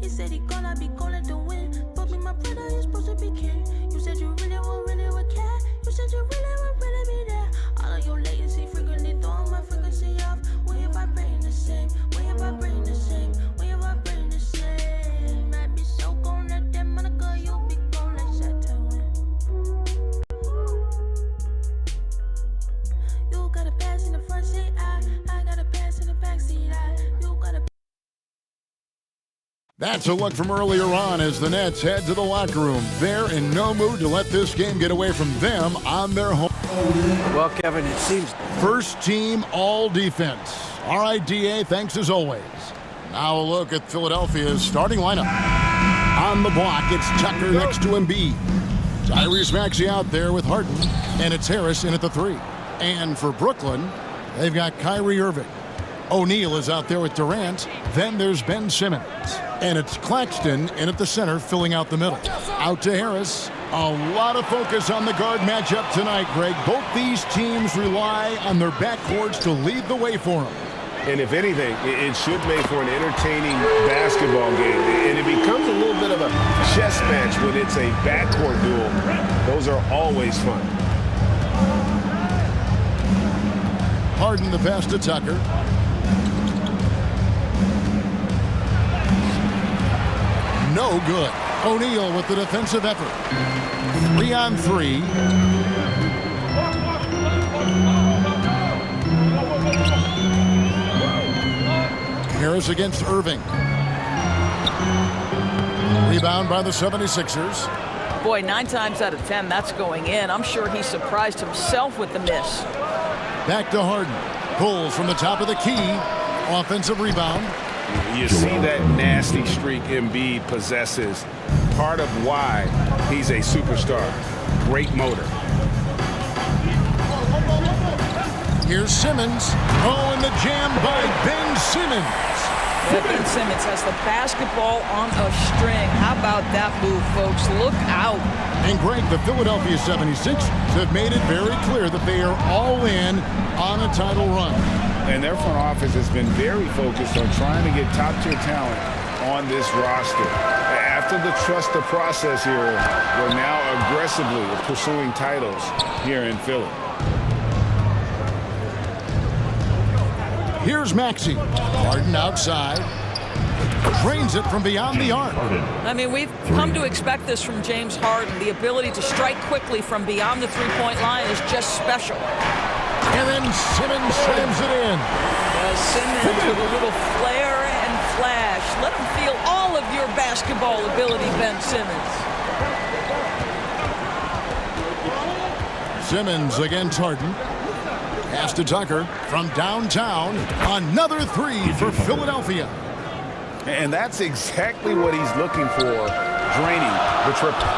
He said he gonna be calling to win. But me, my brother, you're supposed to be king. You said you really would care. You said you really would be there. All of your latency frequently throwing my frequency off. When you vibrating the same, when you vibrating the same, when you vibrating the same. Might be so gone that damn Monica, you'll be gone like Chateau. You got a pass in the front seat, I got a pass in the back seat, you got a. That's a look from earlier on as the Nets head to the locker room. They're in no mood to let this game get away from them on their home. Well, Kevin, it seems first team all defense. All right, DA, thanks as always. Now a look at Philadelphia's starting lineup. On the block, it's Tucker next to Embiid. Tyrese Maxey out there with Harden, and it's Harris in at the 3. And for Brooklyn, they've got Kyrie Irving. O'Neal is out there with Durant. Then there's Ben Simmons. And it's Claxton in at the center, filling out the middle. Out to Harris. A lot of focus on the guard matchup tonight, Greg. Both these teams rely on their backcourts to lead the way for them. And if anything, it should make for an entertaining basketball game. And it becomes a little bit of a chess match when it's a backcourt duel. Those are always fun. Harden the pass to Tucker. No good. O'Neal with the defensive effort. 3-on-3. Harris against Irving. Rebound by the 76ers. Boy, 9 times out of 10, that's going in. I'm sure he surprised himself with the miss. Back to Harden. Pulls from the top of the key. Offensive rebound. You see that nasty streak Embiid possesses. Part of why he's a superstar. Great motor. Here's Simmons. Oh, and the jam by Ben Simmons. Ben Simmons has the basketball on a string. How about that move, folks? Look out. And Greg, the Philadelphia 76ers have made it very clear that they are all in on a title run. And their front office has been very focused on trying to get top-tier talent on this roster. After the trust the process here, we're now aggressively pursuing titles here in Philly. Here's Maxey. Harden outside. Drains it from beyond the arc. I mean, we've come to expect this from James Harden. The ability to strike quickly from beyond the three-point line is just special. And then Simmons slams it in. Simmons with a little flair and flash. Let him feel all of your basketball ability, Ben Simmons. Simmons against Harden. Pass to Tucker from downtown. Another 3 for Philadelphia. And that's exactly what he's looking for, draining the triple.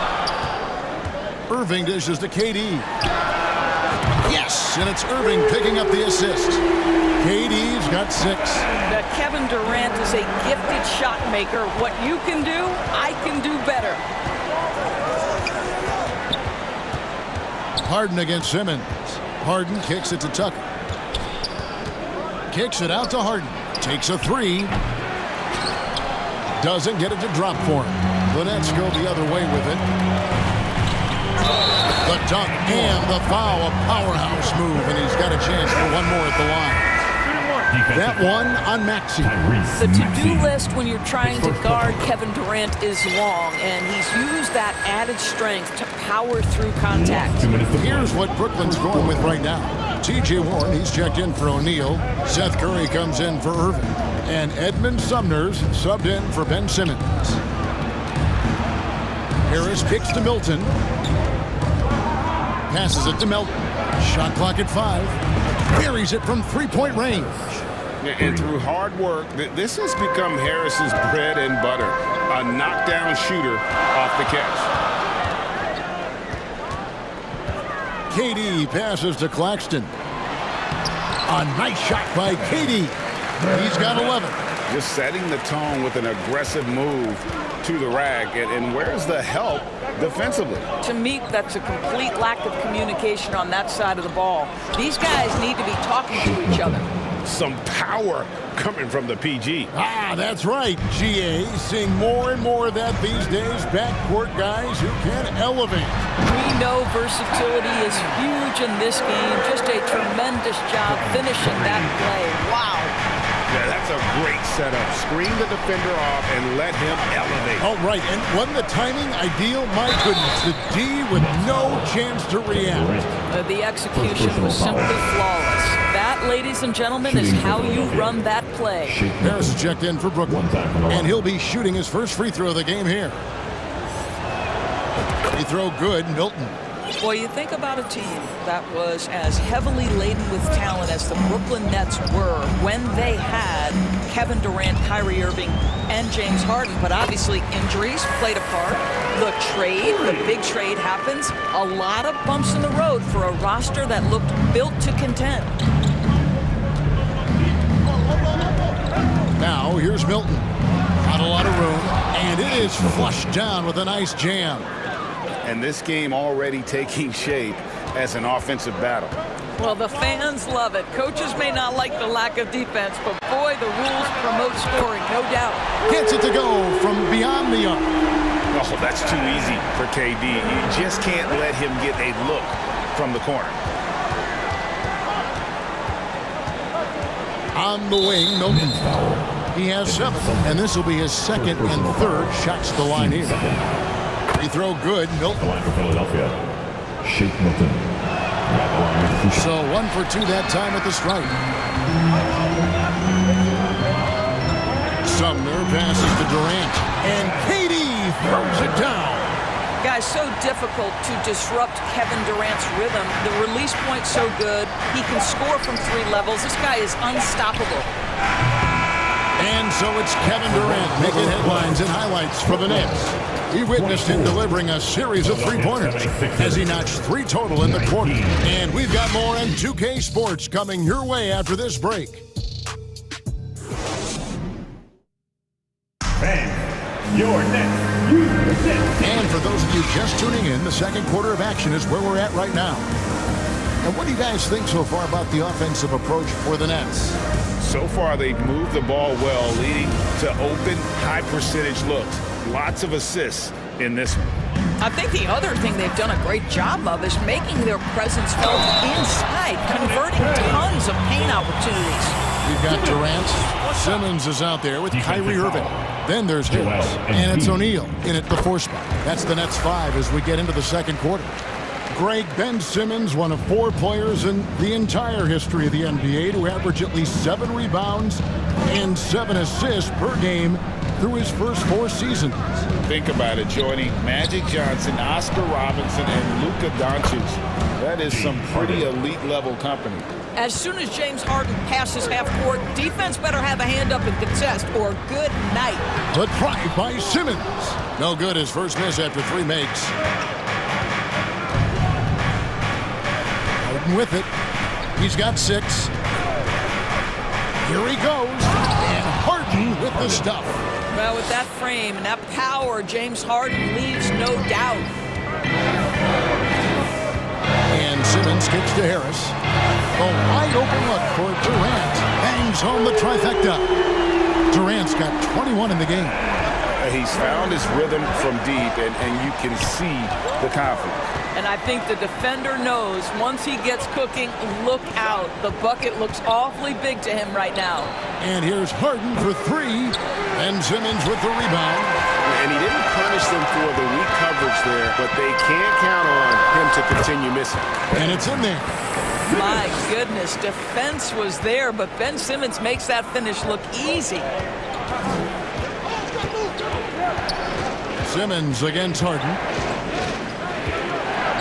Irving dishes to KD. Yes, and it's Irving picking up the assist. KD's got 6. Kevin Durant is a gifted shot maker. What you can do, I can do better. Harden against Simmons. Harden kicks it to Tucker. Kicks it out to Harden. Takes a 3. Doesn't get it to drop for him. The Nets go the other way with it. The dunk and the foul. A powerhouse move, and he's got a chance for one more at the line. That one on Maxey. The to-do list when you're trying to guard Kevin Durant is long, and he's used that added strength to power through contact. Here's what Brooklyn's going with right now. T.J. Warren, he's checked in for O'Neal. Seth Curry comes in for Irving. And Edmund Sumner's subbed in for Ben Simmons. Harris kicks to Milton. Passes it to Melton. Shot clock at 5. Buries it from three-point range. And through hard work, this has become Harris's bread and butter. A knockdown shooter off the catch. KD passes to Claxton. A nice shot by KD. He's got 11. just setting the tone with an aggressive move to the rack. And where's the help defensively? To me, that's a complete lack of communication on that side of the ball. These guys need to be talking to each other. Some power coming from the PG. That's right, GA. Seeing more and more of that these days. Backcourt guys who can elevate. We know versatility is huge in this game. Just a tremendous job finishing that play. Wow. Yeah, that's a great setup. Screen the defender off and let him elevate. Oh, right. And wasn't the timing ideal? My goodness. The D with no chance to react. The execution was simply flawless. That, ladies and gentlemen, is how you run that play. Harris is checked in for Brooklyn. And he'll be shooting his first free throw of the game here. Free throw good, Milton. Boy, you think about a team that was as heavily laden with talent as the Brooklyn Nets were when they had Kevin Durant, Kyrie Irving, and James Harden. But obviously injuries played a part. The big trade happens. A lot of bumps in the road for a roster that looked built to contend. Now here's Milton. Not a lot of room. And it is flushed down with a nice jam. And this game already taking shape as an offensive battle. Well, the fans love it. Coaches may not like the lack of defense, but boy, the rules promote scoring, no doubt. Gets it to go from beyond the arc. Oh, that's too easy for KD. You just can't let him get a look from the corner. On the wing, Milton. He has 7, and this will be his second and third shots to the line here. Free throw good, Milton. Philadelphia, Shake Milton. So 1 for 2 that time at the stripe. Sumner passes to Durant, and KD throws it down. Guys, so difficult to disrupt Kevin Durant's rhythm. The release point's so good. He can score from 3 levels. This guy is unstoppable. And so it's Kevin Durant making headlines and highlights for the Nets. He witnessed him delivering a series of 3-pointers as he notched 3 total in the quarter. And we've got more on 2K Sports coming your way after this break. And your Nets. And for those of you just tuning in, the second quarter of action is where we're at right now. And what do you guys think so far about the offensive approach for the Nets? So far, they've moved the ball well, leading to open, high-percentage looks. Lots of assists in this one. I think the other thing they've done a great job of is making their presence felt inside, converting tons of paint opportunities. We've got Durant. Simmons is out there with Kyrie Irving. Then there's Harris. And it's O'Neal in at the 4 spot. That's the Nets 5 as we get into the second quarter. Greg, Ben Simmons, one of 4 players in the entire history of the NBA to average at least 7 rebounds and 7 assists per game through his first 4 seasons. Think about it, joining Magic Johnson, Oscar Robinson, and Luka Doncic. That is some pretty elite-level company. As soon as James Harden passes half court, defense better have a hand up and contest, or good night. The drive by Simmons. No good, his first miss after 3 makes. Harden with it. He's got 6. Here he goes. And Harden with the stuff. Well, with that frame and that power, James Harden leaves no doubt. And Simmons kicks to Harris. A wide open look for Durant. Bangs home the trifecta. Durant's got 21 in the game. He's found his rhythm from deep, and you can see the confidence. And I think the defender knows once he gets cooking, look out. The bucket looks awfully big to him right now. And here's Harden for 3. And Simmons with the rebound. And he didn't punish them for the weak coverage there, but they can't count on him to continue missing. And it's in there. My goodness, defense was there, but Ben Simmons makes that finish look easy. Simmons against Harden.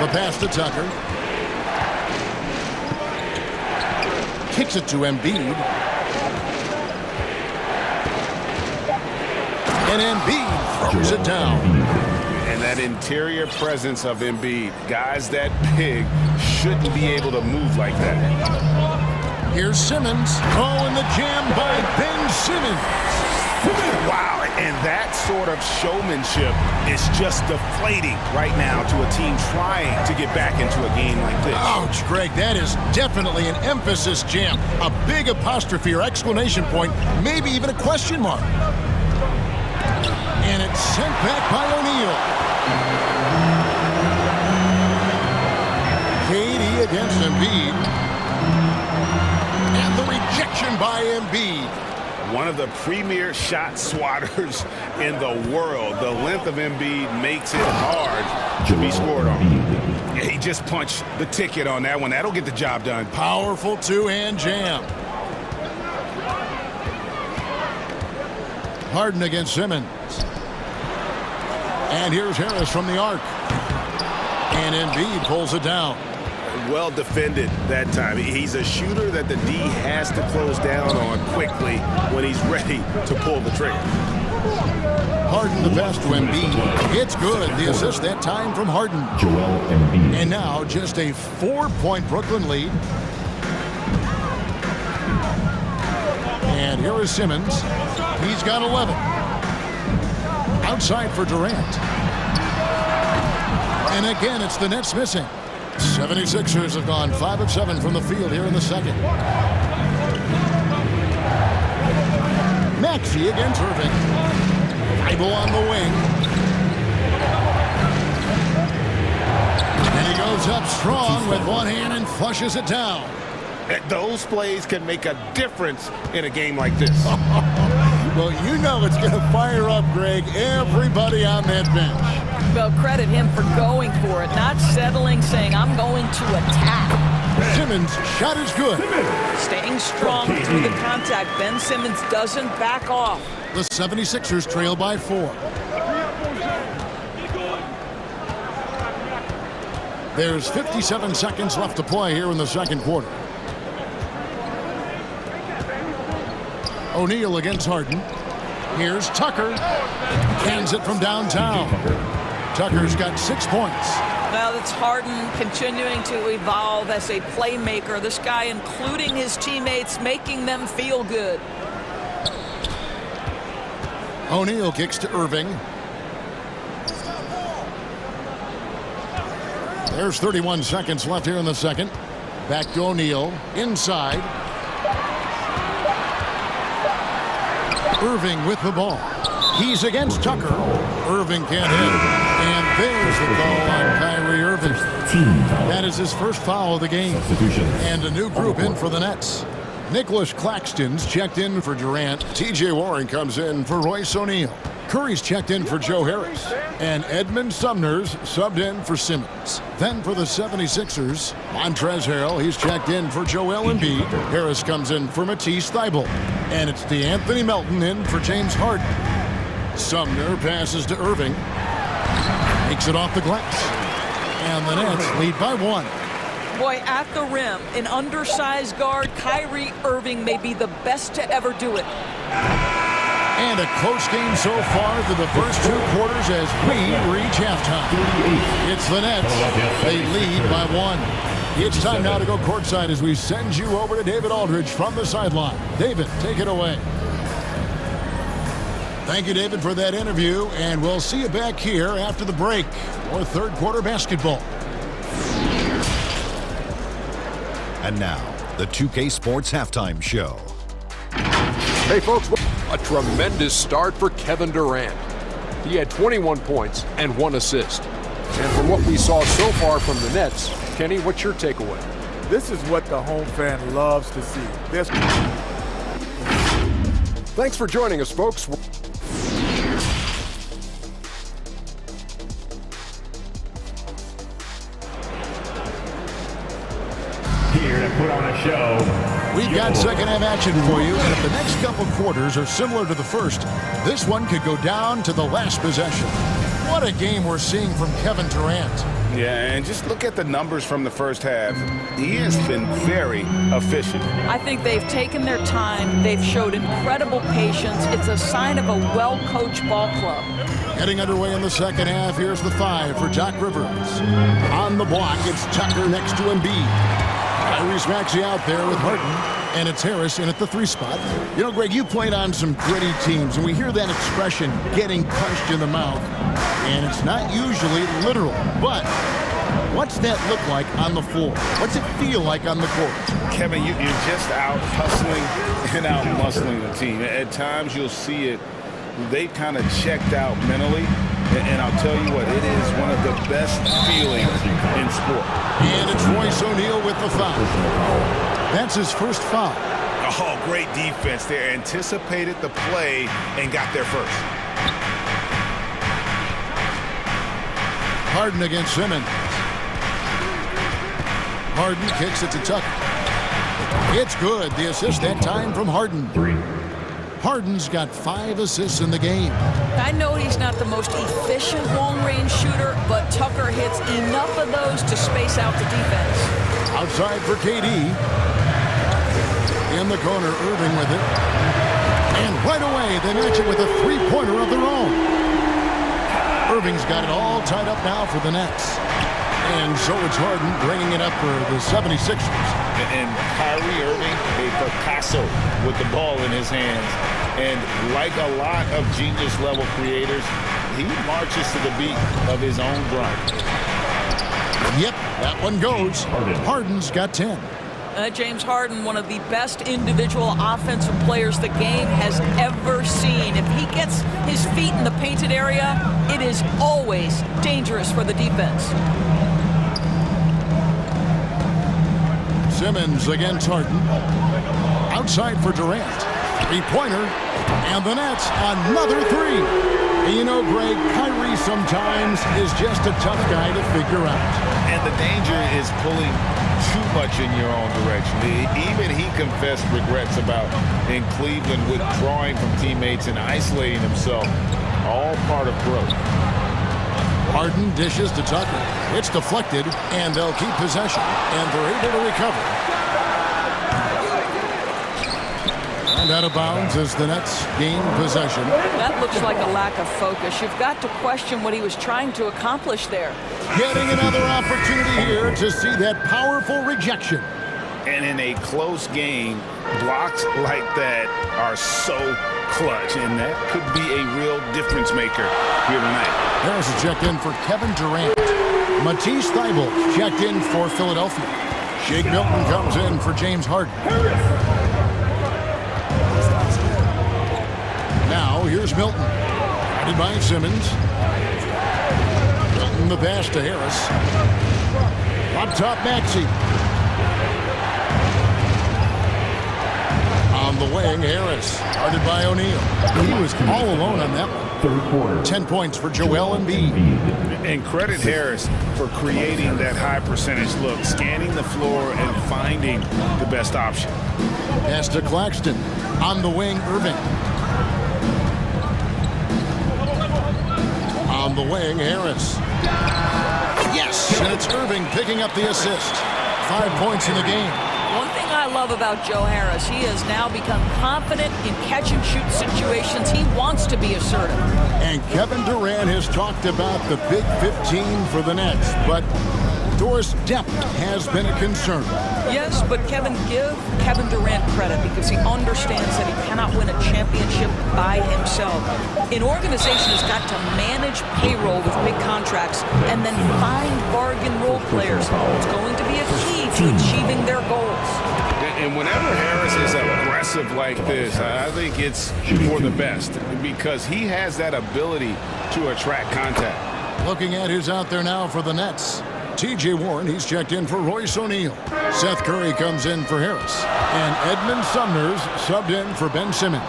The pass to Tucker. Kicks it to Embiid. And Embiid throws it down. And that interior presence of Embiid, guys that big shouldn't be able to move like that. Here's Simmons. Oh, and the jam by Ben Simmons. Wow, and that sort of showmanship is just deflating right now to a team trying to get back into a game like this. Ouch, Greg, that is definitely an emphasis jam. A big apostrophe or exclamation point, maybe even a question mark. And it's sent back by O'Neal. KD against Embiid. And the rejection by Embiid. One of the premier shot swatters in the world. The length of Embiid makes it hard to be scored on. He just punched the ticket on that one. That'll get the job done. Powerful two-hand jam. Harden against Simmons. And here's Harris from the arc. And Embiid pulls it down. Well defended that time. He's a shooter that the D has to close down on quickly when he's ready to pull the trigger. Harden the best to Embiid. It's good. The assist that time from Harden. Joel Embiid. And now just a 4-point Brooklyn lead. And here is Simmons. He's got 11. Outside for Durant. And again, it's the Nets missing. 76ers have gone 5 of 7 from the field here in the second. Maxey against Irving. Bible on the wing. And he goes up strong with one hand and flushes it down. Those plays can make a difference in a game like this. Well, you know it's going to fire up, Greg, everybody on that bench. Well, credit him for going for it, not settling, saying, I'm going to attack. Simmons' shot is good. Staying strong through the contact. Ben Simmons doesn't back off. The 76ers trail by 4. There's 57 seconds left to play here in the second quarter. O'Neal against Harden. Here's Tucker. Cans it from downtown. Tucker's got 6 points. Well, it's Harden continuing to evolve as a playmaker. This guy, including his teammates, making them feel good. O'Neal kicks to Irving. There's 31 seconds left here in the second. Back to O'Neal. Inside. Irving with the ball. He's against Tucker. Irving can't hit. And there's the call on Kyrie Irving. That is his first foul of the game. And a new group in for the Nets. Nicholas Claxton's checked in for Durant. T.J. Warren comes in for Royce O'Neal. Curry's checked in for Joe Harris. And Edmund Sumner's subbed in for Simmons. Then for the 76ers, Montrezl Harrell, he's checked in for Joel Embiid. Harris comes in for Matisse Thybulle. And it's DeAnthony Melton in for James Harden. Sumner passes to Irving. Makes it off the glass. And the Nets lead by 1. Boy, at the rim, an undersized guard, Kyrie Irving may be the best to ever do it. And a close game so far through the first 2 quarters as we reach halftime. It's the Nets. They lead by 1. It's time now to go courtside as we send you over to David Aldridge from the sideline. David, take it away. Thank you, David, for that interview, and we'll see you back here after the break for third quarter basketball. And now, the 2K Sports Halftime Show. Hey, folks, a tremendous start for Kevin Durant. He had 21 points and 1 assist. And from what we saw so far from the Nets, Kenny, what's your takeaway? This is what the home fan loves to see. Thanks for joining us, folks. Here to put on a show. We've got second half action for you, and if the next couple quarters are similar to the first, this one could go down to the last possession. What a game we're seeing from Kevin Durant. Yeah, and just look at the numbers from the first half. He has been very efficient. I think they've taken their time. They've showed incredible patience. It's a sign of a well-coached ball club. Getting underway in the second half, here's the 5 for Doc Rivers. On the block, it's Tucker next to Embiid. Tyrese Maxey out there with Harden. And it's Harris in at the 3 spot. You know, Greg, you played on some gritty teams, and we hear that expression, getting punched in the mouth. And it's not usually literal, but what's that look like on the floor? What's it feel like on the court? Kevin, you're just out hustling and out muscling the team. At times you'll see it. They kind of checked out mentally. And I'll tell you what, it is one of the best feelings in sport. And it's Royce O'Neal with the foul. That's his first foul. Oh, great defense there. Anticipated the play and got there first. Harden against Simmons. Harden kicks it to Tucker. It's good. The assist that time from Harden. Harden's got 5 assists in the game. I know he's not the most efficient long-range shooter, but Tucker hits enough of those to space out the defense. Outside for KD. In the corner, Irving with it. And right away, they match it with a 3-pointer of their own. Irving's got it all tied up now for the Nets. And so it's Harden bringing it up for the 76ers. And Kyrie Irving, a Picasso with the ball in his hands. And like a lot of genius-level creators, he marches to the beat of his own drum. Yep, that one goes. Harden's got 10. James Harden, one of the best individual offensive players the game has ever seen. If he gets his feet in the painted area, it is always dangerous for the defense. Simmons against Harden. Outside for Durant. 3-pointer. And the Nets, another 3. And you know, Greg, Kyrie sometimes is just a tough guy to figure out. And the danger is pulling too much in your own direction. Even he confessed regrets about in Cleveland withdrawing from teammates and isolating himself. All part of growth. Harden dishes to Tucker. It's deflected, and they'll keep possession. And they're able to recover. And out of bounds as the Nets gain possession. That looks like a lack of focus. You've got to question what he was trying to accomplish there. Getting another opportunity here to see that powerful rejection. And in a close game, blocks like that are so clutch, and that could be a real difference maker here tonight. Harris is checked in for Kevin Durant. Matisse Thybulle checked in for Philadelphia. Shake Milton comes in for James Harden. Now here's Milton. Guarded by Simmons. Milton the pass to Harris. Up top, Maxey. On the wing, Harris. Guarded by O'Neal. He was all alone on that one. 10 points for Joel Embiid. And credit Harris for creating that high percentage look, scanning the floor and finding the best option. Pass to Claxton. On the wing, Irving. On the wing, Harris. Yes, and it's Irving picking up the assist. 5 points in the game. One thing I love about Joe Harris, he has now become confident in catch-and-shoot situations. He wants to be assertive. And Kevin Durant has talked about the Big 15 for the Nets, but Doris depth has been a concern. Yes, but Kevin, give Kevin Durant credit because he understands that he cannot win a championship by himself. An organization has got to manage payroll with big contracts and then find bargain role players. It's going to be a key to achieving their goals. And whenever Harris is aggressive like this, I think it's for the best because he has that ability to attract contact. Looking at who's out there now for the Nets. T.J. Warren, he's checked in for Royce O'Neal. Seth Curry comes in for Harris. And Edmund Sumner's subbed in for Ben Simmons.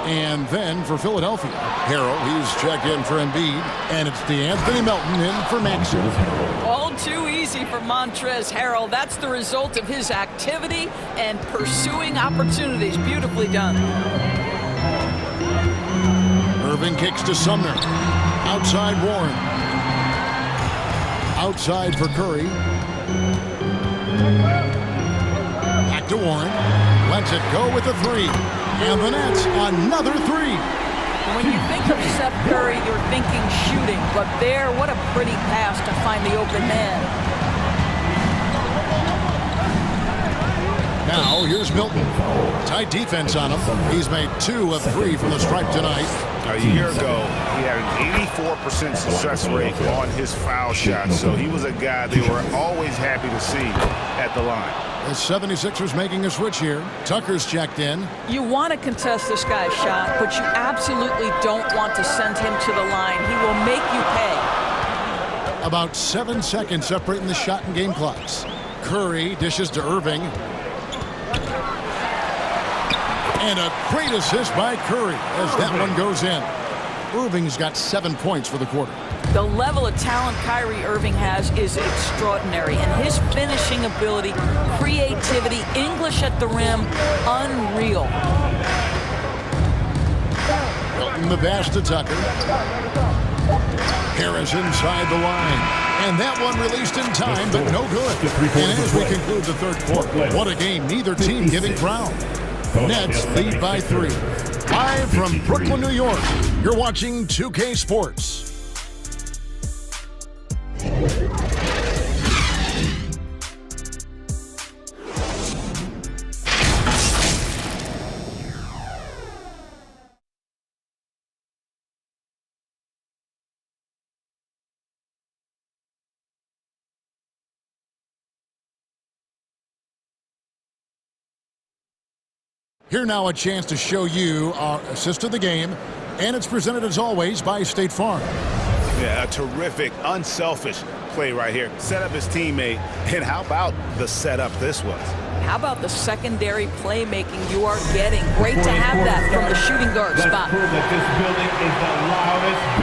And then for Philadelphia, Harrell, he's checked in for Embiid. And it's DeAnthony Melton in for Maxey. All too easy for Montrezl Harrell. That's the result of his activity and pursuing opportunities. Beautifully done. Irving kicks to Sumner. Outside Warren. Outside for Curry. Back to Warren. Lets it go with a 3. And the Nets, another 3. When you think of Seth Curry, you're thinking shooting. But there, what a pretty pass to find the open man. Now, here's Milton. Tight defense on him. He's made 2 of 3 from the stripe tonight. A year ago, he had an 84% success rate on his foul shots, so he was a guy they were always happy to see at the line. The 76ers making a switch here. Tucker's checked in. You want to contest this guy's shot, but you absolutely don't want to send him to the line. He will make you pay. About 7 seconds separating the shot and game clocks. Curry dishes to Irving. And a great assist by Curry as that one goes in. Irving's got 7 points for the quarter. The level of talent Kyrie Irving has is extraordinary, and his finishing ability, creativity, English at the rim, unreal. Milton the pass to Tucker. Harris inside the line. And that one released in time, but no good. And as we conclude the third quarter, what a game. Neither team giving ground. Nets lead by 3. Live from Brooklyn, New York, you're watching 2K Sports. Here now a chance to show you our assist of the game, and it's presented as always by State Farm. Yeah, a terrific, unselfish play right here. Set up his teammate, and how about the setup this was? How about the secondary playmaking you are getting? Great to have that from the shooting guard spot.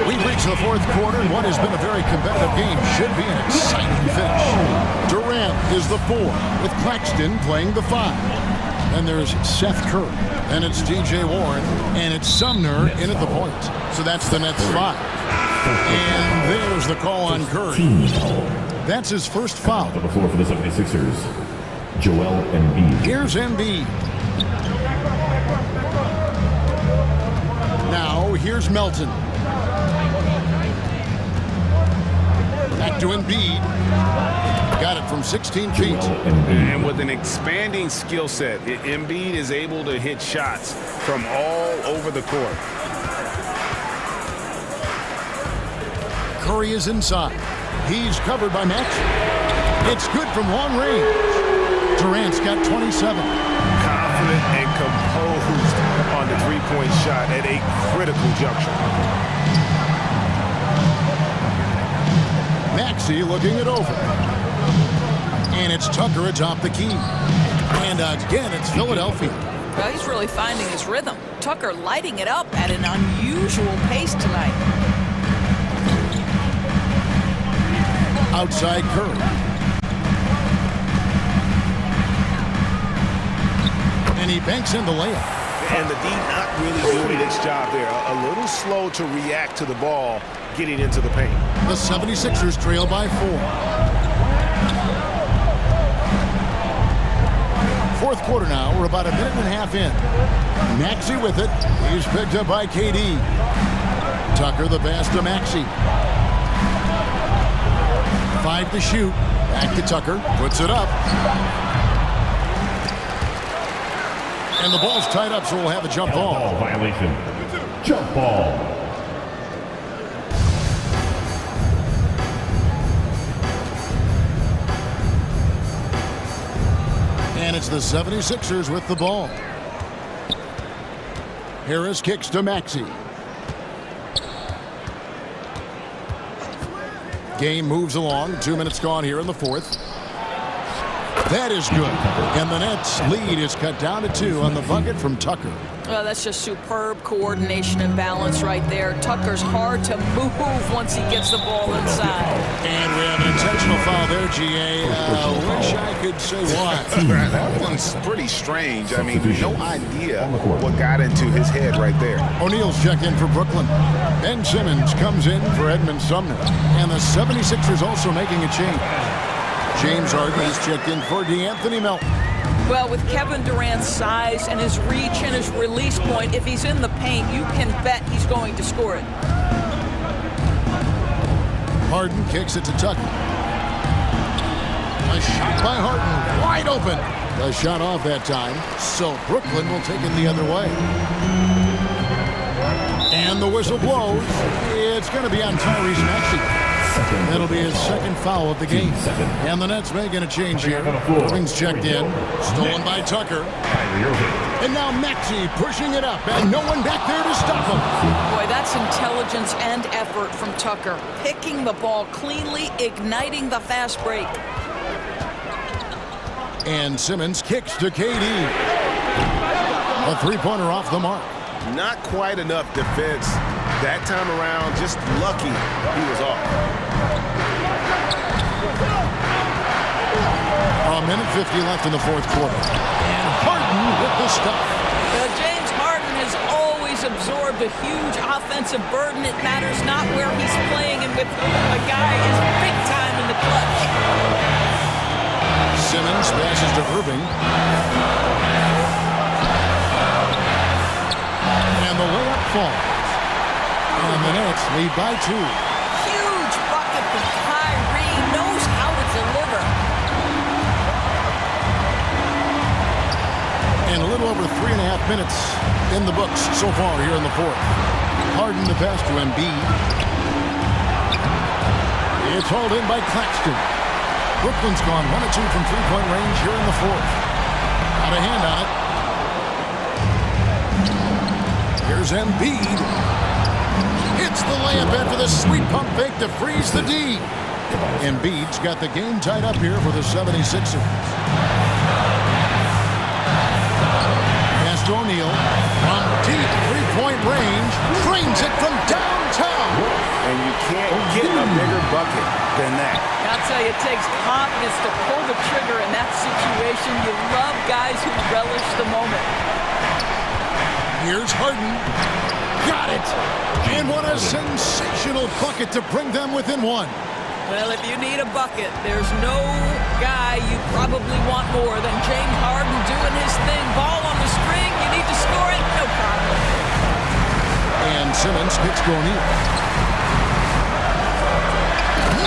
We've reached the fourth quarter, and what has been a very competitive game should be an exciting finish. Durant is the 4, with Claxton playing the 5. And there's Seth Curry, and it's T.J. Warren, and it's Sumner in at the point. So that's the Nets 5. And there's the call on Curry. That's his first foul. On the floor for the 76ers, Joel Embiid. Here's Embiid. Now, here's Melton. Back to Embiid. Got it from 16 feet. And with an expanding skill set, Embiid is able to hit shots from all over the court. Curry is inside. He's covered by Max. It's good from long range. Durant's got 27. Confident and composed on the three-point shot at a critical juncture. Maxey looking it over. And it's Tucker atop the key. And again, it's Philadelphia. Well, he's really finding his rhythm. Tucker lighting it up at an unusual pace tonight. Outside Curry. And he banks in the layup. And the D not really doing its job there. A little slow to react to the ball getting into the paint. The 76ers trail by 4. Fourth quarter now. We're about a minute and a half in. Maxey with it. He's picked up by KD. Tucker the pass to Maxey. 5 to shoot. Back to Tucker. Puts it up. And the ball's tied up, so we'll have a jump ball. Violation. Jump ball. And it's the 76ers with the ball. Harris kicks to Maxey. Game moves along. 2 minutes gone here in the fourth. That is good. And the Nets lead is cut down to 2 on the bucket from Tucker. Well, that's just superb coordination and balance right there. Tucker's hard to move once he gets the ball inside. And we have an intentional foul there, G.A. Wish I could say why. That one's pretty strange. I mean, no idea what got into his head right there. O'Neal's checked in for Brooklyn. Ben Simmons comes in for Edmund Sumner. And the 76ers also making a change. James Harden is checked in for DeAnthony Melton. Well, with Kevin Durant's size and his reach and his release point, if he's in the paint, you can bet he's going to score it. Harden kicks it to Tucker. A shot by Harden, wide open. The shot off that time, so Brooklyn will take it the other way. And the whistle blows. It's going to be on Tyrese Maxey. That'll be his second foul of the game. And the Nets making a change here. Irving's checked in. Stolen by Tucker. And now Maxey pushing it up, and no one back there to stop him. Boy, that's intelligence and effort from Tucker. Picking the ball cleanly, igniting the fast break. And Simmons kicks to KD. A three-pointer off the mark. Not quite enough defense that time around. Just lucky he was off. A minute 50 left in the fourth quarter. And Harden with the stuff. James Harden has always absorbed a huge offensive burden. It matters not where he's playing and with whom. The guy is big time in the clutch. Simmons passes to Irving. And the layup falls. And the Nets lead by 2. Huge bucket from Kyrie. Knows how to deliver. And a little over 3.5 minutes in the books so far here in the fourth. Harden the pass to Embiid. It's hauled in by Claxton. Brooklyn's gone 1 of 2 from three-point range here in the fourth. Got a hand on it. Here's Embiid. Hits the layup after the sweet pump fake to freeze the D. Embiid's got the game tied up here for the 76ers. Pass to O'Neal. From deep three-point range. Drains it from downtown. And you can't get a bigger bucket than that. I'll tell you, it takes confidence to pull the trigger in that situation. You love guys who relish the moment. Here's Harden. Got it. And what a sensational bucket to bring them within 1. Well, if you need a bucket, there's no guy you probably want more than James Harden doing his thing. Ball on the string. You need to score it. No problem. And Simmons kicks to O'Neal.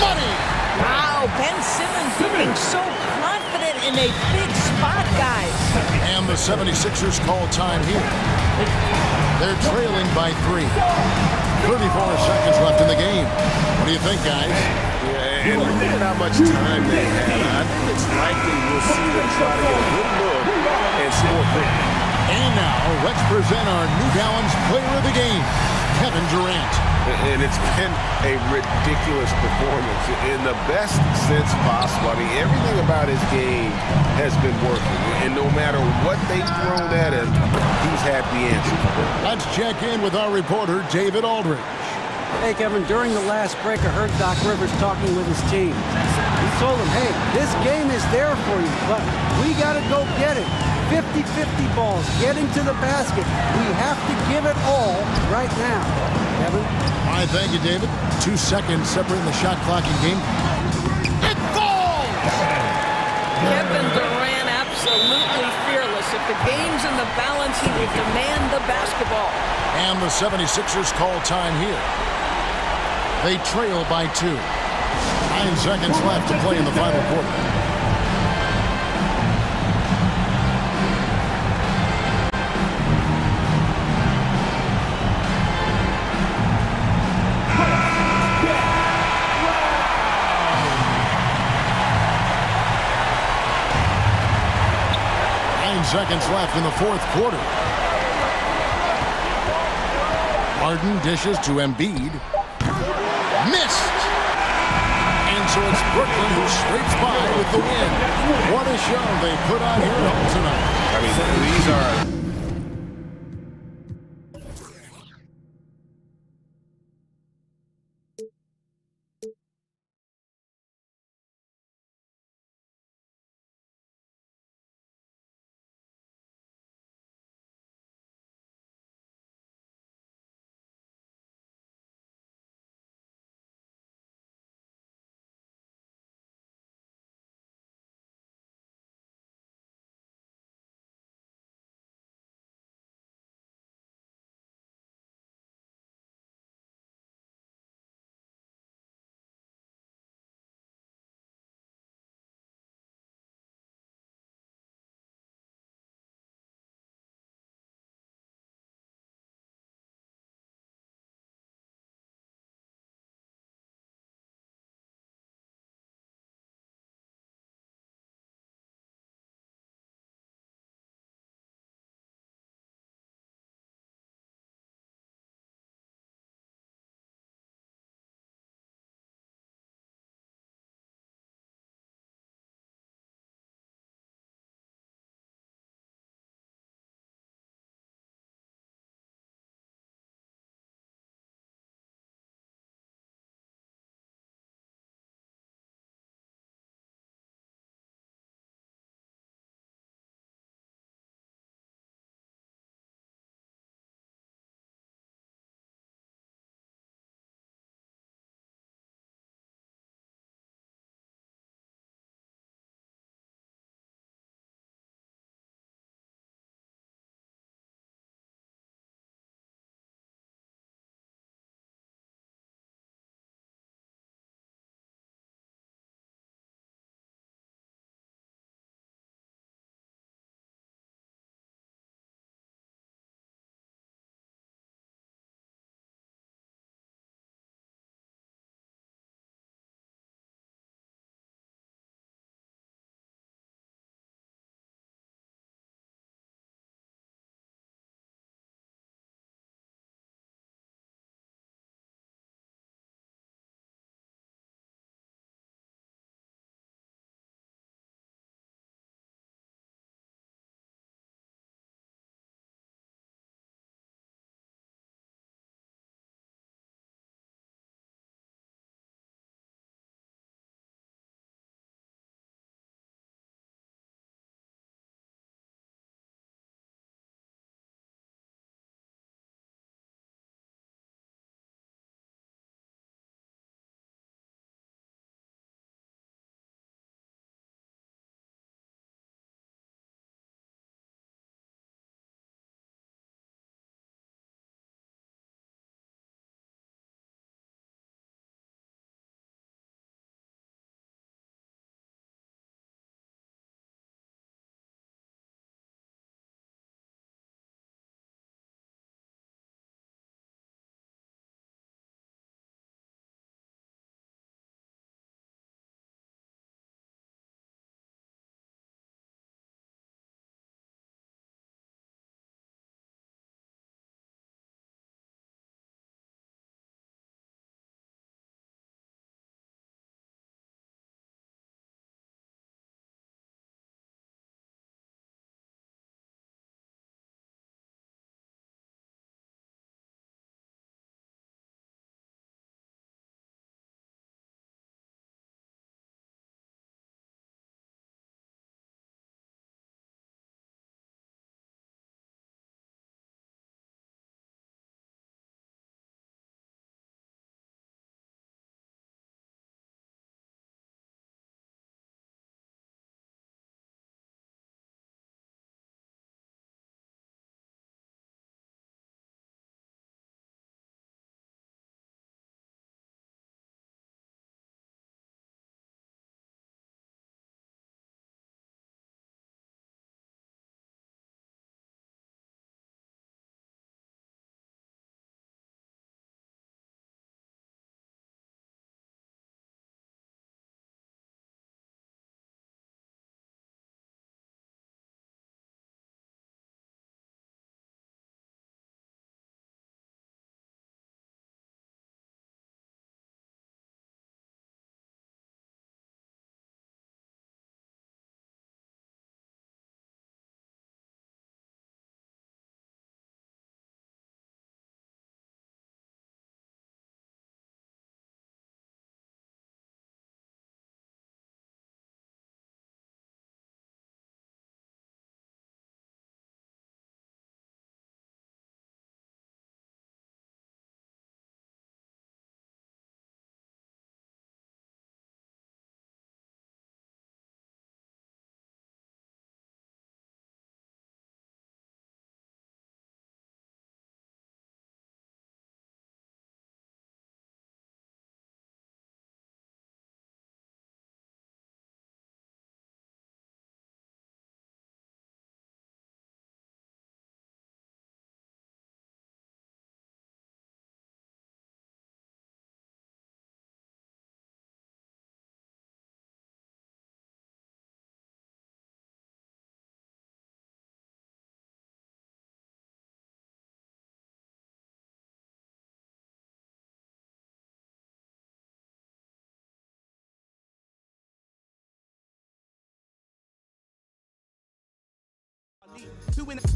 Money. Wow, Ben Simmons looking so confident in a big spot, guys. And the 76ers call time here. They're trailing by 3. 34 seconds left in the game. What do you think, guys? Yeah, and look at how much time they have. I think it's likely we'll see them try to get a good look and score quick. And now, let's present our New Balance player of the game, Kevin Durant. And it's been a ridiculous performance in the best sense possible. I mean, everything about his game has been working. And no matter what they've thrown at him, he's had the answer. Let's check in with our reporter, David Aldridge. Hey, Kevin, during the last break, I heard Doc Rivers talking with his team. He told them, hey, this game is there for you, but we got to go get it. 50-50 balls, getting to the basket. We have to give it all right now. Kevin? All right, thank you, David. 2 seconds separating the shot clock and game. It falls! Kevin Durant absolutely fearless. If the game's in the balance, he will demand the basketball. And the 76ers call time here. They trail by 2. 9 seconds left to play in the final quarter. Seconds left in the fourth quarter. Harden dishes to Embiid. Missed! And so it's Brooklyn who scrapes by with the win. What a show they put on here at home tonight. I mean, these are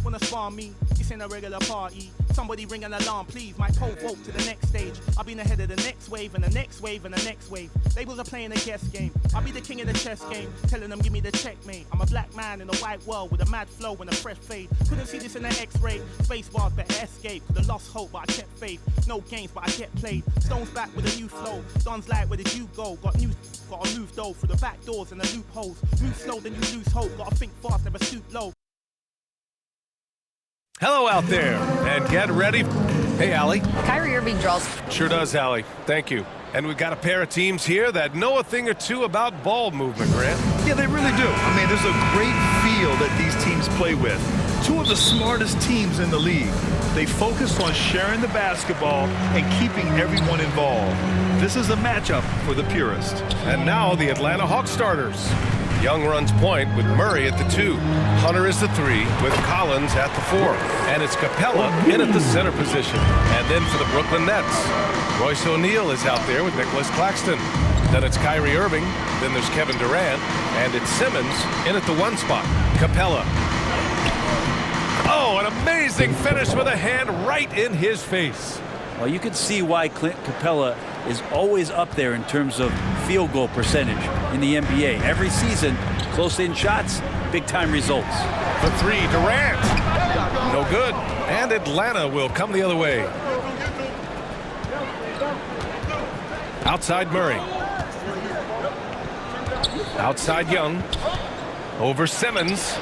wanna spar me, this ain't a regular party. Somebody ring an alarm, please, my pole vote to the next stage. I'll be ahead of the next wave and the next wave and the next wave. Labels are playing a guess game. I'll be the king of the chess game, telling them give me the checkmate. I'm a black man in a white world with a mad flow and a fresh fade. Couldn't see this in an X-ray. Space bars better escape. Could've lost hope but I kept faith. No games but I kept played. Stones back with a new flow. Don's like where did you go? Gotta move though through the back doors and the loopholes. Move slow then you lose hope. Gotta think fast, never stoop low. Hello out there, and get ready. Hey, Allie. Kyrie Irving draws. Sure does, Allie. Thank you. And we've got a pair of teams here that know a thing or two about ball movement, Grant. Yeah, they really do. I mean, there's a great feel that these teams play with. Two of the smartest teams in the league. They focus on sharing the basketball and keeping everyone involved. This is a matchup for the purist. And now the Atlanta Hawks starters. Young runs point with Murray at the 2. Hunter is the 3 with Collins at the 4. And it's Capella in at the center position. And then for the Brooklyn Nets, Royce O'Neal is out there with Nicholas Claxton. Then it's Kyrie Irving. Then there's Kevin Durant. And it's Simmons in at the 1 spot. Capella. Oh, an amazing finish with a hand right in his face. Well, you can see why Clint Capella is always up there in terms of field goal percentage in the NBA. Every season, close-in shots, big-time results. The 3, Durant. No good. And Atlanta will come the other way. Outside Murray. Outside Young. Over Simmons.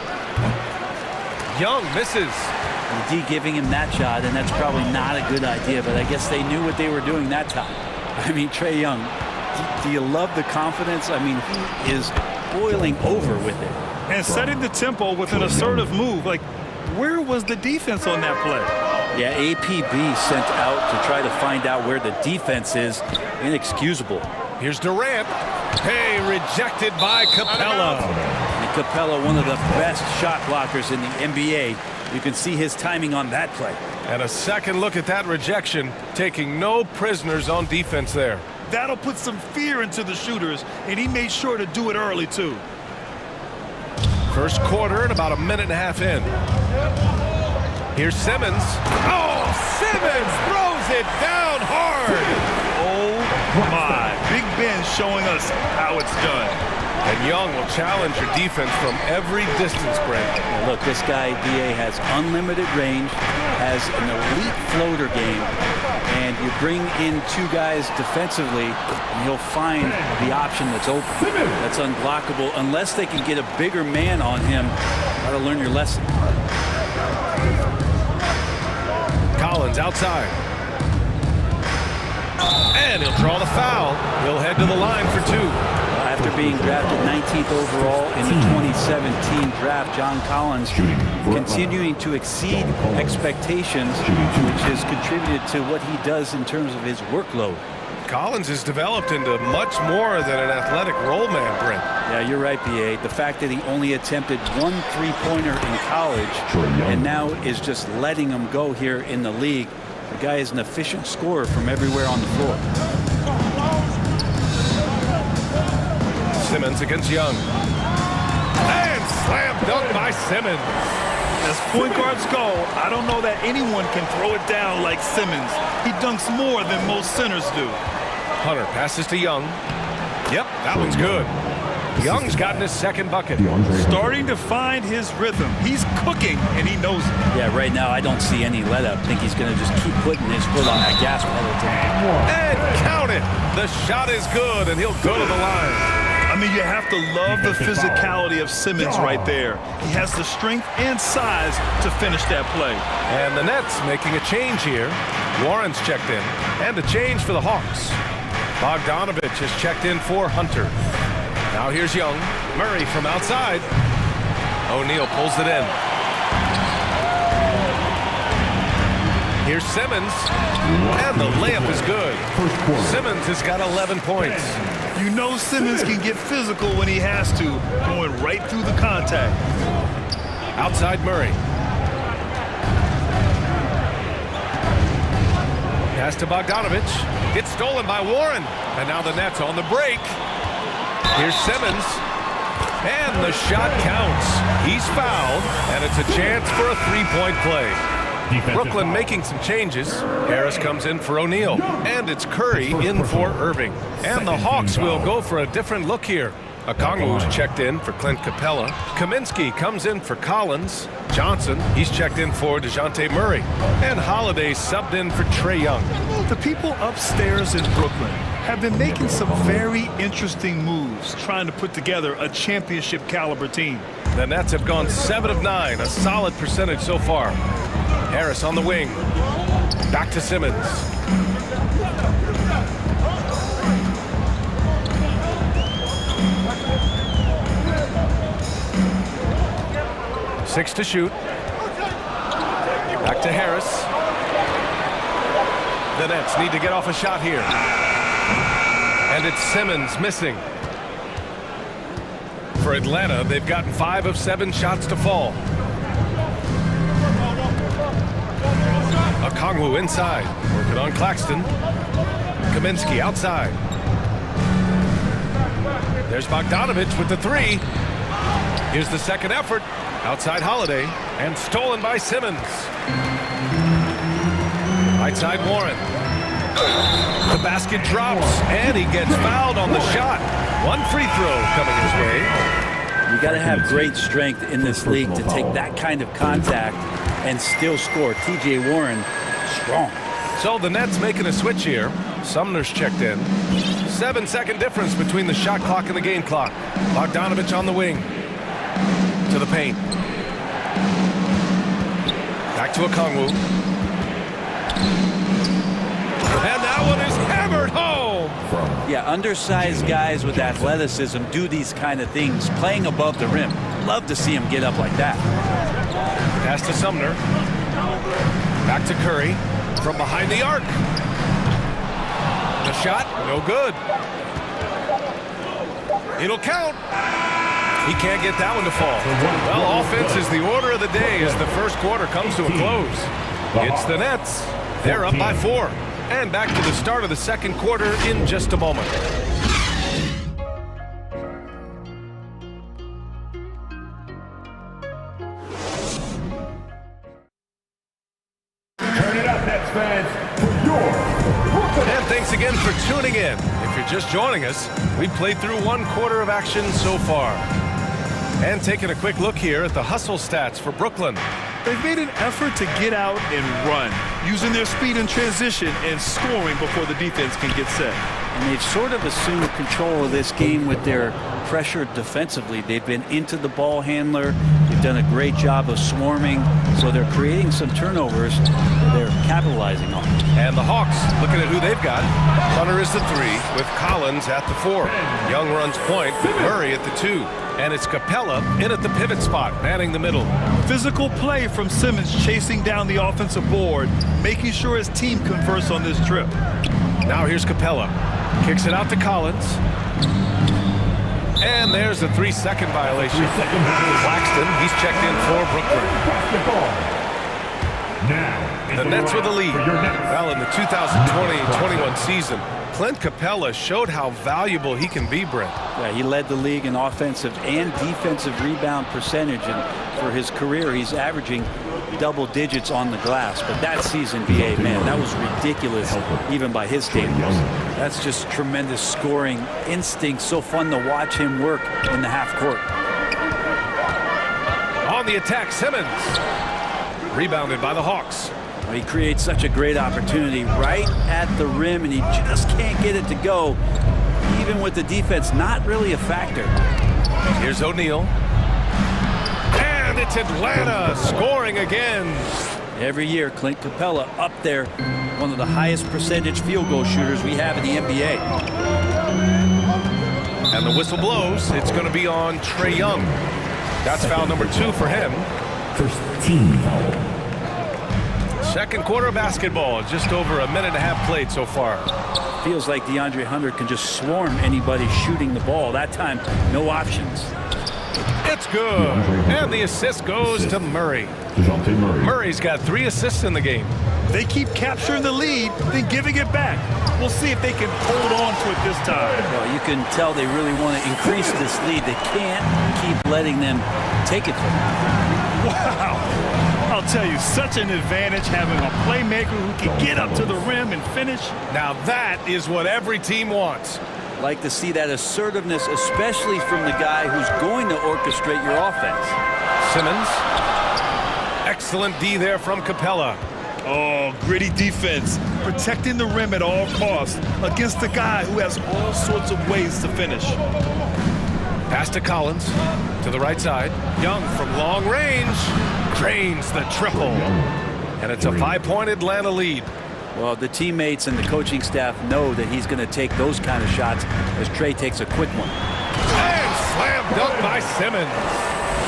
Young misses. The D giving him that shot, and that's probably not a good idea, but I guess they knew what they were doing that time. I mean, Trae Young, do you love the confidence? I mean, he is boiling over with it. And setting the tempo with an assertive move. Like, where was the defense on that play? Yeah, APB sent out to try to find out where the defense is. Inexcusable. Here's Durant. Hey, rejected by Capella. And Capella, one of the best shot blockers in the NBA. You can see his timing on that play. And a second look at that rejection, taking no prisoners on defense there. That'll put some fear into the shooters, and he made sure to do it early, too. First quarter and about a minute and a half in. Here's Simmons. Oh, Simmons throws it down hard. Oh, my. Big Ben showing us how it's done. And Young will challenge your defense from every distance, Brent. Now look, this guy, D.A., has unlimited range, has an elite floater game, and you bring in 2 guys defensively, and he'll find the option that's open. That's unblockable. Unless they can get a bigger man on him, you got to learn your lesson. Collins outside. And he'll draw the foul. He'll head to the line for 2. After being drafted 19th overall in the 2017 draft, John Collins continuing to exceed expectations, which has contributed to what he does in terms of his workload. Collins has developed into much more than an athletic role man, Brent. Yeah, you're right, B.A. The fact that he only attempted 1 3-pointer in college and now is just letting him go here in the league. The guy is an efficient scorer from everywhere on the floor. Simmons against Young. And slam dunk by Simmons. As point guards go, I don't know that anyone can throw it down like Simmons. He dunks more than most centers do. Hunter passes to Young. Yep, that one's good. Young's gotten his second bucket. Starting to find his rhythm. He's cooking, and he knows it. Yeah, right now I don't see any let up. I think he's going to just keep putting his foot on that gas pedal. And count it. The shot is good, and he'll go to the line. I mean, you have to love the physicality of Simmons right there. He has the strength and size to finish that play. And the Nets making a change here. Warren's checked in. And a change for the Hawks. Bogdanovich has checked in for Hunter. Now here's Young. Murray from outside. O'Neal pulls it in. Here's Simmons. And the layup is good. Simmons has got 11 points. You know Simmons can get physical when he has to, going right through the contact. Outside Murray. Pass to Bogdanovich. It's stolen by Warren. And now the Nets on the break. Here's Simmons. And the shot counts. He's fouled, and it's a chance for a three-point play. Brooklyn making some changes. Harris comes in for O'Neal, and it's Curry in for Irving. And the Hawks will go for a different look here. Okongwu's checked in for Clint Capella. Kaminsky comes in for Collins. Johnson, he's checked in for DeJounte Murray. And Holiday subbed in for Trae Young. The people upstairs in Brooklyn have been making some very interesting moves, trying to put together a championship caliber team. The Nets have gone 7 of 9, a solid percentage so far. Harris on the wing. Back to Simmons. Six to shoot. Back to Harris. The Nets need to get off a shot here. And it's Simmons missing. For Atlanta, they've gotten 5 of 7 shots to fall. Okongwu inside. Working on Claxton. Kaminsky outside. There's Bogdanovich with the three. Here's the second effort. Outside Holiday. And stolen by Simmons. Right side Warren. The basket drops. And he gets fouled on the shot. One free throw coming his way. You got to have great strength in this league to take that kind of contact and still score. T.J. Warren, strong. So the Nets making a switch here. Sumner's checked in. 7-second difference between the shot clock and the game clock. Bogdanovich on the wing. To the paint. Back to Okongwu. And that one is hammered home. Yeah, undersized guys with athleticism do these kind of things, playing above the rim. Love to see him get up like that. Pass to Sumner. Back to Curry. From behind the arc. The shot, no good. It'll count. He can't get that one to fall. Well, offense is the order of the day as the first quarter comes to a close. It's the Nets. They're up by 4. And back to the start of the second quarter in just a moment. Turn it up, Nets fans, for your And thanks again for tuning in. If you're just joining us, we've played through one quarter of action so far. And taking a quick look here at the hustle stats for Brooklyn. They've made an effort to get out and run, using their speed in transition and scoring before the defense can get set. And they've sort of assumed control of this game with their pressure defensively. They've been into the ball handler. They've done a great job of swarming. So they're creating some turnovers they're capitalizing on. And the Hawks, looking at who they've got. Hunter is the 3 with Collins at the 4. Young runs point with Murray at the 2. And it's Capella in at the pivot spot, manning the middle. Physical play from Simmons chasing down the offensive board, making sure his team converts on this trip. Now here's Capella. Kicks it out to Collins. And there's a 3-second violation. Claxton, he's checked in for Brooklyn. The Nets with the lead. Well, in the 2020-21 season, Clint Capella showed how valuable he can be, Brent. Yeah, he led the league in offensive and defensive rebound percentage, and for his career, he's averaging double digits on the glass. But that season, BA, man, that was ridiculous, even by his standards. That's just tremendous scoring instinct. So fun to watch him work in the half court. On the attack, Simmons. Rebounded by the Hawks. Well, he creates such a great opportunity right at the rim, and he just can't get it to go. Even with the defense not really a factor. Here's O'Neal. And it's Atlanta scoring again. Every year, Clint Capella up there, one of the highest percentage field goal shooters we have in the NBA. And the whistle blows. It's going to be on Trae Young. That's foul number 2 for him. First team foul. Second quarter of basketball, just over a minute and a half played so far. Feels like DeAndre Hunter can just swarm anybody shooting the ball. That time, no options. It's good. And the assist goes to Murray. DeJounte Murray. Murray's got 3 assists in the game. they keep capturing the lead, then giving it back. We'll see if they can hold on to it this time. Well, you can tell they really want to increase this lead. They can't keep letting them take it from them. Wow. I'll tell you, such an advantage having a playmaker who can get up to the rim and finish. Now that is what every team wants. Like to see that assertiveness, especially from the guy who's going to orchestrate your offense. Simmons. Excellent D there from Capella. Oh, gritty defense, protecting the rim at all costs against a guy who has all sorts of ways to finish. Pass to Collins, to the right side. Young from long range, drains the triple. And it's a 5-point Atlanta lead. Well, the teammates and the coaching staff know that he's going to take those kind of shots as Trey takes a quick one. And slam dunk by Simmons.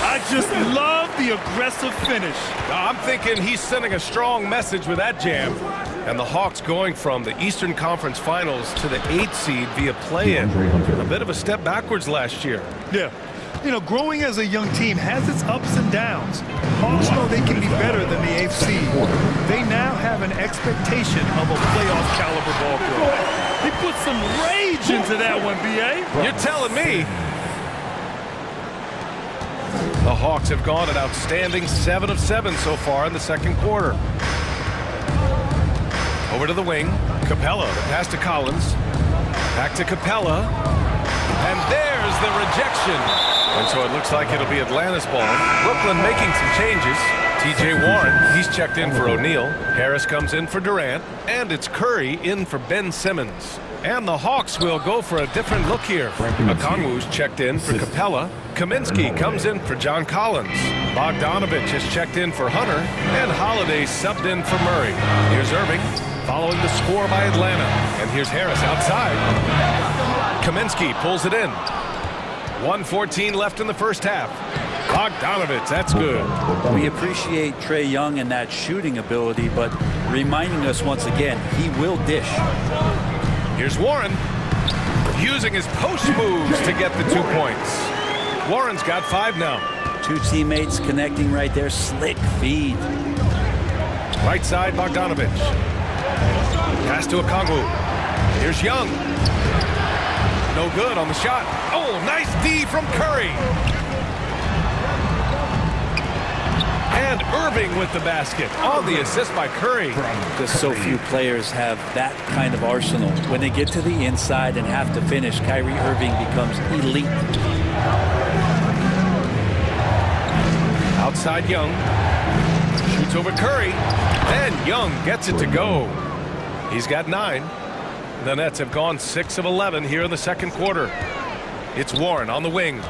I just love the aggressive finish. I'm thinking he's sending a strong message with that jam. And the Hawks going from the Eastern Conference Finals to the 8th seed via play-in. A bit of a step backwards last year. Yeah. You know, growing as a young team has its ups and downs. Hawks know they can be better than the 8th seed. They now have an expectation of a playoff caliber ball club. He put some rage into that one, B.A. You're telling me. The Hawks have gone an outstanding 7 of 7 so far in the second quarter. Over to the wing. Capella, the pass to Collins. Back to Capella. And there's the rejection. And so it looks like it'll be Atlanta's ball. Brooklyn making some changes. T.J. Warren, he's checked in for O'Neal. Harris comes in for Durant. And it's Curry in for Ben Simmons. And the Hawks will go for a different look here. Okongwu's checked in for Capella. Kaminsky comes in for John Collins. Bogdanovich has checked in for Hunter. And Holiday subbed in for Murray. Here's Irving following the score by Atlanta. And here's Harris outside. Kaminsky pulls it in. 1:14 left in the first half. Bogdanovich, that's good. We appreciate Trey Young and that shooting ability, but reminding us once again, he will dish. Here's Warren using his post moves to get the 2 points. Warren's got 5 now. Two teammates connecting right there. Slick feed. Right side, Bogdanovich. Pass to Okongwu. Here's Young. No good on the shot. Oh, nice D from Curry. And Irving with the basket on the assist by Curry. Just so few players have that kind of arsenal. When they get to the inside and have to finish, Kyrie Irving becomes elite. Outside Young. Shoots over Curry. And Young gets it to go. He's got 9. The Nets have gone 6 of 11 here in the second quarter. It's Warren on the wing.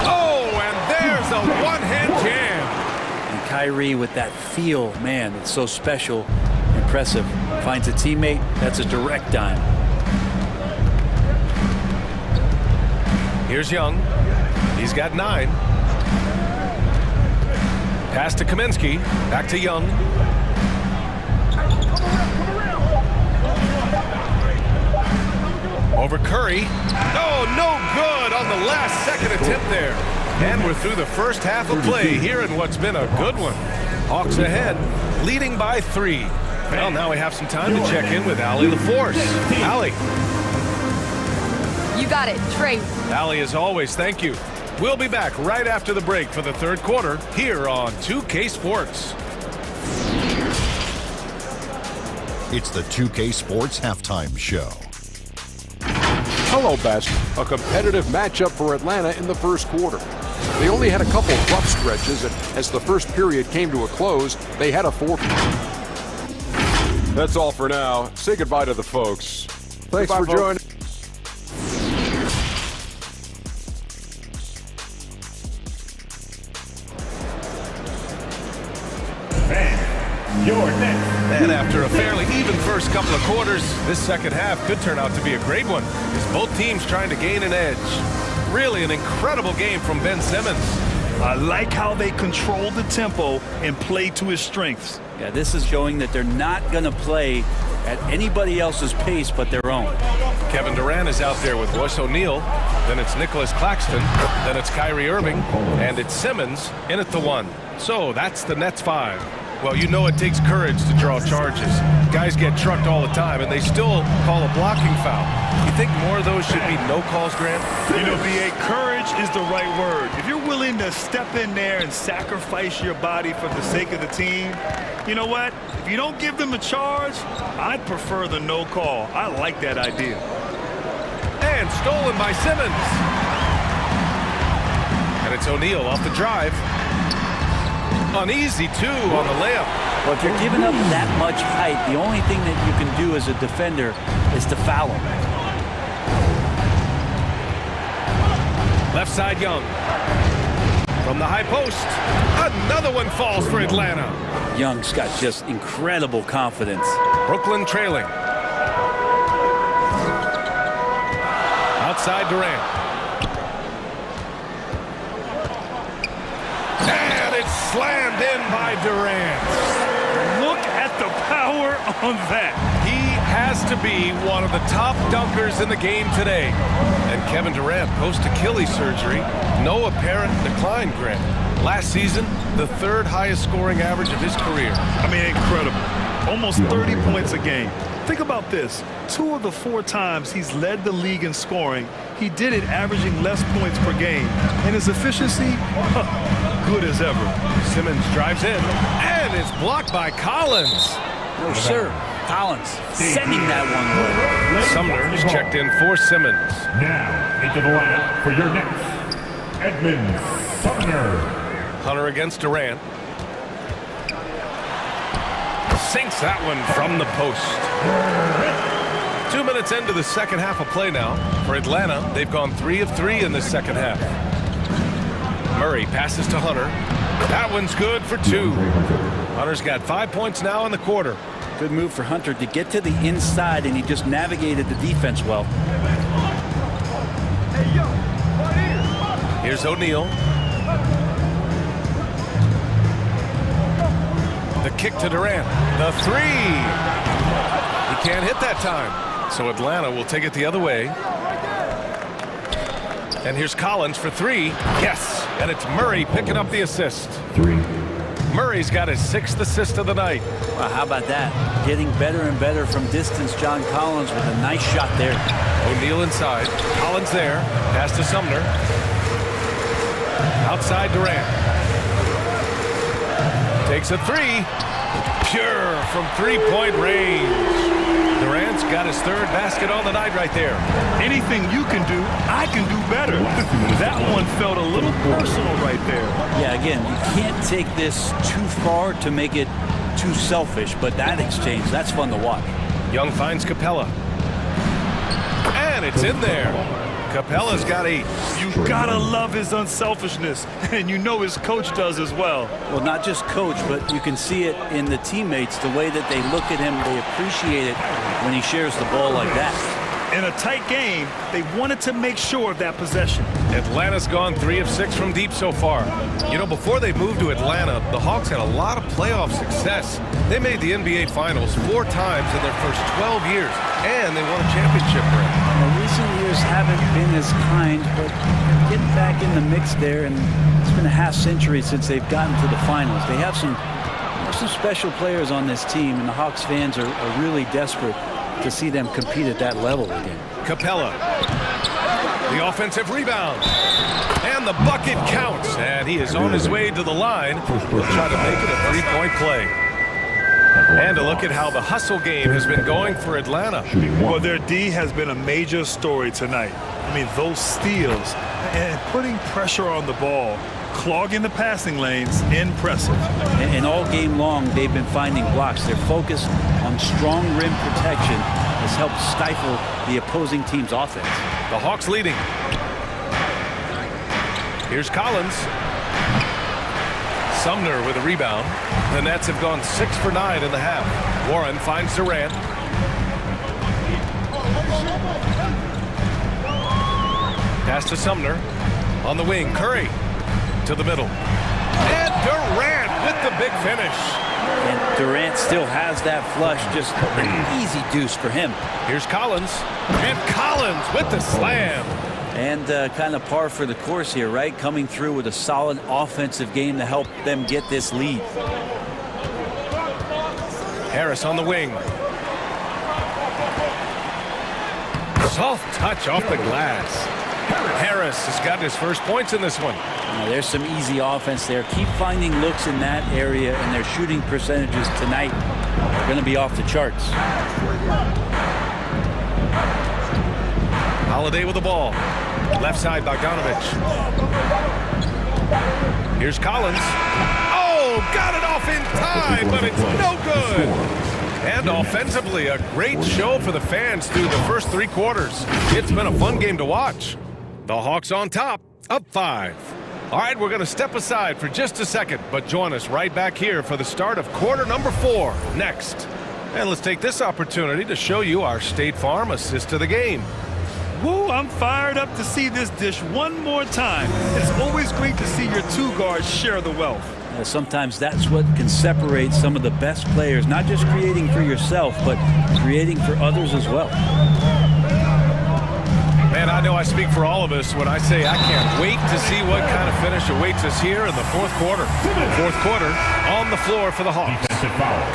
Oh, and there's a one-hand jam. And Kyrie with that feel, man, it's so special, impressive. Finds a teammate, that's a direct dime. Here's Young. He's got 9. Pass to Kaminsky. Back to Young. Over Curry. Oh, no good on the last second attempt there. And we're through the first half of play here in what's been a good one. Hawks ahead, leading by 3. Well, now we have some time to check in with Allie LaForce. Allie. You got it, Trey. Allie, as always, thank you. We'll be back right after the break for the third quarter here on 2K Sports. It's the 2K Sports Halftime Show. Hello, Best. A competitive matchup for Atlanta in the first quarter. They only had a couple rough stretches, and as the first period came to a close, they had a forfeit. That's all for now. Say goodbye to the folks. Thanks for joining. Your next. And after a fairly even first couple of quarters, this second half could turn out to be a great one, as both teams trying to gain an edge. Really an incredible game from Ben Simmons. I like how they control the tempo and play to his strengths. Yeah, this is showing that they're not going to play at anybody else's pace but their own. Kevin Durant is out there with Royce O'Neal. Then it's Nicholas Claxton. Then it's Kyrie Irving. And it's Simmons in at the 1. So that's the Nets 5. Well, you know it takes courage to draw charges. Guys get trucked all the time, and they still call a blocking foul. You think more of those should be no calls, Grant? You know, B.A., courage is the right word. If you're willing to step in there and sacrifice your body for the sake of the team, you know what? If you don't give them a charge, I'd prefer the no call. I like that idea. And stolen by Simmons. And it's O'Neal off the drive. Uneasy, too, on the layup. Well, if you're giving up that much height, the only thing that you can do as a defender is to foul him. Left side, Young. From the high post. Another one falls for Atlanta. Young's got just incredible confidence. Brooklyn trailing. Outside Durant. And it's slammed in by Durant. Look at the power on that. He has to be one of the top dunkers in the game today. And Kevin Durant post-Achilles surgery, no apparent decline, Grant. Last season, the third highest scoring average of his career. I mean, incredible. Almost 30 points a game. Think about this. 2 of the 4 times he's led the league in scoring, he did it averaging less points per game. And his efficiency, good as ever. Simmons drives in and is blocked by Collins. No, sir. Collins sending that one away. Sumner is checked in for Simmons. Now into the lineup for your next, Edmund Sumner. Hunter against Durant. Sinks that one from the post. 2 minutes into the second half of play now. For Atlanta, they've gone 3 of 3 in the second half. Murray passes to Hunter. That one's good for 2. Hunter's got 5 points now in the quarter. Good move for Hunter to get to the inside, and he just navigated the defense well. Here's O'Neal. The kick to Durant. The 3. He can't hit that time. So Atlanta will take it the other way. And here's Collins for 3. Yes. And it's Murray picking up the assist. 3. Murray's got his 6th assist of the night. Well, how about that? Getting better and better from distance. John Collins with a nice shot there. O'Neal inside. Collins there. Pass to Sumner. Outside Durant. Takes a 3. Pure from 3-point range. Durant's got his 3rd basket on the night right there. Anything you can do, I can do better. That one felt a little personal right there. Yeah, again, you can't take this too far to make it too selfish, but that exchange, that's fun to watch. Young finds Capella. And it's in there. Capella's got 8. You gotta love his unselfishness, and you know his coach does as well. Well, not just coach, but you can see it in the teammates, the way that they look at him. They appreciate it when he shares the ball like that. In a tight game, they wanted to make sure of that possession. Atlanta's gone 3 of 6 from deep so far. You know, before they moved to Atlanta, the Hawks had a lot of playoff success. They made the NBA Finals 4 times in their first 12 years, and they won a championship ring. Well, recent years haven't been as kind, but getting back in the mix there, and it's been a half century since they've gotten to the finals. They have some special players on this team, and the Hawks fans are really desperate to see them compete at that level again. Capella. The offensive rebound. And the bucket counts. And he is on his way to the line. He'll try to make it a 3-point play. And a look at how the hustle game has been going for Atlanta. Well, their D has been a major story tonight. I mean, those steals and putting pressure on the ball, clogging the passing lanes, impressive. And all game long, they've been finding blocks. Their focus on strong rim protection has helped stifle the opposing team's offense. The Hawks leading. Here's Collins. Sumner with a rebound. The Nets have gone 6 for 9 in the half. Warren finds Durant. Pass to Sumner. On the wing, Curry to the middle. And Durant with the big finish. And Durant still has that flush, just an easy deuce for him. Here's Collins. And Collins with the slam. And kind of par for the course here, right? Coming through with a solid offensive game to help them get this lead. Harris on the wing. Soft touch off the glass. Harris has got his first points in this one. There's some easy offense there. Keep finding looks in that area, and their shooting percentages tonight are going to be off the charts. Holiday with the ball. Left side, Bogdanovich. Here's Collins. Oh, got it off in time, but it's no good. And offensively, a great show for the fans through the first 3 quarters. It's been a fun game to watch. The Hawks on top, up 5. All right, we're going to step aside for just a second, but join us right back here for the start of quarter number 4 next. And let's take this opportunity to show you our State Farm assist of the game. Woo, I'm fired up to see this dish one more time. It's always great to see your 2 guards share the wealth. Sometimes that's what can separate some of the best players, not just creating for yourself, but creating for others as well. Man, I know I speak for all of us when I say I can't wait to see what kind of finish awaits us here in the 4th quarter. 4th quarter on the floor for the Hawks.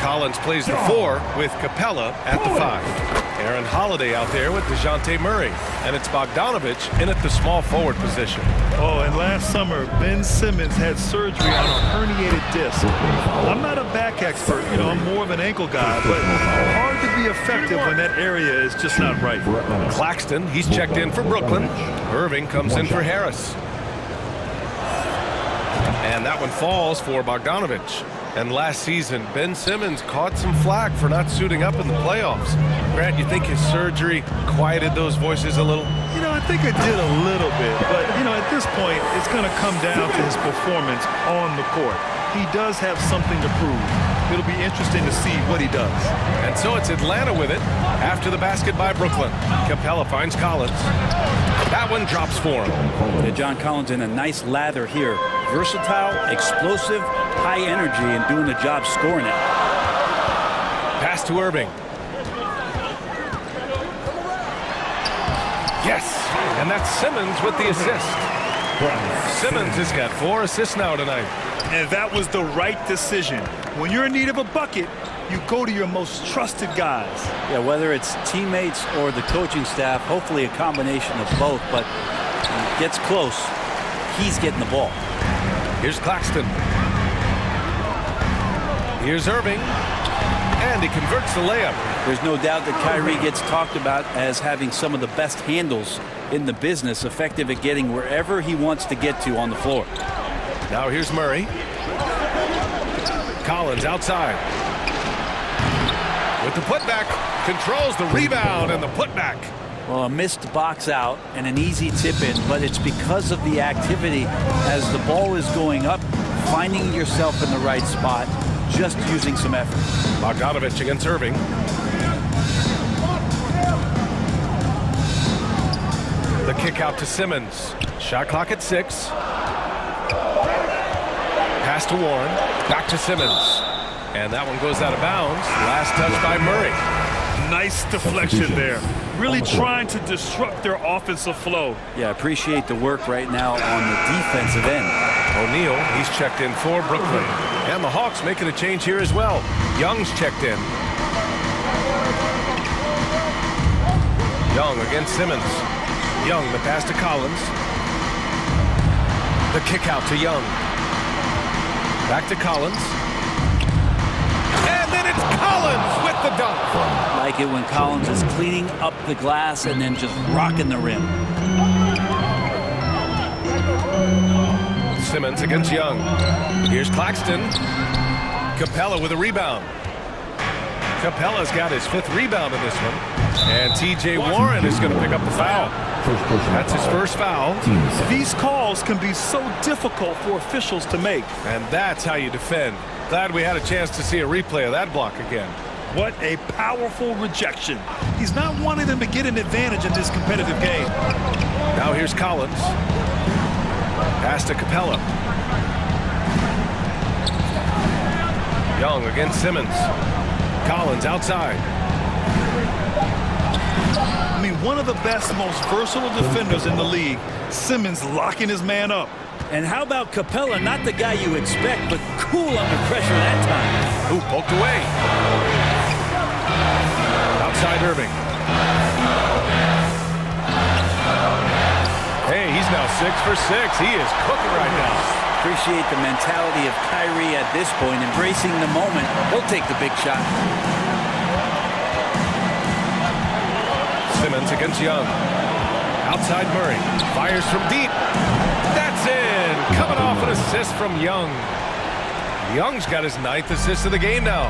Collins plays the 4 with Capella at the 5. Aaron Holiday out there with DeJounte Murray. And it's Bogdanovich in at the small forward position. Oh, and last summer, Ben Simmons had surgery on a herniated disc. I'm not a back expert, I'm more of an ankle guy, but hard to be effective when that area is just not right. Claxton, he's checked in for Brooklyn. Irving comes in for Harris. And that one falls for Bogdanovich. And last season, Ben Simmons caught some flack for not suiting up in the playoffs. Grant, you think his surgery quieted those voices a little? I think it did a little bit. But, at this point, it's going to come down to his performance on the court. He does have something to prove. It'll be interesting to see what he does. And so it's Atlanta with it after the basket by Brooklyn. Capella finds Collins. That one drops for him. Yeah, John Collins in a nice lather here. Versatile, explosive, high energy, and doing the job scoring it. Pass to Irving. Yes, and that's Simmons with the assist. Simmons has got 4 assists now tonight. And that was the right decision. When you're in need of a bucket, you go to your most trusted guys. Yeah, whether it's teammates or the coaching staff, hopefully a combination of both, but when it gets close, he's getting the ball. Here's Claxton. Here's Irving. And he converts the layup. There's no doubt that Kyrie gets talked about as having some of the best handles in the business, effective at getting wherever he wants to get to on the floor. Now here's Murray. Collins outside. With the putback, controls the rebound and the putback. Well, a missed box out and an easy tip in, but it's because of the activity as the ball is going up, finding yourself in the right spot, just using some effort. Bogdanovich against Irving. The kick out to Simmons. Shot clock at 6. Pass to Warren. Back to Simmons. And that one goes out of bounds. Last touch by Murray. Nice deflection there. Really trying to disrupt their offensive flow. Yeah, appreciate the work right now on the defensive end. O'Neal, he's checked in for Brooklyn. And the Hawks making a change here as well. Young's checked in. Young against Simmons. Young, the pass to Collins. The kick out to Young. Back to Collins. And then it's Collins with the dunk. Like it when Collins is cleaning up the glass and then just rocking the rim. Simmons against Young. Here's Claxton. Capella with a rebound. Capella's got his 5th rebound in this one. And T.J. Warren is going to pick up the foul. That's his first foul. These calls can be so difficult for officials to make. And that's how you defend. Glad we had a chance to see a replay of that block again. What a powerful rejection. He's not wanting them to get an advantage in this competitive game. Now here's Collins. Pass to Capella. Young against Simmons. Collins outside. I mean, one of the best, most versatile defenders in the league. Simmons locking his man up. And how about Capella? Not the guy you expect, but cool under pressure that time. Ooh, poked away. outside Irving. Hey, he's now 6 for 6. He is cooking right now. Appreciate the mentality of Kyrie at this point, embracing the moment. He'll take the big shot. Simmons against Young. Outside Murray. Fires from deep. That's in. Coming off an assist from Young. Young's got his 9th assist of the game now.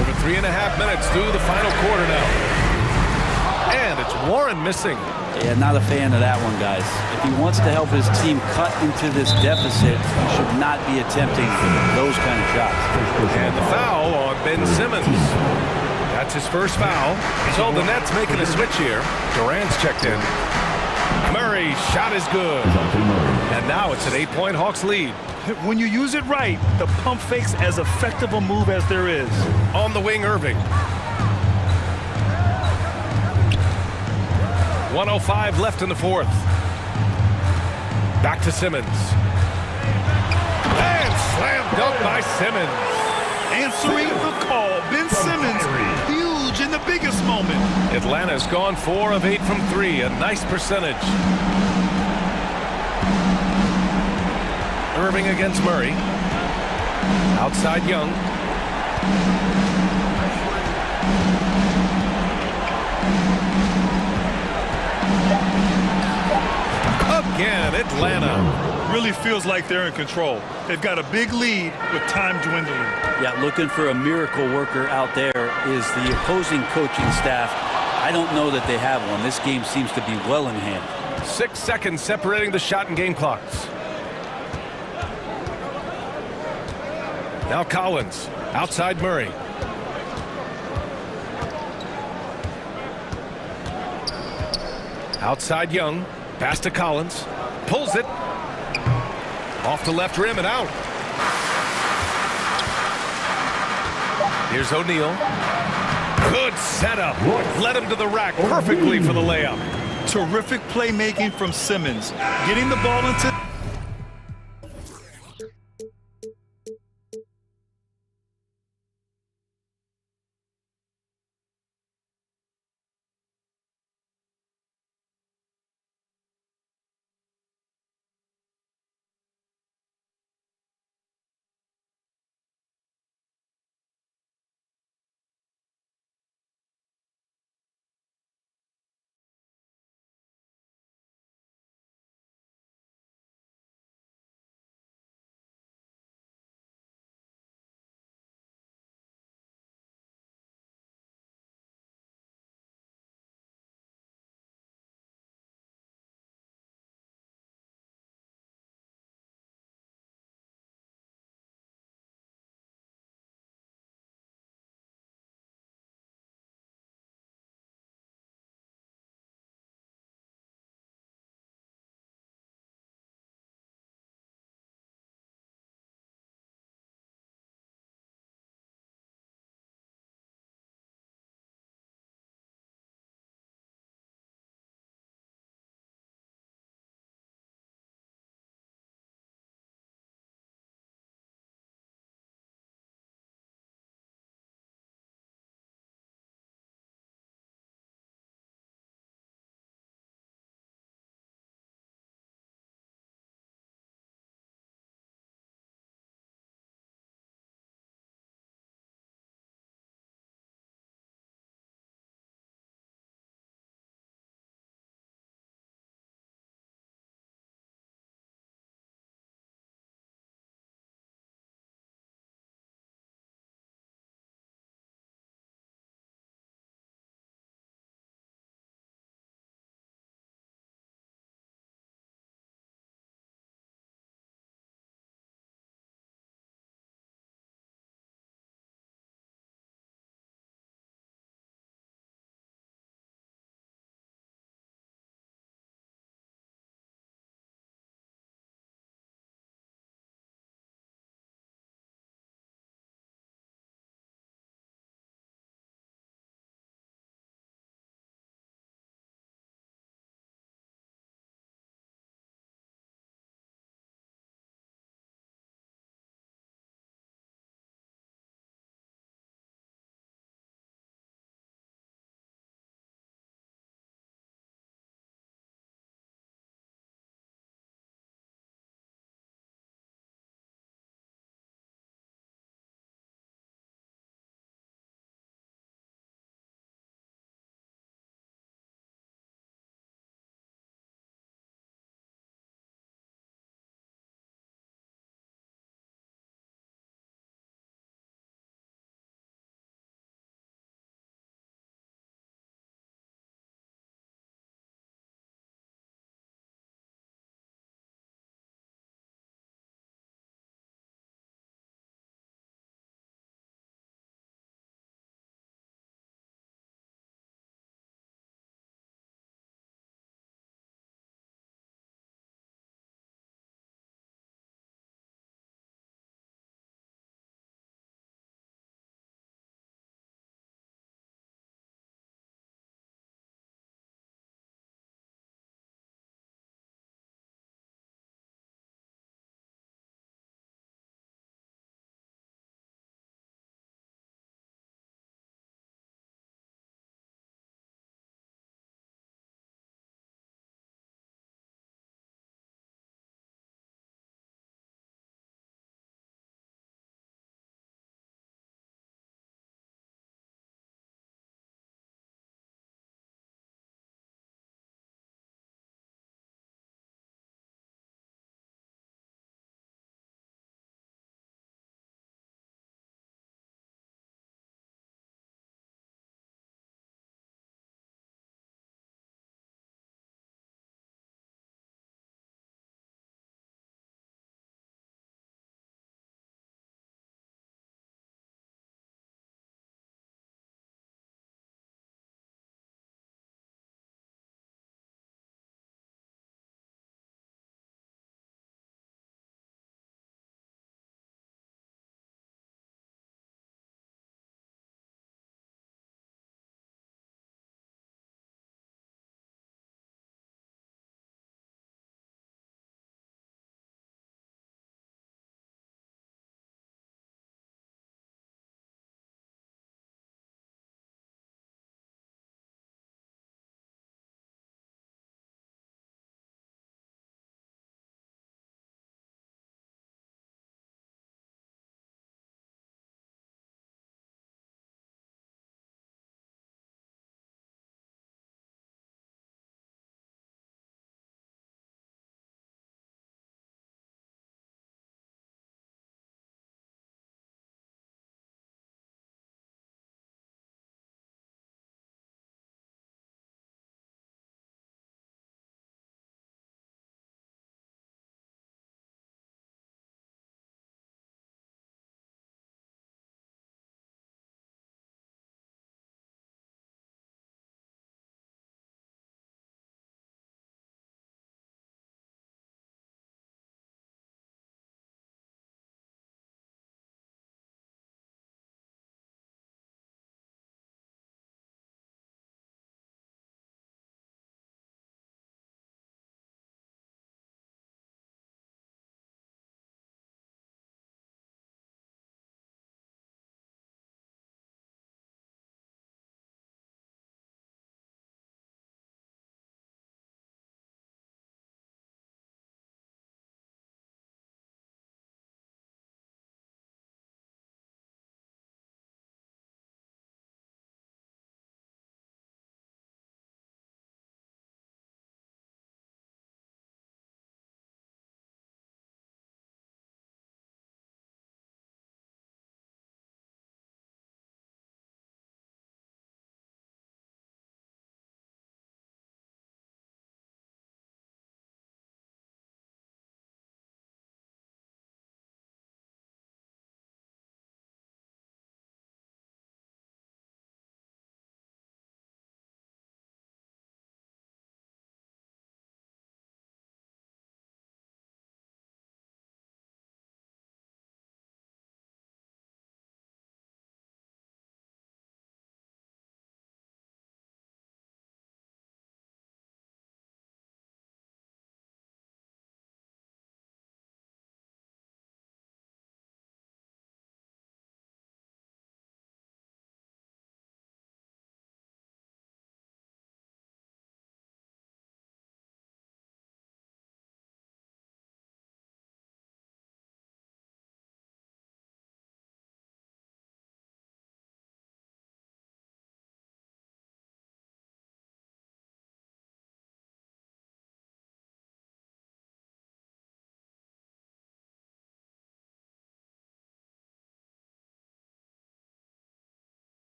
Over 3.5 minutes through the final quarter now. And it's Warren missing. Yeah, not a fan of that one, guys. If he wants to help his team cut into this deficit, he should not be attempting those kind of shots. And the foul on Ben Simmons. That's his first foul. So the Nets making a switch here. Durant's checked in. Murray's shot is good. And now it's an 8-point Hawks lead. When you use it right, the pump fake's as effective a move as there is. On the wing, Irving. 1:05 left in the fourth. Back to Simmons. And slam dunk by Simmons. Answering the call. Ben Simmons, huge in the biggest moment. Atlanta's gone 4 of 8 from 3. A nice percentage. Irving against Murray. Outside Young. Again, Atlanta. Really feels like they're in control. They've got a big lead with time dwindling. Yeah, looking for a miracle worker out there is the opposing coaching staff. I don't know that they have one. This game seems to be well in hand. 6 seconds separating the shot and game clocks. Now Collins. Outside Murray. Outside Young. Pass to Collins. Pulls it. Off the left rim and out. Here's O'Neal. Good setup. Led him to the rack perfectly for the layup. Terrific playmaking from Simmons. Getting the ball into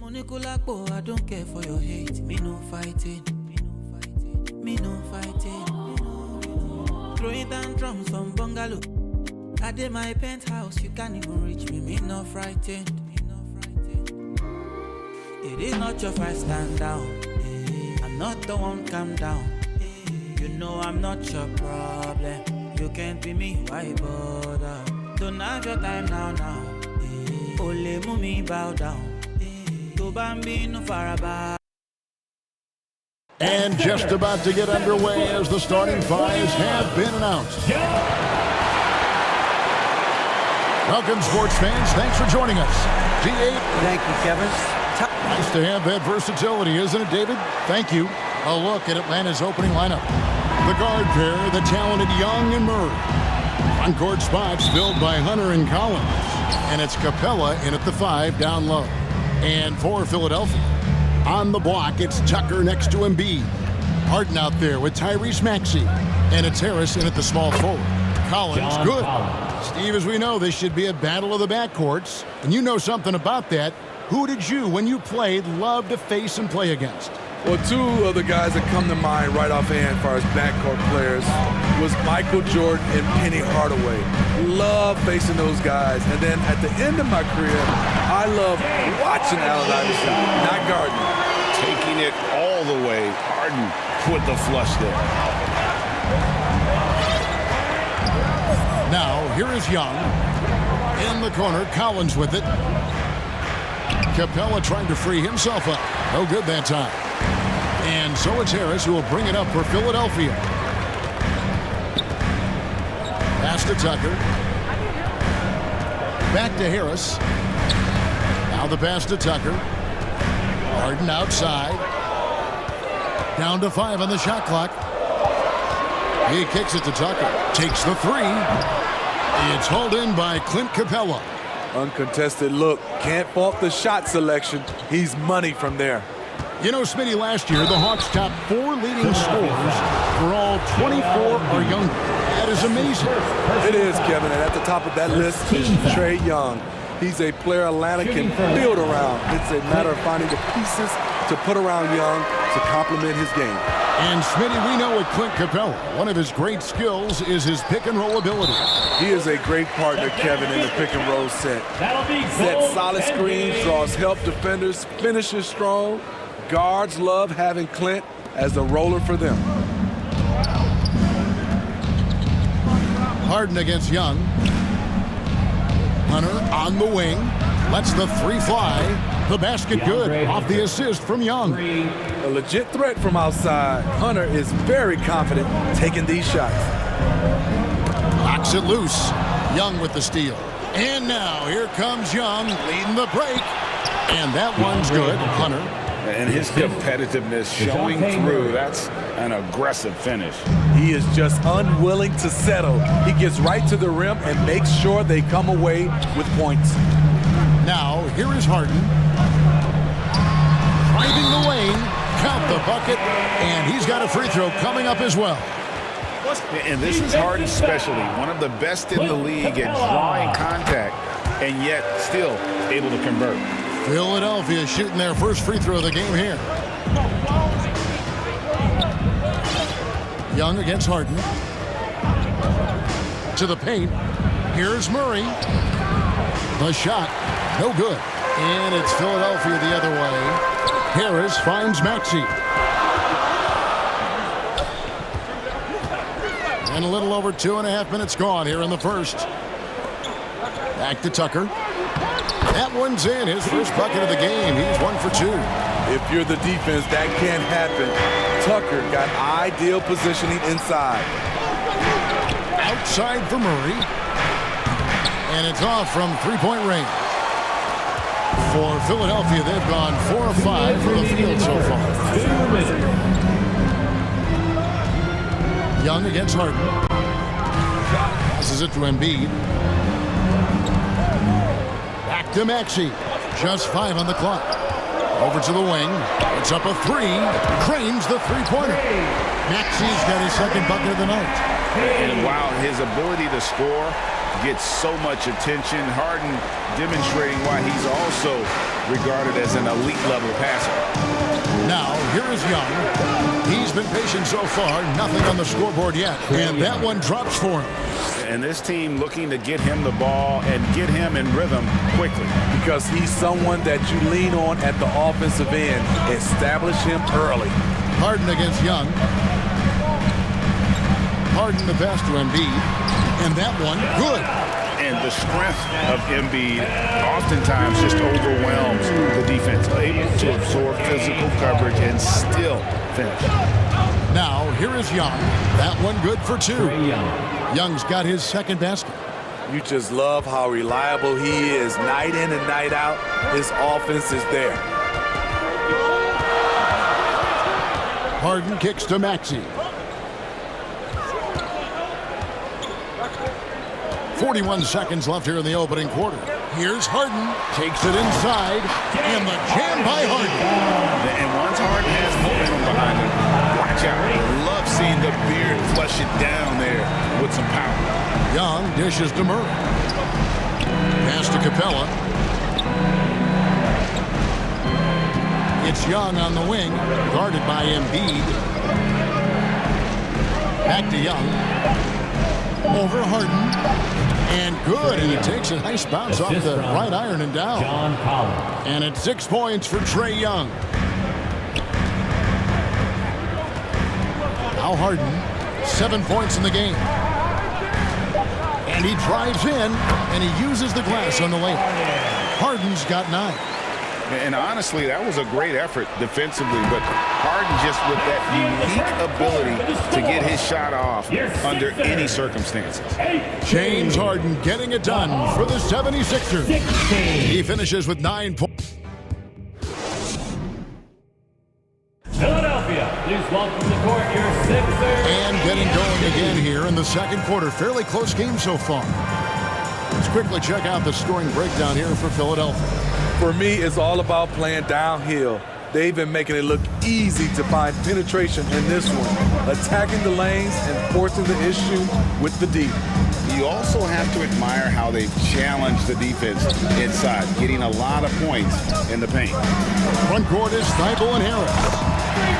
I don't care for your hate. Me no fighting. Me no fighting. Throwing down drums from bungalow. I did my penthouse, you can't even reach me. Me no frightened. It is not your fight, stand down. I'm not the one, calm down. You know I'm not your problem. You can't be me, why bother? Don't have your time now. Ole mumi bow down. To bambino faraba. And just about to get underway as the starting fives have been announced. Welcome, sports fans. Thanks for joining us. G8. Thank you, Kevin. Nice to have that versatility, isn't it, David? Thank you. A look at Atlanta's opening lineup. The guard pair, the talented Young and Murray. On-court spots filled by Hunter and Collins. And it's Capella in at the 5 down low. And for Philadelphia, on the block, it's Tucker next to Embiid. Harden out there with Tyrese Maxey. And it's Harris in at the small forward. Collins, good. Steve, as we know, this should be a battle of the backcourts. And you know something about that. Who did you, when you played, love to face and play against? Well, two of the guys that come to mind right offhand as far as backcourt players was Michael Jordan and Penny Hardaway. Love facing those guys. And then at the end of my career, I love watching Allen Iverson, not guarding. Taking it all the way. Harden with the flush there. Now, here is Young. In the corner, Collins with it. Capella trying to free himself up. No good that time. And so it's Harris who will bring it up for Philadelphia. Pass to Tucker. Back to Harris. Now the pass to Tucker. Harden outside. Down to 5 on the shot clock. He kicks it to Tucker. Takes the 3. It's hauled in by Clint Capella. Uncontested look. Can't fault the shot selection. He's money from there. You know, Smitty, last year, the Hawks' top 4 leading scorers were all 24 or younger. That is amazing. It is, Kevin. And at the top of that list is Trae Young. He's a player Atlanta can build around. It's a matter of finding the pieces to put around Young to complement his game. And Smitty, we know with Clint Capella, one of his great skills is his pick-and-roll ability. He is a great partner, Kevin, in the pick-and-roll set. Sets solid screens, draws help defenders, finishes strong. Guards love having Clint as the roller for them. Harden against Young. Hunter on the wing. Lets the 3 fly. The basket good. Off the assist from Young. A legit threat from outside. Hunter is very confident taking these shots. Knocks it loose. Young with the steal. And now here comes Young leading the break. And that one's good. Hunter. And his competitiveness showing through. That's an aggressive finish. He is just unwilling to settle. He gets right to the rim and makes sure they come away with points. Now, here is Harden. Driving the lane. Count the bucket. And he's got a free throw coming up as well. And this is Harden's specialty. One of the best in the league at drawing contact and yet still able to convert. Philadelphia shooting their first free throw of the game here. Young against Harden. To the paint. Here's Murray. The shot. No good. And it's Philadelphia the other way. Harris finds Maxey. And a little over 2.5 minutes gone here in the first. Back to Tucker. That one's in. His first bucket of the game. He's 1 for 2. If you're the defense, that can't happen. Tucker got ideal positioning inside. Outside for Murray. And it's off from 3-point range. For Philadelphia, they've gone 4 of 5 from the field so far. Young against Harden. Passes it to Embiid. Back to Maxey. Just 5 on the clock. Over to the wing. It's up a 3. Cranes the 3-pointer. Maxey's got his second bucket of the night. And while his ability to score gets so much attention, Harden demonstrating why he's also regarded as an elite-level passer. Now, here is Young. He's been patient so far. Nothing on the scoreboard yet. And that one drops for him. And this team looking to get him the ball and get him in rhythm quickly. Because he's someone that you lean on at the offensive end. Establish him early. Harden against Young. Harden the pass to Embiid. And that one, good. And the strength of Embiid oftentimes just overwhelms the defense, able to absorb physical coverage and still finish. Now, here is Young. That one good for two. Young's got his second basket. You just love how reliable he is. Night in and night out, his offense is there. Harden kicks to Maxey. 41 seconds left here in the opening quarter. Here's Harden. Takes it inside. And the jam by Harden. And once Harden has momentum behind him, watch out. Love seeing the beard flush it down there with some power. Young dishes to Murray. Pass to Capella. It's Young on the wing, guarded by Embiid. Back to Young. Over Harden. And good, and he takes a nice bounce off the right iron and down. And it's 6 points for Trae Young. Now Harden, 7 points in the game. And he drives in, and he uses the glass on the layup. Harden's got 9. And honestly, that was a great effort defensively, but Harden just with that unique ability to get his shot off under any circumstances. James Harden getting it done for the 76ers. He finishes with 9 points. Philadelphia, please welcome to the court your Sixers. And getting going again here in the second quarter. Fairly close game so far. Let's quickly check out the scoring breakdown here for Philadelphia. For me, it's all about playing downhill. They've been making it look easy to find penetration in this one, attacking the lanes and forcing the issue with the D. You also have to admire how they've challenged the defense inside, getting a lot of points in the paint. Front court is Thibault and Harris.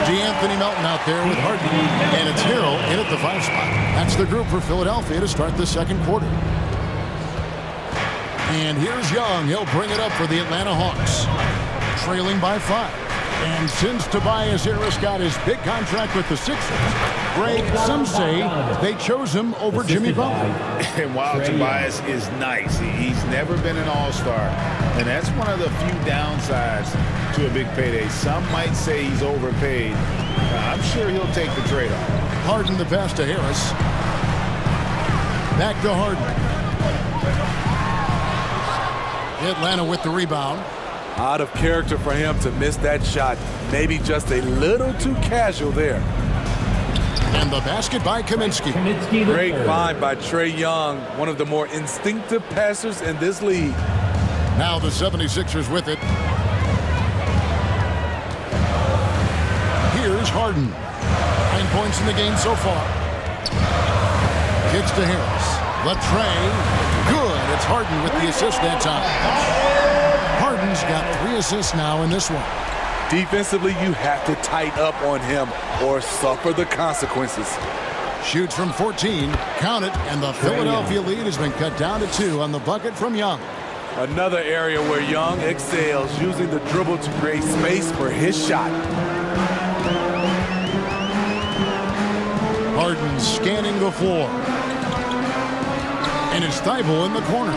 D'Anthony Melton out there with Harden, and it's Harrell in at the 5 spot. That's the group for Philadelphia to start the second quarter. And here's Young. He'll bring it up for the Atlanta Hawks. Trailing by 5. And since Tobias Harris got his big contract with the Sixers, Greg, some say they chose him over Jimmy Butler. And while Tobias is nice, he's never been an all-star. And that's one of the few downsides to a big payday. Some might say he's overpaid. I'm sure he'll take the trade-off. Harden the pass to Harris. Back to Harden. Atlanta with the rebound. Out of character for him to miss that shot. Maybe just a little too casual there. And the basket by Kaminsky. Great find by Trae Young, one of the more instinctive passers in this league. Now the 76ers with it. Here's Harden. 9 points in the game so far. Kicks to Harris. Latrey. Good. It's Harden with the assist that time. Harden's got 3 assists now in this one. Defensively, you have to tighten up on him or suffer the consequences. Shoots from 14. Count it. And the Philadelphia lead has been cut down to 2 on the bucket from Young. Another area where Young excels, using the dribble to create space for his shot. Harden scanning the floor. And it's Thibault in the corner.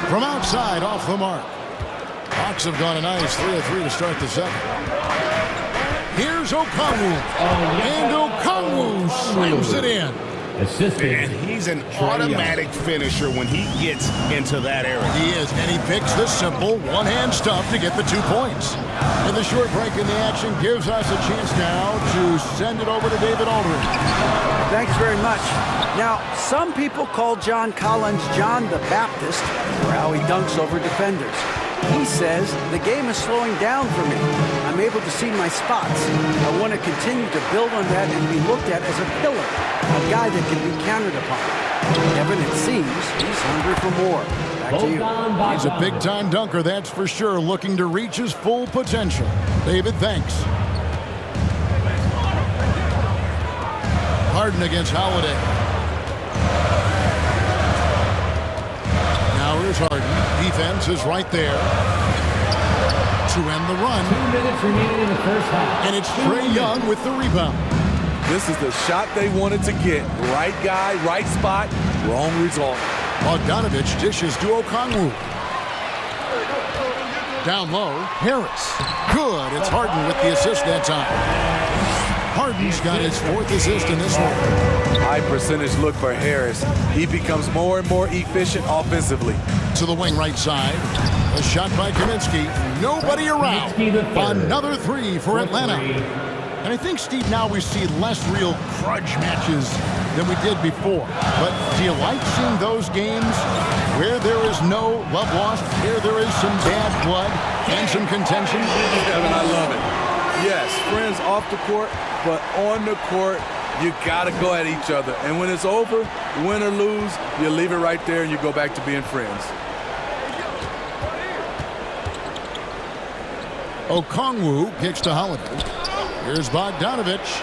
From outside, off the mark. Hawks have gone a nice 3 of 3 to start the second. Here's Okongwu. And Okongwu slams it in. And he's an automatic finisher when he gets into that area. He is, and he picks the simple one-hand stuff to get the 2 points. And the short break in the action gives us a chance now to send it over to David Aldridge. Thanks very much. Now, some people call John Collins John the Baptist for how he dunks over defenders. He says, the game is slowing down for me. I'm able to see my spots. I want to continue to build on that and be looked at as a pillar, a guy that can be counted upon. Evan, it seems, he's hungry for more. Back to you. He's a big-time dunker, that's for sure, looking to reach his full potential. David, thanks. Harden against Holiday. Now here's Harden. Defense is right there to end the run. 2 minutes remaining in the first half. And it's Trae Young with the rebound. This is the shot they wanted to get. Right guy, right spot, wrong result. Bogdanovich dishes to Okongwu. Down low, Harris. Good. It's Harden with the assist that time. Harden's got his 4th assist in this one. High percentage look for Harris. He becomes more and more efficient offensively. To the wing right side. A shot by Kaminsky. Nobody around. Another 3 for Atlanta. And I think, Steve, now we see less real grudge matches than we did before. But do you like seeing those games where there is no love lost, where there is some bad blood and some contention? Kevin, I love it. Yes, friends off the court, but on the court, you got to go at each other. And when it's over, win or lose, you leave it right there and you go back to being friends. Okongwu kicks to Holiday. Here's Bogdanovich.